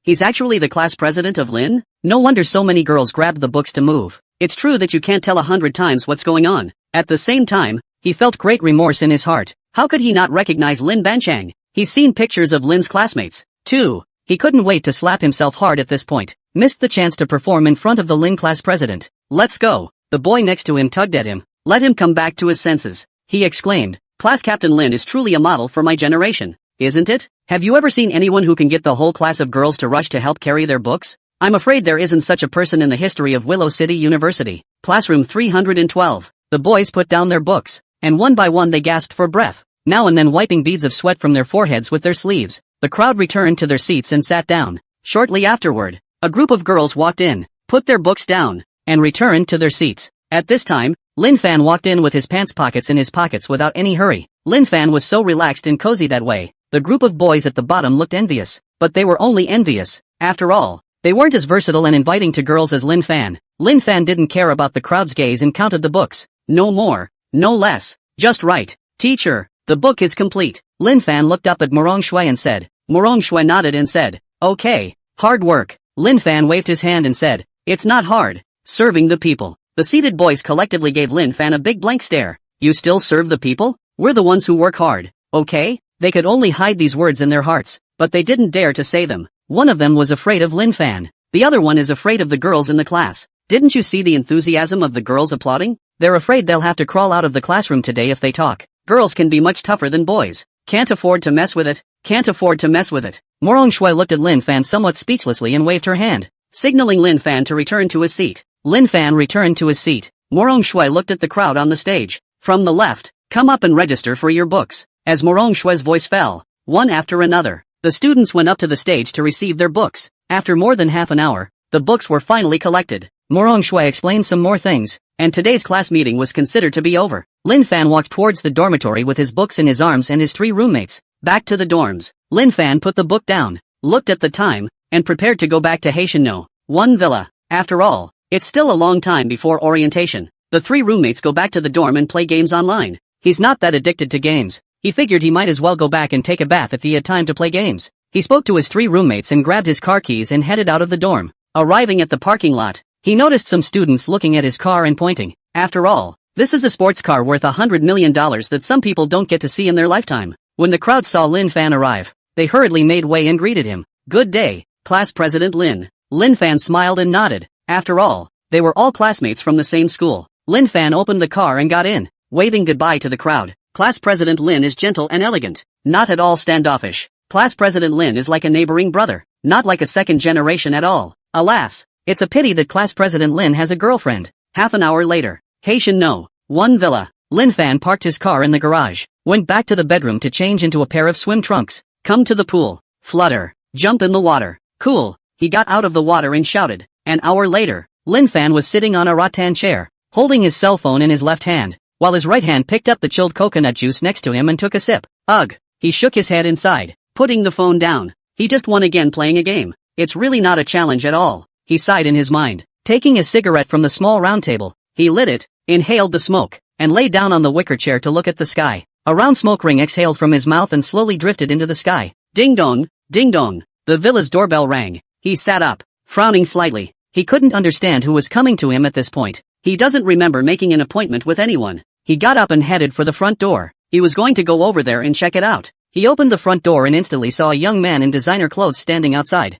A: He's actually the class president of Lin? No wonder so many girls grabbed the books to move. It's true that you can't tell 100 times what's going on. At the same time, he felt great remorse in his heart. How could he not recognize Lin Banchang? He's seen pictures of Lin's classmates, too. He couldn't wait to slap himself hard at this point. Missed the chance to perform in front of the Lin class president. Let's go. The boy next to him tugged at him. Let him come back to his senses. He exclaimed, Class Captain Lin is truly a model for my generation, isn't it? Have you ever seen anyone who can get the whole class of girls to rush to help carry their books? I'm afraid there isn't such a person in the history of Willow City University. Classroom 312. The boys put down their books, and one by one they gasped for breath, now and then wiping beads of sweat from their foreheads with their sleeves. The crowd returned to their seats and sat down. Shortly afterward, a group of girls walked in, put their books down, and returned to their seats. At this time, Lin Fan walked in with his pants pockets in his pockets without any hurry. Lin Fan was so relaxed and cozy that way. The group of boys at the bottom looked envious, but they were only envious. After all, they weren't as versatile and inviting to girls as Lin Fan. Lin Fan didn't care about the crowd's gaze and counted the books. No more, no less. Just right. Teacher, the book is complete. Lin Fan looked up at Morong Shui and said. Morong Shui nodded and said, okay, hard work. Lin Fan waved his hand and said, it's not hard. Serving the people. The seated boys collectively gave Lin Fan a big blank stare. You still serve the people? We're the ones who work hard, okay? They could only hide these words in their hearts, but they didn't dare to say them. One of them was afraid of Lin Fan. The other one is afraid of the girls in the class. Didn't you see the enthusiasm of the girls applauding? They're afraid they'll have to crawl out of the classroom today if they talk. Girls can be much tougher than boys. Can't afford to mess with it. Can't afford to mess with it. Morong Shui looked at Lin Fan somewhat speechlessly and waved her hand, signaling Lin Fan to return to his seat. Lin Fan returned to his seat. Morong Shui looked at the crowd on the stage. From the left, come up and register for your books. As Morong Shui's voice fell, one after another, the students went up to the stage to receive their books. After more than half an hour, the books were finally collected. Morong Shui explained some more things, and today's class meeting was considered to be over. Lin Fan walked towards the dormitory with his books in his arms and his 3 roommates. Back to the dorms. Lin Fan put the book down, looked at the time, and prepared to go back to Haitian 1 Villa. After all, it's still a long time before orientation. The 3 roommates go back to the dorm and play games online. He's not that addicted to games. He figured he might as well go back and take a bath if he had time to play games. He spoke to his 3 roommates and grabbed his car keys and headed out of the dorm. Arriving at the parking lot, he noticed some students looking at his car and pointing. After all, this is a sports car worth $100 million that some people don't get to see in their lifetime. When the crowd saw Lin Fan arrive, they hurriedly made way and greeted him. "Good day, Class President Lin." Lin Fan smiled and nodded. After all, they were all classmates from the same school. Lin Fan opened the car and got in, waving goodbye to the crowd. Class President Lin is gentle and elegant, not at all standoffish. Class President Lin is like a neighboring brother, not like a second generation at all. Alas, it's a pity that Class President Lin has a girlfriend. Half an hour later, Haitian No. 1 Villa. Lin Fan parked his car in the garage, went back to the bedroom to change into a pair of swim trunks. Come to the pool. Flutter. Jump in the water. Cool. He got out of the water and shouted. An hour later, Lin Fan was sitting on a rattan chair, holding his cell phone in his left hand, while his right hand picked up the chilled coconut juice next to him and took a sip. Ugh. He shook his head inside, putting the phone down. He just won again playing a game. It's really not a challenge at all. He sighed in his mind. Taking a cigarette from the small round table, he lit it, inhaled the smoke, and lay down on the wicker chair to look at the sky. A round smoke ring exhaled from his mouth and slowly drifted into the sky. Ding dong, ding dong. The villa's doorbell rang. He sat up, frowning slightly. He couldn't understand who was coming to him at this point. He doesn't remember making an appointment with anyone. He got up and headed for the front door. He was going to go over there and check it out. He opened the front door and instantly saw a young man in designer clothes standing outside.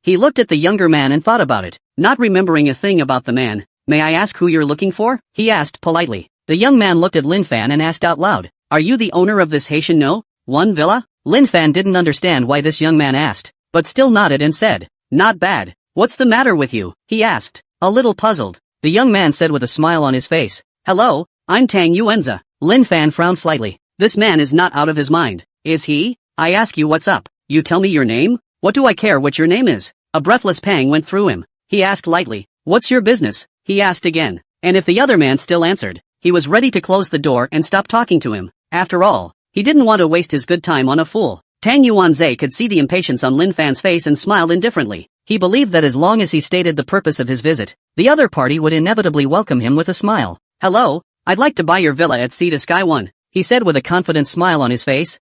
A: He looked at the younger man and thought about it, not remembering a thing about the man. "May I ask who you're looking for?" he asked politely. The young man looked at Lin Fan and asked out loud, "Are you the owner of this Haitian No. 1 Villa?" Lin Fan didn't understand why this young man asked, but still nodded and said, "Not bad. What's the matter with you?" he asked, a little puzzled. The young man said with a smile on his face, "Hello, I'm Tang Yuenza." Lin Fan frowned slightly. This man is not out of his mind, is he? "I ask you what's up. You tell me your name? What do I care what your name is?" A breathless pang went through him. He asked lightly, "What's your business?" he asked again. And if the other man still answered, he was ready to close the door and stop talking to him. After all, he didn't want to waste his good time on a fool. Tang Yuanzhe could see the impatience on Lin Fan's face and smiled indifferently. He believed that as long as he stated the purpose of his visit, the other party would inevitably welcome him with a smile. "Hello, I'd like to buy your villa at Sea to Sky 1, he said with a confident smile on his face.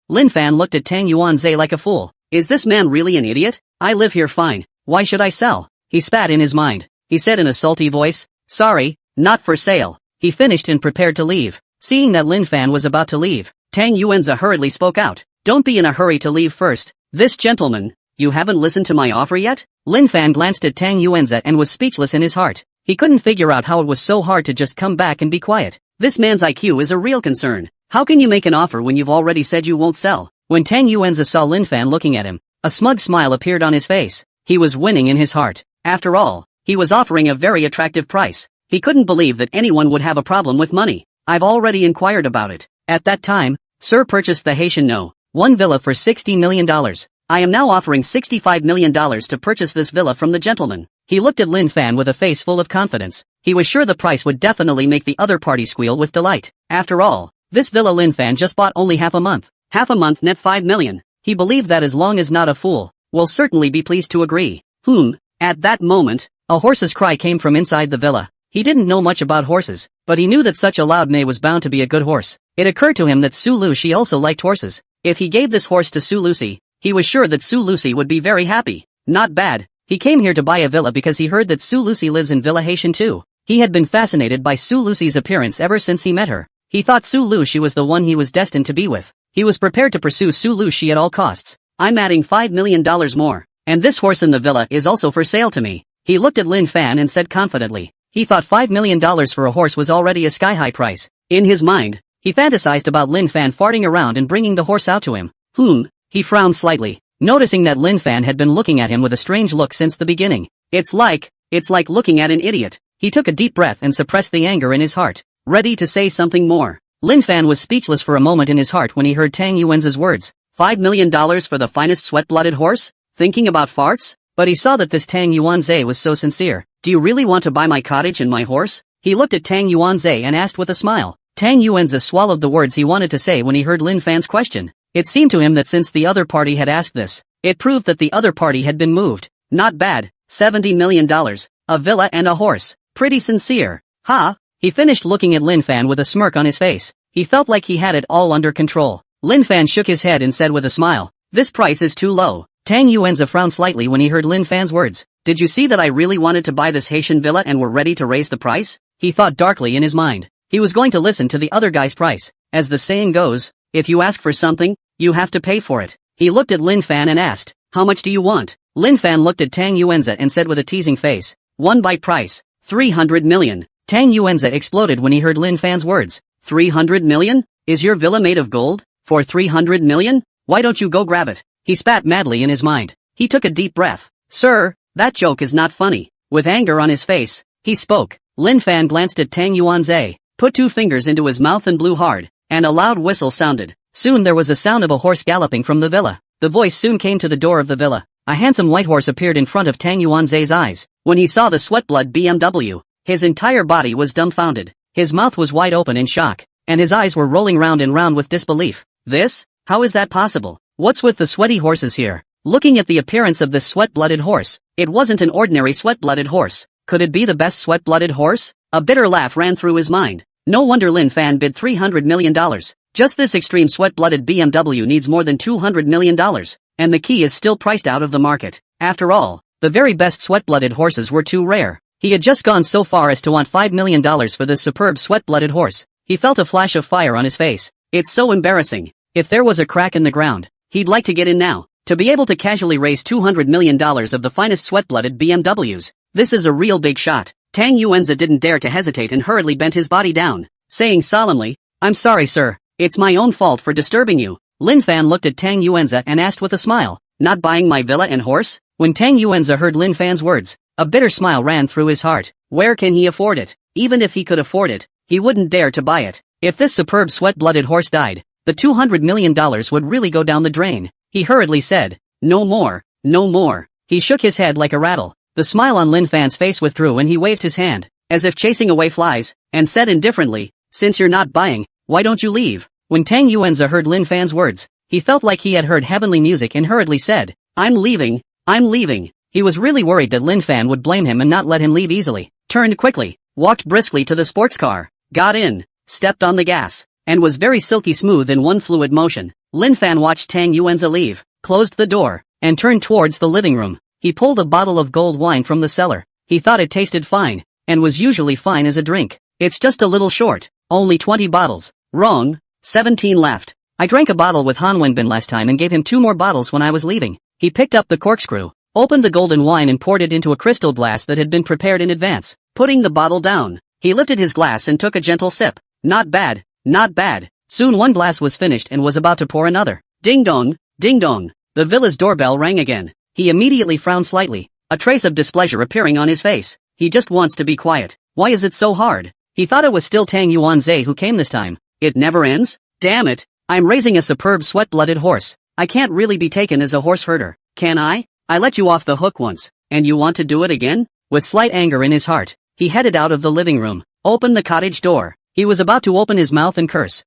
A: Lin Fan looked at Tang Yuanzhe like a fool. Is this man really an idiot? I live here fine. Why should I sell? He spat in his mind. He said in a salty voice, "Sorry, not for sale." He finished and prepared to leave. Seeing that Lin Fan was about to leave, Tang Yuenza hurriedly spoke out. "Don't be in a hurry to leave first. This gentleman, you haven't listened to my offer yet?" Lin Fan glanced at Tang Yuenza and was speechless in his heart. He couldn't figure out how it was so hard to just come back and be quiet. This man's IQ is a real concern. How can you make an offer when you've already said you won't sell? When Tang Yuenza saw Lin Fan looking at him, a smug smile appeared on his face. He was winning in his heart. After all, he was offering a very attractive price. He couldn't believe that anyone would have a problem with money. "I've already inquired about it. At that time, Sir purchased the Haitian No. 1 Villa for $60 million. I am now offering $65 million to purchase this villa from the gentleman." He looked at Lin Fan with a face full of confidence. He was sure the price would definitely make the other party squeal with delight. After all, this villa Lin Fan just bought only half a month. Half a month net $5 million. He believed that as long as not a fool, will certainly be pleased to agree. At that moment, a horse's cry came from inside the villa. He didn't know much about horses, but he knew that such a loud neigh was bound to be a good horse. It occurred to him that Su Lucy also liked horses. If he gave this horse to Su Lucy, he was sure that Su Lucy would be very happy. Not bad. He came here to buy a villa because he heard that Su Lucy lives in Villa Haitian too. He had been fascinated by Su Lucy's appearance ever since he met her. He thought Su Lucy was the one he was destined to be with. He was prepared to pursue Su Lucy at all costs. "I'm adding $5 million more, and this horse in the villa is also for sale to me." He looked at Lin Fan and said confidently. He thought $5 million for a horse was already a sky-high price. In his mind, he fantasized about Lin Fan farting around and bringing the horse out to him. He frowned slightly, noticing that Lin Fan had been looking at him with a strange look since the beginning. It's like looking at an idiot. He took a deep breath and suppressed the anger in his heart, ready to say something more. Lin Fan was speechless for a moment in his heart when he heard Tang Yuenza's words. $5 million for the finest sweat-blooded horse? Thinking about farts? But he saw that this Tang Yuanzhe was so sincere. "Do you really want to buy my cottage and my horse?" He looked at Tang Yuanzhe and asked with a smile. Tang Yuenza swallowed the words he wanted to say when he heard Lin Fan's question. It seemed to him that since the other party had asked this, it proved that the other party had been moved. Not bad. $70 million. A villa and a horse. Pretty sincere. He finished looking at Lin Fan with a smirk on his face. He felt like he had it all under control. Lin Fan shook his head and said with a smile, This price is too low. Tang Yuanzi frowned slightly when he heard Lin Fan's words. Did you see that I really wanted to buy this Haitian villa and were ready to raise the price? He thought darkly in his mind. He was going to listen to the other guy's price. As the saying goes, if you ask for something, you have to pay for it. He looked at Lin Fan and asked, how much do you want? Lin Fan looked at Tang Yuanzi and said with a teasing face, one by price, 300 million. Tang Yuanzi exploded when he heard Lin Fan's words. 300 million? Is your villa made of gold? For 300 million? Why don't you go grab it? He spat madly in his mind. He took a deep breath. Sir, that joke is not funny. With anger on his face, he spoke. Lin Fan glanced at Tang Yuanzi, put 2 fingers into his mouth and blew hard, and a loud whistle sounded. Soon there was a sound of a horse galloping from the villa. The voice soon came to the door of the villa. A handsome white horse appeared in front of Tang Yuanzi's eyes. When he saw the sweat-blood BMW, his entire body was dumbfounded. His mouth was wide open in shock, and his eyes were rolling round and round with disbelief. This? How is that possible? What's with the sweaty horses here? Looking at the appearance of this sweat-blooded horse, it wasn't an ordinary sweat-blooded horse. Could it be the best sweat-blooded horse? A bitter laugh ran through his mind. No wonder Lin Fan bid $300 million. Just this extreme sweat-blooded BMW needs more than $200 million, and the key is still priced out of the market. After all, the very best sweat-blooded horses were too rare. He had just gone so far as to want $5 million for this superb sweat-blooded horse. He felt a flash of fire on his face. It's so embarrassing. If there was a crack in the ground, he'd like to get in now. To be able to casually raise $200 million of the finest sweat-blooded BMWs. This is a real big shot. Tang Yuanzi didn't dare to hesitate and hurriedly bent his body down, saying solemnly, I'm sorry sir, it's my own fault for disturbing you. Lin Fan looked at Tang Yuanzi and asked with a smile, not buying my villa and horse? When Tang Yuanzi heard Lin Fan's words, a bitter smile ran through his heart. Where can he afford it? Even if he could afford it, he wouldn't dare to buy it. If this superb sweat-blooded horse died, the $200 million would really go down the drain. He hurriedly said, no more, no more. He shook his head like a rattle. The smile on Lin Fan's face withdrew and he waved his hand, as if chasing away flies, and said indifferently, since you're not buying, why don't you leave? When Tang Yuanzi heard Lin Fan's words, he felt like he had heard heavenly music and hurriedly said, I'm leaving, I'm leaving. He was really worried that Lin Fan would blame him and not let him leave easily. Turned quickly, walked briskly to the sports car, got in, stepped on the gas, and was very silky smooth in one fluid motion. Lin Fan watched Tang Yuanzi leave, closed the door, and turned towards the living room. He pulled a bottle of gold wine from the cellar. He thought it tasted fine, and was usually fine as a drink. It's just a little short, only 20 bottles. Wrong, 17 left. I drank a bottle with Han Wenbin last time and gave him 2 more bottles when I was leaving. He picked up the corkscrew, opened the golden wine and poured it into a crystal glass that had been prepared in advance. Putting the bottle down, he lifted his glass and took a gentle sip. Not bad, not bad. Soon one glass was finished and was about to pour another. Ding dong, ding dong. The villa's doorbell rang again. He immediately frowned slightly, a trace of displeasure appearing on his face. He just wants to be quiet. Why is it so hard? He thought it was still Tang Yuanzi who came this time. It never ends? Damn it. I'm raising a superb sweat-blooded horse. I can't really be taken as a horse herder, can I? I let you off the hook once, and you want to do it again? With slight anger in his heart, he headed out of the living room, opened the cottage door. He was about to open his mouth and curse.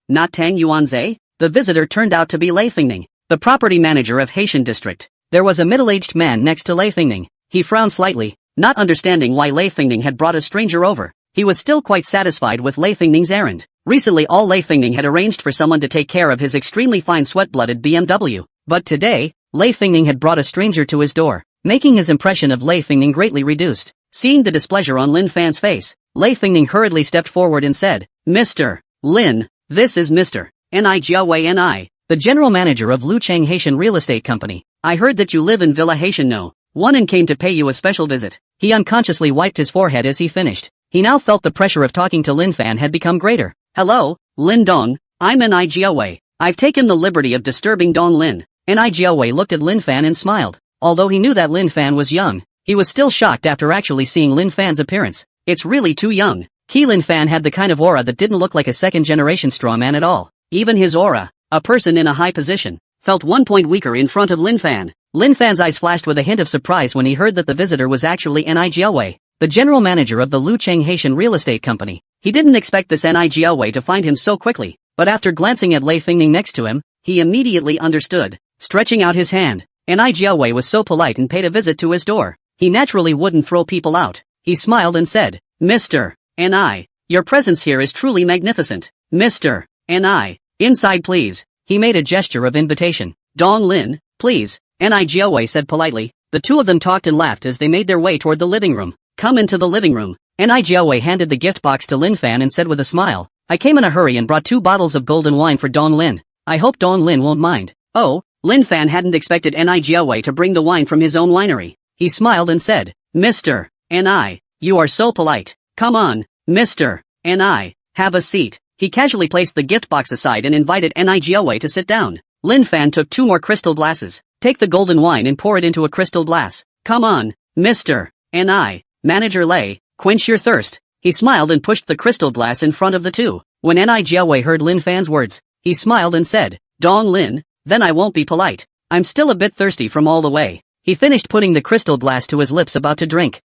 A: Not Tang Yuanzi? The visitor turned out to be Lei Fingning, the property manager of Haitian district. There was a middle-aged man next to Lei Fingning. He frowned slightly, not understanding why Lei Fingning had brought a stranger over. He was still quite satisfied with Lei Fingning's errand. Recently all Lei Fingning had arranged for someone to take care of his extremely fine sweat-blooded BMW. But today, Lei Fingning had brought a stranger to his door, making his impression of Lei Fingning greatly reduced. Seeing the displeasure on Lin Fan's face, Lei Fingning hurriedly stepped forward and said, Mr. Lin, this is Mr. Ni Jiawei Ni, the general manager of Lucheng Haitian Real Estate Company. I heard that you live in Villa Haitian No. 1 and came to pay you a special visit. He unconsciously wiped his forehead as he finished. He now felt the pressure of talking to Lin Fan had become greater. Hello, Lin Dong, I'm Ni Jiawei. I've taken the liberty of disturbing Dong Lin. Ni Jiawei looked at Lin Fan and smiled. Although he knew that Lin Fan was young, he was still shocked after actually seeing Lin Fan's appearance. It's really too young. Lin Fan had the kind of aura that didn't look like a second-generation straw man at all. Even his aura, a person in a high position, felt 1 point weaker in front of Lin Fan. Lin Fan's eyes flashed with a hint of surprise when he heard that the visitor was actually Ni Jiawei, the general manager of the Lucheng Haitian Real Estate Company. He didn't expect this Ni Jiawei to find him so quickly, but after glancing at Lei Fingning next to him, he immediately understood. Stretching out his hand, Ni Jiawei was so polite and paid a visit to his door. He naturally wouldn't throw people out. He smiled and said, Mr. Ni, your presence here is truly magnificent. Mr. Ni, inside please. He made a gesture of invitation. Dong Lin, please, Nigoe said politely. The two of them talked and laughed as they made their way toward the living room. Come into the living room. Nigoe handed the gift box to Lin Fan and said with a smile, I came in a hurry and brought 2 bottles of golden wine for Dong Lin. I hope Dong Lin won't mind. Oh, Lin Fan hadn't expected Nigoe to bring the wine from his own winery. He smiled and said, Mr. Ni, you are so polite. Come on, Mr. Ni, have a seat. He casually placed the gift box aside and invited Nigoe to sit down. Lin Fan took 2 more crystal glasses. Take the golden wine and pour it into a crystal glass. Come on, Mr. Ni, Manager Lei, quench your thirst. He smiled and pushed the crystal glass in front of the two. When Nigoe heard Lin Fan's words, he smiled and said, Dong Lin, then I won't be polite. I'm still a bit thirsty from all the way. He finished putting the crystal glass to his lips about to drink.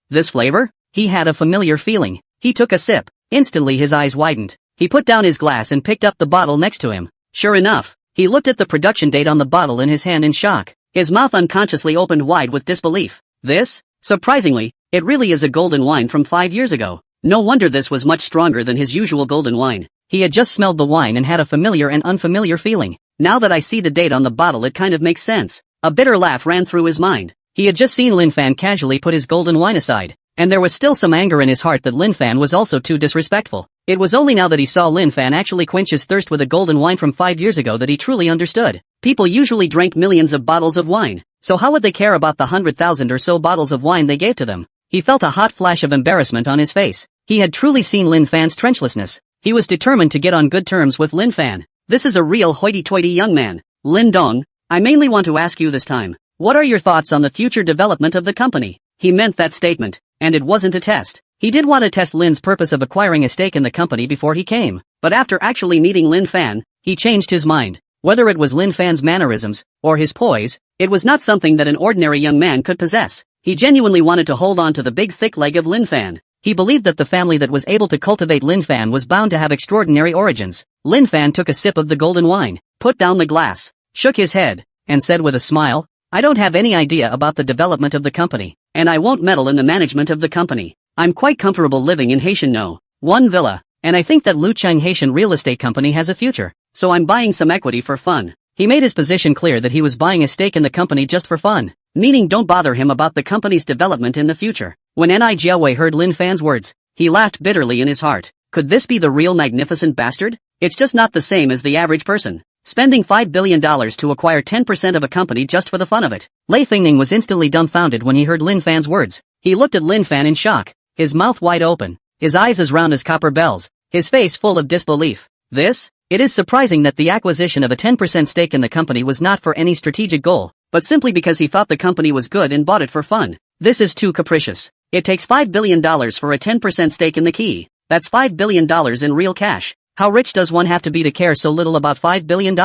A: This flavor? He had a familiar feeling. He took a sip. Instantly his eyes widened. He put down his glass and picked up the bottle next to him. Sure enough, he looked at the production date on the bottle in his hand in shock. His mouth unconsciously opened wide with disbelief. This? Surprisingly, it really is a golden wine from 5 years ago. No wonder this was much stronger than his usual golden wine. He had just smelled the wine and had a familiar and unfamiliar feeling. Now that I see the date on the bottle, it kind of makes sense. A bitter laugh ran through his mind. He had just seen Lin Fan casually put his golden wine aside, and there was still some anger in his heart that Lin Fan was also too disrespectful. It was only now that he saw Lin Fan actually quench his thirst with a golden wine from 5 years ago that he truly understood. People usually drank millions of bottles of wine, so how would they care about the 100,000 or so bottles of wine they gave to them? He felt a hot flash of embarrassment on his face. He had truly seen Lin Fan's trenchlessness. He was determined to get on good terms with Lin Fan. This is a real hoity-toity young man. Lin Dong, I mainly want to ask you this time, what are your thoughts on the future development of the company? He meant that statement, and it wasn't a test. He did want to test Lin's purpose of acquiring a stake in the company before he came, but after actually meeting Lin Fan, he changed his mind. Whether it was Lin Fan's mannerisms, or his poise, it was not something that an ordinary young man could possess. He genuinely wanted to hold on to the big thick leg of Lin Fan. He believed that the family that was able to cultivate Lin Fan was bound to have extraordinary origins. Lin Fan took a sip of the golden wine, put down the glass, shook his head, and said with a smile, I don't have any idea about the development of the company, and I won't meddle in the management of the company. I'm quite comfortable living in Haitian No. 1 Villa, and I think that Lucheng Haitian Real Estate Company has a future, so I'm buying some equity for fun. He made his position clear that he was buying a stake in the company just for fun, meaning don't bother him about the company's development in the future. When Nigoe heard Lin Fan's words, he laughed bitterly in his heart. Could this be the real magnificent bastard? It's just not the same as the average person. Spending $5 billion to acquire 10% of a company just for the fun of it. Lei Fingning was instantly dumbfounded when he heard Lin Fan's words. He looked at Lin Fan in shock, his mouth wide open, his eyes as round as copper bells, his face full of disbelief. It is surprising that the acquisition of a 10% stake in the company was not for any strategic goal, but simply because he thought the company was good and bought it for fun. This is too capricious. It takes $5 billion for a 10% stake in the key. That's $5 billion in real cash. How rich does one have to be to care so little about $5 billion?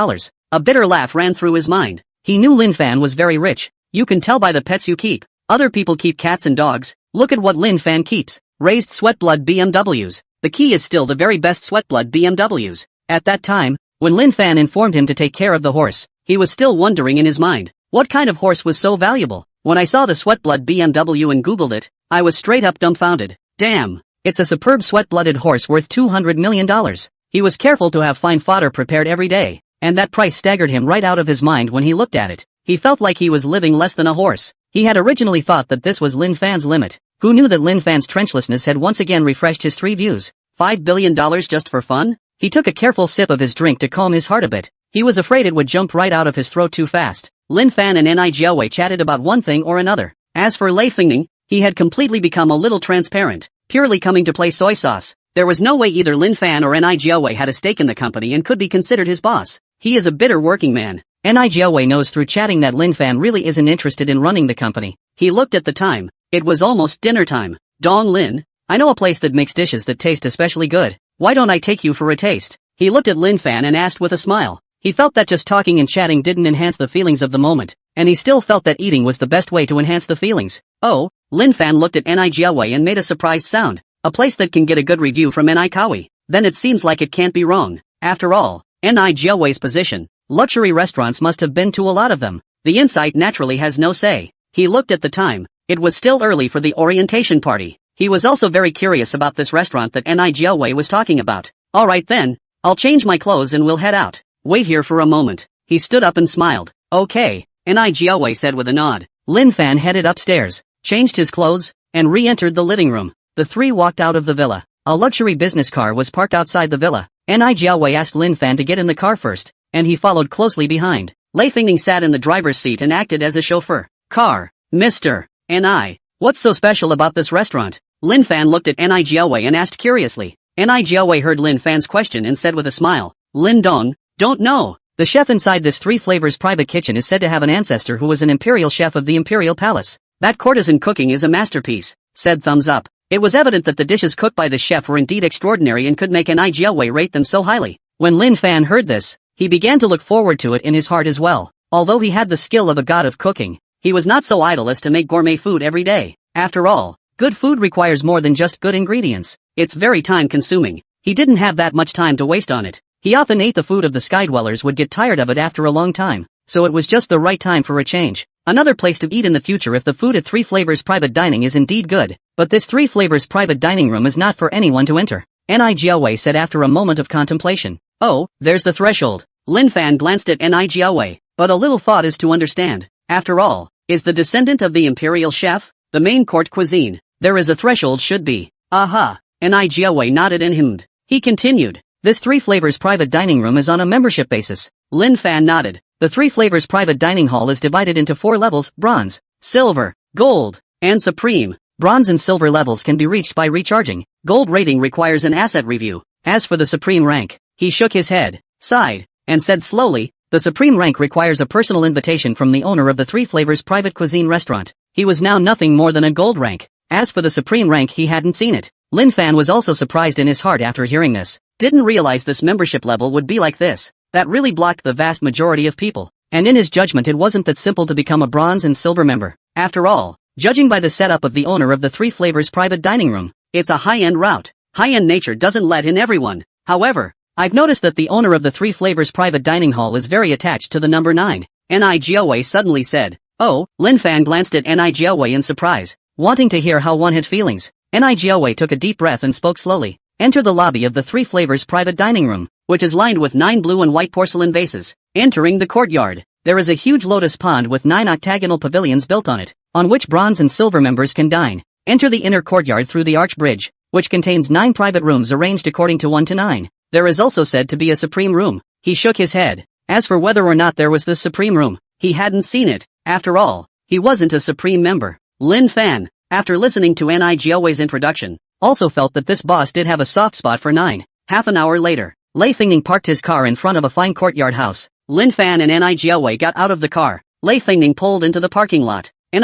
A: A bitter laugh ran through his mind. He knew Lin Fan was very rich. You can tell by the pets you keep. Other people keep cats and dogs. Look at what Lin Fan keeps. Raised Sweatblood BMWs. The key is still the very best Sweatblood BMWs. At that time, when Lin Fan informed him to take care of the horse, he was still wondering in his mind, what kind of horse was so valuable? When I saw the Sweatblood BMW and googled it, I was straight up dumbfounded. Damn, it's a superb sweat-blooded horse worth $200 million. He was careful to have fine fodder prepared every day, and that price staggered him right out of his mind when he looked at it. He felt like he was living less than a horse. He had originally thought that this was Lin Fan's limit. Who knew that Lin Fan's trenchlessness had once again refreshed his 3 views? $5 billion just for fun? He took a careful sip of his drink to calm his heart a bit. He was afraid it would jump right out of his throat too fast. Lin Fan and Nigoe chatted about one thing or another. As for Lei Fingning, he had completely become a little transparent, purely coming to play soy sauce. There was no way either Lin Fan or Nigoe had a stake in the company and could be considered his boss. He is a bitter working man. Nigoe knows through chatting that Lin Fan really isn't interested in running the company. He looked at the time. It was almost dinner time. Dong Lin, I know a place that makes dishes that taste especially good. Why don't I take you for a taste? He looked at Lin Fan and asked with a smile. He felt that just talking and chatting didn't enhance the feelings of the moment, and he still felt that eating was the best way to enhance the feelings. Oh, Lin Fan looked at Nigoe and made a surprised sound. A place that can get a good review from Nikawi. Then it seems like it can't be wrong. After all, Nigoe's position, luxury restaurants must have been to a lot of them. The insight naturally has no say. He looked at the time. It was still early for the orientation party. He was also very curious about this restaurant that Nigoe was talking about. Alright then, I'll change my clothes and we'll head out. Wait here for a moment. He stood up and smiled. Okay, Ni said with a nod. Lin Fan headed upstairs, changed his clothes, and re-entered the living room. The three walked out of the villa. A luxury business car was parked outside the villa. Ni asked Lin Fan to get in the car first, and he followed closely behind. Lei Fingning sat in the driver's seat and acted as a chauffeur. Car. Mr. Ni. What's so special about this restaurant? Lin Fan looked at Ni and asked curiously. Ni heard Lin Fan's question and said with a smile. Lin Dong, don't know. The chef inside this Three Flavors private kitchen is said to have an ancestor who was an imperial chef of the imperial palace. That courtesan cooking is a masterpiece, said Thumbs Up. It was evident that the dishes cooked by the chef were indeed extraordinary and could make Ni rate them so highly. When Lin Fan heard this, he began to look forward to it in his heart as well. Although he had the skill of a god of cooking, he was not so idle as to make gourmet food every day. After all, good food requires more than just good ingredients. It's very time-consuming. He didn't have that much time to waste on it. He often ate the food of the Skydwellers would get tired of it after a long time, so it was just the right time for a change. Another place to eat in the future if the food at Three Flavors Private Dining is indeed good. But this Three Flavors Private Dining room is not for anyone to enter, Ni said after a moment of contemplation. Oh, there's the threshold. Lin Fan glanced at Ni, but a little thought is to understand. After all, is the descendant of the imperial chef, the main court cuisine. There is a threshold should be. Aha. Ni nodded and hemmed. He continued. This Three Flavors Private Dining room is on a membership basis. Lin Fan nodded. The Three Flavors Private Dining Hall is divided into 4 levels, bronze, silver, gold, and supreme. Bronze and silver levels can be reached by recharging. Gold rating requires an asset review. As for the supreme rank, he shook his head, sighed, and said slowly, the supreme rank requires a personal invitation from the owner of the Three Flavors Private Cuisine restaurant. He was now nothing more than a gold rank. As for the supreme rank, he hadn't seen it. Lin Fan was also surprised in his heart after hearing this. Didn't realize this membership level would be like this. That really blocked the vast majority of people. And in his judgment it wasn't that simple to become a bronze and silver member. After all, judging by the setup of the owner of the Three Flavors Private Dining room, it's a high-end route. High-end nature doesn't let in everyone. However, I've noticed that the owner of the Three Flavors Private Dining Hall is very attached to the number 9. Ni suddenly said. Oh, Lin Fan glanced at Ni in surprise, wanting to hear how one had feelings. Ni took a deep breath and spoke slowly. Enter the lobby of the Three Flavors Private Dining Room, which is lined with 9 blue and white porcelain vases. Entering the courtyard, there is a huge lotus pond with 9 octagonal pavilions built on it, on which bronze and silver members can dine. Enter the inner courtyard through the arch bridge, which contains 9 private rooms arranged according to 1 to 9. There is also said to be a supreme room. He shook his head. As for whether or not there was this supreme room, he hadn't seen it. After all, he wasn't a supreme member. Lin Fan, after listening to Ni introduction, also felt that this boss did have a soft spot for 9. Half an hour later, Lei Fingning parked his car in front of a fine courtyard house. Lin Fan and Ni got out of the car. Lei Fingning pulled into the parking lot. Ni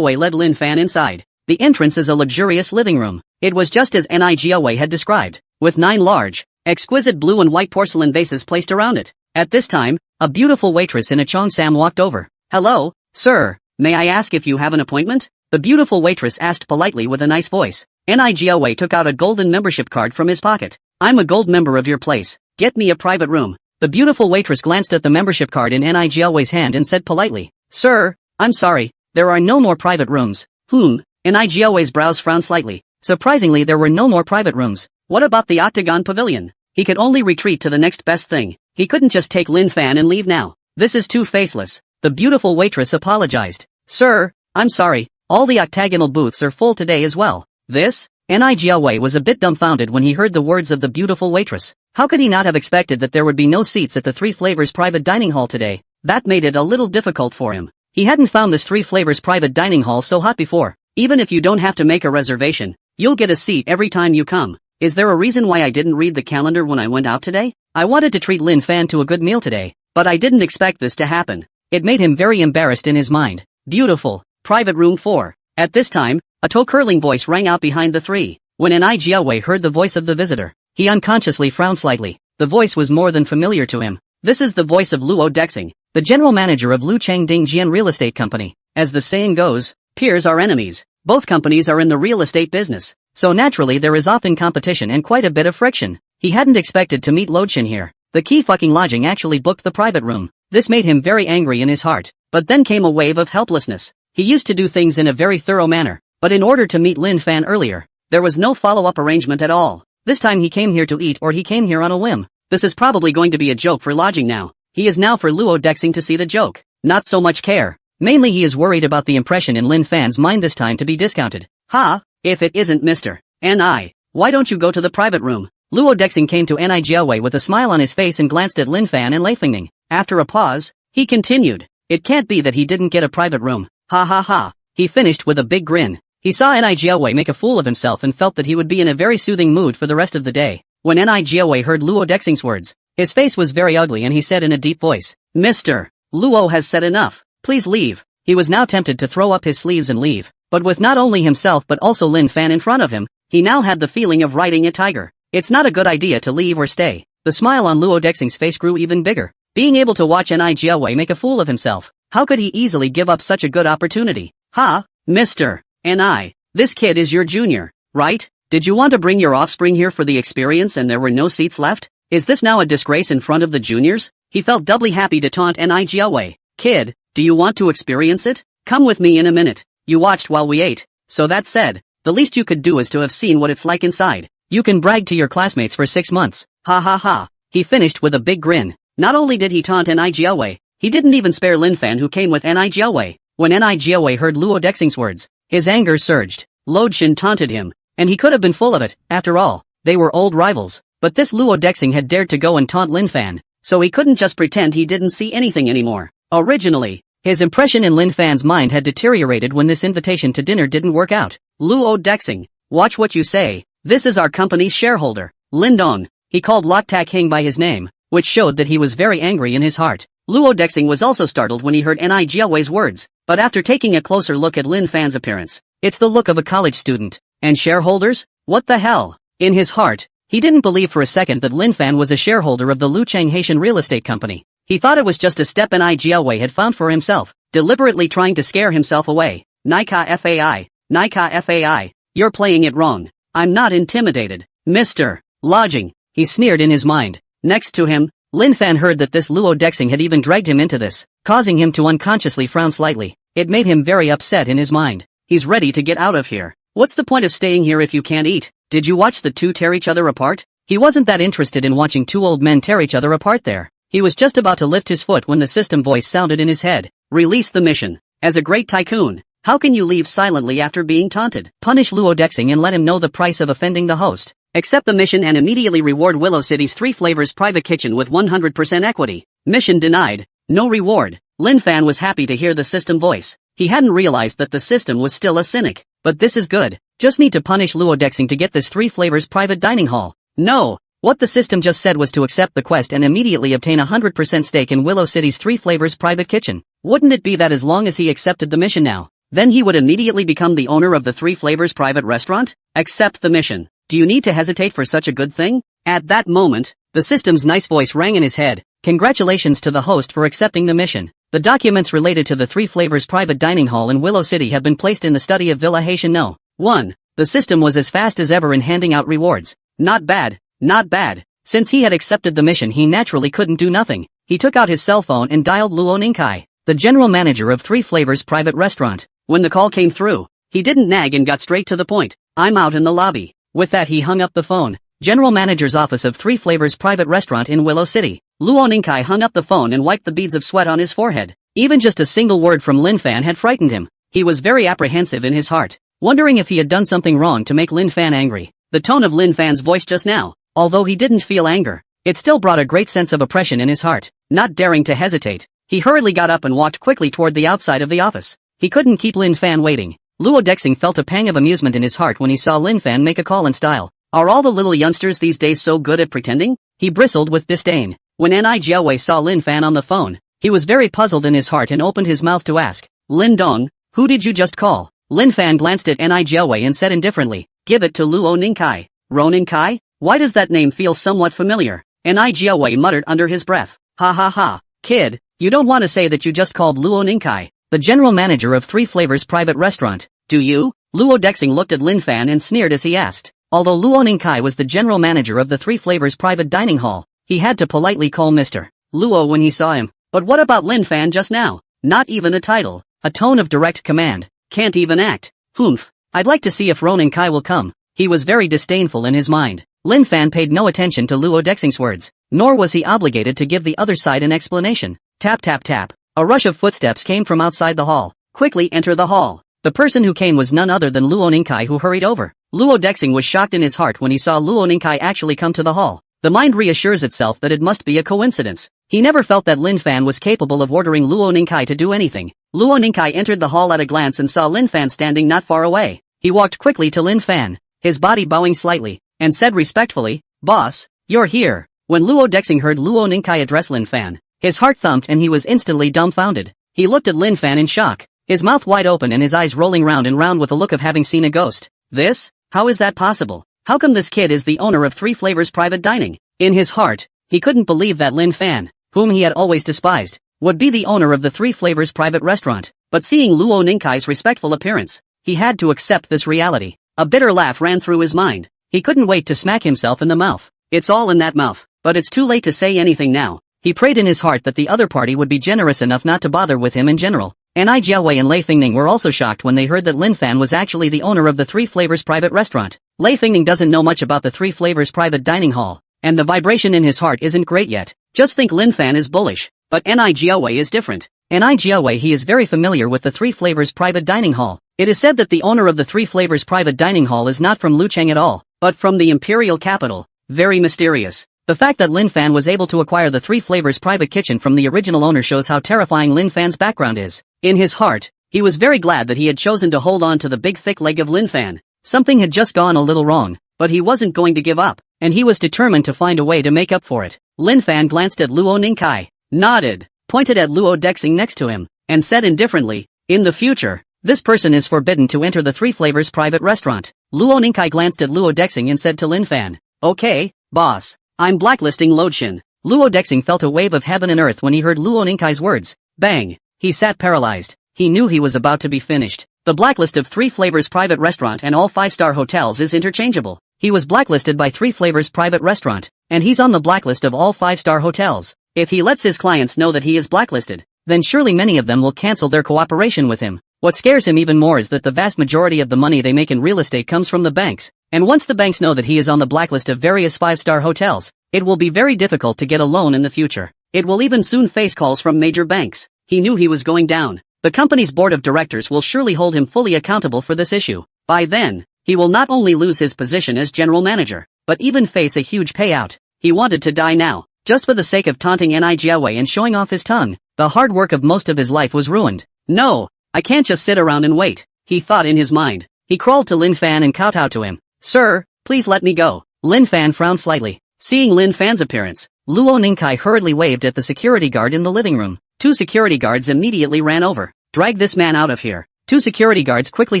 A: led Lin Fan inside. The entrance is a luxurious living room. It was just as Ni had described, with 9 large, exquisite blue and white porcelain vases placed around it. At this time, a beautiful waitress in a cheongsam walked over. Hello, sir, may I ask if you have an appointment? The beautiful waitress asked politely with a nice voice. Ni took out a golden membership card from his pocket. I'm a gold member of your place. Get me a private room. The beautiful waitress glanced at the membership card in Ni's hand and said politely, Sir, I'm sorry, there are no more private rooms. Ni's brows frowned slightly. Surprisingly, there were no more private rooms. What about the Octagon Pavilion? He could only retreat to the next best thing. He couldn't just take Lin Fan and leave now. This is too faceless. The beautiful waitress apologized. Sir, I'm sorry, all the octagonal booths are full today as well. This? Ni was a bit dumbfounded when he heard the words of the beautiful waitress. How could he not have expected that there would be no seats at the Three Flavors Private Dining Hall today? That made it a little difficult for him. He hadn't found this Three Flavors Private Dining Hall so hot before. Even if you don't have to make a reservation, you'll get a seat every time you come. Is there a reason why I didn't read the calendar when I went out today? I wanted to treat Lin Fan to a good meal today, but I didn't expect this to happen. It made him very embarrassed in his mind. Beautiful. Private room 4. At this time, a toe-curling voice rang out behind the three. When Ni heard the voice of the visitor, he unconsciously frowned slightly. The voice was more than familiar to him. This is the voice of Luo Dexing, the general manager of Lu Chengding Jian Real Estate Company. As the saying goes, peers are enemies. Both companies are in the real estate business, so naturally there is often competition and quite a bit of friction. He hadn't expected to meet Lodchin here. The key fucking lodging actually booked the private room. This made him very angry in his heart. But then came a wave of helplessness. He used to do things in a very thorough manner, but in order to meet Lin Fan earlier, there was no follow-up arrangement at all. This time he came here to eat or he came here on a whim. This is probably going to be a joke for lodging now. He is now for Luo Dexing to see the joke. Not so much care. Mainly he is worried about the impression in Lin Fan's mind this time to be discounted. Ha! If it isn't Mr. Ni, why don't you go to the private room? Luo Dexing came to Ni Jiawei with a smile on his face and glanced at Lin Fan and Lei Fingning. After a pause, he continued. It can't be that he didn't get a private room. Ha ha ha. He finished with a big grin. He saw Ni Jiawei make a fool of himself and felt that he would be in a very soothing mood for the rest of the day. When Ni Jiawei heard Luo Dexing's words, his face was very ugly and he said in a deep voice, Mr. Luo has said enough. Please leave. He was now tempted to throw up his sleeves and leave, but with not only himself but also Lin Fan in front of him, he now had the feeling of riding a tiger. It's not a good idea to leave or stay. The smile on Luo Dexing's face grew even bigger. Being able to watch Ni Jiawei make a fool of himself, how could he easily give up such a good opportunity? Ha, Mr. Ni, this kid is your junior, right? Did you want to bring your offspring here for the experience and there were no seats left? Is this now a disgrace in front of the juniors? He felt doubly happy to taunt Ni Jiawei. Kid, do you want to experience it? Come with me in a minute. You watched while we ate. So that said, the least you could do is to have seen what it's like inside. You can brag to your classmates for 6 months. Ha ha ha. He finished with a big grin. Not only did he taunt Ni Jiawei, he didn't even spare Lin Fan who came with Ni Jiawei. When Ni Jiawei heard Luo Dexing's words, his anger surged. Luo Xin taunted him, and he could have been full of it. After all, they were old rivals. But this Luo Dexing had dared to go and taunt Lin Fan, so he couldn't just pretend he didn't see anything anymore. Originally, his impression in Lin Fan's mind had deteriorated when this invitation to dinner didn't work out. Luo Dexing, watch what you say. This is our company's shareholder, Lin Dong. He called Lok Tak Hing by his name, which showed that he was very angry in his heart. Luo Dexing was also startled when he heard Ni Jiawei's words, but after taking a closer look at Lin Fan's appearance, it's the look of a college student. And shareholders? What the hell? In his heart, he didn't believe for a second that Lin Fan was a shareholder of the Lucheng Haitian real estate company. He thought it was just a step Ni Jiawei had found for himself, deliberately trying to scare himself away. Nika Fai, you're playing it wrong. I'm not intimidated. Mr. Lodging, he sneered in his mind. Next to him, Lin Fan heard that this Luo Dexing had even dragged him into this, causing him to unconsciously frown slightly. It made him very upset in his mind. He's ready to get out of here. What's the point of staying here if you can't eat? Did you watch the two tear each other apart? He wasn't that interested in watching two old men tear each other apart there. He was just about to lift his foot when the system voice sounded in his head. Release the mission. As a great tycoon, how can you leave silently after being taunted? Punish Luo Dexing and let him know the price of offending the host. Accept the mission and immediately reward Willow City's 3 Flavors private kitchen with 100% equity. Mission denied. No reward. Lin Fan was happy to hear the system voice. He hadn't realized that the system was still a cynic. But this is good. Just need to punish Luo Dexing to get this 3 Flavors private dining hall. No. What the system just said was to accept the quest and immediately obtain 100% stake in Willow City's 3 Flavors private kitchen. Wouldn't it be that as long as he accepted the mission now, then he would immediately become the owner of the 3 Flavors private restaurant? Accept the mission. Do you need to hesitate for such a good thing? At that moment, the system's nice voice rang in his head. Congratulations to the host for accepting the mission. The documents related to the 3 Flavors private dining hall in Willow City have been placed in the study of Villa Haitian No. 1. The system was as fast as ever in handing out rewards. Not bad. Not bad. Since he had accepted the mission he naturally couldn't do nothing. He took out his cell phone and dialed Luo Ningkai, the general manager of 3 Flavors private restaurant. When the call came through, he didn't nag and got straight to the point. I'm out in the lobby. With that he hung up the phone. General manager's office of 3 Flavors private restaurant in Willow City. Luo Ningkai hung up the phone and wiped the beads of sweat on his forehead. Even just a single word from Lin Fan had frightened him. He was very apprehensive in his heart, wondering if he had done something wrong to make Lin Fan angry. The tone of Lin Fan's voice just now, although he didn't feel anger, it still brought a great sense of oppression in his heart. Not daring to hesitate, he hurriedly got up and walked quickly toward the outside of the office. He couldn't keep Lin Fan waiting. Luo Dexing felt a pang of amusement in his heart when he saw Lin Fan make a call in style. Are all the little youngsters these days so good at pretending? He bristled with disdain. When Ni Jiawei saw Lin Fan on the phone, he was very puzzled in his heart and opened his mouth to ask, Lin Dong, who did you just call? Lin Fan glanced at Ni Jiawei and said indifferently, give it to Luo Ningkai. Ronin Kai? Why does that name feel somewhat familiar? Ni Jiawei muttered under his breath. Ha ha ha. Kid, you don't want to say that you just called Luo Ningkai, the general manager of 3 Flavors private restaurant, do you? Luo Dexing looked at Lin Fan and sneered as he asked. Although Luo Ningkai was the general manager of the 3 Flavors private dining hall, he had to politely call Mr. Luo when he saw him. But what about Lin Fan just now? Not even a title, a tone of direct command. Can't even act. Humph. I'd like to see if Ronin Kai will come. He was very disdainful in his mind. Lin Fan paid no attention to Luo Dexing's words. nor was he obligated to give the other side an explanation. Tap tap tap. A rush of footsteps came from outside the hall. Quickly enter the hall. The person who came was none other than Luo Ninkai, who hurried over. Luo Dexing was shocked in his heart when he saw Luo Ninkai actually come to the hall. The mind reassures itself that it must be a coincidence. He never felt that Lin Fan was capable of ordering Luo Ninkai to do anything. Luo Ninkai entered the hall at a glance and saw Lin Fan standing not far away. He walked quickly to Lin Fan, his body bowing slightly, and said respectfully, "Boss, you're here." When Luo Dexing heard Luo Ninkai address Lin Fan, his heart thumped and he was instantly dumbfounded. He looked at Lin Fan in shock, his mouth wide open and his eyes rolling round and round with a look of having seen a ghost. This? How is that possible? How come this kid is the owner of Three Flavors Private Dining? In his heart, he couldn't believe that Lin Fan, whom he had always despised, would be the owner of the Three Flavors Private Restaurant. But seeing Luo Ninkai's respectful appearance, he had to accept this reality. A bitter laugh ran through his mind. He couldn't wait to smack himself in the mouth. It's all in that mouth, but it's too late to say anything now. He prayed in his heart that the other party would be generous enough not to bother with him in general. Ni Jiawei and Lei Fingning were also shocked when they heard that Lin Fan was actually the owner of the Three Flavors Private Restaurant. Lei Fingning doesn't know much about the Three Flavors Private Dining Hall, and the vibration in his heart isn't great yet. Just think Lin Fan is bullish, but Ni Jiawei is different. Ni Jiawei, he is very familiar with the Three Flavors Private Dining Hall. It is said that the owner of the Three Flavors Private Dining Hall is not from Lucheng at all, but from the imperial capital. Very mysterious. The fact that Lin Fan was able to acquire the Three Flavors Private Kitchen from the original owner shows how terrifying Lin Fan's background is. In his heart, he was very glad that he had chosen to hold on to the big thick leg of Lin Fan. Something had just gone a little wrong, but he wasn't going to give up, and he was determined to find a way to make up for it. Lin Fan glanced at Luo Ninkai, nodded, pointed at Luo Dexing next to him, and said indifferently, "In the future, this person is forbidden to enter the Three Flavors Private Restaurant." Luo Ninkai glanced at Luo Dexing and said to Lin Fan, "Okay, boss, I'm blacklisting Lodeshin." Luo Dexing felt a wave of heaven and earth when he heard Luo Ninkai's words. Bang! He sat paralyzed. He knew he was about to be finished. The blacklist of Three Flavors Private Restaurant and all 5-star hotels is interchangeable. He was blacklisted by Three Flavors Private Restaurant, and he's on the blacklist of all 5-star hotels. If he lets his clients know that he is blacklisted, then surely many of them will cancel their cooperation with him. What scares him even more is that the vast majority of the money they make in real estate comes from the banks, and once the banks know that he is on the blacklist of various 5-star hotels, it will be very difficult to get a loan in the future. It will even soon face calls from major banks. He knew he was going down. The company's board of directors will surely hold him fully accountable for this issue. By then, he will not only lose his position as general manager, but even face a huge payout. He wanted to die now, just for the sake of taunting Ni Jiawei and showing off his tongue. The hard work of most of his life was ruined. No, I can't just sit around and wait, he thought in his mind. He crawled to Lin Fan and kowtowed to him. "Sir, please let me go." Lin Fan frowned slightly. Seeing Lin Fan's appearance, Luo Ninkai hurriedly waved at the security guard in the living room. 2 security guards immediately ran over. "Drag this man out of here." 2 security guards quickly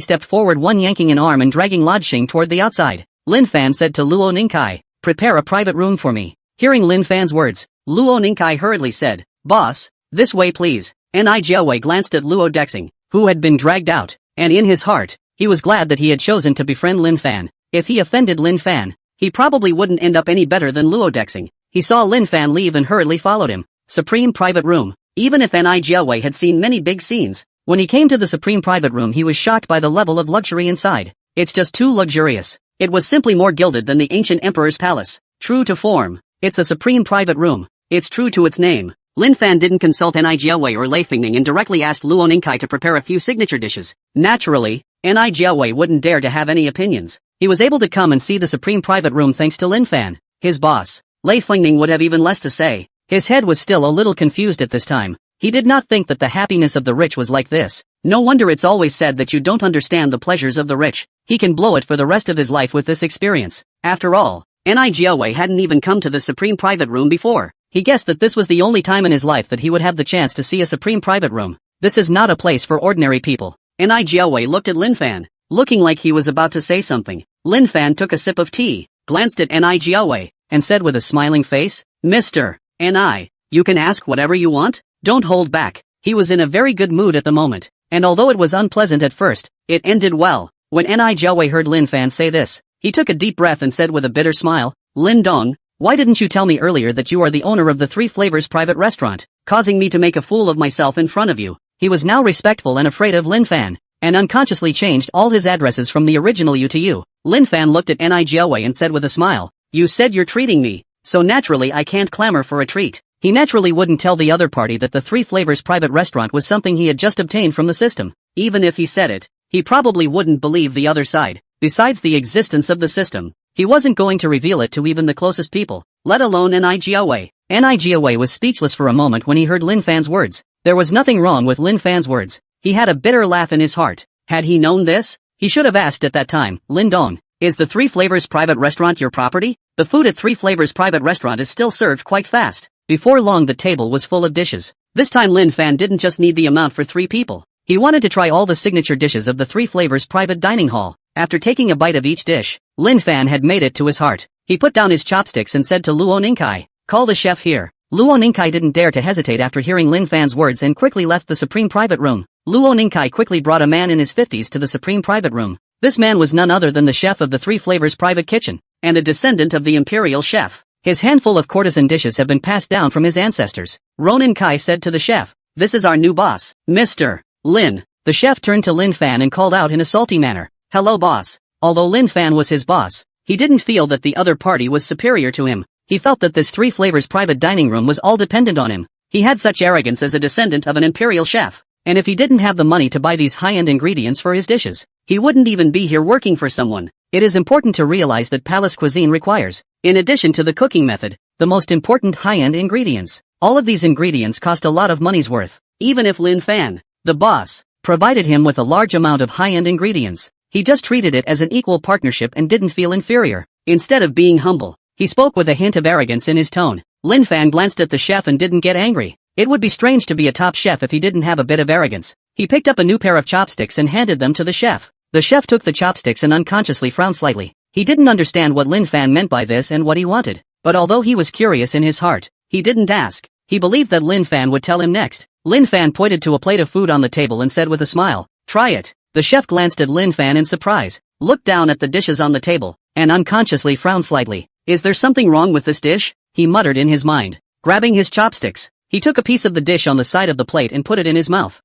A: stepped forward, one yanking an arm and dragging Lodshing toward the outside. Lin Fan said to Luo Ninkai, "Prepare a private room for me." Hearing Lin Fan's words, Luo Ninkai hurriedly said, "Boss, this way please." Ni Jiawei glanced at Luo Dexing, who had been dragged out, and in his heart, he was glad that he had chosen to befriend Lin Fan. If he offended Lin Fan, he probably wouldn't end up any better than Luo Dexing. He saw Lin Fan leave and hurriedly followed him. Supreme Private Room. Even if Ni Jiawei had seen many big scenes, when he came to the Supreme Private Room he was shocked by the level of luxury inside. It's just too luxurious. It was simply more gilded than the ancient emperor's palace. True to form, it's a Supreme Private Room. It's true to its name. Lin Fan didn't consult Ni Jiawei or Lei Fingning and directly asked Luo Ninkai to prepare a few signature dishes. Naturally, Ni Jiawei wouldn't dare to have any opinions. He was able to come and see the Supreme Private Room thanks to Lin Fan. His boss, Lei Fingning, would have even less to say. His head was still a little confused at this time. He did not think that the happiness of the rich was like this. No wonder it's always said that you don't understand the pleasures of the rich. He can blow it for the rest of his life with this experience. After all, Ni Jiawei hadn't even come to the Supreme Private Room before. He guessed that this was the only time in his life that he would have the chance to see a Supreme Private Room. This is not a place for ordinary people. Ni Jiawei looked at Lin Fan, looking like he was about to say something. Lin Fan took a sip of tea, glanced at Ni Jiawei, and said with a smiling face, "Mr. Ni, you can ask whatever you want. Don't hold back." He was in a very good mood at the moment, and although it was unpleasant at first, it ended well. When Ni Jiawei heard Lin Fan say this, he took a deep breath and said with a bitter smile, "Lin Dong, why didn't you tell me earlier that you are the owner of the Three Flavors Private Restaurant, causing me to make a fool of myself in front of you?" He was now respectful and afraid of Lin Fan, and unconsciously changed all his addresses from the original "you" to "you." Lin Fan looked at Ni Jiawei and said with a smile, "You said you're treating me, so naturally I can't clamor for a treat. He naturally wouldn't tell the other party that the Three Flavors private restaurant was something he had just obtained from the system. Even if he said it, he probably wouldn't believe the other side. Besides the existence of the system, he wasn't going to reveal it to even the closest people, let alone Nijiawei. Nijiawei was speechless for a moment when he heard Lin Fan's words. There was nothing wrong with Lin Fan's words. He had a bitter laugh in his heart. Had he known this, he should have asked at that time, Lin Dong, is the Three Flavors private restaurant your property? The food at Three Flavors private restaurant is still served quite fast. Before long the table was full of dishes. This time Lin Fan didn't just need the amount for 3 people. He wanted to try all the signature dishes of the Three Flavors private dining hall. After taking a bite of each dish, Lin Fan had made it to his heart. He put down his chopsticks and said to Luo Ningkai, call the chef here. Luo Ningkai didn't dare to hesitate after hearing Lin Fan's words and quickly left the supreme private room. Luo Ningkai quickly brought a man in his 50s to the supreme private room. This man was none other than the chef of the Three Flavors private kitchen, and a descendant of the imperial chef. His handful of courtesan dishes have been passed down from his ancestors. Ronan Kai said to the chef, this is our new boss, Mr. Lin. The chef turned to Lin Fan and called out in a salty manner, hello boss. Although Lin Fan was his boss, he didn't feel that the other party was superior to him. He felt that this Three Flavors private dining room was all dependent on him. He had such arrogance as a descendant of an imperial chef, and if he didn't have the money to buy these high-end ingredients for his dishes, he wouldn't even be here working for someone. It is important to realize that palace cuisine requires, in addition to the cooking method, the most important high-end ingredients. All of these ingredients cost a lot of money's worth. Even if Lin Fan, the boss, provided him with a large amount of high-end ingredients, he just treated it as an equal partnership and didn't feel inferior. Instead of being humble, he spoke with a hint of arrogance in his tone. Lin Fan glanced at the chef and didn't get angry. It would be strange to be a top chef if he didn't have a bit of arrogance. He picked up a new pair of chopsticks and handed them to the chef. The chef took the chopsticks and unconsciously frowned slightly. He didn't understand what Lin Fan meant by this and what he wanted. But although he was curious in his heart, he didn't ask. He believed that Lin Fan would tell him next. Lin Fan pointed to a plate of food on the table and said with a smile, try it. The chef glanced at Lin Fan in surprise, looked down at the dishes on the table, and unconsciously frowned slightly. Is there something wrong with this dish? He muttered in his mind. Grabbing his chopsticks, he took a piece of the dish on the side of the plate and put it in his mouth.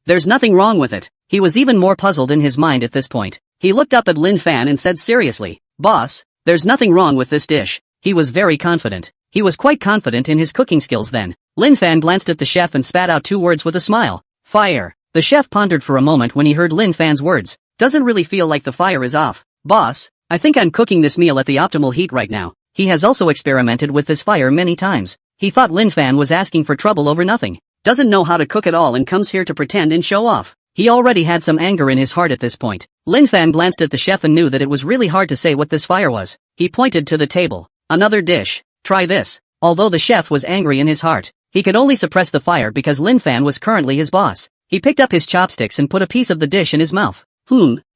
A: There's nothing wrong with it. He was even more puzzled in his mind at this point. He looked up at Lin Fan and said seriously, boss, there's nothing wrong with this dish. He was very confident. He was quite confident in his cooking skills then. Lin Fan glanced at the chef and spat out 2 words with a smile. Fire. The chef pondered for a moment when he heard Lin Fan's words. Doesn't really feel like the fire is off. Boss, I think I'm cooking this meal at the optimal heat right now. He has also experimented with this fire many times. He thought Lin Fan was asking for trouble over nothing. Doesn't know how to cook at all and comes here to pretend and show off. He already had some anger in his heart at this point. Lin Fan glanced at the chef and knew that it was really hard to say what this fire was. He pointed to the table. Another dish. Try this. Although the chef was angry in his heart, he could only suppress the fire because Lin Fan was currently his boss. He picked up his chopsticks and put a piece of the dish in his mouth.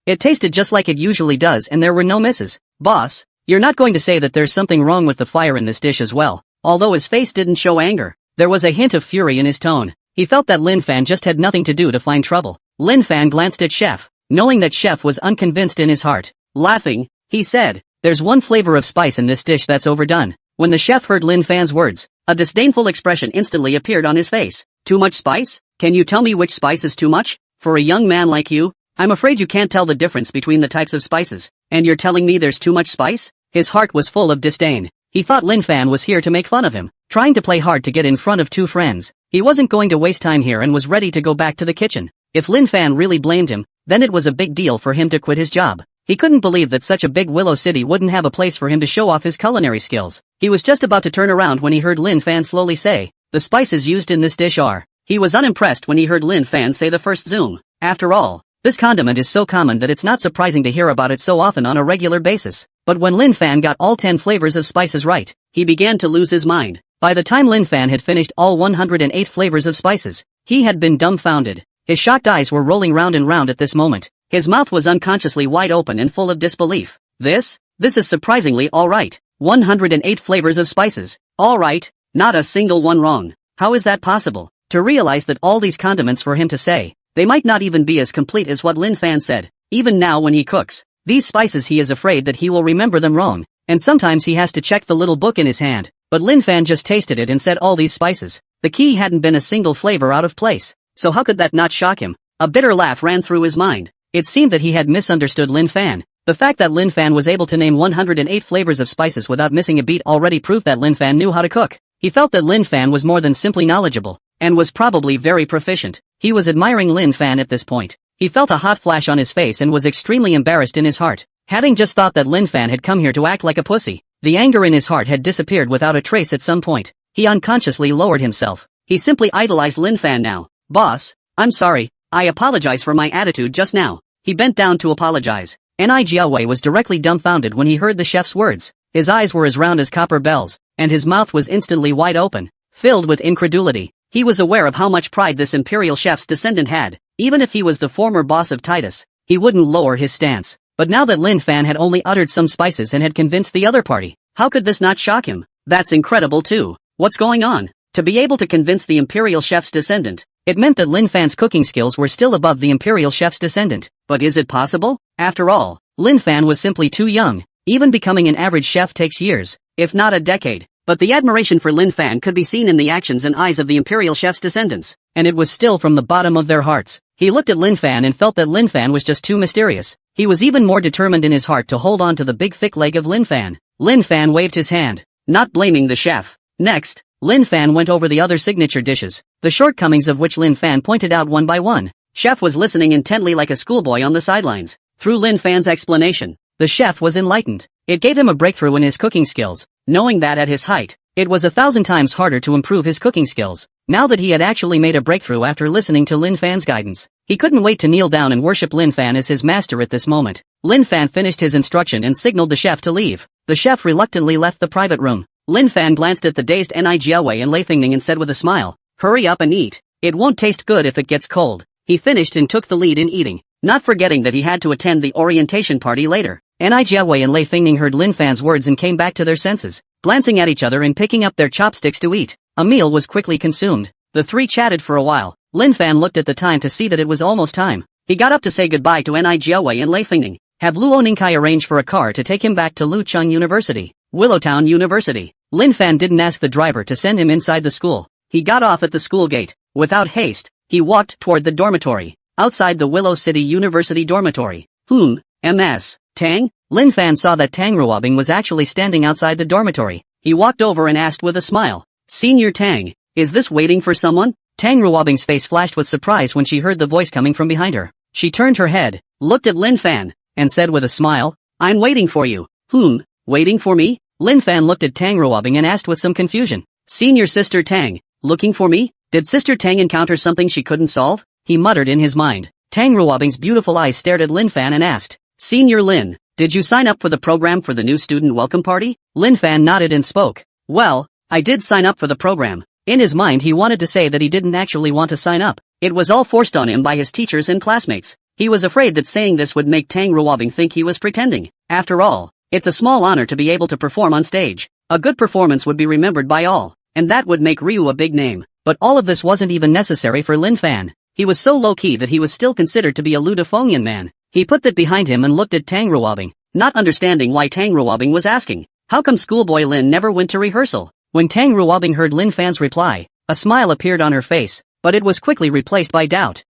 A: It tasted just like it usually does and there were no misses. Boss, you're not going to say that there's something wrong with the fire in this dish as well. Although his face didn't show anger, there was a hint of fury in his tone. He felt that Lin Fan just had nothing to do to find trouble. Lin Fan glanced at Chef, knowing that Chef was unconvinced in his heart. Laughing, he said, there's one flavor of spice in this dish that's overdone. When the chef heard Lin Fan's words, a disdainful expression instantly appeared on his face. Too much spice? Can you tell me which spice is too much? For a young man like you, I'm afraid you can't tell the difference between the types of spices, and you're telling me there's too much spice? His heart was full of disdain. He thought Lin Fan was here to make fun of him, trying to play hard to get in front of 2 friends. He wasn't going to waste time here and was ready to go back to the kitchen. If Lin Fan really blamed him, then it was a big deal for him to quit his job. He couldn't believe that such a big Willow City wouldn't have a place for him to show off his culinary skills. He was just about to turn around when he heard Lin Fan slowly say, the spices used in this dish are. He was unimpressed when he heard Lin Fan say the first zoom. After all, this condiment is so common that it's not surprising to hear about it so often on a regular basis. But when Lin Fan got all 10 flavors of spices right, he began to lose his mind. By the time Lin Fan had finished all 108 flavors of spices, he had been dumbfounded. His shocked eyes were rolling round and round at this moment. His mouth was unconsciously wide open and full of disbelief. This is surprisingly alright. 108 flavors of spices. Alright, not a single one wrong. How is that possible? To realize that all these condiments for him to say, they might not even be as complete as what Lin Fan said. Even now when he cooks these spices he is afraid that he will remember them wrong, and sometimes he has to check the little book in his hand. But Lin Fan just tasted it and said all these spices. The key hadn't been a single flavor out of place. So how could that not shock him? A bitter laugh ran through his mind. It seemed that he had misunderstood Lin Fan. The fact that Lin Fan was able to name 108 flavors of spices without missing a beat already proved that Lin Fan knew how to cook. He felt that Lin Fan was more than simply knowledgeable, and was probably very proficient. He was admiring Lin Fan at this point. He felt a hot flash on his face and was extremely embarrassed in his heart. Having just thought that Lin Fan had come here to act like a pussy, the anger in his heart had disappeared without a trace at some point. He unconsciously lowered himself. He simply idolized Lin Fan now. Boss, I'm sorry, I apologize for my attitude just now. He bent down to apologize. Jiawei was directly dumbfounded when he heard the chef's words. His eyes were as round as copper bells, and his mouth was instantly wide open, filled with incredulity. He was aware of how much pride this imperial chef's descendant had. Even if he was the former boss of Titus, he wouldn't lower his stance. But now that Lin Fan had only uttered some spices and had convinced the other party, how could this not shock him? That's incredible too. What's going on? To be able to convince the imperial chef's descendant, it meant that Lin Fan's cooking skills were still above the imperial chef's descendant. But is it possible? After all, Lin Fan was simply too young. Even becoming an average chef takes years, if not a decade. But the admiration for Lin Fan could be seen in the actions and eyes of the imperial chef's descendants, and it was still from the bottom of their hearts. He looked at Lin Fan and felt that Lin Fan was just too mysterious. He was even more determined in his heart to hold on to the big thick leg of Lin Fan. Lin Fan waved his hand, not blaming the chef. Next, Lin Fan went over the other signature dishes, the shortcomings of which Lin Fan pointed out one by one. Chef was listening intently like a schoolboy on the sidelines. Through Lin Fan's explanation, the chef was enlightened. It gave him a breakthrough in his cooking skills, knowing that at his height, it was 1,000 times harder to improve his cooking skills. Now that he had actually made a breakthrough after listening to Lin Fan's guidance, he couldn't wait to kneel down and worship Lin Fan as his master at this moment. Lin Fan finished his instruction and signaled the chef to leave. The chef reluctantly left the private room. Lin Fan glanced at the dazed Jiawei and Lei Fingning and said with a smile, "Hurry up and eat. It won't taste good if it gets cold." He finished and took the lead in eating, not forgetting that he had to attend the orientation party later. Jiawei and Lei Fingning heard Lin Fan's words and came back to their senses, glancing at each other and picking up their chopsticks to eat. A meal was quickly consumed. The three chatted for a while. Lin Fan looked at the time to see that it was almost time. He got up to say goodbye to Jiawei and Lei Fingning. Have Luo Ningkai arrange for a car to take him back to Lucheng University, Willowtown University. Lin Fan didn't ask the driver to send him inside the school. He got off at the school gate. Without haste, he walked toward the dormitory. Outside the Willow City University dormitory. Ms. Tang? Lin Fan saw that Tang Ruobing was actually standing outside the dormitory. He walked over and asked with a smile, "Senior Tang, is this waiting for someone?" Tang Ruobing's face flashed with surprise when she heard the voice coming from behind her. She turned her head, looked at Lin Fan, and said with a smile, "I'm waiting for you." Waiting for me? Lin Fan looked at Tang Ruobing and asked with some confusion, "Senior Sister Tang, looking for me? Did Sister Tang encounter something she couldn't solve?" He muttered in his mind. Tang Ruobing's beautiful eyes stared at Lin Fan and asked, "Senior Lin, did you sign up for the program for the new student welcome party?" Lin Fan nodded and spoke. "Well, I did sign up for the program." In his mind he wanted to say that he didn't actually want to sign up. It was all forced on him by his teachers and classmates. He was afraid that saying this would make Tang Ruobing think he was pretending. After all, it's a small honor to be able to perform on stage. A good performance would be remembered by all, and that would make Ryu a big name. But all of this wasn't even necessary for Lin Fan. He was so low-key that he was still considered to be a Ludophonian man. He put that behind him and looked at Tang Ruobing, not understanding why Tang Ruobing was asking, how come schoolboy Lin never went to rehearsal? When Tang Ruobing heard Lin Fan's reply, a smile appeared on her face, but it was quickly replaced by doubt.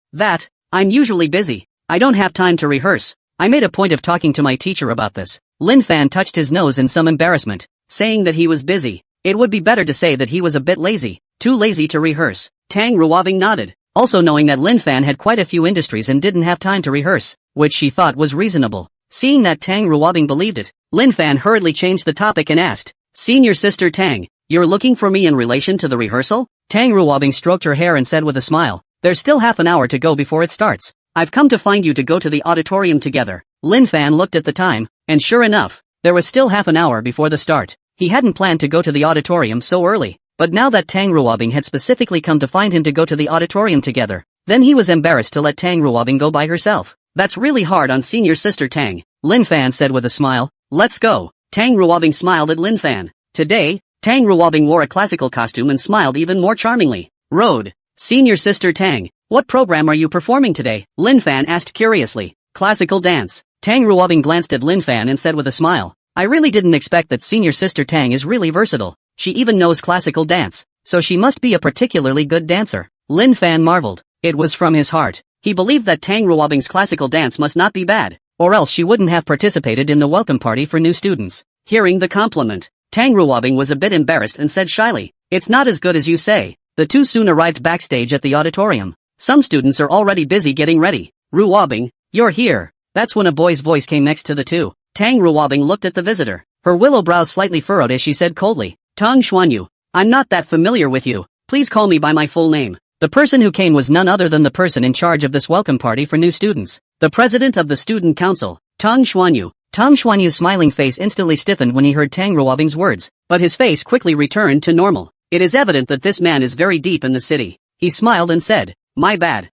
A: I'm usually busy. I don't have time to rehearse. I made a point of talking to my teacher about this. Lin Fan touched his nose in some embarrassment, saying that he was busy. It would be better to say that he was a bit lazy, too lazy to rehearse. Tang Ruobing nodded, also knowing that Lin Fan had quite a few industries and didn't have time to rehearse, which she thought was reasonable. Seeing that Tang Ruobing believed it, Lin Fan hurriedly changed the topic and asked, "Senior Sister Tang, you're looking for me in relation to the rehearsal?" Tang Ruobing stroked her hair and said with a smile, "There's still half an hour to go before it starts. I've come to find you to go to the auditorium together." Lin Fan looked at the time, and sure enough, there was still half an hour before the start. He hadn't planned to go to the auditorium so early, but now that Tang Ruobing had specifically come to find him to go to the auditorium together, then he was embarrassed to let Tang Ruobing go by herself. "That's really hard on Senior Sister Tang," Lin Fan said with a smile. "Let's go." Tang Ruobing smiled at Lin Fan. Today, Tang Ruobing wore a classical costume and smiled even more charmingly. "Road. Senior Sister Tang, what program are you performing today?" Lin Fan asked curiously. "Classical dance." Tang Ruobing glanced at Lin Fan and said with a smile, "I really didn't expect that Senior Sister Tang is really versatile. She even knows classical dance, so she must be a particularly good dancer." Lin Fan marveled. It was from his heart. He believed that Tang Ruobing's classical dance must not be bad. or else she wouldn't have participated in the welcome party for new students. Hearing the compliment, Tang Ruobing was a bit embarrassed and said shyly, "It's not as good as you say." The two soon arrived backstage at the auditorium. Some students are already busy getting ready. "Ruobing, you're here." That's when a boy's voice came next to the two. Tang Ruobing looked at the visitor. Her willow brows slightly furrowed as she said coldly, "Tang Xuanyu, I'm not that familiar with you. Please call me by my full name." The person who came was none other than the person in charge of this welcome party for new students. The president of the student council, Tang Xuanyu. Tang Xuanyu's smiling face instantly stiffened when he heard Tang Ruobing's words, but his face quickly returned to normal. It is evident that this man is very deep in the city. He smiled and said, my bad.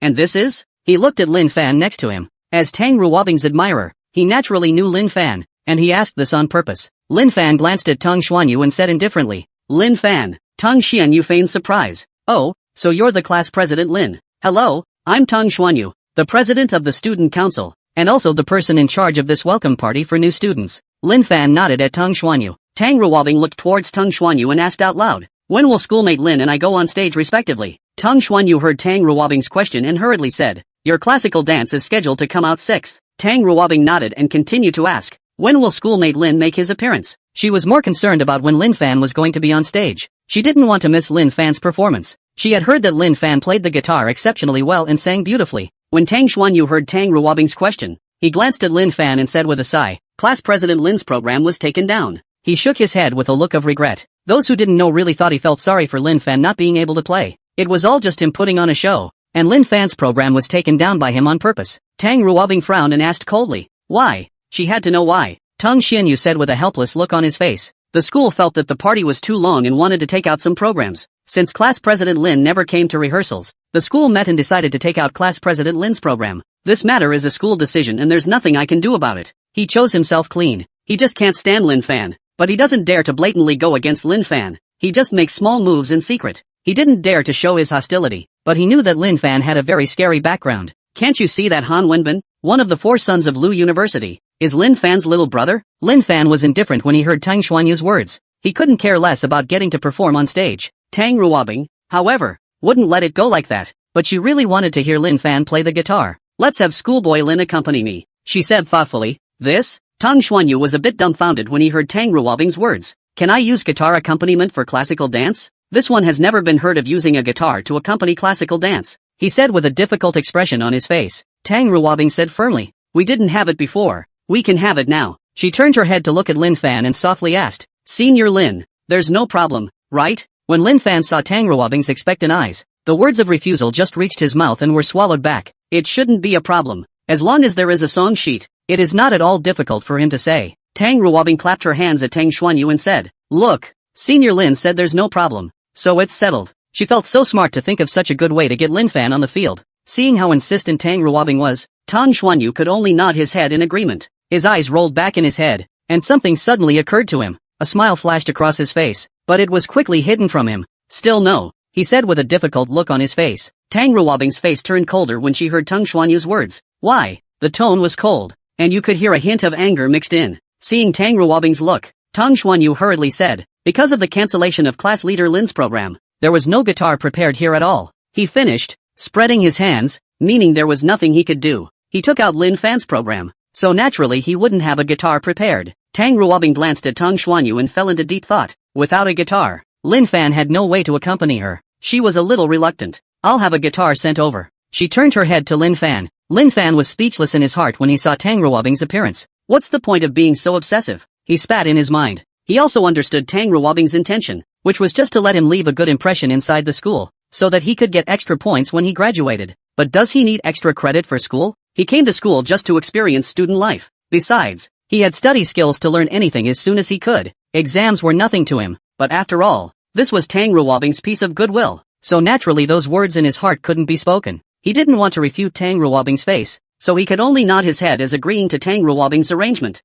A: And this is?" He looked at Lin Fan next to him. As Tang Ruobing's admirer, he naturally knew Lin Fan, and he asked this on purpose. Lin Fan glanced at Tang Xuanyu and said indifferently, "Lin Fan." Tang Xuanyu feigned surprise. "Oh, so you're the class president Lin. Hello, I'm Tang Xuanyu, the president of the student council, and also the person in charge of this welcome party for new students." Lin Fan nodded at Tang Xuanyu. Tang Ruobing looked towards Tang Xuanyu and asked out loud, "When will schoolmate Lin and I go on stage respectively?" Tang Xuanyu heard Tang Ruobing's question and hurriedly said, "Your classical dance is scheduled to come out 6th. Tang Ruobing nodded and continued to ask, "When will schoolmate Lin make his appearance?" She was more concerned about when Lin Fan was going to be on stage. She didn't want to miss Lin Fan's performance. She had heard that Lin Fan played the guitar exceptionally well and sang beautifully. When Tang Xuanyu heard Tang Ruobing's question, he glanced at Lin Fan and said with a sigh, "Class President Lin's program was taken down." He shook his head with a look of regret. Those who didn't know really thought he felt sorry for Lin Fan not being able to play. It was all just him putting on a show, and Lin Fan's program was taken down by him on purpose. Tang Ruobing frowned and asked coldly, "Why?" She had to know why. Tang Xuanyu said with a helpless look on his face. The school felt that the party was too long and wanted to take out some programs. Since Class President Lin never came to rehearsals, the school met and decided to take out Class President Lin's program. "This matter is a school decision and there's nothing I can do about it. He chose himself clean. He just can't stand Lin Fan. But he doesn't dare to blatantly go against Lin Fan. He just makes small moves in secret. He didn't dare to show his hostility, but he knew that Lin Fan had a very scary background. Can't you see that Han Wenbin, one of the 4 sons of Lu University, is Lin Fan's little brother?" Lin Fan was indifferent when he heard Tang Xuanyu's words. He couldn't care less about getting to perform on stage. Tang Ruobing, however, wouldn't let it go like that, but she really wanted to hear Lin Fan play the guitar. "Let's have schoolboy Lin accompany me," she said thoughtfully. "This?" Tang Xuanyu was a bit dumbfounded when he heard Tang Ruobing's words. "Can I use guitar accompaniment for classical dance? This one has never been heard of using a guitar to accompany classical dance," he said with a difficult expression on his face. Tang Ruobing said firmly, "We didn't have it before. We can have it now." She turned her head to look at Lin Fan and softly asked, "Senior Lin, there's no problem, right?" When Lin Fan saw Tang Ruobing's expectant eyes, the words of refusal just reached his mouth and were swallowed back. "It shouldn't be a problem. As long as there is a song sheet, it is not at all difficult for him to say." Tang Ruobing clapped her hands at Tang Xuanyu and said, "Look, Senior Lin said there's no problem. So it's settled." She felt so smart to think of such a good way to get Lin Fan on the field. Seeing how insistent Tang Ruobing was, Tang Xuanyu could only nod his head in agreement. His eyes rolled back in his head, and something suddenly occurred to him. A smile flashed across his face, but it was quickly hidden from him. "Still no," he said with a difficult look on his face. Tang Ruobing's face turned colder when she heard Tang Xuanyu's words. "Why?" The tone was cold, and you could hear a hint of anger mixed in. Seeing Tang Ruobing's look, Tang Xuanyu hurriedly said, "Because of the cancellation of class leader Lin's program, there was no guitar prepared here at all." He finished, spreading his hands, meaning there was nothing he could do. He took out Lin Fan's program, so naturally he wouldn't have a guitar prepared. Tang Ruobing glanced at Tang Xuanyu and fell into deep thought. Without a guitar, Lin Fan had no way to accompany her. She was a little reluctant. "I'll have a guitar sent over." She turned her head to Lin Fan. Lin Fan was speechless in his heart when he saw Tang Ruobing's appearance. What's the point of being so obsessive? He spat in his mind. He also understood Tang Ruobing's intention, which was just to let him leave a good impression inside the school, so that he could get extra points when he graduated. But does he need extra credit for school? He came to school just to experience student life. Besides, he had study skills to learn anything as soon as he could. Exams were nothing to him. But after all, this was Tang Ruobing's piece of goodwill, so naturally those words in his heart couldn't be spoken. He didn't want to refute Tang Ruobing's face, so he could only nod his head as agreeing to Tang Ruobing's arrangement.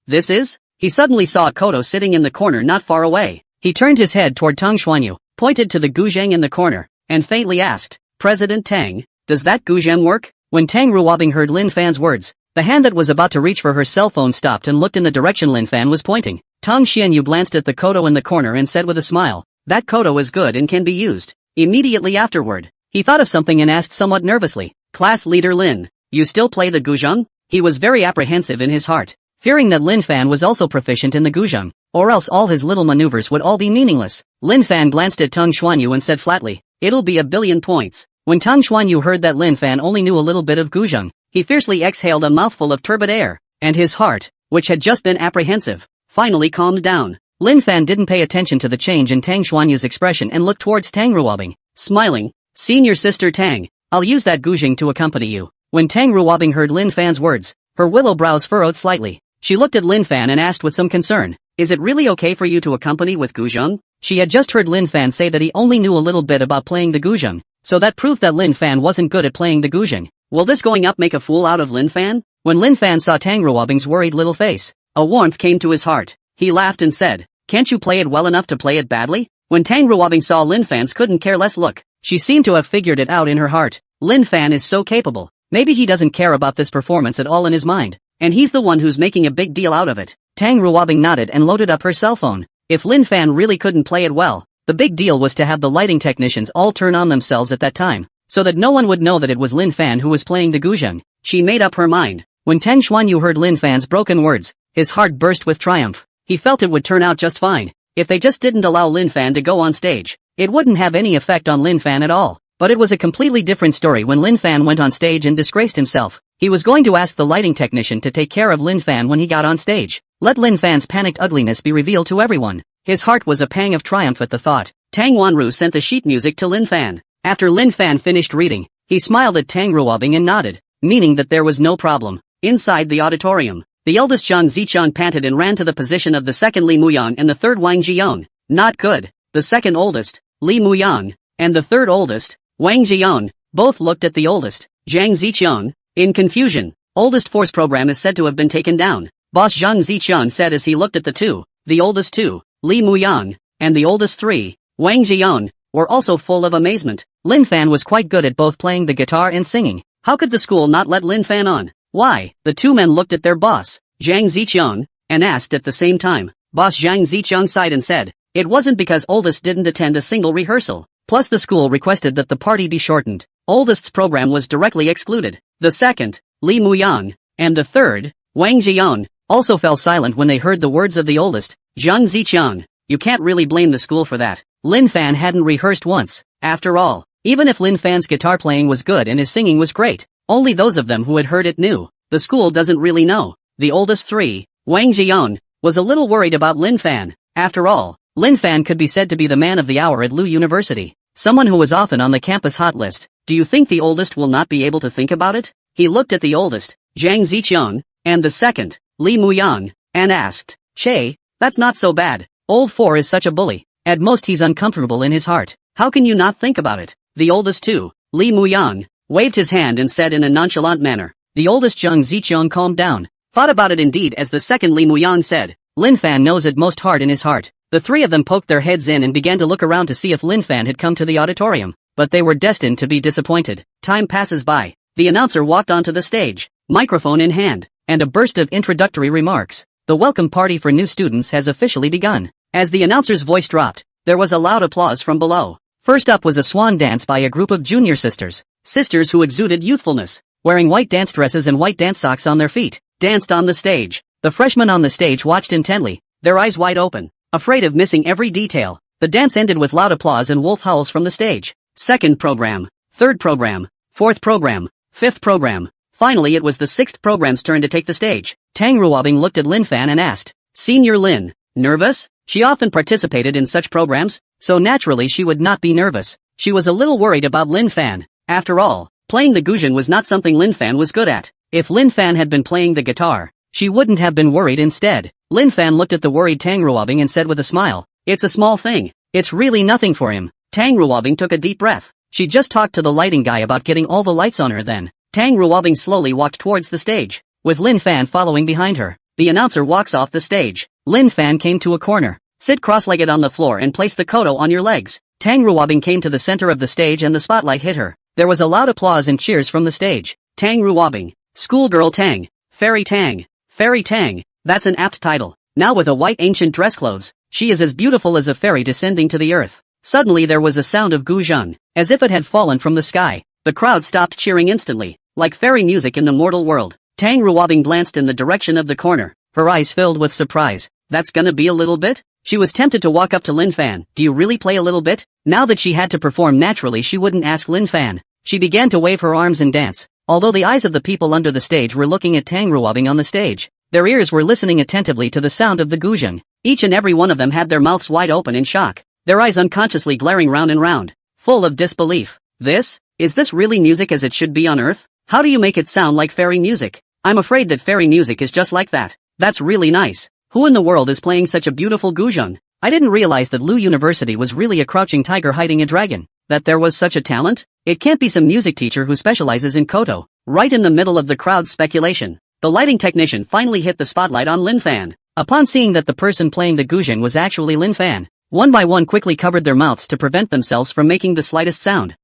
A: This is? He suddenly saw Kodo sitting in the corner not far away. He turned his head toward Tang Xuanyu, pointed to the guzheng in the corner, and faintly asked, "President Tang, does that guzheng work?" When Tang Ruobing heard Lin Fan's words, the hand that was about to reach for her cell phone stopped and looked in the direction Lin Fan was pointing. Tang Xuanyu glanced at the Kodo in the corner and said with a smile, "That Kodo is good and can be used." Immediately afterward, he thought of something and asked somewhat nervously, "Class leader Lin, you still play the guzheng?" He was very apprehensive in his heart, fearing that Lin Fan was also proficient in the guzheng, or else all his little maneuvers would all be meaningless. Lin Fan glanced at Tang Xuanyu and said flatly, "It'll be 1,000,000,000 points." When Tang Xuanyu heard that Lin Fan only knew a little bit of guzheng, he fiercely exhaled a mouthful of turbid air, and his heart, which had just been apprehensive, finally calmed down. Lin Fan didn't pay attention to the change in Tang Xuanyu's expression and looked towards Tang Ruobing, smiling. "Senior sister Tang, I'll use that guzheng to accompany you." When Tang Ruobing heard Lin Fan's words, her willow brows furrowed slightly. She looked at Lin Fan and asked with some concern, "Is it really okay for you to accompany with guzheng?" She had just heard Lin Fan say that he only knew a little bit about playing the guzheng, so that proved that Lin Fan wasn't good at playing the guzheng. Will this going up make a fool out of Lin Fan? When Lin Fan saw Tang Ruobing's worried little face, a warmth came to his heart. He laughed and said, "Can't you play it well enough to play it badly?" When Tang Ruobing saw Lin Fan's couldn't care less look, she seemed to have figured it out in her heart. Lin Fan is so capable. Maybe he doesn't care about this performance at all in his mind, and he's the one who's making a big deal out of it. Tang Ruobing nodded and loaded up her cell phone. If Lin Fan really couldn't play it well, the big deal was to have the lighting technicians all turn on themselves at that time, so that no one would know that it was Lin Fan who was playing the guzheng. She made up her mind. When Tang Xuanyu heard Lin Fan's broken words, his heart burst with triumph. He felt it would turn out just fine. If they just didn't allow Lin Fan to go on stage, it wouldn't have any effect on Lin Fan at all. But it was a completely different story when Lin Fan went on stage and disgraced himself. He was going to ask the lighting technician to take care of Lin Fan when he got on stage. Let Lin Fan's panicked ugliness be revealed to everyone. His heart was a pang of triumph at the thought. Tang Wanru sent the sheet music to Lin Fan. After Lin Fan finished reading, he smiled at Tang Ruobing and nodded, meaning that there was no problem. Inside the auditorium, the eldest Zhang Zichang panted and ran to the position of the second Li Muyang and the third Wang Zhiyong. Not good. The second oldest, Li Muyang, and the third oldest, Wang Zhiyong, both looked at the oldest, Zhang Zichang, in confusion. Oldest force program is said to have been taken down, Boss Zhang Zichang said as he looked at the oldest two, Li Muyang, and the oldest three, Wang Zhiyong, were also full of amazement. Lin Fan was quite good at both playing the guitar and singing. How could the school not let Lin Fan on? Why? The two men looked at their boss, Zhang Zichang, and asked at the same time. Boss Zhang Zichang sighed and said, "It wasn't because oldest didn't attend a single rehearsal. Plus the school requested that the party be shortened. Oldest's program was directly excluded. The second, Li Muyang, and the third, Wang Zhiyong, also fell silent when they heard the words of the oldest, Zhang Zichang. You can't really blame the school for that. Lin Fan hadn't rehearsed once. After all, even if Lin Fan's guitar playing was good and his singing was great, only those of them who had heard it knew. The school doesn't really know." The oldest three, Wang Zhiyong, was a little worried about Lin Fan. After all, Lin Fan could be said to be the man of the hour at Lu University, someone who was often on the campus hot list. Do you think the oldest will not be able to think about it? He looked at the oldest, Zhang Zichang, and the second, Li Muyang, and asked, "Che, that's not so bad. Old four is such a bully. At most he's uncomfortable in his heart. How can you not think about it?" The oldest two, Li Muyang, waved his hand and said in a nonchalant manner. The oldest Zhang Zichang calmed down, thought about it indeed as the second Li Muyang said, "Lin Fan knows it most hard in his heart." The three of them poked their heads in and began to look around to see if Lin Fan had come to the auditorium, but they were destined to be disappointed. Time passes by. The announcer walked onto the stage, microphone in hand, and a burst of introductory remarks. The welcome party for new students has officially begun. As the announcer's voice dropped, there was a loud applause from below. First up was a swan dance by a group of junior sisters who exuded youthfulness, wearing white dance dresses and white dance socks on their feet, danced on the stage. The freshmen on the stage watched intently, their eyes wide open, afraid of missing every detail. The dance ended with loud applause and wolf howls from the stage. Second program, third program, fourth program, fifth program. Finally it was the sixth program's turn to take the stage. Tang Ruobing looked at Lin Fan and asked, "Senior Lin, nervous?" She often participated in such programs, so naturally she would not be nervous. She was a little worried about Lin Fan. After all, playing the guzheng was not something Lin Fan was good at. If Lin Fan had been playing the guitar, she wouldn't have been worried instead. Lin Fan looked at the worried Tang Ruobing and said with a smile, "It's a small thing. It's really nothing for him." Tang Ruobing took a deep breath. She just talked to the lighting guy about getting all the lights on her then. Tang Ruobing slowly walked towards the stage, with Lin Fan following behind her. The announcer walks off the stage. Lin Fan came to a corner. "Sit cross-legged on the floor and place the koto on your legs." Tang Ruobing came to the center of the stage and the spotlight hit her. There was a loud applause and cheers from the stage. Tang Ruobing, Schoolgirl Tang, Fairy Tang, Fairy Tang, that's an apt title. Now with a white ancient dress clothes, she is as beautiful as a fairy descending to the earth. Suddenly there was a sound of guzheng, as if it had fallen from the sky. The crowd stopped cheering instantly, like fairy music in the mortal world. Tang Ruobing glanced in the direction of the corner, her eyes filled with surprise. That's gonna be a little bit? She was tempted to walk up to Lin Fan. Do you really play a little bit? Now that she had to perform naturally, she wouldn't ask Lin Fan. She began to wave her arms and dance. Although the eyes of the people under the stage were looking at Tang Ruobing on the stage, their ears were listening attentively to the sound of the guzheng. Each and every one of them had their mouths wide open in shock, their eyes unconsciously glaring round and round, full of disbelief. Is this really music as it should be on Earth? How do you make it sound like fairy music? I'm afraid that fairy music is just like that. That's really nice. Who in the world is playing such a beautiful guzheng? I didn't realize that Lu University was really a crouching tiger hiding a dragon. That there was such a talent? It can't be some music teacher who specializes in koto. Right in the middle of the crowd's speculation, the lighting technician finally hit the spotlight on Lin Fan. Upon seeing that the person playing the guzheng was actually Lin Fan, one by one quickly covered their mouths to prevent themselves from making the slightest sound.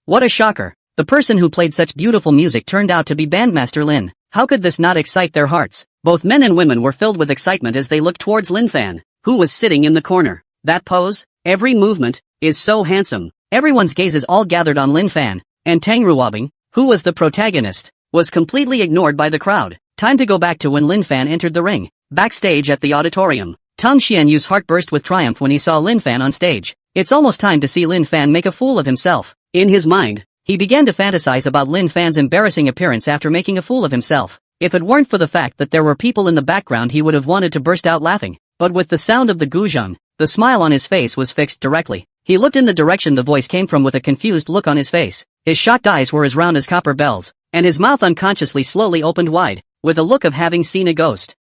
A: What a shocker. The person who played such beautiful music turned out to be Bandmaster Lin. How could this not excite their hearts? Both men and women were filled with excitement as they looked towards Lin Fan, who was sitting in the corner. That pose, every movement, is so handsome. Everyone's gazes all gathered on Lin Fan, and Tang Ruobing, who was the protagonist, was completely ignored by the crowd. Time to go back to when Lin Fan entered the ring. Backstage at the auditorium, Tang Xianyu's heart burst with triumph when he saw Lin Fan on stage. It's almost time to see Lin Fan make a fool of himself. In his mind, he began to fantasize about Lin Fan's embarrassing appearance after making a fool of himself. If it weren't for the fact that there were people in the background, he would have wanted to burst out laughing. But with the sound of the guzheng, the smile on his face was fixed directly. He looked in the direction the voice came from with a confused look on his face. His shocked eyes were as round as copper bells, and his mouth unconsciously slowly opened wide, with a look of having seen a ghost.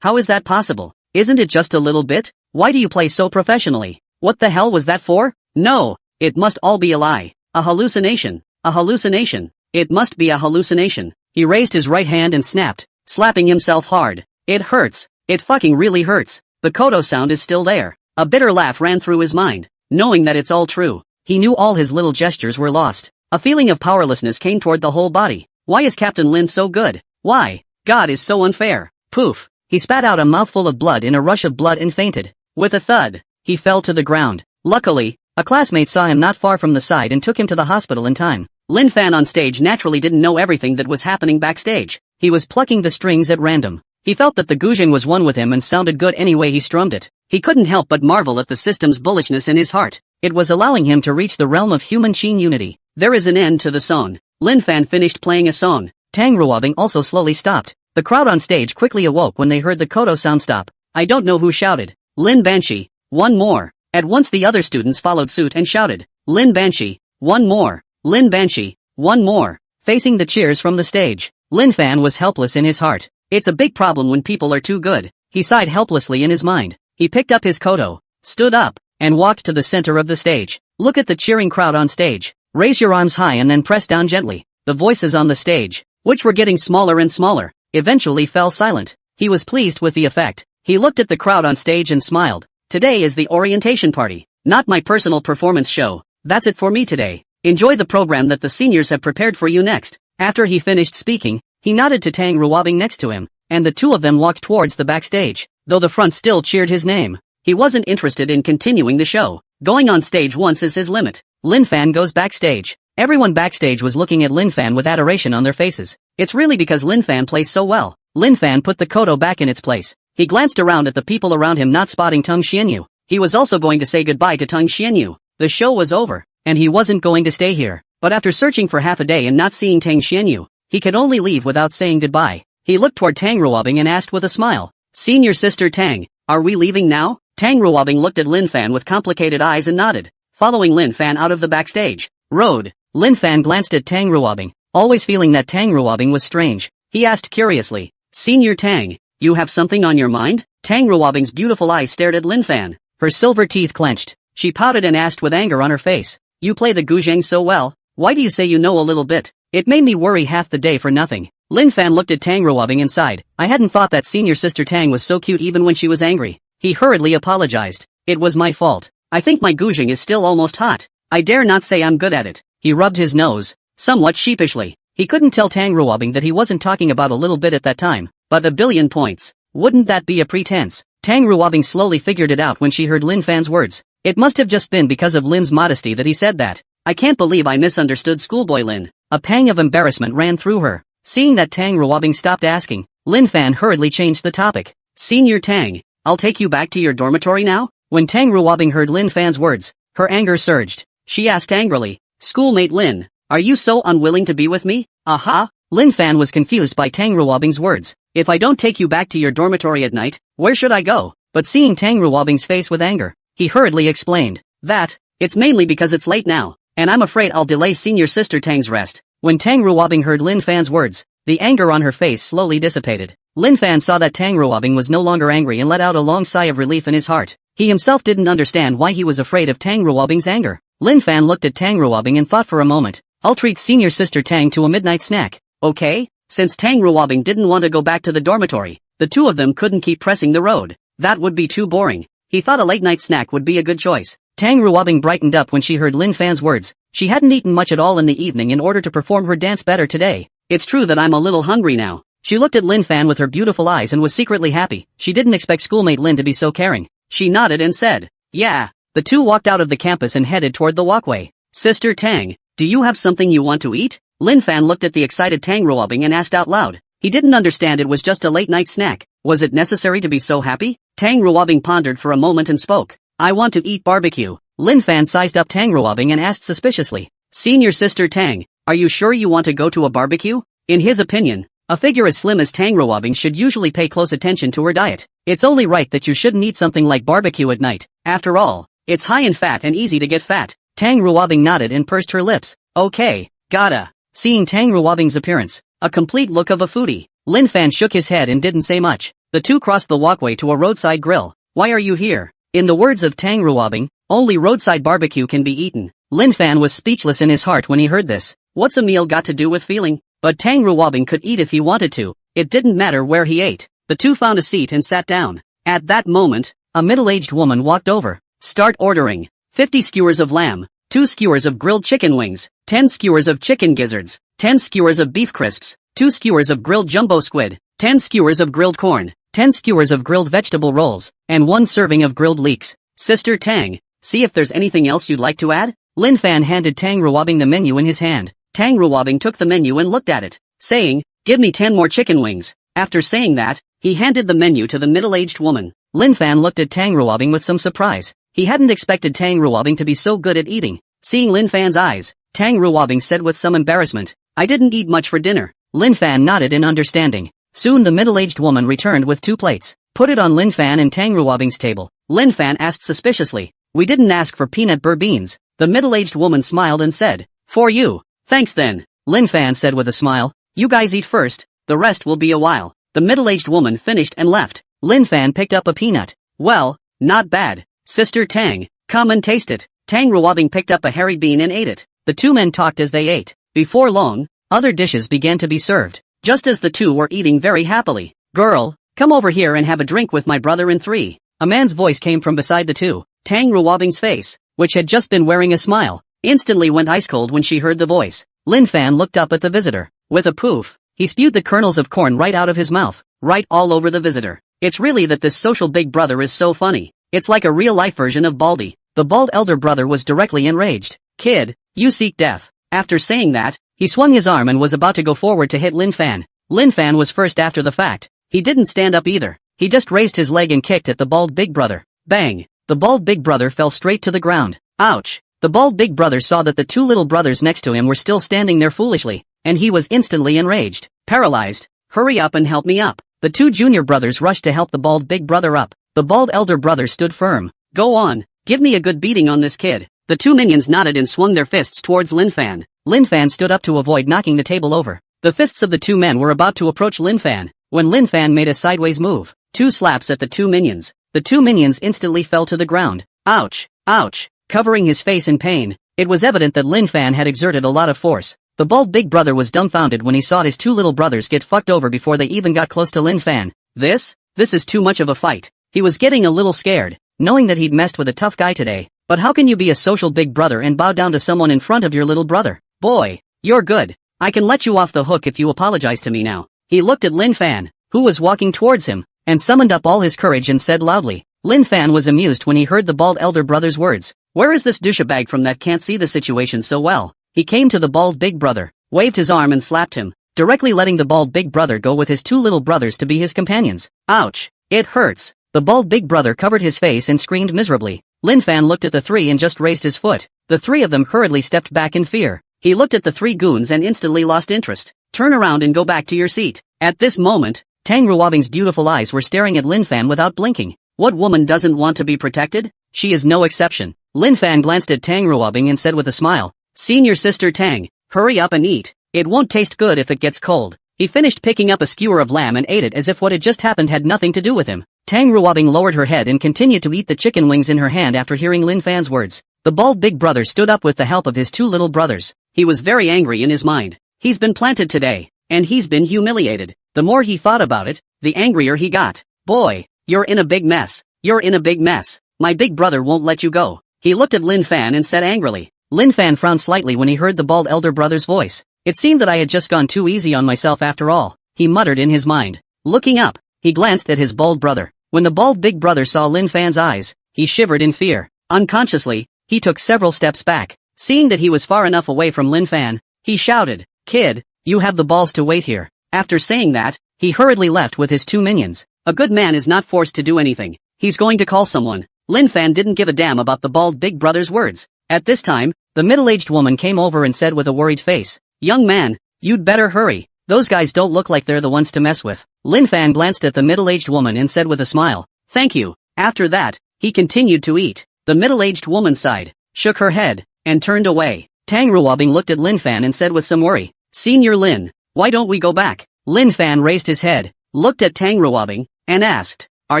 A: How is that possible? Isn't it just a little bit? Why do you play so professionally? What the hell was that for? No, it must all be a lie. A hallucination. A hallucination. It must be a hallucination. He raised his right hand and snapped, slapping himself hard. It hurts. It fucking really hurts. The koto sound is still there. A bitter laugh ran through his mind, knowing that it's all true. He knew all his little gestures were lost. A feeling of powerlessness came toward the whole body. Why is Captain Lin so good? Why? God is so unfair. Poof. He spat out a mouthful of blood in a rush of blood and fainted. With a thud, he fell to the ground. Luckily, a classmate saw him not far from the side and took him to the hospital in time. Lin Fan on stage naturally didn't know everything that was happening backstage. He was plucking the strings at random. He felt that the guzheng was one with him and sounded good any way he strummed it. He couldn't help but marvel at the system's bullishness in his heart. It was allowing him to reach the realm of human Qin unity. There is an end to the song. Lin Fan finished playing a song. Tang Ruobing also slowly stopped. The crowd on stage quickly awoke when they heard the koto sound stop. I don't know who shouted. Lin Banshee, one more. At once the other students followed suit and shouted, Lin Banshee, one more. Lin Banshee, one more. Facing the cheers from the stage, Lin Fan was helpless in his heart. It's a big problem when people are too good. He sighed helplessly in his mind. He picked up his koto, stood up, and walked to the center of the stage. Look at the cheering crowd on stage. Raise your arms high and then press down gently. The voices on the stage, which were getting smaller and smaller, eventually fell silent. He was pleased with the effect. He looked at the crowd on stage and smiled. Today is the orientation party, not my personal performance show. That's it for me today. Enjoy the program that the seniors have prepared for you next. After he finished speaking, he nodded to Tang Ruobing next to him, and the two of them walked towards the backstage. Though the front still cheered his name, he wasn't interested in continuing the show. Going on stage once is his limit. Lin Fan goes backstage. Everyone backstage was looking at Lin Fan with adoration on their faces. It's really because Lin Fan plays so well. Lin Fan put the koto back in its place. He glanced around at the people around him, not spotting Tang Xianyu. He was also going to say goodbye to Tang Xianyu. The show was over, and he wasn't going to stay here. But after searching for half a day and not seeing Tang Xianyu, he could only leave without saying goodbye. He looked toward Tang Ruobing and asked with a smile, Senior Sister Tang, are we leaving now? Tang Ruobing looked at Lin Fan with complicated eyes and nodded, following Lin Fan out of the backstage road. Lin Fan glanced at Tang Ruobing, always feeling that Tang Ruobing was strange. He asked curiously, Senior Tang, you have something on your mind? Tang Ruobing's beautiful eyes stared at Lin Fan. Her silver teeth clenched. She pouted and asked with anger on her face, You play the guzheng so well, why do you say you know a little bit? It made me worry half the day for nothing. Lin Fan looked at Tang Ruobing and sighed. I hadn't thought that Senior Sister Tang was so cute even when she was angry. He hurriedly apologized. It was my fault. I think my guzheng is still almost hot. I dare not say I'm good at it. He rubbed his nose, somewhat sheepishly. He couldn't tell Tang Ruobing that he wasn't talking about a little bit at that time, but a billion points. Wouldn't that be a pretense? Tang Ruobing slowly figured it out when she heard Lin Fan's words. It must have just been because of Lin's modesty that he said that. I can't believe I misunderstood schoolboy Lin. A pang of embarrassment ran through her. Seeing that Tang Ruobing stopped asking, Lin Fan hurriedly changed the topic. Senior Tang, I'll take you back to your dormitory now? When Tang Ruobing heard Lin Fan's words, her anger surged. She asked angrily, Schoolmate Lin, are you so unwilling to be with me? Aha! Lin Fan was confused by Tang Ruobing's words. If I don't take you back to your dormitory at night, where should I go? But seeing Tang Ruobing's face with anger, he hurriedly explained, that, it's mainly because it's late now, and I'm afraid I'll delay senior sister Tang's rest. When Tang Ruobing heard Lin Fan's words, the anger on her face slowly dissipated. Lin Fan saw that Tang Ruobing was no longer angry and let out a long sigh of relief in his heart. He himself didn't understand why he was afraid of Tang Ruobing's anger. Lin Fan looked at Tang Ruobing and thought for a moment, I'll treat senior sister Tang to a midnight snack, okay? Since Tang Ruobing didn't want to go back to the dormitory, the two of them couldn't keep pressing the road. That would be too boring. He thought a late-night snack would be a good choice. Tang Ruobing brightened up when she heard Lin Fan's words. She hadn't eaten much at all in the evening in order to perform her dance better today. It's true that I'm a little hungry now. She looked at Lin Fan with her beautiful eyes and was secretly happy. She didn't expect schoolmate Lin to be so caring. She nodded and said, yeah. The two walked out of the campus and headed toward the walkway. Sister Tang, do you have something you want to eat? Lin Fan looked at the excited Tang Ruobing and asked out loud. He didn't understand it was just a late-night snack. Was it necessary to be so happy? Tang Ruobing pondered for a moment and spoke. I want to eat barbecue. Lin Fan sized up Tang Ruobing and asked suspiciously. Senior sister Tang, are you sure you want to go to a barbecue? In his opinion, a figure as slim as Tang Ruobing should usually pay close attention to her diet. It's only right that you shouldn't eat something like barbecue at night. After all, it's high in fat and easy to get fat. Tang Ruobing nodded and pursed her lips. Okay, gotta. Seeing Tang Ruobing's appearance, a complete look of a foodie, Lin Fan shook his head and didn't say much. The two crossed the walkway to a roadside grill. Why are you here? In the words of Tang Ruobing, only roadside barbecue can be eaten. Lin Fan was speechless in his heart when he heard this. What's a meal got to do with feeling? But Tang Ruobing could eat if he wanted to. It didn't matter where he ate. The two found a seat and sat down. At that moment, a middle-aged woman walked over. Start ordering. 50 skewers of lamb, 2 skewers of grilled chicken wings, 10 skewers of chicken gizzards, 10 skewers of beef crisps, 2 skewers of grilled jumbo squid, 10 skewers of grilled corn, 10 skewers of grilled vegetable rolls, and 1 serving of grilled leeks. Sister Tang, see if there's anything else you'd like to add? Lin Fan handed Tang Ruobing the menu in his hand. Tang Ruobing took the menu and looked at it, saying, give me 10 more chicken wings. After saying that, he handed the menu to the middle-aged woman. Lin Fan looked at Tang Ruobing with some surprise. He hadn't expected Tang Ruobing to be so good at eating. Seeing Lin Fan's eyes, Tang Ruobing said with some embarrassment, I didn't eat much for dinner. Lin Fan nodded in understanding. Soon the middle-aged woman returned with 2 plates. Put it on Lin Fan and Tang Ruobing's table. Lin Fan asked suspiciously, we didn't ask for peanut butter beans. The middle-aged woman smiled and said, for you. Thanks then. Lin Fan said with a smile, you guys eat first, the rest will be a while. The middle-aged woman finished and left. Lin Fan picked up a peanut. Well, not bad. Sister Tang, come and taste it. Tang Ruobing picked up a hairy bean and ate it. The two men talked as they ate. Before long, other dishes began to be served. Just as the two were eating very happily. Girl, come over here and have a drink with my brother in 3. A man's voice came from beside the two. Tang Ruobing's face, which had just been wearing a smile, instantly went ice cold when she heard the voice. Lin Fan looked up at the visitor. With a poof, he spewed the kernels of corn right out of his mouth, right all over the visitor. It's really that this social big brother is so funny. It's like a real-life version of Baldy. The bald elder brother was directly enraged. Kid, you seek death. After saying that, he swung his arm and was about to go forward to hit Lin Fan. Lin Fan was first after the fact. He didn't stand up either. He just raised his leg and kicked at the bald big brother. Bang! The bald big brother fell straight to the ground. Ouch! The bald big brother saw that the 2 little brothers next to him were still standing there foolishly, and he was instantly enraged. Paralyzed. Hurry up and help me up. The 2 junior brothers rushed to help the bald big brother up. The bald elder brother stood firm. Go on, give me a good beating on this kid. The 2 minions nodded and swung their fists towards Lin Fan. Lin Fan stood up to avoid knocking the table over. The fists of the 2 men were about to approach Lin Fan, when Lin Fan made a sideways move. 2 slaps at the 2 minions. The 2 minions instantly fell to the ground. Ouch! Ouch! Covering his face in pain, it was evident that Lin Fan had exerted a lot of force. The bald big brother was dumbfounded when he saw his 2 little brothers get fucked over before they even got close to Lin Fan. This is too much of a fight. He was getting a little scared, knowing that he'd messed with a tough guy today. But how can you be a social big brother and bow down to someone in front of your little brother? Boy, you're good. I can let you off the hook if you apologize to me now. He looked at Lin Fan, who was walking towards him, and summoned up all his courage and said loudly. Lin Fan was amused when he heard the bald elder brother's words. Where is this douchebag from that can't see the situation so well? He came to the bald big brother, waved his arm and slapped him. directly letting the bald big brother go with his two little brothers to be his companions. Ouch! It hurts! The bald big brother covered his face and screamed miserably. Lin Fan looked at the three and just raised his foot. The three of them hurriedly stepped back in fear. He looked at the three goons and instantly lost interest. Turn around and go back to your seat. At this moment, Tang Ruobing's beautiful eyes were staring at Lin Fan without blinking. What woman doesn't want to be protected? She is no exception. Lin Fan glanced at Tang Ruobing and said with a smile, "Senior sister Tang, hurry up and eat. It won't taste good if it gets cold." He finished picking up a skewer of lamb and ate it as if what had just happened had nothing to do with him. Tang Ruobing lowered her head and continued to eat the chicken wings in her hand after hearing Lin Fan's words. The bald big brother stood up with the help of his two little brothers. He was very angry in his mind. He's been planted today, and he's been humiliated. The more he thought about it, the angrier he got. Boy, you're in a big mess. You're in a big mess. My big brother won't let you go. He looked at Lin Fan and said angrily. Lin Fan frowned slightly when he heard the bald elder brother's voice. It seemed that I had just gone too easy on myself after all, he muttered in his mind. Looking up, he glanced at his bald brother. When the bald big brother saw Lin Fan's eyes, he shivered in fear. Unconsciously, he took several steps back. Seeing that he was far enough away from Lin Fan, he shouted, "Kid, you have the balls to wait here." After saying that, he hurriedly left with his two minions. A good man is not forced to do anything. He's going to call someone. Lin Fan didn't give a damn about the bald big brother's words. At this time, the middle-aged woman came over and said with a worried face, "Young man, you'd better hurry. Those guys don't look like they're the ones to mess with." Lin Fan glanced at the middle-aged woman and said with a smile, "Thank you." After that, he continued to eat. The middle-aged woman sighed, shook her head, and turned away. Tang Ruobing looked at Lin Fan and said with some worry, "Senior Lin, why don't we go back?" Lin Fan raised his head, looked at Tang Ruobing, and asked, "Are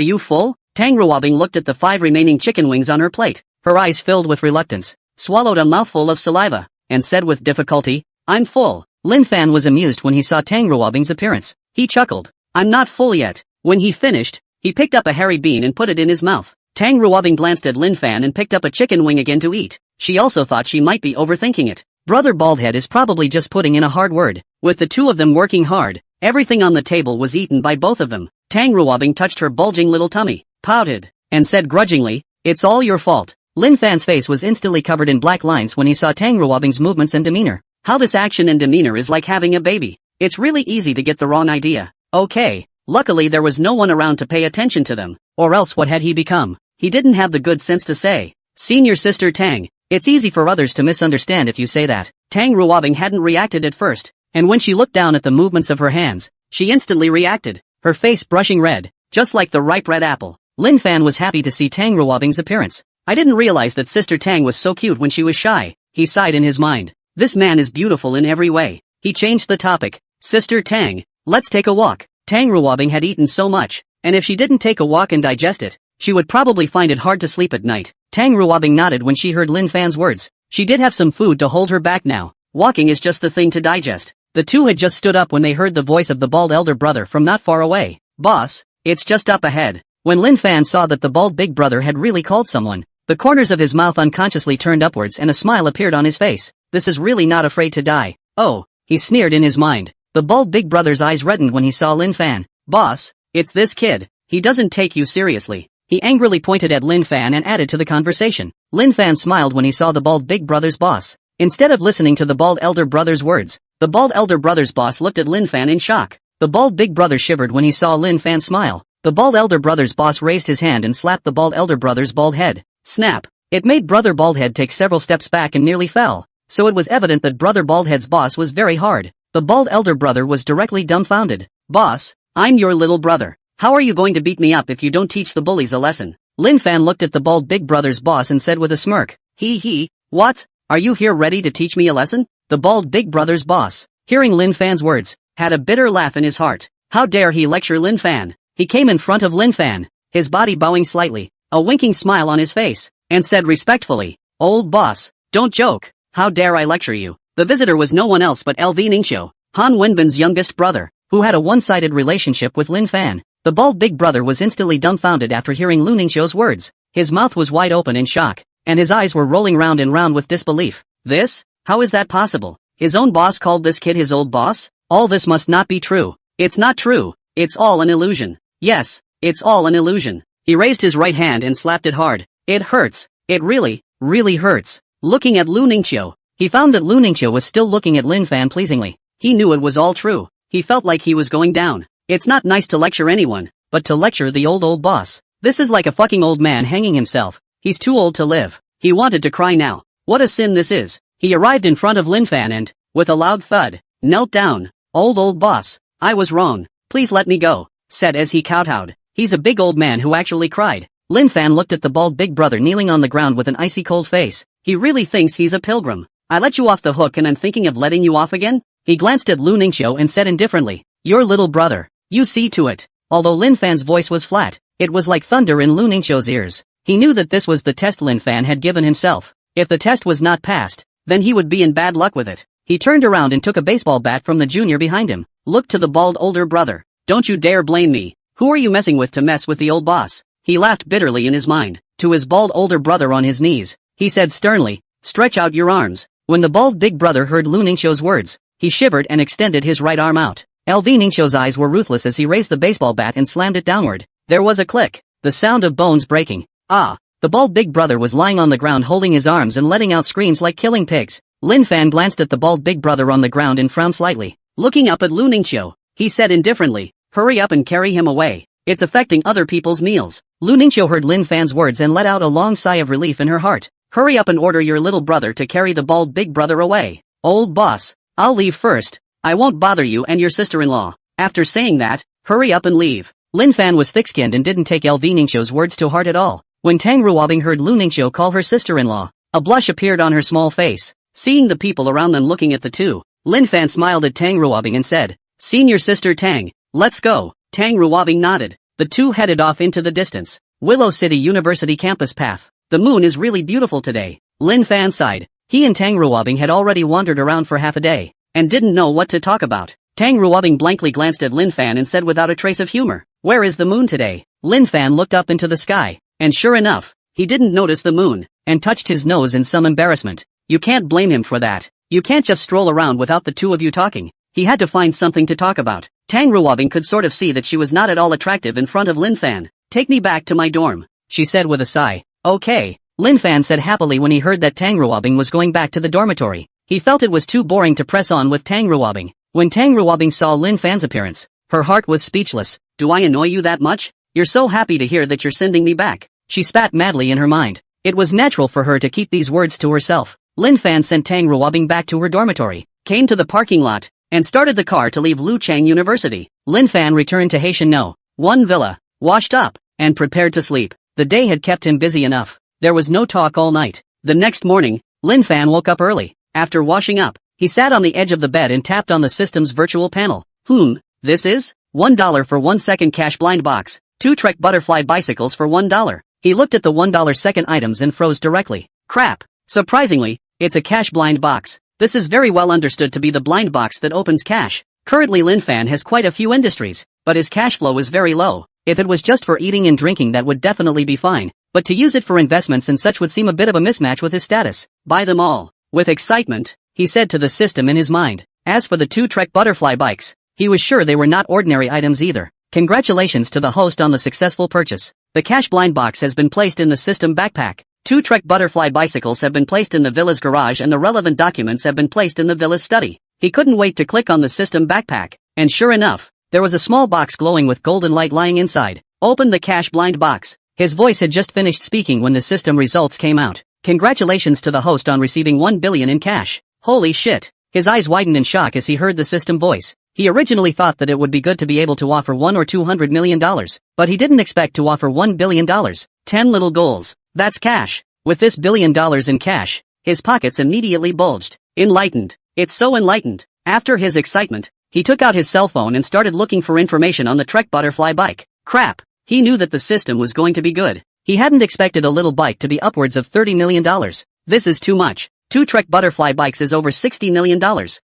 A: you full?" Tang Ruobing looked at the 5 remaining chicken wings on her plate. Her eyes filled with reluctance, swallowed a mouthful of saliva, and said with difficulty, "I'm full." Lin Fan was amused when he saw Tang Ruobing's appearance. He chuckled, "I'm not full yet." When he finished, he picked up a hairy bean and put it in his mouth. Tang Ruobing glanced at Lin Fan and picked up a chicken wing again to eat. She also thought she might be overthinking it. Brother Baldhead is probably just putting in a hard word. With the two of them working hard, everything on the table was eaten by both of them. Tang Ruobing touched her bulging little tummy, pouted, and said grudgingly, "It's all your fault." Lin Fan's face was instantly covered in black lines when he saw Tang Ruobing's movements and demeanor. How this action and demeanor is like having a baby. It's really easy to get the wrong idea. Okay, luckily there was no one around to pay attention to them, or else what had he become? He didn't have the good sense to say, "Senior sister Tang, it's easy for others to misunderstand if you say that." Tang Ruobing hadn't reacted at first, and when she looked down at the movements of her hands, she instantly reacted, her face brushing red, just like the ripe red apple. Lin Fan was happy to see Tang Ruobing's appearance. "I didn't realize that Sister Tang was so cute when she was shy," he sighed in his mind. "This man is beautiful in every way." He changed the topic. "Sister Tang, let's take a walk." Tang Ruobing had eaten so much, and if she didn't take a walk and digest it, she would probably find it hard to sleep at night. Tang Ruobing nodded when she heard Lin Fan's words. She did have some food to hold her back now. Walking is just the thing to digest. The two had just stood up when they heard the voice of the bald elder brother from not far away. "Boss, it's just up ahead." When Lin Fan saw that the bald big brother had really called someone, the corners of his mouth unconsciously turned upwards and a smile appeared on his face. This is really not afraid to die. Oh, he sneered in his mind. The bald big brother's eyes reddened when he saw Lin Fan. "Boss, it's this kid. He doesn't take you seriously." He angrily pointed at Lin Fan and added to the conversation. Lin Fan smiled when he saw the bald big brother's boss. Instead of listening to the bald elder brother's words, the bald elder brother's boss looked at Lin Fan in shock. The bald big brother shivered when he saw Lin Fan smile. The bald elder brother's boss raised his hand and slapped the bald elder brother's bald head. Snap! It made Brother Baldhead take several steps back and nearly fell. So it was evident that Brother Baldhead's boss was very hard. The bald elder brother was directly dumbfounded. "Boss, I'm your little brother. How are you going to beat me up if you don't teach the bullies a lesson?" Lin Fan looked at the bald big brother's boss and said with a smirk, What? Are you here ready to teach me a lesson?" The bald big brother's boss, hearing Lin Fan's words, had a bitter laugh in his heart. How dare he lecture Lin Fan? He came in front of Lin Fan, his body bowing slightly, a winking smile on his face, and said respectfully, "Old boss, don't joke. How dare I lecture you?" The visitor was no one else but LV Ningxiu, Han Wenbin's youngest brother, who had a one-sided relationship with Lin Fan. The bald big brother was instantly dumbfounded after hearing Lu Ningxiu's words. His mouth was wide open in shock, and his eyes were rolling round and round with disbelief. This? How is that possible? His own boss called this kid his old boss? All this must not be true. It's not true. It's all an illusion. Yes, it's all an illusion. He raised his right hand and slapped it hard. It hurts. It really, really hurts. Looking at Lu Ningxiu, he found that Lu Ningxiu was still looking at Lin Fan pleasingly. He knew it was all true. He felt like he was going down. It's not nice to lecture anyone, but to lecture the old boss. This is like a fucking old man hanging himself. He's too old to live. He wanted to cry now. What a sin this is. He arrived in front of Lin Fan and, with a loud thud, knelt down. Old boss. I was wrong. Please let me go, said as he kowtowed. He's a big old man who actually cried. Lin Fan looked at the bald big brother kneeling on the ground with an icy cold face. He really thinks he's a pilgrim. I let you off the hook and I'm thinking of letting you off again? He glanced at Lu Ningqiu and said indifferently, your little brother. You see to it. Although Lin Fan's voice was flat, it was like thunder in Lu Ningqiu's ears. He knew that this was the test Lin Fan had given himself. If the test was not passed, then he would be in bad luck with it. He turned around and took a baseball bat from the junior behind him, looked to the bald older brother. Don't you dare blame me. Who are you messing with to mess with the old boss? He laughed bitterly in his mind. To his bald older brother on his knees, he said sternly, stretch out your arms. When the bald big brother heard Lu Ningqiu's words, he shivered and extended his right arm out. LV Ningqiu's eyes were ruthless as he raised the baseball bat and slammed it downward. There was a click, the sound of bones breaking. Ah! The bald big brother was lying on the ground holding his arms and letting out screams like killing pigs. Lin Fan glanced at the bald big brother on the ground and frowned slightly. Looking up at Lu Ningqiu, he said indifferently, hurry up and carry him away. It's affecting other people's meals. Lu Ningqiu heard Lin Fan's words and let out a long sigh of relief in her heart. Hurry up and order your little brother to carry the bald big brother away. Old boss, I'll leave first. I won't bother you and your sister-in-law. After saying that, hurry up and leave. Lin Fan was thick-skinned and didn't take LV Ningqiu's words to heart at all. When Tang Ruobing heard Lu Ningqiu call her sister-in-law, a blush appeared on her small face. Seeing the people around them looking at the two, Lin Fan smiled at Tang Ruobing and said, Senior sister Tang, let's go. Tang Ruobing nodded. The two headed off into the distance. Willow City University campus path. The moon is really beautiful today. Lin Fan sighed. He and Tang Ruobing had already wandered around for half a day, and didn't know what to talk about. Tang Ruobing blankly glanced at Lin Fan and said without a trace of humor, where is the moon today? Lin Fan looked up into the sky, and sure enough, he didn't notice the moon, and touched his nose in some embarrassment. You can't blame him for that. You can't just stroll around without the two of you talking. He had to find something to talk about. Tang Ruobing could sort of see that she was not at all attractive in front of Lin Fan. Take me back to my dorm, she said with a sigh. Okay, Lin Fan said happily when he heard that Tang Ruobing was going back to the dormitory. He felt it was too boring to press on with Tang Ruobing. When Tang Ruobing saw Lin Fan's appearance, her heart was speechless. Do I annoy you that much? You're so happy to hear that you're sending me back. She spat madly in her mind. It was natural for her to keep these words to herself. Lin Fan sent Tang Ruobing back to her dormitory, came to the parking lot, and started the car to leave Luchang University. Lin Fan returned to Haitian No. 1 Villa, washed up, and prepared to sleep. The day had kept him busy enough. There was no talk all night. The next morning, Lin Fan woke up early. After washing up, he sat on the edge of the bed and tapped on the system's virtual panel. This is? $1 for 1 second cash blind box. 2 Trek butterfly bicycles for $1. He looked at the $1 second items and froze directly. Crap. Surprisingly, it's a cash blind box. This is very well understood to be the blind box that opens cash. Currently Lin Fan has quite a few industries, but his cash flow is very low. If it was just for eating and drinking that would definitely be fine, but to use it for investments and such would seem a bit of a mismatch with his status. Buy them all. With excitement, he said to the system in his mind. As for the 2 Trek butterfly bikes, he was sure they were not ordinary items either. Congratulations to the host on the successful purchase. The cash blind box has been placed in the system backpack. 2 Trek butterfly bicycles have been placed in the villa's garage and the relevant documents have been placed in the villa's study. He couldn't wait to click on the system backpack, and sure enough, there was a small box glowing with golden light lying inside. Open the cash blind box. His voice had just finished speaking when the system results came out. Congratulations to the host on receiving 1 billion in cash. Holy shit. His eyes widened in shock as he heard the system voice. He originally thought that it would be good to be able to offer $1 or $200 million, but he didn't expect to offer $1 billion. 10 little goals. That's cash. With this $1 billion in cash, his pockets immediately bulged. Enlightened. It's so enlightened. After his excitement, he took out his cell phone and started looking for information on the Trek butterfly bike. Crap. He knew that the system was going to be good. He hadn't expected a little bike to be upwards of $30 million. This is too much. 2 Trek butterfly bikes is over $60 million.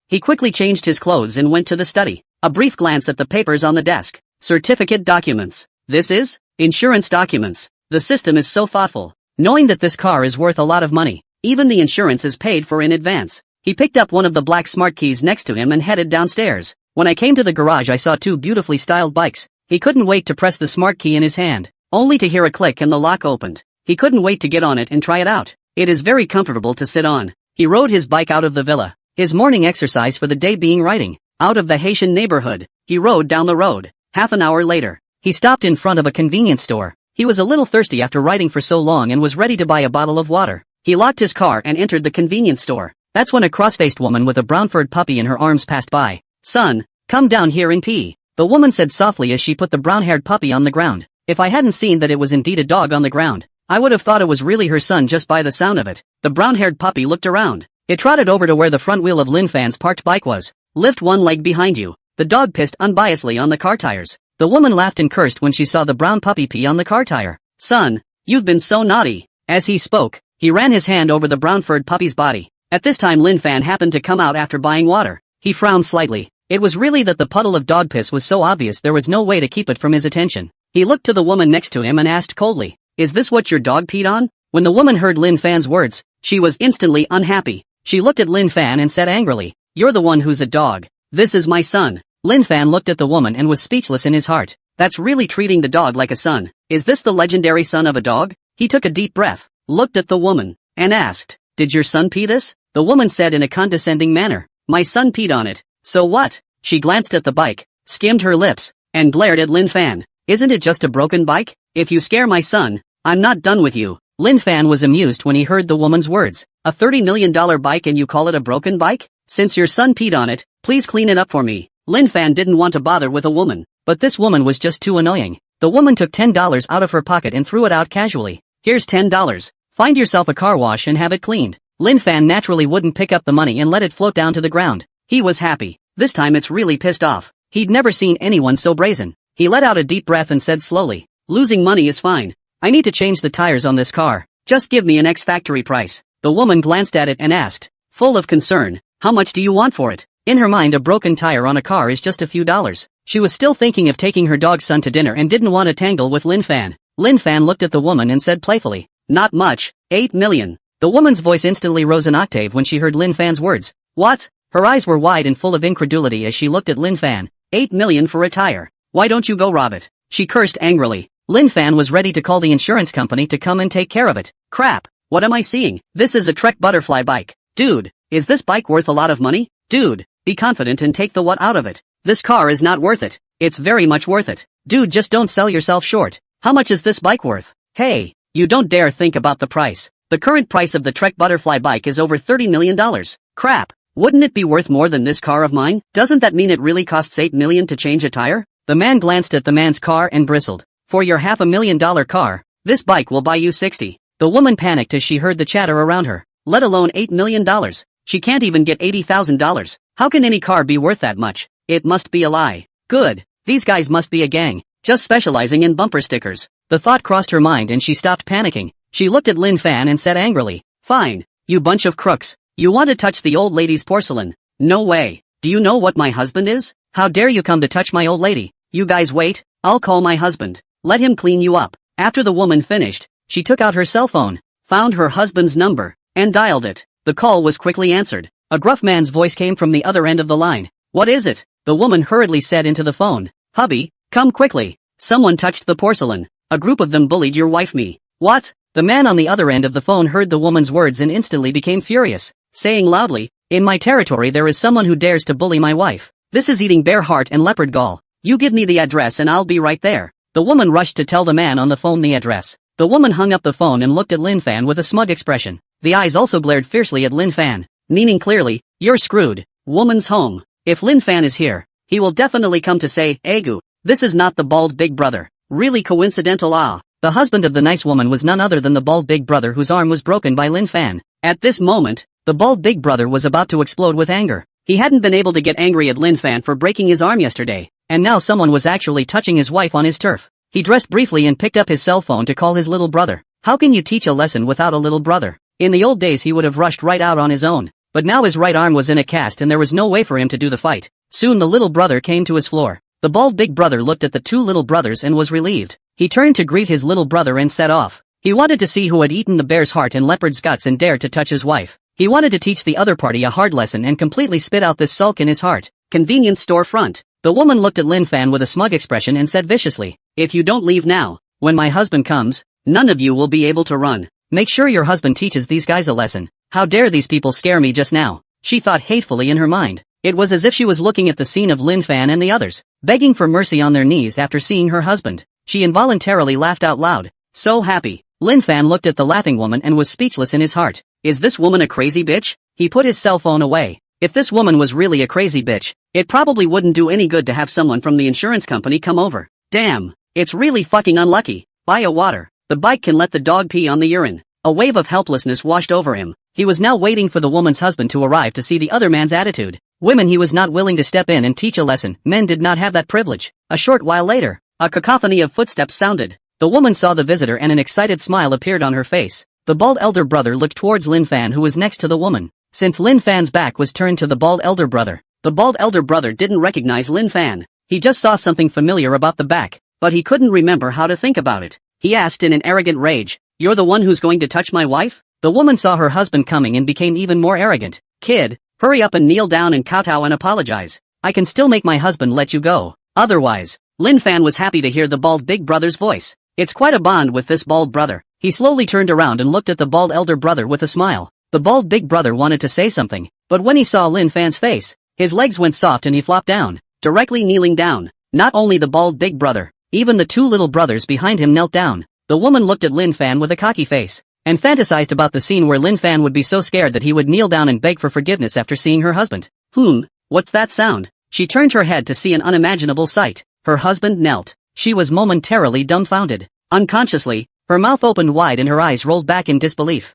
A: He quickly changed his clothes and went to the study. A brief glance at the papers on the desk. Certificate documents. This is? Insurance documents. The system is so thoughtful. Knowing that this car is worth a lot of money, even the insurance is paid for in advance. He picked up one of the black smart keys next to him and headed downstairs. When I came to the garage I saw 2 beautifully styled bikes. He couldn't wait to press the smart key in his hand, only to hear a click and the lock opened. He couldn't wait to get on it and try it out. It is very comfortable to sit on. He rode his bike out of the villa, his morning exercise for the day being riding out of the Haitian neighborhood. He rode down the road. Half an hour later, he stopped in front of a convenience store. He was a little thirsty after riding for so long and was ready to buy a bottle of water. He locked his car and entered the convenience store. That's when a cross-faced woman with a brown-furred puppy in her arms passed by. "Son, come down here and pee," the woman said softly as she put the brown-haired puppy on the ground. If I hadn't seen that it was indeed a dog on the ground, I would have thought it was really her son just by the sound of it. The brown-haired puppy looked around. It trotted over to where the front wheel of Lin Fan's parked bike was. "Lift one leg behind you." The dog pissed unbiasedly on the car tires. The woman laughed and cursed when she saw the brown puppy pee on the car tire. "Son, you've been so naughty." As he spoke, he ran his hand over the brown-furred puppy's body. At this time Lin Fan happened to come out after buying water. He frowned slightly. It was really that the puddle of dog piss was so obvious there was no way to keep it from his attention. He looked to the woman next to him and asked coldly, "Is this what your dog peed on?" When the woman heard Lin Fan's words, she was instantly unhappy. She looked at Lin Fan and said angrily, "You're the one who's a dog. This is my son." Lin Fan looked at the woman and was speechless in his heart. That's really treating the dog like a son. Is this the legendary son of a dog? He took a deep breath, looked at the woman, and asked, "Did your son pee this?" The woman said in a condescending manner, "My son peed on it. So what?" She glanced at the bike, skimmed her lips, and glared at Lin Fan. "Isn't it just a broken bike? If you scare my son, I'm not done with you." Lin Fan was amused when he heard the woman's words. "A $30 million bike and you call it a broken bike? Since your son peed on it, please clean it up for me." Lin Fan didn't want to bother with a woman, but this woman was just too annoying. The woman took $10 out of her pocket and threw it out casually. "Here's $10. Find yourself a car wash and have it cleaned." Lin Fan naturally wouldn't pick up the money and let it float down to the ground. He was happy. This time it's really pissed off. He'd never seen anyone so brazen. He let out a deep breath and said slowly, "Losing money is fine. I need to change the tires on this car. Just give me an ex-factory price." The woman glanced at it and asked, full of concern, "How much do you want for it?" In her mind, a broken tire on a car is just a few dollars. She was still thinking of taking her dog's son to dinner and didn't want to tangle with Lin Fan. Lin Fan looked at the woman and said playfully, "Not much, 8 million. The woman's voice instantly rose an octave when she heard Lin Fan's words. "What?" Her eyes were wide and full of incredulity as she looked at Lin Fan. 8 million for a tire. Why don't you go rob it?" She cursed angrily. Lin Fan was ready to call the insurance company to come and take care of it. "Crap, what am I seeing? This is a Trek butterfly bike. Dude, is this bike worth a lot of money? Dude, be confident and take the what out of it. This car is not worth it. It's very much worth it. Dude, just don't sell yourself short. How much is this bike worth?" "Hey, you don't dare think about the price. The current price of the Trek butterfly bike is over $30 million. Crap, wouldn't it be worth more than this car of mine? Doesn't that mean it really costs 8 million to change a tire?" The man glanced at the man's car and bristled. "For your $500,000 car, this bike will buy you 60. The woman panicked as she heard the chatter around her. Let alone $8 million. She can't even get $80,000. How can any car be worth that much? It must be a lie. Good, these guys must be a gang, just specializing in bumper stickers." The thought crossed her mind and she stopped panicking. She looked at Lin Fan and said angrily, "Fine, you bunch of crooks. You want to touch the old lady's porcelain? No way. Do you know what my husband is? How dare you come to touch my old lady? You guys wait, I'll call my husband. Let him clean you up." After the woman finished, she took out her cell phone, found her husband's number, and dialed it. The call was quickly answered. A gruff man's voice came from the other end of the line. "What is it?" The woman hurriedly said into the phone. "Hubby, come quickly. Someone touched the porcelain. A group of them bullied your wife me." "What?" The man on the other end of the phone heard the woman's words and instantly became furious, saying loudly, "In my territory there is someone who dares to bully my wife. This is eating bear heart and leopard gall. You give me the address and I'll be right there." The woman rushed to tell the man on the phone the address. The woman hung up the phone and looked at Lin Fan with a smug expression. The eyes also glared fiercely at Lin Fan, meaning clearly, "You're screwed. Woman's home. If Lin Fan is here, he will definitely come to say, Egu, this is not the bald big brother. Really coincidental." The husband of the nice woman was none other than the bald big brother whose arm was broken by Lin Fan. At this moment, the bald big brother was about to explode with anger. He hadn't been able to get angry at Lin Fan for breaking his arm yesterday, and now someone was actually touching his wife on his turf. He dressed briefly and picked up his cell phone to call his little brother. How can you teach a lesson without a little brother? In the old days he would have rushed right out on his own, but now his right arm was in a cast and there was no way for him to do the fight. Soon the little brother came to his floor. The bald big brother looked at the two little brothers and was relieved. He turned to greet his little brother and set off. He wanted to see who had eaten the bear's heart and leopard's guts and dared to touch his wife. He wanted to teach the other party a hard lesson and completely spit out this sulk in his heart. Convenience store front. The woman looked at Lin Fan with a smug expression and said viciously, "If you don't leave now, when my husband comes, none of you will be able to run. Make sure your husband teaches these guys a lesson. How dare these people scare me just now?" she thought hatefully in her mind. It was as if she was looking at the scene of Lin Fan and the others, begging for mercy on their knees after seeing her husband. She involuntarily laughed out loud. So happy. Lin Fan looked at the laughing woman and was speechless in his heart. Is this woman a crazy bitch? He put his cell phone away. If this woman was really a crazy bitch, it probably wouldn't do any good to have someone from the insurance company come over. Damn. It's really fucking unlucky. Buy a water. The bike can let the dog pee on the urine. A wave of helplessness washed over him. He was now waiting for the woman's husband to arrive to see the other man's attitude. Women he was not willing to step in and teach a lesson. Men did not have that privilege. A short while later, a cacophony of footsteps sounded. The woman saw the visitor and an excited smile appeared on her face. The bald elder brother looked towards Lin Fan who was next to the woman. Since Lin Fan's back was turned to the bald elder brother, the bald elder brother didn't recognize Lin Fan. He just saw something familiar about the back, but he couldn't remember how to think about it. He asked in an arrogant rage, "You're the one who's going to touch my wife?" The woman saw her husband coming and became even more arrogant. "Kid, hurry up and kneel down and kowtow and apologize. I can still make my husband let you go. Otherwise." Lin Fan was happy to hear the bald big brother's voice. It's quite a bond with this bald brother. He slowly turned around and looked at the bald elder brother with a smile. The bald big brother wanted to say something, but when he saw Lin Fan's face, his legs went soft and he flopped down, directly kneeling down. Not only the bald big brother, even the two little brothers behind him knelt down. The woman looked at Lin Fan with a cocky face, and fantasized about the scene where Lin Fan would be so scared that he would kneel down and beg for forgiveness after seeing her husband. What's that sound? She turned her head to see an unimaginable sight. Her husband knelt. She was momentarily dumbfounded. Unconsciously, her mouth opened wide and her eyes rolled back in disbelief.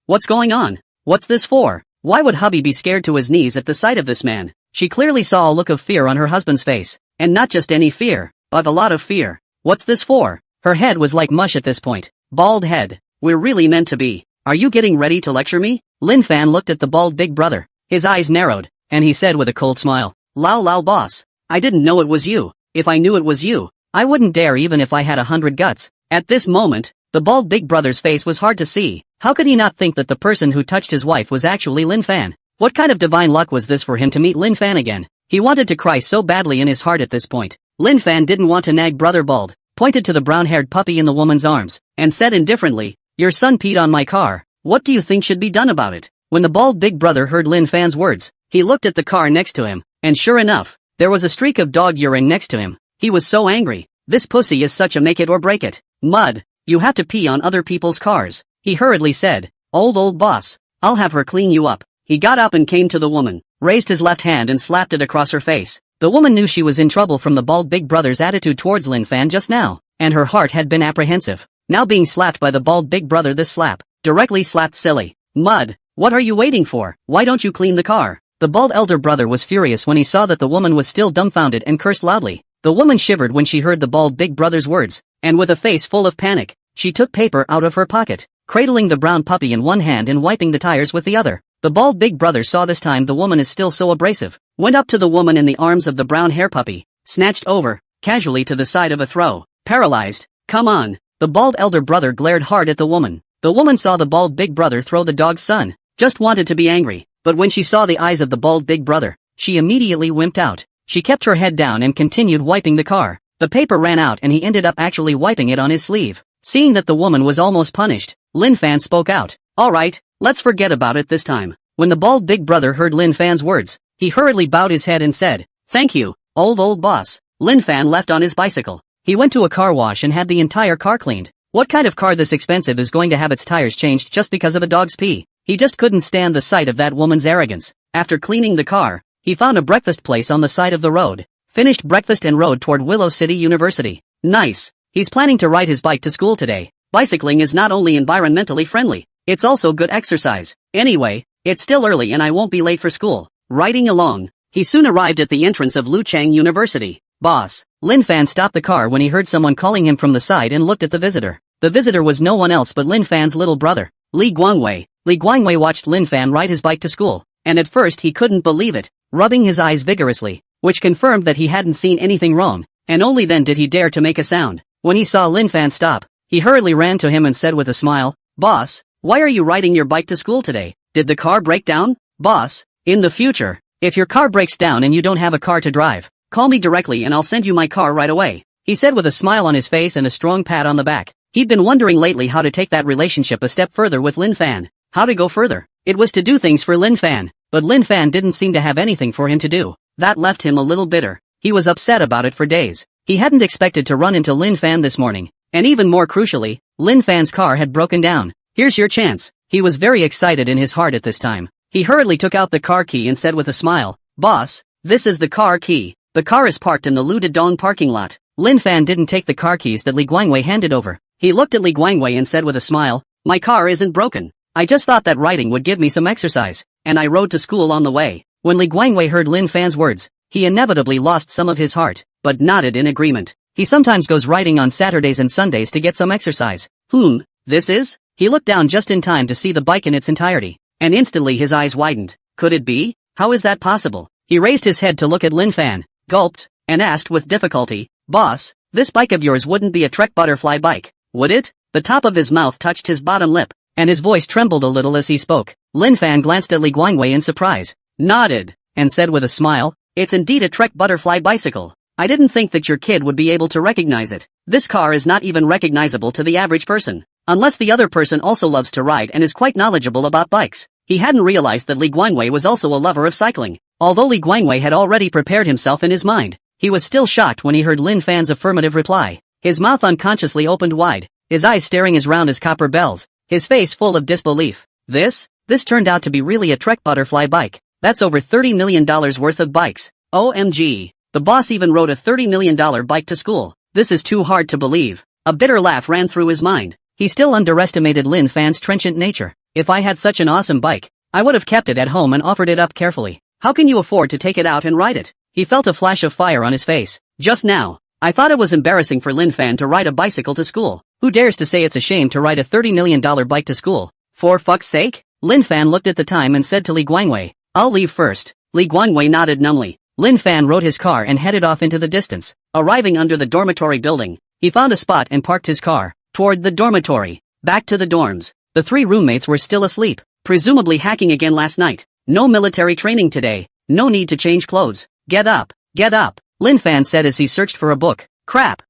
A: What's going on? What's this for? Why would hubby be scared to his knees at the sight of this man? She clearly saw a look of fear on her husband's face, and not just any fear, but a lot of fear. What's this for? Her head was like mush at this point. Bald head. We're really meant to be. Are you getting ready to lecture me? Lin Fan looked at the bald big brother. His eyes narrowed, and he said with a cold smile, Lao boss. I didn't know it was you. If I knew it was you, I wouldn't dare even if I had 100 guts. At this moment, the bald big brother's face was hard to see. How could he not think that the person who touched his wife was actually Lin Fan? What kind of divine luck was this for him to meet Lin Fan again? He wanted to cry so badly in his heart at this point. Lin Fan didn't want to nag brother bald, pointed to the brown-haired puppy in the woman's arms, and said indifferently, "Your son peed on my car. What do you think should be done about it?" When the bald big brother heard Lin Fan's words, he looked at the car next to him, and sure enough, there was a streak of dog urine next to him. He was so angry. This pussy is such a make it or break it. Mud. You have to pee on other people's cars. He hurriedly said, Old boss. I'll have her clean you up." He got up and came to the woman, raised his left hand and slapped it across her face. The woman knew she was in trouble from the bald big brother's attitude towards Lin Fan just now, and her heart had been apprehensive. Now being slapped by the bald big brother, this slap directly slapped silly. Mud. What are you waiting for? Why don't you clean the car? The bald elder brother was furious when he saw that the woman was still dumbfounded and cursed loudly. The woman shivered when she heard the bald big brother's words, and with a face full of panic, she took paper out of her pocket, cradling the brown puppy in one hand and wiping the tires with the other. The bald big brother saw this time the woman is still so abrasive, went up to the woman in the arms of the brown hair puppy, snatched over, casually to the side of a throw, paralyzed. Come on. The bald elder brother glared hard at the woman. The woman saw the bald big brother throw the dog's son, just wanted to be angry, but when she saw the eyes of the bald big brother, she immediately wimped out. She kept her head down and continued wiping the car. The paper ran out and he ended up actually wiping it on his sleeve. Seeing that the woman was almost punished, Lin Fan spoke out. Alright, let's forget about it this time. When the bald big brother heard Lin Fan's words, he hurriedly bowed his head and said, Thank you, old boss. Lin Fan left on his bicycle. He went to a car wash and had the entire car cleaned. What kind of car this expensive is going to have its tires changed just because of a dog's pee? He just couldn't stand the sight of that woman's arrogance. After cleaning the car, he found a breakfast place on the side of the road, finished breakfast and rode toward Willow City University. Nice. He's planning to ride his bike to school today. Bicycling is not only environmentally friendly, it's also good exercise. Anyway, it's still early and I won't be late for school. Riding along, he soon arrived at the entrance of Luchang University. Boss. Lin Fan stopped the car when he heard someone calling him from the side and looked at the visitor. The visitor was no one else but Lin Fan's little brother, Li Guangwei. Li Guangwei watched Lin Fan ride his bike to school, and at first he couldn't believe it, rubbing his eyes vigorously, which confirmed that he hadn't seen anything wrong, and only then did he dare to make a sound. When he saw Lin Fan stop, he hurriedly ran to him and said with a smile, Boss, why are you riding your bike to school today? Did the car break down? Boss, in the future, if your car breaks down and you don't have a car to drive, call me directly and I'll send you my car right away, he said with a smile on his face and a strong pat on the back. He'd been wondering lately how to take that relationship a step further with Lin Fan. How to go further? It was to do things for Lin Fan. but Lin Fan didn't seem to have anything for him to do. That left him a little bitter. He was upset about it for days. He hadn't expected to run into Lin Fan this morning, and even more crucially, Lin Fan's car had broken down. Here's your chance. He was very excited in his heart at this time. He hurriedly took out the car key and said with a smile, "Boss, this is the car key. The car is parked in the Ludedong parking lot." Lin Fan didn't take the car keys that Li Guangwei handed over. He looked at Li Guangwei and said with a smile, "My car isn't broken. I just thought that riding would give me some exercise, and I rode to school on the way." When Li Guangwei heard Lin Fan's words, he inevitably lost some of his heart, but nodded in agreement. He sometimes goes riding on Saturdays and Sundays to get some exercise. This is? He looked down just in time to see the bike in its entirety, and instantly his eyes widened. Could it be? How is that possible? He raised his head to look at Lin Fan, gulped, and asked with difficulty, "Boss, this bike of yours wouldn't be a Trek butterfly bike, would it?" The top of his mouth touched his bottom lip, and his voice trembled a little as he spoke. Lin Fan glanced at Li Guangwei in surprise, nodded, and said with a smile, "It's indeed a Trek butterfly bicycle. I didn't think that your kid would be able to recognize it. This car is not even recognizable to the average person, unless the other person also loves to ride and is quite knowledgeable about bikes." He hadn't realized that Li Guangwei was also a lover of cycling. Although Li Guangwei had already prepared himself in his mind, he was still shocked when he heard Lin Fan's affirmative reply. His mouth unconsciously opened wide, his eyes staring as round as copper bells, his face full of disbelief. This turned out to be really a Trek butterfly bike. That's over $30 million worth of bikes. OMG. The boss even rode a $30 million bike to school. This is too hard to believe. A bitter laugh ran through his mind. He still underestimated Lin Fan's trenchant nature. If I had such an awesome bike, I would have kept it at home and offered it up carefully. How can you afford to take it out and ride it? He felt a flash of fire on his face. Just now, I thought it was embarrassing for Lin Fan to ride a bicycle to school. Who dares to say it's a shame to ride a $30 million bike to school? For fuck's sake? Lin Fan looked at the time and said to Li Guangwei, "I'll leave first." Li Guangwei nodded numbly. Lin Fan rode his car and headed off into the distance. Arriving under the dormitory building, he found a spot and parked his car. Toward the dormitory. Back to the dorms. The three roommates were still asleep, presumably hacking again last night. No military training today. No need to change clothes. Get up. Get up. Lin Fan said as he searched for a book. Crap.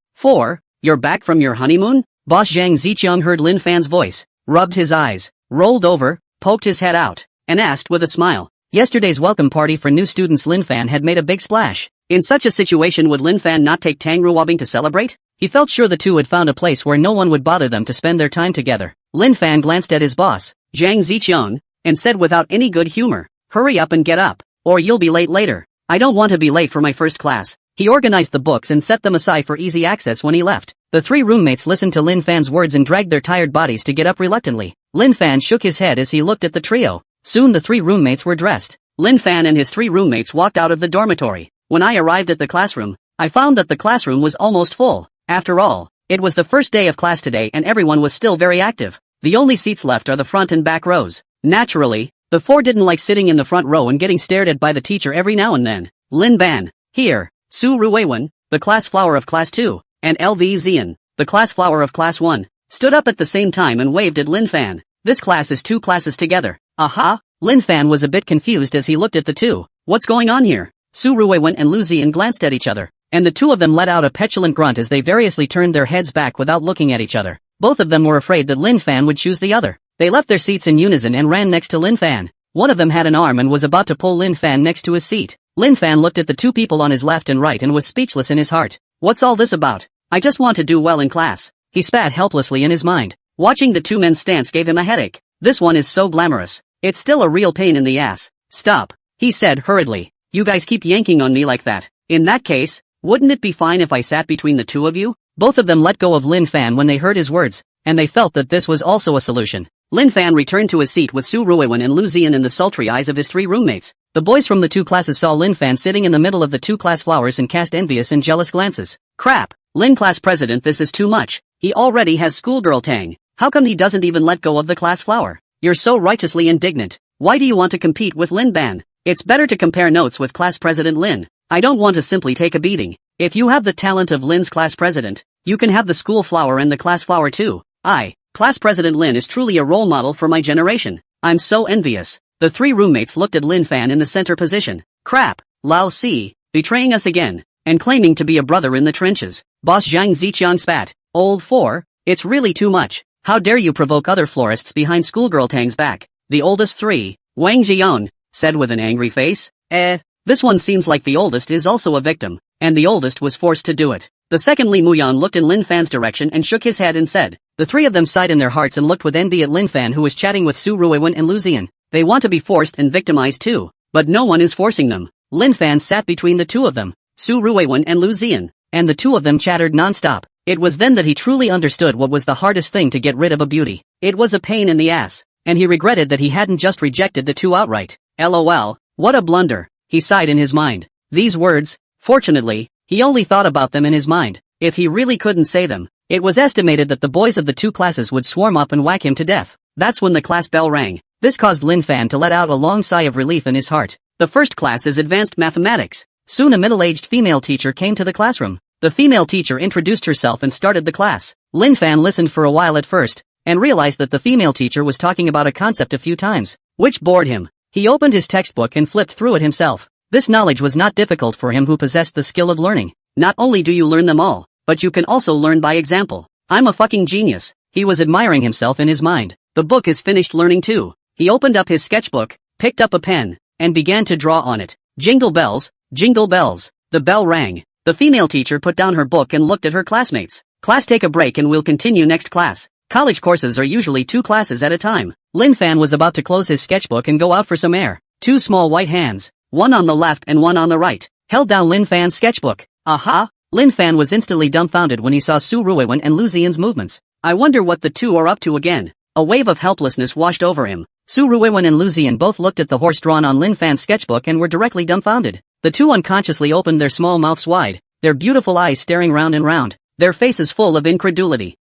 A: You're back from your honeymoon? Boss Zhang Ziqiang heard Lin Fan's voice, rubbed his eyes, rolled over, poked his head out, and asked with a smile. Yesterday's welcome party for new students Lin Fan had made a big splash. In such a situation would Lin Fan not take Tang Ruobing to celebrate? He felt sure the two had found a place where no one would bother them to spend their time together. Lin Fan glanced at his boss, Zhang Ziqiang, and said without any good humor, "Hurry up and get up, or you'll be late later." "I don't want to be late for my first class." He organized the books and set them aside for easy access when he left. The three roommates listened to Lin Fan's words and dragged their tired bodies to get up reluctantly. Lin Fan shook his head as he looked at the trio. Soon the three roommates were dressed. Lin Fan and his three roommates walked out of the dormitory. When I arrived at the classroom, I found that the classroom was almost full. After all, it was the first day of class today and everyone was still very active. The only seats left are the front and back rows. Naturally, the four didn't like sitting in the front row and getting stared at by the teacher every now and then. Lin Ban, here, Su Ruiwen, the class flower of class 2, and LV Zian, the class flower of class 1, stood up at the same time and waved at Lin Fan. This class is two classes together. Aha! Lin Fan was a bit confused as he looked at the two. What's going on here? Su Ruiwen and Lu Zian glanced at each other, and the two of them let out a petulant grunt as they variously turned their heads back without looking at each other. Both of them were afraid that Lin Fan would choose the other. They left their seats in unison and ran next to Lin Fan. One of them had an arm and was about to pull Lin Fan next to his seat. Lin Fan looked at the two people on his left and right and was speechless in his heart. What's all this about? I just want to do well in class. He spat helplessly in his mind. Watching the two men's stance gave him a headache. This one is so glamorous. It's still a real pain in the ass. Stop, he said hurriedly. You guys keep yanking on me like that. In that case, wouldn't it be fine if I sat between the two of you? Both of them let go of Lin Fan when they heard his words, and they felt that this was also a solution. Lin Fan returned to his seat with Su Ruiwen and Lu Zian in the sultry eyes of his three roommates. The boys from the two classes saw Lin Fan sitting in the middle of the two class flowers and cast envious and jealous glances. Crap, Lin class president, this is too much. He already has schoolgirl tang. How come he doesn't even let go of the class flower? You're so righteously indignant. Why do you want to compete with Lin Ban? It's better to compare notes with class president Lin. I don't want to simply take a beating. If you have the talent of Lin's class president, you can have the school flower and the class flower too. Class president Lin is truly a role model for my generation. I'm so envious. The three roommates looked at Lin Fan in the center position. Crap, Lao Si, betraying us again, and claiming to be a brother in the trenches. Boss Zhang Ziqiang spat. Old four, it's really too much. How dare you provoke other florists behind schoolgirl Tang's back? The oldest three, Wang Jian, said with an angry face. This one seems like the oldest is also a victim, and the oldest was forced to do it. The second Li Muyan looked in Lin Fan's direction and shook his head and said. The three of them sighed in their hearts and looked with envy at Lin Fan, who was chatting with Su Ruiwen and Lu Ziyan. They want to be forced and victimized too, but no one is forcing them. Lin Fan sat between the two of them, Su Ruiwen and Lu Ziyan, and the two of them chattered non-stop. It was then that he truly understood what was the hardest thing to get rid of a beauty. It was a pain in the ass, and he regretted that he hadn't just rejected the two outright. LOL, what a blunder, he sighed in his mind. These words, fortunately, he only thought about them in his mind. If he really couldn't say them, it was estimated that the boys of the two classes would swarm up and whack him to death. That's when the class bell rang. This caused Lin Fan to let out a long sigh of relief in his heart. The first class is advanced mathematics. Soon a middle-aged female teacher came to the classroom. The female teacher introduced herself and started the class. Lin Fan listened for a while at first, and realized that the female teacher was talking about a concept a few times, which bored him. He opened his textbook and flipped through it himself. This knowledge was not difficult for him who possessed the skill of learning. Not only do you learn them all, but you can also learn by example. I'm a fucking genius. He was admiring himself in his mind. The book is finished learning too. He opened up his sketchbook, picked up a pen, and began to draw on it. Jingle bells, jingle bells. The bell rang. The female teacher put down her book and looked at her classmates. Class, take a break and we'll continue next class. College courses are usually 2 classes at a time. Lin Fan was about to close his sketchbook and go out for some air. 2 small white hands, one on the left and one on the right, held down Lin Fan's sketchbook. Aha! Lin Fan was instantly dumbfounded when he saw Su Ruiwen and Lu Ziyan's movements. I wonder what the two are up to again. A wave of helplessness washed over him. Su Ruiwen and Lu Ziyan both looked at the horse drawn on Lin Fan's sketchbook and were directly dumbfounded. The two unconsciously opened their small mouths wide, their beautiful eyes staring round and round, their faces full of incredulity.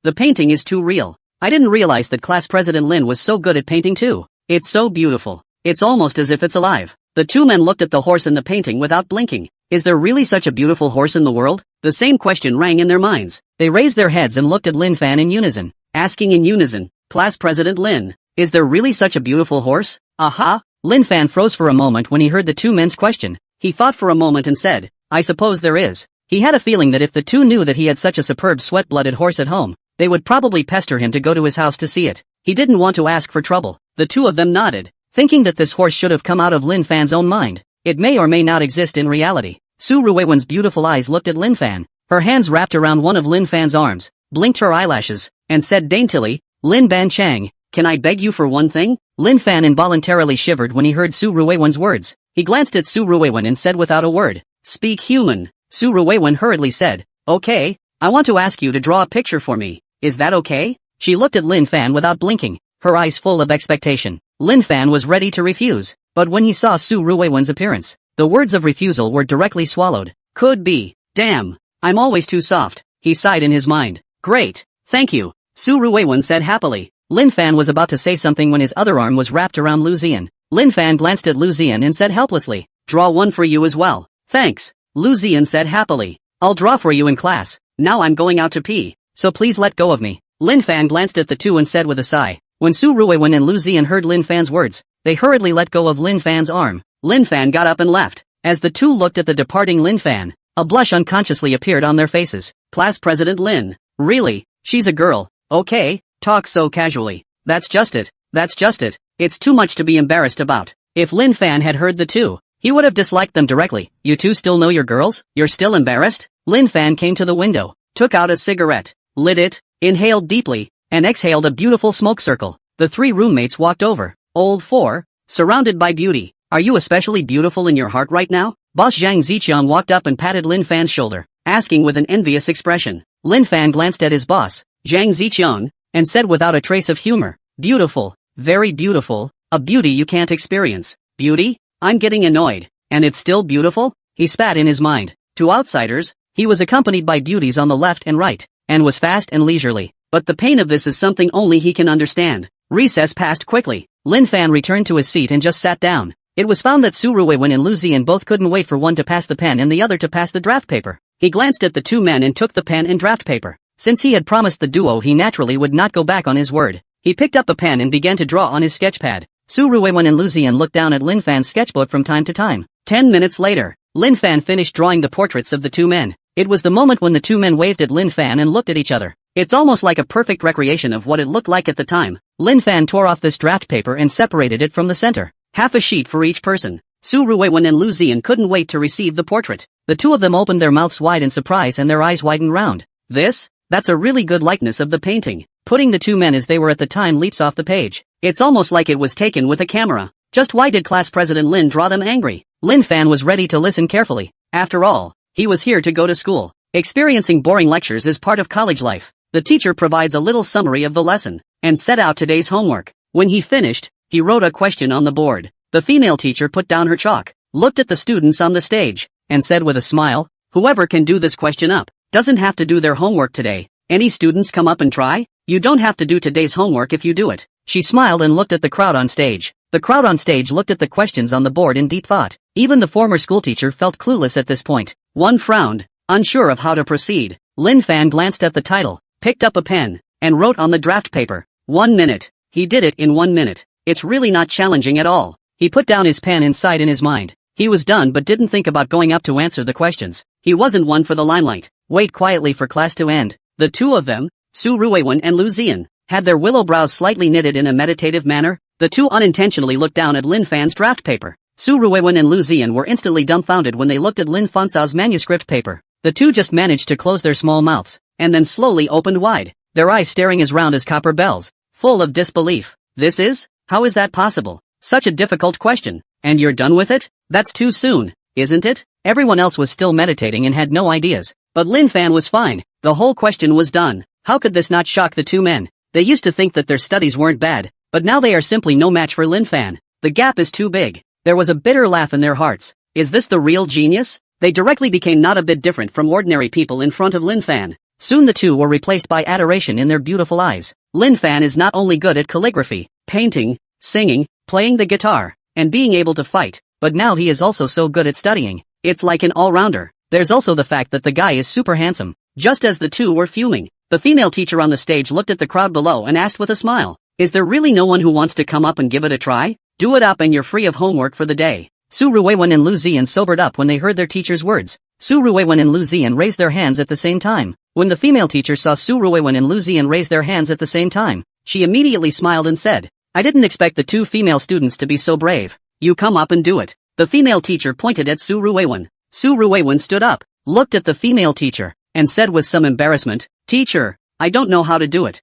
A: The painting is too real. I didn't realize that class president Lin was so good at painting too. It's so beautiful. It's almost as if it's alive. The two men looked at the horse in the painting without blinking. Is there really such a beautiful horse in the world? The same question rang in their minds. They raised their heads and looked at Lin Fan in unison, asking in unison, Class President Lin, is there really such a beautiful horse? Aha! Lin Fan froze for a moment when he heard the two men's question. He thought for a moment and said, I suppose there is. He had a feeling that if the two knew that he had such a superb sweat-blooded horse at home, they would probably pester him to go to his house to see it. He didn't want to ask for trouble. The two of them nodded, thinking that this horse should have come out of Lin Fan's own mind. It may or may not exist in reality. Su Ruiwen's beautiful eyes looked at Lin Fan. Her hands wrapped around one of Lin Fan's arms, blinked her eyelashes, and said daintily, Lin Ban Chang, can I beg you for one thing? Lin Fan involuntarily shivered when he heard Su Ruiwen's words. He glanced at Su Ruiwen and said without a word, Speak human. Su Ruiwen hurriedly said, Okay, I want to ask you to draw a picture for me. Is that okay? She looked at Lin Fan without blinking, her eyes full of expectation. Lin Fan was ready to refuse, but when he saw Su Ruiwen's appearance, the words of refusal were directly swallowed. Could be. Damn, I'm always too soft, he sighed in his mind. Great, thank you, Su Ruiwen said happily. Lin Fan was about to say something when his other arm was wrapped around Lu Ziyan. Lin Fan glanced at Lu Ziyan and said helplessly, Draw one for you as well. Thanks, Lu Ziyan said happily. I'll draw for you in class. Now I'm going out to pee, so please let go of me. Lin Fan glanced at the two and said with a sigh. When Su Ruiwen and Lu Ziyan heard Lin Fan's words, they hurriedly let go of Lin Fan's arm. Lin Fan got up and left. As the two looked at the departing Lin Fan, a blush unconsciously appeared on their faces. Class President Lin. Really? She's a girl. Okay, talk so casually. That's just it. It's too much to be embarrassed about. If Lin Fan had heard the two, he would have disliked them directly. You two still know your girls? You're still embarrassed? Lin Fan came to the window, took out a cigarette, lit it, inhaled deeply, and exhaled a beautiful smoke circle. The 3 roommates walked over. Old 4, surrounded by beauty. Are you especially beautiful in your heart right now? Boss Zhang Ziqian walked up and patted Lin Fan's shoulder, asking with an envious expression. Lin Fan glanced at his boss, Zhang Ziqian, and said without a trace of humor, Beautiful, very beautiful, a beauty you can't experience. Beauty? I'm getting annoyed. And it's still beautiful? He spat in his mind. To outsiders, he was accompanied by beauties on the left and right, and was fast and leisurely. But the pain of this is something only he can understand. Recess passed quickly. Lin Fan returned to his seat and just sat down. It was found that Su Ruiwen and Lu Ziyan both couldn't wait for one to pass the pen and the other to pass the draft paper. He glanced at the 2 men and took the pen and draft paper. Since he had promised the duo, he naturally would not go back on his word. He picked up a pen and began to draw on his sketchpad. Su Ruiwen and Lu Ziyan looked down at Lin Fan's sketchbook from time to time. 10 minutes later, Lin Fan finished drawing the portraits of the 2 men. It was the moment when the 2 men waved at Lin Fan and looked at each other. It's almost like a perfect recreation of what it looked like at the time. Lin Fan tore off this draft paper and separated it from the center. half a sheet for each person. Su Ruiwen and Lu Ziyan couldn't wait to receive the portrait. The two of them opened their mouths wide in surprise and their eyes widened round. That's a really good likeness of the painting. Putting the two men as they were at the time leaps off the page. It's almost like it was taken with a camera. Just why did class president Lin draw them angry? Lin Fan was ready to listen carefully. After all, he was here to go to school. Experiencing boring lectures is part of college life. The teacher provides a little summary of the lesson, and set out today's homework. When he finished, he wrote a question on the board. The female teacher put down her chalk, looked at the students on the stage, and said with a smile, "Whoever can do this question up, doesn't have to do their homework today. Any students come up and try? You don't have to do today's homework if you do it." She smiled and looked at the crowd on stage. The crowd on stage looked at the questions on the board in deep thought. Even the former schoolteacher felt clueless at this point. One frowned, unsure of how to proceed. Lin Fan glanced at the title, picked up a pen, and wrote on the draft paper, 1 minute. He did it in 1 minute. It's really not challenging at all. He put down his pen and sighed in his mind. He was done but didn't think about going up to answer the questions. He wasn't one for the limelight. Wait quietly for class to end. The two of them, Su Ruiwen and Lu Ziyan, had their willow brows slightly knitted in a meditative manner. The two unintentionally looked down at Lin Fan's draft paper. Su Ruiwen and Lu Ziyan were instantly dumbfounded when they looked at Lin Fancao's manuscript paper. The two just managed to close their small mouths, and then slowly opened wide, their eyes staring as round as copper bells, full of disbelief. How is that possible? Such a difficult question. And you're done with it? That's too soon, isn't it? Everyone else was still meditating and had no ideas. But Lin Fan was fine. The whole question was done. How could this not shock the two men? They used to think that their studies weren't bad, but now they are simply no match for Lin Fan. The gap is too big. There was a bitter laugh in their hearts. Is this the real genius? They directly became not a bit different from ordinary people in front of Lin Fan. Soon the two were replaced by adoration in their beautiful eyes. Lin Fan is not only good at calligraphy, painting, singing, playing the guitar, and being able to fight, but now he is also so good at studying. It's like an all-rounder. There's also the fact that the guy is super handsome. Just as the two were fuming, the female teacher on the stage looked at the crowd below and asked with a smile, "Is there really no one who wants to come up and give it a try? Do it up and you're free of homework for the day." Su Ruiwen and Lu Ziyan sobered up when they heard their teacher's words. Su Ruiwen and Lu Ziyan raised their hands at the same time. When the female teacher saw Su Ruiwen and Lu Ziyan raise their hands at the same time, she immediately smiled and said, "I didn't expect the two female students to be so brave. You come up and do it." The female teacher pointed at Su Ruiwen. Su Ruiwen stood up, looked at the female teacher, and said with some embarrassment, "Teacher, I don't know how to do it."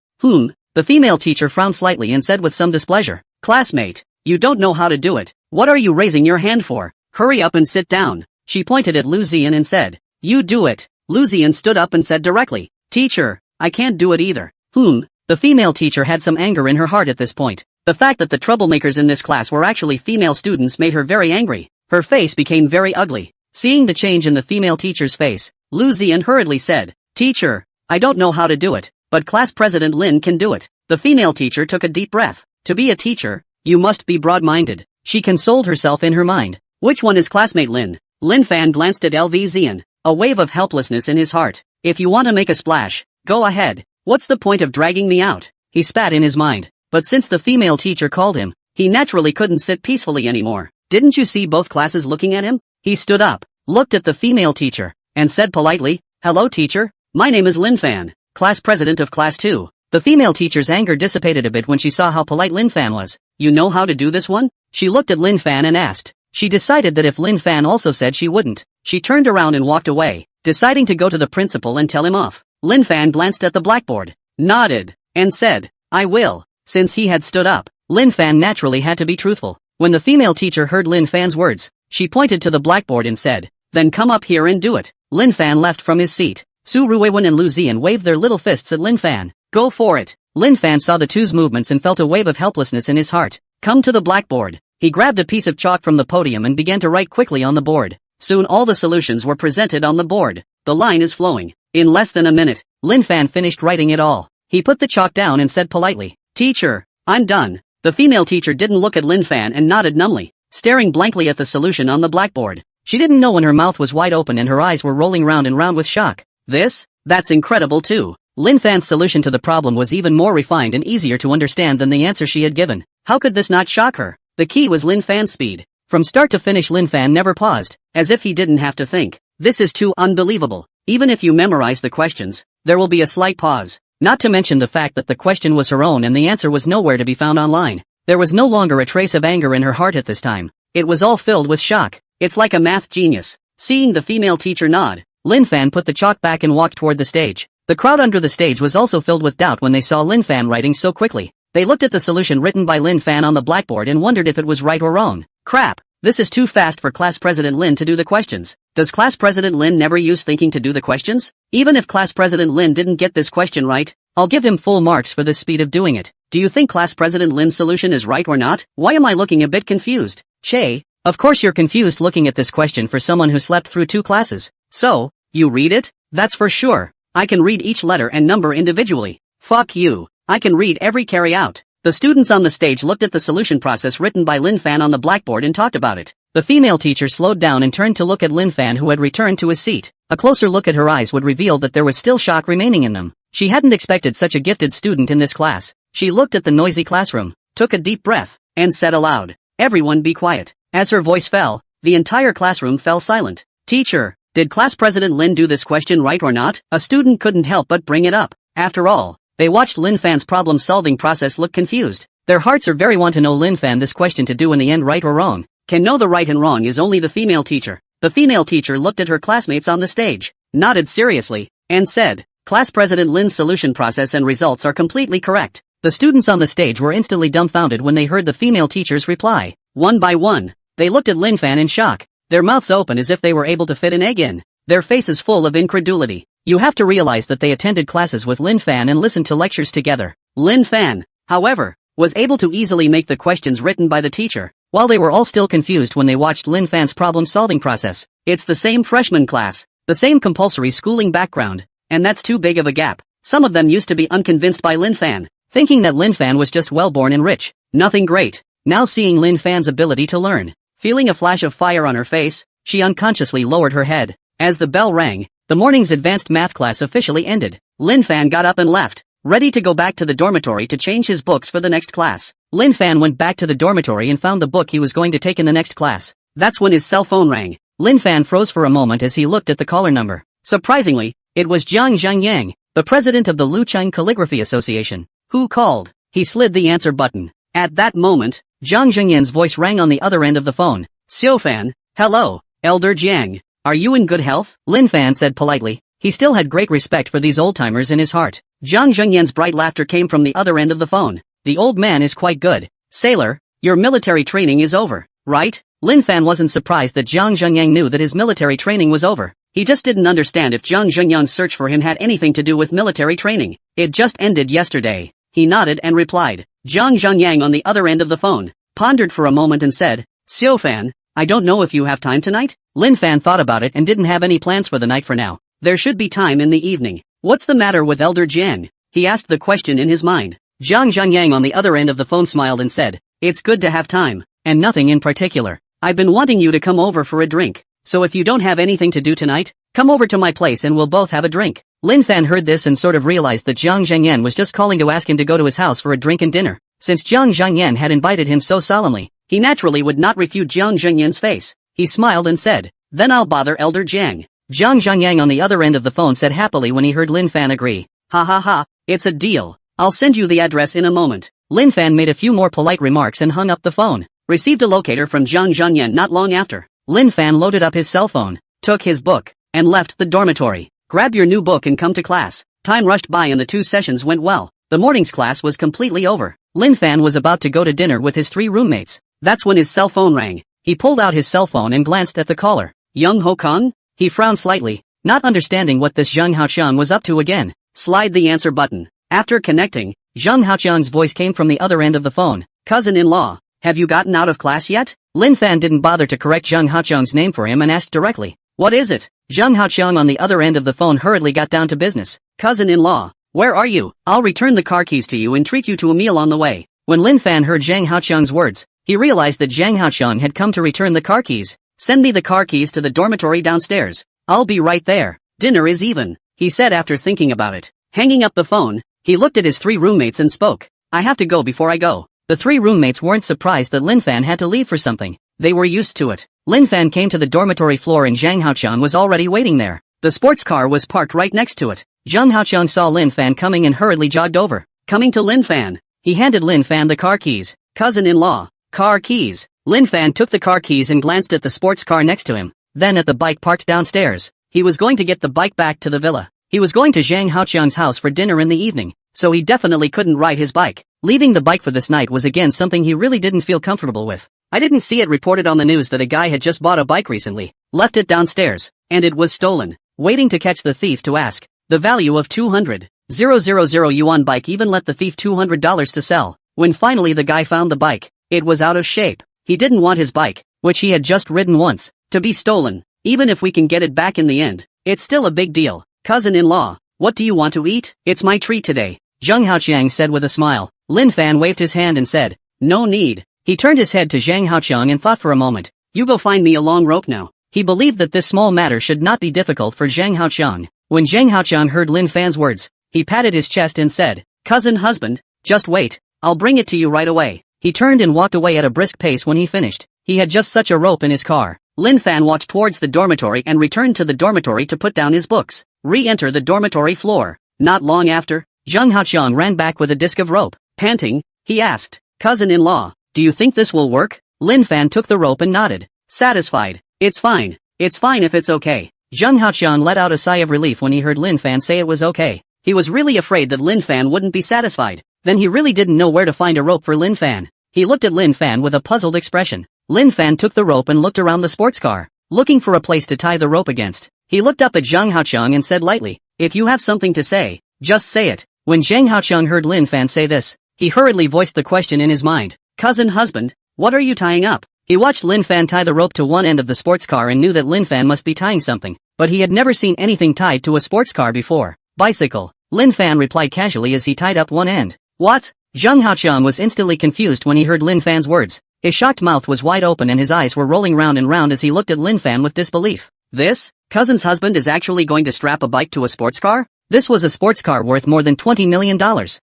A: The female teacher frowned slightly and said with some displeasure, "Classmate, you don't know how to do it. What are you raising your hand for? Hurry up and sit down." She pointed at Lu Ziyan and said, "You do it." Lu Ziyan stood up and said directly, "Teacher, I can't do it either." The female teacher had some anger in her heart at this point. The fact that the troublemakers in this class were actually female students made her very angry. Her face became very ugly. Seeing the change in the female teacher's face, Lu Ziyan hurriedly said, "Teacher, I don't know how to do it, but class president Lin can do it." The female teacher took a deep breath. To be a teacher, you must be broad-minded. She consoled herself in her mind. Which one is classmate Lin? Lin Fan glanced at LV Ziyan, a wave of helplessness in his heart. "If you want to make a splash, go ahead. What's the point of dragging me out?" He spat in his mind. But since the female teacher called him, he naturally couldn't sit peacefully anymore. Didn't you see both classes looking at him? He stood up, looked at the female teacher, and said politely, "Hello teacher, my name is Lin Fan, class president of class 2. The female teacher's anger dissipated a bit when she saw how polite Lin Fan was. "You know how to do this one?" She looked at Lin Fan and asked. She decided that if Lin Fan also said she wouldn't, she turned around and walked away, deciding to go to the principal and tell him off. Lin Fan glanced at the blackboard, nodded, and said, "I will." Since he had stood up, Lin Fan naturally had to be truthful. When the female teacher heard Lin Fan's words, she pointed to the blackboard and said, "Then come up here and do it." Lin Fan left from his seat. Su Ruiwen and Lu Ziyan waved their little fists at Lin Fan. "Go for it." Lin Fan saw the two's movements and felt a wave of helplessness in his heart. "Come to the blackboard." He grabbed a piece of chalk from the podium and began to write quickly on the board. Soon all the solutions were presented on the board. The line is flowing. In less than a minute, Lin Fan finished writing it all. He put the chalk down and said politely, "Teacher, I'm done." The female teacher didn't look at Lin Fan and nodded numbly, staring blankly at the solution on the blackboard. She didn't know when her mouth was wide open and her eyes were rolling round and round with shock. That's incredible too. Lin Fan's solution to the problem was even more refined and easier to understand than the answer she had given. How could this not shock her? The key was Lin Fan's speed. From start to finish Lin Fan never paused, as if he didn't have to think. This is too unbelievable. Even if you memorize the questions, there will be a slight pause. Not to mention the fact that the question was her own and the answer was nowhere to be found online. There was no longer a trace of anger in her heart at this time. It was all filled with shock. It's like a math genius. Seeing the female teacher nod, Lin Fan put the chalk back and walked toward the stage. The crowd under the stage was also filled with doubt when they saw Lin Fan writing so quickly. They looked at the solution written by Lin Fan on the blackboard and wondered if it was right or wrong. Crap! This is too fast for Class President Lin to do the questions. Does Class President Lin never use thinking to do the questions? Even if Class President Lin didn't get this question right, I'll give him full marks for the speed of doing it. Do you think Class President Lin's solution is right or not? Why am I looking a bit confused? Che, of course you're confused looking at this question for someone who slept through 2 classes. So, you read it? That's for sure. I can read each letter and number individually. Fuck you. I can read every carry out. The students on the stage looked at the solution process written by Lin Fan on the blackboard and talked about it. The female teacher slowed down and turned to look at Lin Fan, who had returned to his seat. A closer look at her eyes would reveal that there was still shock remaining in them. She hadn't expected such a gifted student in this class. She looked at the noisy classroom, took a deep breath, and said aloud, "Everyone be quiet." As her voice fell, the entire classroom fell silent. Teacher, did Class President Lin do this question right or not? A student couldn't help but bring it up. After all, they watched Lin Fan's problem-solving process look confused. Their hearts are very want to know Lin Fan this question to do in the end right or wrong. Can know the right and wrong is only the female teacher. The female teacher looked at her classmates on the stage, nodded seriously, and said, "Class President Lin's solution process and results are completely correct." The students on the stage were instantly dumbfounded when they heard the female teacher's reply. One by one, they looked at Lin Fan in shock, their mouths open as if they were able to fit an egg in, their faces full of incredulity. You have to realize that they attended classes with Lin Fan and listened to lectures together. Lin Fan, however, was able to easily make the questions written by the teacher, while they were all still confused when they watched Lin Fan's problem-solving process. It's the same freshman class, the same compulsory schooling background, and that's too big of a gap. Some of them used to be unconvinced by Lin Fan, thinking that Lin Fan was just well-born and rich, nothing great. Now seeing Lin Fan's ability to learn, feeling a flash of fire on her face, she unconsciously lowered her head. As the bell rang, the morning's advanced math class officially ended. Lin Fan got up and left, ready to go back to the dormitory to change his books for the next class. Lin Fan went back to the dormitory and found the book he was going to take in the next class. That's when his cell phone rang. Lin Fan froze for a moment as he looked at the caller number. Surprisingly, it was Zhang Zhengyang, the president of the Lucheng Calligraphy Association. Who called? He slid the answer button. At that moment, Zhang Zhengyang's voice rang on the other end of the phone. "Xiaofan, hello, Elder Jiang. Are you in good health?" Lin Fan said politely. He still had great respect for these old-timers in his heart. Zhang Zhengyang's bright laughter came from the other end of the phone. "The old man is quite good. Sailor, your military training is over, right?" Lin Fan wasn't surprised that Zhang Zhengyang knew that his military training was over. He just didn't understand if Zhang Zhengyang's search for him had anything to do with military training. "It just ended yesterday." He nodded and replied. Zhang Zhengyang on the other end of the phone pondered for a moment and said, "Xiaofan, I don't know if you have time tonight?" Lin Fan thought about it and didn't have any plans for the night for now. There should be time in the evening. "What's the matter with Elder Jiang?" He asked the question in his mind. Zhang Zhengyang on the other end of the phone smiled and said, "It's good to have time, and nothing in particular. I've been wanting you to come over for a drink, so if you don't have anything to do tonight, come over to my place and we'll both have a drink." Lin Fan heard this and sort of realized that Zhang Zhengyang was just calling to ask him to go to his house for a drink and dinner. Since Zhang Zhengyang had invited him so solemnly, he naturally would not refute Zhang Zhengyang's face. He smiled and said, "Then I'll bother Elder Jiang." Zhang Zhengyang on the other end of the phone said happily when he heard Lin Fan agree. "Ha ha ha, it's a deal. I'll send you the address in a moment." Lin Fan made a few more polite remarks and hung up the phone. Received a locator from Zhang Zhengyang not long after. Lin Fan loaded up his cell phone, took his book, and left the dormitory. "Grab your new book and come to class." Time rushed by and the 2 sessions went well. The morning's class was completely over. Lin Fan was about to go to dinner with his 3 roommates. That's when his cell phone rang. He pulled out his cell phone and glanced at the caller. "Young Ho Kong?" He frowned slightly, not understanding what this Zhang Haoqiang was up to again. Slide the answer button. After connecting, Zhang Haoqiang's voice came from the other end of the phone. "Cousin-in-law, have you gotten out of class yet?" Lin Fan didn't bother to correct Zhang Haoqiang's name for him and asked directly. "What is it?" Zhang Haoqiang on the other end of the phone hurriedly got down to business. "Cousin-in-law, where are you? I'll return the car keys to you and treat you to a meal on the way." When Lin Fan heard Zhang Haoqiang's words, he realized that Zhang Haoqiang had come to return the car keys. "Send me the car keys to the dormitory downstairs. I'll be right there. Dinner is even," he said after thinking about it. Hanging up the phone, he looked at his 3 roommates and spoke. "I have to go before I go." The 3 roommates weren't surprised that Lin Fan had to leave for something. They were used to it. Lin Fan came to the dormitory floor and Zhang Haoqiang was already waiting there. The sports car was parked right next to it. Zhang Haoqiang saw Lin Fan coming and hurriedly jogged over. Coming to Lin Fan, he handed Lin Fan the car keys. Cousin-in-law. Car keys. Lin Fan took the car keys and glanced at the sports car next to him, then at the bike parked downstairs. He was going to get the bike back to the villa. He was going to Zhang Haoqiang's house for dinner in the evening, so he definitely couldn't ride his bike. Leaving the bike for this night was again something he really didn't feel comfortable with. I didn't see it reported on the news that a guy had just bought a bike recently, left it downstairs, and it was stolen. Waiting to catch the thief to ask. The value of 200,000 yuan bike even let the thief $200 to sell. When finally the guy found the bike, it was out of shape. He didn't want his bike, which he had just ridden once, to be stolen. Even if we can get it back in the end, it's still a big deal. Cousin-in-law, what do you want to eat? It's my treat today, Zhang Haoqiang said with a smile. Lin Fan waved his hand and said, no need. He turned his head to Zhang Haoqiang and thought for a moment. You go find me a long rope now. He believed that this small matter should not be difficult for Zhang Haoqiang. When Zhang Haoqiang heard Lin Fan's words, he patted his chest and said, cousin husband, just wait, I'll bring it to you right away. He turned and walked away at a brisk pace when he finished. He had just such a rope in his car. Lin Fan walked towards the dormitory and returned to the dormitory to put down his books. Re-enter the dormitory floor. Not long after, Zhang Haoqiang ran back with a disc of rope. Panting, he asked, cousin-in-law, do you think this will work? Lin Fan took the rope and nodded. Satisfied. It's fine if it's okay. Zhang Haoqiang let out a sigh of relief when he heard Lin Fan say it was okay. He was really afraid that Lin Fan wouldn't be satisfied. Then he really didn't know where to find a rope for Lin Fan. He looked at Lin Fan with a puzzled expression. Lin Fan took the rope and looked around the sports car, looking for a place to tie the rope against. He looked up at Zhang Haoqiang and said lightly, if you have something to say, just say it. When Zhang Haoqiang heard Lin Fan say this, he hurriedly voiced the question in his mind. Cousin husband, what are you tying up? He watched Lin Fan tie the rope to one end of the sports car and knew that Lin Fan must be tying something, but he had never seen anything tied to a sports car before. Bicycle. Lin Fan replied casually as he tied up one end. What? Zhang Haoqiang was instantly confused when he heard Lin Fan's words. His shocked mouth was wide open and his eyes were rolling round and round as he looked at Lin Fan with disbelief. This? Cousin's husband is actually going to strap a bike to a sports car? This was a sports car worth more than $20 million,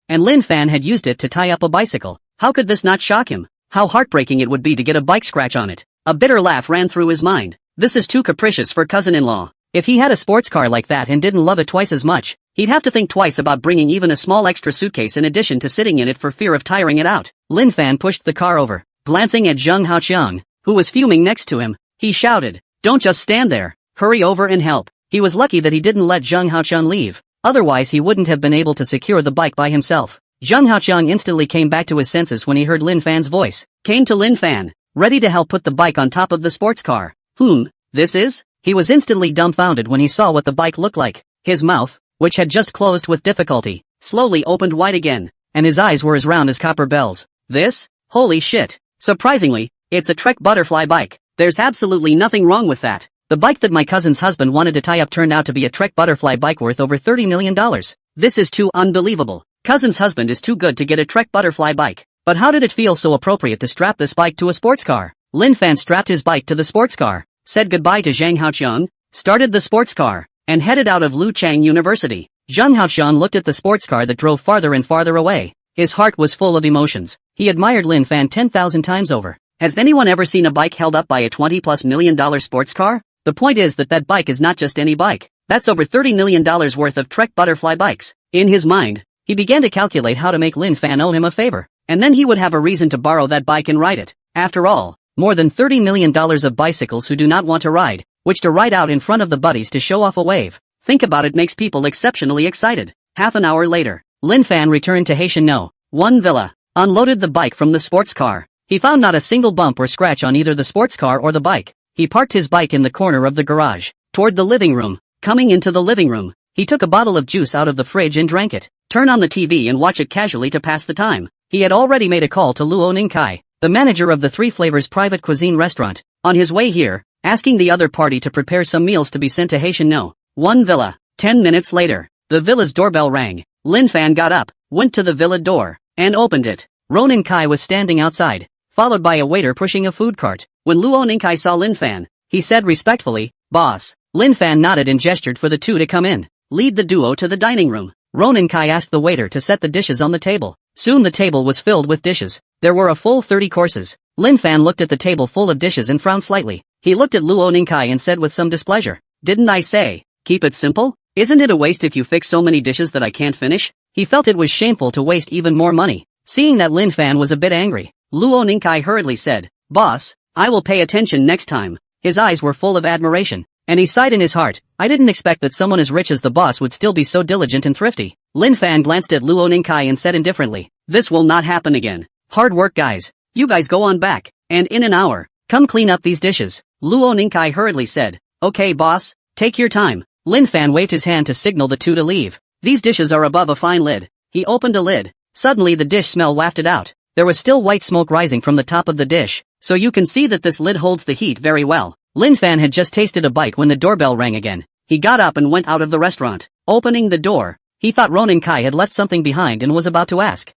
A: and Lin Fan had used it to tie up a bicycle. How could this not shock him? How heartbreaking it would be to get a bike scratch on it. A bitter laugh ran through his mind. This is too capricious for cousin-in-law. If he had a sports car like that and didn't love it twice as much, he'd have to think twice about bringing even a small extra suitcase in addition to sitting in it for fear of tiring it out. Lin Fan pushed the car over. Glancing at Zhang Haoqiang, who was fuming next to him, he shouted, don't just stand there. Hurry over and help. He was lucky that he didn't let Zhang Haoqiang leave. Otherwise he wouldn't have been able to secure the bike by himself. Zhang Haoqiang instantly came back to his senses when he heard Lin Fan's voice. Came to Lin Fan, ready to help put the bike on top of the sports car. This is? He was instantly dumbfounded when he saw what the bike looked like. His mouth, which had just closed with difficulty, slowly opened wide again, and his eyes were as round as copper bells. This? Holy shit. Surprisingly, it's a Trek butterfly bike. There's absolutely nothing wrong with that. The bike that my cousin's husband wanted to tie up turned out to be a Trek butterfly bike worth over $30 million. This is too unbelievable. Cousin's husband is too good to get a Trek butterfly bike. But how did it feel so appropriate to strap this bike to a sports car? Lin Fan strapped his bike to the sports car, said goodbye to Zhang Haoqiang, started the sports car, and headed out of Luchang University. Zhang Haoqiang looked at the sports car that drove farther and farther away. His heart was full of emotions. He admired Lin Fan 10,000 times over. Has anyone ever seen a bike held up by a $20+ million sports car? The point is that bike is not just any bike. That's over $30 million worth of Trek butterfly bikes. In his mind, he began to calculate how to make Lin Fan owe him a favor, and then he would have a reason to borrow that bike and ride it. After all, more than $30 million of bicycles who do not want to ride, which to ride out in front of the buddies to show off a wave. Think about it, makes people exceptionally excited. Half an hour later, Lin Fan returned to Haitian One Villa, unloaded the bike from the sports car. He found not a single bump or scratch on either the sports car or the bike. He parked his bike in the corner of the garage, toward the living room. Coming into the living room, he took a bottle of juice out of the fridge and drank it. Turn on the TV and watch it casually to pass the time. He had already made a call to Luo Ningkai, the manager of the Three Flavors private cuisine restaurant, on his way here, asking the other party to prepare some meals to be sent to Haitian One Villa. 10 minutes later, the villa's doorbell rang. Lin Fan got up, went to the villa door, and opened it. Ronin Kai was standing outside, followed by a waiter pushing a food cart. When Luo Ningkai saw Lin Fan, he said respectfully, "Boss." Lin Fan nodded and gestured for the two to come in. Lead the duo to the dining room. Ronin Kai asked the waiter to set the dishes on the table. Soon the table was filled with dishes. There were a full 30 courses. Lin Fan looked at the table full of dishes and frowned slightly. He looked at Luo Ningkai and said with some displeasure, "Didn't I say, keep it simple? Isn't it a waste if you fix so many dishes that I can't finish?" He felt it was shameful to waste even more money. Seeing that Lin Fan was a bit angry, Luo Ninkai hurriedly said, "Boss, I will pay attention next time." His eyes were full of admiration, and he sighed in his heart. I didn't expect that someone as rich as the boss would still be so diligent and thrifty. Lin Fan glanced at Luo Ninkai and said indifferently, "This will not happen again. Hard work guys. You guys go on back, and in an hour, come clean up these dishes." Luo Ninkai hurriedly said, "Okay boss, take your time." Lin Fan waved his hand to signal the two to leave. "These dishes are above a fine lid." He opened a lid. Suddenly the dish smell wafted out. There was still white smoke rising from the top of the dish, so you can see that this lid holds the heat very well. Lin Fan had just tasted a bite when the doorbell rang again. He got up and went out of the restaurant. Opening the door, he thought Ronin Kai had left something behind and was about to ask,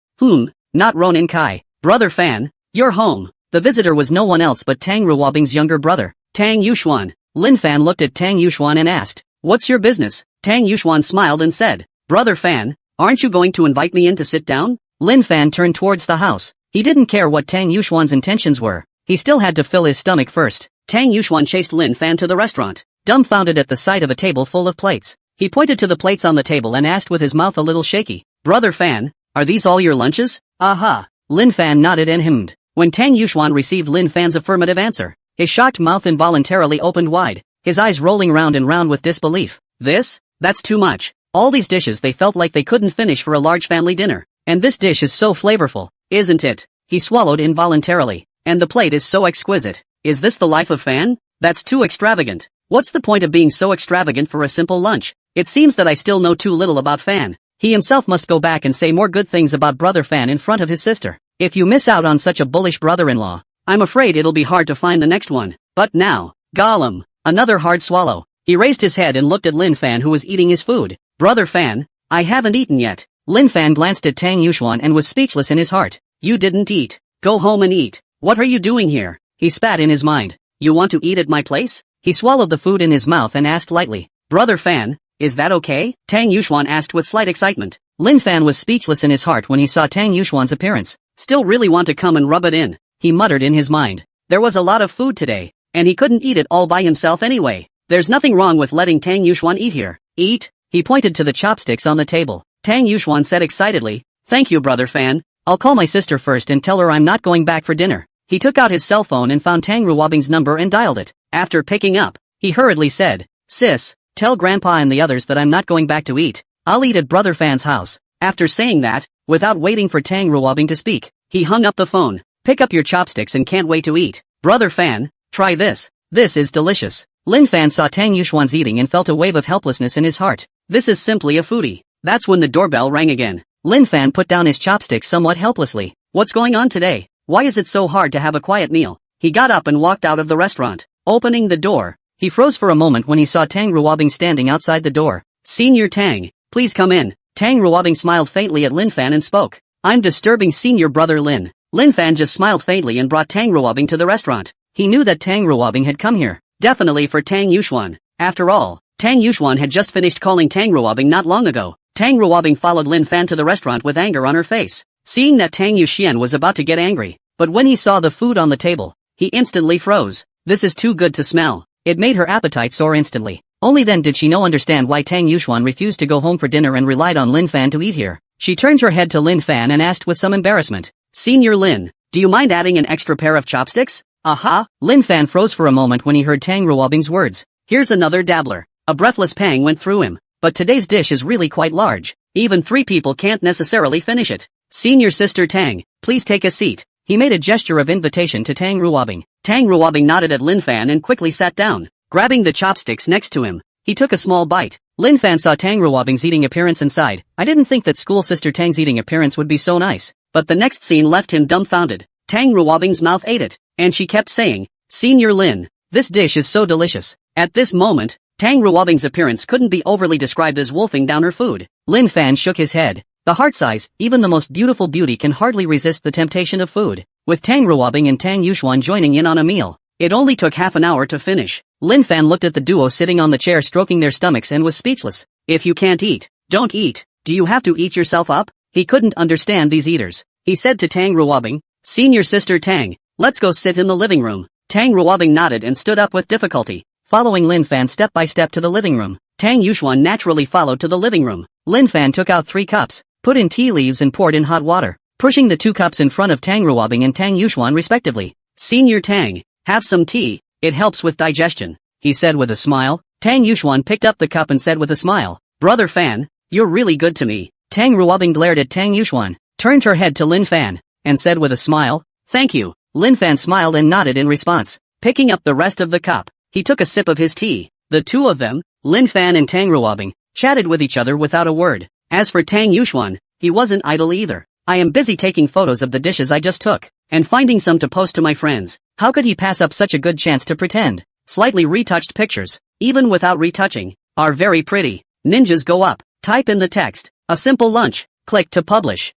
A: not Ronin Kai. "Brother Fan, you're home." The visitor was no one else but Tang Ruobing's younger brother, Tang Yuxuan. Lin Fan looked at Tang Yuxuan and asked, "What's your business?" Tang Yuxuan smiled and said, "Brother Fan, aren't you going to invite me in to sit down?" Lin Fan turned towards the house. He didn't care what Tang Yuxuan's intentions were. He still had to fill his stomach first. Tang Yuxuan chased Lin Fan to the restaurant, dumbfounded at the sight of a table full of plates. He pointed to the plates on the table and asked with his mouth a little shaky, "Brother Fan, are these all your lunches?" "Aha." Lin Fan nodded and hemmed. When Tang Yuxuan received Lin Fan's affirmative answer, his shocked mouth involuntarily opened wide, his eyes rolling round and round with disbelief. That's too much. All these dishes they felt like they couldn't finish for a large family dinner. And this dish is so flavorful, isn't it? He swallowed involuntarily. And the plate is so exquisite. Is this the life of Fan? That's too extravagant. What's the point of being so extravagant for a simple lunch? It seems that I still know too little about Fan. He himself must go back and say more good things about brother Fan in front of his sister. If you miss out on such a bullish brother-in-law, I'm afraid it'll be hard to find the next one. But now, Gollum, another hard swallow. He raised his head and looked at Lin Fan who was eating his food. "Brother Fan, I haven't eaten yet." Lin Fan glanced at Tang Yuxuan and was speechless in his heart. "You didn't eat. Go home and eat. What are you doing here?" He spat in his mind. "You want to eat at my place?" He swallowed the food in his mouth and asked lightly, "Brother Fan, is that okay?" Tang Yuxuan asked with slight excitement. Lin Fan was speechless in his heart when he saw Tang Yuxuan's appearance. "Still really want to come and rub it in," he muttered in his mind. There was a lot of food today, and he couldn't eat it all by himself anyway. There's nothing wrong with letting Tang Yuxuan eat here. "Eat?" He pointed to the chopsticks on the table. Tang Yuxuan said excitedly, "Thank you brother Fan. I'll call my sister first and tell her I'm not going back for dinner." He took out his cell phone and found Tang Ruobing's number and dialed it. After picking up, he hurriedly said, "Sis, tell Grandpa and the others that I'm not going back to eat. I'll eat at brother Fan's house." After saying that, without waiting for Tang Ruobing to speak, he hung up the phone. "Pick up your chopsticks and can't wait to eat. Brother Fan, try this. This is delicious." Lin Fan saw Tang Yuxuan's eating and felt a wave of helplessness in his heart. This is simply a foodie. That's when the doorbell rang again. Lin Fan put down his chopsticks somewhat helplessly. What's going on today? Why is it so hard to have a quiet meal? He got up and walked out of the restaurant. Opening the door, he froze for a moment when he saw Tang Ruobing standing outside the door. "Senior Tang, please come in." Tang Ruobing smiled faintly at Lin Fan and spoke. "I'm disturbing senior brother Lin." Lin Fan just smiled faintly and brought Tang Ruobing to the restaurant. He knew that Tang Ruobing had come here, definitely for Tang Yuxuan. After all, Tang Yuxuan had just finished calling Tang Ruobing not long ago. Tang Ruobing followed Lin Fan to the restaurant with anger on her face, seeing that Tang Yuxian was about to get angry. But when he saw the food on the table, he instantly froze. This is too good to smell. It made her appetite soar instantly. Only then did she understand why Tang Yuxuan refused to go home for dinner and relied on Lin Fan to eat here. She turned her head to Lin Fan and asked with some embarrassment, "Senior Lin, do you mind adding an extra pair of chopsticks?" "Aha!" Lin Fan froze for a moment when he heard Tang Ruobing's words. "Here's another dabbler." A breathless pang went through him. But today's dish is really quite large. Even 3 people can't necessarily finish it. "Senior sister Tang, please take a seat." He made a gesture of invitation to Tang Ruobing. Tang Ruobing nodded at Lin Fan and quickly sat down, grabbing the chopsticks next to him. He took a small bite. Lin Fan saw Tang Ruobing's eating appearance and sighed. I didn't think that school sister Tang's eating appearance would be so nice. But the next scene left him dumbfounded. Tang Ruobing's mouth ate it, and she kept saying, "Senior Lin, this dish is so delicious." At this moment, Tang Ruobing's appearance couldn't be overly described as wolfing down her food. Lin Fan shook his head. The heart size, even the most beautiful beauty can hardly resist the temptation of food. With Tang Ruobing and Tang Yuxuan joining in on a meal, it only took half an hour to finish. Lin Fan looked at the duo sitting on the chair stroking their stomachs and was speechless. If you can't eat, don't eat. Do you have to eat yourself up? He couldn't understand these eaters. He said to Tang Ruobing, "Senior sister Tang, let's go sit in the living room." Tang Ruobing nodded and stood up with difficulty, following Lin Fan step by step to the living room. Tang Yuxuan naturally followed to the living room. Lin Fan took out 3 cups, put in tea leaves and poured in hot water. pushing the 2 cups in front of Tang Ruobing and Tang Yuxuan respectively. Senior Tang, have some tea, it helps with digestion, he said with a smile. Tang Yuxuan picked up the cup and said with a smile, Brother Fan, you're really good to me. Tang Ruobing glared at Tang Yuxuan, turned her head to Lin Fan, and said with a smile, thank you. Lin Fan smiled and nodded in response. Picking up the rest of the cup, he took a sip of his tea. The two of them, Lin Fan and Tang Ruobing, chatted with each other without a word. As for Tang Yuxuan, he wasn't idle either. I am busy taking photos of the dishes I just took, and finding some to post to my friends. How could he pass up such a good chance to pretend? Slightly retouched pictures, even without retouching, are very pretty. Ninjas go up, type in the text, a simple lunch, click to publish.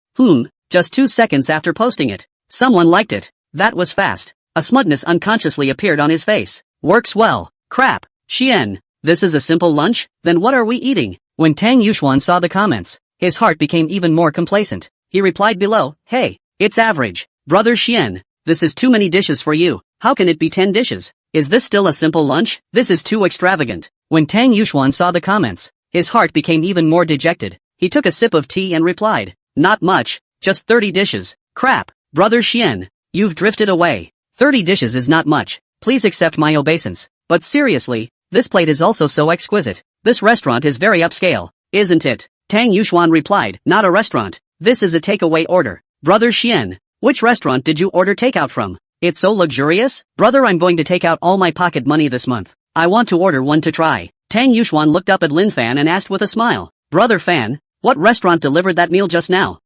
A: Just 2 seconds after posting it, someone liked it. That was fast. A smugness unconsciously appeared on his face. Works well. Crap. Xian, this is a simple lunch? Then what are we eating? When Tang Yuxuan saw the comments, his heart became even more complacent. He replied below, hey, it's average. Brother Xian, this is too many dishes for you. How can it be 10 dishes? Is this still a simple lunch? This is too extravagant. When Tang Yuxuan saw the comments, his heart became even more dejected. He took a sip of tea and replied, not much, just 30 dishes. Crap. Brother Xian, you've drifted away. 30 dishes is not much. Please accept my obeisance. But seriously, this plate is also so exquisite. This restaurant is very upscale, isn't it? Tang Yuxuan replied, not a restaurant. This is a takeaway order. Brother Xian, which restaurant did you order takeout from? It's so luxurious? Brother, I'm going to take out all my pocket money this month. I want to order one to try. Tang Yuxuan looked up at Lin Fan and asked with a smile, Brother Fan, what restaurant delivered that meal just now?